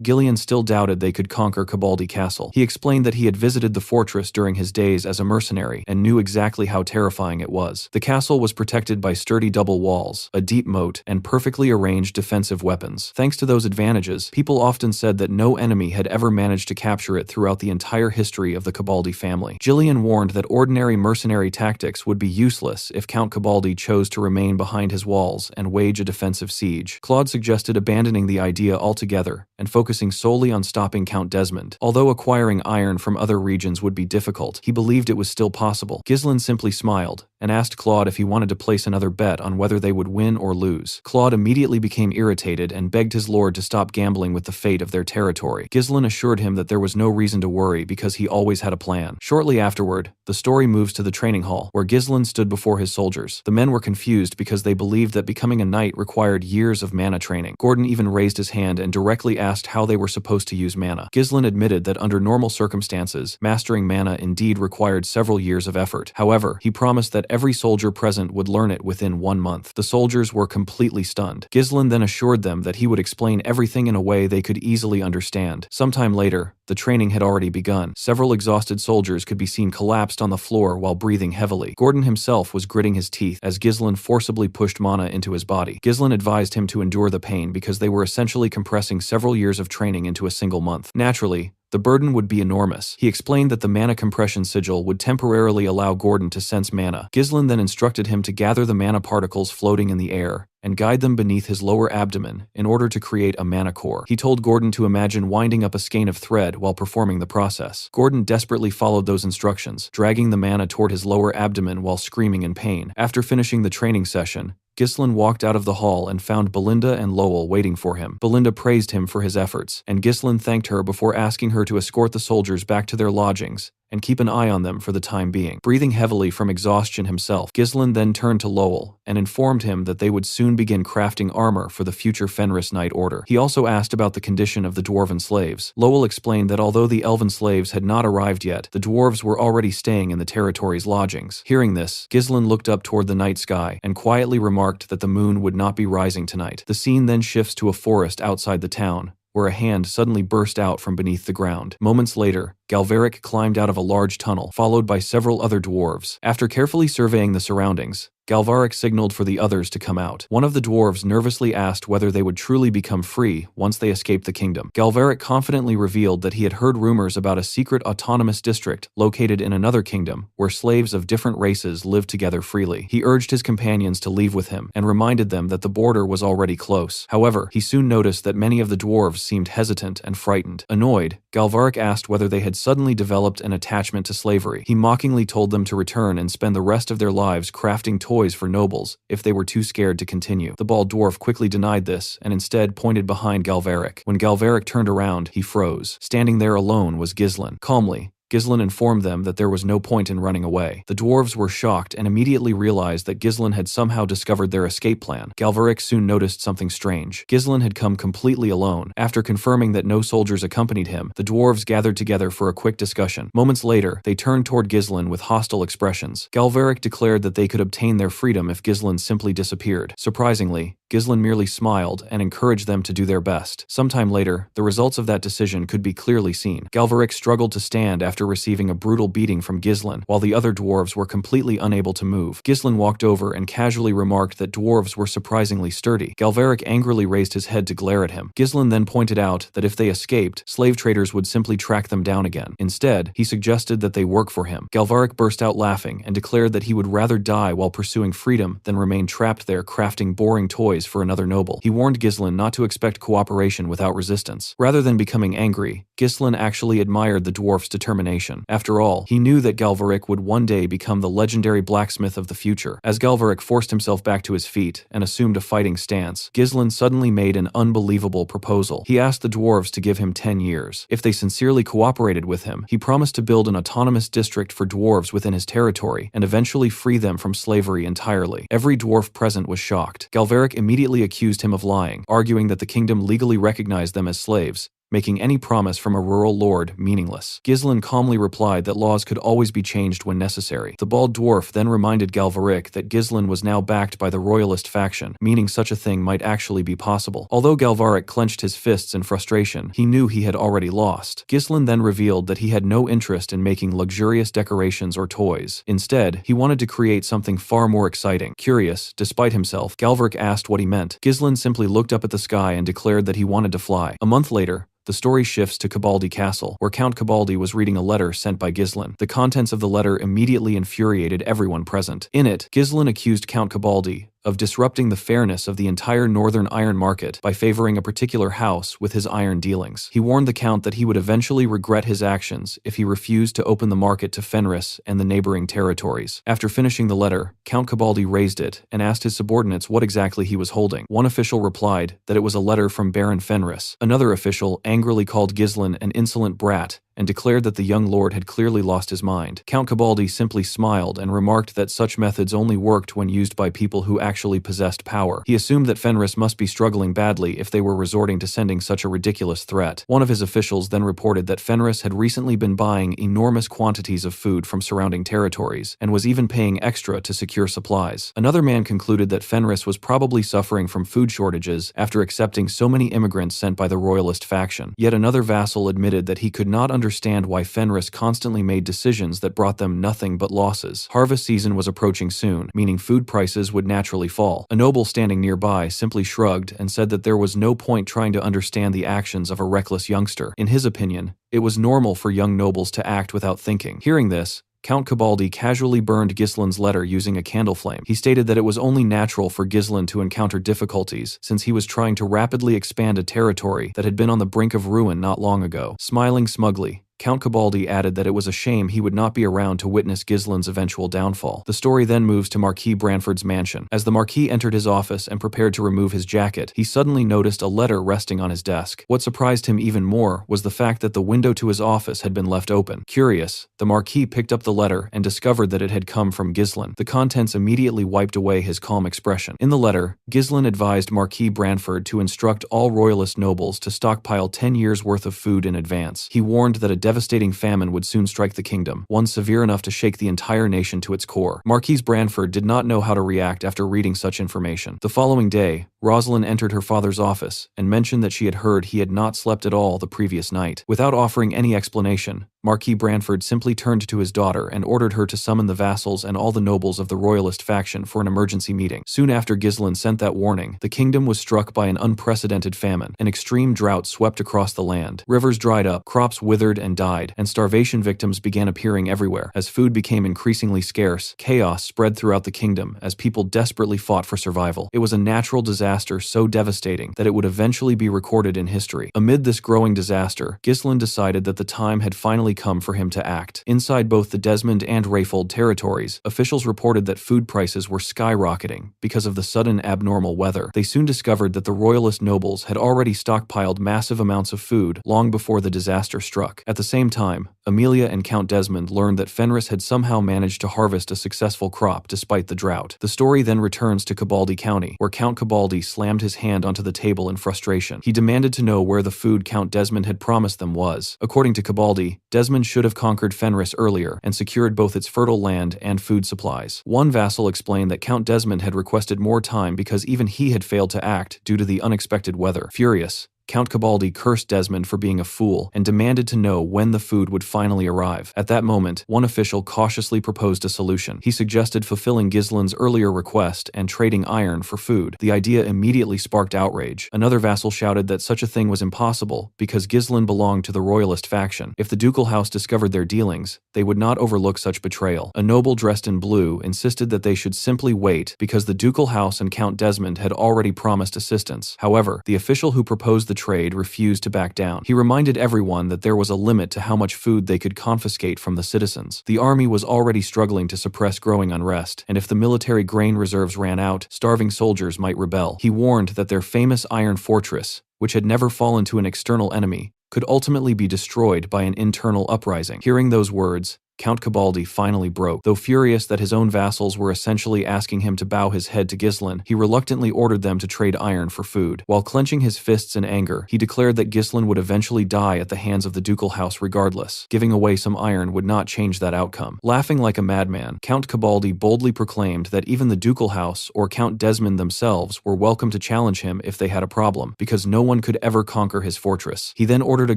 Ghislain still doubted they could conquer Cabaldi Castle. He explained that he had visited the fortress during his days as a mercenary and knew exactly how terrifying it was. The castle was protected by sturdy double walls, a deep moat, and perfectly arranged defensive weapons. Thanks to those advantages, people often said that no enemy had ever managed to capture it throughout the entire history of the Cabaldi family. Ghislain warned that ordinary mercenary tactics would be useless if Count Cabaldi chose to remain behind his walls and wage a defensive siege. Claude suggested abandoning the idea altogether and focusing solely on stopping Count Desmond. Although acquiring iron from other regions would be difficult, he believed it was still possible. Ghislain simply smiled and asked Claude if he wanted to place another bet on whether they would win or lose. Claude immediately became irritated and begged his lord to stop gambling with the fate of their territory. Ghislain assured him that there was no reason to worry because he always had a plan. Shortly afterward, the story moves to the training hall, where Ghislain stood before his soldiers. The men were confused because they believed that becoming a knight required years of mana training. Gordon even raised his hand and directly asked how they were supposed to use mana. Ghislain admitted that under normal circumstances, mastering mana indeed required several years of effort. However, he promised that every soldier present would learn it within 1 month. The soldiers were completely stunned. Ghislain then assured them that he would explain everything in a way they could easily understand. Sometime later, the training had already begun. Several exhausted soldiers could be seen collapsed on the floor while breathing heavily. Gordon himself was gritting his teeth as Ghislain forcibly pushed mana into his body. Ghislain advised him to endure the pain because they were essentially compressing several years of training into a single month. Naturally, the burden would be enormous. He explained that the mana compression sigil would temporarily allow Gordon to sense mana. Ghislain then instructed him to gather the mana particles floating in the air and guide them beneath his lower abdomen in order to create a mana core. He told Gordon to imagine winding up a skein of thread while performing the process. Gordon desperately followed those instructions, dragging the mana toward his lower abdomen while screaming in pain. After finishing the training session, Ghislain walked out of the hall and found Belinda and Lowell waiting for him. Belinda praised him for his efforts, and Ghislain thanked her before asking her to escort the soldiers back to their lodgings and keep an eye on them for the time being. Breathing heavily from exhaustion himself, Ghislain then turned to Lowell and informed him that they would soon begin crafting armor for the future Fenris Knight Order. He also asked about the condition of the dwarven slaves. Lowell explained that although the elven slaves had not arrived yet, the dwarves were already staying in the territory's lodgings. Hearing this, Ghislain looked up toward the night sky and quietly remarked that the moon would not be rising tonight. The scene then shifts to a forest outside the town, where a hand suddenly burst out from beneath the ground. Moments later, Galveric climbed out of a large tunnel, followed by several other dwarves. After carefully surveying the surroundings, Galvaric signaled for the others to come out. One of the dwarves nervously asked whether they would truly become free once they escaped the kingdom. Galvaric confidently revealed that he had heard rumors about a secret autonomous district located in another kingdom where slaves of different races lived together freely. He urged his companions to leave with him and reminded them that the border was already close. However, he soon noticed that many of the dwarves seemed hesitant and frightened. Annoyed, Galvaric asked whether they had suddenly developed an attachment to slavery. He mockingly told them to return and spend the rest of their lives crafting toys for nobles if they were too scared to continue. The bald dwarf quickly denied this and instead pointed behind Galvaric. When Galvaric turned around, he froze. Standing there alone was Ghislain. Calmly, Ghislain informed them that there was no point in running away. The dwarves were shocked and immediately realized that Ghislain had somehow discovered their escape plan. Galvaric soon noticed something strange. Ghislain had come completely alone. After confirming that no soldiers accompanied him, the dwarves gathered together for a quick discussion. Moments later, they turned toward Ghislain with hostile expressions. Galvaric declared that they could obtain their freedom if Ghislain simply disappeared. Surprisingly, Ghislain merely smiled and encouraged them to do their best. Sometime later, the results of that decision could be clearly seen. Galvaric struggled to stand after receiving a brutal beating from Ghislain, while the other dwarves were completely unable to move. Ghislain walked over and casually remarked that dwarves were surprisingly sturdy. Galvaric angrily raised his head to glare at him. Ghislain then pointed out that if they escaped, slave traders would simply track them down again. Instead, he suggested that they work for him. Galvaric burst out laughing and declared that he would rather die while pursuing freedom than remain trapped there crafting boring toys for another noble. He warned Ghislain not to expect cooperation without resistance. Rather than becoming angry, Ghislain actually admired the dwarf's determination. After all, he knew that Galvaric would one day become the legendary blacksmith of the future. As Galvaric forced himself back to his feet and assumed a fighting stance, Ghislain suddenly made an unbelievable proposal. He asked the dwarves to give him 10 years. If they sincerely cooperated with him, he promised to build an autonomous district for dwarves within his territory and eventually free them from slavery entirely. Every dwarf present was shocked. Galvaric immediately accused him of lying, arguing that the kingdom legally recognized them as slaves, making any promise from a rural lord meaningless. Ghislain calmly replied that laws could always be changed when necessary. The bald dwarf then reminded Galvaric that Ghislain was now backed by the royalist faction, meaning such a thing might actually be possible. Although Galvaric clenched his fists in frustration, he knew he had already lost. Ghislain then revealed that he had no interest in making luxurious decorations or toys. Instead, he wanted to create something far more exciting. Curious, despite himself, Galvaric asked what he meant. Ghislain simply looked up at the sky and declared that he wanted to fly. A month later, the story shifts to Cabaldi Castle, where Count Cabaldi was reading a letter sent by Ghislain. The contents of the letter immediately infuriated everyone present. In it, Ghislain accused Count Cabaldi of disrupting the fairness of the entire northern iron market by favoring a particular house with his iron dealings. He warned the Count that he would eventually regret his actions if he refused to open the market to Fenris and the neighboring territories. After finishing the letter, Count Cabaldi raised it and asked his subordinates what exactly he was holding. One official replied that it was a letter from Baron Fenris. Another official angrily called Ghislain an insolent brat and declared that the young lord had clearly lost his mind. Count Cabaldi simply smiled and remarked that such methods only worked when used by people who actually possessed power. He assumed that Fenris must be struggling badly if they were resorting to sending such a ridiculous threat. One of his officials then reported that Fenris had recently been buying enormous quantities of food from surrounding territories and was even paying extra to secure supplies. Another man concluded that Fenris was probably suffering from food shortages after accepting so many immigrants sent by the royalist faction. Yet another vassal admitted that he could not understand why Fenris constantly made decisions that brought them nothing but losses. Harvest season was approaching soon, meaning food prices would naturally fall. A noble standing nearby simply shrugged and said that there was no point trying to understand the actions of a reckless youngster. In his opinion, it was normal for young nobles to act without thinking. Hearing this, Count Cabaldi casually burned Ghislain's letter using a candle flame. He stated that it was only natural for Ghislain to encounter difficulties since he was trying to rapidly expand a territory that had been on the brink of ruin not long ago. Smiling smugly, Count Cabaldi added that it was a shame he would not be around to witness Ghislain's eventual downfall. The story then moves to Marquis Branford's mansion. As the Marquis entered his office and prepared to remove his jacket, he suddenly noticed a letter resting on his desk. What surprised him even more was the fact that the window to his office had been left open. Curious, the Marquis picked up the letter and discovered that it had come from Ghislain. The contents immediately wiped away his calm expression. In the letter, Ghislain advised Marquis Branford to instruct all royalist nobles to stockpile 10 years' worth of food in advance. He warned that a devastating famine would soon strike the kingdom, one severe enough to shake the entire nation to its core. Marquise Branford did not know how to react after reading such information. The following day, Rosalind entered her father's office and mentioned that she had heard he had not slept at all the previous night. Without offering any explanation, Marquis Branford simply turned to his daughter and ordered her to summon the vassals and all the nobles of the royalist faction for an emergency meeting. Soon after Ghislain sent that warning, the kingdom was struck by an unprecedented famine. An extreme drought swept across the land. Rivers dried up, crops withered and died, and starvation victims began appearing everywhere. As food became increasingly scarce, chaos spread throughout the kingdom as people desperately fought for survival. It was a natural disaster so devastating that it would eventually be recorded in history. Amid this growing disaster, Ghislain decided that the time had finally come for him to act. Inside both the Desmond and Rayfold territories, officials reported that food prices were skyrocketing because of the sudden abnormal weather. They soon discovered that the royalist nobles had already stockpiled massive amounts of food long before the disaster struck. At the same time, Amelia and Count Desmond learned that Fenris had somehow managed to harvest a successful crop despite the drought. The story then returns to Cabaldi County, where Count Cabaldi slammed his hand onto the table in frustration. He demanded to know where the food Count Desmond had promised them was. According to Cabaldi, Desmond should have conquered Fenris earlier and secured both its fertile land and food supplies. One vassal explained that Count Desmond had requested more time because even he had failed to act due to the unexpected weather. Furious, Count Cabaldi cursed Desmond for being a fool and demanded to know when the food would finally arrive. At that moment, one official cautiously proposed a solution. He suggested fulfilling Ghislain's earlier request and trading iron for food. The idea immediately sparked outrage. Another vassal shouted that such a thing was impossible because Ghislain belonged to the royalist faction. If the ducal house discovered their dealings, they would not overlook such betrayal. A noble dressed in blue insisted that they should simply wait because the ducal house and Count Desmond had already promised assistance. However, the official who proposed the trade refused to back down. He reminded everyone that there was a limit to how much food they could confiscate from the citizens. The army was already struggling to suppress growing unrest, and if the military grain reserves ran out, starving soldiers might rebel. He warned that their famous iron fortress, which had never fallen to an external enemy, could ultimately be destroyed by an internal uprising. Hearing those words, Count Cabaldi finally broke. Though furious that his own vassals were essentially asking him to bow his head to Ghislain, he reluctantly ordered them to trade iron for food. While clenching his fists in anger, he declared that Ghislain would eventually die at the hands of the ducal house regardless. Giving away some iron would not change that outcome. Laughing like a madman, Count Cabaldi boldly proclaimed that even the ducal house or Count Desmond themselves were welcome to challenge him if they had a problem, because no one could ever conquer his fortress. He then ordered a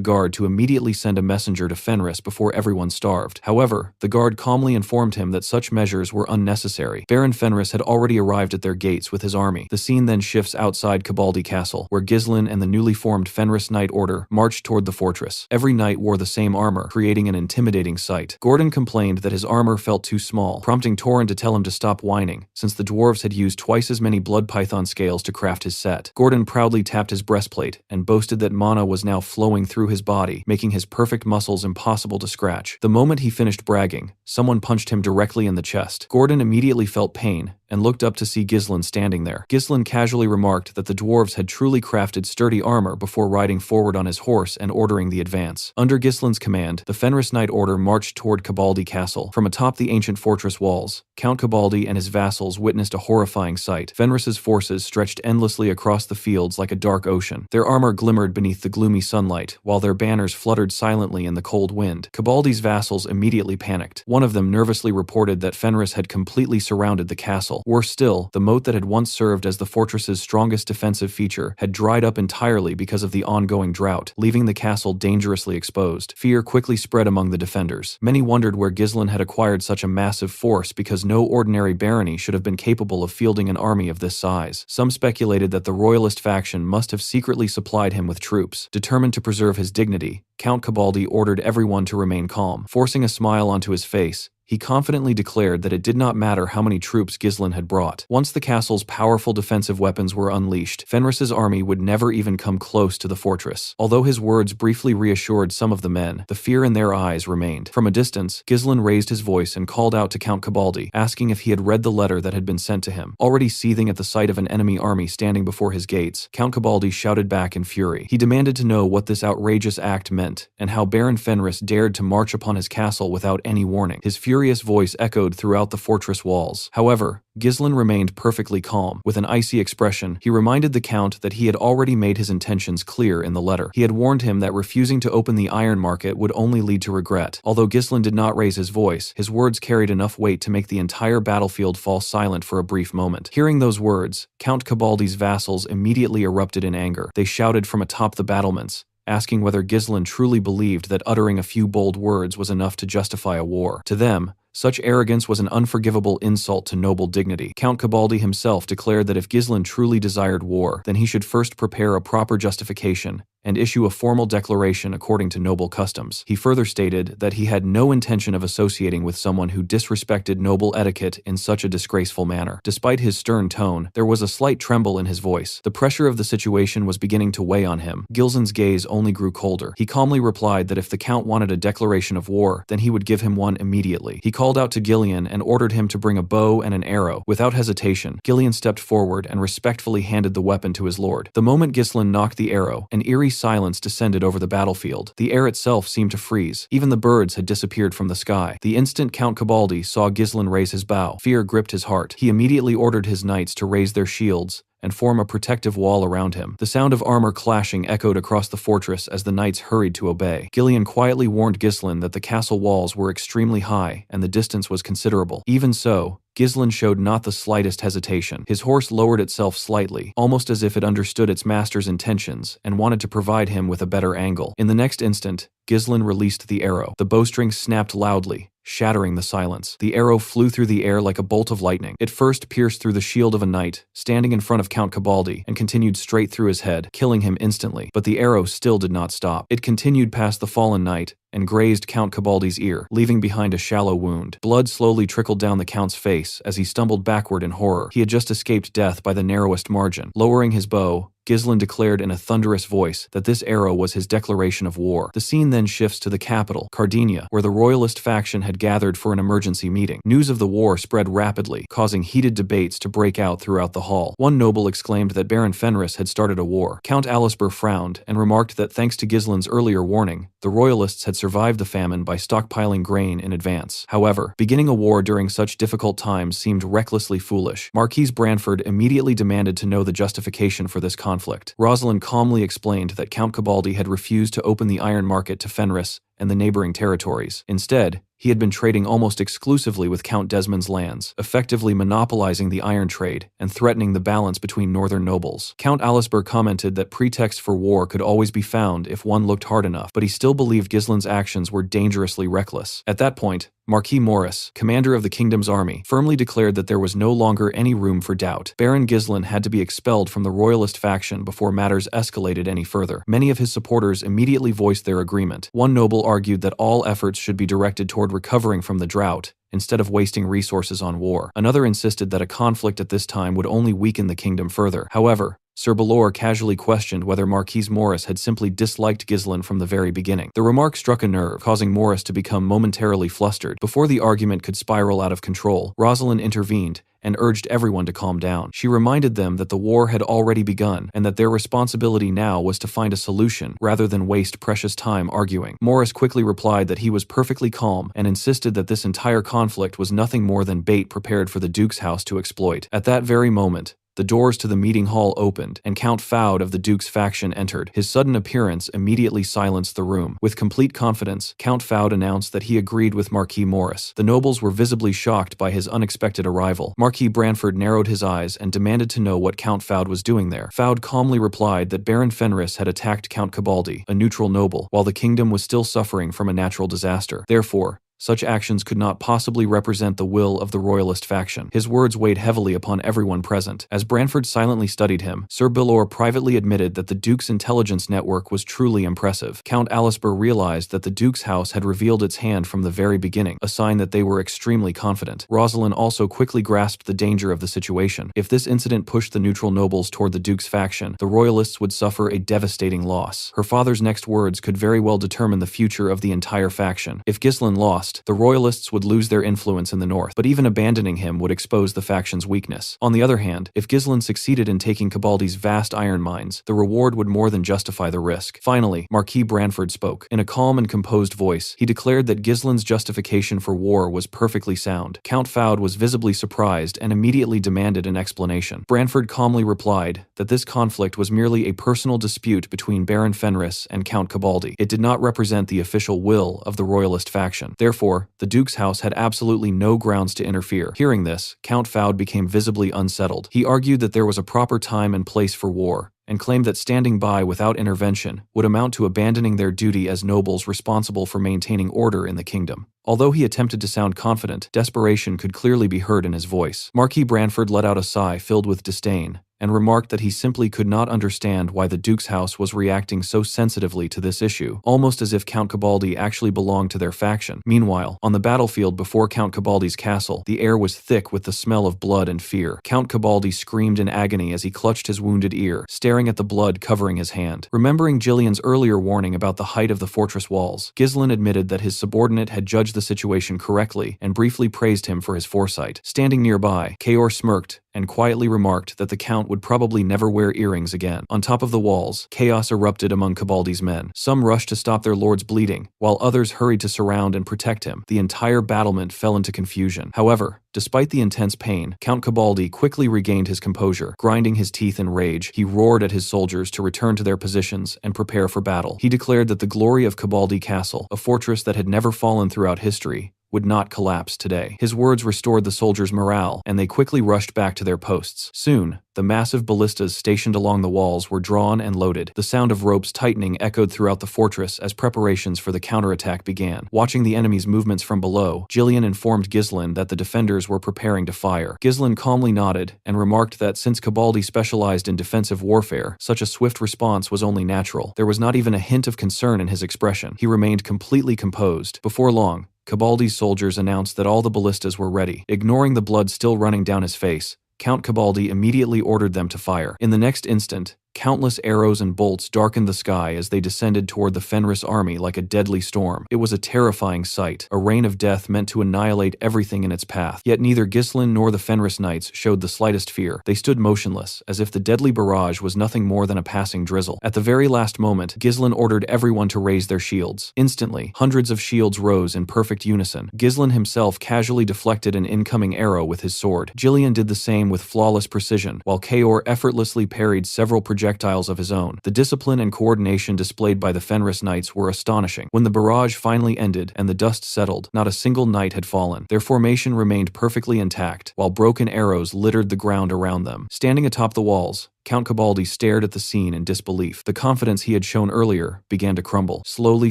guard to immediately send a messenger to Fenris before everyone starved. However, However, the guard calmly informed him that such measures were unnecessary. Baron Fenris had already arrived at their gates with his army. The scene then shifts outside Cabaldi Castle, where Ghislain and the newly formed Fenris Knight Order marched toward the fortress. Every knight wore the same armor, creating an intimidating sight. Gordon complained that his armor felt too small, prompting Torin to tell him to stop whining, since the dwarves had used twice as many blood python scales to craft his set. Gordon proudly tapped his breastplate and boasted that mana was now flowing through his body, making his perfect muscles impossible to scratch. The moment he finished bragging, someone punched him directly in the chest. Gordon immediately felt pain and looked up to see Ghislain standing there. Ghislain casually remarked that the dwarves had truly crafted sturdy armor before riding forward on his horse and ordering the advance. Under Ghislain's command, the Fenris Knight Order marched toward Cabaldi Castle. From atop the ancient fortress walls, Count Cabaldi and his vassals witnessed a horrifying sight. Fenris's forces stretched endlessly across the fields like a dark ocean. Their armor glimmered beneath the gloomy sunlight, while their banners fluttered silently in the cold wind. Cabaldi's vassals immediately panicked. One of them nervously reported that Fenris had completely surrounded the castle. Worse still, the moat that had once served as the fortress's strongest defensive feature had dried up entirely because of the ongoing drought, leaving the castle dangerously exposed. Fear quickly spread among the defenders. Many wondered where Ghislain had acquired such a massive force, because no ordinary barony should have been capable of fielding an army of this size. Some speculated that the royalist faction must have secretly supplied him with troops. Determined to preserve his dignity, Count Cabaldi ordered everyone to remain calm. Forcing a smile onto his face, he confidently declared that it did not matter how many troops Ghislain had brought. Once the castle's powerful defensive weapons were unleashed, Fenris's army would never even come close to the fortress. Although his words briefly reassured some of the men, the fear in their eyes remained. From a distance, Ghislain raised his voice and called out to Count Cabaldi, asking if he had read the letter that had been sent to him. Already seething at the sight of an enemy army standing before his gates, Count Cabaldi shouted back in fury. He demanded to know what this outrageous act meant, and how Baron Fenris dared to march upon his castle without any warning. His furious voice echoed throughout the fortress walls. However, Ghislain remained perfectly calm. With an icy expression, he reminded the Count that he had already made his intentions clear in the letter. He had warned him that refusing to open the iron market would only lead to regret. Although Ghislain did not raise his voice, his words carried enough weight to make the entire battlefield fall silent for a brief moment. Hearing those words, Count Cabaldi's vassals immediately erupted in anger. They shouted from atop the battlements, asking whether Ghislain truly believed that uttering a few bold words was enough to justify a war. To them, such arrogance was an unforgivable insult to noble dignity. Count Cabaldi himself declared that if Ghislain truly desired war, then he should first prepare a proper justification and issue a formal declaration according to noble customs. He further stated that he had no intention of associating with someone who disrespected noble etiquette in such a disgraceful manner. Despite his stern tone, there was a slight tremble in his voice. The pressure of the situation was beginning to weigh on him. Ghislain's gaze only grew colder. He calmly replied that if the Count wanted a declaration of war, then he would give him one immediately. He called out to Ghislain and ordered him to bring a bow and an arrow. Without hesitation, Ghislain stepped forward and respectfully handed the weapon to his lord. The moment Ghislain knocked the arrow, an eerie silence descended over the battlefield. The air itself seemed to freeze. Even the birds had disappeared from the sky. The instant Count Cabaldi saw Ghislain raise his bow, fear gripped his heart. He immediately ordered his knights to raise their shields and form a protective wall around him. The sound of armor clashing echoed across the fortress as the knights hurried to obey. Ghislain quietly warned Ghislain that the castle walls were extremely high and the distance was considerable. Even so, Ghislain showed not the slightest hesitation. His horse lowered itself slightly, almost as if it understood its master's intentions and wanted to provide him with a better angle. In the next instant, Ghislain released the arrow. The bowstring snapped loudly, shattering the silence. The arrow flew through the air like a bolt of lightning. It first pierced through the shield of a knight standing in front of Count Cabaldi and continued straight through his head, killing him instantly. But the arrow still did not stop. It continued past the fallen knight and grazed Count Cabaldi's ear, leaving behind a shallow wound. Blood slowly trickled down the Count's face as he stumbled backward in horror. He had just escaped death by the narrowest margin. Lowering his bow, Ghislain declared in a thunderous voice that this arrow was his declaration of war. The scene then shifts to the capital, Cardinia, where the royalist faction had gathered for an emergency meeting. News of the war spread rapidly, causing heated debates to break out throughout the hall. One noble exclaimed that Baron Fenris had started a war. Count Alisber frowned and remarked that thanks to Ghislain's earlier warning, the royalists had survived the famine by stockpiling grain in advance. However, beginning a war during such difficult times seemed recklessly foolish. Marquise Branford immediately demanded to know the justification for this conflict. Rosalind calmly explained that Count Cabaldi had refused to open the iron market to Fenris and the neighboring territories. Instead, he had been trading almost exclusively with Count Desmond's lands, effectively monopolizing the iron trade and threatening the balance between northern nobles. Count Alisber commented that pretext for war could always be found if one looked hard enough, but he still believed Ghislain's actions were dangerously reckless. At that point, Marquis Morris, commander of the kingdom's army, firmly declared that there was no longer any room for doubt. Baron Ghislain had to be expelled from the royalist faction before matters escalated any further. Many of his supporters immediately voiced their agreement. One noble argued that all efforts should be directed toward recovering from the drought, instead of wasting resources on war. Another insisted that a conflict at this time would only weaken the kingdom further. However, Sir Belor casually questioned whether Marquis Morris had simply disliked Ghislain from the very beginning. The remark struck a nerve, causing Morris to become momentarily flustered. Before the argument could spiral out of control, Rosalind intervened and urged everyone to calm down. She reminded them that the war had already begun and that their responsibility now was to find a solution rather than waste precious time arguing. Morris quickly replied that he was perfectly calm and insisted that this entire conflict was nothing more than bait prepared for the Duke's house to exploit. At that very moment, the doors to the meeting hall opened, and Count Fouad of the Duke's faction entered. His sudden appearance immediately silenced the room. With complete confidence, Count Fouad announced that he agreed with Marquis Morris. The nobles were visibly shocked by his unexpected arrival. Marquis Branford narrowed his eyes and demanded to know what Count Fouad was doing there. Fouad calmly replied that Baron Fenris had attacked Count Cabaldi, a neutral noble, while the kingdom was still suffering from a natural disaster. Therefore, such actions could not possibly represent the will of the royalist faction. His words weighed heavily upon everyone present. As Branford silently studied him, Sir Belor privately admitted that the Duke's intelligence network was truly impressive. Count Alisber realized that the Duke's house had revealed its hand from the very beginning, a sign that they were extremely confident. Rosalind also quickly grasped the danger of the situation. If this incident pushed the neutral nobles toward the Duke's faction, the royalists would suffer a devastating loss. Her father's next words could very well determine the future of the entire faction. If Ghislain lost, the royalists would lose their influence in the north, but even abandoning him would expose the faction's weakness. On the other hand, if Ghislain succeeded in taking Cabaldi's vast iron mines, the reward would more than justify the risk. Finally, Marquis Branford spoke. In a calm and composed voice, he declared that Ghislain's justification for war was perfectly sound. Count Fouad was visibly surprised and immediately demanded an explanation. Branford calmly replied that this conflict was merely a personal dispute between Baron Fenris and Count Cabaldi. It did not represent the official will of the royalist faction. Therefore, the Duke's house had absolutely no grounds to interfere. Hearing this, Count Fouad became visibly unsettled. He argued that there was a proper time and place for war, and claimed that standing by without intervention would amount to abandoning their duty as nobles responsible for maintaining order in the kingdom. Although he attempted to sound confident, desperation could clearly be heard in his voice. Marquis Branford let out a sigh filled with disdain, and remarked that he simply could not understand why the Duke's house was reacting so sensitively to this issue, almost as if Count Cabaldi actually belonged to their faction. Meanwhile, on the battlefield before Count Cabaldi's castle, the air was thick with the smell of blood and fear. Count Cabaldi screamed in agony as he clutched his wounded ear, staring at the blood covering his hand. Remembering Gillian's earlier warning about the height of the fortress walls, Ghislain admitted that his subordinate had judged the situation correctly and briefly praised him for his foresight. Standing nearby, Kaor smirked and quietly remarked that the Count would probably never wear earrings again. On top of the walls, chaos erupted among Cabaldi's men. Some rushed to stop their lord's bleeding, while others hurried to surround and protect him. The entire battlement fell into confusion. However, despite the intense pain, Count Cabaldi quickly regained his composure. Grinding his teeth in rage, he roared at his soldiers to return to their positions and prepare for battle. He declared that the glory of Cabaldi Castle, a fortress that had never fallen throughout history, would not collapse today. His words restored the soldiers' morale, and they quickly rushed back to their posts. Soon, the massive ballistas stationed along the walls were drawn and loaded. The sound of ropes tightening echoed throughout the fortress as preparations for the counterattack began. Watching the enemy's movements from below, Gillian informed Ghislain that the defenders were preparing to fire. Ghislain calmly nodded and remarked that since Cabaldi specialized in defensive warfare, such a swift response was only natural. There was not even a hint of concern in his expression. He remained completely composed. Before long, Cabaldi's soldiers announced that all the ballistas were ready. Ignoring the blood still running down his face, Count Cabaldi immediately ordered them to fire. In the next instant, countless arrows and bolts darkened the sky as they descended toward the Fenris army like a deadly storm. It was a terrifying sight, a rain of death meant to annihilate everything in its path. Yet neither Ghislain nor the Fenris knights showed the slightest fear. They stood motionless, as if the deadly barrage was nothing more than a passing drizzle. At the very last moment, Ghislain ordered everyone to raise their shields. Instantly, hundreds of shields rose in perfect unison. Ghislain himself casually deflected an incoming arrow with his sword. Gillian did the same with flawless precision, while Kaor effortlessly parried several projectiles projectiles of his own. The discipline and coordination displayed by the Fenris Knights were astonishing. When the barrage finally ended and the dust settled, not a single knight had fallen. Their formation remained perfectly intact, while broken arrows littered the ground around them. Standing atop the walls, Count Cabaldi stared at the scene in disbelief. The confidence he had shown earlier began to crumble. Slowly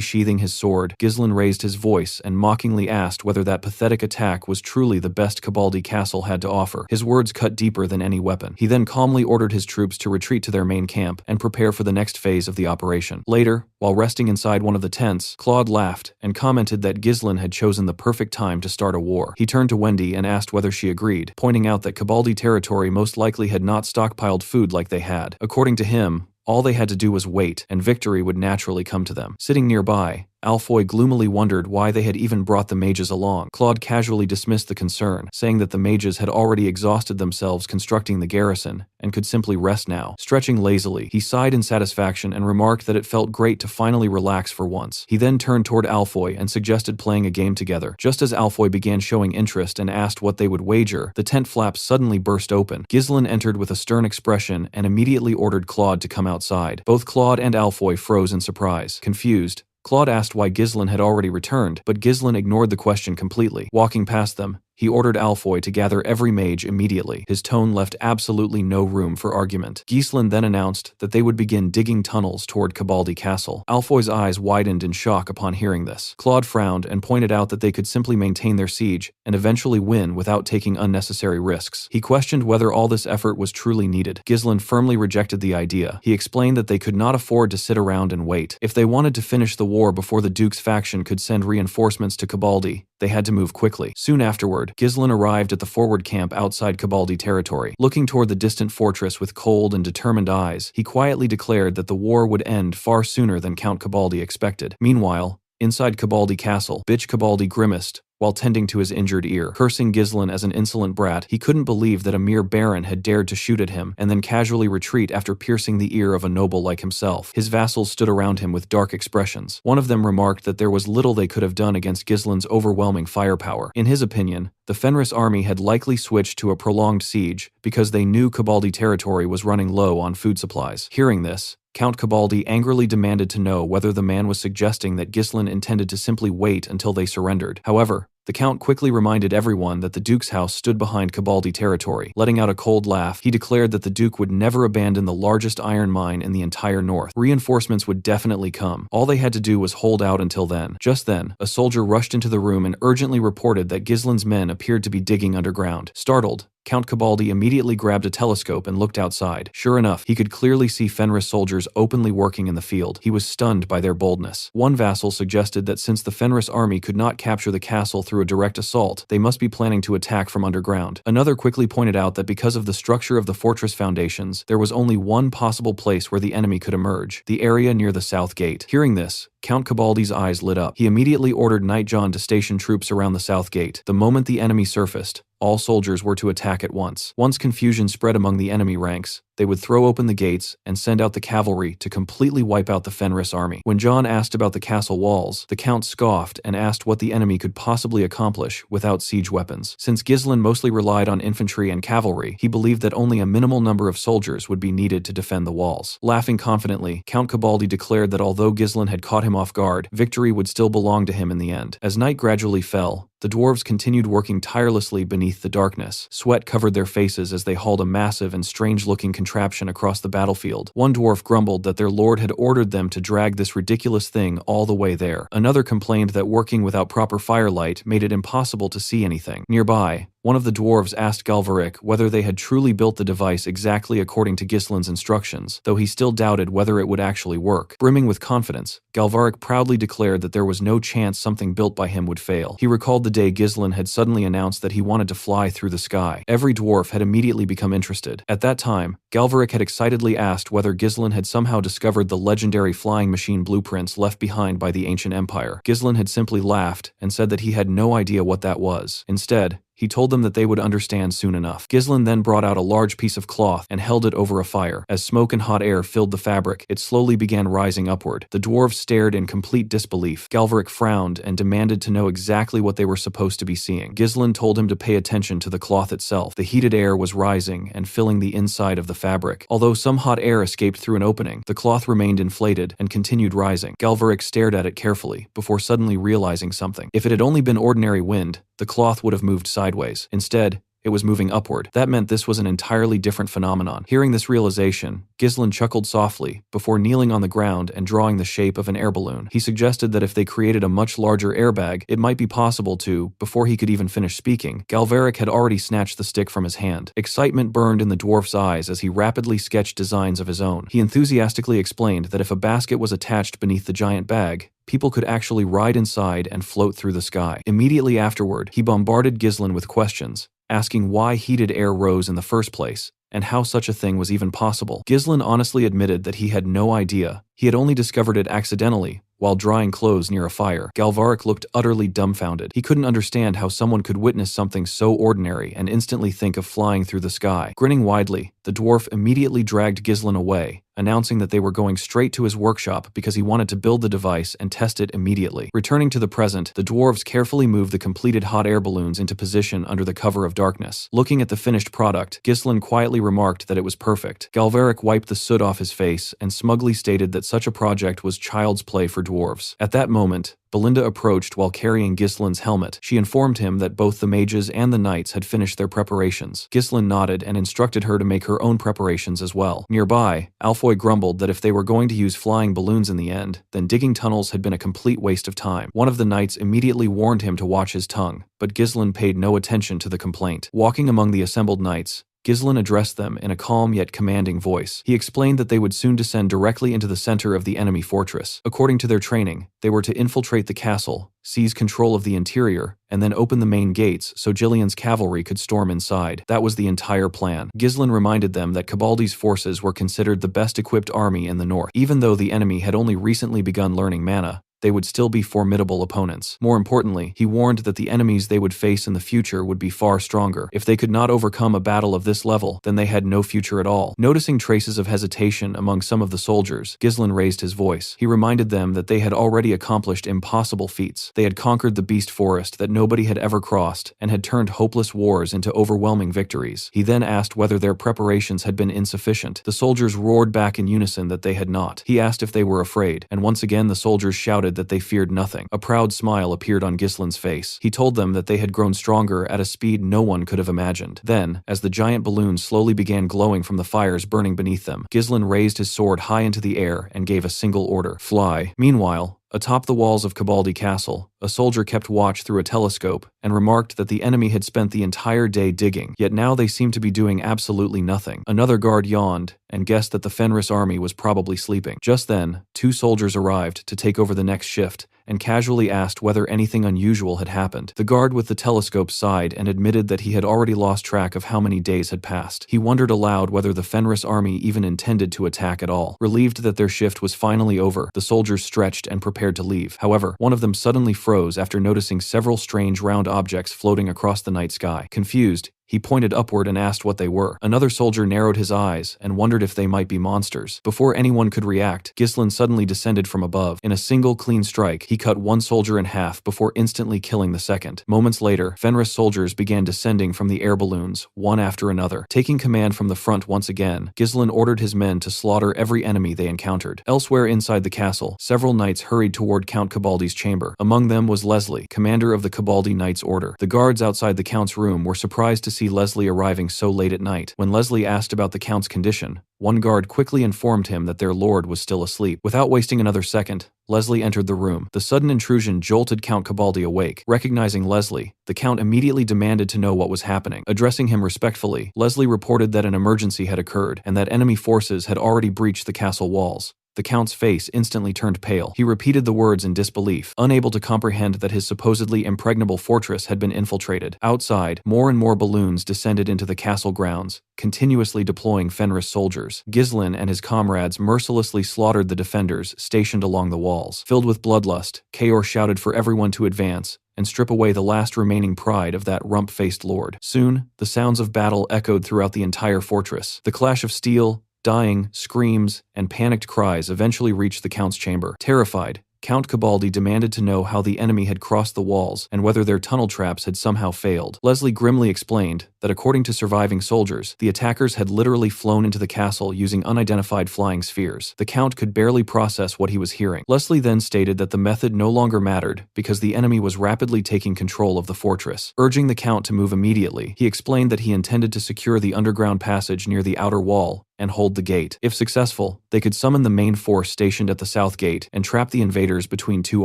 sheathing his sword, Ghislain raised his voice and mockingly asked whether that pathetic attack was truly the best Cabaldi Castle had to offer. His words cut deeper than any weapon. He then calmly ordered his troops to retreat to their main camp and prepare for the next phase of the operation. Later, while resting inside one of the tents, Claude laughed and commented that Ghislain had chosen the perfect time to start a war. He turned to Wendy and asked whether she agreed, pointing out that Cabaldi territory most likely had not stockpiled food like they had. According to him, all they had to do was wait, and victory would naturally come to them. Sitting nearby, Alfoy gloomily wondered why they had even brought the mages along. Claude casually dismissed the concern, saying that the mages had already exhausted themselves constructing the garrison and could simply rest now. Stretching lazily, he sighed in satisfaction and remarked that it felt great to finally relax for once. He then turned toward Alfoy and suggested playing a game together. Just as Alfoy began showing interest and asked what they would wager, the tent flaps suddenly burst open. Ghislain entered with a stern expression and immediately ordered Claude to come outside. Both Claude and Alfoy froze in surprise. Confused, Claude asked why Ghislain had already returned, but Ghislain ignored the question completely. Walking past them, he ordered Alfoy to gather every mage immediately. His tone left absolutely no room for argument. Ghislain then announced that they would begin digging tunnels toward Cabaldi Castle. Alfoy's eyes widened in shock upon hearing this. Claude frowned and pointed out that they could simply maintain their siege and eventually win without taking unnecessary risks. He questioned whether all this effort was truly needed. Ghislain firmly rejected the idea. He explained that they could not afford to sit around and wait. If they wanted to finish the war before the Duke's faction could send reinforcements to Cabaldi, they had to move quickly. Soon afterward, Ghislain arrived at the forward camp outside Cabaldi territory. Looking toward the distant fortress with cold and determined eyes, he quietly declared that the war would end far sooner than Count Cabaldi expected. Meanwhile, inside Cabaldi Castle, bitch Cabaldi grimaced while tending to his injured ear. Cursing Ghislain as an insolent brat, he couldn't believe that a mere baron had dared to shoot at him and then casually retreat after piercing the ear of a noble like himself. His vassals stood around him with dark expressions. One of them remarked that there was little they could have done against Ghislain's overwhelming firepower. In his opinion, the Fenris army had likely switched to a prolonged siege because they knew Cabaldi territory was running low on food supplies. Hearing this, Count Cabaldi angrily demanded to know whether the man was suggesting that Ghislain intended to simply wait until they surrendered. However, the Count quickly reminded everyone that the Duke's house stood behind Cabaldi territory. Letting out a cold laugh, he declared that the Duke would never abandon the largest iron mine in the entire north. Reinforcements would definitely come. All they had to do was hold out until then. Just then, a soldier rushed into the room and urgently reported that Ghislain's men appeared to be digging underground. Startled, Count Cabaldi immediately grabbed a telescope and looked outside. Sure enough, he could clearly see Fenris soldiers openly working in the field. He was stunned by their boldness. One vassal suggested that since the Fenris army could not capture the castle through a direct assault, they must be planning to attack from underground. Another quickly pointed out that because of the structure of the fortress foundations, there was only one possible place where the enemy could emerge, the area near the south gate. Hearing this, Count Cabaldi's eyes lit up. He immediately ordered Knight John to station troops around the south gate. The moment the enemy surfaced, all soldiers were to attack at once. Once confusion spread among the enemy ranks, they would throw open the gates and send out the cavalry to completely wipe out the Fenris army. When John asked about the castle walls, the Count scoffed and asked what the enemy could possibly accomplish without siege weapons. Since Ghislain mostly relied on infantry and cavalry, he believed that only a minimal number of soldiers would be needed to defend the walls. Laughing confidently, Count Cabaldi declared that although Ghislain had caught him off guard, victory would still belong to him in the end. As night gradually fell, the dwarves continued working tirelessly beneath the darkness. Sweat covered their faces as they hauled a massive and strange-looking contraption across the battlefield. One dwarf grumbled that their lord had ordered them to drag this ridiculous thing all the way there. Another complained that working without proper firelight made it impossible to see anything. Nearby, one of the dwarves asked Galvaric whether they had truly built the device exactly according to Ghislain's instructions, though he still doubted whether it would actually work. Brimming with confidence, Galvaric proudly declared that there was no chance something built by him would fail. He recalled the day Ghislain had suddenly announced that he wanted to fly through the sky. Every dwarf had immediately become interested. At that time, Galvaric had excitedly asked whether Ghislain had somehow discovered the legendary flying machine blueprints left behind by the ancient empire. Ghislain had simply laughed and said that he had no idea what that was. Instead, He told them that they would understand soon enough. Ghislain then brought out a large piece of cloth and held it over a fire. As smoke and hot air filled the fabric, it slowly began rising upward. The dwarves stared in complete disbelief. Galvaric frowned and demanded to know exactly what they were supposed to be seeing. Ghislain told him to pay attention to the cloth itself. The heated air was rising and filling the inside of the fabric. Although some hot air escaped through an opening, the cloth remained inflated and continued rising. Galvaric stared at it carefully before suddenly realizing something. If it had only been ordinary wind, the cloth would have moved sideways. Instead, it was moving upward. That meant this was an entirely different phenomenon. Hearing this realization, Ghislain chuckled softly before kneeling on the ground and drawing the shape of an air balloon. He suggested that if they created a much larger airbag, it might be possible to. Before he could even finish speaking, Galvaric had already snatched the stick from his hand. Excitement burned in the dwarf's eyes as he rapidly sketched designs of his own. He enthusiastically explained that if a basket was attached beneath the giant bag, people could actually ride inside and float through the sky. Immediately afterward, he bombarded Ghislain with questions, asking why heated air rose in the first place, and how such a thing was even possible. Ghislain honestly admitted that he had no idea. He had only discovered it accidentally, while drying clothes near a fire. Galvaric looked utterly dumbfounded. He couldn't understand how someone could witness something so ordinary and instantly think of flying through the sky. Grinning widely, the dwarf immediately dragged Ghislain away, announcing that they were going straight to his workshop because he wanted to build the device and test it immediately. Returning to the present, the dwarves carefully moved the completed hot air balloons into position under the cover of darkness. Looking at the finished product, Ghislain quietly remarked that it was perfect. Galvaric wiped the soot off his face and smugly stated that such a project was child's play for dwarves. At that moment, Belinda approached while carrying Ghislain's helmet. She informed him that both the mages and the knights had finished their preparations. Ghislain nodded and instructed her to make her own preparations as well. Nearby, Alfoy grumbled that if they were going to use flying balloons in the end, then digging tunnels had been a complete waste of time. One of the knights immediately warned him to watch his tongue, but Ghislain paid no attention to the complaint. Walking among the assembled knights, Ghislain addressed them in a calm yet commanding voice. He explained that they would soon descend directly into the center of the enemy fortress. According to their training, they were to infiltrate the castle, seize control of the interior, and then open the main gates so Ghislain's cavalry could storm inside. That was the entire plan. Ghislain reminded them that Cabaldi's forces were considered the best equipped army in the north. Even though the enemy had only recently begun learning mana, they would still be formidable opponents. More importantly, he warned that the enemies they would face in the future would be far stronger. If they could not overcome a battle of this level, then they had no future at all. Noticing traces of hesitation among some of the soldiers, Ghislain raised his voice. He reminded them that they had already accomplished impossible feats. They had conquered the beast forest that nobody had ever crossed, and had turned hopeless wars into overwhelming victories. He then asked whether their preparations had been insufficient. The soldiers roared back in unison that they had not. He asked if they were afraid, and once again the soldiers shouted that they feared nothing. A proud smile appeared on Ghislain's face. He told them that they had grown stronger at a speed no one could have imagined. Then, as the giant balloons slowly began glowing from the fires burning beneath them, Ghislain raised his sword high into the air and gave a single order: fly. Meanwhile, atop the walls of Cabaldi Castle, a soldier kept watch through a telescope and remarked that the enemy had spent the entire day digging, yet now they seemed to be doing absolutely nothing. Another guard yawned and guessed that the Fenris army was probably sleeping. Just then, 2 soldiers arrived to take over the next shift and casually asked whether anything unusual had happened. The guard with the telescope sighed and admitted that he had already lost track of how many days had passed. He wondered aloud whether the Fenris army even intended to attack at all. Relieved that their shift was finally over, the soldiers stretched and prepared to leave. However, one of them suddenly froze after noticing several strange round objects floating across the night sky. Confused, he pointed upward and asked what they were. Another soldier narrowed his eyes and wondered if they might be monsters. Before anyone could react, Ghislain suddenly descended from above. In a single clean strike, he cut one soldier in half before instantly killing the second. Moments later, Fenris soldiers began descending from the air balloons, one after another. Taking command from the front once again, Ghislain ordered his men to slaughter every enemy they encountered. Elsewhere inside the castle, several knights hurried toward Count Cabaldi's chamber. Among them was Leslie, commander of the Cabaldi Knights Order. The guards outside the count's room were surprised to see Leslie arriving so late at night. When Leslie asked about the count's condition, one guard quickly informed him that their lord was still asleep. Without wasting another second, Leslie entered the room. The sudden intrusion jolted Count Cabaldi awake. Recognizing Leslie, the count immediately demanded to know what was happening. Addressing him respectfully, Leslie reported that an emergency had occurred and that enemy forces had already breached the castle walls. The count's face instantly turned pale. He repeated the words in disbelief, unable to comprehend that his supposedly impregnable fortress had been infiltrated. Outside, more and more balloons descended into the castle grounds, continuously deploying Fenris soldiers. Ghislain and his comrades mercilessly slaughtered the defenders stationed along the walls. Filled with bloodlust, Kaor shouted for everyone to advance, and strip away the last remaining pride of that rump-faced lord. Soon, the sounds of battle echoed throughout the entire fortress. The clash of steel, dying, screams, and panicked cries eventually reached the Count's chamber. Terrified, Count Cabaldi demanded to know how the enemy had crossed the walls and whether their tunnel traps had somehow failed. Leslie grimly explained that according to surviving soldiers, the attackers had literally flown into the castle using unidentified flying spheres. The Count could barely process what he was hearing. Leslie then stated that the method no longer mattered because the enemy was rapidly taking control of the fortress. Urging the Count to move immediately, he explained that he intended to secure the underground passage near the outer wall and hold the gate. If successful, they could summon the main force stationed at the south gate and trap the invaders between two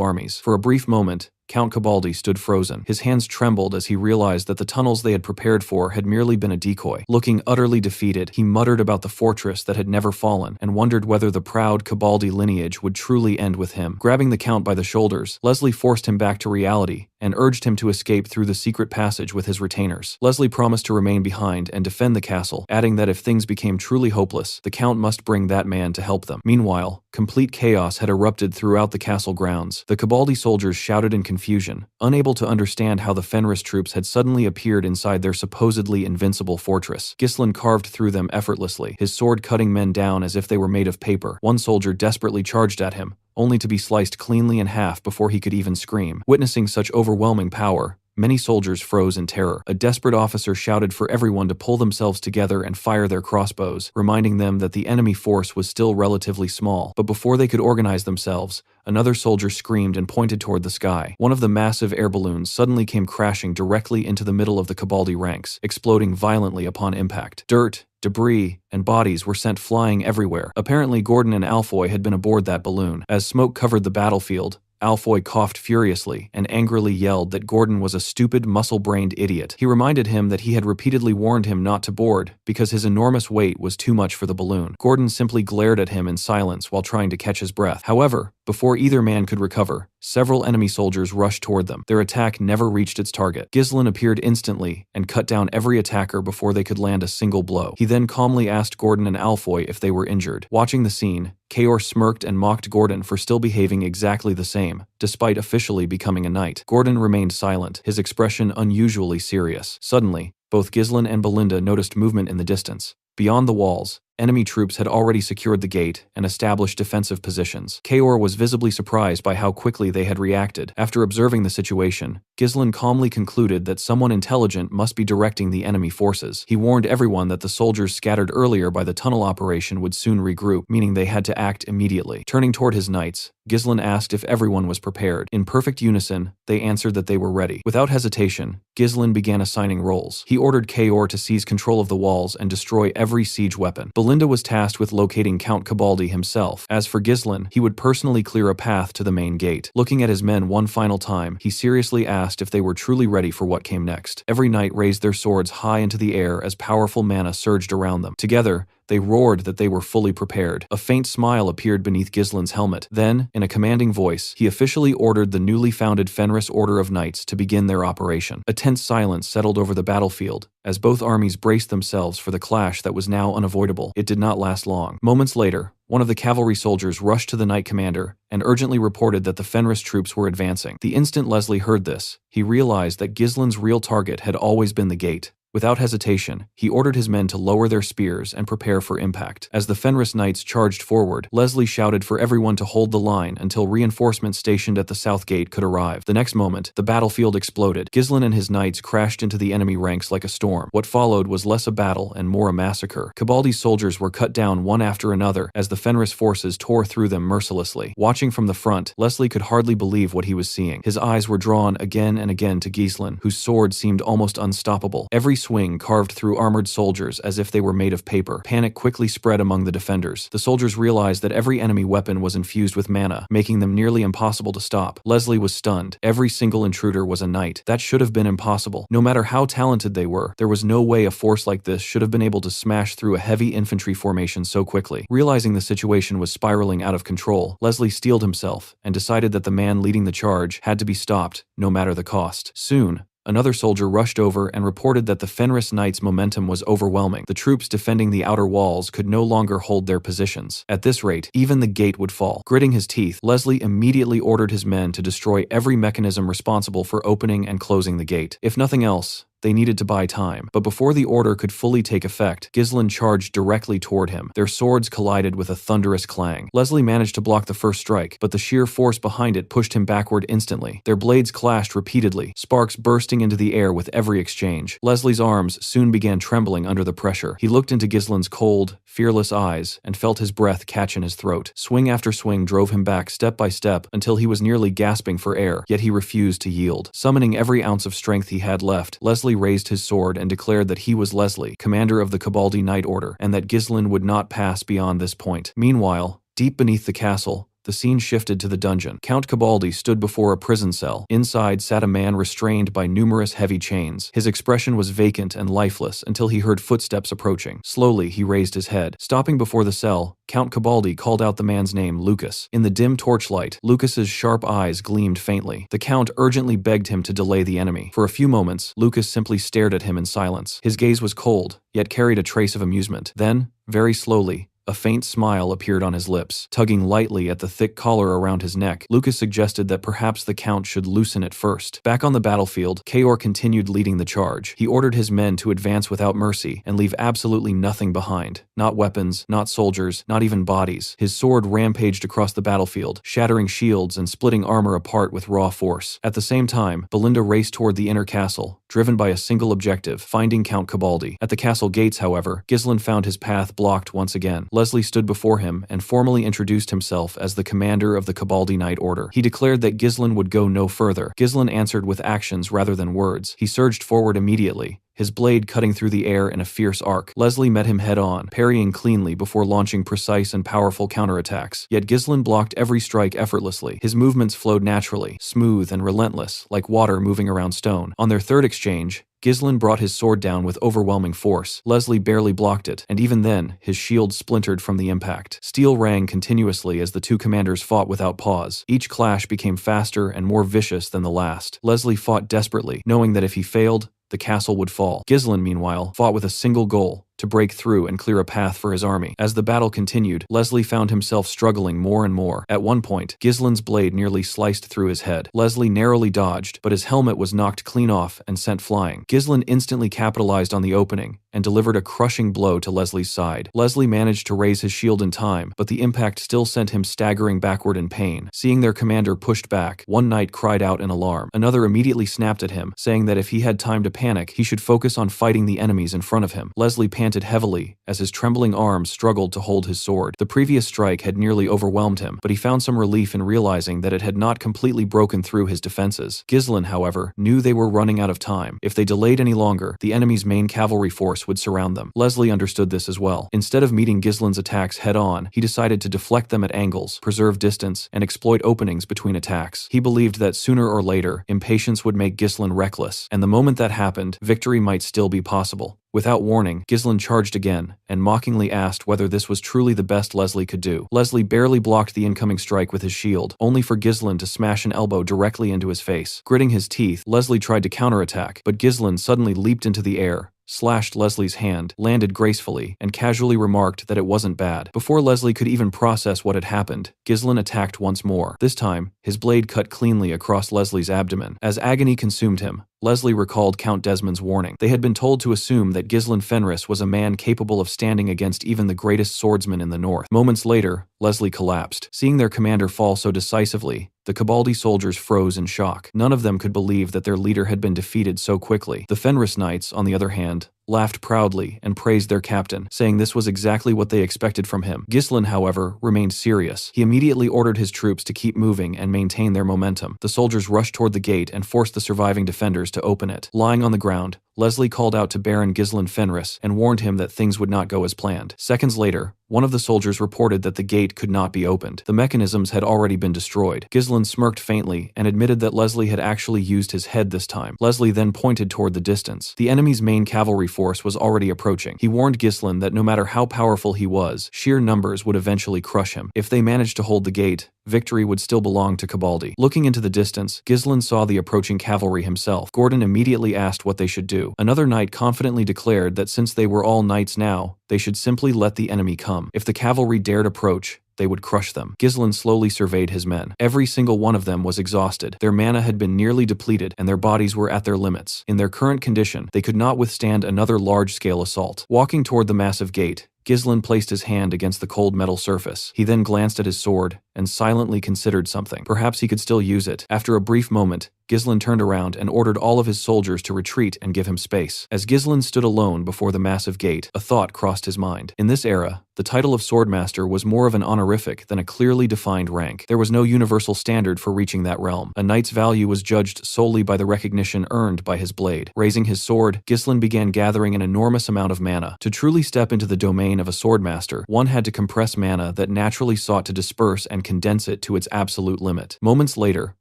armies. For a brief moment, Count Cabaldi stood frozen. His hands trembled as he realized that the tunnels they had prepared for had merely been a decoy. Looking utterly defeated, he muttered about the fortress that had never fallen and wondered whether the proud Cabaldi lineage would truly end with him. Grabbing the Count by the shoulders, Leslie forced him back to reality and urged him to escape through the secret passage with his retainers. Leslie promised to remain behind and defend the castle, adding that if things became truly hopeless, the Count must bring that man to help them. Meanwhile, complete chaos had erupted throughout the castle grounds. The Cabaldi soldiers shouted in confusion, unable to understand how the Fenris troops had suddenly appeared inside their supposedly invincible fortress. Ghislain carved through them effortlessly, his sword cutting men down as if they were made of paper. One soldier desperately charged at him, only to be sliced cleanly in half before he could even scream. Witnessing such overwhelming power, many soldiers froze in terror. A desperate officer shouted for everyone to pull themselves together and fire their crossbows, reminding them that the enemy force was still relatively small. But before they could organize themselves, another soldier screamed and pointed toward the sky. One of the massive air balloons suddenly came crashing directly into the middle of the Cabaldi ranks, exploding violently upon impact. Dirt, debris, and bodies were sent flying everywhere. Apparently, Gordon and Alfoy had been aboard that balloon. As smoke covered the battlefield, Alfoy coughed furiously and angrily yelled that Gordon was a stupid, muscle-brained idiot. He reminded him that he had repeatedly warned him not to board because his enormous weight was too much for the balloon. Gordon simply glared at him in silence while trying to catch his breath. However, before either man could recover, several enemy soldiers rushed toward them. Their attack never reached its target. Ghislain appeared instantly and cut down every attacker before they could land a single blow. He then calmly asked Gordon and Alfoy if they were injured. Watching the scene, Kaor smirked and mocked Gordon for still behaving exactly the same, despite officially becoming a knight. Gordon remained silent, his expression unusually serious. Suddenly, both Ghislain and Belinda noticed movement in the distance. Beyond the walls, enemy troops had already secured the gate and established defensive positions. Kaor was visibly surprised by how quickly they had reacted. After observing the situation, Ghislain calmly concluded that someone intelligent must be directing the enemy forces. He warned everyone that the soldiers scattered earlier by the tunnel operation would soon regroup, meaning they had to act immediately. Turning toward his knights, Ghislain asked if everyone was prepared. In perfect unison, they answered that they were ready. Without hesitation, Ghislain began assigning roles. He ordered Kaor to seize control of the walls and destroy every siege weapon. Belinda was tasked with locating Count Cabaldi himself. As for Ghislain, he would personally clear a path to the main gate. Looking at his men one final time, he seriously asked if they were truly ready for what came next. Every knight raised their swords high into the air as powerful mana surged around them. Together, they roared that they were fully prepared. A faint smile appeared beneath Ghislain's helmet. Then, in a commanding voice, he officially ordered the newly founded Fenris Order of Knights to begin their operation. A tense silence settled over the battlefield as both armies braced themselves for the clash that was now unavoidable. It did not last long. Moments later, one of the cavalry soldiers rushed to the knight commander and urgently reported that the Fenris troops were advancing. The instant Leslie heard this, he realized that Ghislain's real target had always been the gate. Without hesitation, he ordered his men to lower their spears and prepare for impact. As the Fenris knights charged forward, Leslie shouted for everyone to hold the line until reinforcements stationed at the south gate could arrive. The next moment, the battlefield exploded. Ghislain and his knights crashed into the enemy ranks like a storm. What followed was less a battle and more a massacre. Cabaldi's soldiers were cut down one after another as the Fenris forces tore through them mercilessly. Watching from the front, Leslie could hardly believe what he was seeing. His eyes were drawn again and again to Ghislain, whose sword seemed almost unstoppable. Every swing carved through armored soldiers as if they were made of paper. Panic quickly spread among the defenders. The soldiers realized that every enemy weapon was infused with mana, making them nearly impossible to stop. Leslie was stunned. Every single intruder was a knight. That should have been impossible. No matter how talented they were, there was no way a force like this should have been able to smash through a heavy infantry formation so quickly. Realizing the situation was spiraling out of control, Leslie steeled himself and decided that the man leading the charge had to be stopped, no matter the cost. Soon, another soldier rushed over and reported that the Fenris Knights' momentum was overwhelming. The troops defending the outer walls could no longer hold their positions. At this rate, even the gate would fall. Gritting his teeth, Leslie immediately ordered his men to destroy every mechanism responsible for opening and closing the gate. If nothing else, they needed to buy time. But before the order could fully take effect, Ghislain charged directly toward him. Their swords collided with a thunderous clang. Leslie managed to block the first strike, but the sheer force behind it pushed him backward instantly. Their blades clashed repeatedly, sparks bursting into the air with every exchange. Leslie's arms soon began trembling under the pressure. He looked into Ghislain's cold, fearless eyes and felt his breath catch in his throat. Swing after swing drove him back step by step until he was nearly gasping for air, yet he refused to yield. Summoning every ounce of strength he had left, Leslie raised his sword and declared that he was Leslie, commander of the Cabaldi Knight Order, and that Ghislain would not pass beyond this point. Meanwhile, deep beneath the castle, the scene shifted to the dungeon. Count Cabaldi stood before a prison cell. Inside sat a man restrained by numerous heavy chains. His expression was vacant and lifeless until he heard footsteps approaching. Slowly, he raised his head. Stopping before the cell, Count Cabaldi called out the man's name, Lucas. In the dim torchlight, Lucas's sharp eyes gleamed faintly. The Count urgently begged him to delay the enemy. For a few moments, Lucas simply stared at him in silence. His gaze was cold, yet carried a trace of amusement. Then, very slowly, a faint smile appeared on his lips. Tugging lightly at the thick collar around his neck, Lucas suggested that perhaps the Count should loosen it first. Back on the battlefield, Kaor continued leading the charge. He ordered his men to advance without mercy and leave absolutely nothing behind. Not weapons, not soldiers, not even bodies. His sword rampaged across the battlefield, shattering shields and splitting armor apart with raw force. At the same time, Belinda raced toward the inner castle, driven by a single objective, finding Count Cabaldi. At the castle gates, however, Ghislain found his path blocked once again. Leslie stood before him and formally introduced himself as the commander of the Cabaldi Knight Order. He declared that Ghislain would go no further. Ghislain answered with actions rather than words. He surged forward immediately, his blade cutting through the air in a fierce arc. Leslie met him head-on, parrying cleanly before launching precise and powerful counterattacks. Yet Ghislain blocked every strike effortlessly. His movements flowed naturally, smooth and relentless, like water moving around stone. On their third exchange, Ghislain brought his sword down with overwhelming force. Leslie barely blocked it, and even then, his shield splintered from the impact. Steel rang continuously as the two commanders fought without pause. Each clash became faster and more vicious than the last. Leslie fought desperately, knowing that if he failed, the castle would fall. Ghislain, meanwhile, fought with a single goal: to break through and clear a path for his army. As the battle continued, Leslie found himself struggling more and more. At one point, Ghislain's blade nearly sliced through his head. Leslie narrowly dodged, but his helmet was knocked clean off and sent flying. Ghislain instantly capitalized on the opening and delivered a crushing blow to Leslie's side. Leslie managed to raise his shield in time, but the impact still sent him staggering backward in pain. Seeing their commander pushed back, one knight cried out in alarm. Another immediately snapped at him, saying that if he had time to panic, he should focus on fighting the enemies in front of him. Leslie panted heavily as his trembling arms struggled to hold his sword. The previous strike had nearly overwhelmed him, but he found some relief in realizing that it had not completely broken through his defenses. Ghislain, however, knew they were running out of time. If they delayed any longer, the enemy's main cavalry force would surround them. Leslie understood this as well. Instead of meeting Ghislain's attacks head-on, he decided to deflect them at angles, preserve distance, and exploit openings between attacks. He believed that sooner or later, impatience would make Ghislain reckless, and the moment that happened, victory might still be possible. Without warning, Ghislain charged again, and mockingly asked whether this was truly the best Leslie could do. Leslie barely blocked the incoming strike with his shield, only for Ghislain to smash an elbow directly into his face. Gritting his teeth, Leslie tried to counterattack, but Ghislain suddenly leaped into the air, slashed Leslie's hand, landed gracefully, and casually remarked that it wasn't bad. Before Leslie could even process what had happened, Ghislain attacked once more. This time, his blade cut cleanly across Leslie's abdomen. As agony consumed him, Leslie recalled Count Desmond's warning. They had been told to assume that Ghislain Fenris was a man capable of standing against even the greatest swordsman in the north. Moments later, Leslie collapsed. Seeing their commander fall so decisively, the Cabaldi soldiers froze in shock. None of them could believe that their leader had been defeated so quickly. The Fenris Knights, on the other hand, laughed proudly and praised their captain, saying this was exactly what they expected from him. Ghislain, however, remained serious. He immediately ordered his troops to keep moving and maintain their momentum. The soldiers rushed toward the gate and forced the surviving defenders to open it. Lying on the ground, Leslie called out to Baron Ghislain Fenris and warned him that things would not go as planned. Seconds later, one of the soldiers reported that the gate could not be opened. The mechanisms had already been destroyed. Ghislain smirked faintly and admitted that Leslie had actually used his head this time. Leslie then pointed toward the distance. The enemy's main cavalry force was already approaching. He warned Ghislain that no matter how powerful he was, sheer numbers would eventually crush him. If they managed to hold the gate, victory would still belong to Cabaldi. Looking into the distance, Ghislain saw the approaching cavalry himself. Gordon immediately asked what they should do. Another knight confidently declared that since they were all knights now, they should simply let the enemy come. If the cavalry dared approach, they would crush them. Ghislain slowly surveyed his men. Every single one of them was exhausted. Their mana had been nearly depleted, and their bodies were at their limits. In their current condition, they could not withstand another large-scale assault. Walking toward the massive gate, Ghislain placed his hand against the cold metal surface. He then glanced at his sword and silently considered something. Perhaps he could still use it. After a brief moment, Ghislain turned around and ordered all of his soldiers to retreat and give him space. As Ghislain stood alone before the massive gate, a thought crossed his mind. In this era, the title of Swordmaster was more of an honorific than a clearly defined rank. There was no universal standard for reaching that realm. A knight's value was judged solely by the recognition earned by his blade. Raising his sword, Ghislain began gathering an enormous amount of mana. To truly step into the domain of a swordmaster, one had to compress mana that naturally sought to disperse and condense it to its absolute limit. Moments later,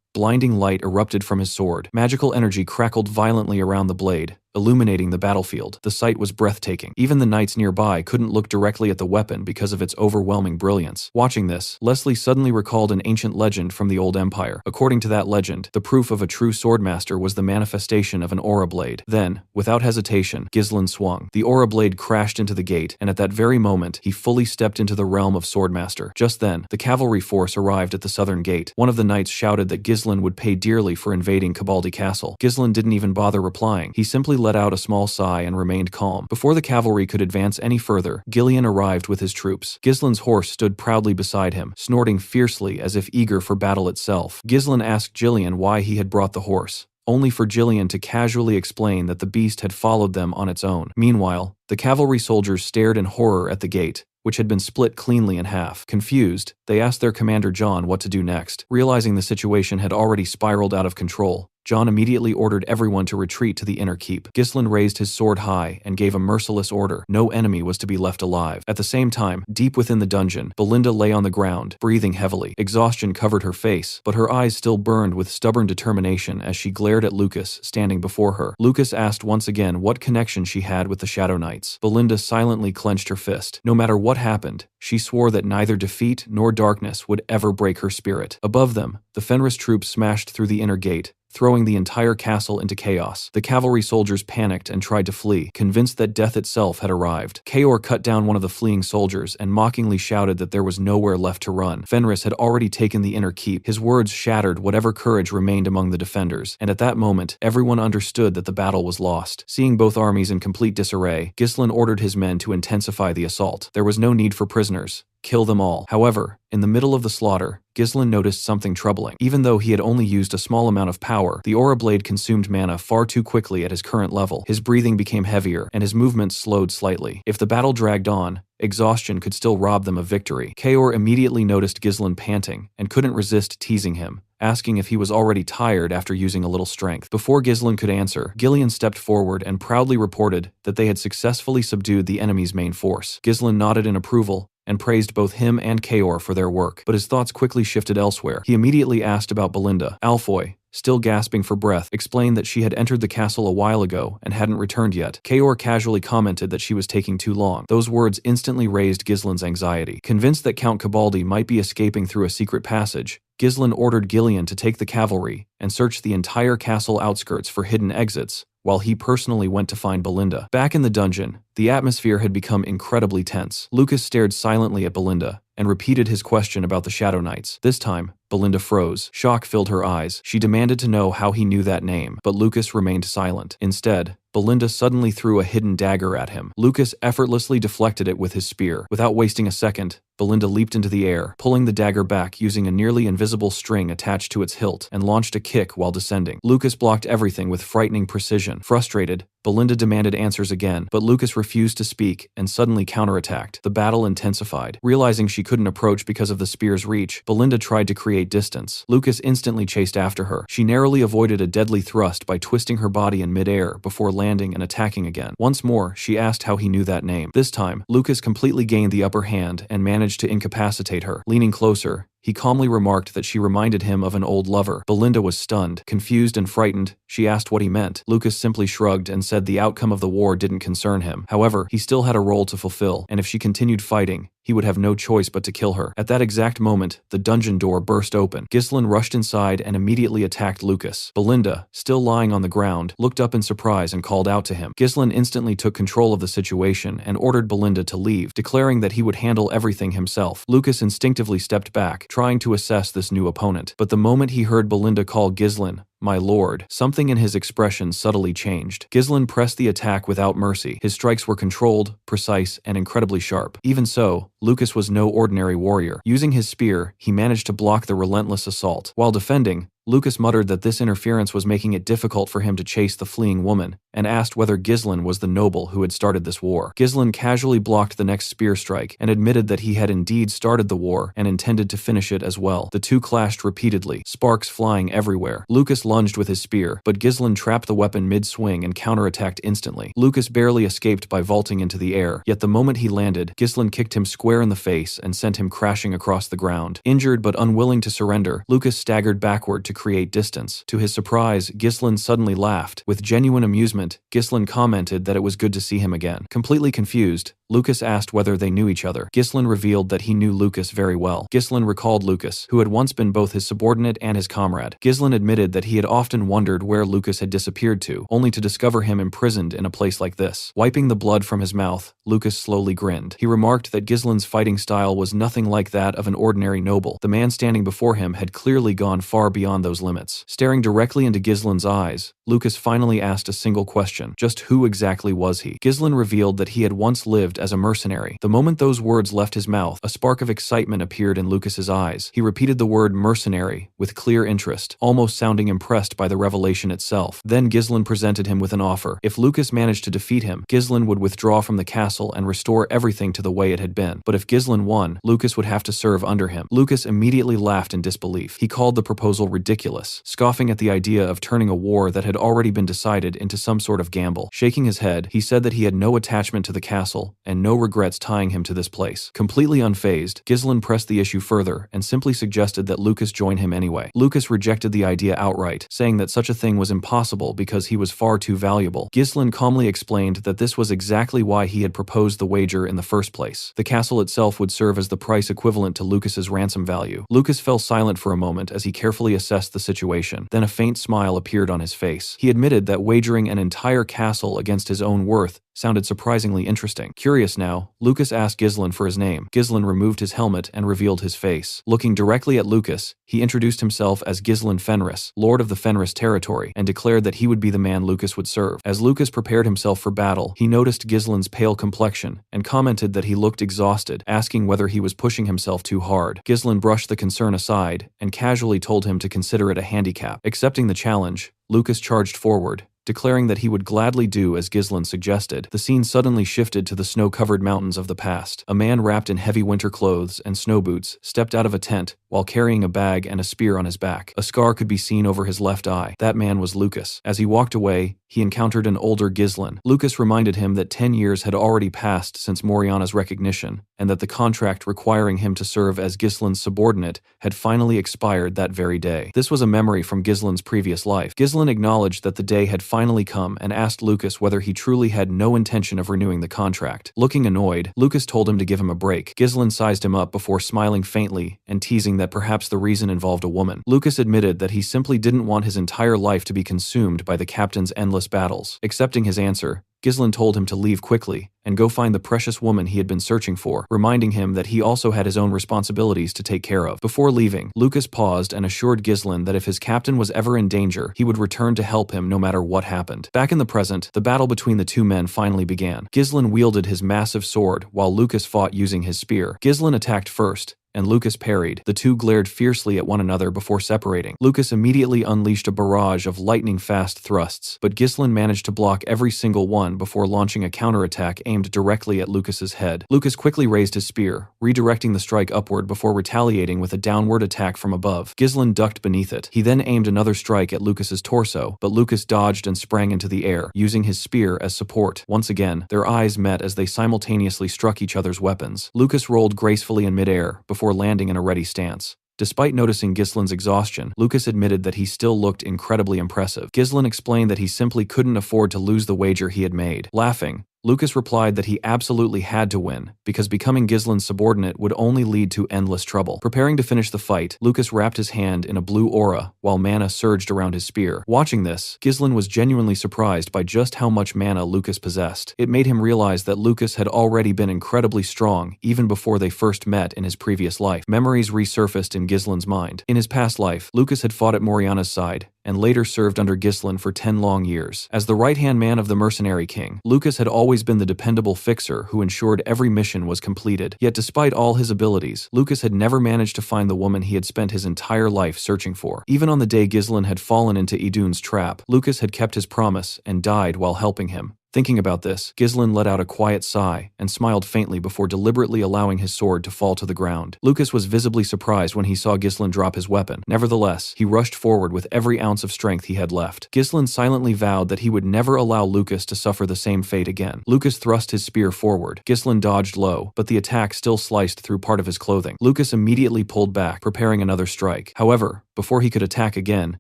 blinding light erupted from his sword. Magical energy crackled violently around the blade, illuminating the battlefield. The sight was breathtaking. Even the knights nearby couldn't look directly at the weapon because of its overwhelming brilliance. Watching this, Leslie suddenly recalled an ancient legend from the Old Empire. According to that legend, the proof of a true swordmaster was the manifestation of an aura blade. Then, without hesitation, Ghislain swung. The aura blade crashed into the gate, and at that very moment, he fully stepped into the realm of swordmaster. Just then, the cavalry force arrived at the southern gate. One of the knights shouted that Ghislain would pay dearly for invading Cabaldi Castle. Ghislain didn't even bother replying. He simply let out a small sigh and remained calm. Before the cavalry could advance any further, Ghislain arrived with his troops. Ghislain's horse stood proudly beside him, snorting fiercely as if eager for battle itself. Ghislain asked Ghislain why he had brought the horse, only for Ghislain to casually explain that the beast had followed them on its own. Meanwhile, the cavalry soldiers stared in horror at the gate, which had been split cleanly in half. Confused, they asked their commander John what to do next. Realizing the situation had already spiraled out of control, John immediately ordered everyone to retreat to the inner keep. Ghislain raised his sword high and gave a merciless order. No enemy was to be left alive. At the same time, deep within the dungeon, Belinda lay on the ground, breathing heavily. Exhaustion covered her face, but her eyes still burned with stubborn determination as she glared at Lucas standing before her. Lucas asked once again what connection she had with the Shadow Knights. Belinda silently clenched her fist. No matter what happened, she swore that neither defeat nor darkness would ever break her spirit. Above them, the Fenris troops smashed through the inner gate, throwing the entire castle into chaos. The cavalry soldiers panicked and tried to flee, convinced that death itself had arrived. Kaor cut down one of the fleeing soldiers and mockingly shouted that there was nowhere left to run. Fenris had already taken the inner keep. His words shattered whatever courage remained among the defenders, and at that moment, everyone understood that the battle was lost. Seeing both armies in complete disarray, Ghislain ordered his men to intensify the assault. There was no need for prisoners. Kill them all. However, in the middle of the slaughter, Ghislain noticed something troubling. Even though he had only used a small amount of power, the aura blade consumed mana far too quickly at his current level. His breathing became heavier, and his movements slowed slightly. If the battle dragged on, exhaustion could still rob them of victory. Kaor immediately noticed Ghislain panting, and couldn't resist teasing him, asking if he was already tired after using a little strength. Before Ghislain could answer, Ghislain stepped forward and proudly reported that they had successfully subdued the enemy's main force. Ghislain nodded in approval, and praised both him and Kaor for their work, but his thoughts quickly shifted elsewhere. He immediately asked about Belinda. Alfoy, still gasping for breath, explained that she had entered the castle a while ago and hadn't returned yet. Kaor casually commented that she was taking too long. Those words instantly raised Ghislain's anxiety. Convinced that Count Cabaldi might be escaping through a secret passage, Ghislain ordered Ghislain to take the cavalry and search the entire castle outskirts for hidden exits, while he personally went to find Belinda. Back in the dungeon, the atmosphere had become incredibly tense. Lucas stared silently at Belinda and repeated his question about the Shadow Knights. This time, Belinda froze. Shock filled her eyes. She demanded to know how he knew that name, but Lucas remained silent. Instead, Belinda suddenly threw a hidden dagger at him. Lucas effortlessly deflected it with his spear. Without wasting a second, Belinda leaped into the air, pulling the dagger back using a nearly invisible string attached to its hilt, and launched a kick while descending. Lucas blocked everything with frightening precision. Frustrated, Belinda demanded answers again, but Lucas refused to speak and suddenly counterattacked. The battle intensified. Realizing she couldn't approach because of the spear's reach, Belinda tried to create distance. Lucas instantly chased after her. She narrowly avoided a deadly thrust by twisting her body in midair before landing and attacking again. Once more, she asked how he knew that name. This time, Lucas completely gained the upper hand and managed to incapacitate her. Leaning closer, he calmly remarked that she reminded him of an old lover. Belinda was stunned, confused and frightened. She asked what he meant. Lucas simply shrugged and said the outcome of the war didn't concern him. However, he still had a role to fulfill, and if she continued fighting, he would have no choice but to kill her. At that exact moment, the dungeon door burst open. Ghislain rushed inside and immediately attacked Lucas. Belinda, still lying on the ground, looked up in surprise and called out to him. Ghislain instantly took control of the situation and ordered Belinda to leave, declaring that he would handle everything himself. Lucas instinctively stepped back, trying to assess this new opponent. But the moment he heard Belinda call Ghislain "my lord," something in his expression subtly changed. Ghislain pressed the attack without mercy. His strikes were controlled, precise, and incredibly sharp. Even so, Lucas was no ordinary warrior. Using his spear, he managed to block the relentless assault. While defending, Lucas muttered that this interference was making it difficult for him to chase the fleeing woman, and asked whether Ghislain was the noble who had started this war. Ghislain casually blocked the next spear strike and admitted that he had indeed started the war and intended to finish it as well. The two clashed repeatedly, sparks flying everywhere. Lucas lunged with his spear, but Ghislain trapped the weapon mid-swing and counterattacked instantly. Lucas barely escaped by vaulting into the air, yet the moment he landed, Ghislain kicked him square in the face and sent him crashing across the ground. Injured but unwilling to surrender, Lucas staggered backward to create distance. To his surprise, Ghislain suddenly laughed. With genuine amusement, Ghislain commented that it was good to see him again. Completely confused, Lucas asked whether they knew each other. Ghislain revealed that he knew Lucas very well. Ghislain recalled Lucas, who had once been both his subordinate and his comrade. Ghislain admitted that he had often wondered where Lucas had disappeared to, only to discover him imprisoned in a place like this. Wiping the blood from his mouth, Lucas slowly grinned. He remarked that Ghislain's fighting style was nothing like that of an ordinary noble. The man standing before him had clearly gone far beyond those limits. Staring directly into Ghislain's eyes, Lucas finally asked a single question. Just who exactly was he? Ghislain revealed that he had once lived as a mercenary. The moment those words left his mouth, a spark of excitement appeared in Lucas's eyes. He repeated the word mercenary with clear interest, almost sounding impressed by the revelation itself. Then Ghislain presented him with an offer. If Lucas managed to defeat him, Ghislain would withdraw from the castle and restore everything to the way it had been. But if Ghislain won, Lucas would have to serve under him. Lucas immediately laughed in disbelief. He called the proposal ridiculous, scoffing at the idea of turning a war that had already been decided into some sort of gamble. Shaking his head, he said that he had no attachment to the castle and no regrets tying him to this place. Completely unfazed, Ghislain pressed the issue further and simply suggested that Lucas join him anyway. Lucas rejected the idea outright, saying that such a thing was impossible because he was far too valuable. Ghislain calmly explained that this was exactly why he had proposed the wager in the first place. The castle itself would serve as the price equivalent to Lucas's ransom value. Lucas fell silent for a moment as he carefully assessed the situation. Then a faint smile appeared on his face. He admitted that wagering an entire castle against his own worth sounded surprisingly interesting. Curious now, Lucas asked Ghislain for his name. Ghislain removed his helmet and revealed his face. Looking directly at Lucas, he introduced himself as Ghislain Fenris, Lord of the Fenris territory, and declared that he would be the man Lucas would serve. As Lucas prepared himself for battle, he noticed Ghislain's pale complexion and commented that he looked exhausted, asking whether he was pushing himself too hard. Ghislain brushed the concern aside and casually told him to consider it a handicap. Accepting the challenge, Lucas charged forward, declaring that he would gladly do as Ghislain suggested. The scene suddenly shifted to the snow-covered mountains of the past. A man wrapped in heavy winter clothes and snow boots stepped out of a tent while carrying a bag and a spear on his back. A scar could be seen over his left eye. That man was Lucas. As he walked away, he encountered an older Ghislain. Lucas reminded him that 10 years had already passed since Moriana's recognition, and that the contract requiring him to serve as Ghislain's subordinate had finally expired that very day. This was a memory from Ghislain's previous life. Ghislain acknowledged that the day had finally come and asked Lucas whether he truly had no intention of renewing the contract. Looking annoyed, Lucas told him to give him a break. Ghislain sized him up before smiling faintly and teasing that perhaps the reason involved a woman. Lucas admitted that he simply didn't want his entire life to be consumed by the captain's endless battles. Accepting his answer, Ghislain told him to leave quickly and go find the precious woman he had been searching for, reminding him that he also had his own responsibilities to take care of. Before leaving, Lucas paused and assured Ghislain that if his captain was ever in danger, he would return to help him no matter what happened. Back in the present, the battle between the two men finally began. Ghislain wielded his massive sword while Lucas fought using his spear. Ghislain attacked first, and Lucas parried. The two glared fiercely at one another before separating. Lucas immediately unleashed a barrage of lightning-fast thrusts, but Ghislain managed to block every single one before launching a counterattack aimed directly at Lucas's head. Lucas quickly raised his spear, redirecting the strike upward before retaliating with a downward attack from above. Ghislain ducked beneath it. He then aimed another strike at Lucas's torso, but Lucas dodged and sprang into the air, using his spear as support. Once again, their eyes met as they simultaneously struck each other's weapons. Lucas rolled gracefully in midair before landing in a ready stance. Despite noticing Ghislain's exhaustion, Lucas admitted that he still looked incredibly impressive. Ghislain explained that he simply couldn't afford to lose the wager he had made. Laughing, Lucas replied that he absolutely had to win, because becoming Ghislain's subordinate would only lead to endless trouble. Preparing to finish the fight, Lucas wrapped his hand in a blue aura, while mana surged around his spear. Watching this, Ghislain was genuinely surprised by just how much mana Lucas possessed. It made him realize that Lucas had already been incredibly strong, even before they first met in his previous life. Memories resurfaced in Ghislain's mind. In his past life, Lucas had fought at Moriana's side, and later served under Ghislain for 10 long years. As the right-hand man of the Mercenary King, Lucas had always been the dependable fixer who ensured every mission was completed. Yet despite all his abilities, Lucas had never managed to find the woman he had spent his entire life searching for. Even on the day Ghislain had fallen into Idun's trap, Lucas had kept his promise and died while helping him. Thinking about this, Ghislain let out a quiet sigh and smiled faintly before deliberately allowing his sword to fall to the ground. Lucas was visibly surprised when he saw Ghislain drop his weapon. Nevertheless, he rushed forward with every ounce of strength he had left. Ghislain silently vowed that he would never allow Lucas to suffer the same fate again. Lucas thrust his spear forward. Ghislain dodged low, but the attack still sliced through part of his clothing. Lucas immediately pulled back, preparing another strike. However, before he could attack again,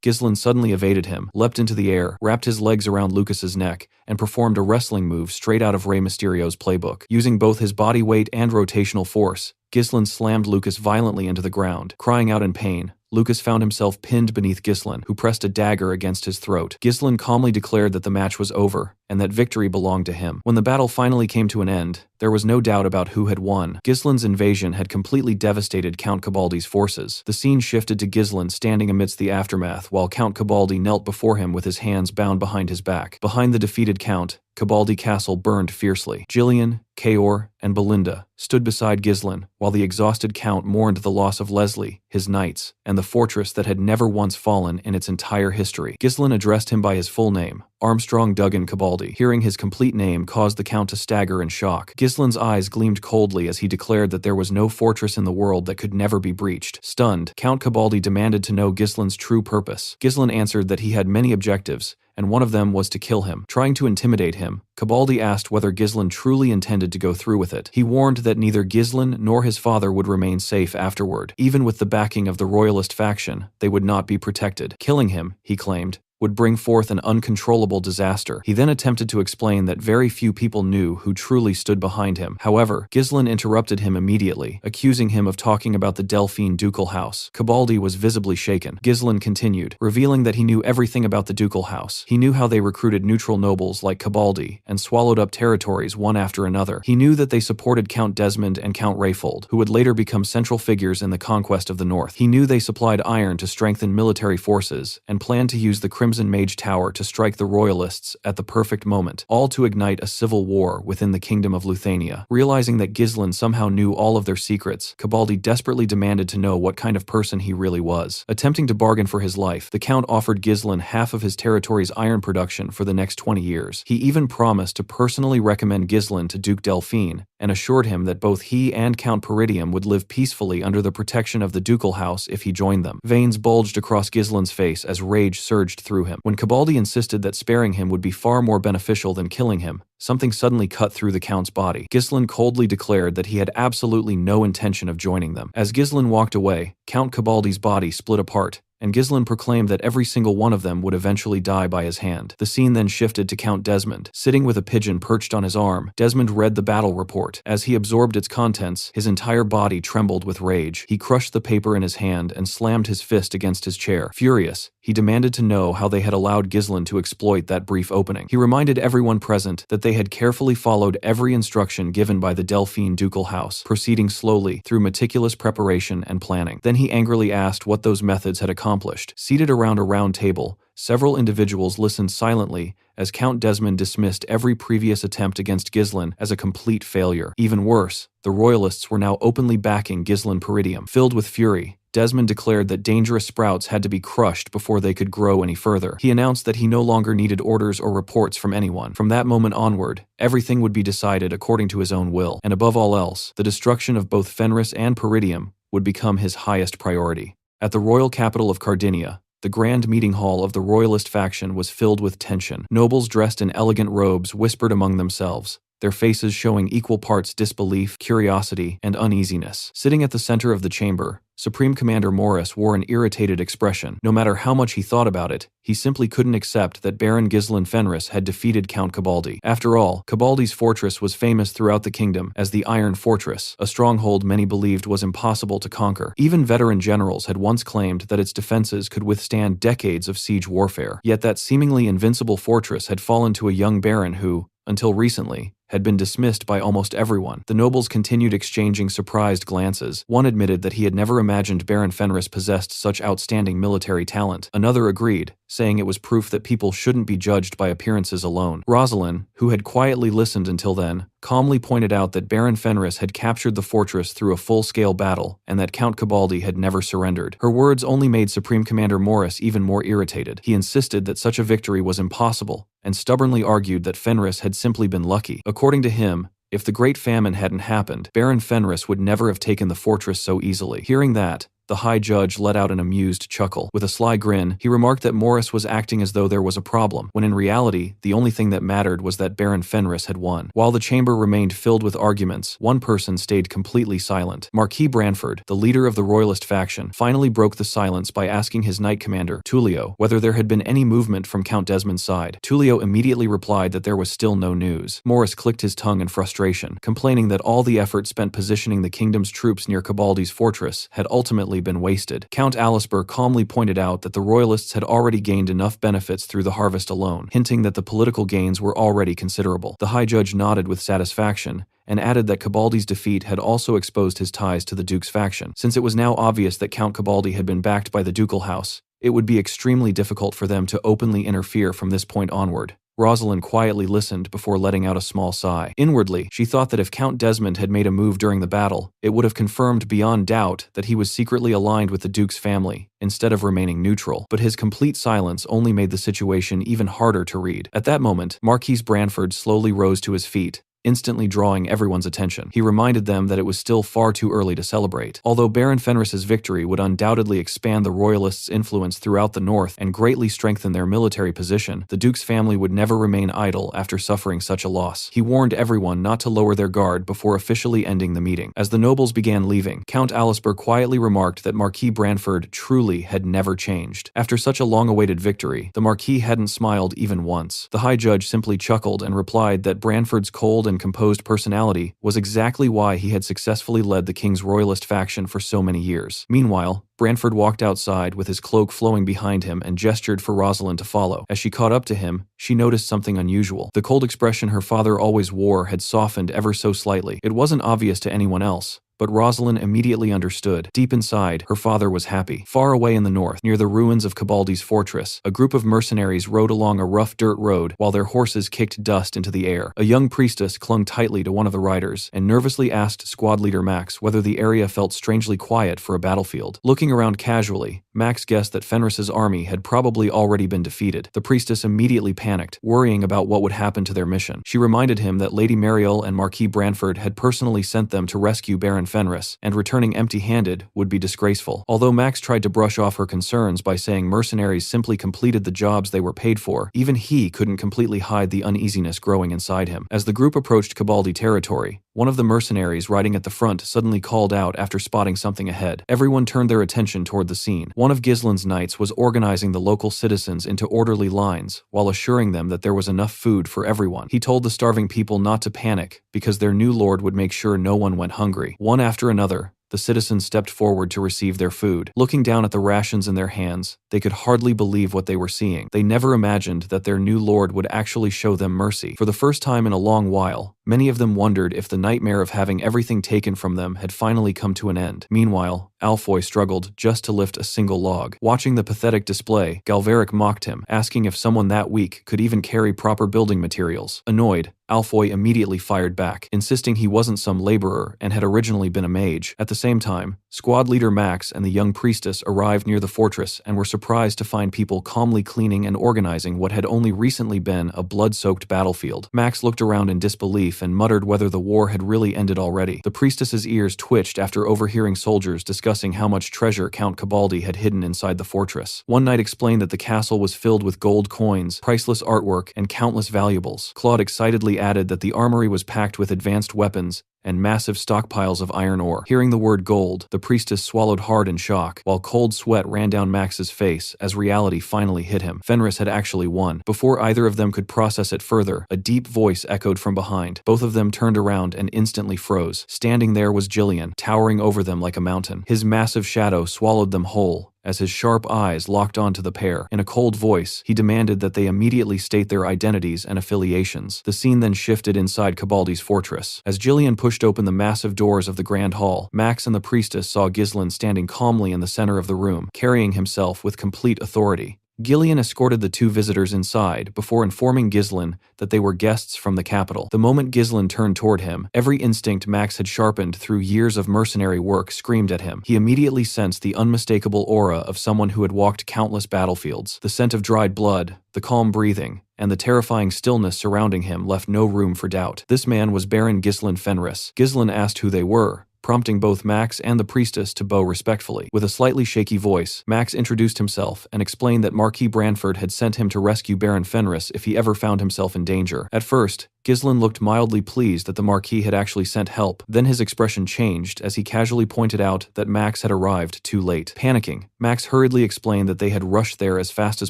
Ghislain suddenly evaded him, leapt into the air, wrapped his legs around Lucas's neck, and performed a wrestling move straight out of Rey Mysterio's playbook. Using both his body weight and rotational force, Ghislain slammed Lucas violently into the ground. Crying out in pain, Lucas found himself pinned beneath Ghislain, who pressed a dagger against his throat. Ghislain calmly declared that the match was over, and that victory belonged to him. When the battle finally came to an end, there was no doubt about who had won. Ghislain's invasion had completely devastated Count Cabaldi's forces. The scene shifted to Ghislain standing amidst the aftermath while Count Cabaldi knelt before him with his hands bound behind his back. Behind the defeated Count, Cabaldi Castle burned fiercely. Gillian, Kaor, and Belinda stood beside Ghislain, while the exhausted Count mourned the loss of Leslie, his knights, and the fortress that had never once fallen in its entire history. Ghislain addressed him by his full name, Armstrong Duggan Cabaldi. Hearing his complete name caused the Count to stagger in shock. Ghislain's eyes gleamed coldly as he declared that there was no fortress in the world that could never be breached. Stunned, Count Cabaldi demanded to know Ghislain's true purpose. Ghislain answered that he had many objectives, and one of them was to kill him. Trying to intimidate him, Cabaldi asked whether Ghislain truly intended to go through with it. He warned that neither Ghislain nor his father would remain safe afterward. Even with the backing of the royalist faction, they would not be protected. Killing him, he claimed, would bring forth an uncontrollable disaster. He then attempted to explain that very few people knew who truly stood behind him. However, Ghislain interrupted him immediately, accusing him of talking about the Delphine ducal house. Cabaldi was visibly shaken. Ghislain continued, revealing that he knew everything about the ducal house. He knew how they recruited neutral nobles like Cabaldi and swallowed up territories one after another. He knew that they supported Count Desmond and Count Rayfold, who would later become central figures in the conquest of the North. He knew they supplied iron to strengthen military forces and planned to use the Crimson Mage Tower to strike the royalists at the perfect moment, all to ignite a civil war within the kingdom of Luthania. Realizing that Ghislain somehow knew all of their secrets, Cabaldi desperately demanded to know what kind of person he really was. Attempting to bargain for his life, the Count offered Ghislain half of his territory's iron production for the next 20 years. He even promised to personally recommend Ghislain to Duke Delphine, and assured him that both he and Count Peridium would live peacefully under the protection of the ducal house if he joined them. Veins bulged across Ghislain's face as rage surged through him. When Cabaldi insisted that sparing him would be far more beneficial than killing him, something suddenly cut through the Count's body. Ghislain coldly declared that he had absolutely no intention of joining them. As Ghislain walked away, Count Cabaldi's body split apart, and Ghislain proclaimed that every single one of them would eventually die by his hand. The scene then shifted to Count Desmond. Sitting with a pigeon perched on his arm, Desmond read the battle report. As he absorbed its contents, his entire body trembled with rage. He crushed the paper in his hand and slammed his fist against his chair. Furious, he demanded to know how they had allowed Ghislain to exploit that brief opening. He reminded everyone present that they had carefully followed every instruction given by the Delphine ducal house, proceeding slowly through meticulous preparation and planning. Then he angrily asked what those methods had accomplished. Seated around a round table, several individuals listened silently as Count Desmond dismissed every previous attempt against Ghislain as a complete failure. Even worse, the royalists were now openly backing Ghislain Peridium. Filled with fury, Desmond declared that dangerous sprouts had to be crushed before they could grow any further. He announced that he no longer needed orders or reports from anyone. From that moment onward, everything would be decided according to his own will, and above all else, the destruction of both Fenris and Peridium would become his highest priority. At the royal capital of Cardinia, the grand meeting hall of the royalist faction was filled with tension. Nobles dressed in elegant robes whispered among themselves, their faces showing equal parts disbelief, curiosity, and uneasiness. Sitting at the center of the chamber, Supreme Commander Morris wore an irritated expression. No matter how much he thought about it, he simply couldn't accept that Baron Ghislain Fenris had defeated Count Cabaldi. After all, Cabaldi's fortress was famous throughout the kingdom as the Iron Fortress, a stronghold many believed was impossible to conquer. Even veteran generals had once claimed that its defenses could withstand decades of siege warfare. Yet that seemingly invincible fortress had fallen to a young baron who, until recently, had been dismissed by almost everyone. The nobles continued exchanging surprised glances. One admitted that he had never imagined Baron Fenris possessed such outstanding military talent. Another agreed, saying it was proof that people shouldn't be judged by appearances alone. Rosalind, who had quietly listened until then, calmly pointed out that Baron Fenris had captured the fortress through a full-scale battle and that Count Cabaldi had never surrendered. Her words only made Supreme Commander Morris even more irritated. He insisted that such a victory was impossible and stubbornly argued that Fenris had simply been lucky. According to him, if the Great Famine hadn't happened, Baron Fenris would never have taken the fortress so easily. Hearing that, the High Judge let out an amused chuckle. With a sly grin, he remarked that Morris was acting as though there was a problem, when in reality, the only thing that mattered was that Baron Fenris had won. While the chamber remained filled with arguments, one person stayed completely silent. Marquis Branford, the leader of the Royalist faction, finally broke the silence by asking his knight commander, Tullio, whether there had been any movement from Count Desmond's side. Tullio immediately replied that there was still no news. Morris clicked his tongue in frustration, complaining that all the effort spent positioning the kingdom's troops near Cabaldi's fortress had ultimately been wasted. Count Alisper calmly pointed out that the Royalists had already gained enough benefits through the harvest alone, hinting that the political gains were already considerable. The High Judge nodded with satisfaction, and added that Cabaldi's defeat had also exposed his ties to the Duke's faction. Since it was now obvious that Count Cabaldi had been backed by the ducal house, it would be extremely difficult for them to openly interfere from this point onward. Rosalind quietly listened before letting out a small sigh. Inwardly, she thought that if Count Desmond had made a move during the battle, it would have confirmed beyond doubt that he was secretly aligned with the Duke's family, instead of remaining neutral. But his complete silence only made the situation even harder to read. At that moment, Marquis Branford slowly rose to his feet, instantly drawing everyone's attention. He reminded them that it was still far too early to celebrate. Although Baron Fenris's victory would undoubtedly expand the Royalists' influence throughout the north and greatly strengthen their military position, the Duke's family would never remain idle after suffering such a loss. He warned everyone not to lower their guard before officially ending the meeting. As the nobles began leaving, Count Alisper quietly remarked that Marquis Branford truly had never changed. After such a long-awaited victory, the Marquis hadn't smiled even once. The High Judge simply chuckled and replied that Branford's cold and composed personality was exactly why he had successfully led the king's royalist faction for so many years. Meanwhile, Branford walked outside with his cloak flowing behind him and gestured for Rosalind to follow. As she caught up to him, she noticed something unusual. The cold expression her father always wore had softened ever so slightly. It wasn't obvious to anyone else, but Rosalind immediately understood. Deep inside, her father was happy. Far away in the north, near the ruins of Cabaldi's fortress, a group of mercenaries rode along a rough dirt road while their horses kicked dust into the air. A young priestess clung tightly to one of the riders and nervously asked squad leader Max whether the area felt strangely quiet for a battlefield. Looking around casually, Max guessed that Fenris's army had probably already been defeated. The priestess immediately panicked, worrying about what would happen to their mission. She reminded him that Lady Mariel and Marquis Branford had personally sent them to rescue Baron Fenris, and returning empty-handed would be disgraceful. Although Max tried to brush off her concerns by saying mercenaries simply completed the jobs they were paid for, even he couldn't completely hide the uneasiness growing inside him. As the group approached Cabaldi territory, one of the mercenaries riding at the front suddenly called out after spotting something ahead. Everyone turned their attention toward the scene. One of Ghislain's knights was organizing the local citizens into orderly lines while assuring them that there was enough food for everyone. He told the starving people not to panic because their new lord would make sure no one went hungry. One after another, the citizens stepped forward to receive their food. Looking down at the rations in their hands, they could hardly believe what they were seeing. They never imagined that their new lord would actually show them mercy. For the first time in a long while, many of them wondered if the nightmare of having everything taken from them had finally come to an end. Meanwhile, Alfoy struggled just to lift a single log. Watching the pathetic display, Galveric mocked him, asking if someone that weak could even carry proper building materials. Annoyed, Alfoy immediately fired back, insisting he wasn't some laborer and had originally been a mage. At the same time, squad leader Max and the young priestess arrived near the fortress and were surprised to find people calmly cleaning and organizing what had only recently been a blood-soaked battlefield. Max looked around in disbelief disbelief and muttered whether the war had really ended already. The priestess's ears twitched after overhearing soldiers discussing how much treasure Count Cabaldi had hidden inside the fortress. One knight explained that the castle was filled with gold coins, priceless artwork, and countless valuables. Claude excitedly added that the armory was packed with advanced weapons and massive stockpiles of iron ore. Hearing the word gold, the priestess swallowed hard in shock, while cold sweat ran down Max's face as reality finally hit him. Fenris had actually won. Before either of them could process it further, a deep voice echoed from behind. Both of them turned around and instantly froze. Standing there was Ghislain, towering over them like a mountain. His massive shadow swallowed them whole as his sharp eyes locked onto the pair. In a cold voice, he demanded that they immediately state their identities and affiliations. The scene then shifted inside Cabaldi's fortress. As Ghislain pushed open the massive doors of the grand hall, Max and the priestess saw Ghislain standing calmly in the center of the room, carrying himself with complete authority. Ghislain escorted the two visitors inside before informing Ghislain that they were guests from the capital. The moment Ghislain turned toward him, every instinct Max had sharpened through years of mercenary work screamed at him. He immediately sensed the unmistakable aura of someone who had walked countless battlefields. The scent of dried blood, the calm breathing, and the terrifying stillness surrounding him left no room for doubt. This man was Baron Ghislain Fenris. Ghislain asked who they were, prompting both Max and the priestess to bow respectfully. With a slightly shaky voice, Max introduced himself and explained that Marquis Branford had sent him to rescue Baron Fenris if he ever found himself in danger. At first, Ghislain looked mildly pleased that the Marquis had actually sent help. Then his expression changed as he casually pointed out that Max had arrived too late. Panicking, Max hurriedly explained that they had rushed there as fast as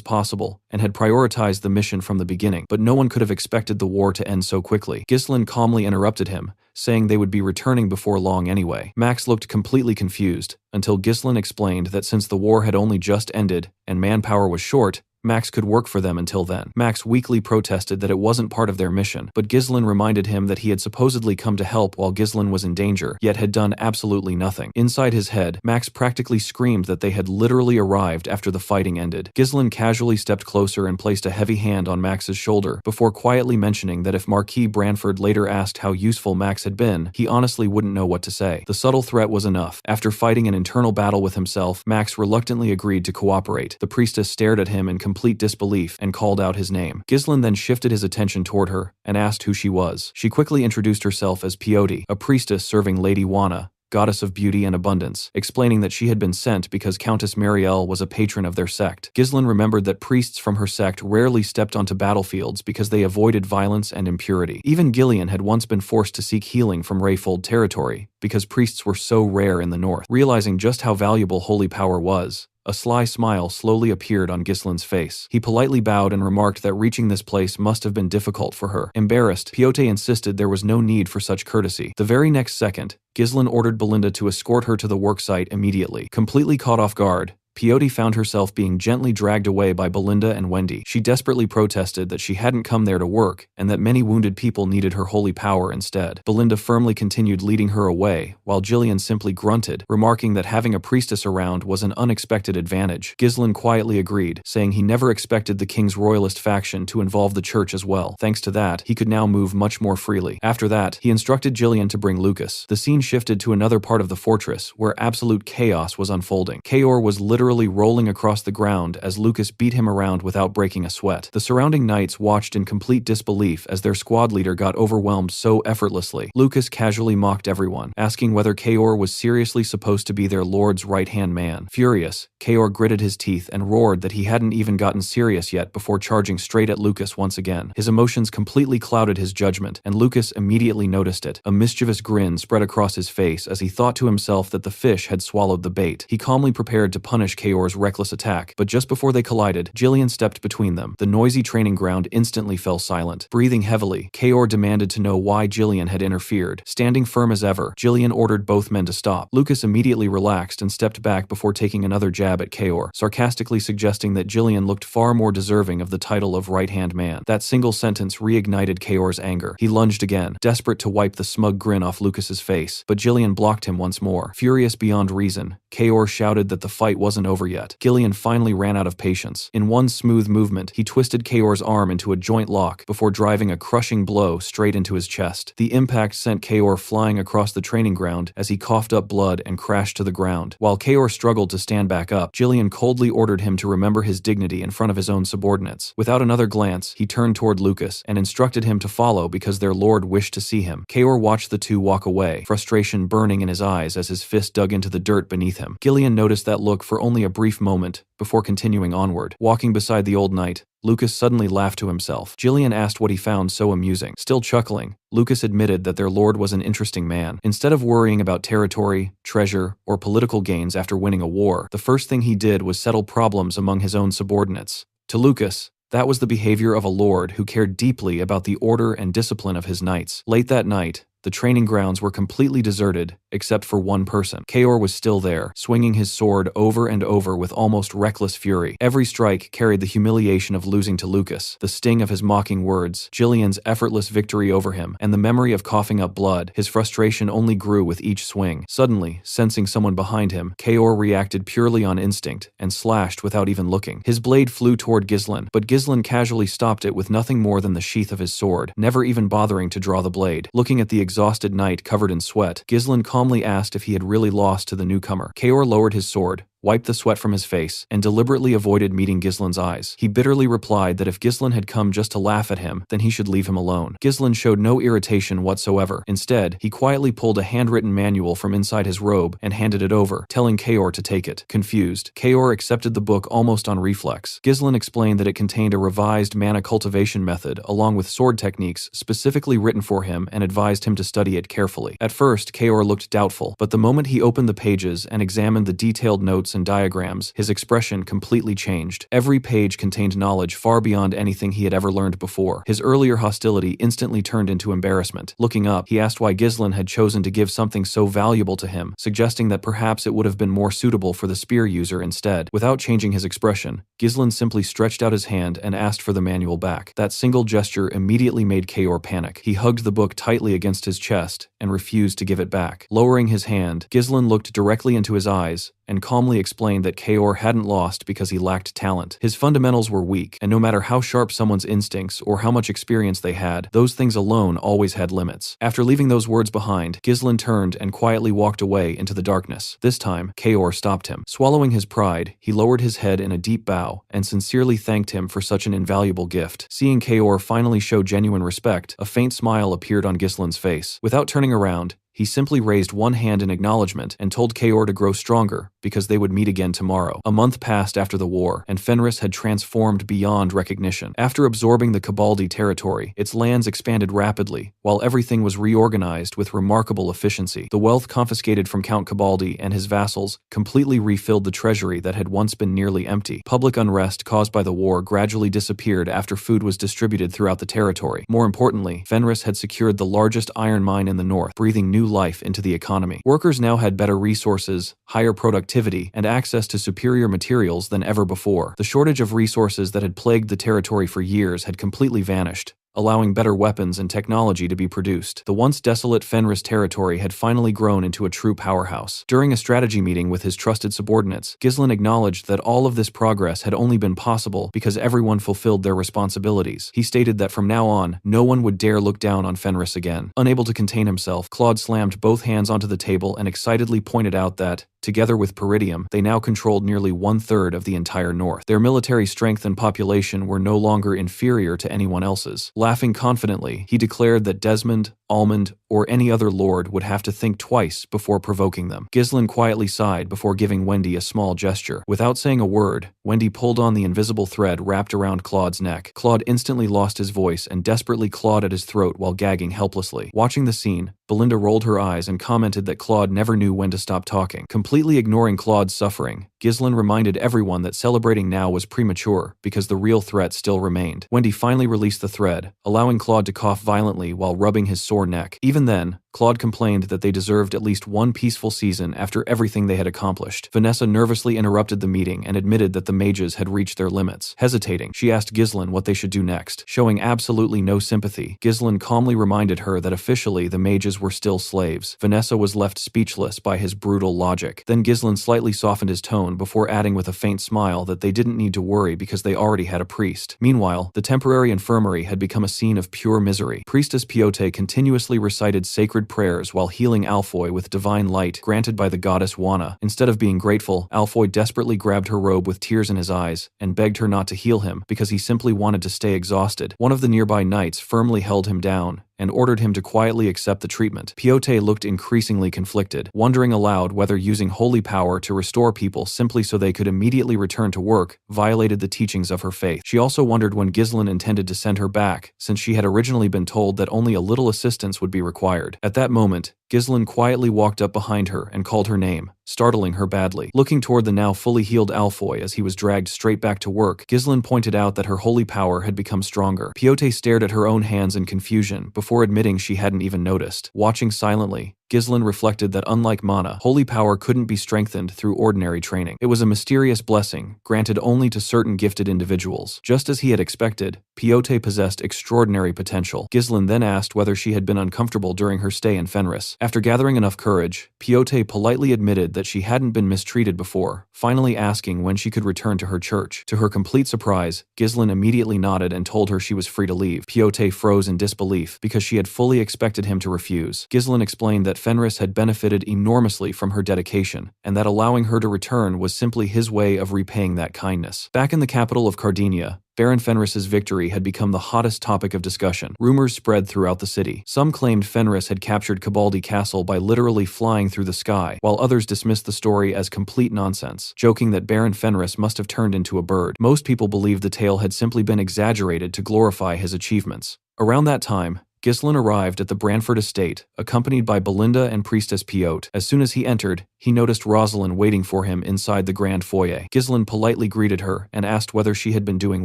possible and had prioritized the mission from the beginning, but no one could have expected the war to end so quickly. Ghislain calmly interrupted him, saying they would be returning before long anyway. Max looked completely confused until Ghislain explained that since the war had only just ended and manpower was short, Max could work for them until then. Max weakly protested that it wasn't part of their mission, but Ghislain reminded him that he had supposedly come to help while Ghislain was in danger, yet had done absolutely nothing. Inside his head, Max practically screamed that they had literally arrived after the fighting ended. Ghislain casually stepped closer and placed a heavy hand on Max's shoulder, before quietly mentioning that if Marquis Branford later asked how useful Max had been, he honestly wouldn't know what to say. The subtle threat was enough. After fighting an internal battle with himself, Max reluctantly agreed to cooperate. The priestess stared at him in complete disbelief and called out his name. Ghislain then shifted his attention toward her and asked who she was. She quickly introduced herself as Peyote, a priestess serving Lady Wana, goddess of beauty and abundance, explaining that she had been sent because Countess Marielle was a patron of their sect. Ghislain remembered that priests from her sect rarely stepped onto battlefields because they avoided violence and impurity. Even Ghislain had once been forced to seek healing from Rayfold territory because priests were so rare in the north. Realizing just how valuable holy power was, a sly smile slowly appeared on Ghislain's face. He politely bowed and remarked that reaching this place must have been difficult for her. Embarrassed, Peyote insisted there was no need for such courtesy. The very next second, Ghislain ordered Belinda to escort her to the worksite immediately. Completely caught off guard, Peyote found herself being gently dragged away by Belinda and Wendy. She desperately protested that she hadn't come there to work and that many wounded people needed her holy power instead. Belinda firmly continued leading her away, while Ghislain simply grunted, remarking that having a priestess around was an unexpected advantage. Ghislain quietly agreed, saying he never expected the king's royalist faction to involve the church as well. Thanks to that, he could now move much more freely. After that, he instructed Ghislain to bring Lucas. The scene shifted to another part of the fortress, where absolute chaos was unfolding. Kaor was literally rolling across the ground as Lucas beat him around without breaking a sweat. The surrounding knights watched in complete disbelief as their squad leader got overwhelmed so effortlessly. Lucas casually mocked everyone, asking whether Kaor was seriously supposed to be their lord's right-hand man. Furious, Kaor gritted his teeth and roared that he hadn't even gotten serious yet before charging straight at Lucas once again. His emotions completely clouded his judgment, and Lucas immediately noticed it. A mischievous grin spread across his face as he thought to himself that the fish had swallowed the bait. He calmly prepared to punish Kaor's reckless attack, but just before they collided, Ghislain stepped between them. The noisy training ground instantly fell silent. Breathing heavily, Kaor demanded to know why Ghislain had interfered. Standing firm as ever, Ghislain ordered both men to stop. Lucas immediately relaxed and stepped back before taking another jab at Kaor, sarcastically suggesting that Ghislain looked far more deserving of the title of right-hand man. That single sentence reignited Kaor's anger. He lunged again, desperate to wipe the smug grin off Lucas's face, but Ghislain blocked him once more. Furious beyond reason, Kaor shouted that the fight wasn't wasn't over yet. Ghislain finally ran out of patience. In one smooth movement, he twisted Kaor's arm into a joint lock before driving a crushing blow straight into his chest. The impact sent Kaor flying across the training ground as he coughed up blood and crashed to the ground. While Kaor struggled to stand back up, Ghislain coldly ordered him to remember his dignity in front of his own subordinates. Without another glance, he turned toward Lucas and instructed him to follow because their lord wished to see him. Kaor watched the two walk away, frustration burning in his eyes as his fist dug into the dirt beneath him. Ghislain noticed that look for only a brief moment before continuing onward. Walking beside the old knight, Lucas suddenly laughed to himself. Ghislain asked what he found so amusing. Still chuckling, Lucas admitted that their lord was an interesting man. Instead of worrying about territory, treasure, or political gains after winning a war, the first thing he did was settle problems among his own subordinates. To Lucas, that was the behavior of a lord who cared deeply about the order and discipline of his knights. Late that night, the training grounds were completely deserted, except for one person. Kaor was still there, swinging his sword over and over with almost reckless fury. Every strike carried the humiliation of losing to Lucas, the sting of his mocking words, Ghislain's effortless victory over him, and the memory of coughing up blood. His frustration only grew with each swing. Suddenly, sensing someone behind him, Kaor reacted purely on instinct and slashed without even looking. His blade flew toward Ghislain, but Ghislain casually stopped it with nothing more than the sheath of his sword, never even bothering to draw the blade. Looking at the exhausted knight covered in sweat, Ghislain calmly asked if he had really lost to the newcomer. Kaor lowered his sword, wiped the sweat from his face, and deliberately avoided meeting Ghislain's eyes. He bitterly replied that if Ghislain had come just to laugh at him, then he should leave him alone. Ghislain showed no irritation whatsoever. Instead, he quietly pulled a handwritten manual from inside his robe and handed it over, telling Kaor to take it. Confused, Kaor accepted the book almost on reflex. Ghislain explained that it contained a revised mana cultivation method along with sword techniques specifically written for him and advised him to study it carefully. At first, Kaor looked doubtful, but the moment he opened the pages and examined the detailed notes and diagrams, his expression completely changed. Every page contained knowledge far beyond anything he had ever learned before. His earlier hostility instantly turned into embarrassment. Looking up, he asked why Ghislain had chosen to give something so valuable to him, suggesting that perhaps it would have been more suitable for the spear user instead. Without changing his expression, Ghislain simply stretched out his hand and asked for the manual back. That single gesture immediately made Kaor panic. He hugged the book tightly against his chest and refused to give it back. Lowering his hand, Ghislain looked directly into his eyes and calmly explained that Kaor hadn't lost because he lacked talent. His fundamentals were weak, and no matter how sharp someone's instincts or how much experience they had, those things alone always had limits. After leaving those words behind, Ghislain turned and quietly walked away into the darkness. This time, Kaor stopped him. Swallowing his pride, he lowered his head in a deep bow and sincerely thanked him for such an invaluable gift. Seeing Kaor finally show genuine respect, a faint smile appeared on Ghislain's face. Without turning around, he simply raised one hand in acknowledgement and told Kaor to grow stronger because they would meet again tomorrow. A month passed after the war, and Fenris had transformed beyond recognition. After absorbing the Cabaldi territory, its lands expanded rapidly, while everything was reorganized with remarkable efficiency. The wealth confiscated from Count Cabaldi and his vassals completely refilled the treasury that had once been nearly empty. Public unrest caused by the war gradually disappeared after food was distributed throughout the territory. More importantly, Fenris had secured the largest iron mine in the north, breathing new life into the economy. Workers now had better resources, higher productivity, and access to superior materials than ever before. The shortage of resources that had plagued the territory for years had completely vanished, allowing better weapons and technology to be produced. The once desolate Fenris territory had finally grown into a true powerhouse. During a strategy meeting with his trusted subordinates, Ghislain acknowledged that all of this progress had only been possible because everyone fulfilled their responsibilities. He stated that from now on, no one would dare look down on Fenris again. Unable to contain himself, Claude slammed both hands onto the table and excitedly pointed out that, together with Peridium, they now controlled nearly 1/3 of the entire north. Their military strength and population were no longer inferior to anyone else's. Laughing confidently, he declared that Desmond, Almond, or any other lord would have to think twice before provoking them. Ghislain quietly sighed before giving Wendy a small gesture. Without saying a word, Wendy pulled on the invisible thread wrapped around Claude's neck. Claude instantly lost his voice and desperately clawed at his throat while gagging helplessly. Watching the scene, Belinda rolled her eyes and commented that Claude never knew when to stop talking. Completely ignoring Claude's suffering, Ghislain reminded everyone that celebrating now was premature because the real threat still remained. Wendy finally released the thread, allowing Claude to cough violently while rubbing his sore neck. Even then, Claude complained that they deserved at least one peaceful season after everything they had accomplished. Vanessa nervously interrupted the meeting and admitted that the mages had reached their limits. Hesitating, she asked Ghislain what they should do next. Showing absolutely no sympathy, Ghislain calmly reminded her that officially the mages were still slaves. Vanessa was left speechless by his brutal logic. Then Ghislain slightly softened his tone before adding with a faint smile that they didn't need to worry because they already had a priest. Meanwhile, the temporary infirmary had become a scene of pure misery. Priestess Piote continuously recited sacred prayers while healing Alfoy with divine light granted by the goddess Wana. Instead of being grateful, Alfoy desperately grabbed her robe with tears in his eyes and begged her not to heal him because he simply wanted to stay exhausted. One of the nearby knights firmly held him down and ordered him to quietly accept the treatment. Piote looked increasingly conflicted, wondering aloud whether using holy power to restore people simply so they could immediately return to work violated the teachings of her faith. She also wondered when Ghislain intended to send her back, since she had originally been told that only a little assistance would be required. At that moment, Ghislain quietly walked up behind her and called her name, startling her badly. Looking toward the now fully healed Alfoy as he was dragged straight back to work, Ghislain pointed out that her holy power had become stronger. Piote stared at her own hands in confusion before admitting she hadn't even noticed. Watching silently, Ghislain reflected that unlike mana, holy power couldn't be strengthened through ordinary training. It was a mysterious blessing, granted only to certain gifted individuals. Just as he had expected, Piote possessed extraordinary potential. Ghislain then asked whether she had been uncomfortable during her stay in Fenris. After gathering enough courage, Piote politely admitted that she hadn't been mistreated before, finally asking when she could return to her church. To her complete surprise, Ghislain immediately nodded and told her she was free to leave. Piote froze in disbelief because she had fully expected him to refuse. Ghislain explained that Fenris had benefited enormously from her dedication, and that allowing her to return was simply his way of repaying that kindness. Back in the capital of Cardinia, Baron Fenris's victory had become the hottest topic of discussion. Rumors spread throughout the city. Some claimed Fenris had captured Cabaldi Castle by literally flying through the sky, while others dismissed the story as complete nonsense, joking that Baron Fenris must have turned into a bird. Most people believed the tale had simply been exaggerated to glorify his achievements. Around that time, Ghislain arrived at the Branford estate, accompanied by Belinda and Priestess Piote. As soon as he entered, he noticed Rosalind waiting for him inside the grand foyer. Ghislain politely greeted her and asked whether she had been doing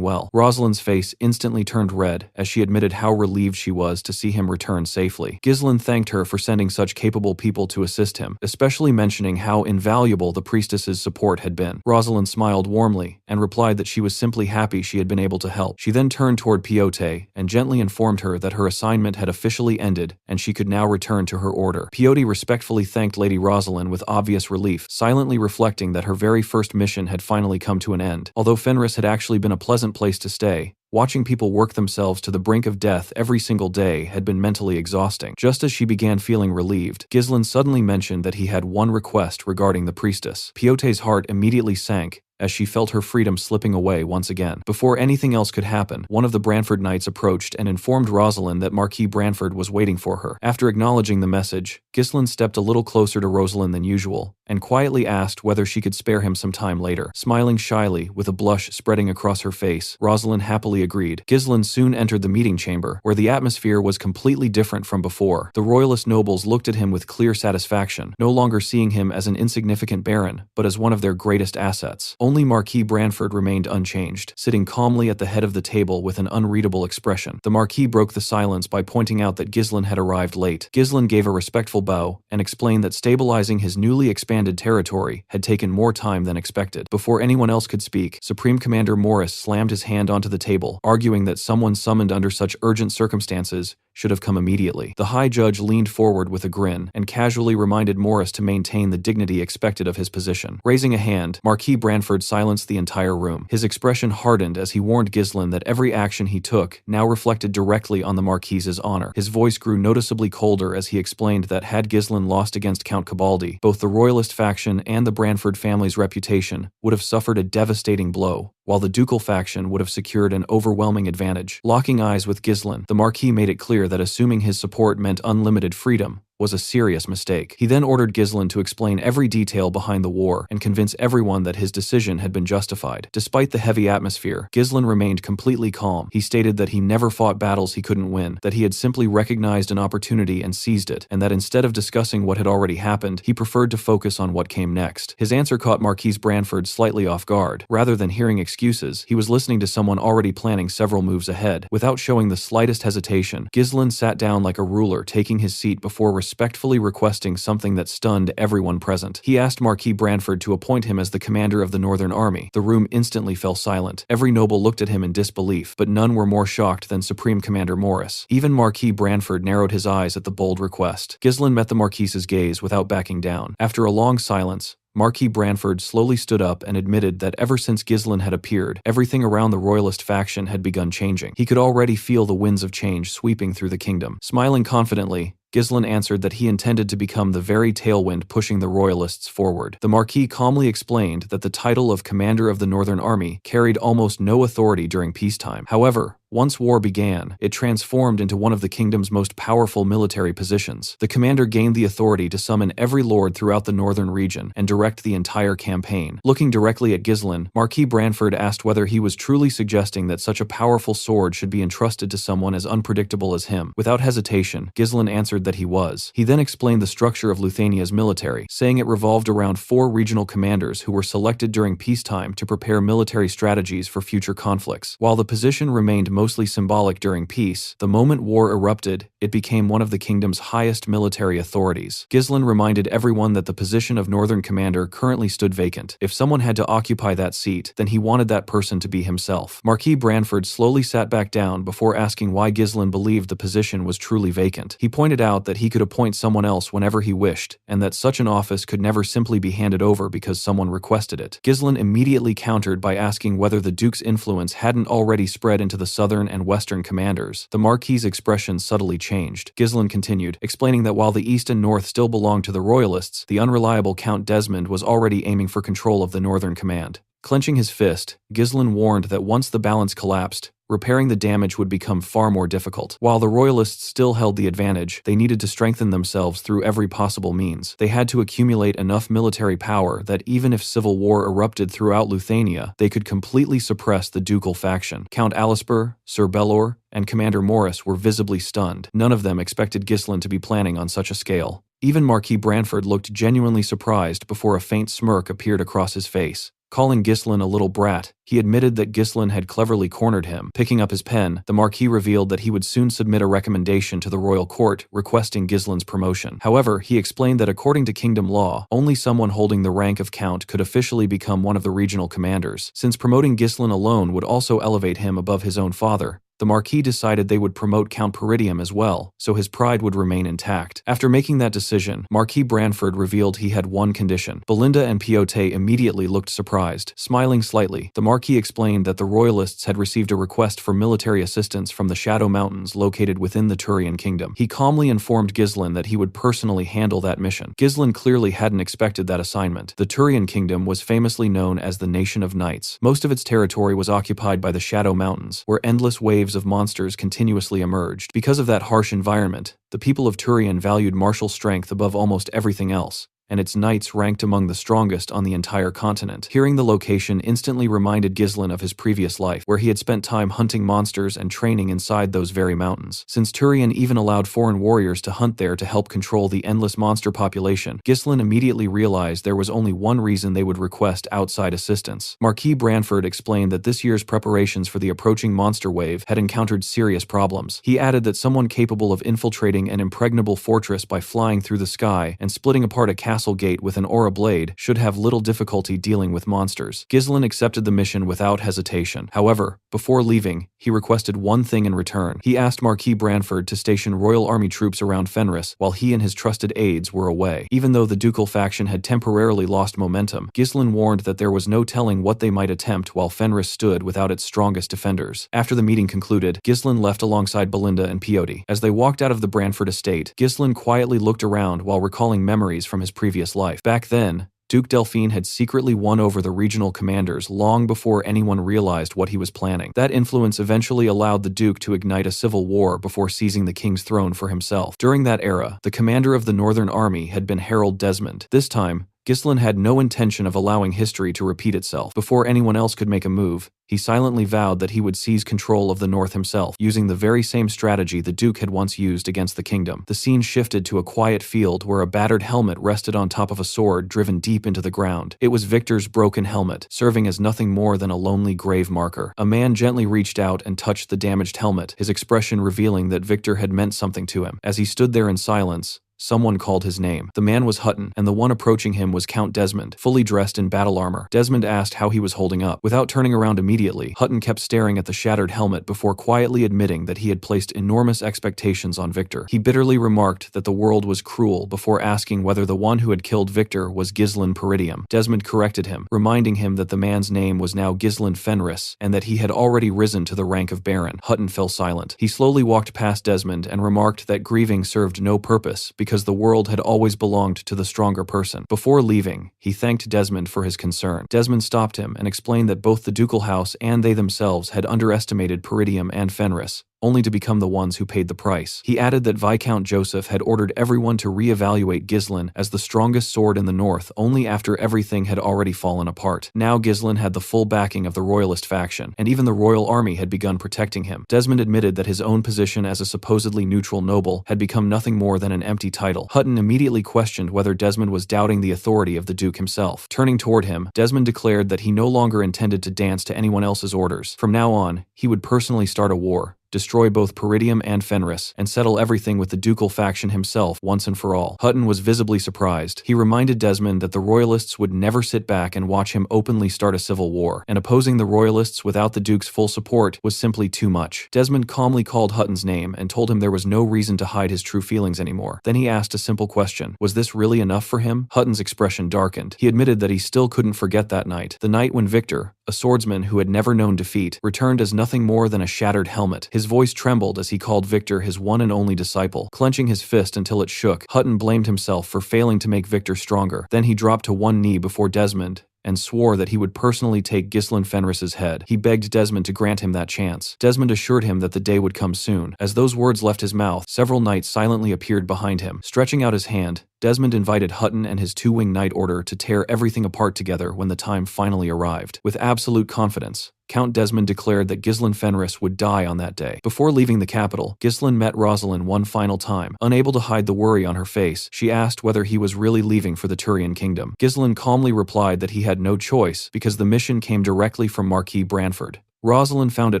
well. Rosalind's face instantly turned red as she admitted how relieved she was to see him return safely. Ghislain thanked her for sending such capable people to assist him, especially mentioning how invaluable the priestess's support had been. Rosalind smiled warmly and replied that she was simply happy she had been able to help. She then turned toward Piote and gently informed her that her assignment had officially ended and she could now return to her order. Piote respectfully thanked Lady Rosalind with obvious relief, silently reflecting that her very first mission had finally come to an end. Although Fenris had actually been a pleasant place to stay, watching people work themselves to the brink of death every single day had been mentally exhausting. Just as she began feeling relieved, Ghislain suddenly mentioned that he had one request regarding the priestess. Piote's heart immediately sank as she felt her freedom slipping away once again. Before anything else could happen, one of the Branford knights approached and informed Rosalind that Marquis Branford was waiting for her. After acknowledging the message, Ghislain stepped a little closer to Rosalind than usual, and quietly asked whether she could spare him some time later. Smiling shyly, with a blush spreading across her face, Rosalind happily agreed. Ghislain soon entered the meeting chamber, where the atmosphere was completely different from before. The royalist nobles looked at him with clear satisfaction, no longer seeing him as an insignificant baron, but as one of their greatest assets. Only Marquis Branford remained unchanged, sitting calmly at the head of the table with an unreadable expression. The Marquis broke the silence by pointing out that Ghislain had arrived late. Ghislain gave a respectful bow and explained that stabilizing his newly expanded territory had taken more time than expected. Before anyone else could speak, Supreme Commander Morris slammed his hand onto the table, arguing that someone summoned under such urgent circumstances should have come immediately. The High Judge leaned forward with a grin and casually reminded Morris to maintain the dignity expected of his position. Raising a hand, Marquis Branford silenced the entire room. His expression hardened as he warned Ghislain that every action he took now reflected directly on the Marquis's honor. His voice grew noticeably colder as he explained that had Ghislain lost against Count Cabaldi, both the royalist faction and the Branford family's reputation would have suffered a devastating blow, while the ducal faction would have secured an overwhelming advantage. Locking eyes with Ghislain, the Marquis made it clear that assuming his support meant unlimited freedom was a serious mistake. He then ordered Ghislain to explain every detail behind the war and convince everyone that his decision had been justified. Despite the heavy atmosphere, Ghislain remained completely calm. He stated that he never fought battles he couldn't win, that he had simply recognized an opportunity and seized it, and that instead of discussing what had already happened, he preferred to focus on what came next. His answer caught Marquis Branford slightly off guard. Rather than hearing excuses, he was listening to someone already planning several moves ahead. Without showing the slightest hesitation, Ghislain sat down like a ruler, taking his seat before respectfully requesting something that stunned everyone present. He asked Marquis Branford to appoint him as the commander of the Northern Army. The room instantly fell silent. Every noble looked at him in disbelief, but none were more shocked than Supreme Commander Morris. Even Marquis Branford narrowed his eyes at the bold request. Ghislain met the Marquis's gaze without backing down. After a long silence, Marquis Branford slowly stood up and admitted that ever since Ghislain had appeared, everything around the royalist faction had begun changing. He could already feel the winds of change sweeping through the kingdom. Smiling confidently, Ghislain answered that he intended to become the very tailwind pushing the royalists forward. The Marquis calmly explained that the title of Commander of the Northern Army carried almost no authority during peacetime. However, once war began, it transformed into one of the kingdom's most powerful military positions. The commander gained the authority to summon every lord throughout the northern region and direct the entire campaign. Looking directly at Ghislain, Marquis Branford asked whether he was truly suggesting that such a powerful sword should be entrusted to someone as unpredictable as him. Without hesitation, Ghislain answered that he was. He then explained the structure of Luthania's military, saying it revolved around 4 regional commanders who were selected during peacetime to prepare military strategies for future conflicts. While the position remained mostly symbolic during peace, the moment war erupted, it became one of the kingdom's highest military authorities. Ghislain reminded everyone that the position of Northern Commander currently stood vacant. If someone had to occupy that seat, then he wanted that person to be himself. Marquis Branford slowly sat back down before asking why Ghislain believed the position was truly vacant. He pointed out that he could appoint someone else whenever he wished, and that such an office could never simply be handed over because someone requested it. Ghislain immediately countered by asking whether the Duke's influence hadn't already spread into the southern and western commanders. The Marquis's expression subtly changed. Ghislain continued, explaining that while the east and north still belonged to the royalists, the unreliable Count Desmond was already aiming for control of the northern command. Clenching his fist, Ghislain warned that once the balance collapsed, repairing the damage would become far more difficult. While the royalists still held the advantage, they needed to strengthen themselves through every possible means. They had to accumulate enough military power that even if civil war erupted throughout Luthania, they could completely suppress the ducal faction. Count Alisper, Sir Belor, and Commander Morris were visibly stunned. None of them expected Ghislain to be planning on such a scale. Even Marquis Branford looked genuinely surprised before a faint smirk appeared across his face. Calling Ghislain a little brat, he admitted that Ghislain had cleverly cornered him. Picking up his pen, the Marquis revealed that he would soon submit a recommendation to the royal court requesting Ghislain's promotion. However, he explained that according to kingdom law, only someone holding the rank of count could officially become one of the regional commanders. Since promoting Ghislain alone would also elevate him above his own father, the Marquis decided they would promote Count Peridium as well, so his pride would remain intact. After making that decision, Marquis Branford revealed he had one condition. Belinda and Piote immediately looked surprised. Smiling slightly, the Marquis explained that the royalists had received a request for military assistance from the Shadow Mountains located within the Turian kingdom. He calmly informed Ghislain that he would personally handle that mission. Ghislain clearly hadn't expected that assignment. The Turian kingdom was famously known as the Nation of Knights. Most of its territory was occupied by the Shadow Mountains, where endless waves of monsters continuously emerged. Because of that harsh environment, the people of Turian valued martial strength above almost everything else, and its knights ranked among the strongest on the entire continent. Hearing the location instantly reminded Ghislain of his previous life, where he had spent time hunting monsters and training inside those very mountains. Since Turian even allowed foreign warriors to hunt there to help control the endless monster population, Ghislain immediately realized there was only one reason they would request outside assistance. Marquis Branford explained that this year's preparations for the approaching monster wave had encountered serious problems. He added that someone capable of infiltrating an impregnable fortress by flying through the sky and splitting apart a castle gate with an aura blade should have little difficulty dealing with monsters. Ghislain accepted the mission without hesitation. However, before leaving, he requested one thing in return. He asked Marquis Branford to station royal army troops around Fenris while he and his trusted aides were away. Even though the ducal faction had temporarily lost momentum, Ghislain warned that there was no telling what they might attempt while Fenris stood without its strongest defenders. After the meeting concluded, Ghislain left alongside Belinda and Piote. As they walked out of the Branford estate, Ghislain quietly looked around while recalling memories from his previous life. Back then, Duke Delphine had secretly won over the regional commanders long before anyone realized what he was planning. That influence eventually allowed the Duke to ignite a civil war before seizing the king's throne for himself. During that era, the commander of the Northern Army had been Harold Desmond. This time, Ghislain had no intention of allowing history to repeat itself. Before anyone else could make a move, he silently vowed that he would seize control of the north himself, using the very same strategy the Duke had once used against the kingdom. The scene shifted to a quiet field where a battered helmet rested on top of a sword driven deep into the ground. It was Victor's broken helmet, serving as nothing more than a lonely grave marker. A man gently reached out and touched the damaged helmet, his expression revealing that Victor had meant something to him. As he stood there in silence, someone called his name. The man was Hutton, and the one approaching him was Count Desmond, fully dressed in battle armor. Desmond asked how he was holding up. Without turning around immediately, Hutton kept staring at the shattered helmet before quietly admitting that he had placed enormous expectations on Victor. He bitterly remarked that the world was cruel before asking whether the one who had killed Victor was Ghislain Peridium. Desmond corrected him, reminding him that the man's name was now Ghislain Fenris, and that he had already risen to the rank of Baron. Hutton fell silent. He slowly walked past Desmond and remarked that grieving served no purpose because the world had always belonged to the stronger person. Before leaving, he thanked Desmond for his concern. Desmond stopped him and explained that both the ducal house and they themselves had underestimated Peridium and Fenris, only to become the ones who paid the price. He added that Viscount Joseph had ordered everyone to re-evaluate Ghislain as the strongest sword in the north only after everything had already fallen apart. Now Ghislain had the full backing of the royalist faction, and even the royal army had begun protecting him. Desmond admitted that his own position as a supposedly neutral noble had become nothing more than an empty title. Hutton immediately questioned whether Desmond was doubting the authority of the Duke himself. Turning toward him, Desmond declared that he no longer intended to dance to anyone else's orders. From now on, he would personally start a war, destroy both Peridium and Fenris, and settle everything with the ducal faction himself once and for all. Hutton was visibly surprised. He reminded Desmond that the royalists would never sit back and watch him openly start a civil war, and opposing the royalists without the Duke's full support was simply too much. Desmond calmly called Hutton's name and told him there was no reason to hide his true feelings anymore. Then he asked a simple question. Was this really enough for him? Hutton's expression darkened. He admitted that he still couldn't forget that night. The night when Victor, a swordsman who had never known defeat, returned as nothing more than a shattered helmet. His voice trembled as he called Victor his one and only disciple. Clenching his fist until it shook, Hutton blamed himself for failing to make Victor stronger. Then he dropped to one knee before Desmond and swore that he would personally take Ghislain Fenris's head. He begged Desmond to grant him that chance. Desmond assured him that the day would come soon. As those words left his mouth, several knights silently appeared behind him. Stretching out his hand, Desmond invited Hutton and his two-wing knight order to tear everything apart together when the time finally arrived. With absolute confidence, Count Desmond declared that Ghislain Fenris would die on that day. Before leaving the capital, Ghislain met Rosalind one final time. Unable to hide the worry on her face, she asked whether he was really leaving for the Turian kingdom. Ghislain calmly replied that he had no choice because the mission came directly from Marquis Branford. Rosalind found it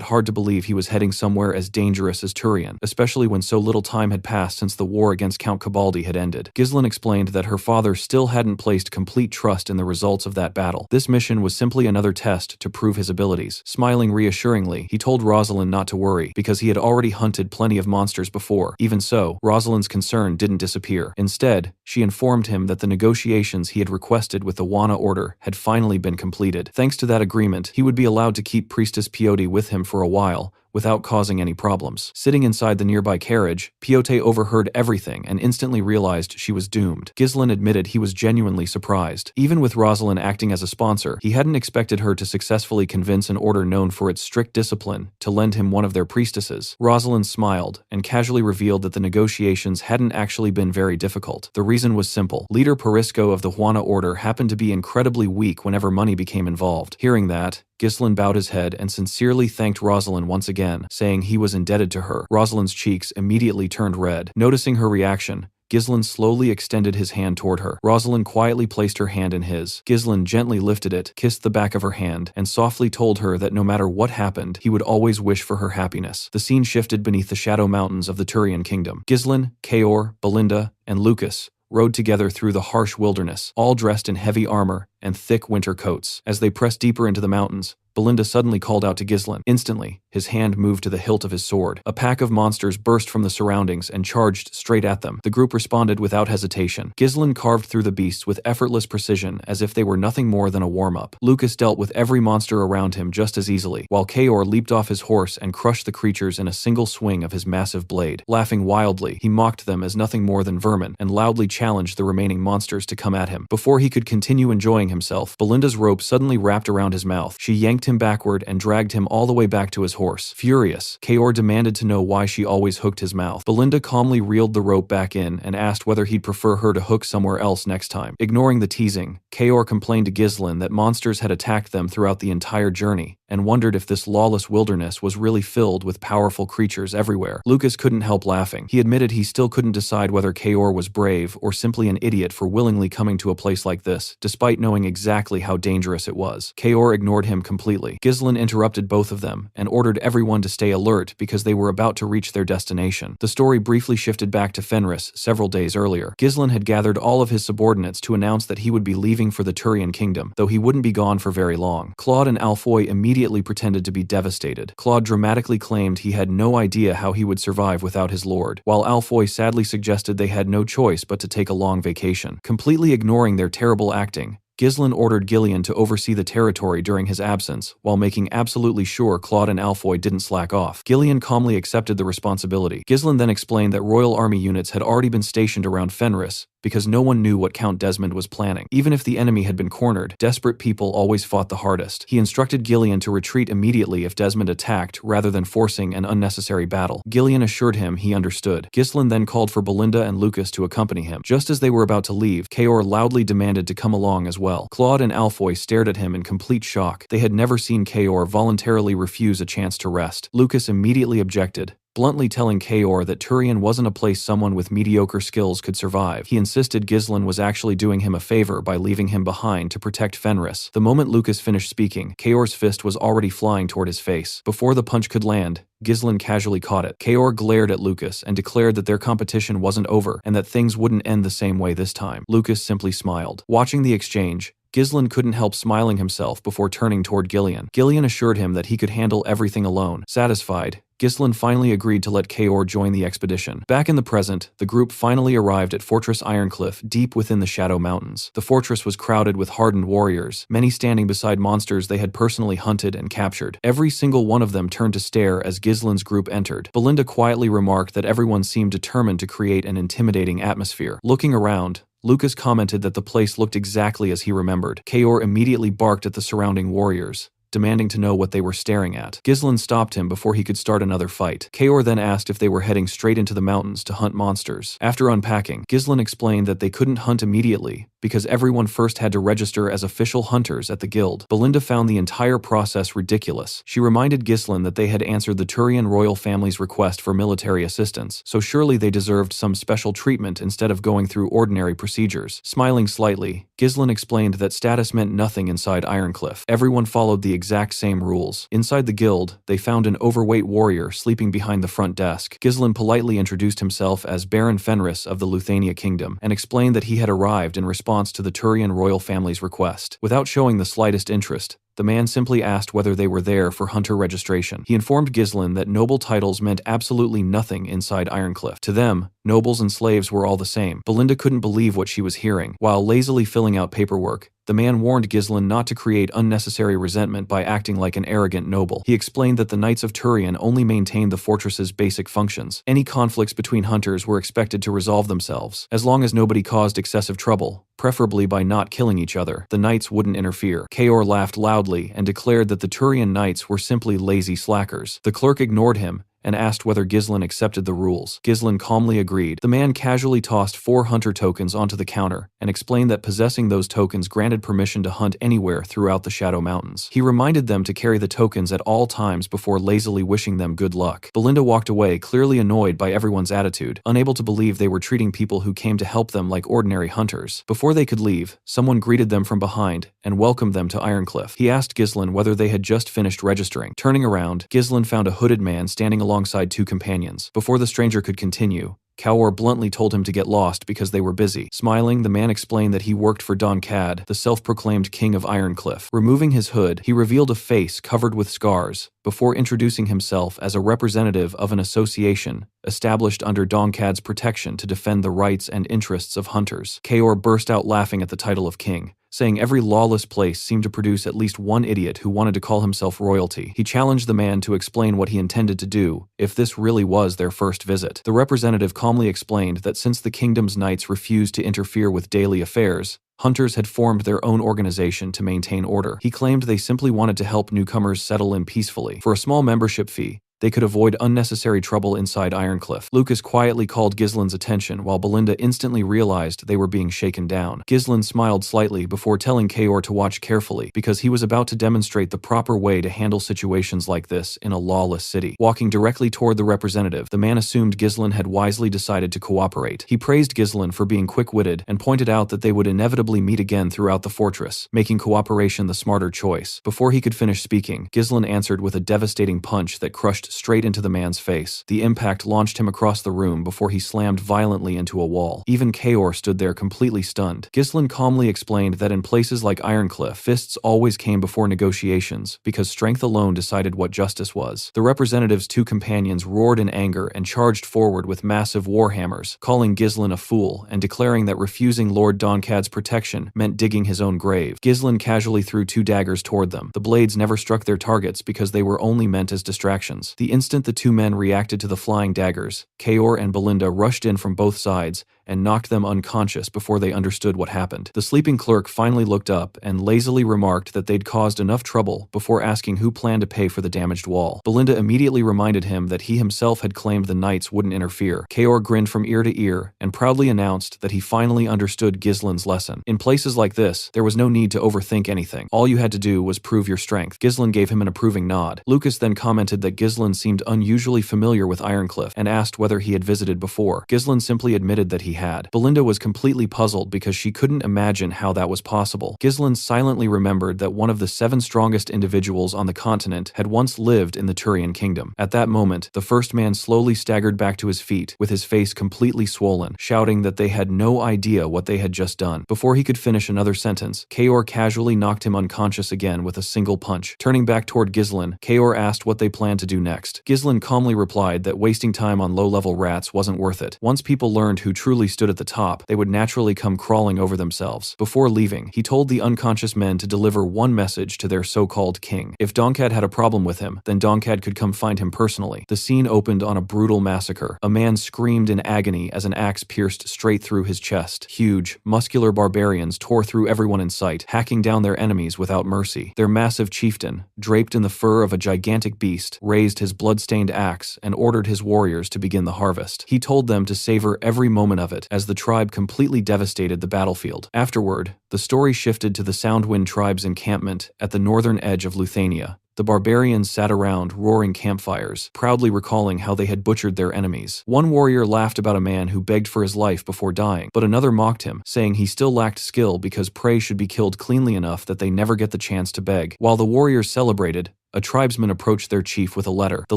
hard to believe he was heading somewhere as dangerous as Turian, especially when so little time had passed since the war against Count Cabaldi had ended. Ghislain explained that her father still hadn't placed complete trust in the results of that battle. This mission was simply another test to prove his abilities. Smiling reassuringly, he told Rosalind not to worry, because he had already hunted plenty of monsters before. Even so, Rosalind's concern didn't disappear. Instead, she informed him that the negotiations he had requested with the Wana Order had finally been completed. Thanks to that agreement, he would be allowed to keep Priestess Pioti with him for a while, without causing any problems. Sitting inside the nearby carriage, Pioti overheard everything and instantly realized she was doomed. Ghislain admitted he was genuinely surprised. Even with Rosalind acting as a sponsor, he hadn't expected her to successfully convince an order known for its strict discipline to lend him one of their priestesses. Rosalind smiled and casually revealed that the negotiations hadn't actually been very difficult. The reason was simple. Leader Perisco of the Huana Order happened to be incredibly weak whenever money became involved. Hearing that, Ghislain bowed his head and sincerely thanked Rosalind once again, saying he was indebted to her. Rosalind's cheeks immediately turned red. Noticing her reaction, Ghislain slowly extended his hand toward her. Rosalind quietly placed her hand in his. Ghislain gently lifted it, kissed the back of her hand, and softly told her that no matter what happened, he would always wish for her happiness. The scene shifted beneath the shadow mountains of the Turian kingdom. Ghislain, Kaor, Belinda, and Lucas rode together through the harsh wilderness, all dressed in heavy armor and thick winter coats. As they pressed deeper into the mountains, Belinda suddenly called out to Ghislain. Instantly, his hand moved to the hilt of his sword. A pack of monsters burst from the surroundings and charged straight at them. The group responded without hesitation. Ghislain carved through the beasts with effortless precision as if they were nothing more than a warm-up. Lucas dealt with every monster around him just as easily, while Kaor leaped off his horse and crushed the creatures in a single swing of his massive blade. Laughing wildly, he mocked them as nothing more than vermin and loudly challenged the remaining monsters to come at him. Before he could continue enjoying himself, Belinda's rope suddenly wrapped around his mouth. She yanked him backward and dragged him all the way back to his horse. Furious, Kaor demanded to know why she always hooked his mouth. Belinda calmly reeled the rope back in and asked whether he'd prefer her to hook somewhere else next time. Ignoring the teasing, Kaor complained to Ghislain that monsters had attacked them throughout the entire journey, and wondered if this lawless wilderness was really filled with powerful creatures everywhere. Lucas couldn't help laughing. He admitted he still couldn't decide whether Kaor was brave or simply an idiot for willingly coming to a place like this, despite knowing exactly how dangerous it was. Kaor ignored him completely. Ghislain interrupted both of them and ordered everyone to stay alert because they were about to reach their destination. The story briefly shifted back to Fenris several days earlier. Ghislain had gathered all of his subordinates to announce that he would be leaving for the Turian kingdom, though he wouldn't be gone for very long. Claude and Alfoy immediately pretended to be devastated. Claude dramatically claimed he had no idea how he would survive without his lord, while Alfoy sadly suggested they had no choice but to take a long vacation. Completely ignoring their terrible acting, Ghislain ordered Ghislain to oversee the territory during his absence, while making absolutely sure Claude and Alfoy didn't slack off. Ghislain calmly accepted the responsibility. Ghislain then explained that royal army units had already been stationed around Fenris, because no one knew what Count Desmond was planning. Even if the enemy had been cornered, desperate people always fought the hardest. He instructed Ghislain to retreat immediately if Desmond attacked, rather than forcing an unnecessary battle. Ghislain assured him he understood. Ghislain then called for Belinda and Lucas to accompany him. Just as they were about to leave, Kaor loudly demanded to come along as well. Claude and Alfoy stared at him in complete shock. They had never seen Kaor voluntarily refuse a chance to rest. Lucas immediately objected, bluntly telling Kaor that Turian wasn't a place someone with mediocre skills could survive. He insisted Ghislain was actually doing him a favor by leaving him behind to protect Fenris. The moment Lucas finished speaking, Kaor's fist was already flying toward his face. Before the punch could land, Ghislain casually caught it. Kaor glared at Lucas and declared that their competition wasn't over and that things wouldn't end the same way this time. Lucas simply smiled. Watching the exchange, Ghislain couldn't help smiling himself before turning toward Ghislain. Ghislain assured him that he could handle everything alone. Satisfied, Ghislain finally agreed to let Kaor join the expedition. Back in the present, the group finally arrived at Fortress Ironcliff, deep within the Shadow Mountains. The fortress was crowded with hardened warriors, many standing beside monsters they had personally hunted and captured. Every single one of them turned to stare as Ghislain's group entered. Belinda quietly remarked that everyone seemed determined to create an intimidating atmosphere. Looking around, Lucas commented that the place looked exactly as he remembered. Kaor immediately barked at the surrounding warriors, demanding to know what they were staring at. Ghislain stopped him before he could start another fight. Kaor then asked if they were heading straight into the mountains to hunt monsters. After unpacking, Ghislain explained that they couldn't hunt immediately because everyone first had to register as official hunters at the guild. Belinda found the entire process ridiculous. She reminded Ghislain that they had answered the Turian royal family's request for military assistance, so surely they deserved some special treatment instead of going through ordinary procedures. Smiling slightly, Ghislain explained that status meant nothing inside Ironcliff. Everyone followed the exact same rules. Inside the guild, they found an overweight warrior sleeping behind the front desk. Ghislain politely introduced himself as Baron Fenris of the Luthania Kingdom and explained that he had arrived in response to the Turian royal family's request. Without showing the slightest interest, the man simply asked whether they were there for hunter registration. He informed Ghislain that noble titles meant absolutely nothing inside Ironcliff. To them, nobles and slaves were all the same. Belinda couldn't believe what she was hearing. While lazily filling out paperwork, the man warned Ghislain not to create unnecessary resentment by acting like an arrogant noble. He explained that the Knights of Turian only maintained the fortress's basic functions. Any conflicts between hunters were expected to resolve themselves. As long as nobody caused excessive trouble, preferably by not killing each other, the knights wouldn't interfere. Kaor laughed loudly and declared that the Turian knights were simply lazy slackers. The clerk ignored him and asked whether Ghislain accepted the rules. Ghislain calmly agreed. The man casually tossed 4 hunter tokens onto the counter and explained that possessing those tokens granted permission to hunt anywhere throughout the Shadow Mountains. He reminded them to carry the tokens at all times before lazily wishing them good luck. Belinda walked away, clearly annoyed by everyone's attitude, unable to believe they were treating people who came to help them like ordinary hunters. Before they could leave, someone greeted them from behind and welcomed them to Ironcliff. He asked Ghislain whether they had just finished registering. Turning around, Ghislain found a hooded man standing alongside 2 companions. Before the stranger could continue, Kaor bluntly told him to get lost because they were busy. Smiling, the man explained that he worked for Don Cad, the self-proclaimed king of Ironcliff. Removing his hood, he revealed a face covered with scars, before introducing himself as a representative of an association established under Don Cad's protection to defend the rights and interests of hunters. Kaor burst out laughing at the title of king, saying every lawless place seemed to produce at least one idiot who wanted to call himself royalty. He challenged the man to explain what he intended to do if this really was their first visit. The representative calmly explained that since the kingdom's knights refused to interfere with daily affairs, hunters had formed their own organization to maintain order. He claimed they simply wanted to help newcomers settle in peacefully. For a small membership fee, they could avoid unnecessary trouble inside Ironcliff. Lucas quietly called Ghislain's attention while Belinda instantly realized they were being shaken down. Ghislain smiled slightly before telling Kaor to watch carefully because he was about to demonstrate the proper way to handle situations like this in a lawless city. Walking directly toward the representative, the man assumed Ghislain had wisely decided to cooperate. He praised Ghislain for being quick-witted and pointed out that they would inevitably meet again throughout the fortress, making cooperation the smarter choice. Before he could finish speaking, Ghislain answered with a devastating punch that crushed straight into the man's face. The impact launched him across the room before he slammed violently into a wall. Even Kaor stood there completely stunned. Ghislain calmly explained that in places like Ironcliff, fists always came before negotiations because strength alone decided what justice was. The representative's two companions roared in anger and charged forward with massive warhammers, calling Ghislain a fool and declaring that refusing Lord Donkad's protection meant digging his own grave. Ghislain casually threw two daggers toward them. The blades never struck their targets because they were only meant as distractions. The instant the two men reacted to the flying daggers, Kaor and Belinda rushed in from both sides and knocked them unconscious before they understood what happened. The sleeping clerk finally looked up and lazily remarked that they'd caused enough trouble before asking who planned to pay for the damaged wall. Belinda immediately reminded him that he himself had claimed the knights wouldn't interfere. Kaor grinned from ear to ear and proudly announced that he finally understood Ghislain's lesson. In places like this, there was no need to overthink anything. All you had to do was prove your strength. Ghislain gave him an approving nod. Lucas then commented that Ghislain seemed unusually familiar with Ironcliff and asked whether he had visited before. Ghislain simply admitted that he had. Belinda was completely puzzled because she couldn't imagine how that was possible. Ghislain silently remembered that one of the 7 strongest individuals on the continent had once lived in the Turian kingdom. At that moment, the first man slowly staggered back to his feet, with his face completely swollen, shouting that they had no idea what they had just done. Before he could finish another sentence, Kaor casually knocked him unconscious again with a single punch. Turning back toward Ghislain, Kaor asked what they planned to do next. Ghislain calmly replied that wasting time on low-level rats wasn't worth it. Once people learned who truly stood at the top, they would naturally come crawling over themselves. Before leaving, he told the unconscious men to deliver one message to their so-called king. If Donkad had a problem with him, then Donkad could come find him personally. The scene opened on a brutal massacre. A man screamed in agony as an axe pierced straight through his chest. Huge, muscular barbarians tore through everyone in sight, hacking down their enemies without mercy. Their massive chieftain, draped in the fur of a gigantic beast, raised his blood-stained axe and ordered his warriors to begin the harvest. He told them to savor every moment of it as the tribe completely devastated the battlefield. Afterward, the story shifted to the Soundwind tribe's encampment at the northern edge of Luthania. The barbarians sat around, roaring campfires, proudly recalling how they had butchered their enemies. One warrior laughed about a man who begged for his life before dying, but another mocked him, saying he still lacked skill because prey should be killed cleanly enough that they never get the chance to beg. While the warriors celebrated, a tribesman approached their chief with a letter. The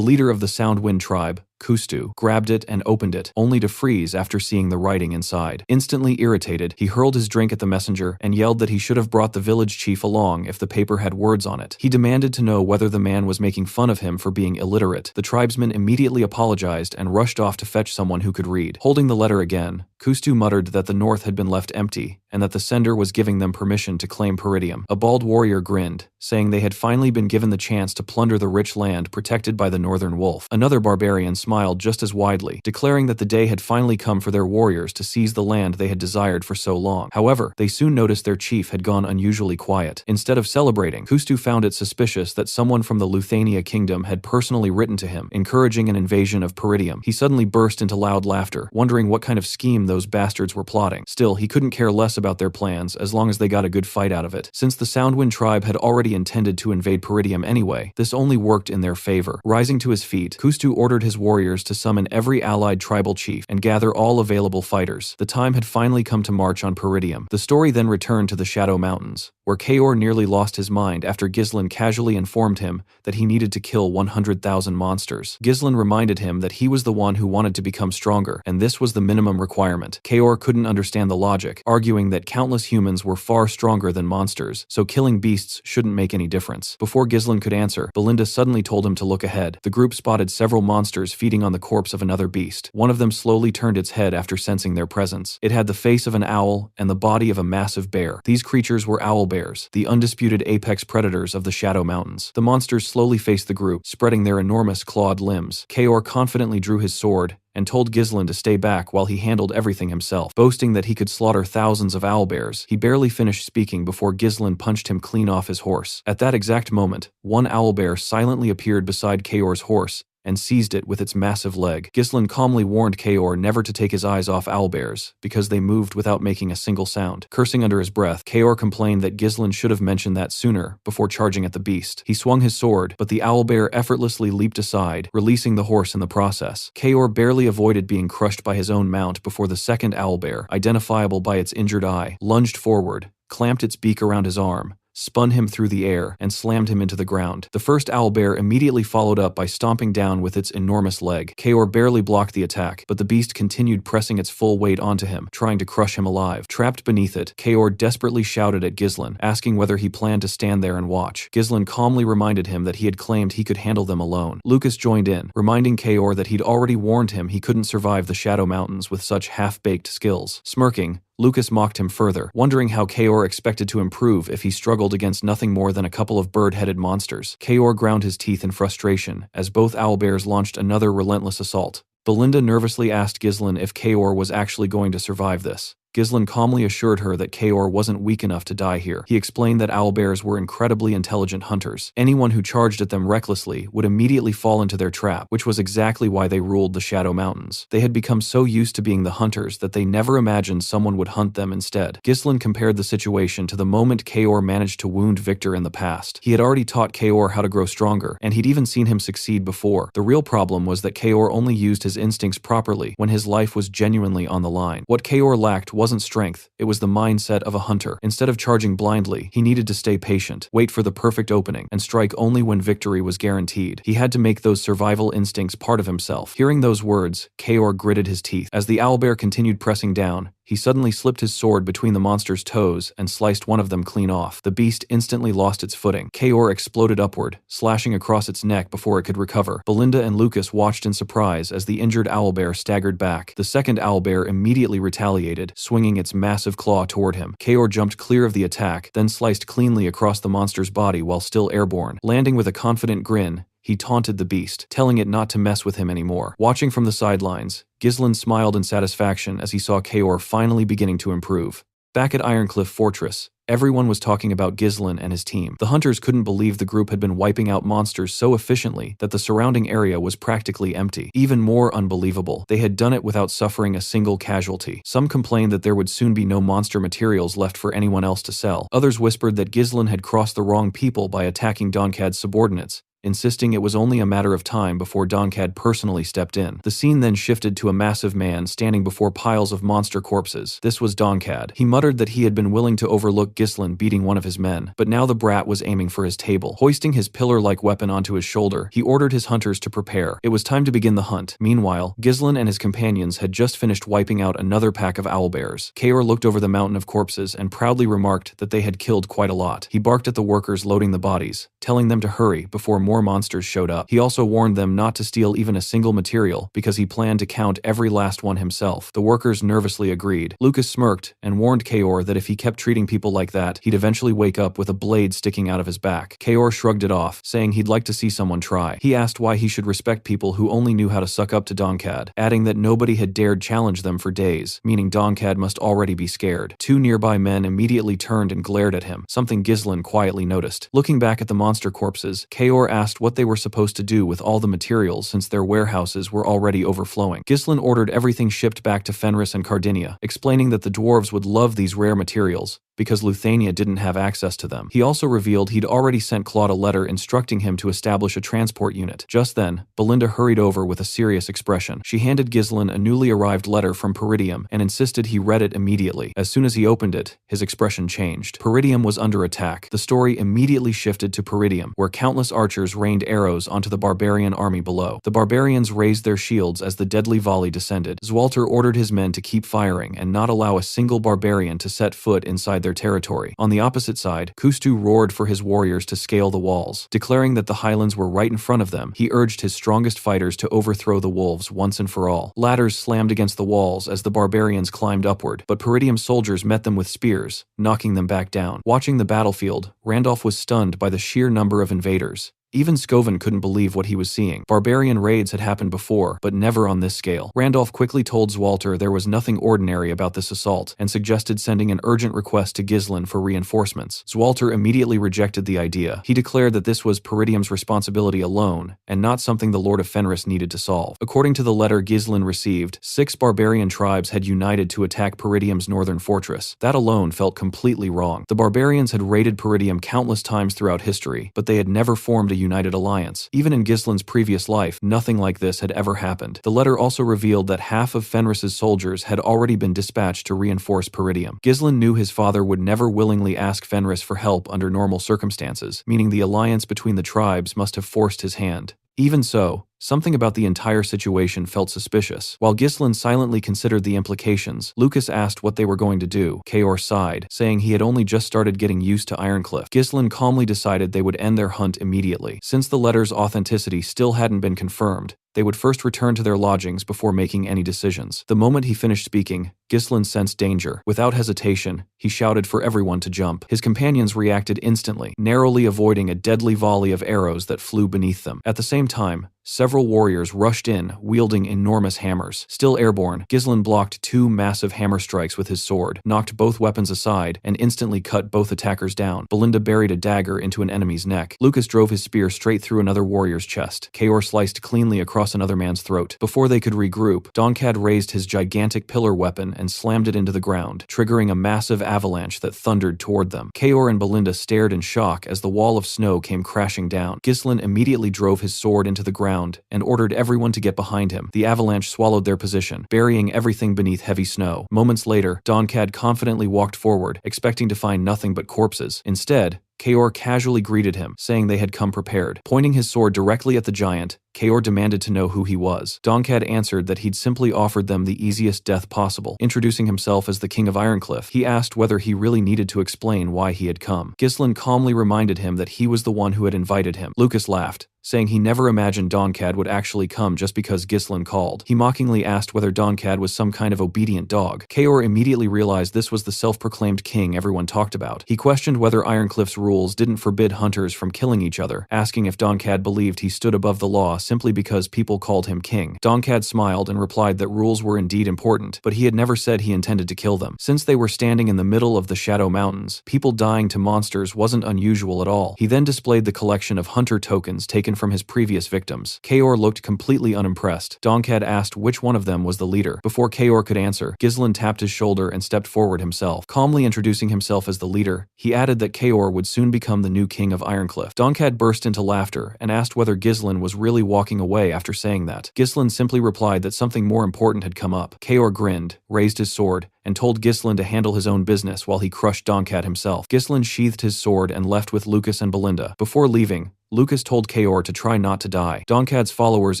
leader of the Soundwind tribe, Kustu, grabbed it and opened it, only to freeze after seeing the writing inside. Instantly irritated, he hurled his drink at the messenger and yelled that he should have brought the village chief along if the paper had words on it. He demanded to know whether the man was making fun of him for being illiterate. The tribesman immediately apologized and rushed off to fetch someone who could read. Holding the letter again, Kustu muttered that the north had been left empty and that the sender was giving them permission to claim Peridium. A bald warrior grinned, saying they had finally been given the chance to plunder the rich land protected by the northern wolf. Another barbarian smiled just as widely, declaring that the day had finally come for their warriors to seize the land they had desired for so long. However, they soon noticed their chief had gone unusually quiet. Instead of celebrating, Kustu found it suspicious that someone from the Luthania kingdom had personally written to him, encouraging an invasion of Peridium. He suddenly burst into loud laughter, wondering what kind of scheme those bastards were plotting. Still, he couldn't care less about their plans as long as they got a good fight out of it. Since the Soundwind tribe had already intended to invade Peridium anyway, this only worked in their favor. Rising to his feet, Kustu ordered his warriors to summon every allied tribal chief and gather all available fighters. The time had finally come to march on Peridium. The story then returned to the Shadow Mountains, where Kaor nearly lost his mind after Ghislain casually informed him that he needed to kill 100,000 monsters. Ghislain reminded him that he was the one who wanted to become stronger, and this was the minimum requirement. Kaor couldn't understand the logic, arguing that countless humans were far stronger than monsters, so killing beasts shouldn't make any difference. Before Ghislain could answer, Belinda suddenly told him to look ahead. The group spotted several monsters feeding on the corpse of another beast. One of them slowly turned its head after sensing their presence. It had the face of an owl and the body of a massive bear. These creatures were owl bears, the undisputed apex predators of the Shadow Mountains. The monsters slowly faced the group, spreading their enormous clawed limbs. Kaor confidently drew his sword and told Ghislain to stay back while he handled everything himself, boasting that he could slaughter thousands of owlbears. He barely finished speaking before Ghislain punched him clean off his horse. At that exact moment, one owlbear silently appeared beside Kaor's horse and seized it with its massive leg. Ghislain calmly warned Kaor never to take his eyes off owlbears, because they moved without making a single sound. Cursing under his breath, Kaor complained that Ghislain should have mentioned that sooner, before charging at the beast. He swung his sword, but the owlbear effortlessly leaped aside, releasing the horse in the process. Kaor barely avoided being crushed by his own mount before the second owlbear, identifiable by its injured eye, lunged forward, clamped its beak around his arm, spun him through the air, and slammed him into the ground. The first owlbear immediately followed up by stomping down with its enormous leg. Kaor barely blocked the attack, but the beast continued pressing its full weight onto him, trying to crush him alive. Trapped beneath it, Kaor desperately shouted at Ghislain, asking whether he planned to stand there and watch. Ghislain calmly reminded him that he had claimed he could handle them alone. Lucas joined in, reminding Kaor that he'd already warned him he couldn't survive the Shadow Mountains with such half-baked skills. Smirking, Lucas mocked him further, wondering how Kaor expected to improve if he struggled against nothing more than a couple of bird-headed monsters. Kaor ground his teeth in frustration as both owlbears launched another relentless assault. Belinda nervously asked Ghislain if Kaor was actually going to survive this. Ghislain calmly assured her that Kaor wasn't weak enough to die here. He explained that owlbears were incredibly intelligent hunters. Anyone who charged at them recklessly would immediately fall into their trap, which was exactly why they ruled the Shadow Mountains. They had become so used to being the hunters that they never imagined someone would hunt them instead. Ghislain compared the situation to the moment Kaor managed to wound Victor in the past. He had already taught Kaor how to grow stronger, and he'd even seen him succeed before. The real problem was that Kaor only used his instincts properly when his life was genuinely on the line. What Kaor lacked wasn't strength, it was the mindset of a hunter. Instead of charging blindly, he needed to stay patient, wait for the perfect opening, and strike only when victory was guaranteed. He had to make those survival instincts part of himself. Hearing those words, Kaor gritted his teeth. As the owlbear continued pressing down, he suddenly slipped his sword between the monster's toes and sliced one of them clean off. The beast instantly lost its footing. Kaor exploded upward, slashing across its neck before it could recover. Belinda and Lucas watched in surprise as the injured owlbear staggered back. The second owlbear immediately retaliated, swinging its massive claw toward him. Kaor jumped clear of the attack, then sliced cleanly across the monster's body while still airborne. Landing with a confident grin, he taunted the beast, telling it not to mess with him anymore. Watching from the sidelines, Ghislain smiled in satisfaction as he saw Kaor finally beginning to improve. Back at Ironcliff Fortress, everyone was talking about Ghislain and his team. The hunters couldn't believe the group had been wiping out monsters so efficiently that the surrounding area was practically empty. Even more unbelievable, they had done it without suffering a single casualty. Some complained that there would soon be no monster materials left for anyone else to sell. Others whispered that Ghislain had crossed the wrong people by attacking Donkad's subordinates, insisting it was only a matter of time before Donkad personally stepped in. The scene then shifted to a massive man standing before piles of monster corpses. This was Donkad. He muttered that he had been willing to overlook Ghislain beating one of his men, but now the brat was aiming for his table. Hoisting his pillar-like weapon onto his shoulder, he ordered his hunters to prepare. It was time to begin the hunt. Meanwhile, Ghislain and his companions had just finished wiping out another pack of owlbears. Kaor looked over the mountain of corpses and proudly remarked that they had killed quite a lot. He barked at the workers loading the bodies, telling them to hurry before more monsters showed up. He also warned them not to steal even a single material because he planned to count every last one himself. The workers nervously agreed. Lucas smirked and warned Kaor that if he kept treating people like that, he'd eventually wake up with a blade sticking out of his back. Kaor shrugged it off, saying he'd like to see someone try. He asked why he should respect people who only knew how to suck up to Donkad, adding that nobody had dared challenge them for days, meaning Donkad must already be scared. Two nearby men immediately turned and glared at him, something Ghislain quietly noticed. Looking back at the monster corpses, Kaor asked what they were supposed to do with all the materials since their warehouses were already overflowing. Ghislain ordered everything shipped back to Fenris and Cardinia, explaining that the dwarves would love these rare materials because Luthania didn't have access to them. He also revealed he'd already sent Claude a letter instructing him to establish a transport unit. Just then, Belinda hurried over with a serious expression. She handed Ghislain a newly arrived letter from Peridium and insisted he read it immediately. As soon as he opened it, his expression changed. Peridium was under attack. The story immediately shifted to Peridium, where countless archers rained arrows onto the barbarian army below. The barbarians raised their shields as the deadly volley descended. Zwalter ordered his men to keep firing and not allow a single barbarian to set foot inside their territory. On the opposite side, Kustu roared for his warriors to scale the walls. Declaring that the highlands were right in front of them, he urged his strongest fighters to overthrow the wolves once and for all. Ladders slammed against the walls as the barbarians climbed upward, but Peridium soldiers met them with spears, knocking them back down. Watching the battlefield, Randolph was stunned by the sheer number of invaders. Even Scoven couldn't believe what he was seeing. Barbarian raids had happened before, but never on this scale. Randolph quickly told Zwalter there was nothing ordinary about this assault, and suggested sending an urgent request to Ghislain for reinforcements. Zwalter immediately rejected the idea. He declared that this was Peridium's responsibility alone, and not something the Lord of Fenris needed to solve. According to the letter Ghislain received, 6 barbarian tribes had united to attack Peridium's northern fortress. That alone felt completely wrong. The barbarians had raided Peridium countless times throughout history, but they had never formed a united alliance. Even in Ghislain's previous life, nothing like this had ever happened. The letter also revealed that half of Fenris's soldiers had already been dispatched to reinforce Peridium. Ghislain knew his father would never willingly ask Fenris for help under normal circumstances, meaning the alliance between the tribes must have forced his hand. Even so, something about the entire situation felt suspicious. While Ghislain silently considered the implications, Lucas asked what they were going to do. Kaor sighed, saying he had only just started getting used to Ironcliff. Ghislain calmly decided they would end their hunt immediately. Since the letter's authenticity still hadn't been confirmed, they would first return to their lodgings before making any decisions. The moment he finished speaking, Ghislain sensed danger. Without hesitation, he shouted for everyone to jump. His companions reacted instantly, narrowly avoiding a deadly volley of arrows that flew beneath them. At the same time, several warriors rushed in, wielding enormous hammers. Still airborne, Ghislain blocked 2 massive hammer strikes with his sword, knocked both weapons aside, and instantly cut both attackers down. Belinda buried a dagger into an enemy's neck. Lucas drove his spear straight through another warrior's chest. Kaor sliced cleanly across another man's throat. Before they could regroup, Donkad raised his gigantic pillar weapon and slammed it into the ground, triggering a massive avalanche that thundered toward them. Kaor and Belinda stared in shock as the wall of snow came crashing down. Ghislain immediately drove his sword into the ground and ordered everyone to get behind him. The avalanche swallowed their position, burying everything beneath heavy snow. Moments later, Donkad confidently walked forward, expecting to find nothing but corpses. Instead, Kaor casually greeted him, saying they had come prepared. Pointing his sword directly at the giant, Kaor demanded to know who he was. Donkad answered that he'd simply offered them the easiest death possible. Introducing himself as the King of Ironcliff, he asked whether he really needed to explain why he had come. Ghislain calmly reminded him that he was the one who had invited him. Lucas laughed, saying he never imagined Donkad would actually come just because Ghislain called. He mockingly asked whether Donkad was some kind of obedient dog. Kaor immediately realized this was the self-proclaimed king everyone talked about. He questioned whether Ironcliff's rules didn't forbid hunters from killing each other, asking if Donkad believed he stood above the law simply because people called him king. Donkad smiled and replied that rules were indeed important, but he had never said he intended to kill them. Since they were standing in the middle of the Shadow Mountains, people dying to monsters wasn't unusual at all. He then displayed the collection of hunter tokens taken from his previous victims. Kaor looked completely unimpressed. Donkad asked which one of them was the leader. Before Kaor could answer, Ghislain tapped his shoulder and stepped forward himself. Calmly introducing himself as the leader, he added that Kaor would soon become the new king of Ironcliff. Donkad burst into laughter and asked whether Ghislain was really walking away after saying that. Ghislain simply replied that something more important had come up. Kaor grinned, raised his sword, and told Ghislain to handle his own business while he crushed Donkad himself. Ghislain sheathed his sword and left with Lucas and Belinda. Before leaving, Lucas told Kaor to try not to die. Donkad's followers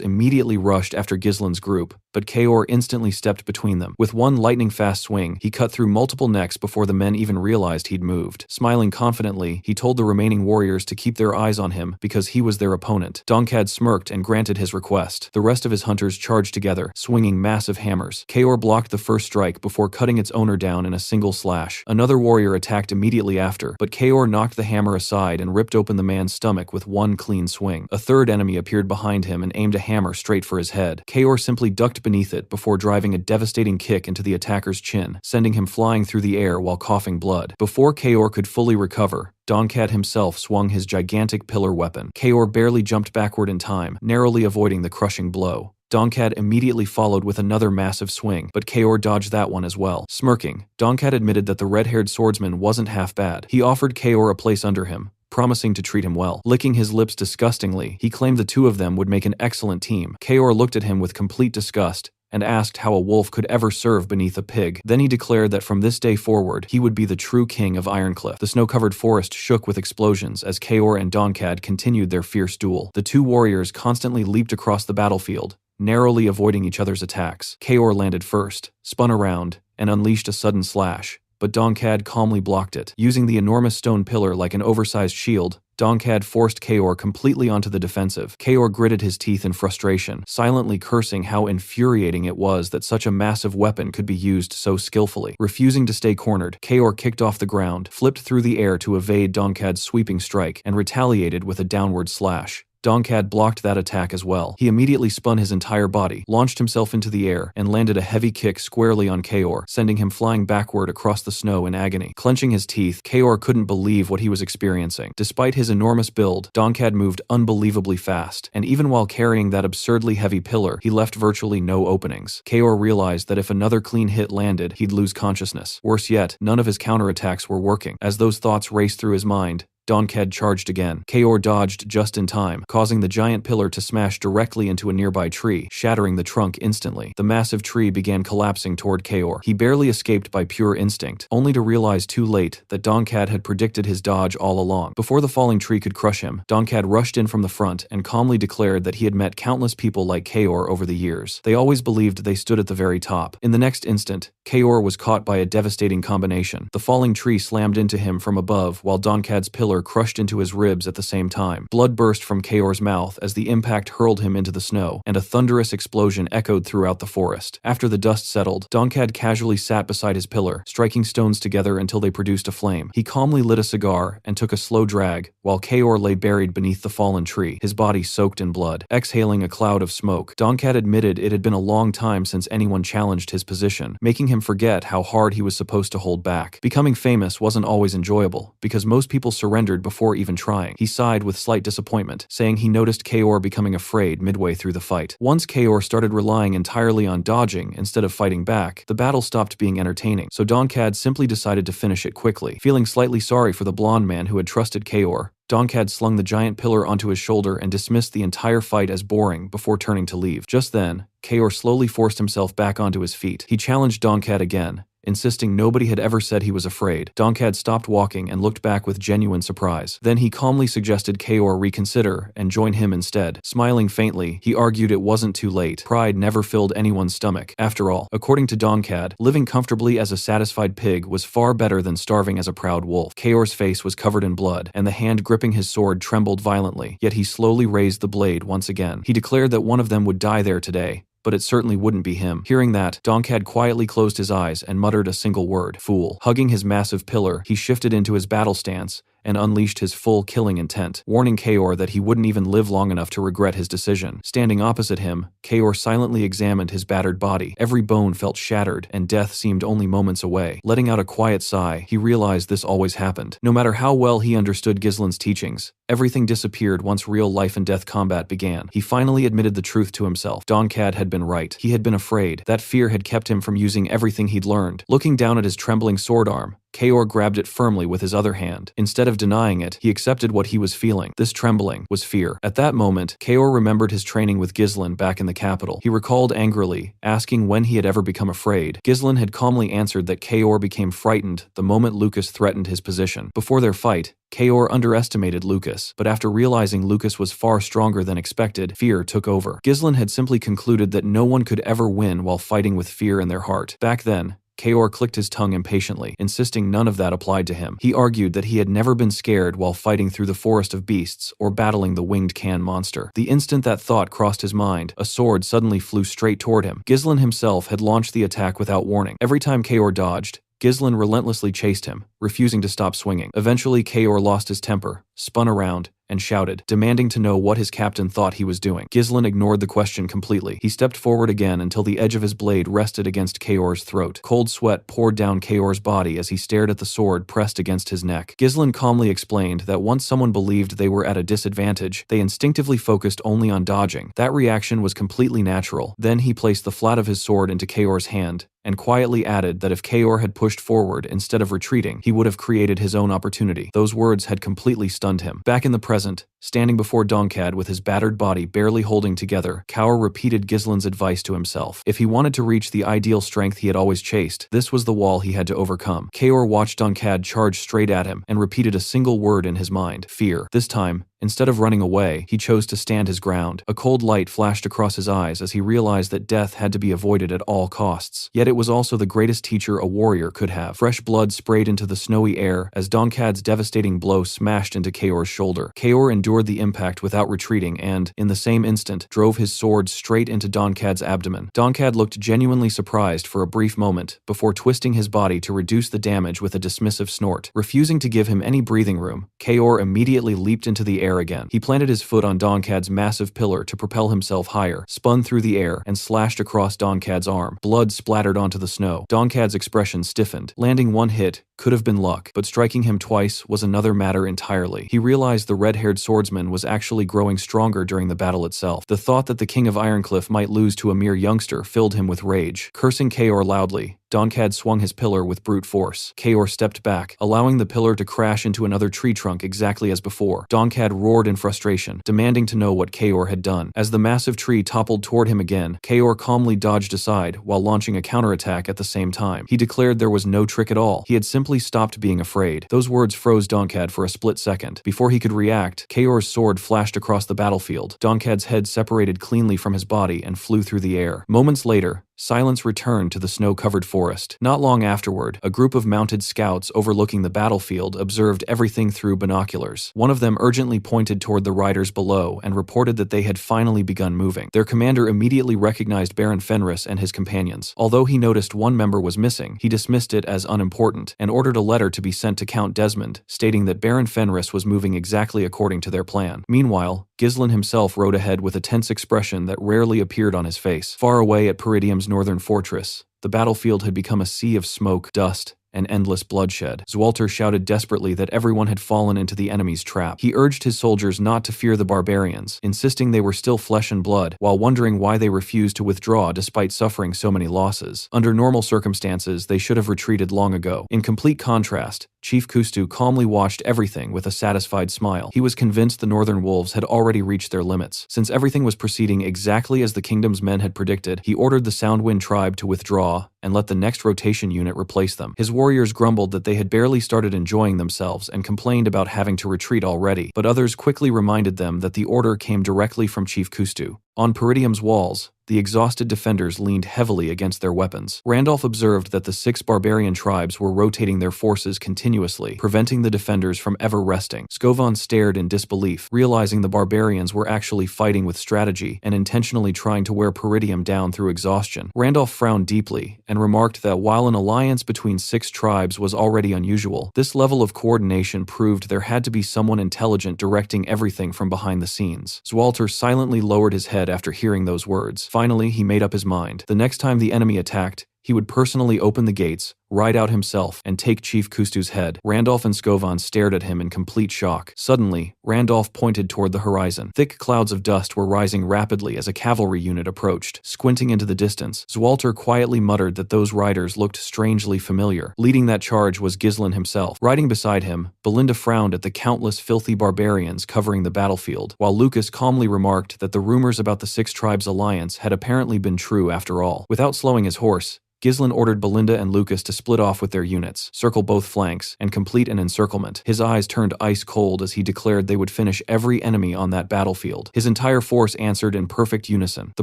immediately rushed after Ghislain's group, but Kaor instantly stepped between them. With one lightning-fast swing, he cut through multiple necks before the men even realized he'd moved. Smiling confidently, he told the remaining warriors to keep their eyes on him because he was their opponent. Donkad smirked and granted his request. The rest of his hunters charged together, swinging massive hammers. Kaor blocked the first strike before cutting its owner down in a single slash. Another warrior attacked immediately after, but Kaor knocked the hammer aside and ripped open the man's stomach with one clean swing. A third enemy appeared behind him and aimed a hammer straight for his head. Kaor simply ducked beneath it before driving a devastating kick into the attacker's chin, sending him flying through the air while coughing blood. Before Kaor could fully recover, Donkad himself swung his gigantic pillar weapon. Kaor barely jumped backward in time, narrowly avoiding the crushing blow. Donkad immediately followed with another massive swing, but Kaor dodged that one as well. Smirking, Donkad admitted that the red-haired swordsman wasn't half bad. He offered Kaor a place under him, promising to treat him well. Licking his lips disgustingly, he claimed the two of them would make an excellent team. Kaor looked at him with complete disgust and asked how a wolf could ever serve beneath a pig. Then he declared that from this day forward, he would be the true king of Ironcliff. The snow-covered forest shook with explosions as Kaor and Donkad continued their fierce duel. The two warriors constantly leaped across the battlefield, narrowly avoiding each other's attacks. Kaor landed first, spun around, and unleashed a sudden slash, but Dongcad calmly blocked it. Using the enormous stone pillar like an oversized shield, Dongcad forced Kaor completely onto the defensive. Kaor gritted his teeth in frustration, silently cursing how infuriating it was that such a massive weapon could be used so skillfully. Refusing to stay cornered, Kaor kicked off the ground, flipped through the air to evade Dongcad's sweeping strike, and retaliated with a downward slash. Dongcad blocked that attack as well. He immediately spun his entire body, launched himself into the air, and landed a heavy kick squarely on Kaor, sending him flying backward across the snow in agony. Clenching his teeth, Kaor couldn't believe what he was experiencing. Despite his enormous build, Dongcad moved unbelievably fast, and even while carrying that absurdly heavy pillar, he left virtually no openings. Kaor realized that if another clean hit landed, he'd lose consciousness. Worse yet, none of his counterattacks were working. As those thoughts raced through his mind, Dongcad charged again. Kaor dodged just in time, causing the giant pillar to smash directly into a nearby tree, shattering the trunk instantly. The massive tree began collapsing toward Kaor. He barely escaped by pure instinct, only to realize too late that Dongcad had predicted his dodge all along. Before the falling tree could crush him, Dongcad rushed in from the front and calmly declared that he had met countless people like Kaor over the years. They always believed they stood at the very top. In the next instant, Kaor was caught by a devastating combination. The falling tree slammed into him from above, while Dongcad's pillar crushed into his ribs at the same time. Blood burst from Kaor's mouth as the impact hurled him into the snow, and a thunderous explosion echoed throughout the forest. After the dust settled, Dongcad casually sat beside his pillar, striking stones together until they produced a flame. He calmly lit a cigar and took a slow drag, while Kaor lay buried beneath the fallen tree, his body soaked in blood. Exhaling a cloud of smoke, Dongcad admitted it had been a long time since anyone challenged his position, making him forget how hard he was supposed to hold back. Becoming famous wasn't always enjoyable, because most people surrendered before even trying. He sighed with slight disappointment, saying he noticed Kaor becoming afraid midway through the fight. Once Kaor started relying entirely on dodging instead of fighting back, the battle stopped being entertaining, so Dongcad simply decided to finish it quickly. Feeling slightly sorry for the blonde man who had trusted Kaor, Dongcad slung the giant pillar onto his shoulder and dismissed the entire fight as boring before turning to leave. Just then, Kaor slowly forced himself back onto his feet. He challenged Dongcad again, insisting nobody had ever said he was afraid. Dongcad stopped walking and looked back with genuine surprise. Then he calmly suggested Kaor reconsider and join him instead. Smiling faintly, he argued it wasn't too late. Pride never filled anyone's stomach. After all, according to Dongcad, living comfortably as a satisfied pig was far better than starving as a proud wolf. Kaor's face was covered in blood, and the hand gripping his sword trembled violently, yet he slowly raised the blade once again. He declared that one of them would die there today, but it certainly wouldn't be him. Hearing that, Dongcad quietly closed his eyes and muttered a single word: fool. Hugging his massive pillar, he shifted into his battle stance and unleashed his full killing intent, warning Kaor that he wouldn't even live long enough to regret his decision. Standing opposite him, Kaor silently examined his battered body. Every bone felt shattered, and death seemed only moments away. Letting out a quiet sigh, he realized this always happened. No matter how well he understood Ghislain's teachings, everything disappeared once real life and death combat began. He finally admitted the truth to himself. Dongcad had been right. He had been afraid. That fear had kept him from using everything he'd learned. Looking down at his trembling sword arm, Kaor grabbed it firmly with his other hand. Instead of denying it, he accepted what he was feeling. This trembling was fear. At that moment, Kaor remembered his training with Ghislain back in the capital. He recalled angrily, asking when he had ever become afraid. Ghislain had calmly answered that Kaor became frightened the moment Lucas threatened his position. Before their fight, Kaor underestimated Lucas, but after realizing Lucas was far stronger than expected, fear took over. Ghislain had simply concluded that no one could ever win while fighting with fear in their heart. Back then, Kaor clicked his tongue impatiently, insisting none of that applied to him. He argued that he had never been scared while fighting through the forest of beasts or battling the winged can monster. The instant that thought crossed his mind, a sword suddenly flew straight toward him. Ghislain himself had launched the attack without warning. Every time Kaor dodged, Ghislain relentlessly chased him, refusing to stop swinging. Eventually, Kaor lost his temper, spun around, and shouted, demanding to know what his captain thought he was doing. Ghislain ignored the question completely. He stepped forward again until the edge of his blade rested against Kaor's throat. Cold sweat poured down Kaor's body as he stared at the sword pressed against his neck. Ghislain calmly explained that once someone believed they were at a disadvantage, they instinctively focused only on dodging. That reaction was completely natural. Then he placed the flat of his sword into Kaor's hand, and quietly added that if Kaor had pushed forward instead of retreating, he would have created his own opportunity. Those words had completely stunned him. Back in the present, Standing before Donkad with his battered body barely holding together, Kaur repeated Ghislain's advice to himself. If he wanted to reach the ideal strength he had always chased, this was the wall he had to overcome. Kaur watched Donkad charge straight at him and repeated a single word in his mind: fear. This time, instead of running away, he chose to stand his ground. A cold light flashed across his eyes as he realized that death had to be avoided at all costs. Yet it was also the greatest teacher a warrior could have. Fresh blood sprayed into the snowy air as Donkad's devastating blow smashed into Kaor's shoulder. Kaor endured the impact without retreating and, in the same instant, drove his sword straight into Donkad's abdomen. Donkad looked genuinely surprised for a brief moment, before twisting his body to reduce the damage with a dismissive snort. Refusing to give him any breathing room, Kaor immediately leaped into the air again. He planted his foot on Donkad's massive pillar to propel himself higher, spun through the air, and slashed across Donkad's arm. Blood splattered onto the snow. Donkad's expression stiffened. Landing one hit could have been luck, but striking him twice was another matter entirely. He realized the red-haired swordsman was actually growing stronger during the battle itself. The thought that the King of Ironcliff might lose to a mere youngster filled him with rage. Cursing Kaor loudly, Donkad swung his pillar with brute force. Kaor stepped back, allowing the pillar to crash into another tree trunk exactly as before. Donkad roared in frustration, demanding to know what Kaor had done. As the massive tree toppled toward him again, Kaor calmly dodged aside while launching a counterattack at the same time. He declared there was no trick at all. He had simply stopped being afraid. Those words froze Donkad for a split second. Before he could react, Kaor's sword flashed across the battlefield. Donkad's head separated cleanly from his body and flew through the air. Moments later, silence returned to the snow-covered forest. Not long afterward, a group of mounted scouts overlooking the battlefield observed everything through binoculars. One of them urgently pointed toward the riders below and reported that they had finally begun moving. Their commander immediately recognized Baron Fenris and his companions. Although he noticed one member was missing, he dismissed it as unimportant and ordered a letter to be sent to Count Desmond, stating that Baron Fenris was moving exactly according to their plan. Meanwhile, Ghislain himself rode ahead with a tense expression that rarely appeared on his face. Far away at Peridium's northern fortress, the battlefield had become a sea of smoke, dust, and endless bloodshed. Zwalter shouted desperately that everyone had fallen into the enemy's trap. He urged his soldiers not to fear the barbarians, insisting they were still flesh and blood, while wondering why they refused to withdraw despite suffering so many losses. Under normal circumstances, they should have retreated long ago. In complete contrast, Chief Kustu calmly watched everything with a satisfied smile. He was convinced the northern wolves had already reached their limits. Since everything was proceeding exactly as the kingdom's men had predicted, he ordered the Soundwind tribe to withdraw and let the next rotation unit replace them. His warriors grumbled that they had barely started enjoying themselves and complained about having to retreat already, but others quickly reminded them that the order came directly from Chief Kustu. On Peridium's walls, the exhausted defenders leaned heavily against their weapons. Randolph observed that the 6 barbarian tribes were rotating their forces continuously, preventing the defenders from ever resting. Skovan stared in disbelief, realizing the barbarians were actually fighting with strategy and intentionally trying to wear Peridium down through exhaustion. Randolph frowned deeply and remarked that while an alliance between 6 tribes was already unusual, this level of coordination proved there had to be someone intelligent directing everything from behind the scenes. Zwalter silently lowered his head after hearing those words. Finally, he made up his mind. The next time the enemy attacked, he would personally open the gates, ride out himself, and take Chief Kustu's head. Randolph and Skovan stared at him in complete shock. Suddenly, Randolph pointed toward the horizon. Thick clouds of dust were rising rapidly as a cavalry unit approached. Squinting into the distance, Zwalter quietly muttered that those riders looked strangely familiar. Leading that charge was Ghislain himself. Riding beside him, Belinda frowned at the countless filthy barbarians covering the battlefield, while Lucas calmly remarked that the rumors about the 6 tribes' alliance had apparently been true after all. Without slowing his horse, Ghislain ordered Belinda and Lucas to split off with their units, circle both flanks, and complete an encirclement. His eyes turned ice cold as he declared they would finish every enemy on that battlefield. His entire force answered in perfect unison. The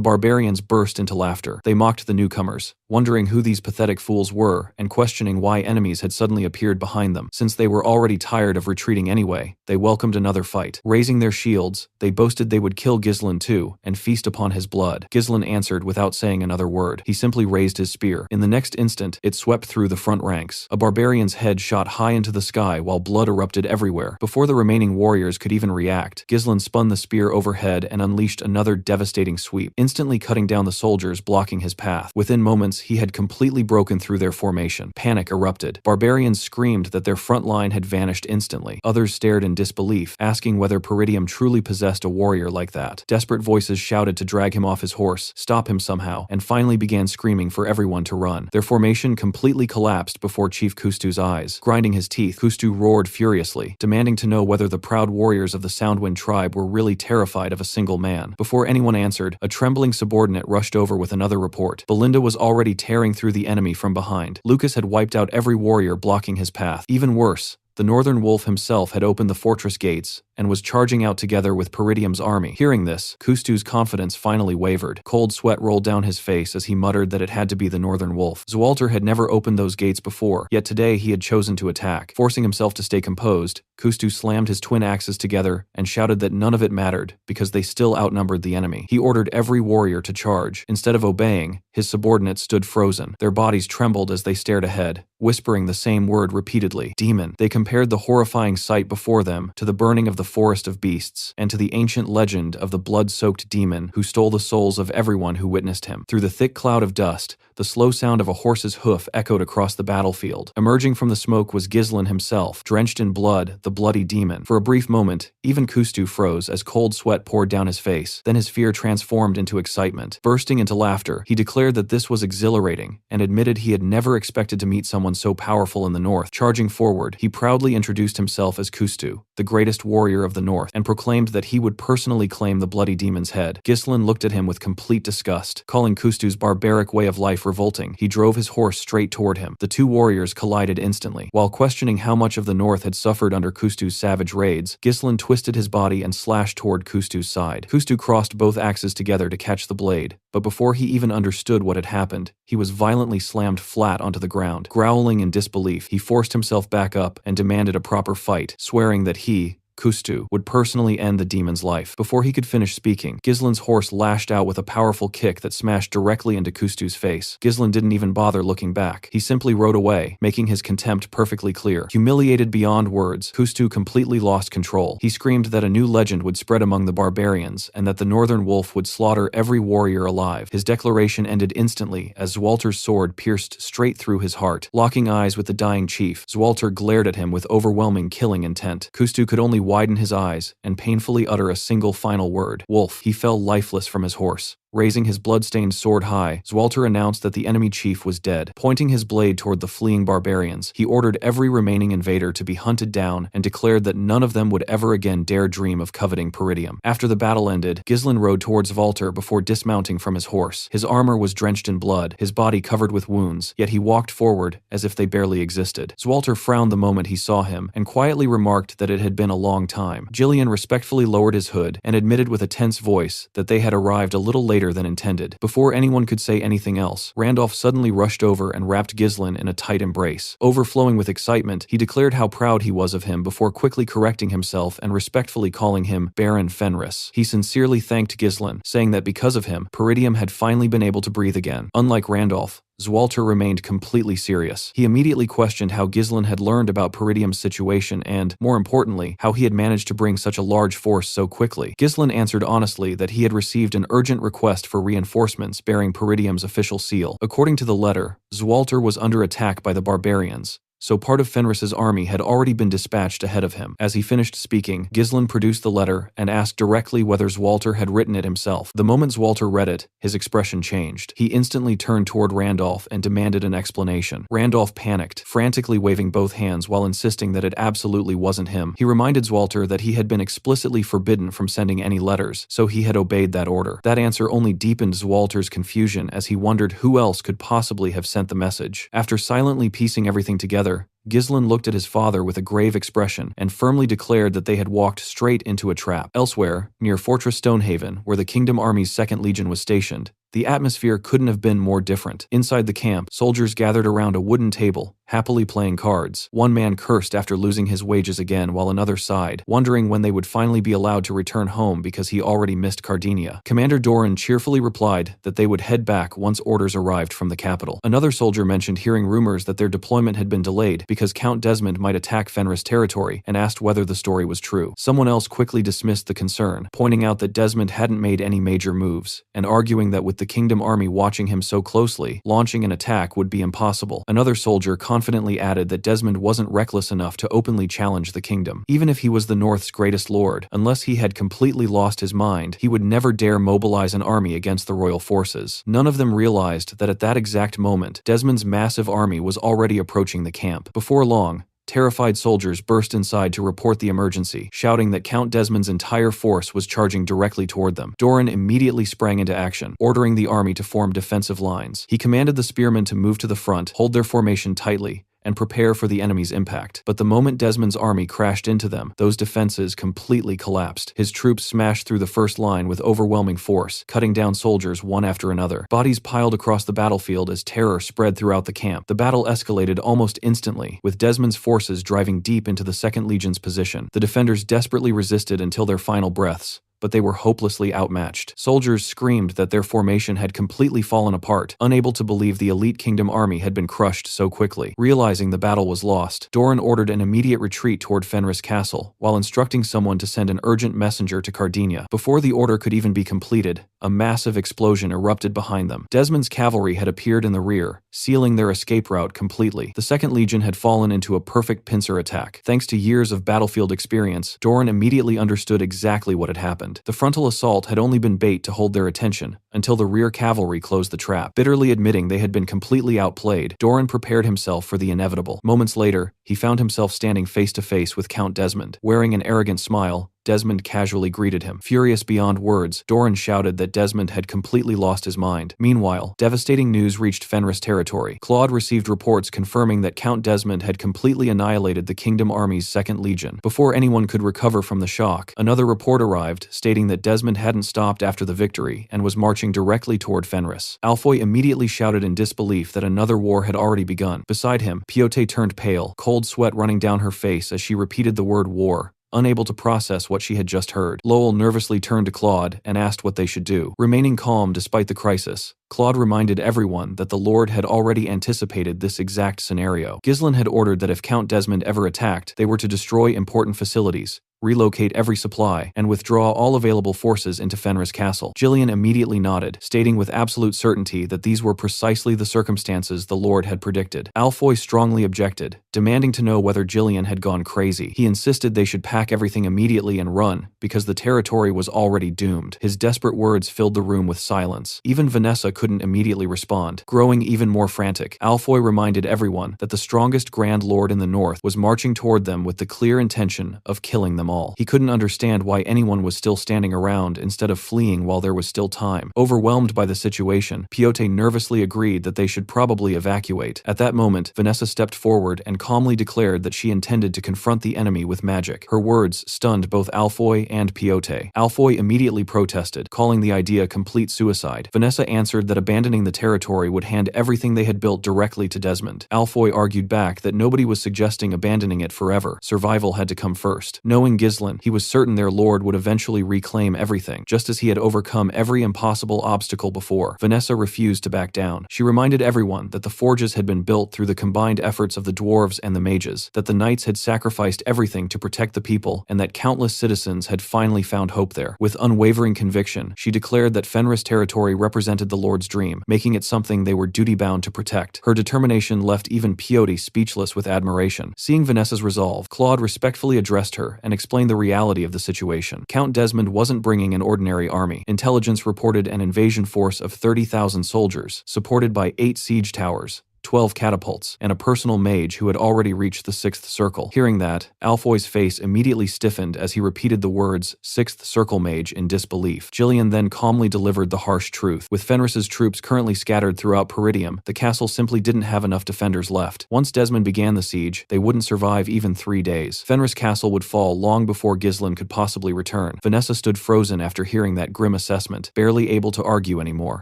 barbarians burst into laughter. They mocked the newcomers, wondering who these pathetic fools were and questioning why enemies had suddenly appeared behind them. Since they were already tired of retreating anyway, they welcomed another fight. Raising their shields, they boasted they would kill Ghislain too and feast upon his blood. Ghislain answered without saying another word. He simply raised his spear. In the next instant, it swept through the front ranks. A barbarian's head shot high into the sky while blood erupted everywhere. Before the remaining warriors could even react, Ghislain spun the spear overhead and unleashed another devastating sweep, instantly cutting down the soldiers blocking his path. Within moments, he had completely broken through their formation. Panic erupted. Barbarians screamed that their front line had vanished instantly. Others stared in disbelief, asking whether Peridium truly possessed a warrior like that. Desperate voices shouted to drag him off his horse, stop him somehow, and finally began screaming for everyone to run. Their formation completely collapsed before Chief Kustu's eyes. Grinding his teeth, Kustu roared furiously, demanding to know whether the proud warriors of the Soundwind tribe were really terrified of a single man. Before anyone answered, a trembling subordinate rushed over with another report. Belinda was already tearing through the enemy from behind. Lucas had wiped out every warrior blocking his path. Even worse, the Northern Wolf himself had opened the fortress gates and was charging out together with Peridium's army. Hearing this, Kustu's confidence finally wavered. Cold sweat rolled down his face as he muttered that it had to be the Northern Wolf. Zwalter had never opened those gates before, yet today he had chosen to attack. Forcing himself to stay composed, Kustu slammed his twin axes together and shouted that none of it mattered because they still outnumbered the enemy. He ordered every warrior to charge. Instead of obeying, his subordinates stood frozen. Their bodies trembled as they stared ahead, whispering the same word repeatedly. Demon. They compared the horrifying sight before them to the burning of the forest of beasts, and to the ancient legend of the blood-soaked demon who stole the souls of everyone who witnessed him. Through the thick cloud of dust, the slow sound of a horse's hoof echoed across the battlefield. Emerging from the smoke was Ghislain himself, drenched in blood, the bloody demon. For a brief moment, even Kustu froze as cold sweat poured down his face. Then his fear transformed into excitement. Bursting into laughter, he declared that this was exhilarating, and admitted he had never expected to meet someone so powerful in the north. Charging forward, he proudly introduced himself as Kustu, the greatest warrior of the north, and proclaimed that he would personally claim the bloody demon's head. Ghislain looked at him with complete disgust. Calling Kustu's barbaric way of life revolting, he drove his horse straight toward him. The two warriors collided instantly. While questioning how much of the north had suffered under Kustu's savage raids, Ghislain twisted his body and slashed toward Kustu's side. Kustu crossed both axes together to catch the blade, but before he even understood what had happened, he was violently slammed flat onto the ground. Growling in disbelief, he forced himself back up and demanded a proper fight, swearing that he, Kustu, would personally end the demon's life. Before he could finish speaking, Ghislain's horse lashed out with a powerful kick that smashed directly into Kustu's face. Ghislain didn't even bother looking back. He simply rode away, making his contempt perfectly clear. Humiliated beyond words, Kustu completely lost control. He screamed that a new legend would spread among the barbarians, and that the Northern Wolf would slaughter every warrior alive. His declaration ended instantly as Zwalter's sword pierced straight through his heart. Locking eyes with the dying chief, Zwalter glared at him with overwhelming killing intent. Kustu could only widen his eyes and painfully utter a single final word. Wolf. He fell lifeless from his horse. Raising his blood-stained sword high, Zwalter announced that the enemy chief was dead. Pointing his blade toward the fleeing barbarians, he ordered every remaining invader to be hunted down and declared that none of them would ever again dare dream of coveting Peridium. After the battle ended, Ghislain rode towards Zwalter before dismounting from his horse. His armor was drenched in blood, his body covered with wounds, yet he walked forward as if they barely existed. Zwalter frowned the moment he saw him and quietly remarked that it had been a long time. Ghislain respectfully lowered his hood and admitted with a tense voice that they had arrived a little later than intended. Before anyone could say anything else, Randolph suddenly rushed over and wrapped Ghislain in a tight embrace. Overflowing with excitement, he declared how proud he was of him before quickly correcting himself and respectfully calling him Baron Fenris. He sincerely thanked Ghislain, saying that because of him, Peridium had finally been able to breathe again. Unlike Randolph, Zwalter remained completely serious. He immediately questioned how Ghislain had learned about Peridium's situation and, more importantly, how he had managed to bring such a large force so quickly. Ghislain answered honestly that he had received an urgent request for reinforcements bearing Peridium's official seal. According to the letter, Zwalter was under attack by the barbarians, so part of Fenris's army had already been dispatched ahead of him. As he finished speaking, Ghislain produced the letter and asked directly whether Zwalter had written it himself. The moment Zwalter read it, his expression changed. He instantly turned toward Randolph and demanded an explanation. Randolph panicked, frantically waving both hands while insisting that it absolutely wasn't him. He reminded Zwalter that he had been explicitly forbidden from sending any letters, so he had obeyed that order. That answer only deepened Zwalter's confusion as he wondered who else could possibly have sent the message. After silently piecing everything together, Ghislain looked at his father with a grave expression and firmly declared that they had walked straight into a trap. Elsewhere, near Fortress Stonehaven, where the Kingdom Army's 2nd Legion was stationed, the atmosphere couldn't have been more different. Inside the camp, soldiers gathered around a wooden table, happily playing cards. One man cursed after losing his wages again while another sighed, wondering when they would finally be allowed to return home because he already missed Cardinia. Commander Doran cheerfully replied that they would head back once orders arrived from the capital. Another soldier mentioned hearing rumors that their deployment had been delayed because Count Desmond might attack Fenris territory and asked whether the story was true. Someone else quickly dismissed the concern, pointing out that Desmond hadn't made any major moves, and arguing that with the Kingdom army watching him so closely, launching an attack would be impossible. Another soldier confidently added that Desmond wasn't reckless enough to openly challenge the kingdom. Even if he was the North's greatest lord, unless he had completely lost his mind, he would never dare mobilize an army against the royal forces. None of them realized that at that exact moment, Desmond's massive army was already approaching the camp. Before long, terrified soldiers burst inside to report the emergency, shouting that Count Desmond's entire force was charging directly toward them. Doran immediately sprang into action, ordering the army to form defensive lines. He commanded the spearmen to move to the front, hold their formation tightly, and prepare for the enemy's impact. But the moment Desmond's army crashed into them, those defenses completely collapsed. His troops smashed through the first line with overwhelming force, cutting down soldiers one after another. Bodies piled across the battlefield as terror spread throughout the camp. The battle escalated almost instantly, with Desmond's forces driving deep into the 2nd Legion's position. The defenders desperately resisted until their final breaths, but they were hopelessly outmatched. Soldiers screamed that their formation had completely fallen apart, unable to believe the elite Kingdom army had been crushed so quickly. Realizing the battle was lost, Doran ordered an immediate retreat toward Fenris Castle, while instructing someone to send an urgent messenger to Cardinia. Before the order could even be completed, a massive explosion erupted behind them. Desmond's cavalry had appeared in the rear, sealing their escape route completely. The 2nd Legion had fallen into a perfect pincer attack. Thanks to years of battlefield experience, Doran immediately understood exactly what had happened. The frontal assault had only been bait to hold their attention, until the rear cavalry closed the trap. Bitterly admitting they had been completely outplayed, Doran prepared himself for the inevitable. Moments later, he found himself standing face to face with Count Desmond. Wearing an arrogant smile, Desmond casually greeted him. Furious beyond words, Doran shouted that Desmond had completely lost his mind. Meanwhile, devastating news reached Fenris territory. Claude received reports confirming that Count Desmond had completely annihilated the Kingdom Army's 2nd Legion. Before anyone could recover from the shock, another report arrived, stating that Desmond hadn't stopped after the victory and was marching directly toward Fenris. Alfoy immediately shouted in disbelief that another war had already begun. Beside him, Piote turned pale, cold sweat running down her face as she repeated the word war, unable to process what she had just heard. Lowell nervously turned to Claude and asked what they should do. Remaining calm despite the crisis, Claude reminded everyone that the Lord had already anticipated this exact scenario. Ghislain had ordered that if Count Desmond ever attacked, they were to destroy important facilities, relocate every supply, and withdraw all available forces into Fenris Castle. Ghislain immediately nodded, stating with absolute certainty that these were precisely the circumstances the Lord had predicted. Alfoy strongly objected, demanding to know whether Ghislain had gone crazy. He insisted they should pack everything immediately and run, because the territory was already doomed. His desperate words filled the room with silence. Even Vanessa couldn't immediately respond. Growing even more frantic, Alfoy reminded everyone that the strongest Grand Lord in the North was marching toward them with the clear intention of killing them all. He couldn't understand why anyone was still standing around instead of fleeing while there was still time. Overwhelmed by the situation, Piote nervously agreed that they should probably evacuate. At that moment, Vanessa stepped forward and calmly declared that she intended to confront the enemy with magic. Her words stunned both Alfoy and Piote. Alfoy immediately protested, calling the idea complete suicide. Vanessa answered that abandoning the territory would hand everything they had built directly to Desmond. Alfoy argued back that nobody was suggesting abandoning it forever. Survival had to come first. Knowing Ghislain, he was certain their lord would eventually reclaim everything, just as he had overcome every impossible obstacle before. Vanessa refused to back down. She reminded everyone that the forges had been built through the combined efforts of the dwarves and the mages, that the knights had sacrificed everything to protect the people, and that countless citizens had finally found hope there. With unwavering conviction, she declared that Fenris territory represented the Lord's dream, making it something they were duty-bound to protect. Her determination left even Piote speechless with admiration. Seeing Vanessa's resolve, Claude respectfully addressed her and explained the reality of the situation. Count Desmond wasn't bringing an ordinary army. Intelligence reported an invasion force of 30,000 soldiers, supported by 8 siege towers, 12 catapults, and a personal mage who had already reached the 6th circle. Hearing that, Alfoy's face immediately stiffened as he repeated the words 6th circle mage in disbelief. Ghislain then calmly delivered the harsh truth. With Fenris's troops currently scattered throughout Peridium, the castle simply didn't have enough defenders left. Once Desmond began the siege, they wouldn't survive even 3 days. Fenris Castle would fall long before Ghislain could possibly return. Vanessa stood frozen after hearing that grim assessment, barely able to argue anymore.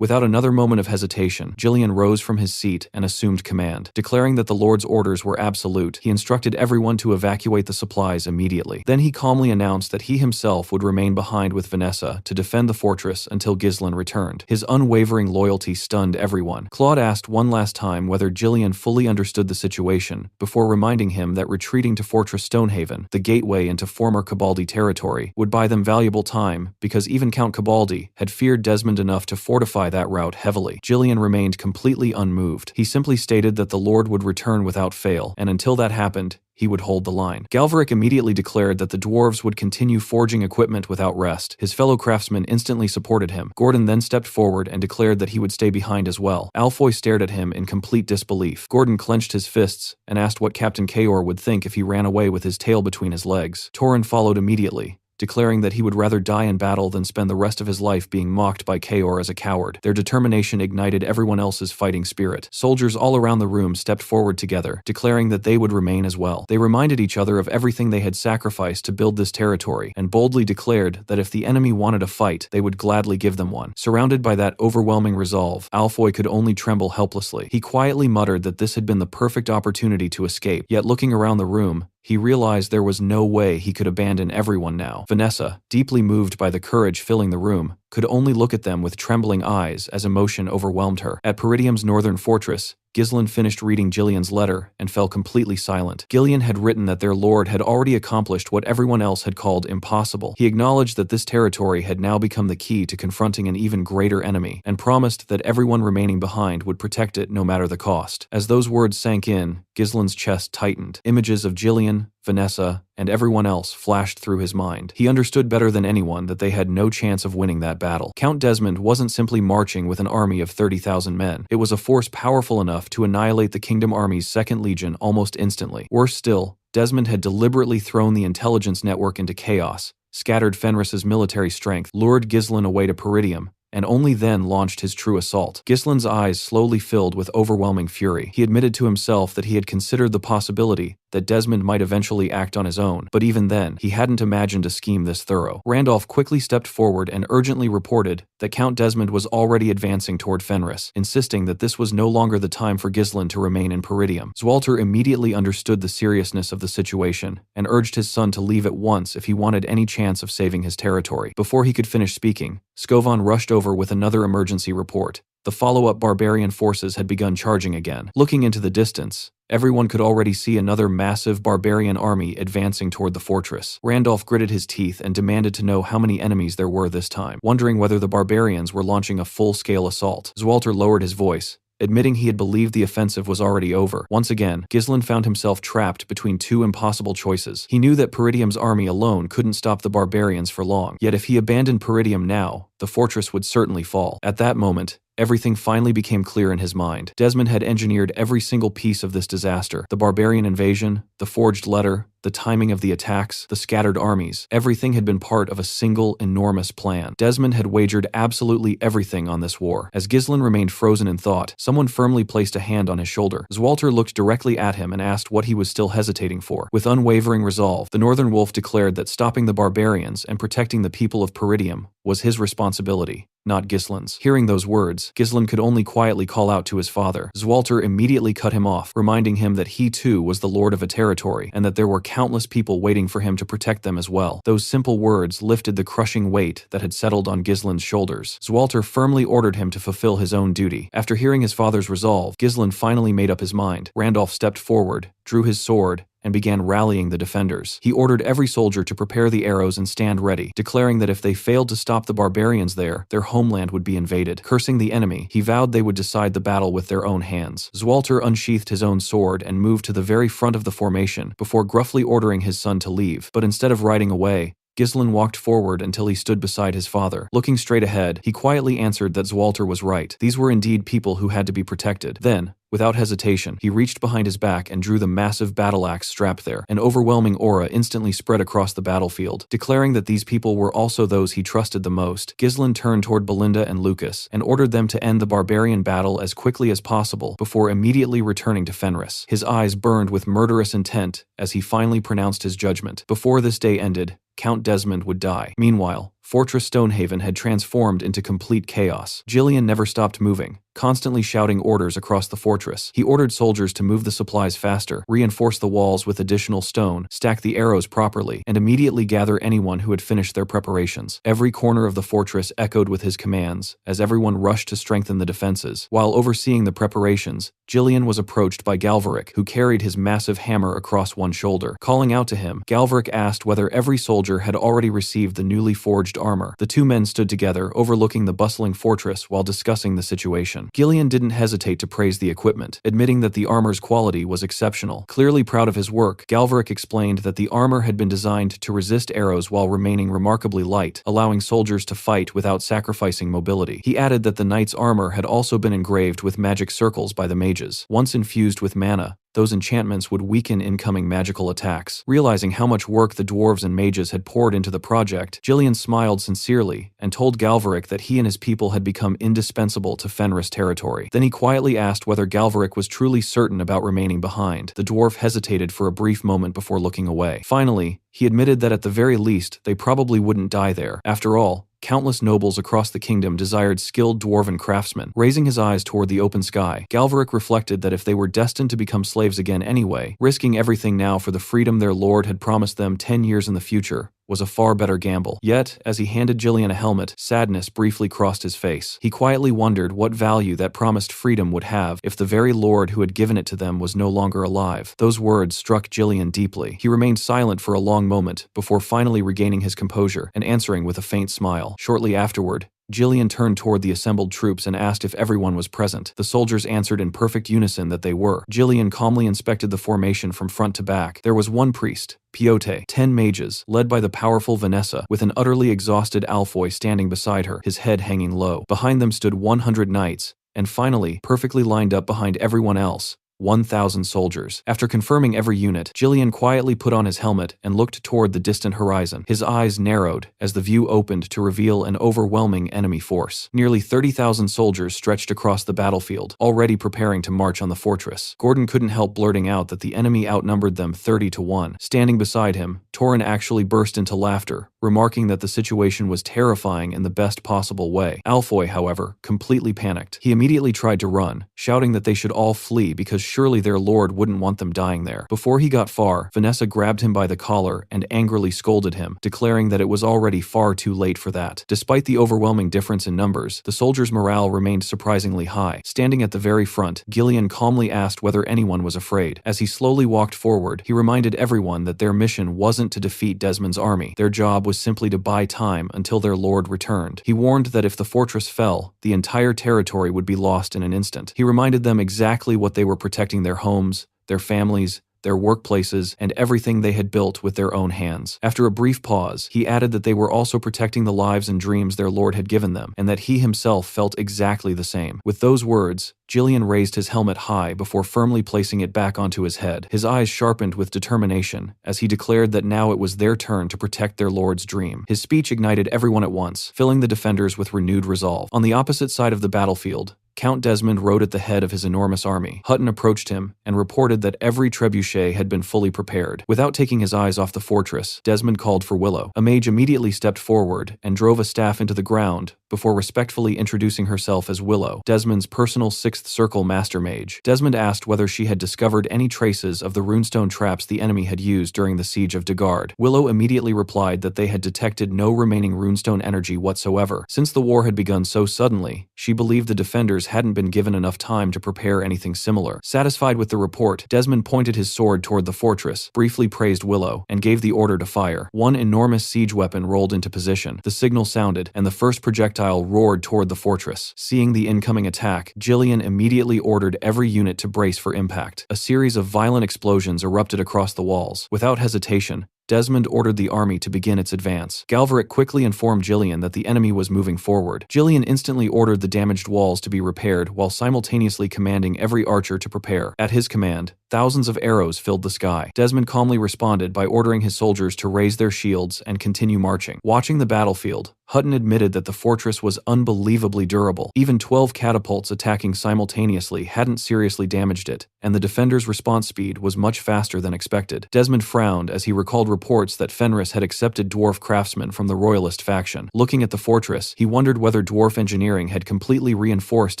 Without another moment of hesitation, Ghislain rose from his seat and assumed assumed command. Declaring that the Lord's orders were absolute, he instructed everyone to evacuate the supplies immediately. Then he calmly announced that he himself would remain behind with Vanessa to defend the fortress until Ghislain returned. His unwavering loyalty stunned everyone. Claude asked one last time whether Ghislain fully understood the situation, before reminding him that retreating to Fortress Stonehaven, the gateway into former Cabaldi territory, would buy them valuable time, because even Count Cabaldi had feared Desmond enough to fortify that route heavily. Ghislain remained completely unmoved. He simply stated that the Lord would return without fail, and until that happened, he would hold the line. Galverick immediately declared that the dwarves would continue forging equipment without rest. His fellow craftsmen instantly supported him. Gordon then stepped forward and declared that he would stay behind as well. Alfoy stared at him in complete disbelief. Gordon clenched his fists and asked what Captain Kaor would think if he ran away with his tail between his legs. Torin followed immediately, declaring that he would rather die in battle than spend the rest of his life being mocked by Kaor as a coward. Their determination ignited everyone else's fighting spirit. Soldiers all around the room stepped forward together, declaring that they would remain as well. They reminded each other of everything they had sacrificed to build this territory, and boldly declared that if the enemy wanted a fight, they would gladly give them one. Surrounded by that overwhelming resolve, Alfoy could only tremble helplessly. He quietly muttered that this had been the perfect opportunity to escape, yet looking around the room, he realized there was no way he could abandon everyone now. Vanessa, deeply moved by the courage filling the room, could only look at them with trembling eyes as emotion overwhelmed her. At Peridium's northern fortress, Ghislain finished reading Gillian's letter and fell completely silent. Gillian had written that their lord had already accomplished what everyone else had called impossible. He acknowledged that this territory had now become the key to confronting an even greater enemy, and promised that everyone remaining behind would protect it no matter the cost. As those words sank in, Ghislain's chest tightened. Images of Gillian, Vanessa, and everyone else flashed through his mind. He understood better than anyone that they had no chance of winning that battle. Count Desmond wasn't simply marching with an army of 30,000 men. It was a force powerful enough to annihilate the Kingdom Army's 2nd Legion almost instantly. Worse still, Desmond had deliberately thrown the intelligence network into chaos, scattered Fenris's military strength, lured Ghislain away to Peridium, and only then launched his true assault. Ghislain's eyes slowly filled with overwhelming fury. He admitted to himself that he had considered the possibility that Desmond might eventually act on his own, but even then, he hadn't imagined a scheme this thorough. Randolph quickly stepped forward and urgently reported that Count Desmond was already advancing toward Fenris, insisting that this was no longer the time for Ghislain to remain in Peridium. Zwalter immediately understood the seriousness of the situation and urged his son to leave at once if he wanted any chance of saving his territory. Before he could finish speaking, Scovan rushed over with another emergency report. The follow-up barbarian forces had begun charging again. Looking into the distance, everyone could already see another massive barbarian army advancing toward the fortress. Randolph gritted his teeth and demanded to know how many enemies there were this time, wondering whether the barbarians were launching a full-scale assault. Zwalter lowered his voice, admitting he had believed the offensive was already over. Once again, Ghislain found himself trapped between two impossible choices. He knew that Peridium's army alone couldn't stop the barbarians for long, yet if he abandoned Peridium now, the fortress would certainly fall. At that moment, everything finally became clear in his mind. Desmond had engineered every single piece of this disaster. The barbarian invasion, the forged letter, the timing of the attacks, the scattered armies. Everything had been part of a single, enormous plan. Desmond had wagered absolutely everything on this war. As Ghislain remained frozen in thought, someone firmly placed a hand on his shoulder. Zwalter looked directly at him and asked what he was still hesitating for. With unwavering resolve, the Northern Wolf declared that stopping the barbarians and protecting the people of Peridium was his responsibility, not Ghislain's. Hearing those words, Ghislain could only quietly call out to his father. Zwalter immediately cut him off, reminding him that he too was the lord of a territory, and that there were countless people waiting for him to protect them as well. Those simple words lifted the crushing weight that had settled on Ghislain's shoulders. Zwalter firmly ordered him to fulfill his own duty. After hearing his father's resolve, Ghislain finally made up his mind. Randolph stepped forward, drew his sword, and began rallying the defenders. He ordered every soldier to prepare the arrows and stand ready, declaring that if they failed to stop the barbarians there, their homeland would be invaded. Cursing the enemy, he vowed they would decide the battle with their own hands. Zwalter unsheathed his own sword and moved to the very front of the formation before gruffly ordering his son to leave. But instead of riding away, Ghislain walked forward until he stood beside his father. Looking straight ahead, he quietly answered that Zwalter was right. These were indeed people who had to be protected. Then, without hesitation, he reached behind his back and drew the massive battle axe strapped there. An overwhelming aura instantly spread across the battlefield, declaring that these people were also those he trusted the most. Ghislain turned toward Belinda and Lucas and ordered them to end the barbarian battle as quickly as possible before immediately returning to Fenris. His eyes burned with murderous intent as he finally pronounced his judgment. Before this day ended, Count Desmond would die. Meanwhile, Fortress Stonehaven had transformed into complete chaos. Ghislain never stopped moving, constantly shouting orders across the fortress. He ordered soldiers to move the supplies faster, reinforce the walls with additional stone, stack the arrows properly, and immediately gather anyone who had finished their preparations. Every corner of the fortress echoed with his commands, as everyone rushed to strengthen the defenses. While overseeing the preparations, Ghislain was approached by Galvaric, who carried his massive hammer across one shoulder. Calling out to him, Galvaric asked whether every soldier had already received the newly forged armor. The two men stood together, overlooking the bustling fortress while discussing the situation. Ghislain didn't hesitate to praise the equipment, admitting that the armor's quality was exceptional. Clearly proud of his work, Galvaric explained that the armor had been designed to resist arrows while remaining remarkably light, allowing soldiers to fight without sacrificing mobility. He added that the knight's armor had also been engraved with magic circles by the mages. Once infused with mana, those enchantments would weaken incoming magical attacks. Realizing how much work the dwarves and mages had poured into the project, Ghislain smiled sincerely and told Galvaric that he and his people had become indispensable to Fenris territory. Then he quietly asked whether Galvaric was truly certain about remaining behind. The dwarf hesitated for a brief moment before looking away. Finally, he admitted that at the very least, they probably wouldn't die there. After all, countless nobles across the kingdom desired skilled dwarven craftsmen. Raising his eyes toward the open sky, Galvaric reflected that if they were destined to become slaves again anyway, risking everything now for the freedom their lord had promised them 10 years in the future was a far better gamble. Yet, as he handed Ghislain a helmet, sadness briefly crossed his face. He quietly wondered what value that promised freedom would have if the very lord who had given it to them was no longer alive. Those words struck Ghislain deeply. He remained silent for a long moment before finally regaining his composure and answering with a faint smile. Shortly afterward, Ghislain turned toward the assembled troops and asked if everyone was present. The soldiers answered in perfect unison that they were. Ghislain calmly inspected the formation from front to back. There was one priest, Piote, 10 mages, led by the powerful Vanessa, with an utterly exhausted Alfoy standing beside her, his head hanging low. Behind them stood 100 knights, and finally, perfectly lined up behind everyone else, 1,000 soldiers. After confirming every unit, Ghislain quietly put on his helmet and looked toward the distant horizon. His eyes narrowed as the view opened to reveal an overwhelming enemy force. Nearly 30,000 soldiers stretched across the battlefield, already preparing to march on the fortress. Gordon couldn't help blurting out that the enemy outnumbered them 30-1. Standing beside him, Torin actually burst into laughter, remarking that the situation was terrifying in the best possible way. Alfoy, however, completely panicked. He immediately tried to run, shouting that they should all flee because surely their lord wouldn't want them dying there. Before he got far, Vanessa grabbed him by the collar and angrily scolded him, declaring that it was already far too late for that. Despite the overwhelming difference in numbers, the soldiers' morale remained surprisingly high. Standing at the very front, Ghislain calmly asked whether anyone was afraid. As he slowly walked forward, he reminded everyone that their mission wasn't to defeat Desmond's army. Their job was simply to buy time until their lord returned. He warned that if the fortress fell, the entire territory would be lost in an instant. He reminded them exactly what they were protecting: their homes, their families, their workplaces, and everything they had built with their own hands. After a brief pause, he added that they were also protecting the lives and dreams their lord had given them, and that he himself felt exactly the same. With those words, Ghislain raised his helmet high before firmly placing it back onto his head. His eyes sharpened with determination as he declared that now it was their turn to protect their lord's dream. His speech ignited everyone at once, filling the defenders with renewed resolve. On the opposite side of the battlefield, Count Desmond rode at the head of his enormous army. Hutton approached him and reported that every trebuchet had been fully prepared. Without taking his eyes off the fortress, Desmond called for Willow. A mage immediately stepped forward and drove a staff into the ground before respectfully introducing herself as Willow, Desmond's personal 6th Circle Master Mage. Desmond asked whether she had discovered any traces of the runestone traps the enemy had used during the siege of Dagard. Willow immediately replied that they had detected no remaining runestone energy whatsoever. Since the war had begun so suddenly, she believed the defenders hadn't been given enough time to prepare anything similar. Satisfied with the report, Desmond pointed his sword toward the fortress, briefly praised Willow, and gave the order to fire. One enormous siege weapon rolled into position. The signal sounded, and the first projectile roared toward the fortress. Seeing the incoming attack, Ghislain immediately ordered every unit to brace for impact. A series of violent explosions erupted across the walls. Without hesitation, Desmond ordered the army to begin its advance. Galvaric quickly informed Ghislain that the enemy was moving forward. Ghislain instantly ordered the damaged walls to be repaired while simultaneously commanding every archer to prepare. At his command, thousands of arrows filled the sky. Desmond calmly responded by ordering his soldiers to raise their shields and continue marching. Watching the battlefield, Hutton admitted that the fortress was unbelievably durable. Even 12 catapults attacking simultaneously hadn't seriously damaged it, and the defenders' response speed was much faster than expected. Desmond frowned as he recalled reports that Fenris had accepted dwarf craftsmen from the royalist faction. Looking at the fortress, he wondered whether dwarf engineering had completely reinforced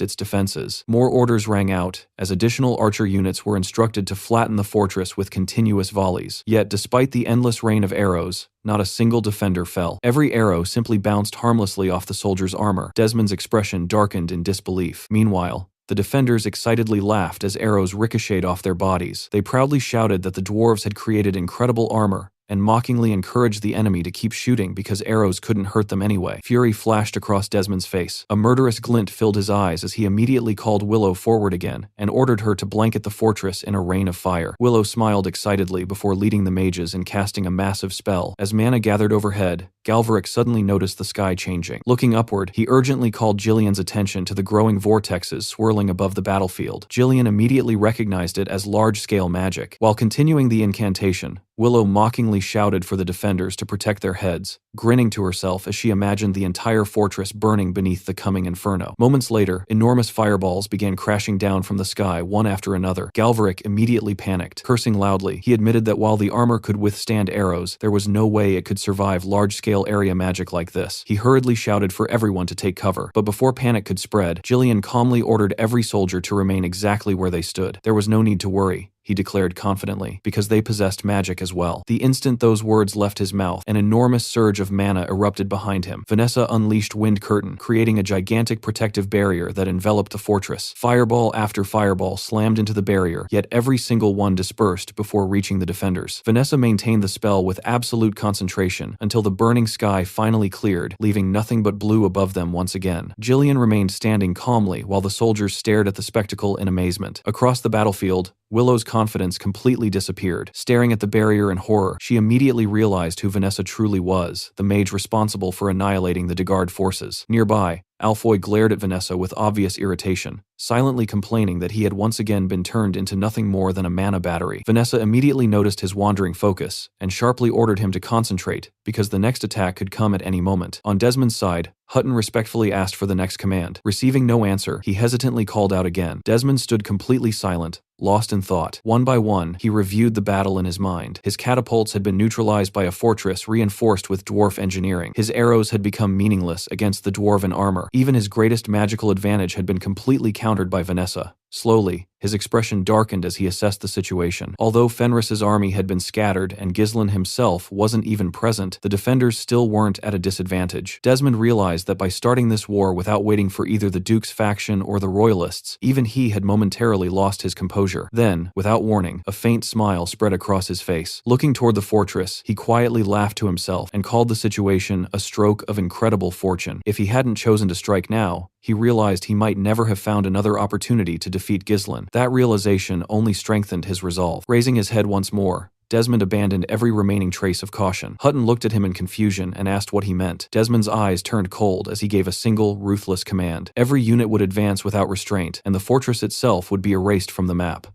its defenses. More orders rang out, as additional archer units were instructed to flatten the fortress with continuous volleys. Yet, despite the endless rain of arrows, not a single defender fell. Every arrow simply bounced harmlessly off the soldier's armor. Desmond's expression darkened in disbelief. Meanwhile, the defenders excitedly laughed as arrows ricocheted off their bodies. They proudly shouted that the dwarves had created incredible armor, and mockingly encouraged the enemy to keep shooting because arrows couldn't hurt them anyway. Fury flashed across Desmond's face. A murderous glint filled his eyes as he immediately called Willow forward again and ordered her to blanket the fortress in a rain of fire. Willow smiled excitedly before leading the mages in casting a massive spell. As mana gathered overhead, Galverick suddenly noticed the sky changing. Looking upward, he urgently called Ghislain's attention to the growing vortexes swirling above the battlefield. Ghislain immediately recognized it as large-scale magic. While continuing the incantation, Willow mockingly shouted for the defenders to protect their heads, grinning to herself as she imagined the entire fortress burning beneath the coming inferno. Moments later, enormous fireballs began crashing down from the sky one after another. Galverick immediately panicked. Cursing loudly, he admitted that while the armor could withstand arrows, there was no way it could survive large-scale area magic like this. He hurriedly shouted for everyone to take cover, but before panic could spread, Ghislain calmly ordered every soldier to remain exactly where they stood. There was no need to worry, he declared confidently, because they possessed magic as well. The instant those words left his mouth, an enormous surge of mana erupted behind him. Vanessa unleashed Wind Curtain, creating a gigantic protective barrier that enveloped the fortress. Fireball after fireball slammed into the barrier, yet every single one dispersed before reaching the defenders. Vanessa maintained the spell with absolute concentration until the burning sky finally cleared, leaving nothing but blue above them once again. Ghislain remained standing calmly while the soldiers stared at the spectacle in amazement. Across the battlefield, Willow's confidence completely disappeared. Staring at the barrier in horror, she immediately realized who Vanessa truly was, the mage responsible for annihilating the Degard forces. Nearby, Alfoy glared at Vanessa with obvious irritation, silently complaining that he had once again been turned into nothing more than a mana battery. Vanessa immediately noticed his wandering focus, and sharply ordered him to concentrate, because the next attack could come at any moment. On Desmond's side, Hutton respectfully asked for the next command. Receiving no answer, he hesitantly called out again. Desmond stood completely silent, lost in thought. One by one, he reviewed the battle in his mind. His catapults had been neutralized by a fortress reinforced with dwarf engineering. His arrows had become meaningless against the dwarven armor. Even his greatest magical advantage had been completely countered by Vanessa. Slowly, his expression darkened as he assessed the situation. Although Fenris's army had been scattered and Ghislain himself wasn't even present, the defenders still weren't at a disadvantage. Desmond realized that by starting this war without waiting for either the Duke's faction or the Royalists, even he had momentarily lost his composure. Then, without warning, a faint smile spread across his face. Looking toward the fortress, he quietly laughed to himself and called the situation a stroke of incredible fortune. If he hadn't chosen to strike now, he realized he might never have found another opportunity to defeat Ghislain. That realization only strengthened his resolve. Raising his head once more, Desmond abandoned every remaining trace of caution. Hutton looked at him in confusion and asked what he meant. Desmond's eyes turned cold as he gave a single, ruthless command. Every unit would advance without restraint, and the fortress itself would be erased from the map.